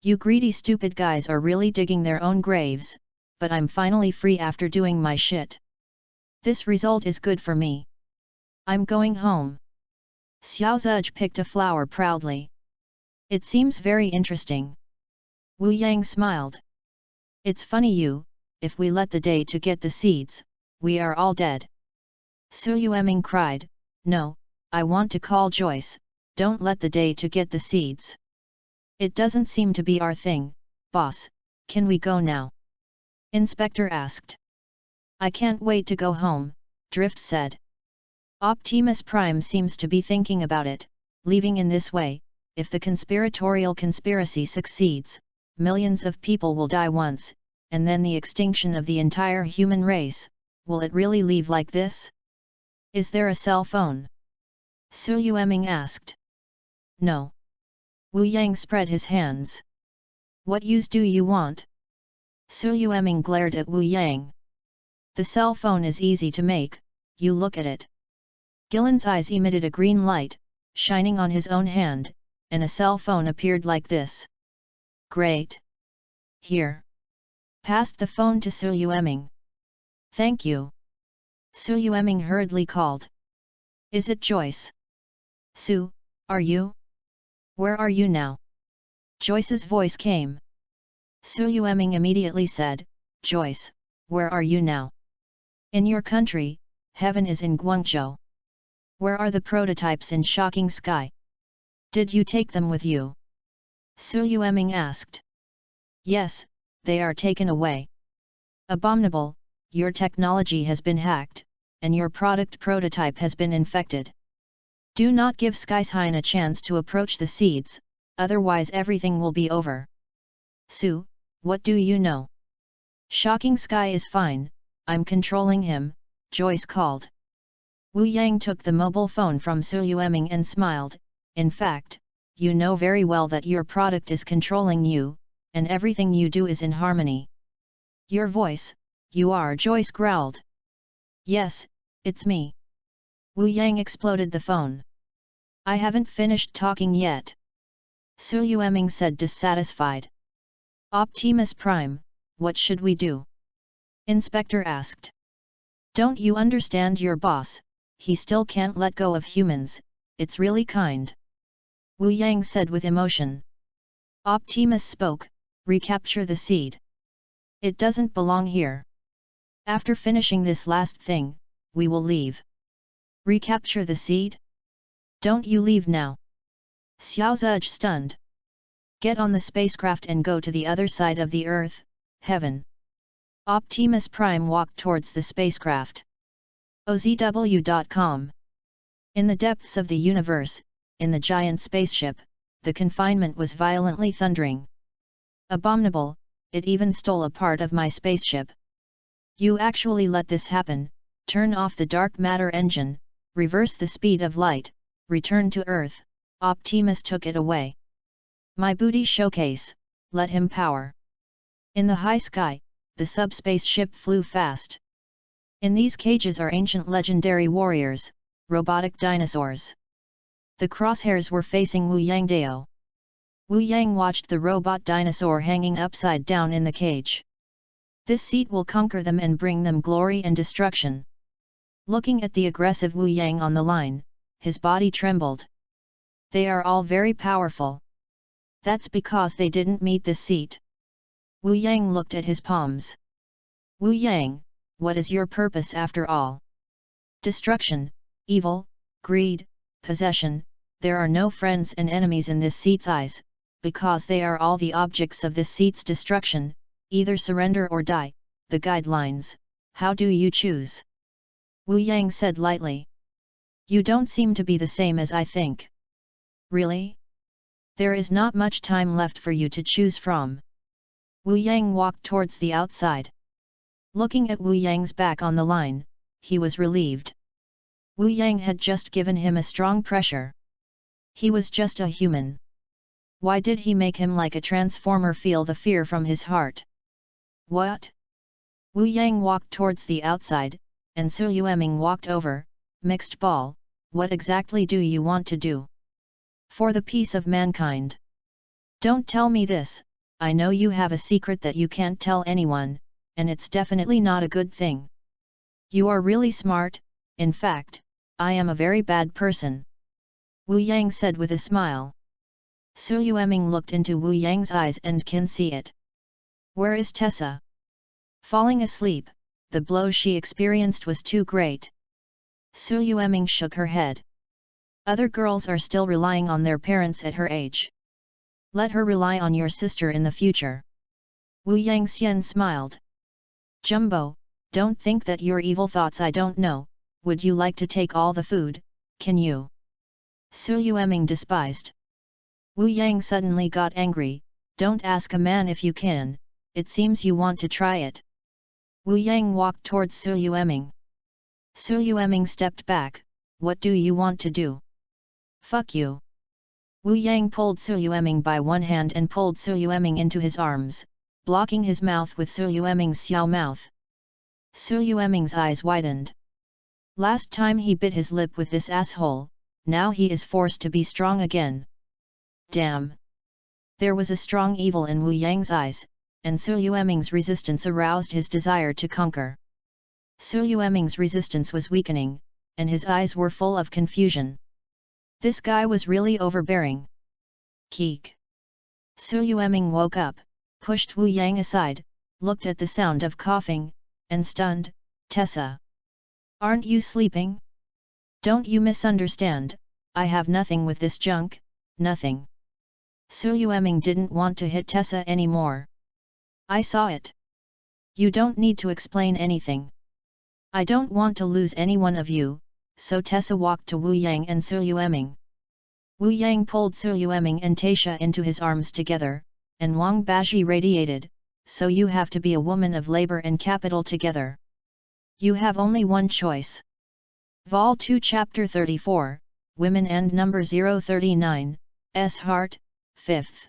You greedy stupid guys are really digging their own graves, but I'm finally free after doing my shit. This result is good for me. I'm going home. Xiao Zhuzh picked a flower proudly. It seems very interesting. Wu Yang smiled. It's funny if we let the day to get the seeds, we are all dead. Su Yueming cried, no, I want to call Joyce, don't let the day to get the seeds. It doesn't seem to be our thing, boss, can we go now? Inspector asked. I can't wait to go home, Drift said. Optimus Prime seems to be thinking about it, leaving in this way, if the conspiratorial conspiracy succeeds, millions of people will die once, and then the extinction of the entire human race. Will it really leave like this? Is there a cell phone? Su Yueming asked. No. Wu Yang spread his hands. What use do you want? Su Yueming glared at Wu Yang. The cell phone is easy to make, you look at it. Gillen's eyes emitted a green light, shining on his own hand, and a cell phone appeared like this. Great. Here. Passed the phone to Su Yueming. Thank you. Su Yueming hurriedly called. Is it Joyce? Su, are you? Where are you now? Joyce's voice came. Su Yueming immediately said, Joyce, where are you now? In your country, heaven is in Guangzhou. Where are the prototypes in Shocking Sky? Did you take them with you? Su Yueming asked. Yes, they are taken away. Abominable, your technology has been hacked, and your product prototype has been infected. Do not give Skyshine a chance to approach the seeds, otherwise everything will be over. Su, what do you know? Shocking Sky is fine, I'm controlling him, Joyce called. Wu Yang took the mobile phone from Su Yueming and smiled, in fact, you know very well that your product is controlling you, and everything you do is in harmony. Your voice, you are Joyce growled. Yes, it's me. Wu Yang exploded the phone. I haven't finished talking yet. Su Yueming said dissatisfied. Optimus Prime, what should we do? Inspector asked. Don't you understand your boss, he still can't let go of humans, it's really kind. Wu Yang said with emotion. Optimus spoke, recapture the seed. It doesn't belong here. After finishing this last thing, we will leave. Recapture the seed? Don't you leave now. Xiao Zhuzh stunned. Get on the spacecraft and go to the other side of the Earth, heaven. Optimus Prime walked towards the spacecraft. OZW.com. In the depths of the universe, in the giant spaceship, the confinement was violently thundering. Abominable, it even stole a part of my spaceship. You actually let this happen, turn off the dark matter engine, reverse the speed of light, return to Earth, Optimus took it away. My booty showcase, let him power. In the high sky, the subspace ship flew fast. In these cages are ancient legendary warriors, robotic dinosaurs. The crosshairs were facing Wu Yangdao. Wu Yang watched the robot dinosaur hanging upside down in the cage. This seat will conquer them and bring them glory and destruction. Looking at the aggressive Wu Yang on the line, his body trembled. They are all very powerful. That's because they didn't meet this seat. Wu Yang looked at his palms. Wu Yang, what is your purpose after all? Destruction, evil, greed, possession, there are no friends and enemies in this seat's eyes, because they are all the objects of this seat's destruction, either surrender or die, the guidelines, how do you choose? Wu Yang said lightly. You don't seem to be the same as I think. Really? There is not much time left for you to choose from. Wu Yang walked towards the outside. Looking at Wu Yang's back on the line, he was relieved. Wu Yang had just given him a strong pressure. He was just a human. Why did he make him like a transformer feel the fear from his heart? What? Wu Yang walked towards the outside, and Su Yueming walked over. Mixed ball, what exactly do you want to do? For the peace of mankind. Don't tell me this, I know you have a secret that you can't tell anyone, and it's definitely not a good thing. You are really smart, in fact, I am a very bad person. Wu Yang said with a smile. Su Yueming looked into Wu Yang's eyes and can see it. Where is Tessa? Falling asleep, the blow she experienced was too great. Su Yueming shook her head. Other girls are still relying on their parents at her age. Let her rely on your sister in the future. Wu Yangxian smiled. Jumbo, don't think that your evil thoughts I don't know, would you like to take all the food, can you? Su Yueming despised. Wu Yang suddenly got angry, don't ask a man if you can, it seems you want to try it. Wu Yang walked towards Su Yueming. Su Yueming stepped back, what do you want to do? Fuck you. Wu Yang pulled Su Yueming by one hand and pulled Su Yueming into his arms, blocking his mouth with Su Yueming's xiao mouth. Su Yueming's eyes widened. Last time he bit his lip with this asshole, now he is forced to be strong again. Damn! There was a strong evil in Wu Yang's eyes, and Su Yueming's resistance aroused his desire to conquer. Su Yueming's resistance was weakening, and his eyes were full of confusion. This guy was really overbearing. Keek! Su Yueming woke up, pushed Wu Yang aside, looked at the sound of coughing, and stunned, Tessa! Aren't you sleeping? Don't you misunderstand, I have nothing with this junk, nothing. Su Yueming didn't want to hit Tessa anymore. I saw it. You don't need to explain anything. I don't want to lose any one of you, so Tessa walked to Wu Yang and Su Yueming. Wu Yang pulled Su Yueming and Taisha into his arms together, and Wang Baji radiated, so you have to be a woman of labor and capital together. You have only one choice. Vol 2 Chapter 34, Women and Number 039, S. Heart, 5th.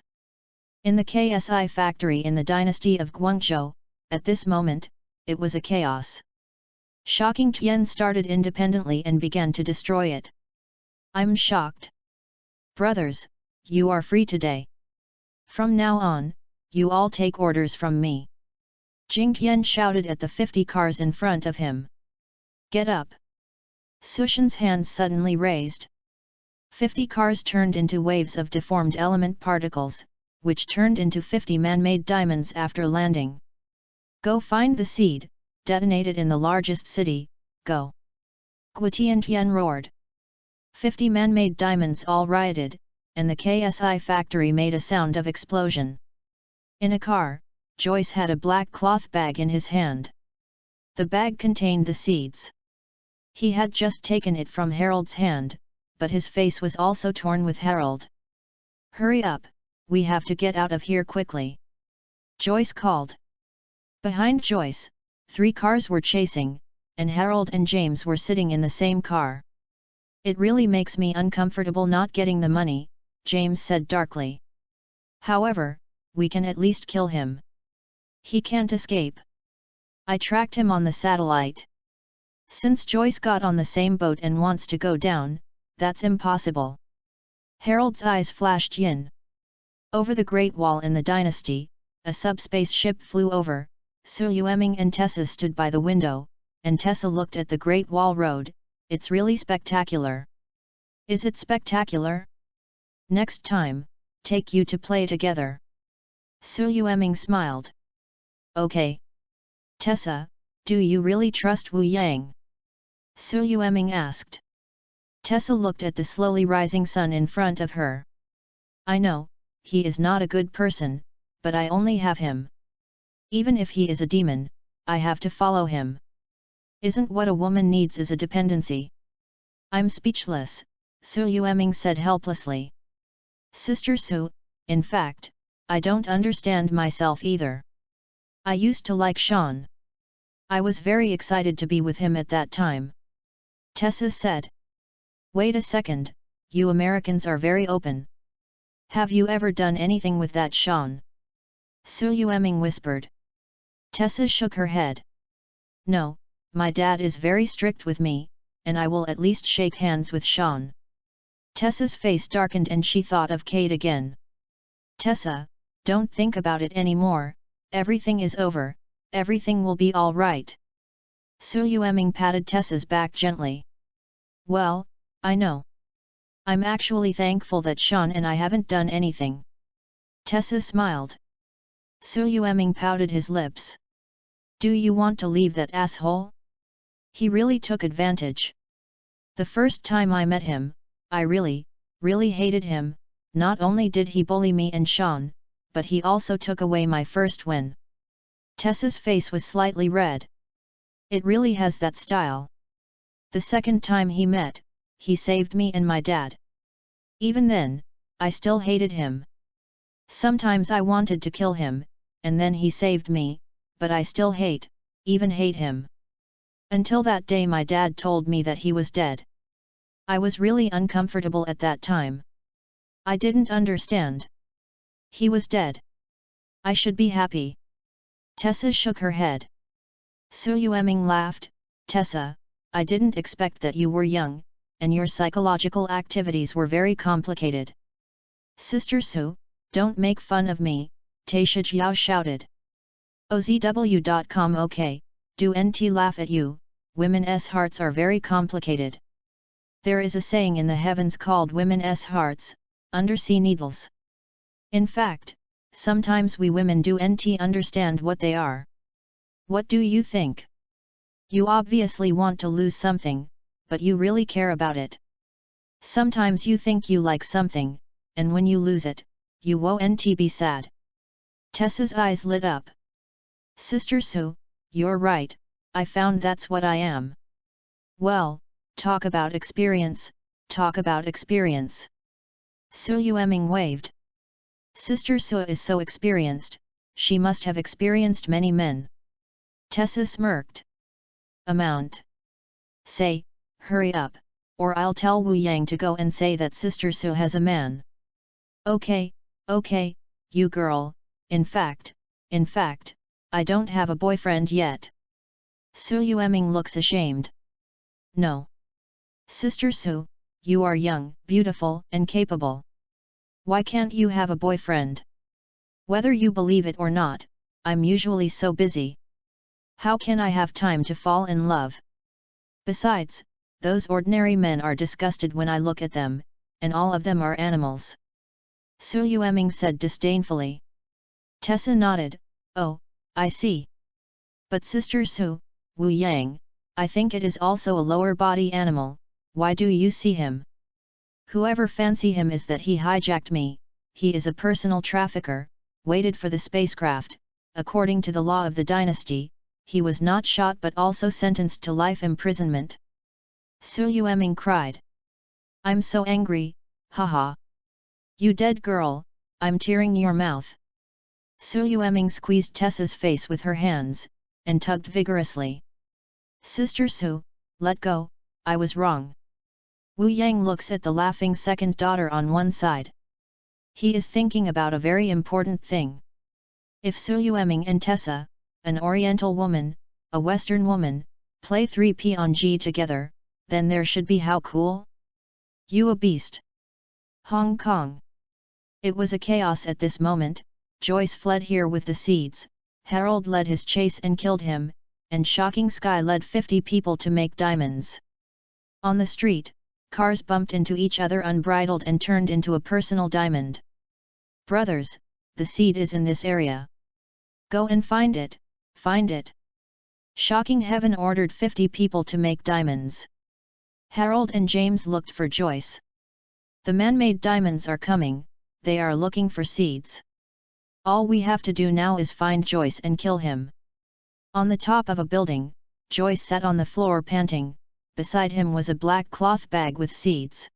In the KSI factory in the dynasty of Guangzhou, at this moment, it was a chaos. Shocking Tian started independently and began to destroy it. I'm shocked. Brothers, you are free today. From now on, you all take orders from me. Jing Tian shouted at the 50 cars in front of him. Get up. Sushan's hands suddenly raised. 50 cars turned into waves of deformed element particles, which turned into 50 man-made diamonds after landing. Go find the seed, detonate it in the largest city, go! Guitian Tian roared. 50 man-made diamonds all rioted, and the KSI factory made a sound of explosion. In a car, Joyce had a black cloth bag in his hand. The bag contained the seeds. He had just taken it from Harold's hand, but his face was also torn with Harold. "Hurry up, we have to get out of here quickly," Joyce called. Behind Joyce, 3 cars were chasing, and Harold and James were sitting in the same car. "It really makes me uncomfortable not getting the money," James said darkly. "However, we can at least kill him. He can't escape. I tracked him on the satellite. Since Joyce got on the same boat and wants to go down, that's impossible." Harold's eyes flashed yin. Over the Great Wall in the Dynasty, a subspace ship flew over. Su Yueming and Tessa stood by the window, and Tessa looked at the Great Wall Road. "It's really spectacular." "Is it spectacular? Next time, take you to play together." Su Yueming smiled. "Okay." "Tessa, do you really trust Wu Yang?" Su Yueming asked. Tessa looked at the slowly rising sun in front of her. "I know, he is not a good person, but I only have him. Even if he is a demon, I have to follow him. Isn't what a woman needs is a dependency?" "I'm speechless," Su Yueming said helplessly. "Sister Su, in fact, I don't understand myself either. I used to like Sean. I was very excited to be with him at that time." Tessa said. "Wait a second, you Americans are very open. Have you ever done anything with that Sean?" Su Yueming whispered. Tessa shook her head. "No, my dad is very strict with me, and I will at least shake hands with Sean." Tessa's face darkened and she thought of Kate again. "Tessa, don't think about it anymore, everything is over, everything will be all right." Su Yueming patted Tessa's back gently. "Well, I know. I'm actually thankful that Sean and I haven't done anything." Tessa smiled. Su Yueming pouted his lips. "Do you want to leave that asshole? He really took advantage. The first time I met him, I really hated him. Not only did he bully me and Sean, but he also took away my first win." Tessa's face was slightly red. "It really has that style. The second time he met, he saved me and my dad. Even then, I still hated him. Sometimes I wanted to kill him, and then he saved me, but I still even hate him. Until that day my dad told me that he was dead. I was really uncomfortable at that time. I didn't understand. He was dead. I should be happy." Tessa shook her head. Su Yueming laughed. "Tessa, I didn't expect that you were young, and your psychological activities were very complicated." "Sister Su, don't make fun of me," Taisha Jiao shouted. OZW.com OK, do NT laugh at you, women's hearts are very complicated. There is a saying in the heavens called women's hearts, undersea needles. In fact, sometimes we women do NT understand what they are. What do you think? You obviously want to lose something, but you really care about it. Sometimes you think you like something, and when you lose it, you won't be sad. Tessa's eyes lit up. Sister Su, you're right, I found that's what I am. Well, talk about experience, talk about experience. Su Yueming waved. Sister Su is so experienced, she must have experienced many men. Tessa smirked. Amount. Say, hurry up, or I'll tell Wu Yang to go and say that Sister Su has a man. Okay, you girl, in fact, I don't have a boyfriend yet. Su Yueming looks ashamed. No. Sister Su, you are young, beautiful, and capable. Why can't you have a boyfriend? Whether you believe it or not, I'm usually so busy. How can I have time to fall in love? Besides, those ordinary men are disgusted when I look at them, and all of them are animals. Su Yueming said disdainfully. Tessa nodded. Oh, I see. But Sister Su, Wu Yang, I think it is also a lower body animal. Why do you see him? Whoever fancy him is that he hijacked me, he is a personal trafficker, waited for the spacecraft. According to the law of the dynasty, he was not shot but also sentenced to life imprisonment. Su Yueming cried. I'm so angry, haha. You dead girl, I'm tearing your mouth. Su Yueming squeezed Tessa's face with her hands, and tugged vigorously. Sister Su, let go, I was wrong. Wu Yang looks at the laughing second daughter on one side. He is thinking about a very important thing. If Su Yueming and Tessa, an Oriental woman, a Western woman, play 3P on G together, then there should be how cool? You a beast! Hong Kong! It was a chaos at this moment. Joyce fled here with the seeds, Harold led his chase and killed him, and Shocking Sky led 50 people to make diamonds. On the street, cars bumped into each other unbridled and turned into a personal diamond. Brothers, the seed is in this area. Go and find it, find it. Shocking Heaven ordered 50 people to make diamonds. Harold and James looked for Joyce. The man-made diamonds are coming, they are looking for seeds. All we have to do now is find Joyce and kill him. On the top of a building, Joyce sat on the floor panting, beside him was a black cloth bag with seeds.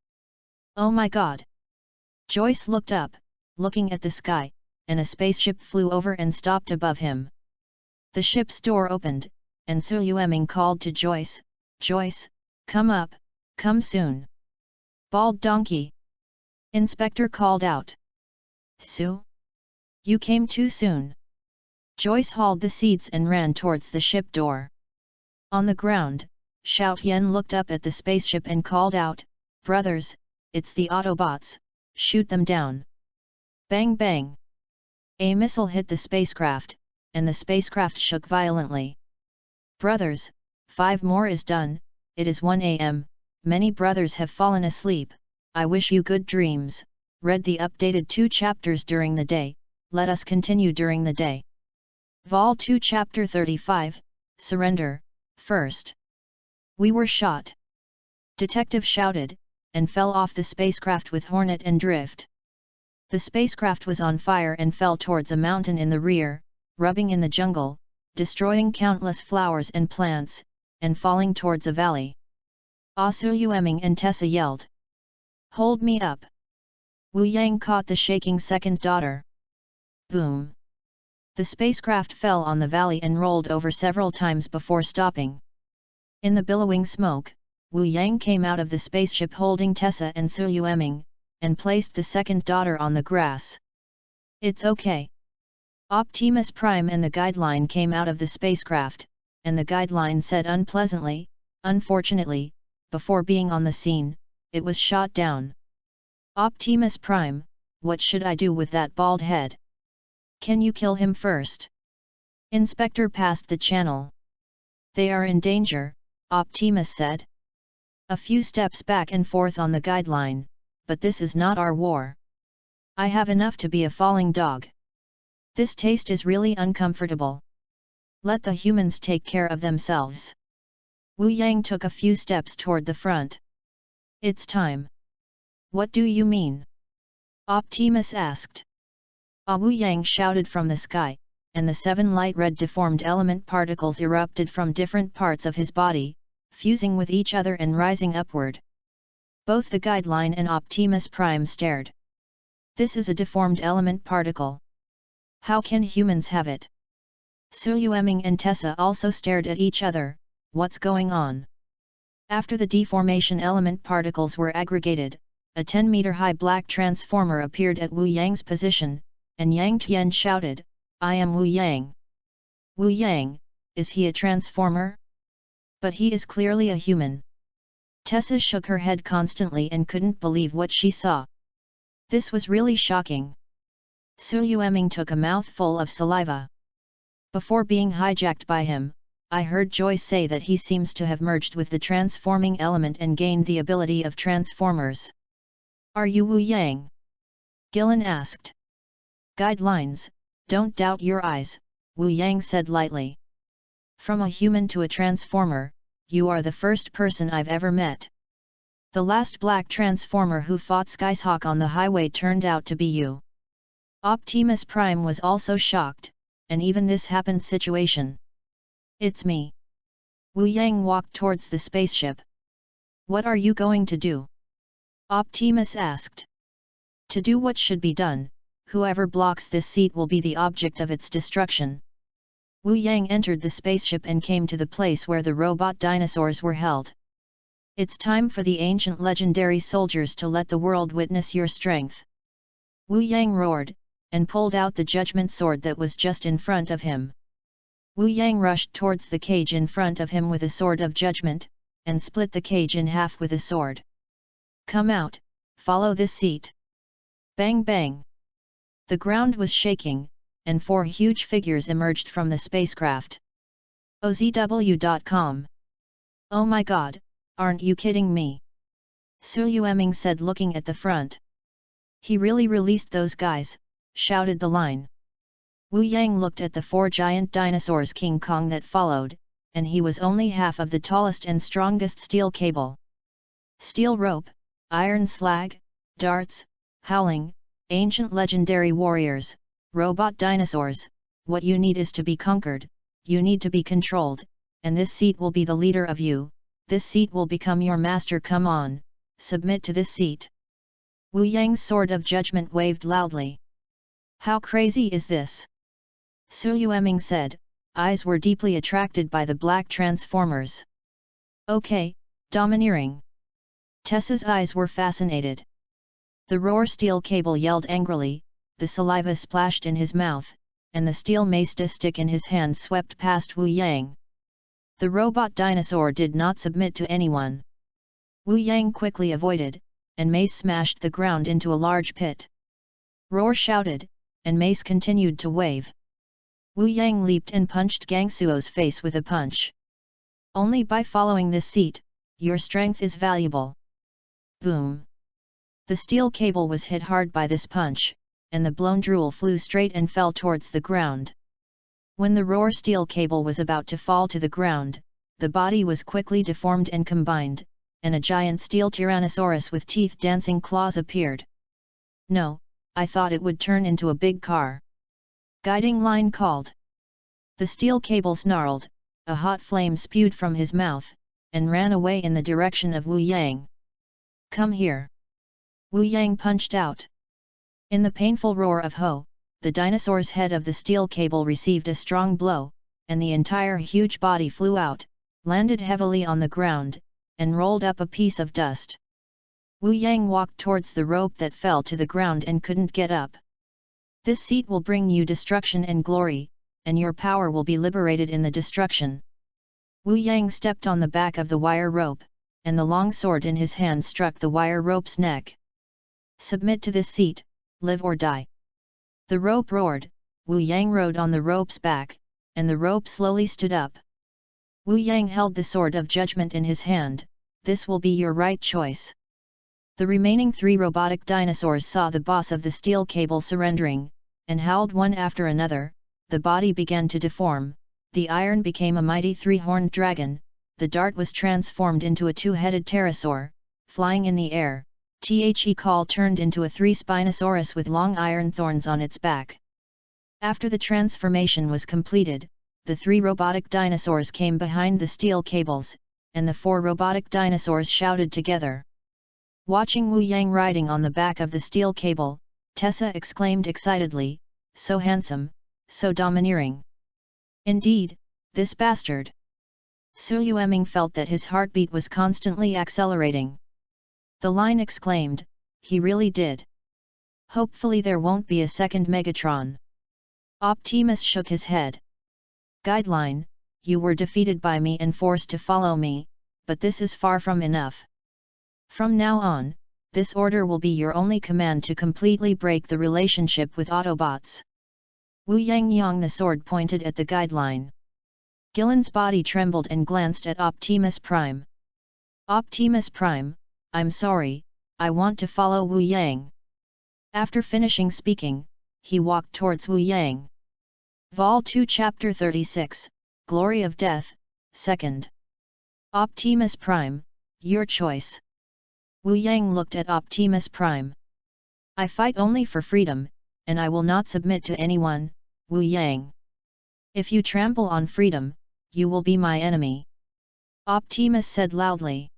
Oh my god! Joyce looked up, looking at the sky, and a spaceship flew over and stopped above him. The ship's door opened, and Su Yueming called to Joyce, Joyce, come up, come soon. Bald donkey! Inspector called out. Su? You came too soon. Joyce hauled the seeds and ran towards the ship door. On the ground, Xiao Tian looked up at the spaceship and called out, Brothers, it's the Autobots, shoot them down. Bang bang! A missile hit the spacecraft, and the spacecraft shook violently. Brothers, 5 more is done, it is 1 AM, many brothers have fallen asleep, I wish you good dreams, read the updated 2 chapters during the day, let us continue during the day. Vol 2 Chapter 35, Surrender, First. We were shot. Detective shouted, and fell off the spacecraft with Hornet and Drift. The spacecraft was on fire and fell towards a mountain in the rear, rubbing in the jungle, destroying countless flowers and plants, and falling towards a valley. Su Yueming and Tessa yelled. Hold me up! Wu Yang caught the shaking second daughter. Boom! The spacecraft fell on the valley and rolled over several times before stopping. In the billowing smoke, Wu Yang came out of the spaceship holding Tessa and Su Yueming, and placed the second daughter on the grass. It's okay. Optimus Prime and the guideline came out of the spacecraft, and the guideline said unpleasantly, unfortunately, before being on the scene, it was shot down. Optimus Prime, what should I do with that bald head? Can you kill him first? Inspector passed the channel. They are in danger, Optimus said. A few steps back and forth on the guideline, but this is not our war. I have enough to be a falling dog. This taste is really uncomfortable. Let the humans take care of themselves. Wu Yang took a few steps toward the front. It's time. What do you mean? Optimus asked. Wu Yang shouted from the sky, and the 7 light red deformed element particles erupted from different parts of his body, fusing with each other and rising upward. Both the guideline and Optimus Prime stared. This is a deformed element particle. How can humans have it? Su Yueming and Tessa also stared at each other, what's going on? After the deformation element particles were aggregated, a 10-meter-high black transformer appeared at Wu Yang's position, and Yang Tian shouted, I am Wu Yang. Wu Yang, is he a transformer? But he is clearly a human. Tessa shook her head constantly and couldn't believe what she saw. This was really shocking. Su Yueming took a mouthful of saliva. Before being hijacked by him, I heard Joyce say that he seems to have merged with the transforming element and gained the ability of transformers. Are you Wu Yang? Gillen asked. Guidelines, don't doubt your eyes, Wu Yang said lightly. From a human to a transformer, you are the first person I've ever met. The last black transformer who fought Skyhawk on the highway turned out to be you. Optimus Prime was also shocked, and even this happened situation. It's me. Wu Yang walked towards the spaceship. What are you going to do? Optimus asked. To do what should be done, whoever blocks this seat will be the object of its destruction. Wu Yang entered the spaceship and came to the place where the robot dinosaurs were held. It's time for the ancient legendary soldiers to let the world witness your strength. Wu Yang roared, and pulled out the judgment sword that was just in front of him. Wu Yang rushed towards the cage in front of him with a sword of judgment, and split the cage in half with a sword. Come out, follow this seat. Bang bang. The ground was shaking, and 4 huge figures emerged from the spacecraft. OZW.com. Oh my god, aren't you kidding me? Su Yueming said looking at the front. He really released those guys, shouted the line. Wu Yang looked at the 4 giant dinosaurs King Kong that followed, and he was only half of the tallest and strongest steel cable. Steel rope, iron slag, darts, howling, ancient legendary warriors, robot dinosaurs, what you need is to be conquered, you need to be controlled, and this seat will be the leader of you, this seat will become your master. Come on, submit to this seat. Wu Yang's sword of judgment waved loudly. How crazy is this? Su Yueming said, eyes were deeply attracted by the black transformers. Okay, domineering. Tessa's eyes were fascinated. The roar steel cable yelled angrily, the saliva splashed in his mouth, and the steel mace stick in his hand swept past Wu Yang. The robot dinosaur did not submit to anyone. Wu Yang quickly avoided, and mace smashed the ground into a large pit. Roar shouted, and mace continued to wave. Wu Yang leaped and punched Gangsuo's face with a punch. Only by following this seat, your strength is valuable. Boom! The steel cable was hit hard by this punch, and the blown drool flew straight and fell towards the ground. When the roar steel cable was about to fall to the ground, the body was quickly deformed and combined, and a giant steel Tyrannosaurus with teeth-dancing claws appeared. No, I thought it would turn into a big car. Guiding line called. The steel cable snarled, a hot flame spewed from his mouth, and ran away in the direction of Wu Yang. Come here. Wu Yang punched out. In the painful roar of Ho, the dinosaur's head of the steel cable received a strong blow, and the entire huge body flew out, landed heavily on the ground, and rolled up a piece of dust. Wu Yang walked towards the rope that fell to the ground and couldn't get up. This seat will bring you destruction and glory, and your power will be liberated in the destruction. Wu Yang stepped on the back of the wire rope, and the long sword in his hand struck the wire rope's neck. Submit to this seat, live or die. The rope roared, Wu Yang rode on the rope's back, and the rope slowly stood up. Wu Yang held the sword of judgment in his hand, this will be your right choice. The remaining 3 robotic dinosaurs saw the boss of the steel cable surrendering, and howled one after another, the body began to deform, the iron became a mighty 3-horned dragon, the dart was transformed into a 2-headed pterosaur, flying in the air. The call turned into a 3-spinosaurus with long iron thorns on its back. After the transformation was completed, the 3 robotic dinosaurs came behind the steel cables, and the 4 robotic dinosaurs shouted together. Watching Wu Yang riding on the back of the steel cable, Tessa exclaimed excitedly, so handsome, so domineering. Indeed, this bastard. Su Yueming felt that his heartbeat was constantly accelerating. The line exclaimed, he really did. Hopefully there won't be a second Megatron. Optimus shook his head. Guideline, you were defeated by me and forced to follow me, but this is far from enough. From now on, this order will be your only command to completely break the relationship with Autobots. Wu Yang Yang, the sword pointed at the guideline. Gillen's body trembled and glanced at Optimus Prime. Optimus Prime, I'm sorry, I want to follow Wu Yang. After finishing speaking, he walked towards Wu Yang. Vol 2 Chapter 36, Glory of Death, 2nd. Optimus Prime, your choice. Wu Yang looked at Optimus Prime. I fight only for freedom, and I will not submit to anyone, Wu Yang. If you trample on freedom, you will be my enemy. Optimus said loudly.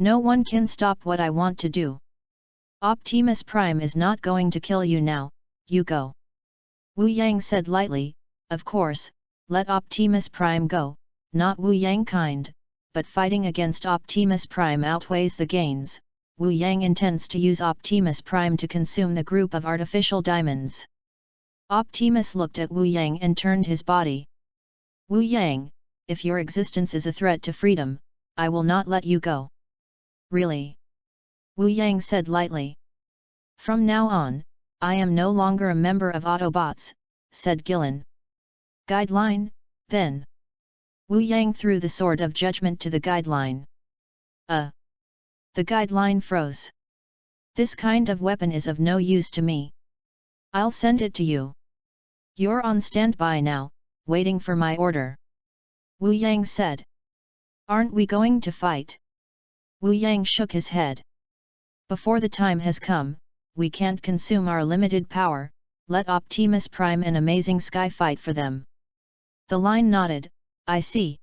No one can stop what I want to do. Optimus Prime is not going to kill you now, you go. Wu Yang said lightly, of course, let Optimus Prime go, not Wu Yang kind, but fighting against Optimus Prime outweighs the gains. Wu Yang intends to use Optimus Prime to consume the group of artificial diamonds. Optimus looked at Wu Yang and turned his body. Wu Yang, if your existence is a threat to freedom, I will not let you go. Really? Wu Yang said lightly. From now on, I am no longer a member of Autobots, said Gillen. Guideline, then. Wu Yang threw the sword of judgment to the guideline. The guideline froze. This kind of weapon is of no use to me. I'll send it to you. You're on standby now, waiting for my order. Wu Yang said. Aren't we going to fight? Wu Yang shook his head. Before the time has come, we can't consume our limited power, let Optimus Prime and Amazing Sky fight for them. The line nodded, I see.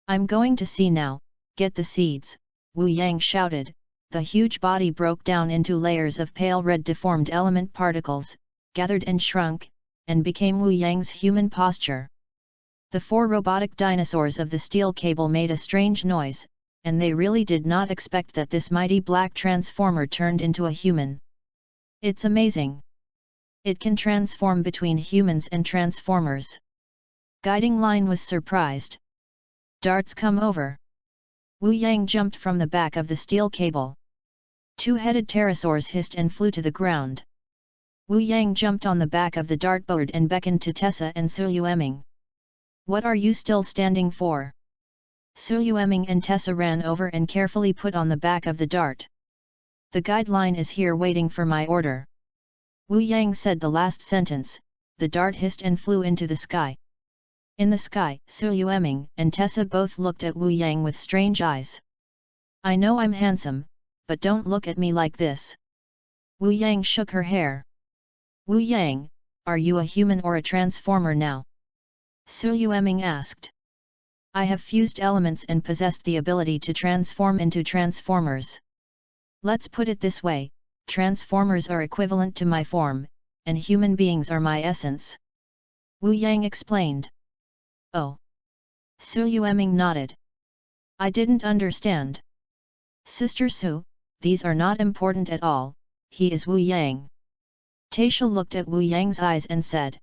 I'm going to see now, get the seeds, Wu Yang shouted. The huge body broke down into layers of pale red deformed element particles, gathered and shrunk, and became Wu Yang's human posture. The 4 robotic dinosaurs of the steel cable made a strange noise, and they really did not expect that this mighty black transformer turned into a human. It's amazing. It can transform between humans and transformers. Guiding Line was surprised. Darts come over. Wu Yang jumped from the back of the steel cable. 2-headed pterosaurs hissed and flew to the ground. Wu Yang jumped on the back of the dartboard and beckoned to Tessa and Su Yueming. What are you still standing for? Su Yueming and Tessa ran over and carefully put on the back of the dart. The guideline is here waiting for my order. Wu Yang said the last sentence, the dart hissed and flew into the sky. In the sky, Su Yueming and Tessa both looked at Wu Yang with strange eyes. I know I'm handsome, but don't look at me like this. Wu Yang shook her hair. Wu Yang, are you a human or a transformer now? Su Yueming asked. I have fused elements and possessed the ability to transform into transformers. Let's put it this way, transformers are equivalent to my form, and human beings are my essence. Wu Yang explained. Oh. Su Yueming nodded. I didn't understand. Sister Su, these are not important at all, he is Wu Yang. Taisha looked at Wu Yang's eyes and said.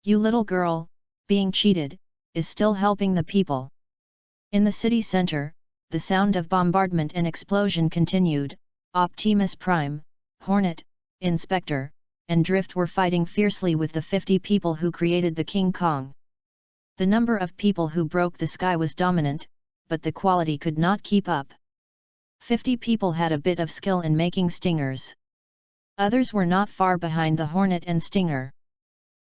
You little girl, being cheated, is still helping the people. In the city center, the sound of bombardment and explosion continued. Optimus Prime, Hornet, Inspector, and Drift were fighting fiercely with the 50 people who created the King Kong. The number of people who broke the sky was dominant, but the quality could not keep up. 50 people had a bit of skill in making stingers. Others were not far behind the Hornet and Stinger.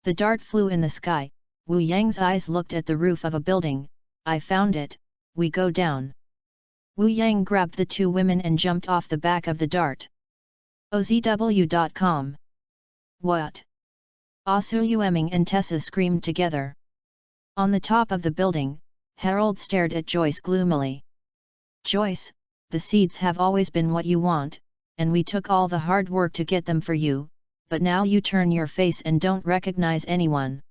The dart flew in the sky. Wu Yang's eyes looked at the roof of a building. I found it, we go down. Wu Yang grabbed the 2 women and jumped off the back of the dart. OZW.com. What? Su Yueming and Tessa screamed together. On the top of the building, Harold stared at Joyce gloomily. Joyce, the seeds have always been what you want, and we took all the hard work to get them for you, but now you turn your face and don't recognize anyone.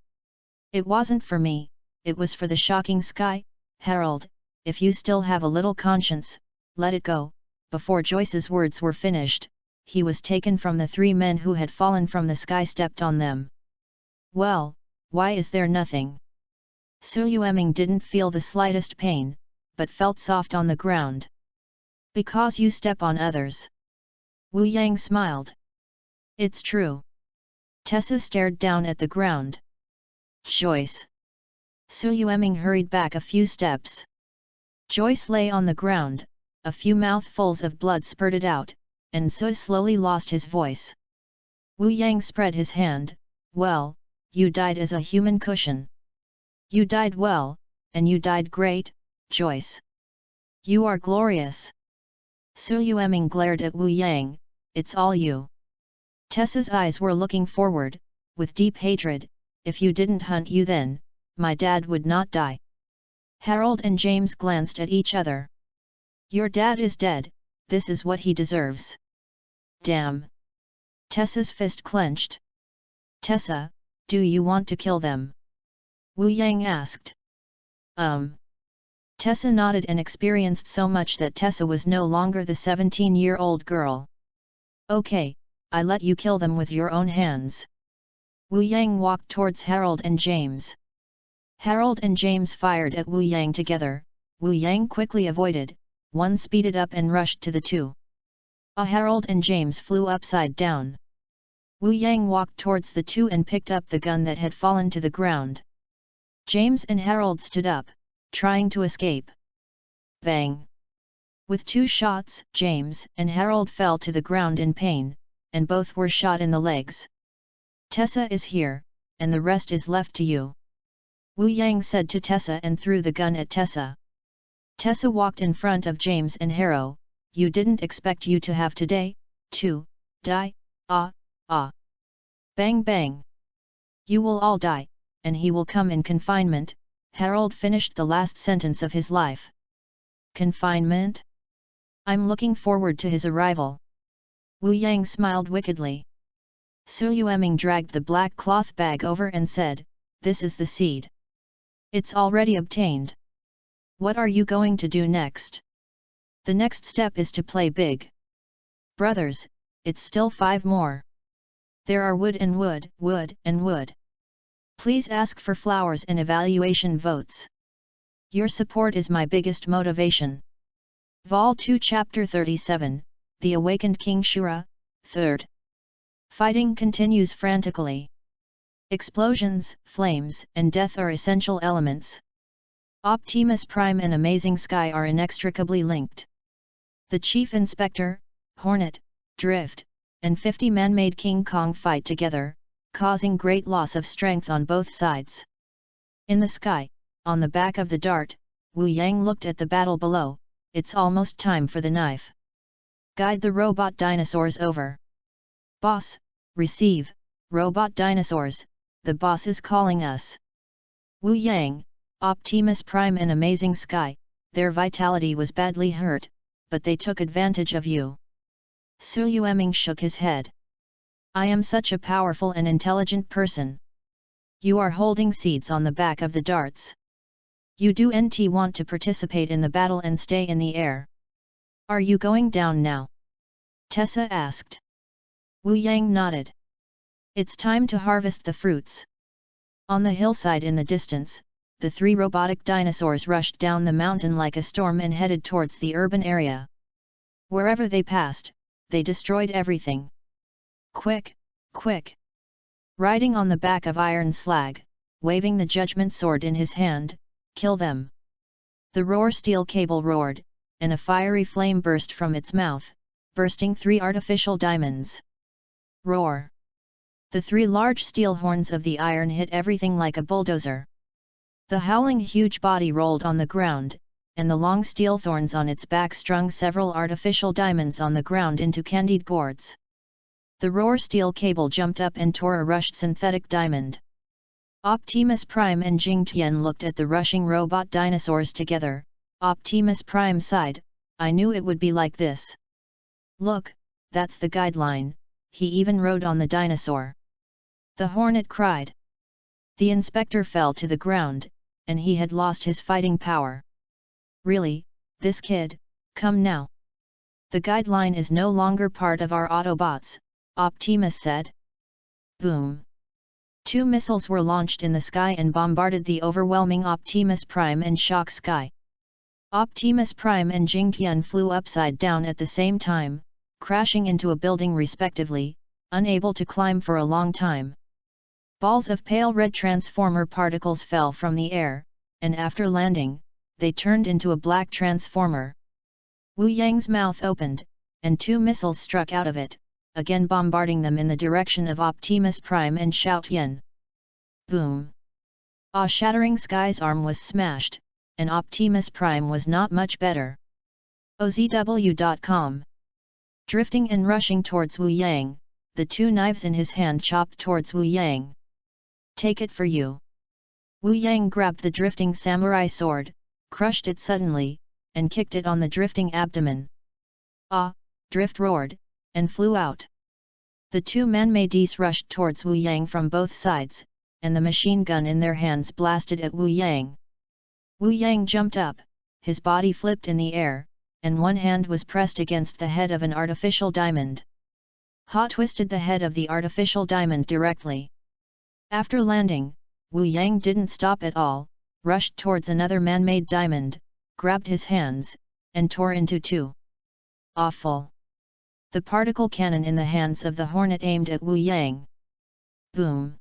It wasn't for me, it was for the shocking sky. Harold, if you still have a little conscience, let it go. Before Joyce's words were finished, he was taken from the 3 men who had fallen from the sky, stepped on them. Well, why is there nothing? Su Yueming didn't feel the slightest pain, but felt soft on the ground. Because you step on others. Wu Yang smiled. It's true. Tessa stared down at the ground. Joyce. Su Yueming hurried back a few steps. Joyce lay on the ground, a few mouthfuls of blood spurted out, and Su slowly lost his voice. Wu Yang spread his hand. Well, you died as a human cushion. You died well, and you died great, Joyce. You are glorious. Su Yueming glared at Wu Yang. It's all you. Tessa's eyes were looking forward, with deep hatred. If you didn't hunt you then, my dad would not die. Harold and James glanced at each other. Your dad is dead, this is what he deserves. Damn. Tessa's fist clenched. Tessa, do you want to kill them? Wu Yang asked. Tessa nodded and experienced so much that Tessa was no longer the 17-year-old girl. Okay, I let you kill them with your own hands. Wu Yang walked towards Harold and James. Harold and James fired at Wu Yang together. Wu Yang quickly avoided, one speeded up and rushed to the two. Harold and James flew upside down. Wu Yang walked towards the two and picked up the gun that had fallen to the ground. James and Harold stood up, trying to escape. Bang! With two shots, James and Harold fell to the ground in pain, and both were shot in the legs. Tessa is here, and the rest is left to you. Wu Yang said to Tessa and threw the gun at Tessa. Tessa walked in front of James and Harold. You didn't expect you to have today, too, die, Bang bang. You will all die, and he will come in confinement. Harold finished the last sentence of his life. Confinement? I'm looking forward to his arrival. Wu Yang smiled wickedly. Su Yueming dragged the black cloth bag over and said, this is the seed. It's already obtained. What are you going to do next? The next step is to play big. Brothers, it's still 5 more. There are wood and wood, wood and wood. Please ask for flowers and evaluation votes. Your support is my biggest motivation. Vol 2 Chapter 37, The Awakened King Shura, 3rd. Fighting continues frantically. Explosions, flames, and death are essential elements. Optimus Prime and Amazing Sky are inextricably linked. The Chief Inspector, Hornet, Drift, and 50 man-made King Kong fight together, causing great loss of strength on both sides. In the sky, on the back of the dart, Wu Yang looked at the battle below. It's almost time for the knife. Guide the robot dinosaurs over. Boss, receive, robot dinosaurs, the boss is calling us. Wu Yang, Optimus Prime and Amazing Sky, their vitality was badly hurt, but they took advantage of you. Su Yueming shook his head. I am such a powerful and intelligent person. You are holding seeds on the back of the darts. You do not want to participate in the battle and stay in the air. Are you going down now? Tessa asked. Wu Yang nodded. It's time to harvest the fruits. On the hillside in the distance, the 3 robotic dinosaurs rushed down the mountain like a storm and headed towards the urban area. Wherever they passed, they destroyed everything. Quick, quick! Riding on the back of Iron Slag, waving the judgment sword in his hand, kill them! The roar steel cable roared, and a fiery flame burst from its mouth, bursting 3 artificial diamonds. Roar! The 3 large steel horns of the iron hit everything like a bulldozer. The howling huge body rolled on the ground, and the long steel thorns on its back strung several artificial diamonds on the ground into candied gourds. The roar steel cable jumped up and tore a rushed synthetic diamond. Optimus Prime and Jing Tian looked at the rushing robot dinosaurs together. Optimus Prime sighed, I knew it would be like this. Look, that's the guideline, he even rode on the dinosaur. The Hornet cried. The inspector fell to the ground, and he had lost his fighting power. Really, this kid, come now. The guideline is no longer part of our Autobots, Optimus said. Boom! 2 missiles were launched in the sky and bombarded the overwhelming Optimus Prime and Shock Sky. Optimus Prime and Jing Tian flew upside down at the same time, crashing into a building respectively, unable to climb for a long time. Balls of pale red transformer particles fell from the air, and after landing, they turned into a black transformer. Wu Yang's mouth opened, and 2 missiles struck out of it, again bombarding them in the direction of Optimus Prime and Xiao Tian. Boom! A shattering Sky's arm was smashed, and Optimus Prime was not much better. OZW.com. Drifting and rushing towards Wu Yang, the 2 knives in his hand chopped towards Wu Yang. Take it for you. Wu Yang grabbed the drifting samurai sword, crushed it suddenly, and kicked it on the drifting abdomen. Ah! Drift roared, and flew out. The two man-maids rushed towards Wu Yang from both sides, and the machine gun in their hands blasted at Wu Yang. Wu Yang jumped up, his body flipped in the air, and one hand was pressed against the head of an artificial diamond. Ha twisted the head of the artificial diamond directly. After landing, Wu Yang didn't stop at all, rushed towards another man-made diamond, grabbed his hands, and tore into two. Awful! The particle cannon in the hands of the hornet aimed at Wu Yang. Boom!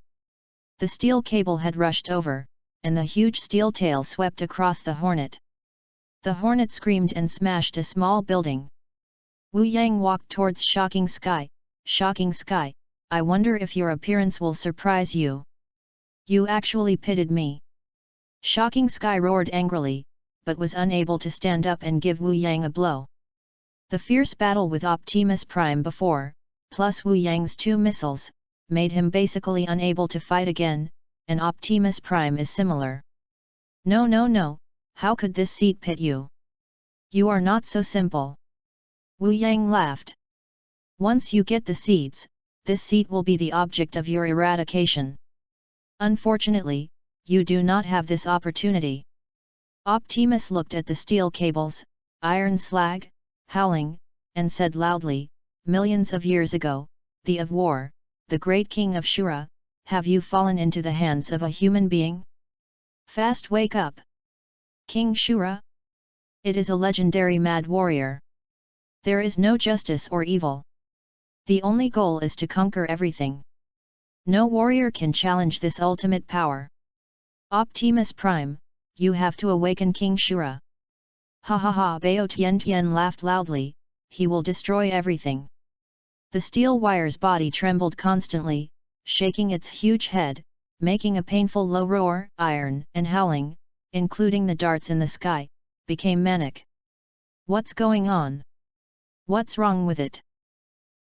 The steel cable had rushed over, and the huge steel tail swept across the hornet. The hornet screamed and smashed a small building. Wu Yang walked towards Shocking Sky. Shocking Sky, I wonder if your appearance will surprise you. You actually pitied me. Shocking Sky roared angrily, but was unable to stand up and give Wu Yang a blow. The fierce battle with Optimus Prime before, plus Wu Yang's two missiles, made him basically unable to fight again, and Optimus Prime is similar. No no no, how could this seat pit you? You are not so simple. Wu Yang laughed. Once you get the seeds, this seat will be the object of your eradication. Unfortunately, you do not have this opportunity. Optimus looked at the steel cables, iron slag, howling, and said loudly, millions of years ago, the of war, the great king of Shura, have you fallen into the hands of a human being? Fast wake up! King Shura? It is a legendary mad warrior. There is no justice or evil. The only goal is to conquer everything. No warrior can challenge this ultimate power. Optimus Prime, you have to awaken King Shura. Ha ha ha! Bao Tian Tian laughed loudly, he will destroy everything. The steel wire's body trembled constantly, shaking its huge head, making a painful low roar. Iron and howling, including the darts in the sky, became manic. What's going on? What's wrong with it?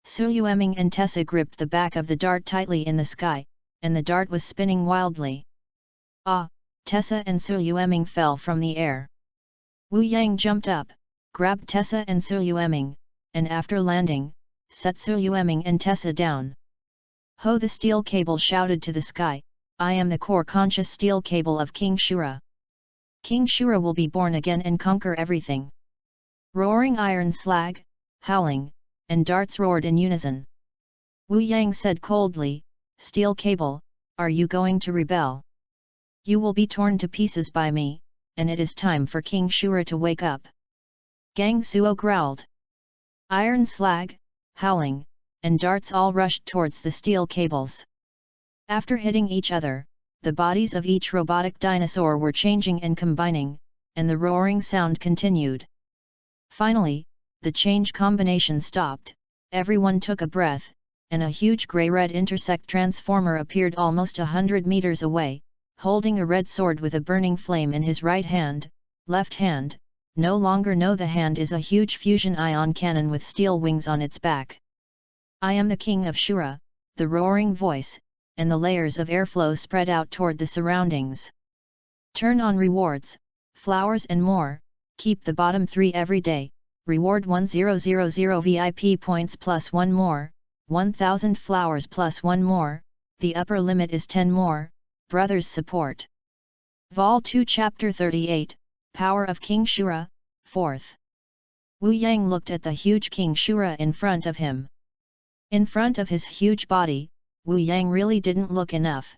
Su Yueming and Tessa gripped the back of the dart tightly in the sky, and the dart was spinning wildly. Ah! Tessa and Su Yueming fell from the air. Wu Yang jumped up, grabbed Tessa and Su Yueming, and after landing, set Su Yueming and Tessa down. Ho! The steel cable shouted to the sky, I am the core conscious steel cable of King Shura. King Shura will be born again and conquer everything. Roaring iron slag, howling, and darts roared in unison. Wu Yang said coldly, Steel cable, are you going to rebel? You will be torn to pieces by me, and it is time for King Shura to wake up. Gang Suo growled. Iron slag, howling, and darts all rushed towards the steel cables. After hitting each other, the bodies of each robotic dinosaur were changing and combining, and the roaring sound continued. Finally, the change combination stopped, everyone took a breath, and a huge grey-red intersect transformer appeared almost 100 meters away, holding a red sword with a burning flame in his right hand, left hand, no longer no the hand is a huge fusion ion cannon with steel wings on its back. I am the king of Shura, the roaring voice, and the layers of airflow spread out toward the surroundings. Turn on rewards, flowers and more, keep the bottom 3 every day. Reward 1000 VIP points plus 1 more, 1000 flowers plus 1 more, the upper limit is 10 more, brothers support. Vol 2 Chapter 38, Power of King Shura, 4th. Wu Yang looked at the huge King Shura in front of him. In front of his huge body, Wu Yang really didn't look enough.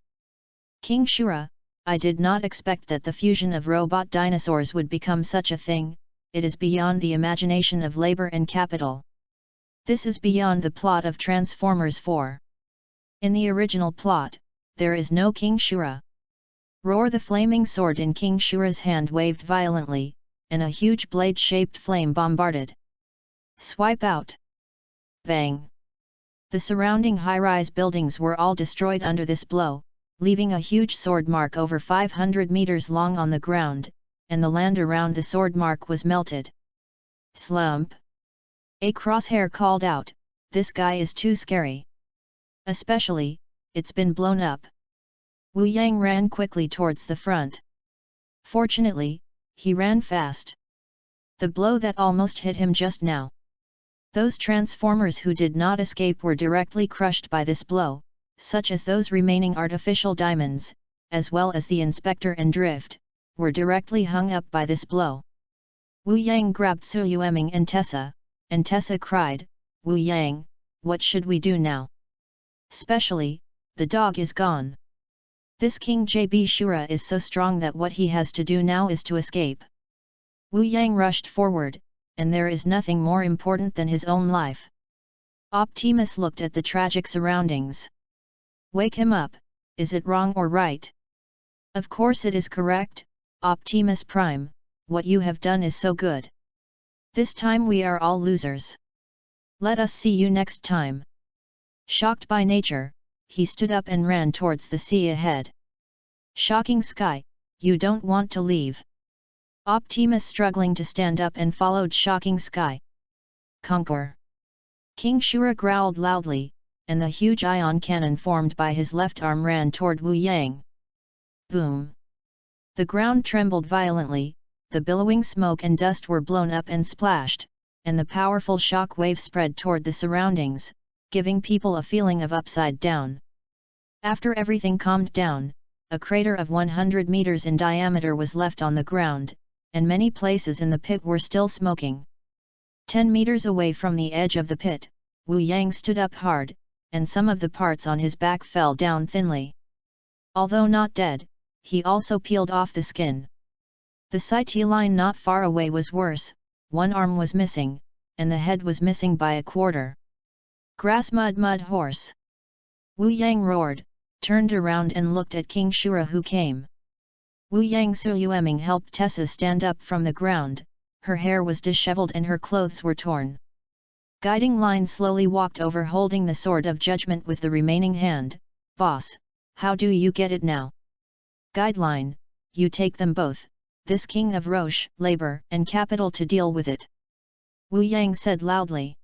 King Shura, I did not expect that the fusion of robot dinosaurs would become such a thing. It is beyond the imagination of labor and capital. This is beyond the plot of Transformers 4. In the original plot, there is no King Shura. Roar! The flaming sword in King Shura's hand waved violently, and a huge blade-shaped flame bombarded. Swipe out! Bang! The surrounding high-rise buildings were all destroyed under this blow, leaving a huge sword mark over 500 meters long on the ground, and the land around the sword mark was melted. Slump! A crosshair called out, this guy is too scary. Especially, it's been blown up. Wu Yang ran quickly towards the front. Fortunately, he ran fast. The blow that almost hit him just now. Those transformers who did not escape were directly crushed by this blow, such as those remaining artificial diamonds, as well as the inspector and drift, were directly hung up by this blow. Wu Yang grabbed Su Yueming and Tessa cried, "Wu Yang, what should we do now? Especially, the dog is gone. This King JB Shura is so strong that what he has to do now is to escape." Wu Yang rushed forward, and there is nothing more important than his own life. Optimus looked at the tragic surroundings. "Wake him up, is it wrong or right?" "Of course it is correct, Optimus Prime, what you have done is so good. This time we are all losers. Let us see you next time." Shocked by nature, he stood up and ran towards the sea ahead. "Shocking Sky, you don't want to leave." Optimus struggling to stand up and followed Shocking Sky. "Conquer!" King Shura growled loudly, and the huge ion cannon formed by his left arm ran toward Wu Yang. Boom! The ground trembled violently, the billowing smoke and dust were blown up and splashed, and the powerful shock wave spread toward the surroundings, giving people a feeling of upside down. After everything calmed down, a crater of 100 meters in diameter was left on the ground, and many places in the pit were still smoking. 10 meters away from the edge of the pit, Wu Yang stood up hard, and some of the parts on his back fell down thinly. Although not dead, he also peeled off the skin. The sight line not far away was worse, one arm was missing, and the head was missing by a quarter. "Grass mud horse!" Wu Yang roared, turned around and looked at King Shura who came. Wu Yang Su Yueming helped Tessa stand up from the ground, her hair was disheveled and her clothes were torn. Guiding Line slowly walked over holding the sword of judgment with the remaining hand. "Boss, how do you get it now?" "Guideline, you take them both, this king of Roche, labor and capital to deal with it." Wu Yang said loudly.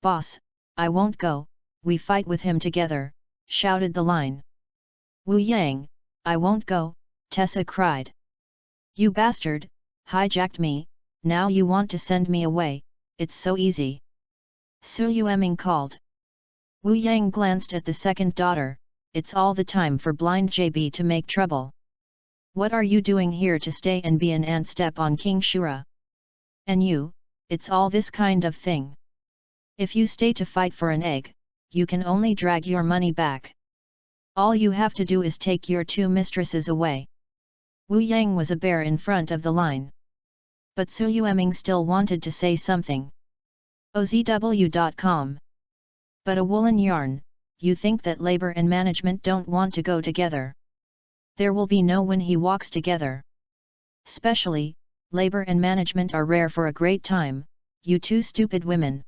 "Boss, I won't go, we fight with him together," shouted the Line. "Wu Yang, I won't go," Tessa cried. "You bastard, hijacked me, now you want to send me away, it's so easy." Su Yueming called. Wu Yang glanced at the second daughter, "It's all the time for blind JB to make trouble. What are you doing here to stay and be an ant step on King Shura? And you, it's all this kind of thing. If you stay to fight for an egg, you can only drag your money back. All you have to do is take your two mistresses away." Wu Yang was a bear in front of the Line. But Su Yueming still wanted to say something. OZW.com. "But a woolen yarn, you think that labor and management don't want to go together? There will be no when he walks together. Especially, labor and management are rare for a great time, you two stupid women.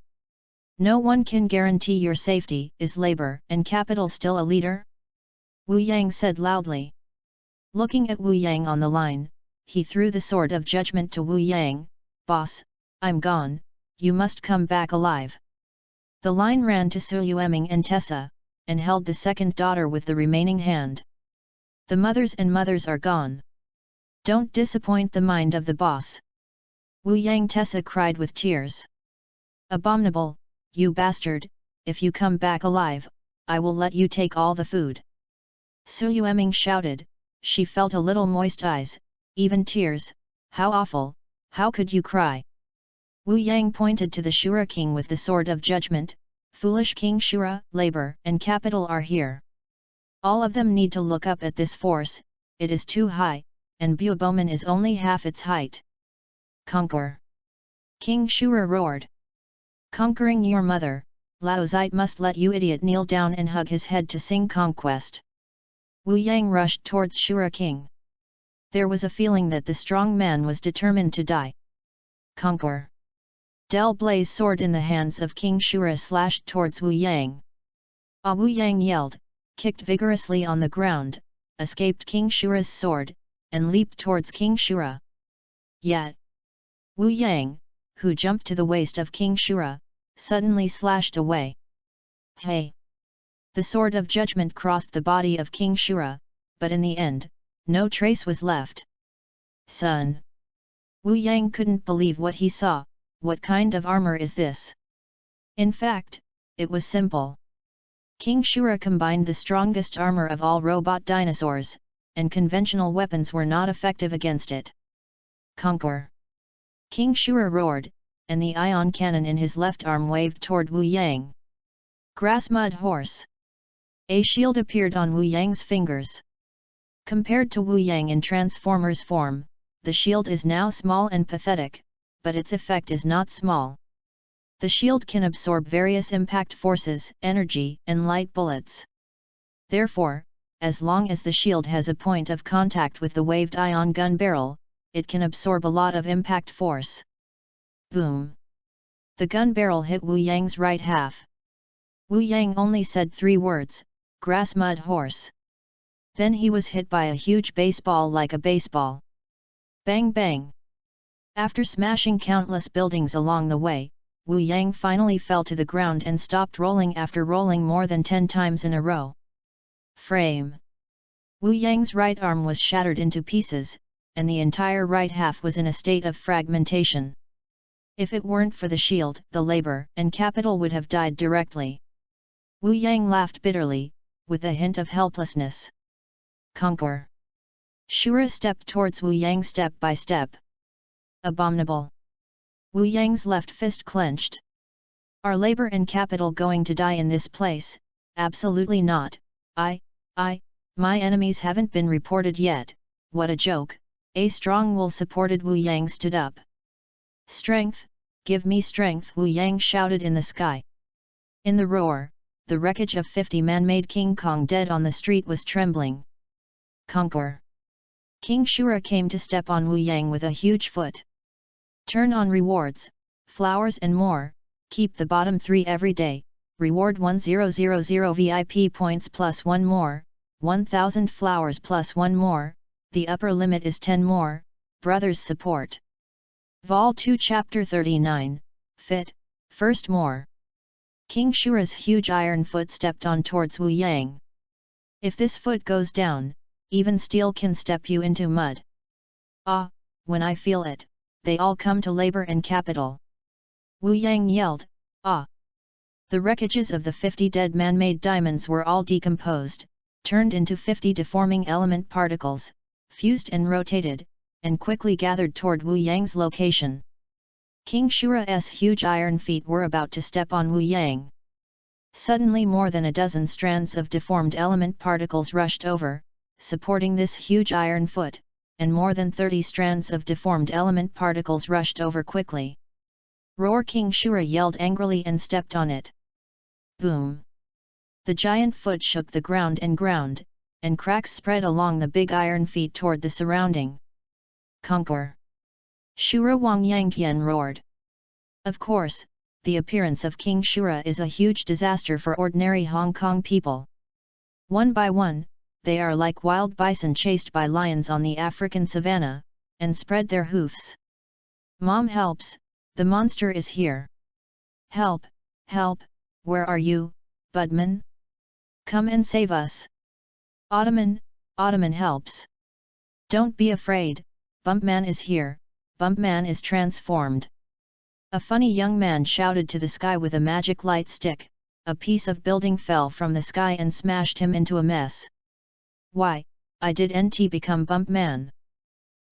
No one can guarantee your safety. Is labor and capital still a leader?" Wu Yang said loudly. Looking at Wu Yang on the Line, he threw the sword of judgment to Wu Yang. "Boss, I'm gone, you must come back alive." The Line ran to Su Yueming and Tessa, and held the second daughter with the remaining hand. "The mothers and mothers are gone. Don't disappoint the mind of the boss." Wu Yang Tessa cried with tears. "Abominable, you bastard, if you come back alive, I will let you take all the food." Su Yueming shouted, she felt a little moist eyes, even tears. "How awful, how could you cry?" Wu Yang pointed to the Shura king with the sword of judgment. "Foolish King Shura, labor and capital are here. All of them need to look up at this force, it is too high, and Buoboman is only half its height. Conquer!" King Shura roared. "Conquering your mother, Lao Zite must let you idiot kneel down and hug his head to sing conquest." Wu Yang rushed towards Shura king. There was a feeling that the strong man was determined to die. Conquer! Del Blaze sword in the hands of King Shura slashed towards Wu Yang. Wu Yang yelled, kicked vigorously on the ground, escaped King Shura's sword, and leaped towards King Shura. Yet, Wu Yang, who jumped to the waist of King Shura, suddenly slashed away. Hey! The sword of judgment crossed the body of King Shura, but in the end, no trace was left. Son! Wu Yang couldn't believe what he saw. What kind of armor is this? In fact, it was simple. King Shura combined the strongest armor of all robot dinosaurs, and conventional weapons were not effective against it. Conquer! King Shura roared, and the ion cannon in his left arm waved toward Wu Yang. Grass Mud Horse! A shield appeared on Wu Yang's fingers. Compared to Wu Yang in Transformer's form, the shield is now small and pathetic, but its effect is not small. The shield can absorb various impact forces, energy, and light bullets. Therefore, as long as the shield has a point of contact with the waved ion gun barrel, it can absorb a lot of impact force. Boom! The gun barrel hit Wu Yang's right half. Wu Yang only said 3 words, Grass Mud Horse. Then he was hit by a huge baseball like a baseball. Bang bang! After smashing countless buildings along the way, Wu Yang finally fell to the ground and stopped rolling after rolling more than 10 times in a row. Frame! Wu Yang's right arm was shattered into pieces, and the entire right half was in a state of fragmentation. If it weren't for the shield, the labor and capital would have died directly. Wu Yang laughed bitterly, with a hint of helplessness. Conquer! Shura stepped towards Wu Yang step by step. Abominable! Wu Yang's left fist clenched. Are labor and capital going to die in this place? Absolutely not. My enemies haven't been reported yet. What a joke! A strong will supported Wu Yang stood up. Strength, give me strength! Wu Yang shouted in the sky. In the roar, the wreckage of 50 man-made King Kong dead on the street was trembling. Conquer! King Shura came to step on Wu Yang with a huge foot. Turn on rewards, flowers and more, keep the bottom 3 every day, reward 1000 VIP points plus 1 more, 1000 flowers plus 1 more, the upper limit is 10 more, brothers support. Vol 2 Chapter 39, Fit, First More. King Shura's huge iron foot stepped on towards Wu Yang. If this foot goes down, even steel can step you into mud. Ah, when I feel it, they all come to labor and capital. Wu Yang yelled, ah! The wreckages of the 50 dead man-made diamonds were all decomposed, turned into 50 deforming element particles, fused and rotated, and quickly gathered toward Wu Yang's location. King Shura's huge iron feet were about to step on Wu Yang. Suddenly more than a dozen strands of deformed element particles rushed over, supporting this huge iron foot, and more than 30 strands of deformed element particles rushed over quickly. Roar! King Shura yelled angrily and stepped on it. Boom! The giant foot shook the ground, and cracks spread along the big iron feet toward the surrounding. Conquer! Shura Wang Yangtian roared. Of course, the appearance of King Shura is a huge disaster for ordinary Hong Kong people. One by one, they are like wild bison chased by lions on the African savanna, and spread their hoofs. Mom helps, the monster is here. Help, help, where are you, Budman? Come and save us. Ottoman helps. Don't be afraid, Bumpman is here, Bumpman is transformed. A funny young man shouted to the sky with a magic light stick. A piece of building fell from the sky and smashed him into a mess. Why, I did NT become Bumpman?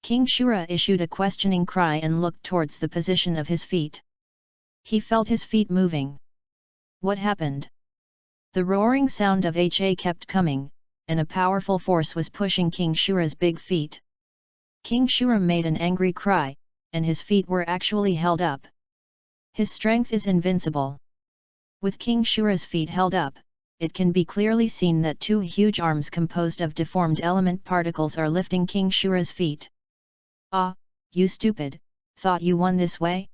King Shura issued a questioning cry and looked towards the position of his feet. He felt his feet moving. What happened? The roaring sound of HA kept coming, and a powerful force was pushing King Shura's big feet. King Shura made an angry cry, and his feet were actually held up. His strength is invincible. With King Shura's feet held up, it can be clearly seen that 2 huge arms composed of deformed element particles are lifting King Shura's feet. Ah, you stupid, thought you won this way?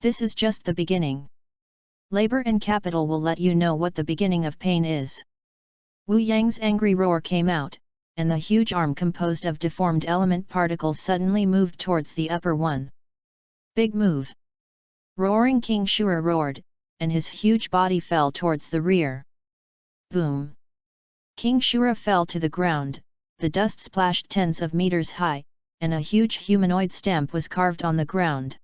This is just the beginning. Labor and capital will let you know what the beginning of pain is. Wu Yang's angry roar came out, and the huge arm composed of deformed element particles suddenly moved towards the upper one. Big move! Roaring King Shura roared, and his huge body fell towards the rear. Boom! King Shura fell to the ground, the dust splashed tens of meters high, and a huge humanoid stamp was carved on the ground.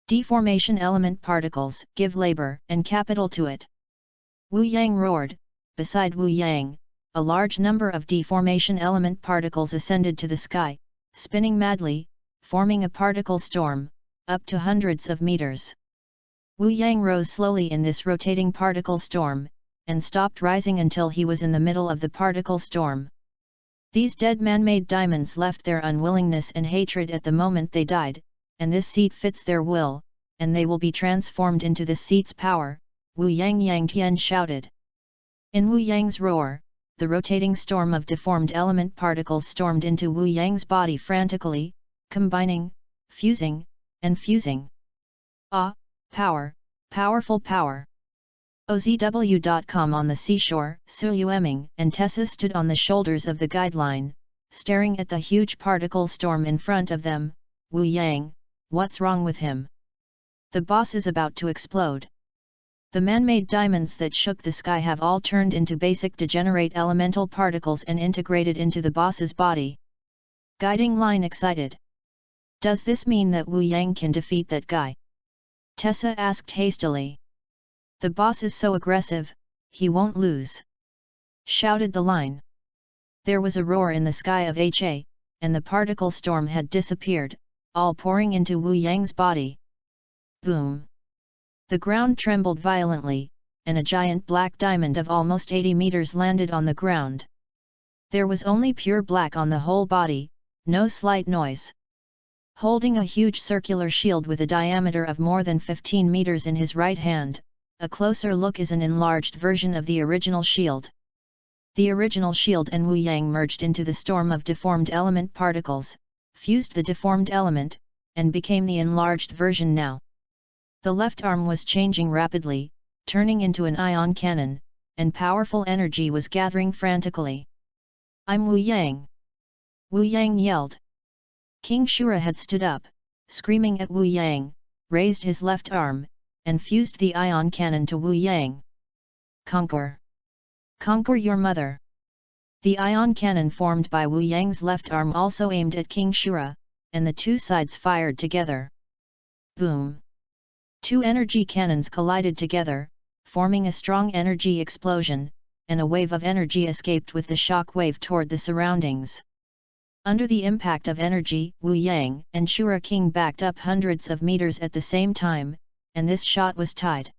Deformation element particles, give labor and capital to it. Wu Yang roared. Beside Wu Yang, a large number of deformation element particles ascended to the sky, spinning madly, forming a particle storm, up to hundreds of meters. Wu Yang rose slowly in this rotating particle storm, and stopped rising until he was in the middle of the particle storm. These dead man-made diamonds left their unwillingness and hatred at the moment they died, and this seat fits their will, and they will be transformed into this seat's power, Wu Yang Tian shouted. In Wu Yang's roar, the rotating storm of deformed element particles stormed into Wu Yang's body frantically, combining, fusing, and fusing. Ah, power, powerful power! OZW.com. On the seashore, Su Yueming and Tessa stood on the shoulders of the guideline, staring at the huge particle storm in front of them. Wu Yang, what's wrong with him? The boss is about to explode. The man-made diamonds that shook the sky have all turned into basic degenerate elemental particles and integrated into the boss's body. Guiding line excited. Does this mean that Wu Yang can defeat that guy? Tessa asked hastily. The boss is so aggressive, he won't lose. Shouted the line. There was a roar in the sky of HA, and the particle storm had disappeared, all pouring into Wu Yang's body. Boom! The ground trembled violently, and a giant black diamond of almost 80 meters landed on the ground. There was only pure black on the whole body, no slight noise. Holding a huge circular shield with a diameter of more than 15 meters in his right hand, a closer look is an enlarged version of the original shield. The original shield and Wu Yang merged into the storm of deformed element particles, fused the deformed element, and became the enlarged version now. The left arm was changing rapidly, turning into an ion cannon, and powerful energy was gathering frantically. I'm Wu Yang! Wu Yang yelled. King Shura had stood up, screaming at Wu Yang, raised his left arm, and fused the ion cannon to Wu Yang. Conquer! Conquer your mother! The ion cannon formed by Wu Yang's left arm also aimed at King Shura, and the two sides fired together. Boom! Two energy cannons collided together, forming a strong energy explosion, and a wave of energy escaped with the shock wave toward the surroundings. Under the impact of energy, Wu Yang and Shura King backed up hundreds of meters at the same time, and this shot was tied.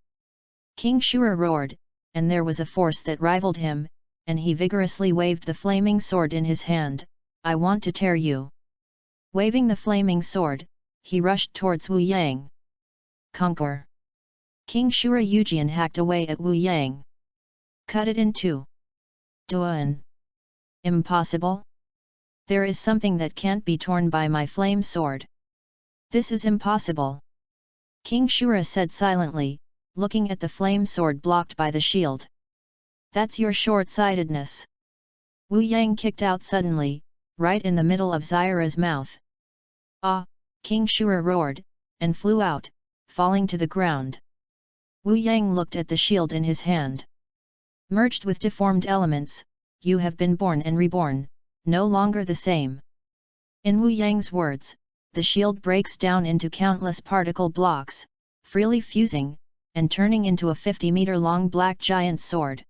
King Shura roared, and there was a force that rivaled him, and he vigorously waved the flaming sword in his hand. I want to tear you! Waving the flaming sword, he rushed towards Wu Yang. Conquer! King Shura Yujian hacked away at Wu Yang. Cut it in two. Duan! Impossible? There is something that can't be torn by my flame sword. This is impossible. King Shura said silently, looking at the flame sword blocked by the shield. That's your short-sightedness. Wu Yang kicked out suddenly, right in the middle of Zyra's mouth. Ah! King Shura roared, and flew out, falling to the ground. Wu Yang looked at the shield in his hand. Merged with deformed elements, you have been born and reborn, no longer the same. In Wu Yang's words, the shield breaks down into countless particle blocks, freely fusing, and turning into a 50-meter-long black giant sword.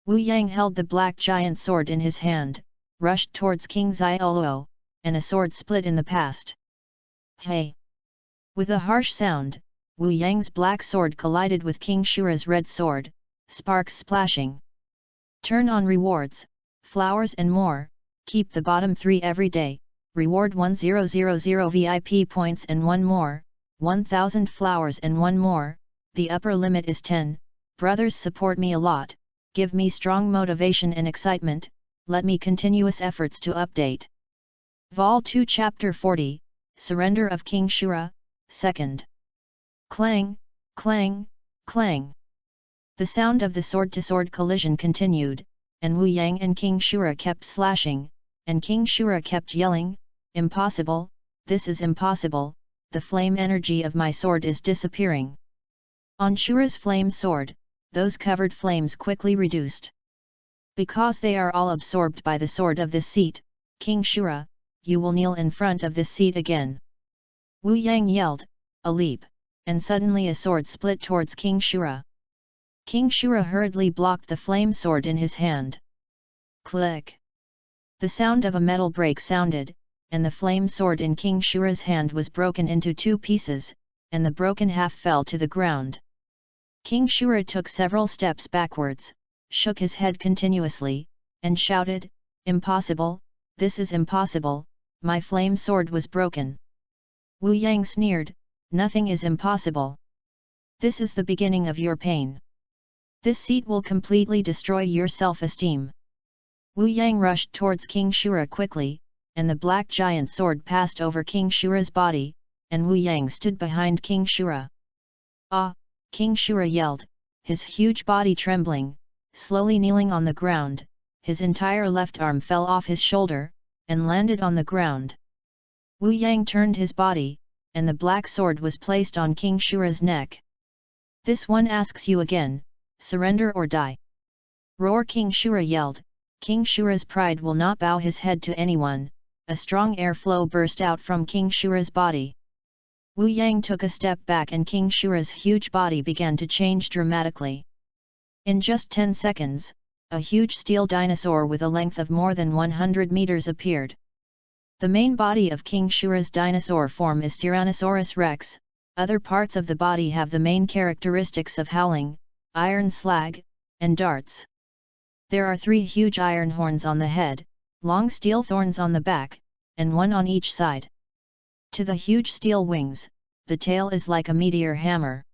Wu Yang held the black giant sword in his hand, rushed towards King Xiaoluo, and a sword split in the past. Hey! With a harsh sound, Wu Yang's black sword collided with King Shura's red sword, sparks splashing. Turn on rewards, flowers and more. Keep the bottom 3 every day, reward 1000 VIP points and 1 more, 1000 flowers and 1 more, the upper limit is 10, brothers support me a lot, give me strong motivation and excitement, let me continuous efforts to update. Vol 2 Chapter 40, Surrender of King Shura, 2nd. Clang, clang, clang. The sound of the sword-to-sword collision continued, and Wu Yang and King Shura kept slashing, and King Shura kept yelling, impossible, this is impossible, the flame energy of my sword is disappearing. On Shura's flame sword, those covered flames quickly reduced. Because they are all absorbed by the sword of this seat, King Shura, you will kneel in front of this seat again." Wu Yang yelled, "A leap," and suddenly a sword split towards King Shura. King Shura hurriedly blocked the flame sword in his hand. Click! The sound of a metal break sounded, and the flame sword in King Shura's hand was broken into 2 pieces, and the broken half fell to the ground. King Shura took several steps backwards, shook his head continuously, and shouted, "Impossible, this is impossible, my flame sword was broken." Wu Yang sneered, "Nothing is impossible. This is the beginning of your pain. This seat will completely destroy your self-esteem." Wu Yang rushed towards King Shura quickly, and the black giant sword passed over King Shura's body, and Wu Yang stood behind King Shura. "Ah!" King Shura yelled, his huge body trembling, slowly kneeling on the ground. His entire left arm fell off his shoulder, and landed on the ground. Wu Yang turned his body, and the black sword was placed on King Shura's neck. "This one asks you again, surrender or die!" Roar! King Shura yelled. King Shura's pride will not bow his head to anyone. A strong airflow burst out from King Shura's body. Wu Yang took a step back and King Shura's huge body began to change dramatically. In just 10 seconds, a huge steel dinosaur with a length of more than 100 meters appeared. The main body of King Shura's dinosaur form is Tyrannosaurus rex. Other parts of the body have the main characteristics of howling, iron slag, and darts. There are 3 huge iron horns on the head, long steel thorns on the back, and 1 on each side. To the huge steel wings, the tail is like a meteor hammer.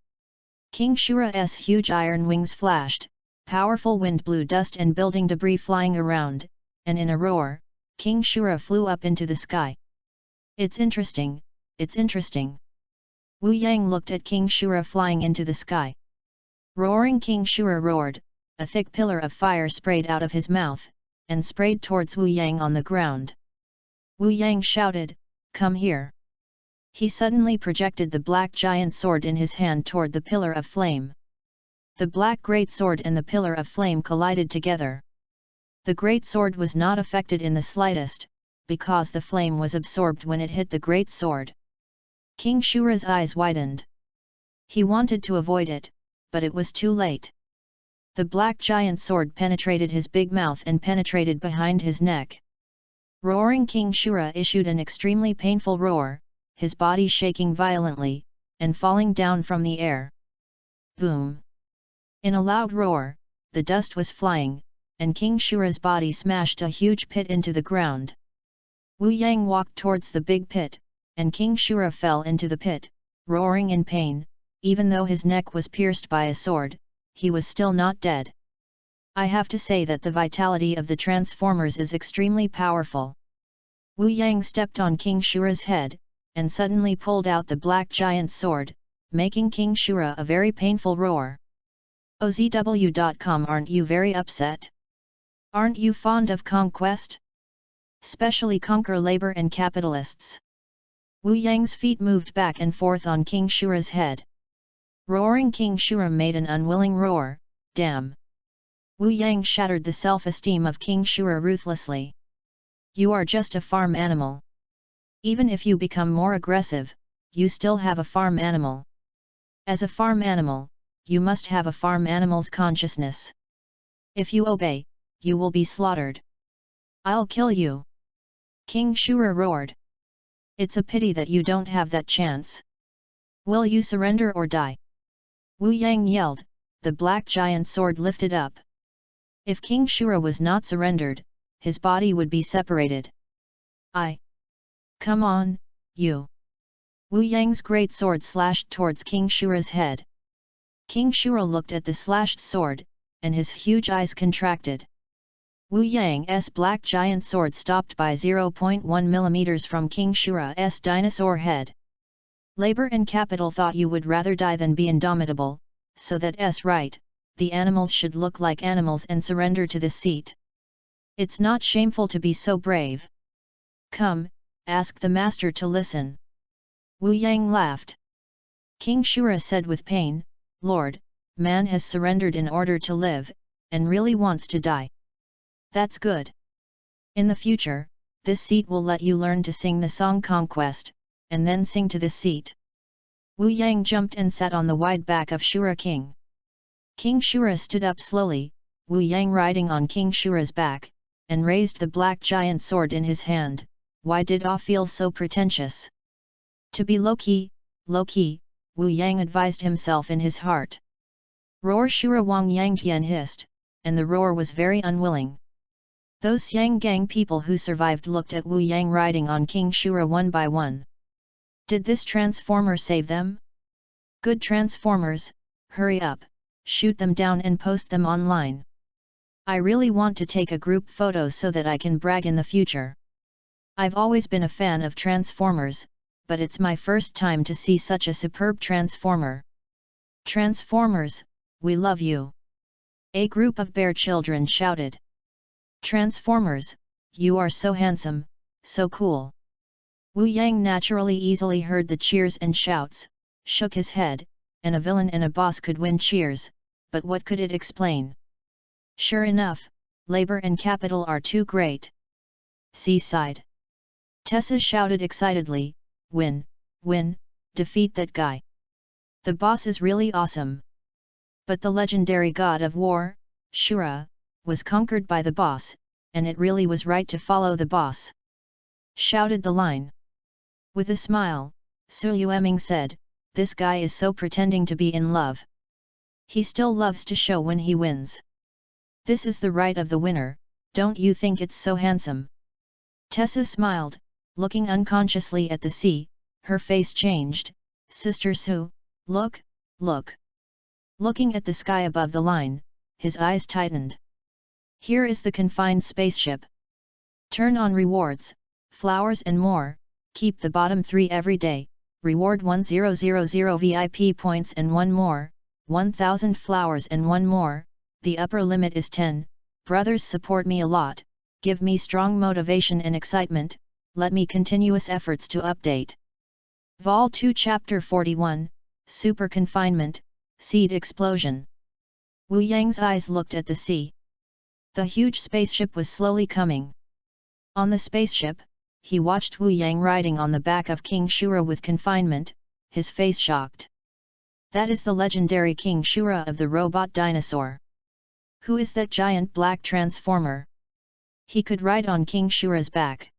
King Shura's huge iron wings flashed, powerful wind blew dust and building debris flying around, and in a roar, King Shura flew up into the sky. "It's interesting, it's interesting." Wu Yang looked at King Shura flying into the sky. Roaring! King Shura roared, a thick pillar of fire sprayed out of his mouth, and sprayed towards Wu Yang on the ground. Wu Yang shouted, "Come here!" He suddenly projected the black giant sword in his hand toward the pillar of flame. The black great sword and the pillar of flame collided together. The great sword was not affected in the slightest, because the flame was absorbed when it hit the great sword. King Shura's eyes widened. He wanted to avoid it, but it was too late. The black giant sword penetrated his big mouth and penetrated behind his neck. Roaring! King Shura issued an extremely painful roar, his body shaking violently, and falling down from the air. Boom! In a loud roar, the dust was flying, and King Shura's body smashed a huge pit into the ground. Wu Yang walked towards the big pit, and King Shura fell into the pit, roaring in pain. Even though his neck was pierced by a sword, he was still not dead. I have to say that the vitality of the Transformers is extremely powerful. Wu Yang stepped on King Shura's head, and suddenly pulled out the black giant sword, making King Shura a very painful roar. OZW.com. Aren't you very upset? Aren't you fond of conquest? Especially conquer labor and capitalists. Wu Yang's feet moved back and forth on King Shura's head. Roaring! King Shura made an unwilling roar, "Damn!" Wu Yang shattered the self-esteem of King Shura ruthlessly. "You are just a farm animal. Even if you become more aggressive, you still have a farm animal. As a farm animal, you must have a farm animal's consciousness. If you obey, you will be slaughtered. I'll kill you!" King Shura roared. "It's a pity that you don't have that chance. Will you surrender or die?" Wu Yang yelled, the black giant sword lifted up. If King Shura was not surrendered, his body would be separated. Come on, you!" Wu Yang's great sword slashed towards King Shura's head. King Shura looked at the slashed sword, and his huge eyes contracted. Wu Yang's black giant sword stopped by 0.1 mm from King Shura's dinosaur head. Labor and capital thought you would rather die than be indomitable, so that's right, the animals should look like animals and surrender to this seat. It's not shameful to be so brave. Come, ask the master to listen." Wu Yang laughed. King Shura said with pain, "Lord, man has surrendered in order to live, and really wants to die. That's good. In the future, this seat will let you learn to sing the song Conquest, and then sing to this seat. Wu Yang jumped and sat on the wide back of Shura King. King Shura stood up slowly, Wu Yang riding on King Shura's back, and raised the black giant sword in his hand. Why did Ah feel so pretentious? To be low-key, Wu Yang advised himself in his heart. Roar Shura Wang Yang Tian hissed, and the roar was very unwilling. Those Xiang Gang people who survived looked at Wu Yang riding on King Shura one by one. Did this transformer save them? Good transformers, hurry up, shoot them down and post them online. I really want to take a group photo so that I can brag in the future. I've always been a fan of transformers, but it's my first time to see such a superb transformer. Transformers, we love you! A group of bear children shouted. Transformers, you are so handsome, so cool. Wu Yang naturally easily heard the cheers and shouts, shook his head, and a villain and a boss could win cheers, but what could it explain? Sure enough, labor and capital are too great. Seaside. Tessa shouted excitedly, win, defeat that guy. The boss is really awesome. But the legendary god of war, Shura, was conquered by the boss, and it really was right to follow the boss. Shouted the line. With a smile, Su Yueming said, this guy is so pretending to be in love. He still loves to show when he wins. This is the right of the winner, don't you think it's so handsome? Tessa smiled, looking unconsciously at the sea, her face changed, Sister Su, look. Looking at the sky above the line, his eyes tightened. Here is the confined spaceship. Turn on rewards, flowers and more, keep the bottom 3 every day, reward 1000 VIP points and 1 more, 1000 flowers and 1 more, the upper limit is 10, brothers support me a lot, give me strong motivation and excitement, let me continuous efforts to update. Vol 2 Chapter 41, Super Confinement, Seed Explosion. Wu Yang's eyes looked at the sea. The huge spaceship was slowly coming. On the spaceship, he watched Wu Yang riding on the back of King Shura with confinement, his face shocked. That is the legendary King Shura of the robot dinosaur. Who is that giant black transformer? He could ride on King Shura's back.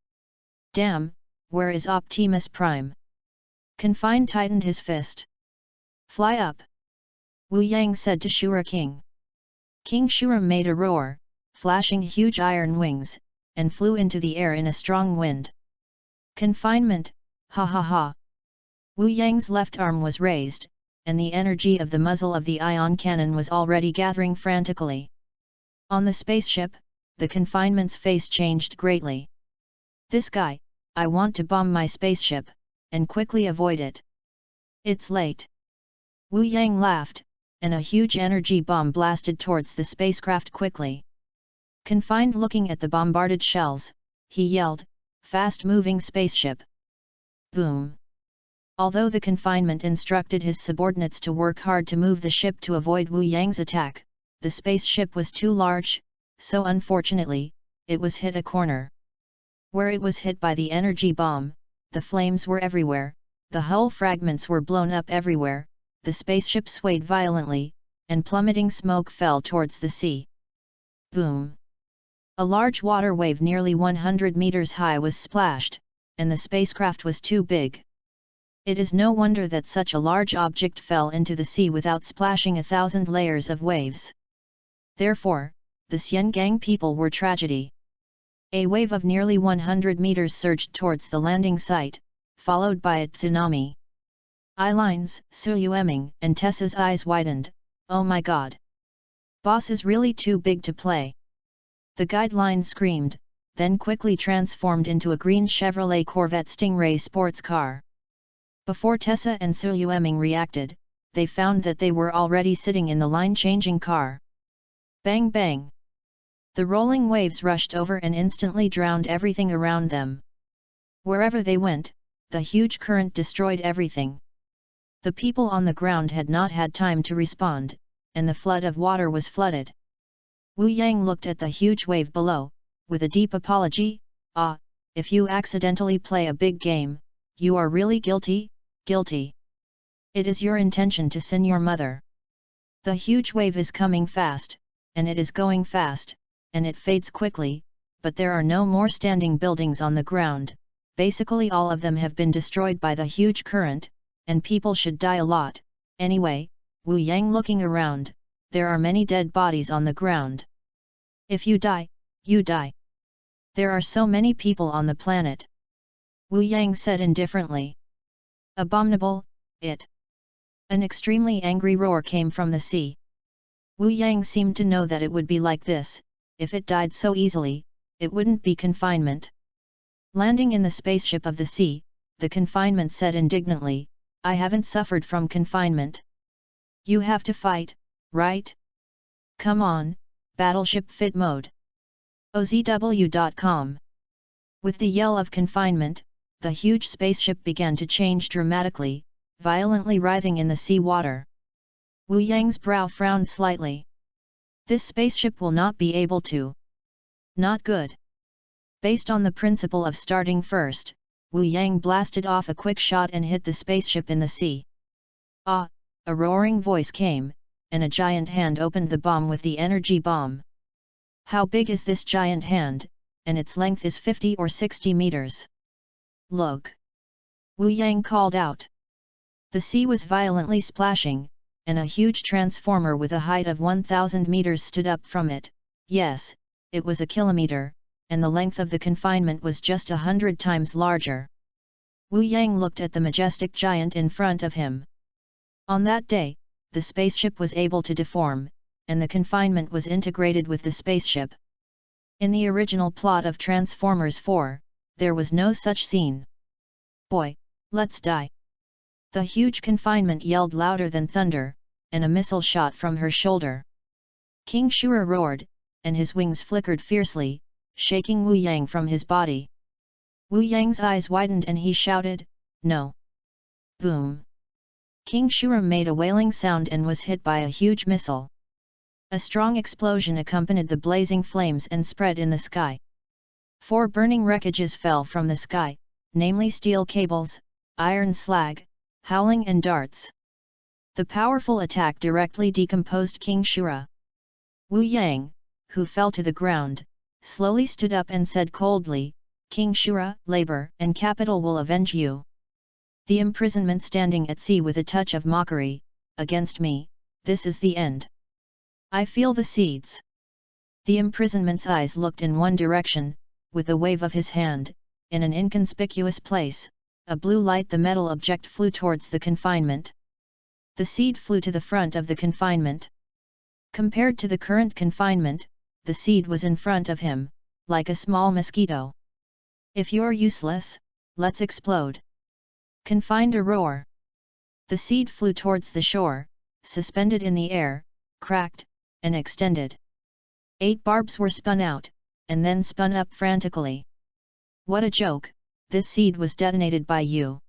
Damn, where is Optimus Prime? Confined tightened his fist. Fly up! Wu Yang said to Shura King. King Shura made a roar, flashing huge iron wings, and flew into the air in a strong wind. Confinement, ha ha ha! Wu Yang's left arm was raised, and the energy of the muzzle of the ion cannon was already gathering frantically. On the spaceship, the confinement's face changed greatly. This guy, I want to bomb my spaceship, and quickly avoid it. It's late. Wu Yang laughed, and a huge energy bomb blasted towards the spacecraft quickly. Confined looking at the bombarded shells, he yelled, fast-moving spaceship. Boom! Although the confinement instructed his subordinates to work hard to move the ship to avoid Wu Yang's attack, the spaceship was too large, so unfortunately, it was hit a corner. Where it was hit by the energy bomb, the flames were everywhere, the hull fragments were blown up everywhere, the spaceship swayed violently, and plummeting smoke fell towards the sea. Boom! A large water wave nearly 100 meters high was splashed, and the spacecraft was too big. It is no wonder that such a large object fell into the sea without splashing 1,000 layers of waves. Therefore, the Xiangang people were tragedy. A wave of nearly 100 meters surged towards the landing site, followed by a tsunami. Eileen's, Su Yueming, and Tessa's eyes widened. Oh my god! Boss is really too big to play. The guideline screamed, then quickly transformed into a green Chevrolet Corvette Stingray sports car. Before Tessa and Su Yueming reacted, they found that they were already sitting in the line-changing car. Bang bang! The rolling waves rushed over and instantly drowned everything around them. Wherever they went, the huge current destroyed everything. The people on the ground had not had time to respond, and the flood of water was flooded. Wu Yang looked at the huge wave below, with a deep apology. Ah, if you accidentally play a big game, you are really guilty, guilty. It is your intention to sin your mother. The huge wave is coming fast, and it is going fast, and it fades quickly, but there are no more standing buildings on the ground, basically all of them have been destroyed by the huge current, and people should die a lot, anyway. Wu Yang looking around, there are many dead bodies on the ground. If you die, you die. There are so many people on the planet. Wu Yang said indifferently. Abominable, it. An extremely angry roar came from the sea. Wu Yang seemed to know that it would be like this, if it died so easily, it wouldn't be confinement. Landing in the spaceship of the sea, the confinement said indignantly, I haven't suffered from confinement. You have to fight, right? Come on, battleship fit mode. OZW.com. With the yell of confinement, the huge spaceship began to change dramatically, violently writhing in the sea water. Wu Yang's brow frowned slightly. This spaceship will not be able to. Not good. Based on the principle of starting first, Wu Yang blasted off a quick shot and hit the spaceship in the sea. Ah! A roaring voice came, and a giant hand opened the bomb with the energy bomb. How big is this giant hand, and its length is 50 or 60 meters. Look! Wu Yang called out. The sea was violently splashing, and a huge transformer with a height of 1,000 meters stood up from it. Yes, it was a kilometer, and the length of the confinement was just 100 times larger. Wu Yang looked at the majestic giant in front of him. On that day, the spaceship was able to deform, and the confinement was integrated with the spaceship. In the original plot of Transformers 4, there was no such scene. Boy, let's die! The huge confinement yelled louder than thunder, and a missile shot from her shoulder. King Shura roared, and his wings flickered fiercely, shaking Wu Yang from his body. Wu Yang's eyes widened and he shouted, No! Boom! King Shura made a wailing sound and was hit by a huge missile. A strong explosion accompanied the blazing flames and spread in the sky. 4 burning wreckages fell from the sky, namely steel cables, iron slag, howling and darts. The powerful attack directly decomposed King Shura. Wu Yang, who fell to the ground, slowly stood up and said coldly, King Shura, labor and capital will avenge you. The imprisonment standing at sea with a touch of mockery, against me, this is the end. I feel the seeds. The imprisonment's eyes looked in one direction, with a wave of his hand, in an inconspicuous place, a blue light the metal object flew towards the confinement. The seed flew to the front of the confinement. Compared to the current confinement, the seed was in front of him, like a small mosquito. If you're useless, let's explode. Confined a roar. The seed flew towards the shore, suspended in the air, cracked, and extended. 8 barbs were spun out, and then spun up frantically. What a joke, this seed was detonated by you.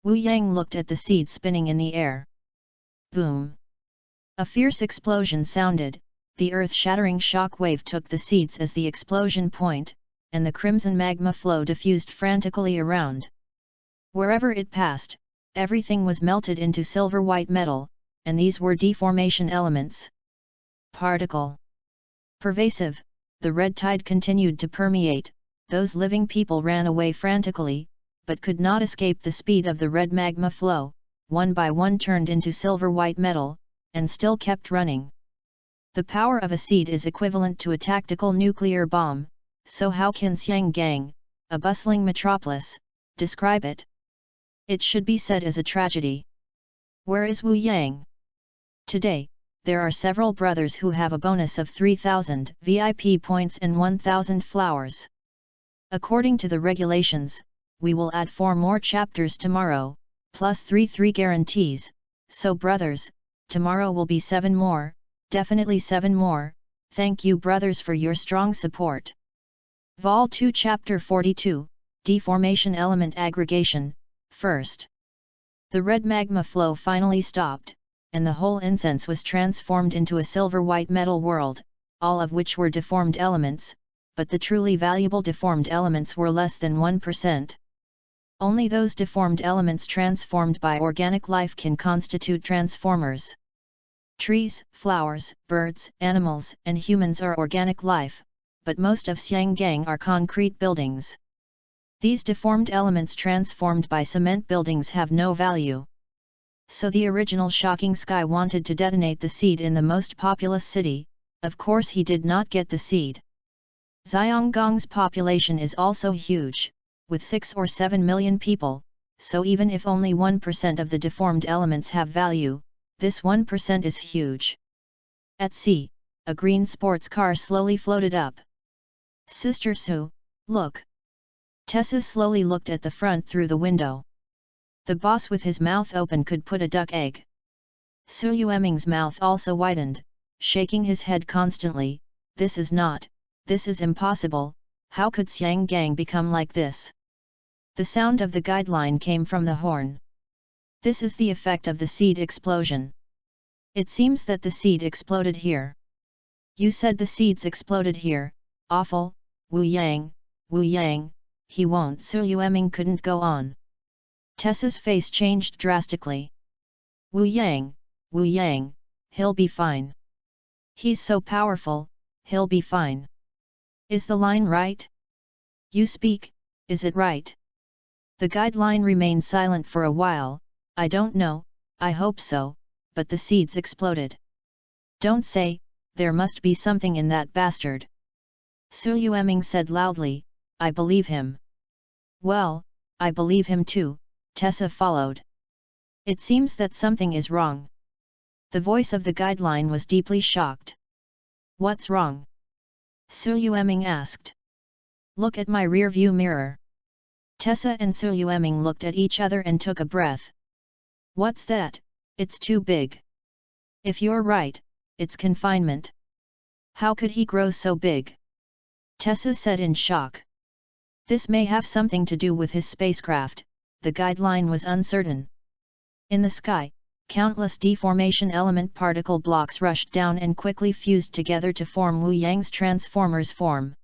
Wu Yang looked at the seed spinning in the air. Boom! A fierce explosion sounded, the earth-shattering shock wave took the seeds as the explosion point, and the crimson magma flow diffused frantically around. Wherever it passed, everything was melted into silver-white metal, and these were deformation elements. Particle. Pervasive, the red tide continued to permeate, those living people ran away frantically, but could not escape the speed of the red magma flow, one by one turned into silver-white metal, and still kept running. The power of a seed is equivalent to a tactical nuclear bomb, so how can Xianggang, a bustling metropolis, describe it? It should be said as a tragedy. Where is Wu Yang? Today, there are several brothers who have a bonus of 3,000 VIP points and 1,000 flowers. According to the regulations, we will add 4 more chapters tomorrow, plus 3 guarantees, so brothers, tomorrow will be 7 more, definitely 7 more. Thank you brothers for your strong support. Vol 2 Chapter 42, Deformation Element Aggregation. First, the red magma flow finally stopped, and the whole incense was transformed into a silver-white metal world, all of which were deformed elements, but the truly valuable deformed elements were less than 1%. Only those deformed elements transformed by organic life can constitute transformers. Trees, flowers, birds, animals, and humans are organic life, but most of Xianggang are concrete buildings. These deformed elements transformed by cement buildings have no value. So the original Shocking Sky wanted to detonate the seed in the most populous city. Of course he did not get the seed. Xianggong's population is also huge, with 6 or 7 million people, so even if only 1% of the deformed elements have value, this 1% is huge. At sea, a green sports car slowly floated up. Sister Su, look! Tessa slowly looked at the front through the window. The boss with his mouth open could put a duck egg. Su Yueming's mouth also widened, shaking his head constantly. This is impossible, how could Xianggang become like this? The sound of the guideline came from the horn. This is the effect of the seed explosion. It seems that the seed exploded here. You said the seeds exploded here, awful, Wu Yang, he won't. Su Yueming couldn't go on. Tessa's face changed drastically. Wu Yang, he'll be fine. He's so powerful, he'll be fine. Is the line right? You speak, is it right? The guideline remained silent for a while. I don't know, I hope so, but the seeds exploded. Don't say, there must be something in that bastard. Su Yueming said loudly, I believe him. Well, I believe him too, Tessa followed. It seems that something is wrong. The voice of the guideline was deeply shocked. What's wrong? Su Yueming asked. Look at my rear view mirror. Tessa and Su Yueming looked at each other and took a breath. What's that? It's too big. If you're right, it's confinement. How could he grow so big? Tessa said in shock. This may have something to do with his spacecraft, the guideline was uncertain. In the sky, countless deformation element particle blocks rushed down and quickly fused together to form Wu Yang's transformers form.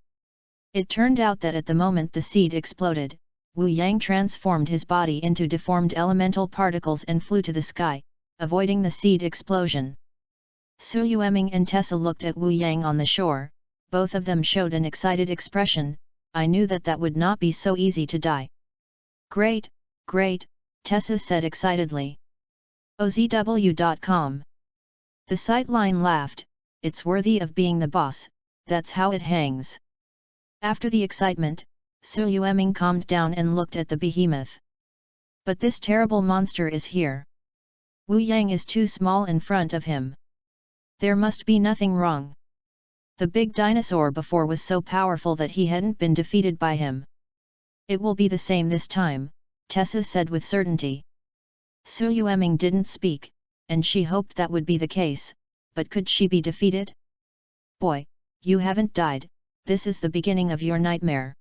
It turned out that at the moment the seed exploded, Wu Yang transformed his body into deformed elemental particles and flew to the sky, avoiding the seed explosion. Su Yueming and Tessa looked at Wu Yang on the shore, both of them showed an excited expression. I knew that would not be so easy to die. Great, Tessa said excitedly. OZW.com. The sightline laughed, it's worthy of being the boss, that's how it hangs. After the excitement, Su Yueming calmed down and looked at the behemoth. But this terrible monster is here. Wu Yang is too small in front of him. There must be nothing wrong. The big dinosaur before was so powerful that he hadn't been defeated by him. It will be the same this time, Tessa said with certainty. Su Yueming didn't speak, and she hoped that would be the case, but could she be defeated? Boy, you haven't died, this is the beginning of your nightmare.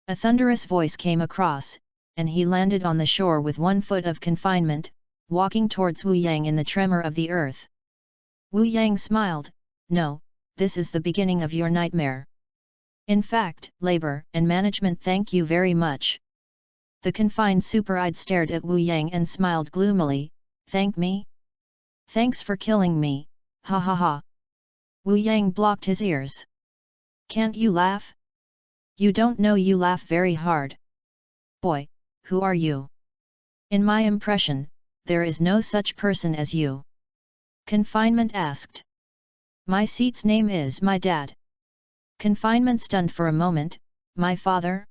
A thunderous voice came across, and he landed on the shore with 1 foot of confinement, walking towards Wu Yang in the tremor of the earth. Wu Yang smiled, no, this is the beginning of your nightmare. In fact, labor and management thank you very much. The confined super-eyed stared at Wu Yang and smiled gloomily, thank me? Thanks for killing me, ha ha ha. Wu Yang blocked his ears. Can't you laugh? You don't know you laugh very hard. Boy, who are you? In my impression, there is no such person as you. Confinement asked. My seat's name is my dad. Confinement stunned for a moment, my father?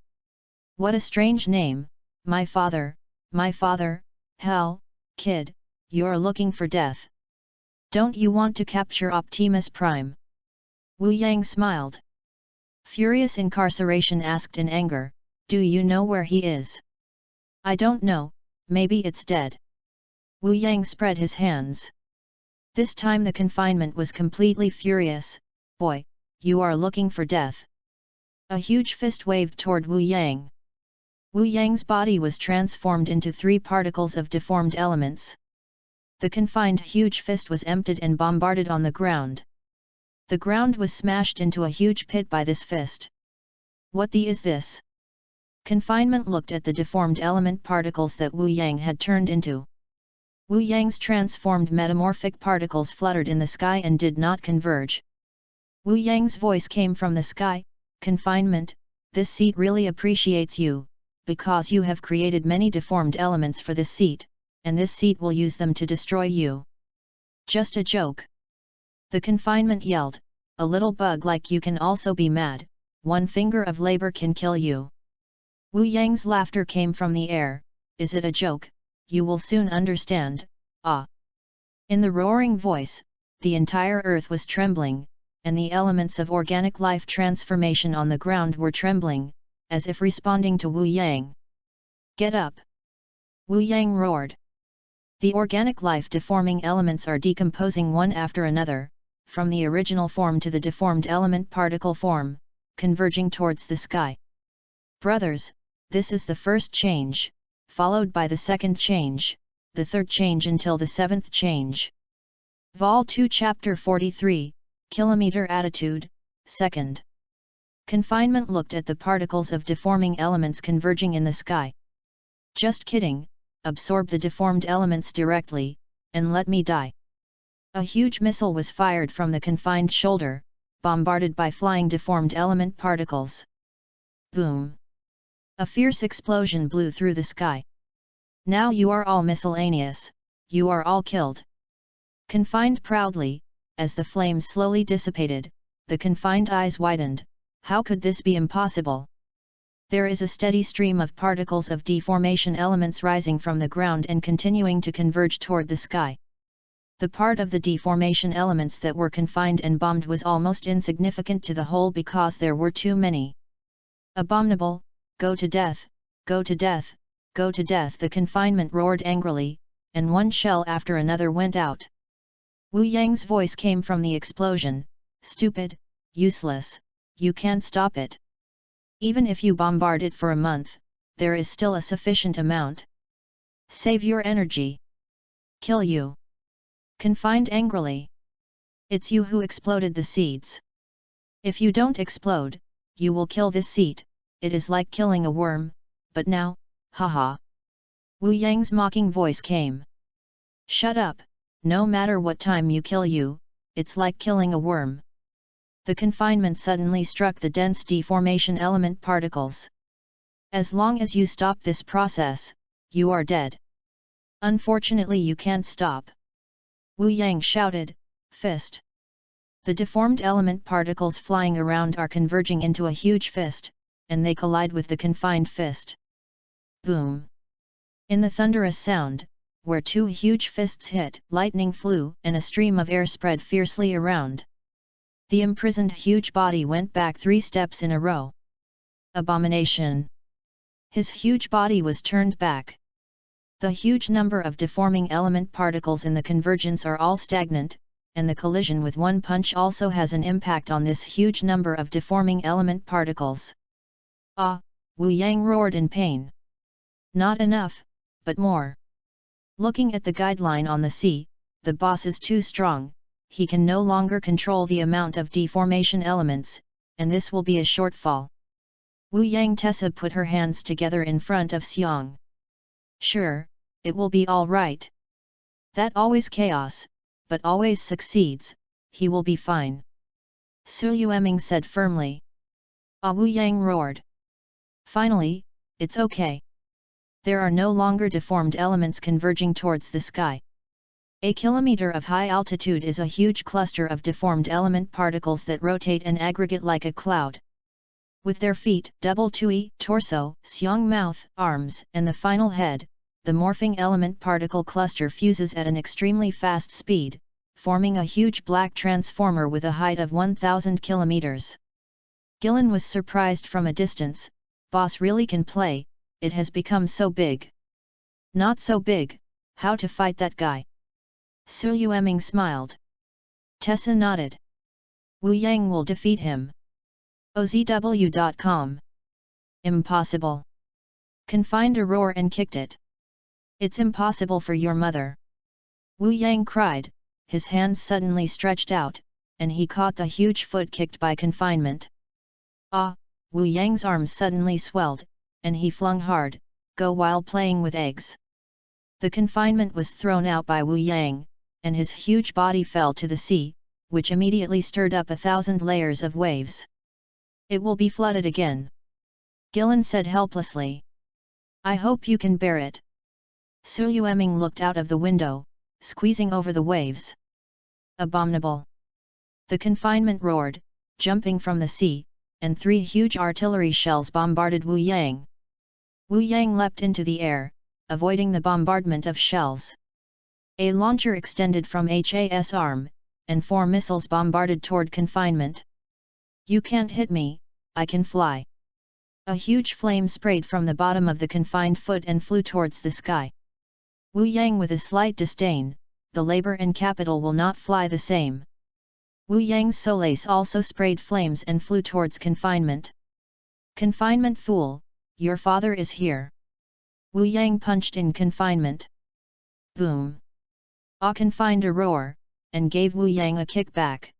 What a strange name, my father, hell, kid, you're looking for death. Don't you want to capture Optimus Prime? Wu Yang smiled. Furious Incarceration asked in anger, do you know where he is? I don't know, maybe it's dead. Wu Yang spread his hands. This time the confinement was completely furious, boy, you are looking for death. A huge fist waved toward Wu Yang. Wu Yang's body was transformed into 3 particles of deformed elements. The confined huge fist was emptied and bombarded on the ground. The ground was smashed into a huge pit by this fist. What the is this? Confinement looked at the deformed element particles that Wu Yang had turned into. Wu Yang's transformed metamorphic particles fluttered in the sky and did not converge. Wu Yang's voice came from the sky, "Confinement, this seat really appreciates you, because you have created many deformed elements for this seat, and this seat will use them to destroy you." Just a joke. The confinement yelled, "A little bug like you can also be mad, one finger of labor can kill you." Wu Yang's laughter came from the air, "Is it a joke? You will soon understand, ah." In the roaring voice, the entire earth was trembling, and the elements of organic life transformation on the ground were trembling, as if responding to Wu Yang. "Get up!" Wu Yang roared. The organic life deforming elements are decomposing one after another, from the original form to the deformed element particle form, converging towards the sky. Brothers, this is the first change, followed by the second change, the third change until the seventh change. Vol 2 Chapter 43, Kilometer Attitude, 2nd. Confinement looked at the particles of deforming elements converging in the sky. "Just kidding, absorb the deformed elements directly, and let me die." A huge missile was fired from the confined shoulder, bombarded by flying deformed element particles. Boom! A fierce explosion blew through the sky. "Now you are all miscellaneous, you are all killed." Confined proudly, as the flame slowly dissipated, the confined eyes widened. How could this be impossible? There is a steady stream of particles of deformation elements rising from the ground and continuing to converge toward the sky. The part of the deformation elements that were confined and bombed was almost insignificant to the whole because there were too many. "Abominable, go to death, go to death, go to death!" The confinement roared angrily, and one shell after another went out. Wu Yang's voice came from the explosion, "Stupid, useless, you can't stop it. Even if you bombard it for a month, there is still a sufficient amount. Save your energy. Kill you." Confined angrily. "It's you who exploded the seeds. If you don't explode, you will kill this seed. It is like killing a worm, but now, haha." Wu Yang's mocking voice came. "Shut up, no matter what time you kill you, it's like killing a worm." The confinement suddenly struck the dense deformation element particles. "As long as you stop this process, you are dead. Unfortunately you can't stop." Wu Yang shouted, "Fist!" The deformed element particles flying around are converging into a huge fist, and they collide with the confined fist. Boom! In the thunderous sound, where two huge fists hit, lightning flew, and a stream of air spread fiercely around. The imprisoned huge body went back 3 steps in a row. Abomination! His huge body was turned back. The huge number of deforming element particles in the convergence are all stagnant, and the collision with one punch also has an impact on this huge number of deforming element particles. "Ah!" Wu Yang roared in pain. "Not enough, but more. Looking at the guideline on the sea, the boss is too strong, he can no longer control the amount of deformation elements, and this will be a shortfall." Wu Yang Tessa put her hands together in front of Xiang. "Sure, it will be all right. That always chaos, but always succeeds, he will be fine." Su Yueming said firmly. "Ah!" Wu Yang roared. "Finally, it's okay. There are no longer deformed elements converging towards the sky. A kilometer of high altitude is a huge cluster of deformed element particles that rotate and aggregate like a cloud. With their feet, double tui, torso, xiang mouth, arms, and the final head, the morphing element particle cluster fuses at an extremely fast speed, forming a huge black transformer with a height of 1,000 kilometers. Gillen was surprised from a distance. "Boss really can play, it has become so big." "Not so big, how to fight that guy?" Su Yueming smiled. Tessa nodded. "Wu Yang will defeat him." OZW.com. "Impossible." Confined a roar and kicked it. "It's impossible for your mother." Wu Yang cried, his hands suddenly stretched out, and he caught the huge foot kicked by confinement. "Ah!" Wu Yang's arms suddenly swelled, and he flung hard, "Go," while playing with eggs. The confinement was thrown out by Wu Yang, and his huge body fell to the sea, which immediately stirred up 1,000 layers of waves. "It will be flooded again," Gillen said helplessly. "I hope you can bear it." Su Yueming looked out of the window, squeezing over the waves. "Abominable!" The confinement roared, jumping from the sea, and 3 huge artillery shells bombarded Wu Yang. Wu Yang leapt into the air, avoiding the bombardment of shells. A launcher extended from HA's arm, and 4 missiles bombarded toward confinement. "You can't hit me, I can fly." A huge flame sprayed from the bottom of the confined foot and flew towards the sky. Wu Yang with a slight disdain, "The labor and capital will not fly the same." Wu Yang's solace also sprayed flames and flew towards confinement. "Confinement fool, your father is here." Wu Yang punched in confinement. Boom! Ah confined a roar, and gave Wu Yang a kick back.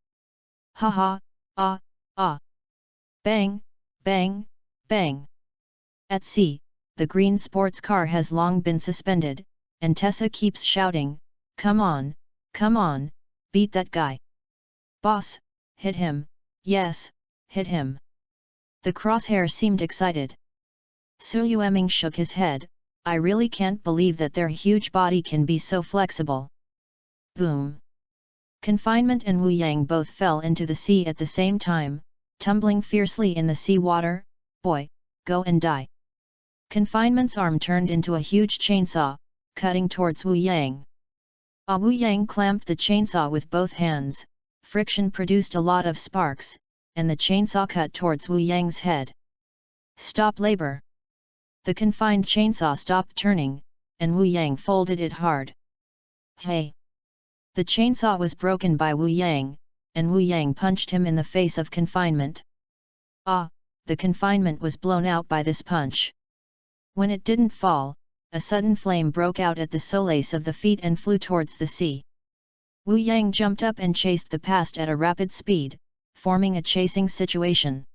"Ha ha, ah, ah!" Bang, bang, bang! At sea, the green sports car has long been suspended, and Tessa keeps shouting, come on, beat that guy. Boss, hit him, yes, hit him." The crosshair seemed excited. Su Yueming shook his head, "I really can't believe that their huge body can be so flexible." Boom! Confinement and Wu Yang both fell into the sea at the same time, tumbling fiercely in the sea water. "Boy, go and die." Confinement's arm turned into a huge chainsaw, cutting towards Wu Yang. Wu Yang clamped the chainsaw with both hands, friction produced a lot of sparks, and the chainsaw cut towards Wu Yang's head. "Stop labor!" The confined chainsaw stopped turning, and Wu Yang folded it hard. "Hey!" The chainsaw was broken by Wu Yang, and Wu Yang punched him in the face of confinement. Ah! The confinement was blown out by this punch. When it didn't fall, a sudden flame broke out at the solace of the feet and flew towards the sea. Wu Yang jumped up and chased the past at a rapid speed, forming a chasing situation.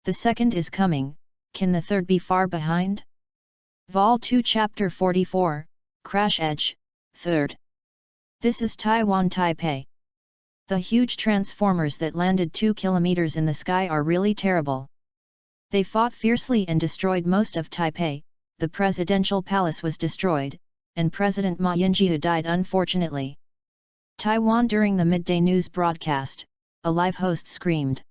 "The second is coming, can the third be far behind?" Vol 2 Chapter 44, Crash Edge, 3rd. This is Taiwan Taipei. The huge transformers that landed 2 kilometers in the sky are really terrible. They fought fiercely and destroyed most of Taipei. The presidential palace was destroyed, and President Ma Ying-jeou died unfortunately. Taiwan. During the midday news broadcast, a live host screamed.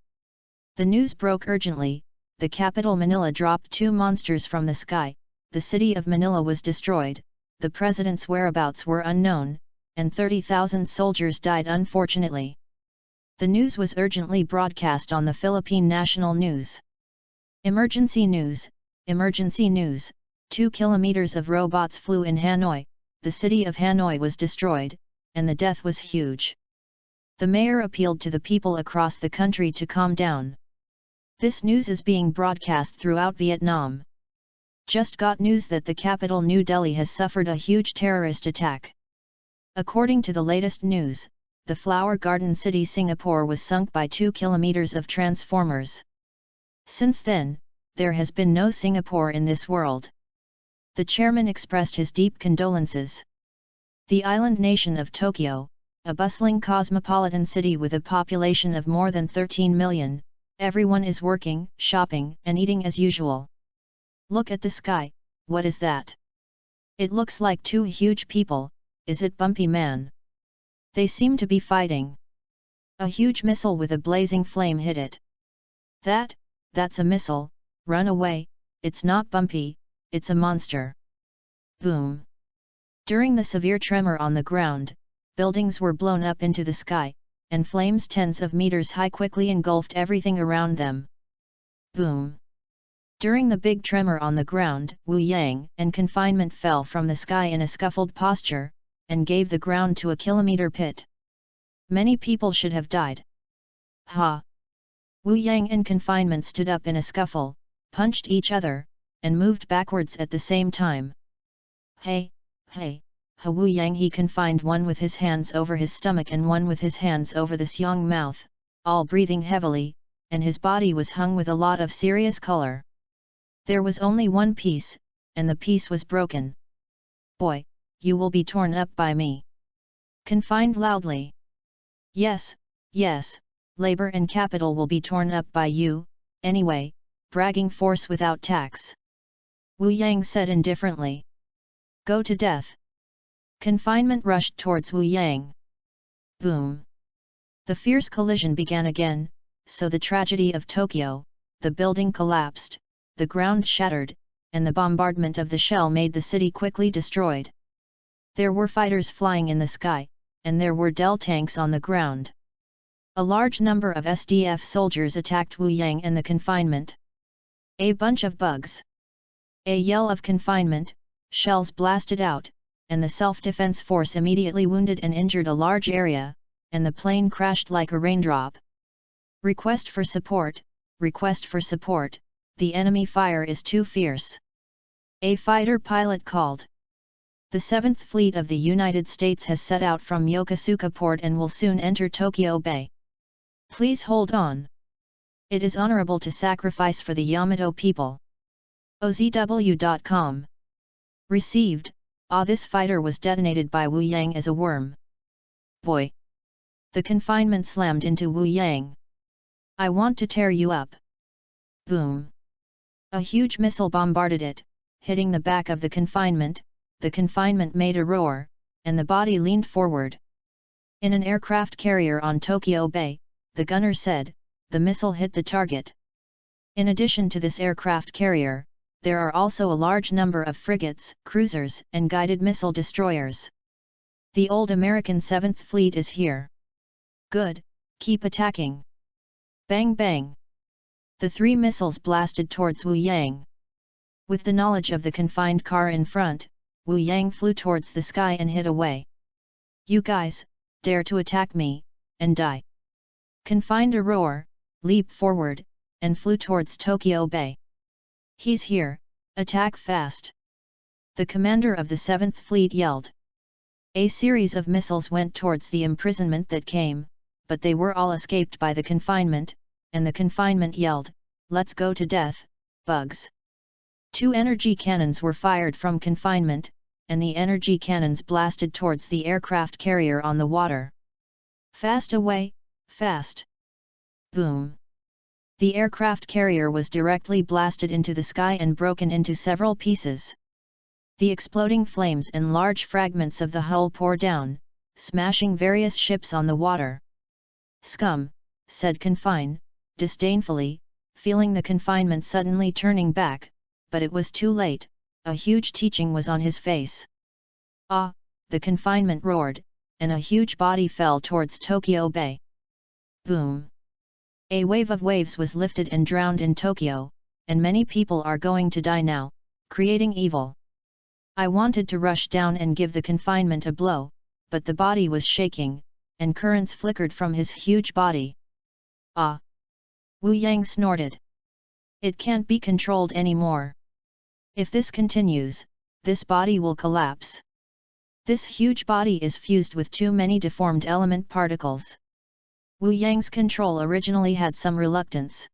The news broke urgently. The capital Manila dropped 2 monsters from the sky, the city of Manila was destroyed, the president's whereabouts were unknown, and 30,000 soldiers died unfortunately. The news was urgently broadcast on the Philippine national news. Emergency news, emergency news, 2 kilometers of robots flew in Hanoi, the city of Hanoi was destroyed, and the death was huge. The mayor appealed to the people across the country to calm down. This news is being broadcast throughout Vietnam. Just got news that the capital New Delhi has suffered a huge terrorist attack. According to the latest news, the flower garden city Singapore was sunk by 2 kilometers of transformers. Since then, there has been no Singapore in this world. The chairman expressed his deep condolences. The island nation of Tokyo, a bustling cosmopolitan city with a population of more than 13 million, everyone is working, shopping, and eating as usual. Look at the sky, what is that? It looks like 2 huge people, is it Bumpy Man? They seem to be fighting. A huge missile with a blazing flame hit it. That's a missile, run away, it's not Bumpy, it's a monster. Boom! During the severe tremor on the ground, buildings were blown up into the sky, and flames tens of meters high quickly engulfed everything around them. Boom! During the big tremor on the ground, Wu Yang and confinement fell from the sky in a scuffled posture, and gave the ground to a kilometer pit. Many people should have died. Ha! Wu Yang and confinement stood up in a scuffle, punched each other, and moved backwards at the same time. Hey! Ha! Wu Yang he confined, one with his hands over his stomach and one with his hands over the xiong mouth, all breathing heavily, and his body was hung with a lot of serious color. There was only one piece, and the piece was broken. "Boy, you will be torn up by me," confined loudly. "Yes, yes, labor and capital will be torn up by you, anyway, bragging force without tax," Wu Yang said indifferently. "Go to death." Confinement rushed towards Wu Yang. Boom! The fierce collision began again, so the tragedy of Tokyo, the building collapsed, the ground shattered, and the bombardment of the shell made the city quickly destroyed. There were fighters flying in the sky, and there were Del tanks on the ground. A large number of SDF soldiers attacked Wu Yang and the confinement. A bunch of bugs. A yell of confinement, shells blasted out, and the self-defense force immediately wounded and injured a large area, and the plane crashed like a raindrop. "Request for support, request for support, the enemy fire is too fierce," a fighter pilot called. "The 7th Fleet of the United States has set out from Yokosuka Port and will soon enter Tokyo Bay. Please hold on. It is honorable to sacrifice for the Yamato people." OZW.com. Received. This fighter was detonated by Wu Yang as a worm. "Boy!" The confinement slammed into Wu Yang. "I want to tear you up." Boom! A huge missile bombarded it, hitting the back of the confinement made a roar, and the body leaned forward. In an aircraft carrier on Tokyo Bay, the gunner said, the missile hit the target. In addition to this aircraft carrier, there are also a large number of frigates, cruisers, and guided missile destroyers. The old American 7th Fleet is here. Good, keep attacking. Bang bang! The 3 missiles blasted towards Wu Yang. With the knowledge of the confined car in front, Wu Yang flew towards the sky and hid away. "You guys, dare to attack me, and die!" Confined a roar, leaped forward, and flew towards Tokyo Bay. "He's here, attack fast!" the commander of the 7th Fleet yelled. A series of missiles went towards the imprisonment that came, but they were all escaped by the confinement, and the confinement yelled, "Let's go to death, bugs!" 2 energy cannons were fired from confinement, and the energy cannons blasted towards the aircraft carrier on the water. "Fast away, fast!" Boom! The aircraft carrier was directly blasted into the sky and broken into several pieces. The exploding flames and large fragments of the hull poured down, smashing various ships on the water. "Scum," said Confine, disdainfully, feeling the confinement suddenly turning back, but it was too late, a huge teaching was on his face. "Ah!" the confinement roared, and a huge body fell towards Tokyo Bay. Boom! A wave of waves was lifted and drowned in Tokyo, and many people are going to die now, creating evil. I wanted to rush down and give the confinement a blow, but the body was shaking, and currents flickered from his huge body. "Ah!" Wu Yang snorted. "It can't be controlled anymore. If this continues, this body will collapse. This huge body is fused with too many deformed element particles." Wu Yang's control originally had some reluctance.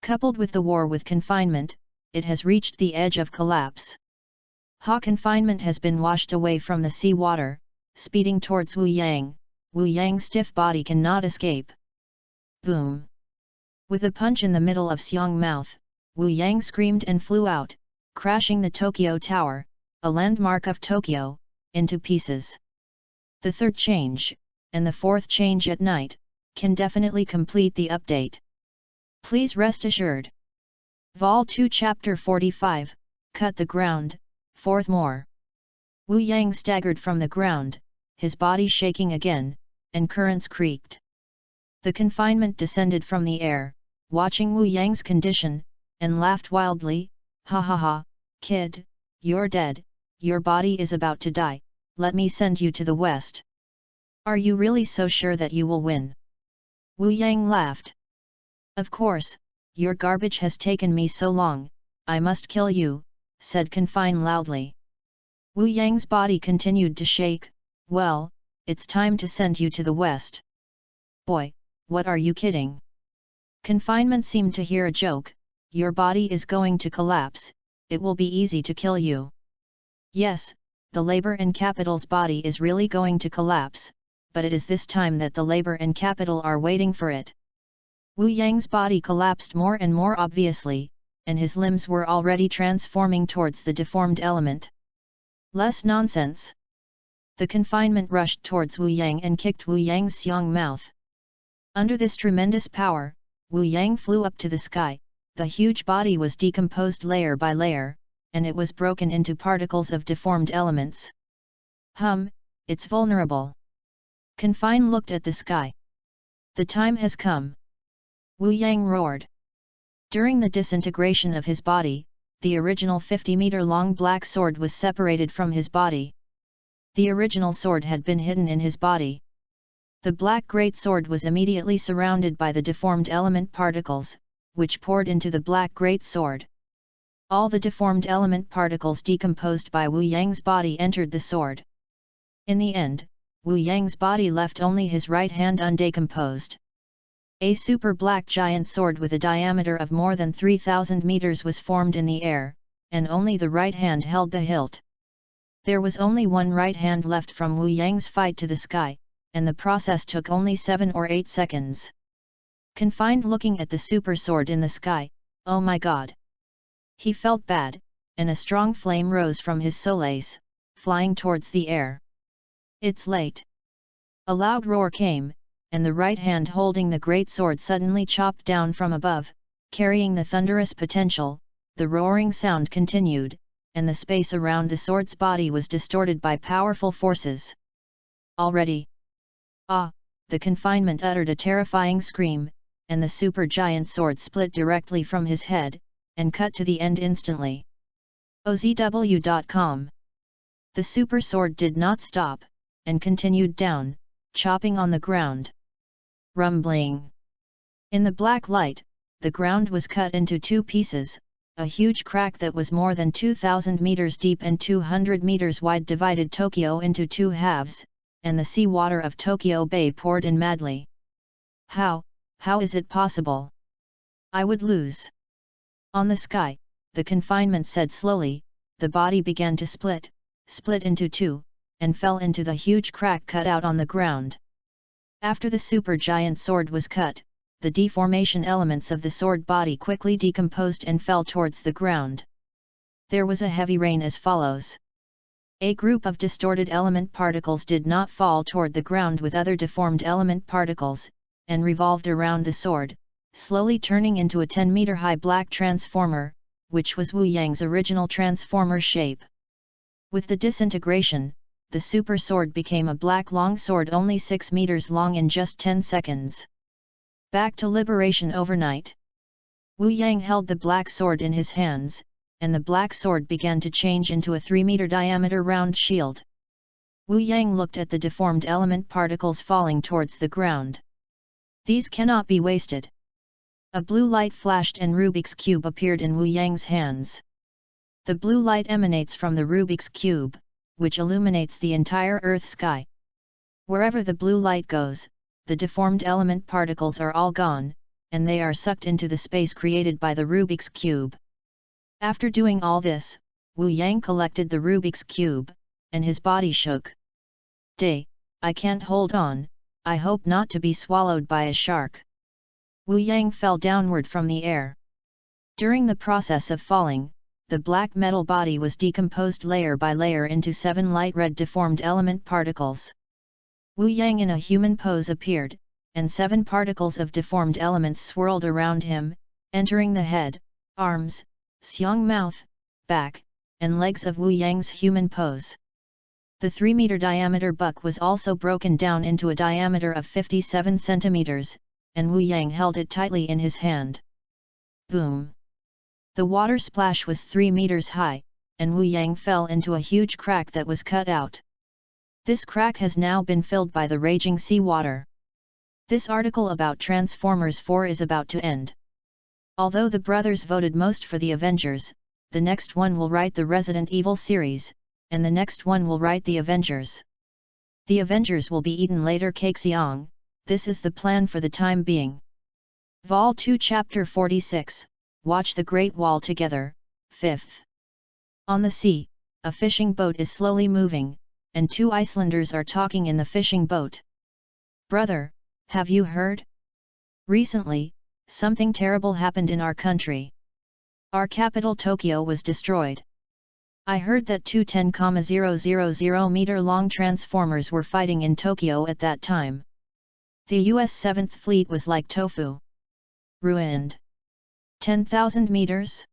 Coupled with the war with confinement, it has reached the edge of collapse. Confinement has been washed away from the sea water, speeding towards Wu Yang. Wu Yang's stiff body cannot escape. Boom! With a punch in the middle of Xiong mouth, Wu Yang screamed and flew out, crashing the Tokyo Tower, a landmark of Tokyo, into pieces. The 3rd change, and the 4th change at night, can definitely complete the update. Please rest assured. Vol 2 Chapter 45, Cut the Ground, 4th more. Wu Yang staggered from the ground, his body shaking again, and currents creaked. The confinement descended from the air, watching Wu Yang's condition, and laughed wildly, "Ha ha ha, kid, you're dead, your body is about to die, let me send you to the west. Are you really so sure that you will win?" Wu Yang laughed. "Of course, your garbage has taken me so long, I must kill you," said Confine loudly. Wu Yang's body continued to shake. "Well, it's time to send you to the west." "Boy, what are you kidding? Confinement seemed to hear a joke. Your body is going to collapse, it will be easy to kill you. Yes, the labor and capital's body is really going to collapse, but it is this time that the labor and capital are waiting for it. Wu Yang's body collapsed more and more obviously, and his limbs were already transforming towards the deformed element. Less nonsense. The confinement rushed towards Wu Yang and kicked Wu Yang's xiong mouth. Under this tremendous power, Wu Yang flew up to the sky. The huge body was decomposed layer by layer, and it was broken into particles of deformed elements. It's vulnerable. Confine looked at the sky. The time has come. Wu Yang roared. During the disintegration of his body, the original 50-meter-long black sword was separated from his body. The original sword had been hidden in his body. The black great sword was immediately surrounded by the deformed element particles, which poured into the black great sword. All the deformed element particles decomposed by Wu Yang's body entered the sword. In the end, Wu Yang's body left only his right hand undecomposed. A super black giant sword with a diameter of more than 3,000 meters was formed in the air, and only the right hand held the hilt. There was only one right hand left from Wu Yang's fight to the sky, and the process took only 7 or 8 seconds. Confined looking at the super sword in the sky, oh my god! He felt bad, and a strong flame rose from his solace, flying towards the air. It's late. A loud roar came, and the right hand holding the great sword suddenly chopped down from above, carrying the thunderous potential. The roaring sound continued, and the space around the sword's body was distorted by powerful forces. Already. The confinement uttered a terrifying scream, and the super giant sword split directly from his head, and cut to the end instantly. OZW.com. The super sword did not stop, and continued down, chopping on the ground. Rumbling. In the black light, the ground was cut into 2 pieces. A huge crack that was more than 2,000 meters deep and 200 meters wide divided Tokyo into 2 halves, and the sea water of Tokyo Bay poured in madly. How is it possible? I would lose. On the sky, the confinement said slowly, the body began to split into 2, and fell into the huge crack cut out on the ground. After the super giant sword was cut, the deformation elements of the sword body quickly decomposed and fell towards the ground. There was a heavy rain as follows. A group of distorted element particles did not fall toward the ground with other deformed element particles, and revolved around the sword, slowly turning into a 10-meter-high black transformer, which was Wu Yang's original transformer shape. With the disintegration, the super sword became a black long sword only 6 meters long in just 10 seconds. Back to liberation overnight. Wu Yang held the black sword in his hands, and the black sword began to change into a 3-meter diameter round shield. Wu Yang looked at the deformed element particles falling towards the ground. These cannot be wasted. A blue light flashed and Rubik's Cube appeared in Wu Yang's hands. The blue light emanates from the Rubik's Cube, which illuminates the entire Earth sky. Wherever the blue light goes, the deformed element particles are all gone, and they are sucked into the space created by the Rubik's Cube. After doing all this, Wu Yang collected the Rubik's Cube, and his body shook. I can't hold on, I hope not to be swallowed by a shark. Wu Yang fell downward from the air. During the process of falling, the black metal body was decomposed layer by layer into 7 light red deformed element particles. Wu Yang in a human pose appeared, and 7 particles of deformed elements swirled around him, entering the head, arms, xiong mouth, back, and legs of Wu Yang's human pose. The 3-meter diameter buck was also broken down into a diameter of 57 centimeters, and Wu Yang held it tightly in his hand. Boom! The water splash was 3 meters high, and Wu Yang fell into a huge crack that was cut out. This crack has now been filled by the raging sea water. This article about Transformers 4 is about to end. Although the brothers voted most for the Avengers, the next one will write the Resident Evil series, and the next one will write the Avengers. The Avengers will be eaten later. Cakexiong, this is the plan for the time being. Vol 2 Chapter 46, Watch the Great Wall Together, 5th. On the sea, a fishing boat is slowly moving, and two Icelanders are talking in the fishing boat. Brother, have you heard? Recently, something terrible happened in our country. Our capital Tokyo was destroyed. I heard that two 10,000 meter long transformers were fighting in Tokyo at that time. The US 7th Fleet was like tofu. Ruined. 10,000 meters?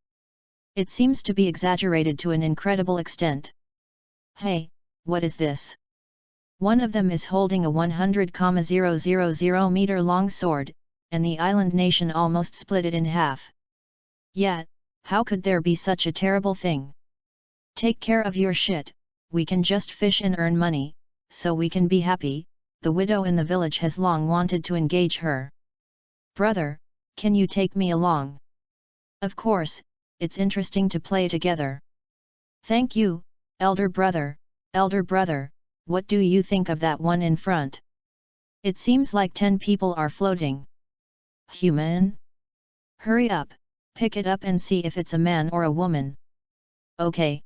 It seems to be exaggerated to an incredible extent. Hey, what is this? One of them is holding a 100,000 meter long sword, and the island nation almost split it in half. Yet, how could there be such a terrible thing? Take care of your shit, we can just fish and earn money, so we can be happy. The widow in the village has long wanted to engage her. Brother, can you take me along? Of course, it's interesting to play together. Thank you, elder brother, what do you think of that one in front? It seems like 10 people are floating. Human? Hurry up, pick it up and see if it's a man or a woman. Okay.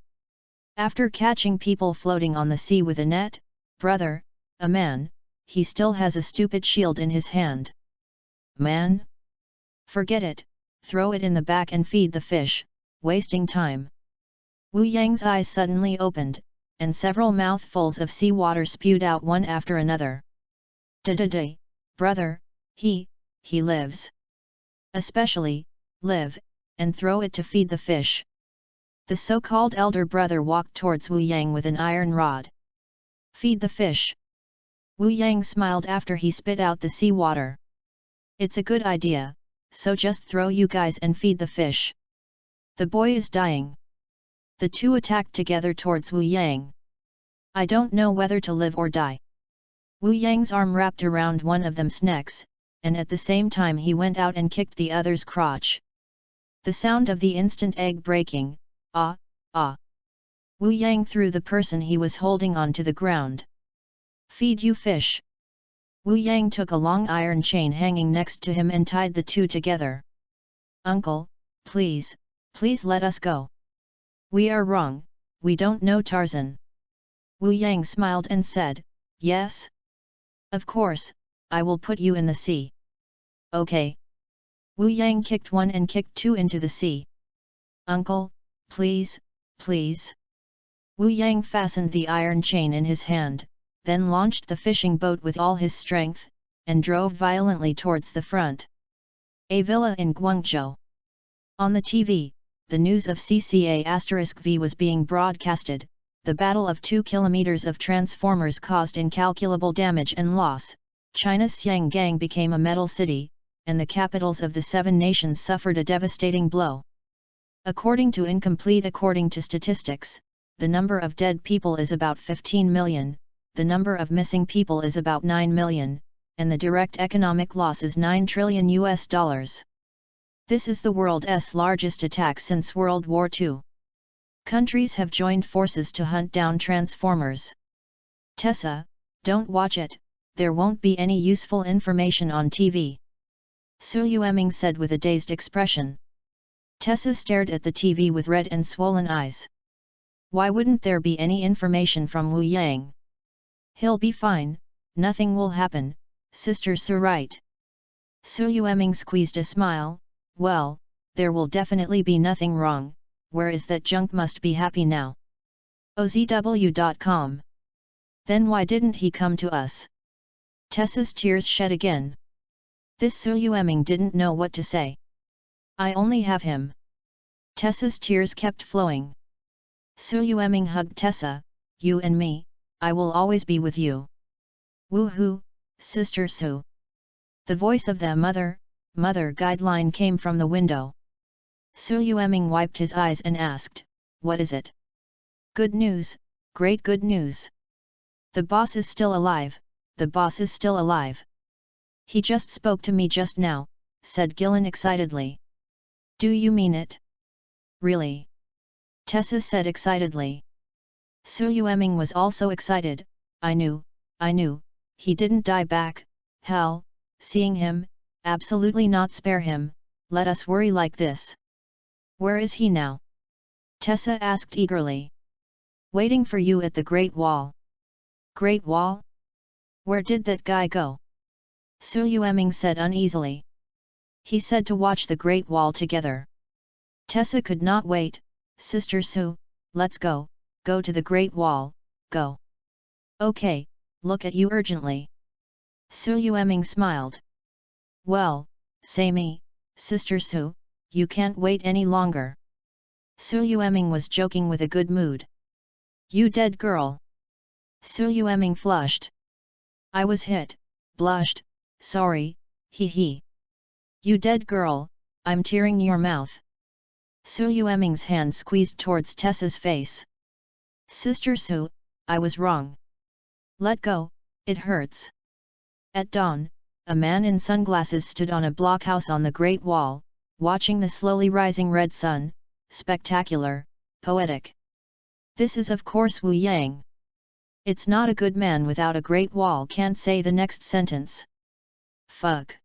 After catching people floating on the sea with a net, brother, a man, he still has a stupid shield in his hand. Man? Forget it, throw it in the back and feed the fish, wasting time. Wu Yang's eyes suddenly opened, and several mouthfuls of seawater spewed out one after another. Da-da-da, brother, he lives. Especially, live, and throw it to feed the fish. The so-called elder brother walked towards Wu Yang with an iron rod. Feed the fish. Wu Yang smiled after he spit out the seawater. It's a good idea, so just throw you guys and feed the fish. The boy is dying. The two attacked together towards Wu Yang. I don't know whether to live or die. Wu Yang's arm wrapped around one of them's necks, and at the same time he went out and kicked the other's crotch. The sound of the instant egg breaking, ah, ah. Wu Yang threw the person he was holding onto the ground. Feed you fish. Wu Yang took a long iron chain hanging next to him and tied the two together. Uncle, please let us go. We are wrong, we don't know Tarzan. Wu Yang smiled and said, yes? Of course, I will put you in the sea. Okay. Wu Yang kicked one and kicked two into the sea. Uncle, please. Wu Yang fastened the iron chain in his hand, then launched the fishing boat with all his strength, and drove violently towards the front. A villa in Guangzhou. On the TV, the news of CCA*V was being broadcasted. The battle of 2 kilometers of transformers caused incalculable damage and loss. China's Xianggang became a metal city, and the capitals of the 7 nations suffered a devastating blow. According to statistics, the number of dead people is about 15 million, the number of missing people is about 9 million, and the direct economic loss is $9 trillion. This is the world's largest attack since World War II. Countries have joined forces to hunt down transformers. Tessa, don't watch it, there won't be any useful information on TV. Su Yueming said with a dazed expression. Tessa stared at the TV with red and swollen eyes. Why wouldn't there be any information from Wu Yang? He'll be fine, nothing will happen, Sister Su right. Su Yueming squeezed a smile. Well, there will definitely be nothing wrong, where is that junk must be happy now. OZW.com. Then why didn't he come to us? Tessa's tears shed again. This Su Yueming didn't know what to say. I only have him. Tessa's tears kept flowing. Su Yueming hugged Tessa, you and me, I will always be with you. Woohoo, Sister Su. The voice of the mother guideline came from the window. Su Yueming wiped his eyes and asked, what is it? Good news, great good news. The boss is still alive, He just spoke to me just now, said Gillen excitedly. Do you mean it? Really? Tessa said excitedly. Su Yueming was also excited. I knew, he didn't die back, hell, seeing him, Absolutely not, spare him, let us worry like this. Where is he now? Tessa asked eagerly. Waiting for you at the Great Wall. Great Wall? Where did that guy go? Su Yueming said uneasily. He said to watch the Great Wall together. Tessa could not wait. Sister Su, let's go to the Great Wall, go. Okay, look at you urgently. Su Yueming smiled. Well, say me, Sister Su, you can't wait any longer. Su Yueming was joking with a good mood. You dead girl. Su Yueming flushed. I was hit, blushed, sorry, hee hee. You dead girl, I'm tearing your mouth. Su Yueming's hand squeezed towards Tessa's face. Sister Su, I was wrong. Let go, it hurts. At dawn, a man in sunglasses stood on a blockhouse on the Great Wall, watching the slowly rising red sun, spectacular, poetic. This is of course Wu Yang. It's not a good man without a Great Wall can't say the next sentence. Fuck.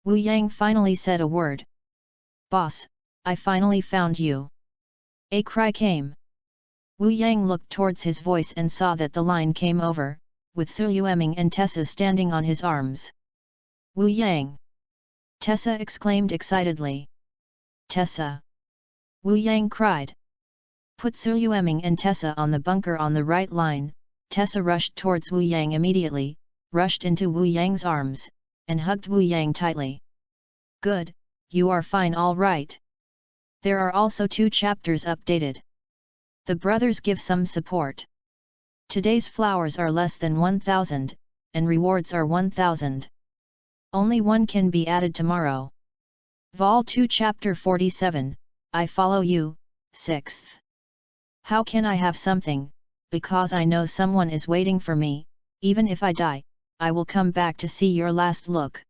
Wu Yang finally said a word. Boss, I finally found you. A cry came. Wu Yang looked towards his voice and saw that the line came over, with Su Yueming and Tessa standing on his arms. Wu Yang! Tessa exclaimed excitedly. Tessa! Wu Yang cried. Put Su Yueming and Tessa on the bunker on the right line. Tessa rushed towards Wu Yang immediately, rushed into Wu Yang's arms, and hugged Wu Yang tightly. Good, you are fine, all right. There are also 2 chapters updated. The brothers give some support. Today's flowers are less than 1,000, and rewards are 1,000. Only one can be added tomorrow. Vol 2 Chapter 47, I Follow You, 6th. How can I have something, because I know someone is waiting for me, even if I die, I will come back to see your last look.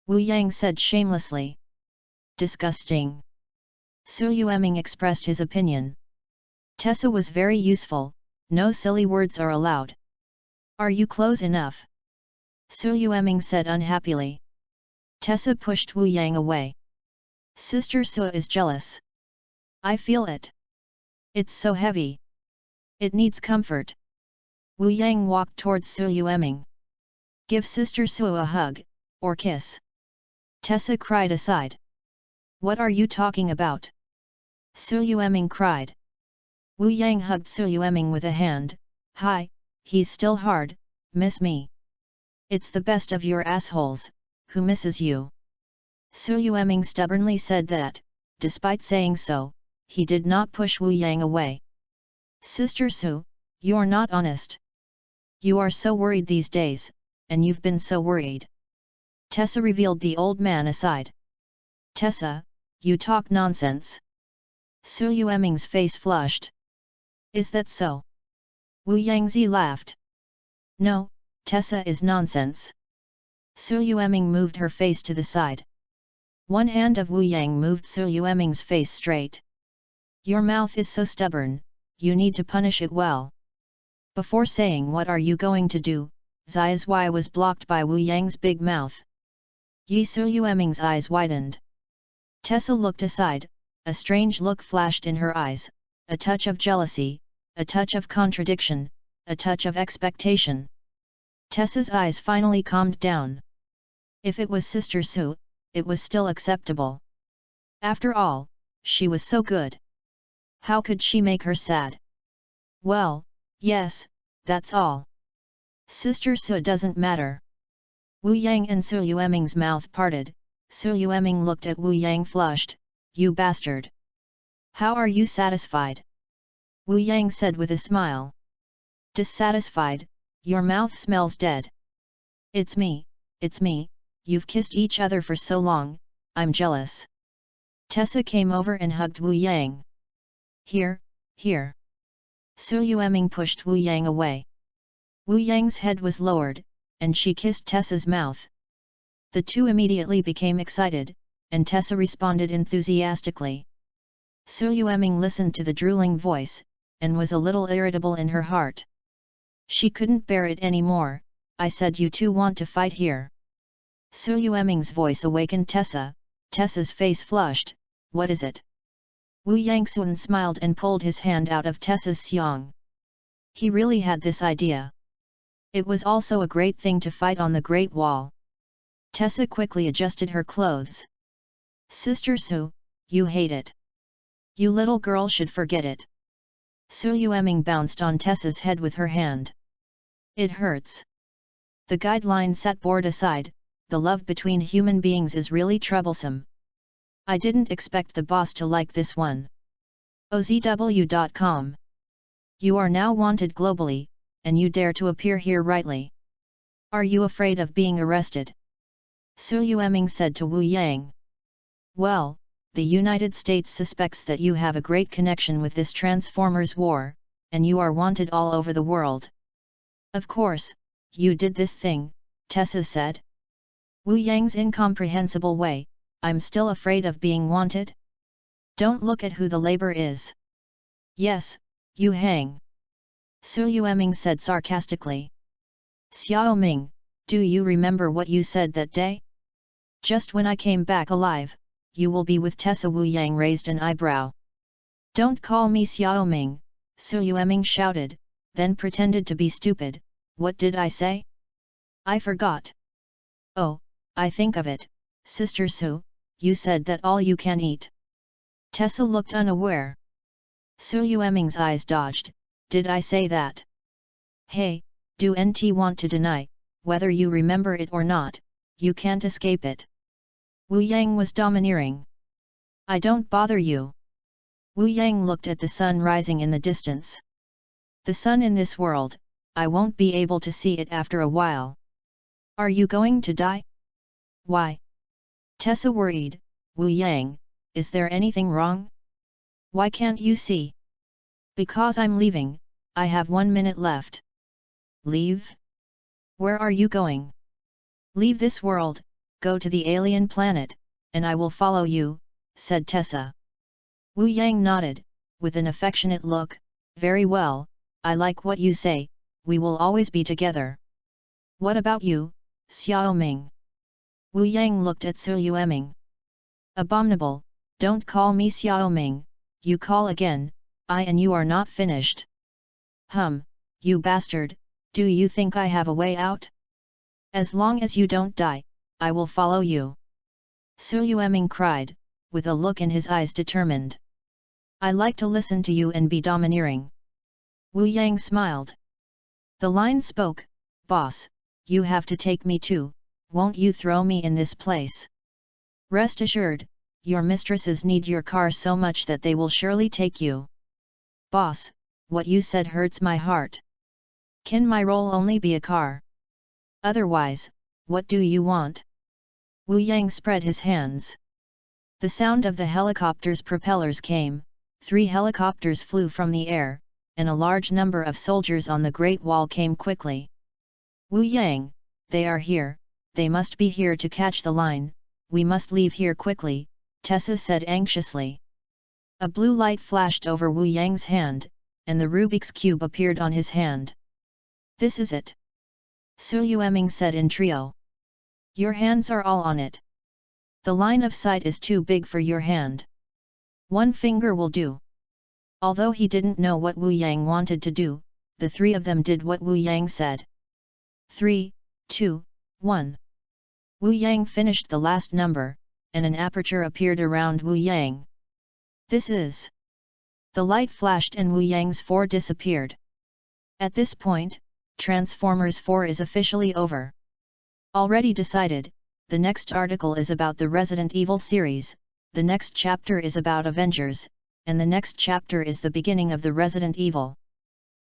Wu Yang said shamelessly. Disgusting. Su Yueming expressed his opinion. Tessa was very useful, no silly words are allowed. Are you close enough? Su Yueming said unhappily. Tessa pushed Wu Yang away. Sister Su is jealous. I feel it. It's so heavy. It needs comfort. Wu Yang walked towards Su Yueming. Give Sister Su a hug, or kiss. Tessa cried aside. What are you talking about? Su Yueming cried. Wu Yang hugged Su Yueming with a hand. Hi, he's still hard, miss me. It's the best of your assholes, who misses you. Su Yueming stubbornly said that, despite saying so, he did not push Wu Yang away. Sister Su, you're not honest. You are so worried these days, and you've been so worried. Tessa revealed the old man aside. Tessa, you talk nonsense. Su Yueming's face flushed. Is that so? Wu Yangzi laughed. No, Tessa is nonsense. Su Yueming moved her face to the side. One hand of Wu Yang moved Su Yueming's face straight. Your mouth is so stubborn, you need to punish it well. Before saying what are you going to do, Zia's Y was blocked by Wu Yang's big mouth. Yi Su Yueming's eyes widened. Tessa looked aside, a strange look flashed in her eyes, a touch of jealousy, a touch of contradiction, a touch of expectation. Tessa's eyes finally calmed down. If it was Sister Su, it was still acceptable. After all, she was so good. How could she make her sad? Well, yes, that's all. Sister Su doesn't matter. Wu Yang and Su Yueming's mouth parted. Su Yueming looked at Wu Yang flushed. You bastard! How are you satisfied? Wu Yang said with a smile. Dissatisfied, your mouth smells dead. It's me, you've kissed each other for so long, I'm jealous. Tessa came over and hugged Wu Yang. Here, here. Su Yueming pushed Wu Yang away. Wu Yang's head was lowered, and she kissed Tessa's mouth. The two immediately became excited, and Tessa responded enthusiastically. Su Yueming listened to the drooling voice, and was a little irritable in her heart. She couldn't bear it anymore. I said you two want to fight here. Su Yueming's voice awakened Tessa. Tessa's face flushed. What is it? Wu Yangxun smiled and pulled his hand out of Tessa's xiong. He really had this idea. It was also a great thing to fight on the Great Wall. Tessa quickly adjusted her clothes. Sister Su, you hate it. You little girl should forget it. Su Yueming bounced on Tessa's head with her hand. It hurts. The guideline set board aside, the love between human beings is really troublesome. I didn't expect the boss to like this one. OZW.com. You are now wanted globally, and you dare to appear here rightly. Are you afraid of being arrested? Su Yueming said to Wu Yang. Well, the United States suspects that you have a great connection with this Transformers war, and you are wanted all over the world. Of course, you did this thing, Tessa said. Wu Yang's incomprehensible way, I'm still afraid of being wanted? Don't look at who the labor is. Yes, you hang. Su Yueming said sarcastically. Xiaoming, do you remember what you said that day? Just when I came back alive, you will be with Tessa. Wu Yang raised an eyebrow. Don't call me Xiaoming, Su Yueming shouted, then pretended to be stupid. What did I say? I forgot. Oh, I think of it, Sister Su, you said that all you can eat. Tessa looked unaware. Su Yueming's eyes dodged. Did I say that? Hey, do NT want to deny, whether you remember it or not, you can't escape it. Wu Yang was domineering. I don't bother you. Wu Yang looked at the sun rising in the distance. The sun in this world, I won't be able to see it after a while. Are you going to die? Why? Tessa worried. Wu Yang, is there anything wrong? Why can't you see? Because I'm leaving, I have 1 minute left. Leave? Where are you going? Leave this world, go to the alien planet, and I will follow you, said Tessa. Wu Yang nodded, with an affectionate look. Very well, I like what you say, we will always be together. What about you, Xiaoming? Wu Yang looked at Su Yueming. Abominable, don't call me Xiaoming, you call again, I and you are not finished. You bastard, do you think I have a way out? As long as you don't die, I will follow you. Su Yueming cried, with a look in his eyes determined. I like to listen to you and be domineering. Wu Yang smiled. The line spoke, Boss, you have to take me too, won't you throw me in this place? Rest assured, your mistresses need your car so much that they will surely take you. Boss, what you said hurts my heart. Can my role only be a car? Otherwise, what do you want? Wu Yang spread his hands. The sound of the helicopter's propellers came, 3 helicopters flew from the air, and a large number of soldiers on the Great Wall came quickly. Wu Yang, they are here, they must be here to catch the line, we must leave here quickly, Tessa said anxiously. A blue light flashed over Wu Yang's hand, and the Rubik's Cube appeared on his hand. This is it. Su Yueming said in trio. Your hands are all on it. The line of sight is too big for your hand. 1 finger will do. Although he didn't know what Wu Yang wanted to do, the 3 of them did what Wu Yang said. 3, 2, 1. Wu Yang finished the last number, and an aperture appeared around Wu Yang. This is. The light flashed and Wu Yang's 4 disappeared. At this point, Transformers 4 is officially over. Already decided, the next article is about the Resident Evil series, the next chapter is about Avengers, and the next chapter is the beginning of the Resident Evil.